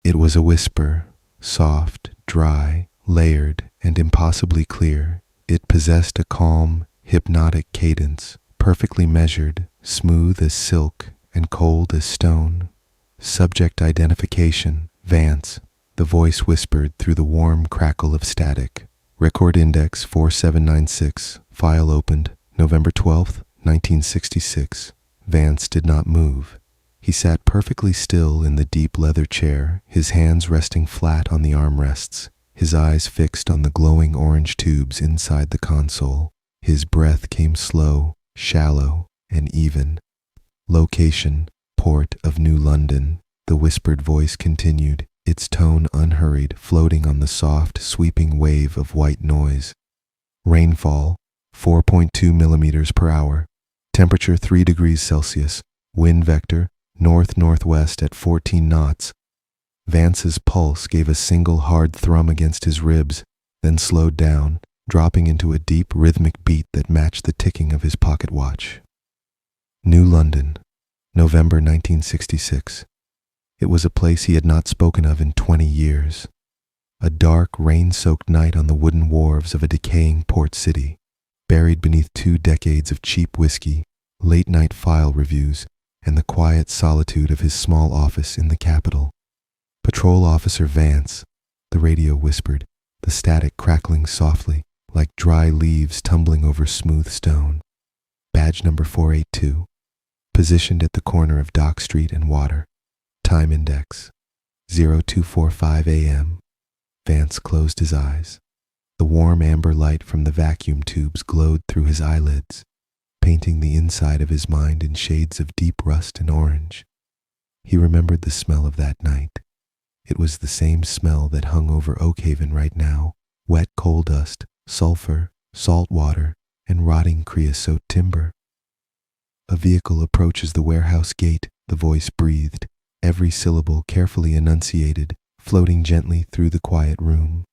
It was a whisper, soft, dry, layered, and impossibly clear. It possessed a calm, hypnotic cadence, perfectly measured, smooth as silk, and cold as stone. Subject identification, Vance. The voice whispered through the warm crackle of static. Record index 4796. File opened November 12th, 1966. Vance did not move. He sat perfectly still in the deep leather chair, his hands resting flat on the armrests, his eyes fixed on the glowing orange tubes inside the console. His breath came slow, shallow, and even. Location, Port of New London. The whispered voice continued, its tone unhurried, floating on the soft, sweeping wave of white noise. Rainfall, 4.2 millimeters per hour. Temperature 3 degrees Celsius. Wind vector, north-northwest at 14 knots. Vance's pulse gave a single hard thrum against his ribs, then slowed down, dropping into a deep rhythmic beat that matched the ticking of his pocket watch. New London, November 1966. It was a place he had not spoken of in 20 years. A dark, rain-soaked night on the wooden wharves of a decaying port city, buried beneath 2 decades of cheap whiskey, late-night file reviews, and the quiet solitude of his small office in the capital. Patrol Officer Vance, the radio whispered, the static crackling softly, like dry leaves tumbling over smooth stone. Badge number 482, positioned at the corner of Dock Street and Water. Time index, 0245 a.m. Vance closed his eyes. The warm amber light from the vacuum tubes glowed through his eyelids, painting the inside of his mind in shades of deep rust and orange. He remembered the smell of that night. It was the same smell that hung over Oakhaven right now, wet coal dust, sulfur, salt water, and rotting creosote timber. A vehicle approaches the warehouse gate, the voice breathed, every syllable carefully enunciated, floating gently through the quiet room.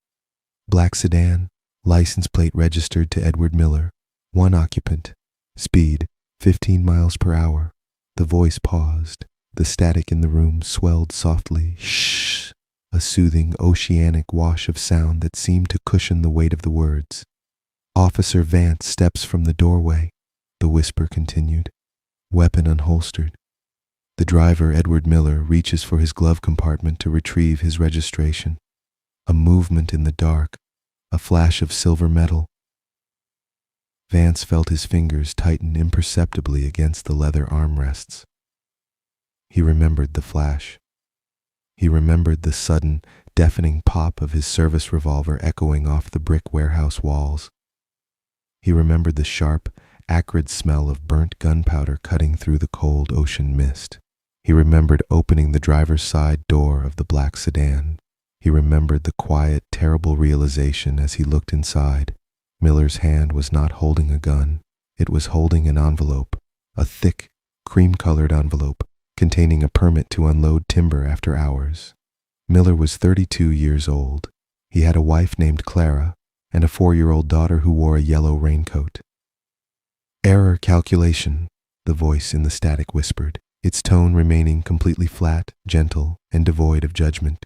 Black sedan, license plate registered to Edward Miller, 1 occupant, speed 15 miles per hour. The voice paused. The static in the room swelled softly. Shh! A soothing, oceanic wash of sound that seemed to cushion the weight of the words. Officer Vance steps from the doorway, the whisper continued, weapon unholstered. The driver, Edward Miller, reaches for his glove compartment to retrieve his registration. A movement in the dark, a flash of silver metal. Vance felt his fingers tighten imperceptibly against the leather armrests. He remembered the flash. He remembered the sudden, deafening pop of his service revolver echoing off the brick warehouse walls. He remembered the sharp, acrid smell of burnt gunpowder cutting through the cold ocean mist. He remembered opening the driver's side door of the black sedan. He remembered the quiet, terrible realization as he looked inside. Miller's hand was not holding a gun. It was holding an envelope, a thick, cream-colored envelope containing a permit to unload timber after hours. Miller was 32 years old. He had a wife named Clara and a 4-year-old daughter who wore a yellow raincoat. Error calculation, the voice in the static whispered, its tone remaining completely flat, gentle, and devoid of judgment.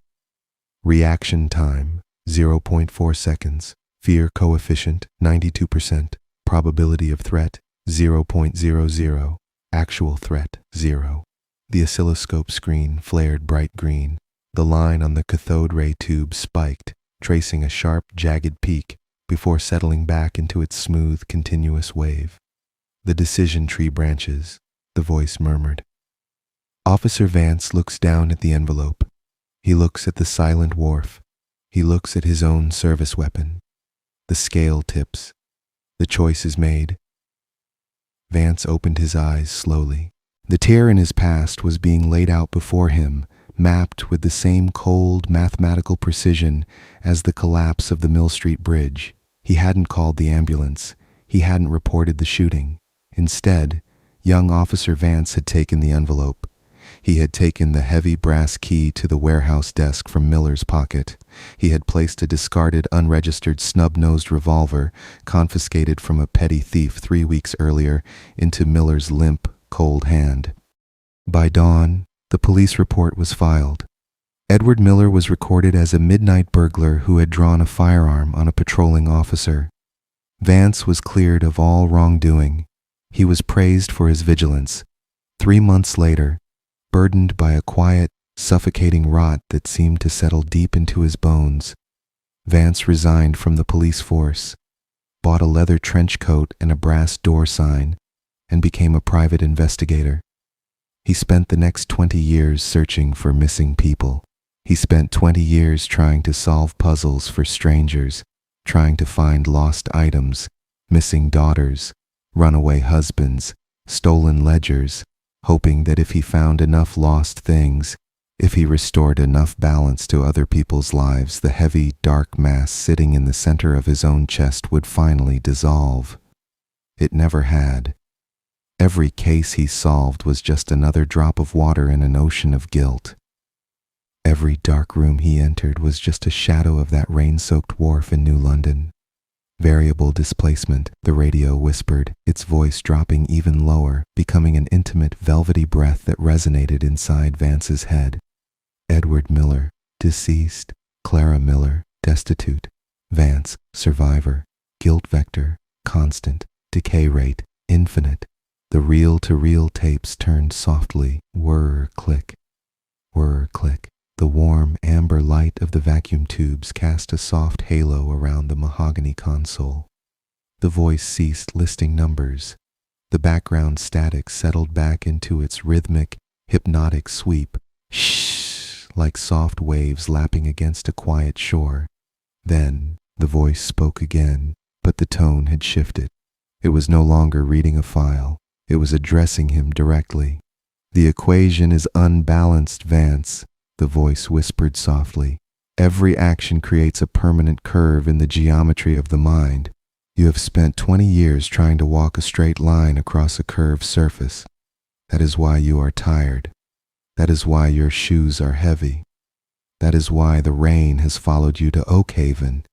Reaction time, 0.4 seconds. Fear coefficient, 92%. Probability of threat, 0.00. Actual threat, 0. The oscilloscope screen flared bright green. The line on the cathode ray tube spiked, tracing a sharp, jagged peak before settling back into its smooth, continuous wave. The decision tree branches, the voice murmured. Officer Vance looks down at the envelope. He looks at the silent wharf. He looks at his own service weapon. The scale tips. The choice is made. Vance opened his eyes slowly. The tear in his past was being laid out before him, mapped with the same cold, mathematical precision as the collapse of the Mill Street Bridge. He hadn't called the ambulance. He hadn't reported the shooting. Instead, young Officer Vance had taken the envelope. He had taken the heavy brass key to the warehouse desk from Miller's pocket. He had placed a discarded, unregistered, snub-nosed revolver, confiscated from a petty thief 3 weeks earlier, into Miller's limp, cold hand. By dawn, the police report was filed. Edward Miller was recorded as a midnight burglar who had drawn a firearm on a patrolling officer. Vance was cleared of all wrongdoing. He was praised for his vigilance. 3 months later, burdened by a quiet, suffocating rot that seemed to settle deep into his bones, Vance resigned from the police force, bought a leather trench coat and a brass door sign, and became a private investigator. He spent the next 20 years searching for missing people. He spent 20 years trying to solve puzzles for strangers, trying to find lost items, missing daughters, runaway husbands, stolen ledgers, hoping that if he found enough lost things, if he restored enough balance to other people's lives, the heavy, dark mass sitting in the center of his own chest would finally dissolve. It never had. Every case he solved was just another drop of water in an ocean of guilt. Every dark room he entered was just a shadow of that rain-soaked wharf in New London. Variable displacement, the radio whispered, its voice dropping even lower, becoming an intimate, velvety breath that resonated inside Vance's head. Edward Miller, deceased. Clara Miller, destitute. Vance, survivor. Guilt vector, constant. Decay rate, infinite. The reel-to-reel tapes turned softly, whir-click. Whir-click. The warm, amber light of the vacuum tubes cast a soft halo around the mahogany console. The voice ceased listing numbers. The background static settled back into its rhythmic, hypnotic sweep, shh, like soft waves lapping against a quiet shore. Then the voice spoke again, but the tone had shifted. It was no longer reading a file. It was addressing him directly. "The equation is unbalanced, Vance," the voice whispered softly. "Every action creates a permanent curve in the geometry of the mind. You have spent 20 years trying to walk a straight line across a curved surface. That is why you are tired. That is why your shoes are heavy. That is why the rain has followed you to Oakhaven."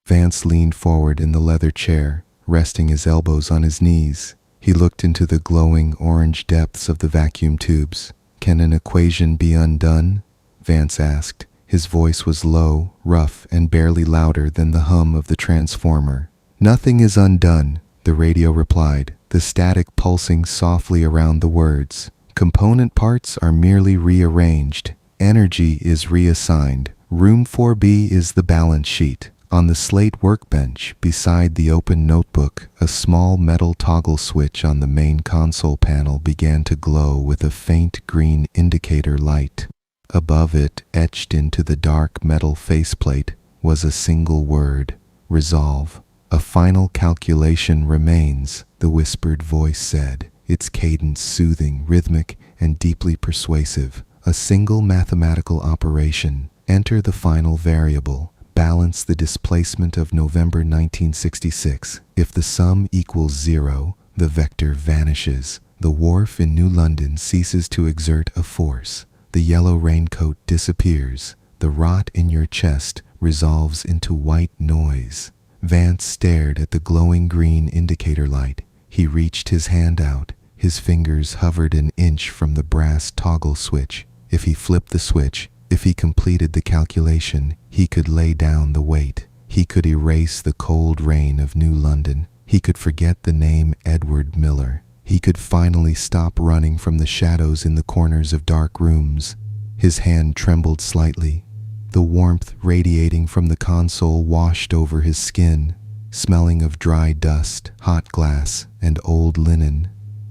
Vance leaned forward in the leather chair, resting his elbows on his knees. He looked into the glowing orange depths of the vacuum tubes. "Can an equation be undone?" Vance asked. His voice was low, rough, and barely louder than the hum of the transformer. "Nothing is undone," the radio replied, the static pulsing softly around the words. "Component parts are merely rearranged. Energy is reassigned. Room 4B is the balance sheet." On the slate workbench, beside the open notebook, a small metal toggle switch on the main console panel began to glow with a faint green indicator light. Above it, etched into the dark metal faceplate, was a single word: resolve. "A final calculation remains," the whispered voice said, its cadence soothing, rhythmic, and deeply persuasive. "A single mathematical operation. Enter the final variable. Balance the displacement of November 1966. If the sum equals 0, the vector vanishes. The wharf in New London ceases to exert a force. The yellow raincoat disappears. The rot in your chest resolves into white noise." Vance stared at the glowing green indicator light. He reached his hand out. His fingers hovered an inch from the brass toggle switch. If he flipped the switch, if he completed the calculation, he could lay down the weight. He could erase the cold rain of New London. He could forget the name Edward Miller. He could finally stop running from the shadows in the corners of dark rooms. His hand trembled slightly. The warmth radiating from the console washed over his skin, smelling of dry dust, hot glass, and old linen.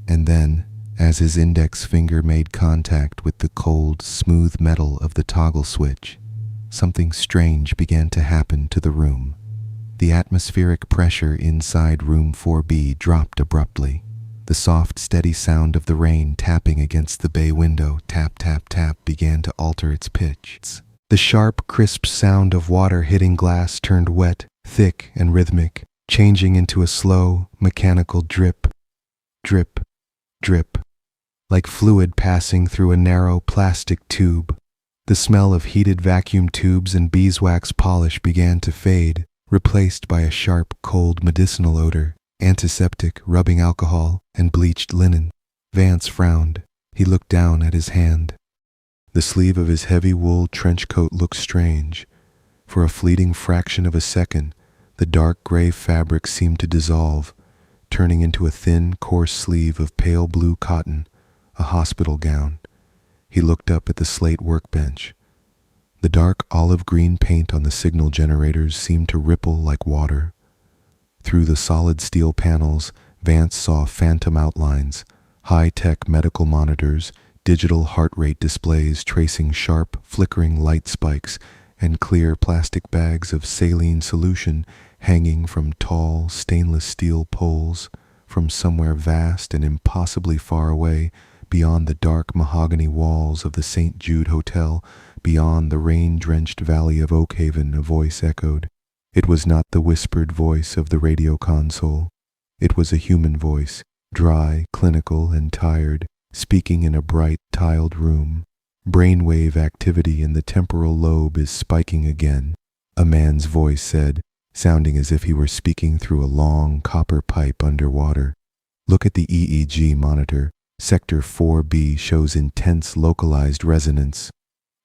And then, as his index finger made contact with the cold, smooth metal of the toggle switch, something strange began to happen to the room. The atmospheric pressure inside room 4B dropped abruptly. The soft, steady sound of the rain tapping against the bay window, tap, tap, tap, began to alter its pitch. The sharp, crisp sound of water hitting glass turned wet, thick, and rhythmic, changing into a slow, mechanical drip, drip, drip. like fluid passing through a narrow plastic tube. The smell of heated vacuum tubes and beeswax polish began to fade, replaced by a sharp, cold medicinal odor, antiseptic, rubbing alcohol, and bleached linen. Vance frowned. He looked down at his hand. The sleeve of his heavy wool trench coat looked strange. For a fleeting fraction of a second, the dark gray fabric seemed to dissolve, turning into a thin, coarse sleeve of pale blue cotton, a hospital gown. He looked up at the slate workbench. The dark olive green paint on the signal generators seemed to ripple like water. Through the solid steel panels, Vance saw phantom outlines, high-tech medical monitors, digital heart rate displays tracing sharp, flickering light spikes, and clear plastic bags of saline solution hanging from tall, stainless steel poles from somewhere vast and impossibly far away, beyond the dark mahogany walls of the St. Jude Hotel, beyond the rain-drenched valley of Oakhaven. A voice echoed. It was not the whispered voice of the radio console. It was a human voice, dry, clinical, and tired, speaking in a bright, tiled room. Brainwave activity in the temporal lobe is spiking again, a man's voice said, sounding as if he were speaking through a long copper pipe underwater. Look at the EEG monitor. Sector 4B shows intense localized resonance.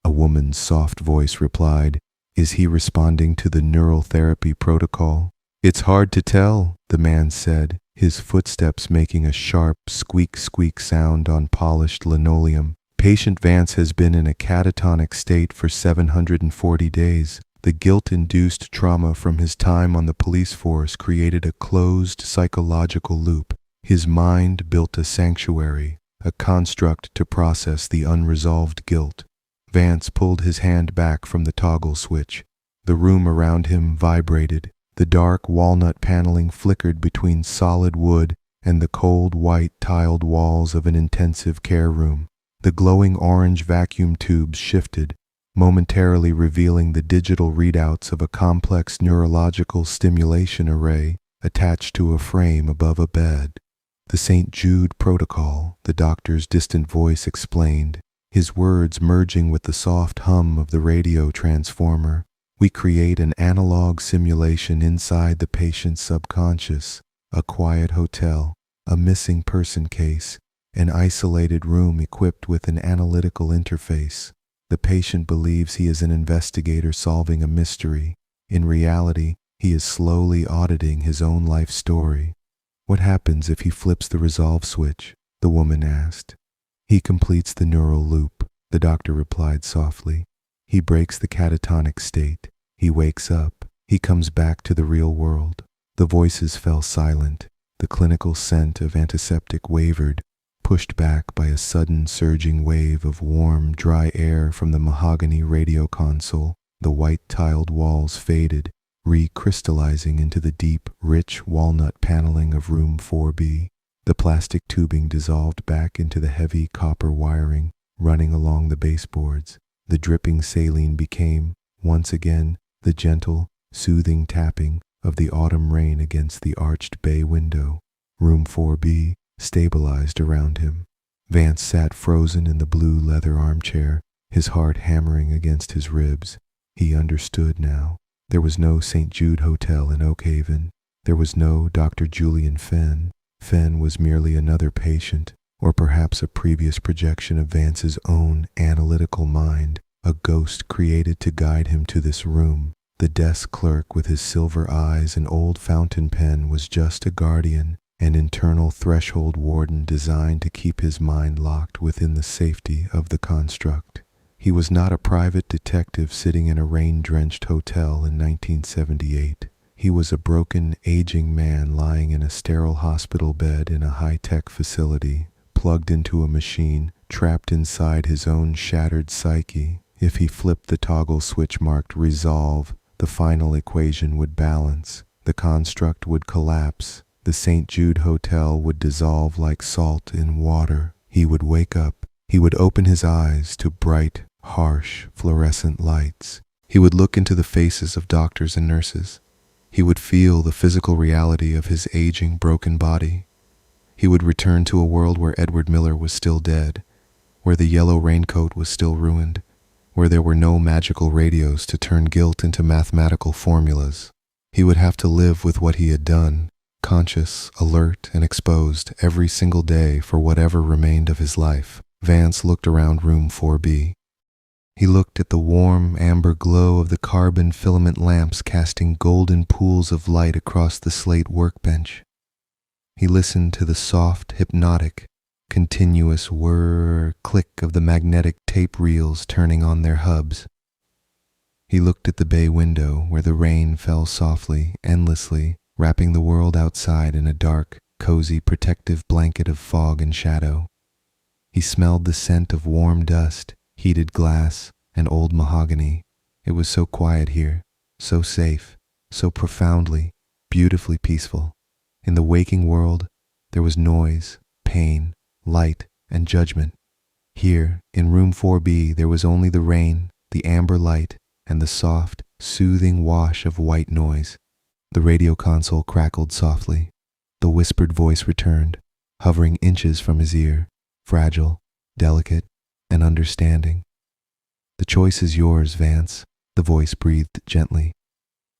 A woman's soft voice replied, Is he responding to the neural therapy protocol? It's hard to tell, the man said, his footsteps making a sharp squeak sound on polished linoleum. Patient Vance has been in a catatonic state for 740 days. The guilt-induced trauma from his time on the police force created a closed psychological loop. His mind built a sanctuary, a construct to process the unresolved guilt. Vance pulled his hand back from the toggle switch. The room around him vibrated. The dark walnut paneling flickered between solid wood and the cold white tiled walls of an intensive care room. The glowing orange vacuum tubes shifted, momentarily revealing the digital readouts of a complex neurological stimulation array attached to a frame above a bed. The St. Jude protocol, the doctor's distant voice explained, his words merging with the soft hum of the radio transformer. We create an analog simulation inside the patient's subconscious, a quiet hotel, a missing person case, an isolated room equipped with an analytical interface. The patient believes he is an investigator solving a mystery. In reality, he is slowly auditing his own life story. What happens if he flips the resolve switch? The woman asked. He completes the neural loop, the doctor replied softly. He breaks the catatonic state. He wakes up. He comes back to the real world. The voices fell silent. The clinical scent of antiseptic wavered, pushed back by a sudden surging wave of warm, dry air from the mahogany radio console. The white-tiled walls faded, recrystallizing into the deep, rich walnut paneling of room 4B. The plastic tubing dissolved back into the heavy copper wiring running along the baseboards. The dripping saline became, once again, the gentle, soothing tapping of the autumn rain against the arched bay window. Room 4B stabilized around him. Vance sat frozen in the blue leather armchair, his heart hammering against his ribs. He understood now. There was no St. Jude Hotel in Oakhaven. There was no Dr. Julian Fenn. Fenn was merely another patient, or perhaps a previous projection of Vance's own analytical mind, a ghost created to guide him to this room. The desk clerk with his silver eyes and old fountain pen was just a guardian, an internal threshold warden designed to keep his mind locked within the safety of the construct. He was not a private detective sitting in a rain-drenched hotel in 1978. He was a broken, aging man lying in a sterile hospital bed in a high-tech facility, plugged into a machine, trapped inside his own shattered psyche. If he flipped the toggle switch marked resolve, the final equation would balance. The construct would collapse. The St. Jude Hotel would dissolve like salt in water. He would wake up. He would open his eyes to bright, harsh, fluorescent lights. He would look into the faces of doctors and nurses. He would feel the physical reality of his aging, broken body. He would return to a world where Edward Miller was still dead, where the yellow raincoat was still ruined, where there were no magical radios to turn guilt into mathematical formulas. He would have to live with what he had done, conscious, alert, and exposed every single day for whatever remained of his life. Vance looked around room 4B. He looked at the warm, amber glow of the carbon filament lamps casting golden pools of light across the slate workbench. He listened to the soft, hypnotic, continuous whir click of the magnetic tape reels turning on their hubs. He looked at the bay window where the rain fell softly, endlessly, wrapping the world outside in a dark, cozy, protective blanket of fog and shadow. He smelled the scent of warm dust, heated glass, and old mahogany. It was so quiet here, so safe, so profoundly, beautifully peaceful. In the waking world, there was noise, pain, light, and judgment. Here, in room 4B, there was only the rain, the amber light, and the soft, soothing wash of white noise. The radio console crackled softly. The whispered voice returned, hovering inches from his ear, fragile, delicate, and understanding. "The choice is yours, Vance," the voice breathed gently.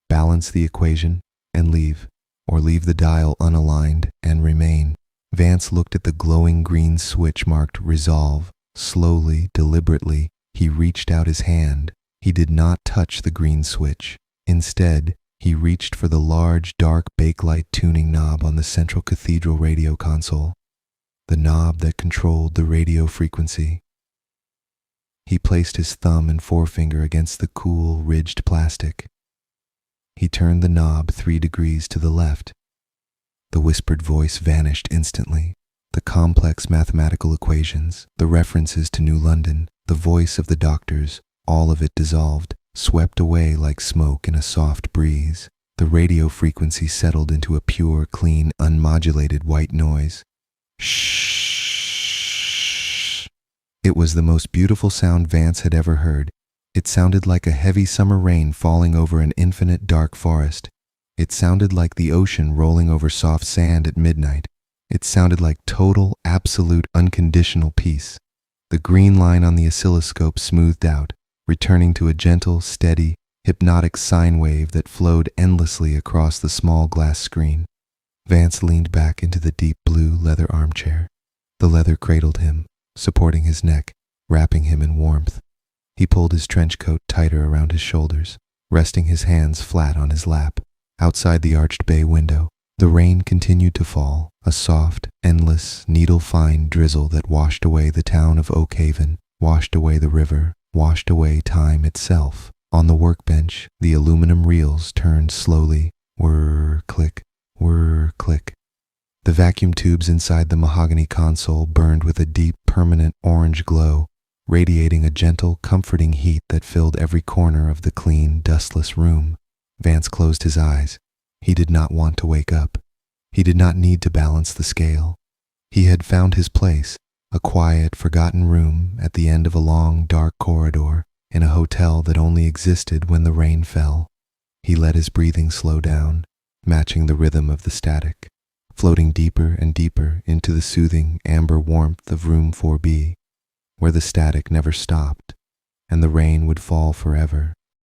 "Balance the equation and leave, or leave the dial unaligned and remain." Vance looked at the glowing green switch marked Resolve. Slowly, deliberately, he reached out his hand. He did not touch the green switch. Instead, he reached for the large, dark bakelite tuning knob on the central cathedral radio console, the knob that controlled the radio frequency. He placed his thumb and forefinger against the cool, ridged plastic. He turned the knob 3 degrees to the left. The whispered voice vanished instantly. The complex mathematical equations, the references to New London, the voice of the doctors, all of it dissolved, swept away like smoke in a soft breeze. The radio frequency settled into a pure, clean, unmodulated white noise. Shh. It was the most beautiful sound Vance had ever heard. It sounded like a heavy summer rain falling over an infinite dark forest. It sounded like the ocean rolling over soft sand at midnight. It sounded like total, absolute, unconditional peace. The green line on the oscilloscope smoothed out, returning to a gentle, steady, hypnotic sine wave that flowed endlessly across the small glass screen. Vance leaned back into the deep blue leather armchair. The leather cradled him, supporting his neck, wrapping him in warmth. He pulled his trench coat tighter around his shoulders, resting his hands flat on his lap. Outside the arched bay window, the rain continued to fall, a soft, endless, needle-fine drizzle that washed away the town of Oak Haven, washed away the river, washed away time itself. On the workbench, the aluminum reels turned slowly, whir-click, whir-click. The vacuum tubes inside the mahogany console burned with a deep, permanent orange glow, radiating a gentle, comforting heat that filled every corner of the clean, dustless room. Vance closed his eyes. He did not want to wake up. He did not need to balance the scale. He had found his place, a quiet, forgotten room at the end of a long, dark corridor in a hotel that only existed when the rain fell. He let his breathing slow down, matching the rhythm of the static, floating deeper and deeper into the soothing amber warmth of room 4B, where the static never stopped, and the rain would fall forever,